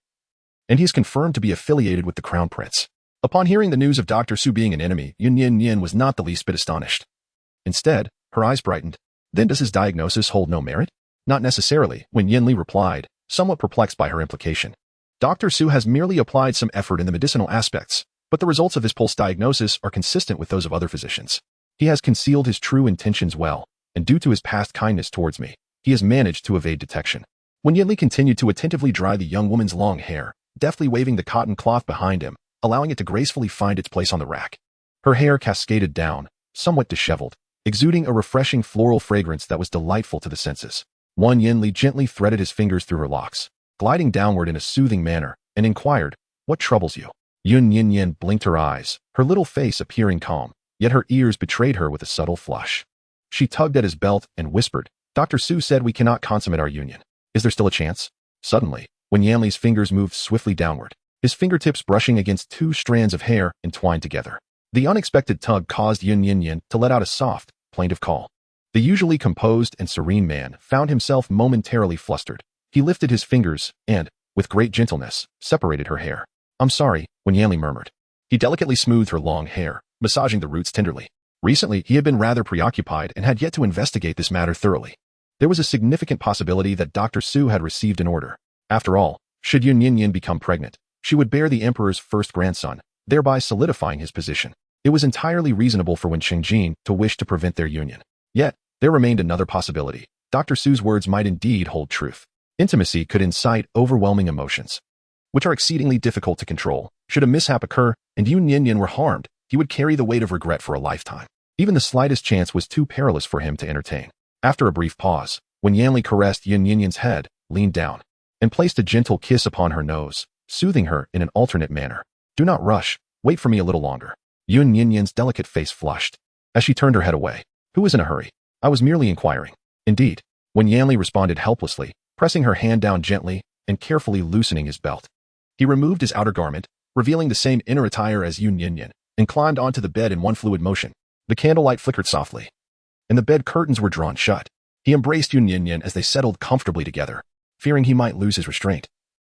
And he is confirmed to be affiliated with the Crown Prince." Upon hearing the news of Dr. Su being an enemy, Yun Nian Nian was not the least bit astonished. Instead, her eyes brightened. "Then does his diagnosis hold no merit?" "Not necessarily," Wen Yanli replied, somewhat perplexed by her implication. "Dr. Su has merely applied some effort in the medicinal aspects, but the results of his pulse diagnosis are consistent with those of other physicians. He has concealed his true intentions well, and due to his past kindness towards me, he has managed to evade detection." Wen Yanli continued to attentively dry the young woman's long hair, deftly waving the cotton cloth behind him, allowing it to gracefully find its place on the rack. Her hair cascaded down, somewhat disheveled, exuding a refreshing floral fragrance that was delightful to the senses. Wen Yanli gently threaded his fingers through her locks, gliding downward in a soothing manner, and inquired, "What troubles you?" Yun Nian Nian blinked her eyes, her little face appearing calm, yet her ears betrayed her with a subtle flush. She tugged at his belt and whispered, "Dr. Su said we cannot consummate our union. Is there still a chance?" Suddenly, Wen Yanli's fingers moved swiftly downward, his fingertips brushing against two strands of hair entwined together. The unexpected tug caused Yun Nian Nian to let out a soft, plaintive call. The usually composed and serene man found himself momentarily flustered. He lifted his fingers and, with great gentleness, separated her hair. "I'm sorry," Wen Yanli murmured. He delicately smoothed her long hair, massaging the roots tenderly. Recently, he had been rather preoccupied and had yet to investigate this matter thoroughly. There was a significant possibility that Dr. Su had received an order. After all, should Yun Nian Nian become pregnant, she would bear the emperor's first grandson, thereby solidifying his position. It was entirely reasonable for Wen Qingjin to wish to prevent their union. Yet, there remained another possibility. Dr. Su's words might indeed hold truth. Intimacy could incite overwhelming emotions, which are exceedingly difficult to control. Should a mishap occur and Yun Nian Nian were harmed, he would carry the weight of regret for a lifetime. Even the slightest chance was too perilous for him to entertain. After a brief pause, Wen Yanli caressed Yun Nian Nian's head, leaned down, and placed a gentle kiss upon her nose, soothing her in an alternate manner. "Do not rush. Wait for me a little longer." Yun Nian Nian's delicate face flushed, as she turned her head away. "Who is in a hurry? I was merely inquiring." "Indeed," Wen Yanli responded helplessly, pressing her hand down gently and carefully loosening his belt. He removed his outer garment, revealing the same inner attire as Yun Nian Nian, and climbed onto the bed in one fluid motion. The candlelight flickered softly, and the bed curtains were drawn shut. He embraced Yun Nian Nian as they settled comfortably together, fearing he might lose his restraint.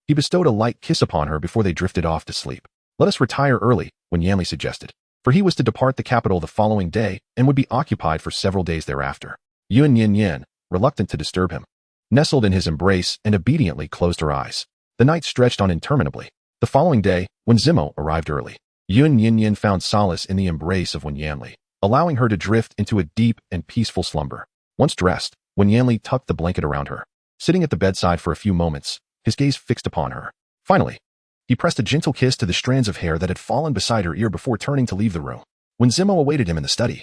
He bestowed a light kiss upon her before they drifted off to sleep. "Let us retire early," Wen Yanli suggested, for he was to depart the capital the following day and would be occupied for several days thereafter. Yun Nian Nian, reluctant to disturb him, nestled in his embrace and obediently closed her eyes. The night stretched on interminably. The following day, when Zimo arrived early, Yun Nian Nian found solace in the embrace of Wen Yanli, allowing her to drift into a deep and peaceful slumber. Once dressed, Wen Yanli tucked the blanket around her. Sitting at the bedside for a few moments, his gaze fixed upon her. Finally, he pressed a gentle kiss to the strands of hair that had fallen beside her ear before turning to leave the room. When Zimo awaited him in the study,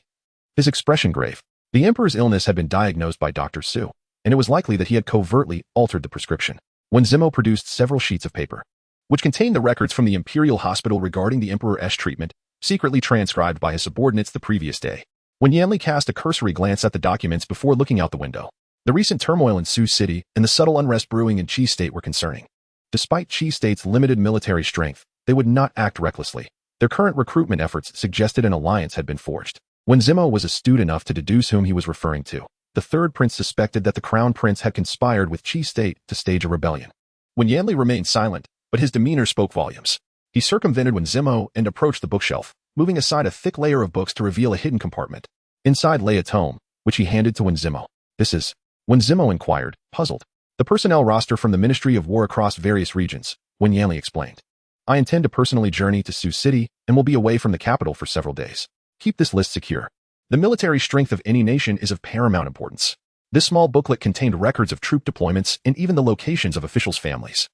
his expression grave. The emperor's illness had been diagnosed by Dr. Su, and it was likely that he had covertly altered the prescription. When Zimo produced several sheets of paper, which contained the records from the imperial hospital regarding the emperor's treatment, secretly transcribed by his subordinates the previous day. When Yanli cast a cursory glance at the documents before looking out the window, the recent turmoil in Sioux City and the subtle unrest brewing in Qi State were concerning. Despite Qi State's limited military strength, they would not act recklessly. Their current recruitment efforts suggested an alliance had been forged. When Zimo was astute enough to deduce whom he was referring to, the third prince suspected that the crown prince had conspired with Qi State to stage a rebellion. When Yanli remained silent, but his demeanor spoke volumes. He circumvented Wen Zimo and approached the bookshelf, moving aside a thick layer of books to reveal a hidden compartment. Inside lay a tome, which he handed to Wen Zimo. This is, Wen Zimo inquired, puzzled. The personnel roster from the Ministry of War across various regions, Wen Yanli explained. I intend to personally journey to Sioux City and will be away from the capital for several days. Keep this list secure. The military strength of any nation is of paramount importance. This small booklet contained records of troop deployments and even the locations of officials' families.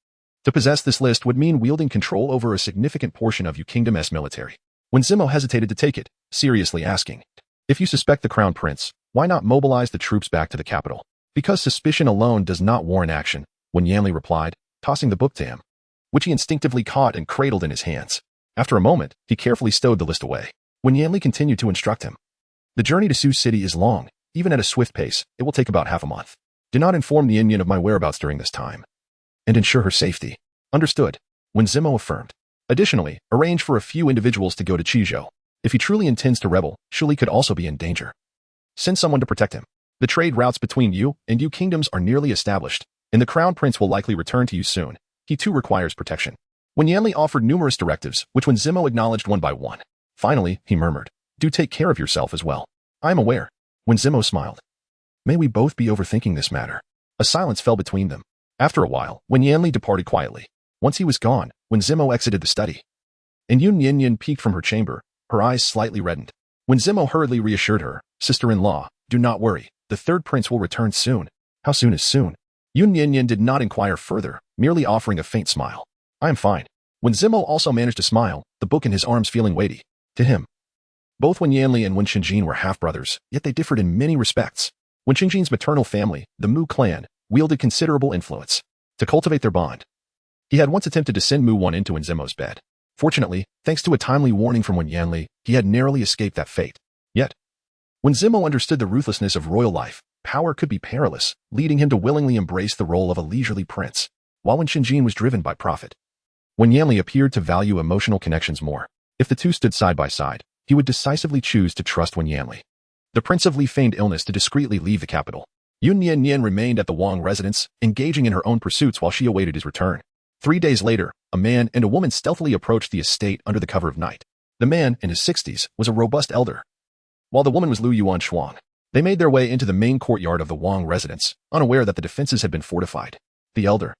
To possess this list would mean wielding control over a significant portion of your kingdom's military. When Zimo hesitated to take it, seriously asking, if you suspect the crown prince, why not mobilize the troops back to the capital? Because suspicion alone does not warrant action, Wen Yanli replied, tossing the book to him, which he instinctively caught and cradled in his hands. After a moment, he carefully stowed the list away. Wen Yanli continued to instruct him. The journey to Sioux City is long. Even at a swift pace, it will take about half a month. Do not inform the Indian of my whereabouts during this time. And ensure her safety. Understood, Wen Zimo affirmed. Additionally, arrange for a few individuals to go to Qizhou. If he truly intends to rebel, Shuli could also be in danger. Send someone to protect him. The trade routes between you and Yu kingdoms are nearly established, and the crown prince will likely return to you soon. He too requires protection. Wen Yanli offered numerous directives, which Wen Zimo acknowledged one by one. Finally, he murmured, do take care of yourself as well. I am aware. Wen Zimo smiled. May we both be overthinking this matter. A silence fell between them. After a while, Wen Yanli departed quietly. Once he was gone, Wen Zimo exited the study. And Yun Nian Nian peeked from her chamber, her eyes slightly reddened. Wen Zimo hurriedly reassured her, sister-in-law, do not worry, the third prince will return soon. How soon is soon? Yun Nian Nian did not inquire further, merely offering a faint smile. I am fine. Wen Zimo also managed to smile, the book in his arms feeling weighty. To him, both Wen Yanli and Wen Qingjin were half-brothers, yet they differed in many respects. Wen Qingjin's maternal family, the Mu clan, wielded considerable influence. To cultivate their bond, he had once attempted to send Mu Wan into Wen Zimo's bed. Fortunately, thanks to a timely warning from Wen Yanli, he had narrowly escaped that fate. Yet, when Zimo understood the ruthlessness of royal life, power could be perilous, leading him to willingly embrace the role of a leisurely prince, while Wen Qingjin was driven by profit. Wen Yanli appeared to value emotional connections more. If the two stood side by side, he would decisively choose to trust Wen Yanli. The Prince of Li feigned illness to discreetly leave the capital. Yun Nian Nian remained at the Wang residence, engaging in her own pursuits while she awaited his return. 3 days later, a man and a woman stealthily approached the estate under the cover of night. The man, in his 60s, was a robust elder, while the woman was Lu Yuan Shuang. They made their way into the main courtyard of the Wang residence, unaware that the defenses had been fortified. The elder,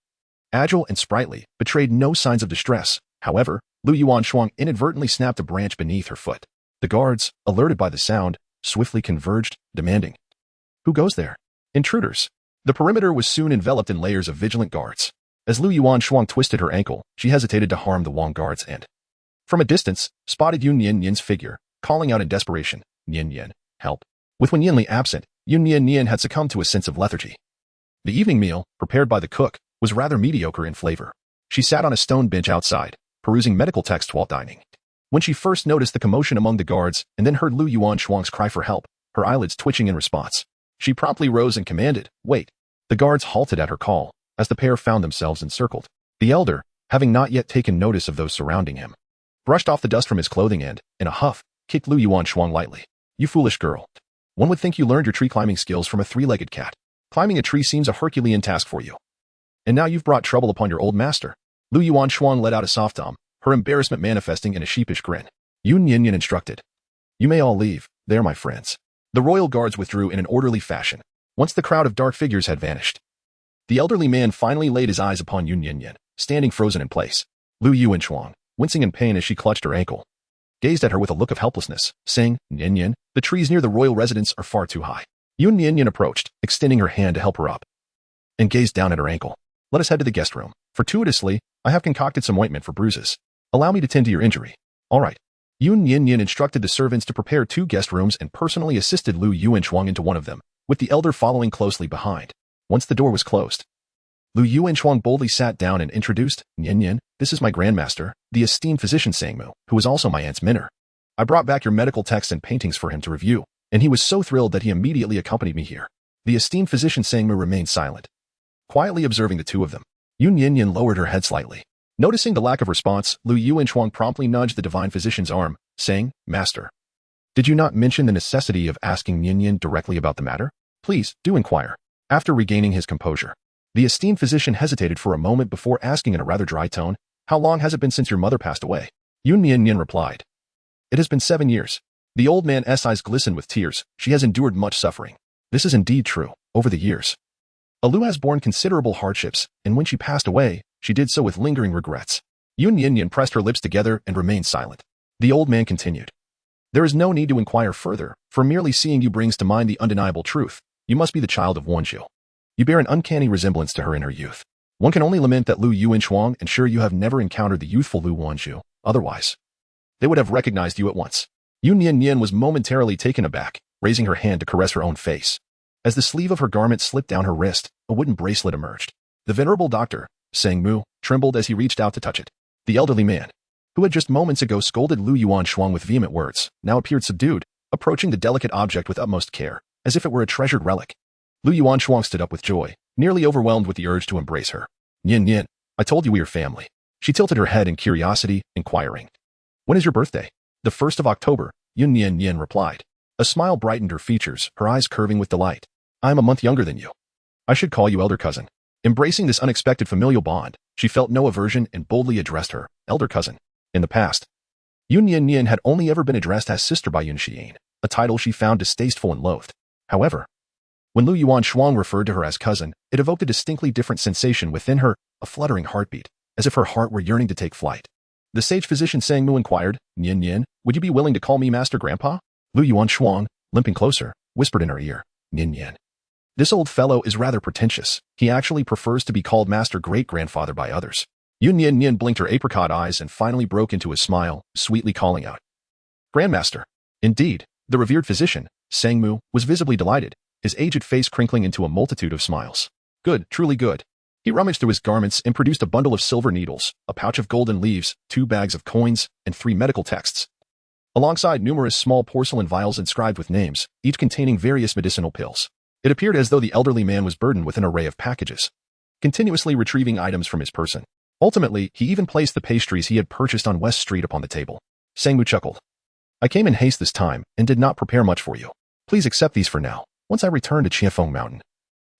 agile and sprightly, betrayed no signs of distress. However, Lu Yuan Shuang inadvertently snapped a branch beneath her foot. The guards, alerted by the sound, swiftly converged, demanding, who goes there? Intruders. The perimeter was soon enveloped in layers of vigilant guards. As Lu Yuan Shuang twisted her ankle, she hesitated to harm the Wang guards and, from a distance, spotted Yun Nian Nian's figure, calling out in desperation, Nian Nian, help. With Wen Yanli absent, Yun Nian Nian had succumbed to a sense of lethargy. The evening meal, prepared by the cook, was rather mediocre in flavor. She sat on a stone bench outside, perusing medical texts while dining. When she first noticed the commotion among the guards and then heard Lu Yuan Shuang's cry for help, her eyelids twitching in response, she promptly rose and commanded, wait. The guards halted at her call, as the pair found themselves encircled. The elder, having not yet taken notice of those surrounding him, brushed off the dust from his clothing and, in a huff, kicked Lu Yuan Shuang lightly. You foolish girl. One would think you learned your tree climbing skills from a three-legged cat. Climbing a tree seems a Herculean task for you. And now you've brought trouble upon your old master. Lu Yuan Shuang let out a soft her embarrassment manifesting in a sheepish grin. Yun Nian Nian instructed. You may all leave, there my friends. The royal guards withdrew in an orderly fashion, once the crowd of dark figures had vanished. The elderly man finally laid his eyes upon Yun Nian Nian, standing frozen in place. Lu Yuanchuang, wincing in pain as she clutched her ankle, gazed at her with a look of helplessness, saying, Nian Nian, the trees near the royal residence are far too high. Yun Nian Nian approached, extending her hand to help her up, and gazed down at her ankle. Let us head to the guest room. Fortuitously, I have concocted some ointment for bruises. Allow me to tend to your injury. All right. Yun Nian Nian instructed the servants to prepare 2 guest rooms and personally assisted Lu Yuanchuang into one of them, with the elder following closely behind. Once the door was closed, Lu Yuanchuang boldly sat down and introduced, Nian Nian, this is my grandmaster, the esteemed physician Sangmu, who is also my aunt's minor. I brought back your medical texts and paintings for him to review, and he was so thrilled that he immediately accompanied me here. The esteemed physician Sangmu remained silent, quietly observing the two of them. Yun Nian Nian lowered her head slightly. Noticing the lack of response, Lu Yuanchuang promptly nudged the divine physician's arm, saying, Master, did you not mention the necessity of asking Nian Nian directly about the matter? Please, do inquire. After regaining his composure, the esteemed physician hesitated for a moment before asking in a rather dry tone, How long has it been since your mother passed away? Yun Nian Nian replied, It has been 7 years. The old man's eyes glistened with tears. She has endured much suffering. This is indeed true. Over the years, Alu has borne considerable hardships, and when she passed away, she did so with lingering regrets. Yun Nian Nian pressed her lips together and remained silent. The old man continued, There is no need to inquire further, for merely seeing you brings to mind the undeniable truth. You must be the child of Wanzhou. You bear an uncanny resemblance to her in her youth. One can only lament that Lu Yuanchuang and sure you have never encountered the youthful Lu Wanzhou. Otherwise, they would have recognized you at once. Yun Nian Nian was momentarily taken aback, raising her hand to caress her own face. As the sleeve of her garment slipped down her wrist, a wooden bracelet emerged. The venerable doctor, Sangmu, trembled as he reached out to touch it. The elderly man, who had just moments ago scolded Lu Yuanchuang with vehement words, now appeared subdued, approaching the delicate object with utmost care, as if it were a treasured relic. Lu Yuanchuang stood up with joy, nearly overwhelmed with the urge to embrace her. Nian Nian, I told you we are family. She tilted her head in curiosity, inquiring, When is your birthday? The 1st of October, Yun Nian Nian replied. A smile brightened her features, her eyes curving with delight. I am a month younger than you. I should call you elder cousin. Embracing this unexpected familial bond, she felt no aversion and boldly addressed her, elder cousin. In the past, Yun Nian Nian had only ever been addressed as sister by Yun Xian, a title she found distasteful and loathed. However, when Lu Yuanchuang referred to her as cousin, it evoked a distinctly different sensation within her, a fluttering heartbeat, as if her heart were yearning to take flight. The sage physician Sangmu inquired, Nian Nian, would you be willing to call me Master Grandpa? Lu Yuanchuang, limping closer, whispered in her ear, Nian Nian. This old fellow is rather pretentious. He actually prefers to be called Master Great-Grandfather by others. Yun Nian Nian blinked her apricot eyes and finally broke into a smile, sweetly calling out, Grandmaster. Indeed, the revered physician, Sangmu, was visibly delighted, his aged face crinkling into a multitude of smiles. Good, truly good. He rummaged through his garments and produced a bundle of silver needles, a pouch of golden leaves, 2 bags of coins, and 3 medical texts, alongside numerous small porcelain vials inscribed with names, each containing various medicinal pills. It appeared as though the elderly man was burdened with an array of packages, continuously retrieving items from his person. Ultimately, he even placed the pastries he had purchased on West Street upon the table. Sangmu chuckled. I came in haste this time and did not prepare much for you. Please accept these for now. Once I return to Qianfeng Mountain,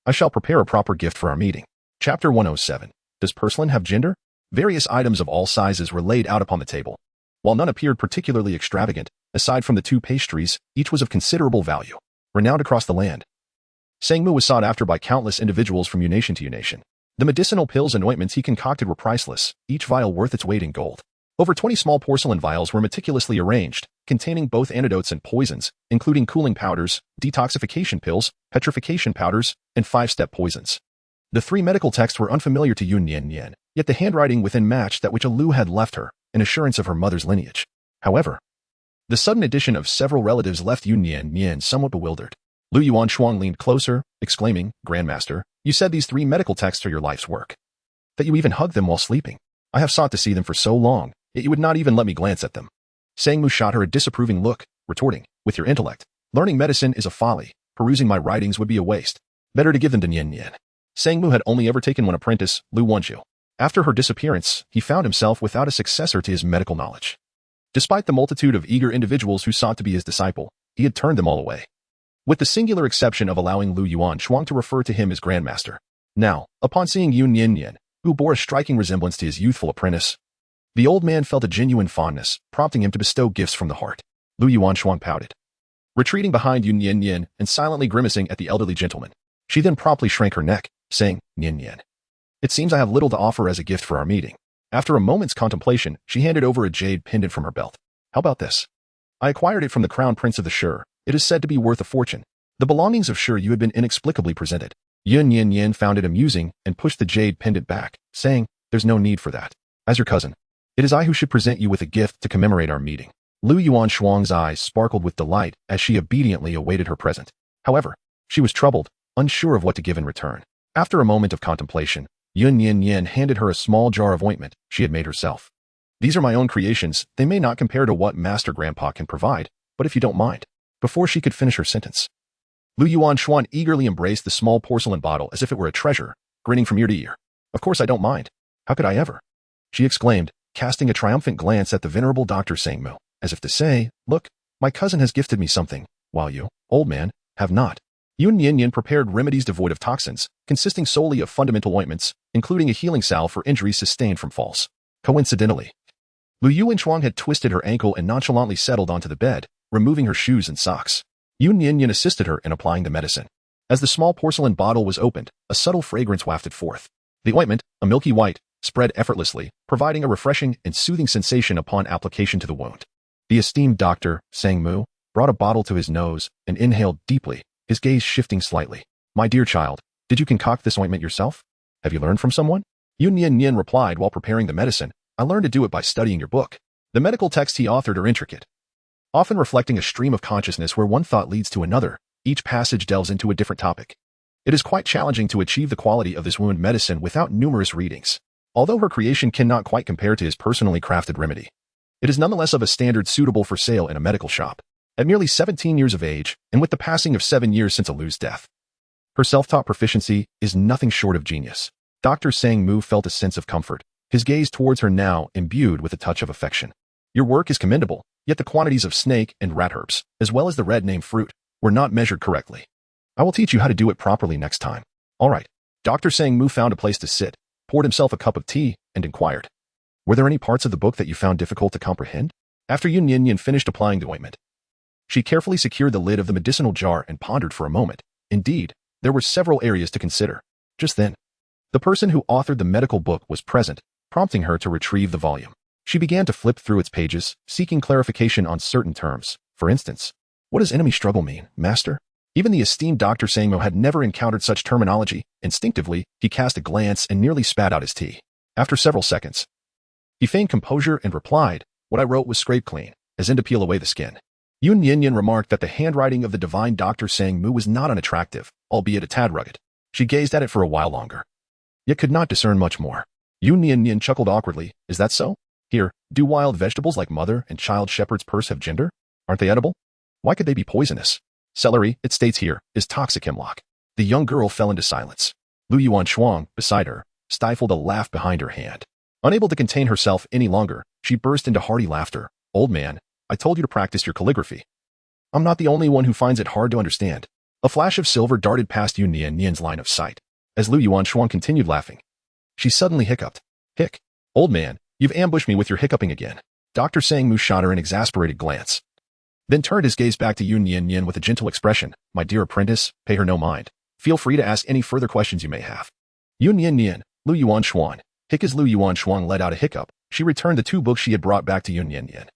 I shall prepare a proper gift for our meeting. Chapter 107. Does porcelain have gender? Various items of all sizes were laid out upon the table. While none appeared particularly extravagant, aside from the 2 pastries, each was of considerable value. Renowned across the land, Sangmu was sought after by countless individuals from nation to nation. The medicinal pills and ointments he concocted were priceless, each vial worth its weight in gold. Over 20 small porcelain vials were meticulously arranged, containing both antidotes and poisons, including cooling powders, detoxification pills, petrification powders, and 5-step poisons. The 3 medical texts were unfamiliar to Yun Nian Nian, yet the handwriting within matched that which Alu had left her, an assurance of her mother's lineage. However, the sudden addition of several relatives left Yun Nian Nian somewhat bewildered. Lu Yuanchuang leaned closer, exclaiming, Grandmaster, you said these 3 medical texts are your life's work. That you even hugged them while sleeping. I have sought to see them for so long, yet you would not even let me glance at them. Sangmu shot her a disapproving look, retorting, with your intellect, learning medicine is a folly, perusing my writings would be a waste. Better to give them to Nian Nian. Sangmu had only ever taken one apprentice, Lu Wanzhou. After her disappearance, he found himself without a successor to his medical knowledge. Despite the multitude of eager individuals who sought to be his disciple, he had turned them all away, with the singular exception of allowing Lu Yuanchuang to refer to him as Grandmaster. Now, upon seeing Yun Nian Nian, who bore a striking resemblance to his youthful apprentice, the old man felt a genuine fondness, prompting him to bestow gifts from the heart. Lu Yuanchuang pouted, retreating behind Yun Nian Nian and silently grimacing at the elderly gentleman. She then promptly shrank her neck, saying, Nian Nian, it seems I have little to offer as a gift for our meeting. After a moment's contemplation, she handed over a jade pendant from her belt. How about this? I acquired it from the crown prince of the Sher. It is said to be worth a fortune. The belongings of Sher you had been inexplicably presented. Yun Nian Nian found it amusing and pushed the jade pendant back, saying, there's no need for that. As your cousin, it is I who should present you with a gift to commemorate our meeting. Lu Yuanshuang's eyes sparkled with delight as she obediently awaited her present. However, she was troubled, unsure of what to give in return. After a moment of contemplation, Yun Nian Nian handed her a small jar of ointment she had made herself. These are my own creations. They may not compare to what Master Grandpa can provide, but if you don't mind. Before she could finish her sentence, Lu Yuanshuan eagerly embraced the small porcelain bottle as if it were a treasure, grinning from ear to ear. Of course I don't mind. How could I ever? She exclaimed, casting a triumphant glance at the venerable Dr. Sangmu, as if to say, look, my cousin has gifted me something, while you, old man, have not. Yun Nian Nian prepared remedies devoid of toxins, consisting solely of fundamental ointments, including a healing salve for injuries sustained from falls. Coincidentally, Lu Yuanshuang had twisted her ankle and nonchalantly settled onto the bed, removing her shoes and socks. Yun Nian Nian assisted her in applying the medicine. As the small porcelain bottle was opened, a subtle fragrance wafted forth. The ointment, a milky white, spread effortlessly, providing a refreshing and soothing sensation upon application to the wound. The esteemed Dr. Sangmu brought a bottle to his nose and inhaled deeply, his gaze shifting slightly. My dear child, did you concoct this ointment yourself? Have you learned from someone? Yun Nian Nian replied while preparing the medicine. I learned to do it by studying your book. The medical texts he authored are intricate, often reflecting a stream of consciousness where one thought leads to another. Each passage delves into a different topic. It is quite challenging to achieve the quality of this wound medicine without numerous readings. Although her creation cannot quite compare to his personally crafted remedy, it is nonetheless of a standard suitable for sale in a medical shop. At merely 17 years of age, and with the passing of 7 years since Alu's death, her self-taught proficiency is nothing short of genius. Dr. Sangmu felt a sense of comfort, his gaze towards her now imbued with a touch of affection. Your work is commendable, yet the quantities of snake and rat herbs, as well as the red name fruit, were not measured correctly. I will teach you how to do it properly next time. All right. Dr. Sangmu found a place to sit, poured himself a cup of tea, and inquired, were there any parts of the book that you found difficult to comprehend? After Yun Nian Nian finished applying the ointment, she carefully secured the lid of the medicinal jar and pondered for a moment. Indeed, there were several areas to consider. Just then, the person who authored the medical book was present, prompting her to retrieve the volume. She began to flip through its pages, seeking clarification on certain terms. For instance, what does enemy struggle mean, master? Even the esteemed Dr. Sangmo had never encountered such terminology. Instinctively, he cast a glance and nearly spat out his tea. After several seconds, he feigned composure and replied, what I wrote was scraped clean, as in to peel away the skin. Yun Nian Nian remarked that the handwriting of the divine Dr. Sangmu was not unattractive, albeit a tad rugged. She gazed at it for a while longer, yet could not discern much more. Yun Nian Nian chuckled awkwardly. Is that so? Here, do wild vegetables like mother and child shepherd's purse have gender? Aren't they edible? Why could they be poisonous? Celery, it states here, is toxic hemlock. The young girl fell into silence. Lu Yuanshuang, beside her, stifled a laugh behind her hand. Unable to contain herself any longer, she burst into hearty laughter. Old man, I told you to practice your calligraphy. I'm not the only one who finds it hard to understand. A flash of silver darted past Yun Nian Nian's line of sight. As Lu Yuanshuang continued laughing, she suddenly hiccuped. Hic. Old man, you've ambushed me with your hiccuping again. Dr. Sangmu shot her an exasperated glance, then turned his gaze back to Yun Nian Nian with a gentle expression. My dear apprentice, pay her no mind. Feel free to ask any further questions you may have. Yun Nian Nian, Lu Yuanshuan. Hic. As Lu Yuanshuang let out a hiccup, she returned the 2 books she had brought back to Yun Nian Nian,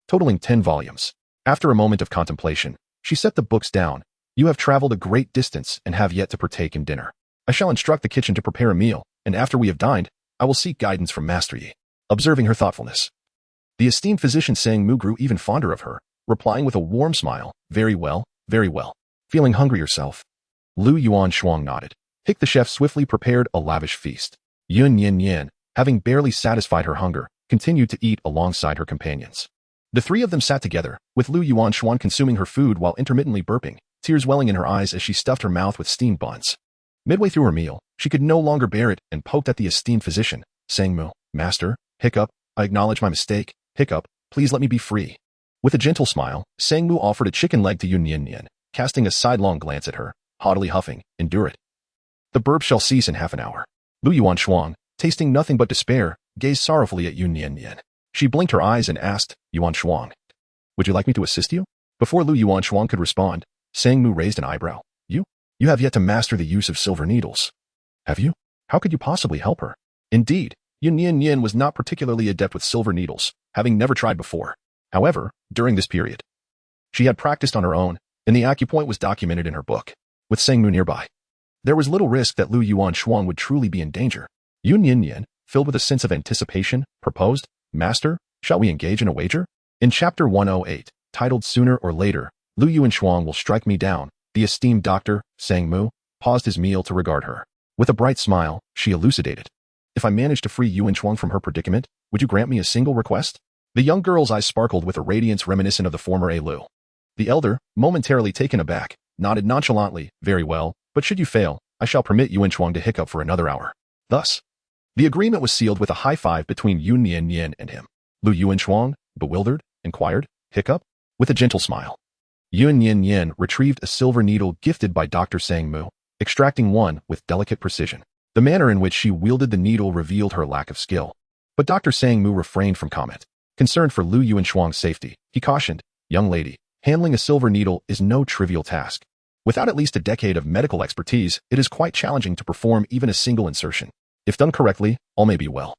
totaling 10 volumes. After a moment of contemplation, she set the books down. You have traveled a great distance and have yet to partake in dinner. I shall instruct the kitchen to prepare a meal, and after we have dined, I will seek guidance from Master Yi. Observing her thoughtfulness, the esteemed physician Sangmu grew even fonder of her, replying with a warm smile, very well, very well. Feeling hungry yourself? Lu Yuanshuang nodded. Hic. The chef swiftly prepared a lavish feast. Yun Nian Nian, having barely satisfied her hunger, continued to eat alongside her companions. The 3 of them sat together, with Lu Yuanshuan consuming her food while intermittently burping, tears welling in her eyes as she stuffed her mouth with steamed buns. Midway through her meal, she could no longer bear it and poked at the esteemed physician. Sangmu, master, hiccup, I acknowledge my mistake, hiccup, please let me be free. With a gentle smile, Sangmu offered a chicken leg to Yun Nian Nian, casting a sidelong glance at her, haughtily huffing, endure it. The burp shall cease in half an hour. Lu Yuanshuang, tasting nothing but despair, gazed sorrowfully at Yun Nian Nian. She blinked her eyes and asked, Yuanshuang, would you like me to assist you? Before Lu Yuanshuang could respond, Sangmu raised an eyebrow. You have yet to master the use of silver needles. Have you? How could you possibly help her? Indeed, Yun Nian Nian was not particularly adept with silver needles, having never tried before. However, during this period, she had practiced on her own, and the acupoint was documented in her book. With Sang Mu nearby, there was little risk that Lu Yuan Shuang would truly be in danger. Yun Nian Nian, filled with a sense of anticipation, proposed, "Master, shall we engage in a wager?" In Chapter 108, titled Sooner or Later, Lu Yuan Shuang will strike me down, the esteemed doctor, Sang Mu, paused his meal to regard her. With a bright smile, she elucidated. "If I manage to free Yuan Shuang from her predicament, would you grant me a single request?" The young girl's eyes sparkled with a radiance reminiscent of the former Lu. The elder, momentarily taken aback, nodded nonchalantly, "Very well, but should you fail, I shall permit Yuan Shuang to hiccup for another hour." Thus, the agreement was sealed with a high five between Yun Nian Nian and him. Lu Yuan Shuang, bewildered, inquired, "Hiccup?" With a gentle smile. Yun Nian Nian retrieved a silver needle gifted by Dr. Sang Mu, extracting one with delicate precision. The manner in which she wielded the needle revealed her lack of skill. But Dr. Sang Mu refrained from comment. Concerned for Lu Yuan Shuang's safety, he cautioned, "Young lady, handling a silver needle is no trivial task. Without at least a decade of medical expertise, it is quite challenging to perform even a single insertion. If done correctly, all may be well.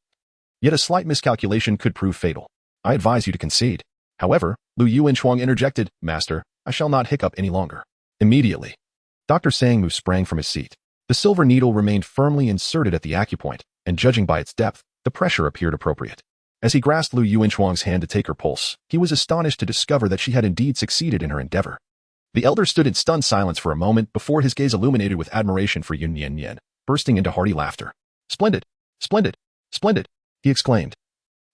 Yet a slight miscalculation could prove fatal. I advise you to concede." However, Lu Yuan Shuang interjected, "Master, I shall not hiccup any longer." Immediately, Dr. Sang Mu sprang from his seat. The silver needle remained firmly inserted at the acupoint, and judging by its depth, the pressure appeared appropriate. As he grasped Lu Yuan Shuang's hand to take her pulse, he was astonished to discover that she had indeed succeeded in her endeavor. The elder stood in stunned silence for a moment before his gaze illuminated with admiration for Yun Nian Nian, bursting into hearty laughter. "Splendid! Splendid! Splendid!" he exclaimed.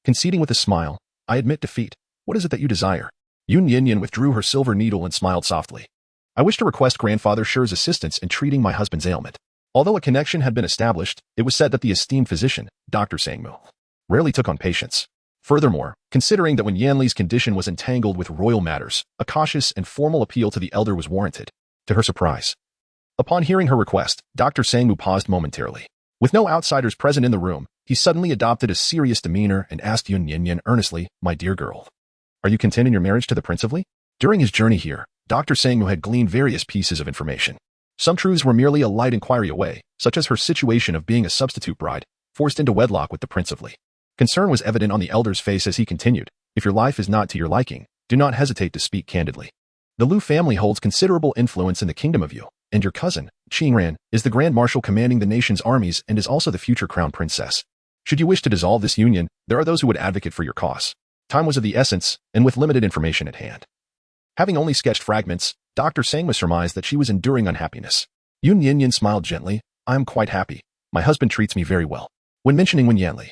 Conceding with a smile, "I admit defeat. What is it that you desire?" Yun Nian Nian withdrew her silver needle and smiled softly. "I wish to request Grandfather Shi's assistance in treating my husband's ailment." Although a connection had been established, it was said that the esteemed physician, Dr. Sang Mu, rarely took on patients. Furthermore, considering that when Yanli's condition was entangled with royal matters, a cautious and formal appeal to the elder was warranted. To her surprise, upon hearing her request, Dr. Sang Mu paused momentarily. With no outsiders present in the room, he suddenly adopted a serious demeanor and asked Yun Nian Nian earnestly, "My dear girl, are you content in your marriage to the Prince of Li?" During his journey here, Dr. Sang Mu had gleaned various pieces of information. Some truths were merely a light inquiry away, such as her situation of being a substitute bride, forced into wedlock with the Prince of Li. Concern was evident on the elder's face as he continued, "If your life is not to your liking, do not hesitate to speak candidly. The Lu family holds considerable influence in the kingdom of Yu, and your cousin, Qingran, is the Grand Marshal commanding the nation's armies and is also the future crown princess. Should you wish to dissolve this union, there are those who would advocate for your cause." Time was of the essence, and with limited information at hand. Having only sketched fragments, Dr. Sang Mu surmised that she was enduring unhappiness. Yun Nian Nian smiled gently, "I am quite happy. My husband treats me very well." When mentioning Wen Yanli,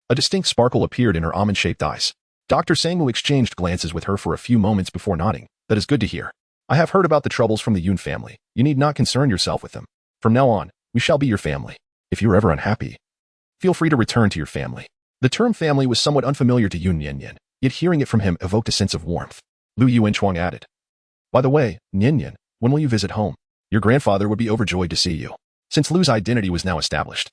a distinct sparkle appeared in her almond-shaped eyes. Dr. Sang Mu exchanged glances with her for a few moments before nodding. "That is good to hear. I have heard about the troubles from the Yun family. You need not concern yourself with them. From now on, we shall be your family. If you are ever unhappy, feel free to return to your family." The term family was somewhat unfamiliar to Yun Nian Nian, yet hearing it from him evoked a sense of warmth. Lu Yuan Shuang added, "By the way, Nian Nian, when will you visit home? Your grandfather would be overjoyed to see you." Since Lu's identity was now established,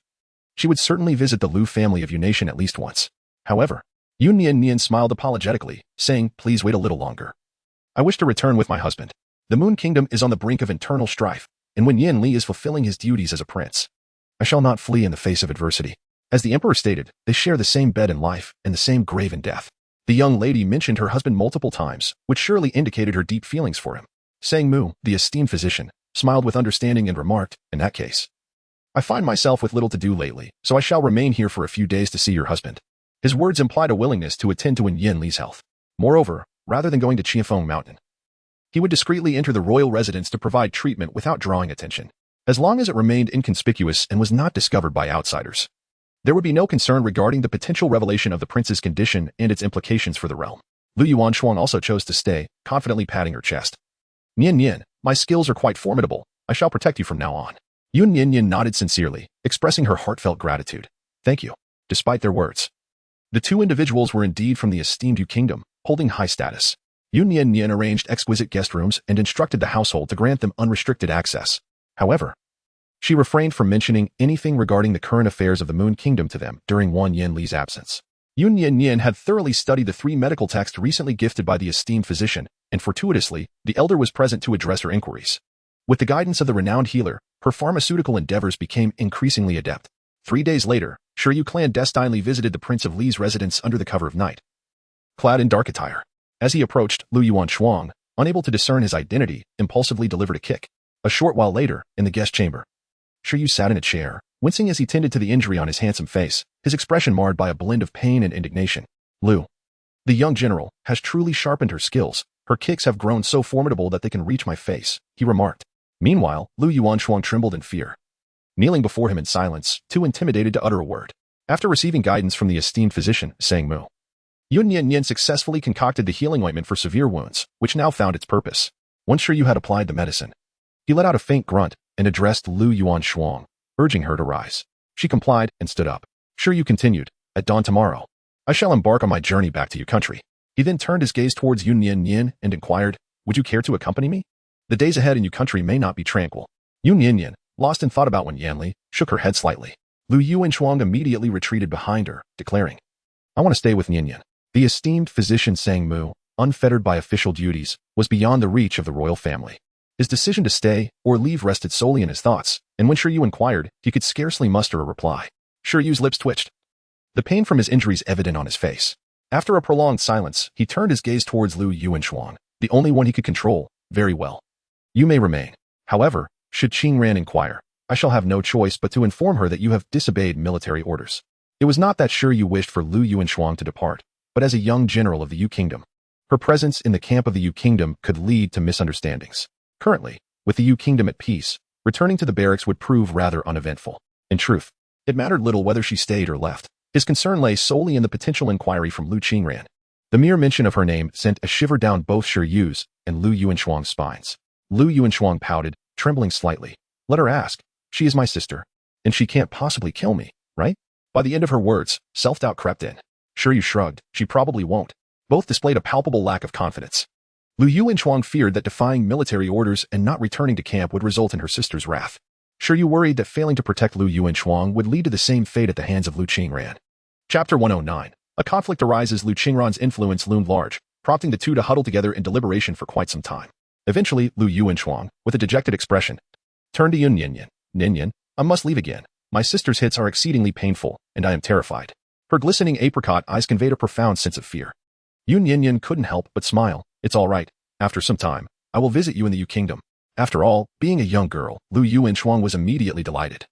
she would certainly visit the Lu family of Yu Nation at least once. However, Yun Nian Nian smiled apologetically, saying, "Please wait a little longer. I wish to return with my husband. The Moon Kingdom is on the brink of internal strife, and when Yin Li is fulfilling his duties as a prince, I shall not flee in the face of adversity." As the emperor stated, they share the same bed in life and the same grave in death. The young lady mentioned her husband multiple times, which surely indicated her deep feelings for him. Sang Mu, the esteemed physician, smiled with understanding and remarked, "In that case, I find myself with little to do lately, so I shall remain here for a few days to see your husband." His words implied a willingness to attend to Wen Yanli's health. Moreover, rather than going to Qianfeng Mountain, he would discreetly enter the royal residence to provide treatment without drawing attention. As long as it remained inconspicuous and was not discovered by outsiders, there would be no concern regarding the potential revelation of the prince's condition and its implications for the realm. Lu Yuan Shuang also chose to stay, confidently patting her chest. "Nian Nian, my skills are quite formidable. I shall protect you from now on." Yun Nian Nian nodded sincerely, expressing her heartfelt gratitude. "Thank you." Despite their words, the two individuals were indeed from the esteemed Yu kingdom, holding high status. Yun Nian Nian arranged exquisite guest rooms and instructed the household to grant them unrestricted access. However, she refrained from mentioning anything regarding the current affairs of the Moon Kingdom to them during Wang Yanli's absence. Yun Nian Nian had thoroughly studied the 3 medical texts recently gifted by the esteemed physician, and fortuitously, the elder was present to address her inquiries. With the guidance of the renowned healer, her pharmaceutical endeavors became increasingly adept. 3 days later, Shiryu clandestinely visited the Prince of Li's residence under the cover of night, clad in dark attire. As he approached, Lu Yuanshuang, unable to discern his identity, impulsively delivered a kick. A short while later, in the guest chamber, Shiryu sat in a chair, wincing as he tended to the injury on his handsome face, his expression marred by a blend of pain and indignation. Lu, the young general, has truly sharpened her skills. Her kicks have grown so formidable that they can reach my face, he remarked. Meanwhile, Lu Yuanshuang trembled in fear, kneeling before him in silence, too intimidated to utter a word. After receiving guidance from the esteemed physician, Sang Mu, Yun Nian Nian successfully concocted the healing ointment for severe wounds, which now found its purpose. Once Shiryu had applied the medicine, he let out a faint grunt and addressed Lu Yuanshuang, urging her to rise. She complied and stood up. Shiryu continued, at dawn tomorrow, I shall embark on my journey back to your country. He then turned his gaze towards Yun Nian Nian and inquired, would you care to accompany me? The days ahead in your country may not be tranquil. Yun Nian Nian, lost in thought about Wen Yanli, shook her head slightly. Lu Yuanshuang immediately retreated behind her, declaring, I want to stay with Nian Nian. The esteemed physician Sang Mu, unfettered by official duties, was beyond the reach of the royal family. His decision to stay or leave rested solely in his thoughts, and when Shiryu inquired, he could scarcely muster a reply. Shiryu's lips twitched, the pain from his injuries evident on his face. After a prolonged silence, he turned his gaze towards Lu Yuanshuang, the only one he could control. Very well. You may remain. However, should Qingran inquire, I shall have no choice but to inform her that you have disobeyed military orders. It was not that Shiryu wished for Lu Yuanshuang to depart, but as a young general of the Yu Kingdom, her presence in the camp of the Yu Kingdom could lead to misunderstandings. Currently, with the Yu Kingdom at peace, returning to the barracks would prove rather uneventful. In truth, it mattered little whether she stayed or left. His concern lay solely in the potential inquiry from Lu Qingran. The mere mention of her name sent a shiver down both Shiryu's and Lu Yuanshuang's spines. Lu Yuanshuang pouted, trembling slightly. Let her ask. She is my sister, and she can't possibly kill me, right? By the end of her words, self-doubt crept in. Shiryu shrugged. She probably won't. Both displayed a palpable lack of confidence. Lu Yuanshuang feared that defying military orders and not returning to camp would result in her sister's wrath. Shiryu worried that failing to protect Lu Yuanshuang would lead to the same fate at the hands of Lu Qingran. Chapter 109. A conflict arises. Lu Qingran's influence loomed large, prompting the two to huddle together in deliberation for quite some time. Eventually, Lu Yuanshuang, with a dejected expression, turned to Yun Nian Nian. Nian Nian, I must leave again. My sister's hits are exceedingly painful, and I am terrified. Her glistening apricot eyes conveyed a profound sense of fear. Yun Nian Nian couldn't help but smile. It's all right. After some time, I will visit you in the Yu Kingdom. After all, being a young girl, Lu Yuanshuang was immediately delighted.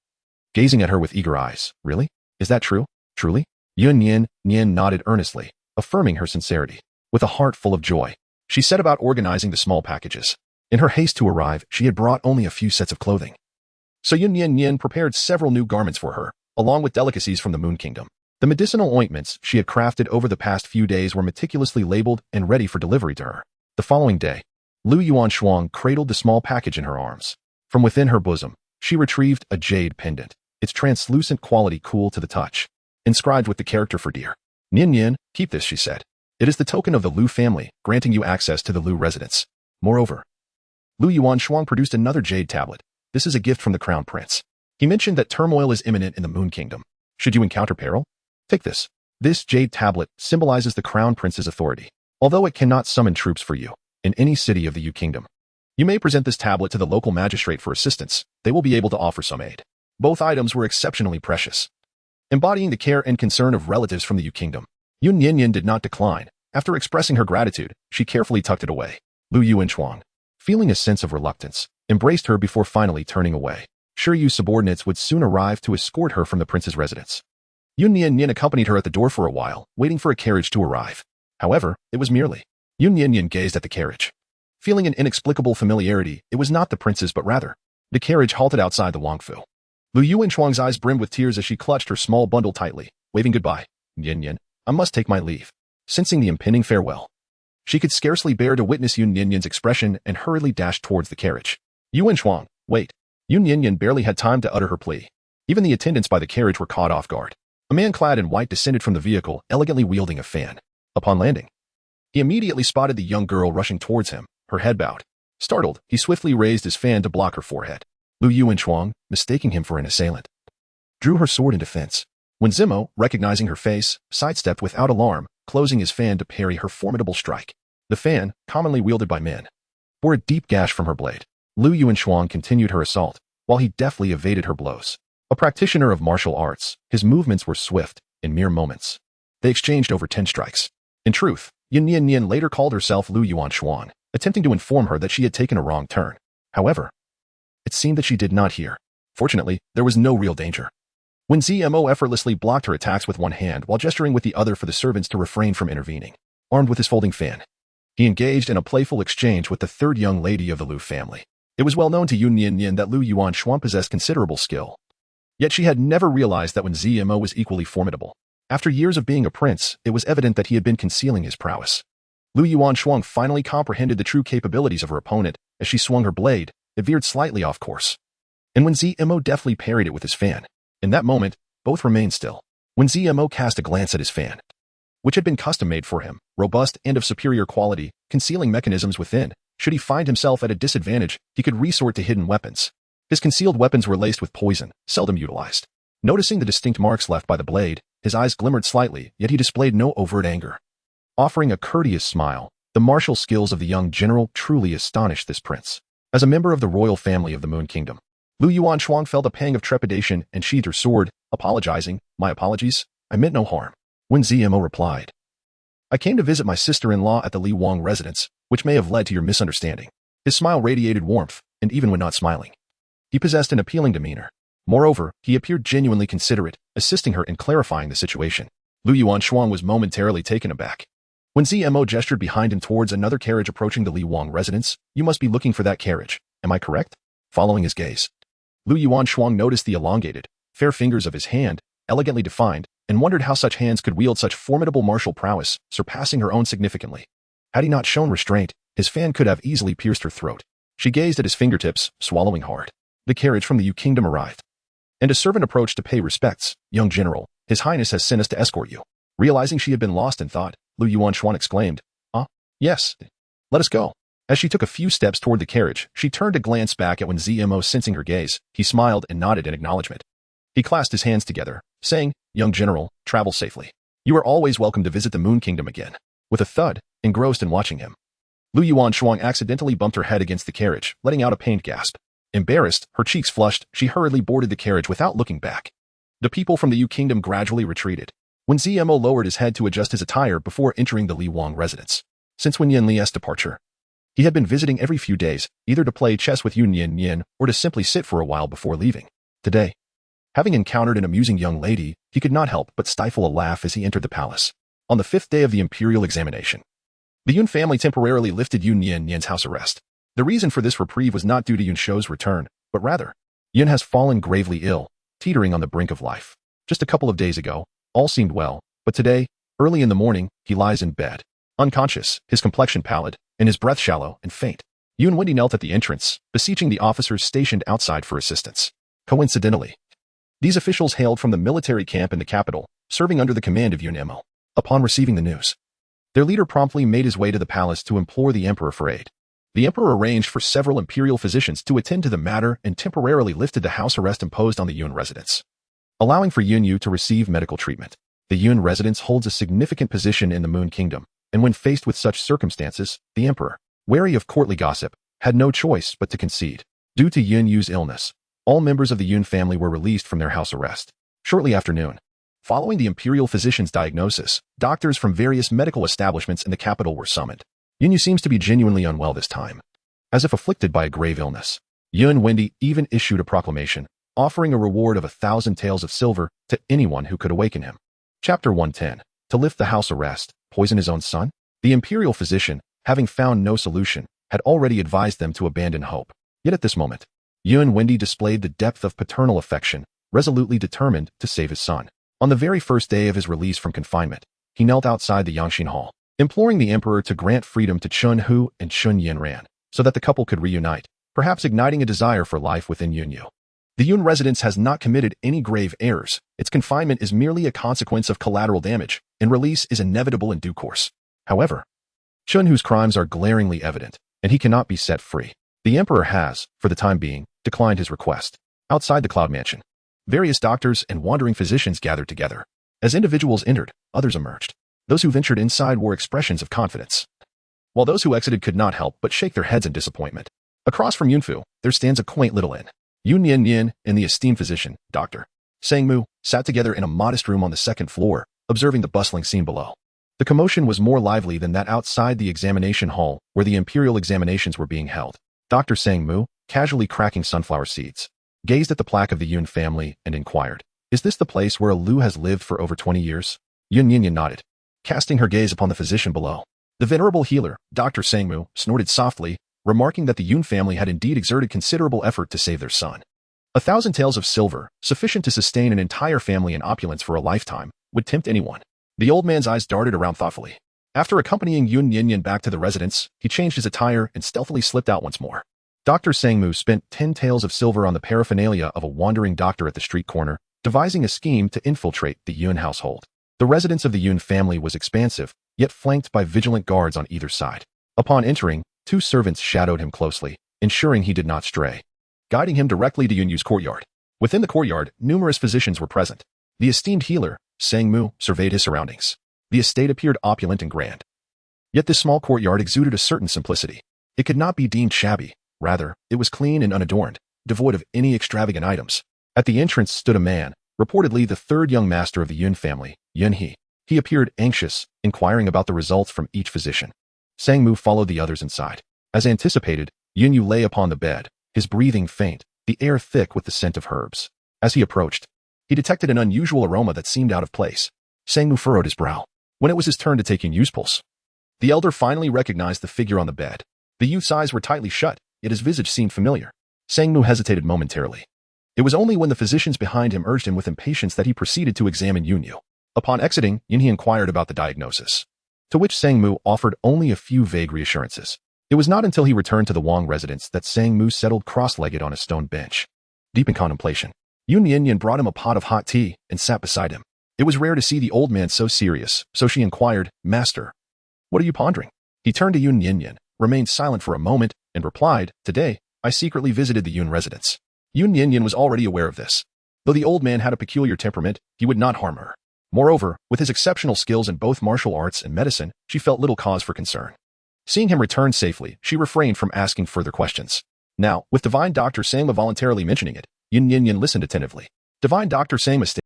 Gazing at her with eager eyes, really? Is that true? Truly? Yun Nian Nian nodded earnestly, affirming her sincerity. With a heart full of joy, she set about organizing the small packages. In her haste to arrive, she had brought only a few sets of clothing. So Yun Nian Nian prepared several new garments for her, along with delicacies from the Moon Kingdom. The medicinal ointments she had crafted over the past few days were meticulously labeled and ready for delivery to her. The following day, Lu Yuanshuang cradled the small package in her arms. From within her bosom, she retrieved a jade pendant, its translucent quality cool to the touch, inscribed with the character for dear. Nian Nian, keep this, she said. It is the token of the Lu family, granting you access to the Lu residence. Moreover, Lu Yuanshuang produced another jade tablet. This is a gift from the Crown Prince. He mentioned that turmoil is imminent in the Moon Kingdom. Should you encounter peril, take this. This jade tablet symbolizes the Crown Prince's authority. Although it cannot summon troops for you in any city of the Yu Kingdom, you may present this tablet to the local magistrate for assistance. They will be able to offer some aid. Both items were exceptionally precious, embodying the care and concern of relatives from the Yu Kingdom. Yun Nian Nian did not decline. After expressing her gratitude, she carefully tucked it away. Lu Yuanshuang, feeling a sense of reluctance, embraced her before finally turning away. Shiryu's subordinates would soon arrive to escort her from the prince's residence. Yun Nian Nian accompanied her at the door for a while, waiting for a carriage to arrive. However, it was merely. Yun Nian Nian gazed at the carriage. Feeling an inexplicable familiarity, it was not the prince's but rather. The carriage halted outside the Wangfu. Lu Yuanshuang's eyes brimmed with tears as she clutched her small bundle tightly, waving goodbye. Nian Nian, I must take my leave. Sensing the impending farewell, she could scarcely bear to witness Yun Nian Nian's expression and hurriedly dashed towards the carriage. Yuanshuang, wait. Yun Nian Nian barely had time to utter her plea. Even the attendants by the carriage were caught off guard. A man clad in white descended from the vehicle, elegantly wielding a fan. Upon landing, he immediately spotted the young girl rushing towards him, her head bowed. Startled, he swiftly raised his fan to block her forehead. Lu Yuanshuang, mistaking him for an assailant, drew her sword in defense. When Zimo, recognizing her face, sidestepped without alarm, closing his fan to parry her formidable strike. The fan, commonly wielded by men, bore a deep gash from her blade. Lu Yuanshuang continued her assault, while he deftly evaded her blows. A practitioner of martial arts, his movements were swift, in mere moments. They exchanged over 10 strikes. In truth, Yun Nian Nian later called herself Lu Yuan Xuan, attempting to inform her that she had taken a wrong turn. However, it seemed that she did not hear. Fortunately, there was no real danger. When ZMO effortlessly blocked her attacks with one hand while gesturing with the other for the servants to refrain from intervening. Armed with his folding fan, he engaged in a playful exchange with the third young lady of the Lu family. It was well known to Yun Nian Nian that Lu Yuan Xuan possessed considerable skill. Yet she had never realized that when ZMO was equally formidable. After years of being a prince, it was evident that he had been concealing his prowess. Lu Yuan Xuan finally comprehended the true capabilities of her opponent. As she swung her blade, it veered slightly off course. And when ZMO deftly parried it with his fan, in that moment, both remained still. When ZMO cast a glance at his fan, which had been custom-made for him, robust and of superior quality, concealing mechanisms within, should he find himself at a disadvantage, he could resort to hidden weapons. His concealed weapons were laced with poison, seldom utilized. Noticing the distinct marks left by the blade, his eyes glimmered slightly, yet he displayed no overt anger. Offering a courteous smile, the martial skills of the young general truly astonished this prince. As a member of the royal family of the Moon Kingdom, Lu Yuan Xuan felt a pang of trepidation and sheathed her sword, apologizing. "My apologies, I meant no harm." When ZMO replied, "I came to visit my sister-in-law at the Li Wang residence, which may have led to your misunderstanding." His smile radiated warmth, and even when not smiling, he possessed an appealing demeanor. Moreover, he appeared genuinely considerate, assisting her in clarifying the situation. Lu Yuan Xuan was momentarily taken aback. When ZMO gestured behind him towards another carriage approaching the Li Wang residence, "You must be looking for that carriage, am I correct?" Following his gaze, Lu Yuan Xuan noticed the elongated, fair fingers of his hand, elegantly defined, and wondered how such hands could wield such formidable martial prowess, surpassing her own significantly. Had he not shown restraint, his fan could have easily pierced her throat. She gazed at his fingertips, swallowing hard. The carriage from the Yu Kingdom arrived, and a servant approached to pay respects. "Young general, His Highness has sent us to escort you." Realizing she had been lost in thought, Lu Yuan Xuan exclaimed, "Ah, yes. Let us go." As she took a few steps toward the carriage, she turned to glance back at when ZMO, sensing her gaze, he smiled and nodded in acknowledgement. He clasped his hands together, saying, "Young general, travel safely. You are always welcome to visit the Moon Kingdom again." With a thud, engrossed in watching him, Lu Yuan Xuan accidentally bumped her head against the carriage, letting out a pained gasp. Embarrassed, her cheeks flushed, she hurriedly boarded the carriage without looking back. The people from the Yu Kingdom gradually retreated. When ZMO lowered his head to adjust his attire before entering the Li Wang residence. Since Wen Yanli's departure, he had been visiting every few days, either to play chess with Yun Nian Nian or to simply sit for a while before leaving. Today, having encountered an amusing young lady, he could not help but stifle a laugh as he entered the palace. On the 5th day of the imperial examination, the Yun family temporarily lifted Yun Nian Nian's house arrest. The reason for this reprieve was not due to Yun Shou's return, but rather, Yun has fallen gravely ill, teetering on the brink of life. Just a couple of days ago, all seemed well, but today, early in the morning, he lies in bed, unconscious, his complexion pallid, and his breath shallow and faint. Yun Wendy knelt at the entrance, beseeching the officers stationed outside for assistance. Coincidentally, these officials hailed from the military camp in the capital, serving under the command of Yun Mo. Upon receiving the news, their leader promptly made his way to the palace to implore the emperor for aid. The emperor arranged for several imperial physicians to attend to the matter and temporarily lifted the house arrest imposed on the Yun residence, allowing for Yun Yu to receive medical treatment. The Yun residence holds a significant position in the Moon Kingdom, and when faced with such circumstances, the emperor, wary of courtly gossip, had no choice but to concede. Due to Yun Yu's illness, all members of the Yun family were released from their house arrest. Shortly after noon, following the imperial physician's diagnosis, doctors from various medical establishments in the capital were summoned. Yun Yu seems to be genuinely unwell this time, as if afflicted by a grave illness. Yun Wendy even issued a proclamation, offering a reward of 1,000 taels of silver to anyone who could awaken him. Chapter 110. To lift the house arrest, poison his own son? The imperial physician, having found no solution, had already advised them to abandon hope. Yet at this moment, Yun Wendy displayed the depth of paternal affection, resolutely determined to save his son. On the very first day of his release from confinement, he knelt outside the Yangxin Hall, imploring the emperor to grant freedom to Chun Hu and Chun Yanran, so that the couple could reunite, perhaps igniting a desire for life within Yun Yu. The Yun residence has not committed any grave errors. Its confinement is merely a consequence of collateral damage, and release is inevitable in due course. However, Chun Hu's crimes are glaringly evident, and he cannot be set free. The emperor has, for the time being, declined his request. Outside the Cloud Mansion, various doctors and wandering physicians gathered together. As individuals entered, others emerged. Those who ventured inside wore expressions of confidence, while those who exited could not help but shake their heads in disappointment. Across from Yunfu, there stands a quaint little inn. Yun Nian Nian and the esteemed physician, Dr. Sangmu, sat together in a modest room on the second floor, observing the bustling scene below. The commotion was more lively than that outside the examination hall, where the imperial examinations were being held. Dr. Sangmu, casually cracking sunflower seeds, gazed at the plaque of the Yun family and inquired, "Is this the place where a Lu has lived for over 20 years?" Yun Nian Nian nodded, casting her gaze upon the physician below. The venerable healer, Dr. Sangmu, snorted softly, remarking that the Yun family had indeed exerted considerable effort to save their son. 1,000 taels of silver, sufficient to sustain an entire family in opulence for a lifetime, would tempt anyone. The old man's eyes darted around thoughtfully. After accompanying Yun Nian Nian back to the residence, he changed his attire and stealthily slipped out once more. Dr. Sangmu spent 10 taels of silver on the paraphernalia of a wandering doctor at the street corner, devising a scheme to infiltrate the Yun household. The residence of the Yun family was expansive, yet flanked by vigilant guards on either side. Upon entering, 2 servants shadowed him closely, ensuring he did not stray, guiding him directly to Yunyu's courtyard. Within the courtyard, numerous physicians were present. The esteemed healer, Sangmu, surveyed his surroundings. The estate appeared opulent and grand. Yet this small courtyard exuded a certain simplicity. It could not be deemed shabby. Rather, it was clean and unadorned, devoid of any extravagant items. At the entrance stood a man, reportedly the 3rd young master of the Yun family, Yun He. He appeared anxious, inquiring about the results from each physician. Sangmu followed the others inside. As anticipated, Yunyu lay upon the bed, his breathing faint, the air thick with the scent of herbs. As he approached, he detected an unusual aroma that seemed out of place. Sangmu furrowed his brow. When it was his turn to take Yunyu's pulse, the elder finally recognized the figure on the bed. The youth's eyes were tightly shut, yet his visage seemed familiar. Sangmu hesitated momentarily. It was only when the physicians behind him urged him with impatience that he proceeded to examine Yunyu. Upon exiting, Yunhe inquired about the diagnosis, to which Sangmu offered only a few vague reassurances. It was not until he returned to the Wang residence that Sangmu settled cross-legged on a stone bench. Deep in contemplation, Yun Nian Nian brought him a pot of hot tea and sat beside him. It was rare to see the old man so serious, so she inquired, "Master, what are you pondering?" He turned to Yun Nian Nian, remained silent for a moment, and replied, "Today, I secretly visited the Yun residence." Yun Nian Nian was already aware of this. Though the old man had a peculiar temperament, he would not harm her. Moreover, with his exceptional skills in both martial arts and medicine, she felt little cause for concern. Seeing him return safely, she refrained from asking further questions. Now, with Divine Dr. Sangma voluntarily mentioning it, Yun Nian Nian listened attentively. Divine Dr. Sangma stated,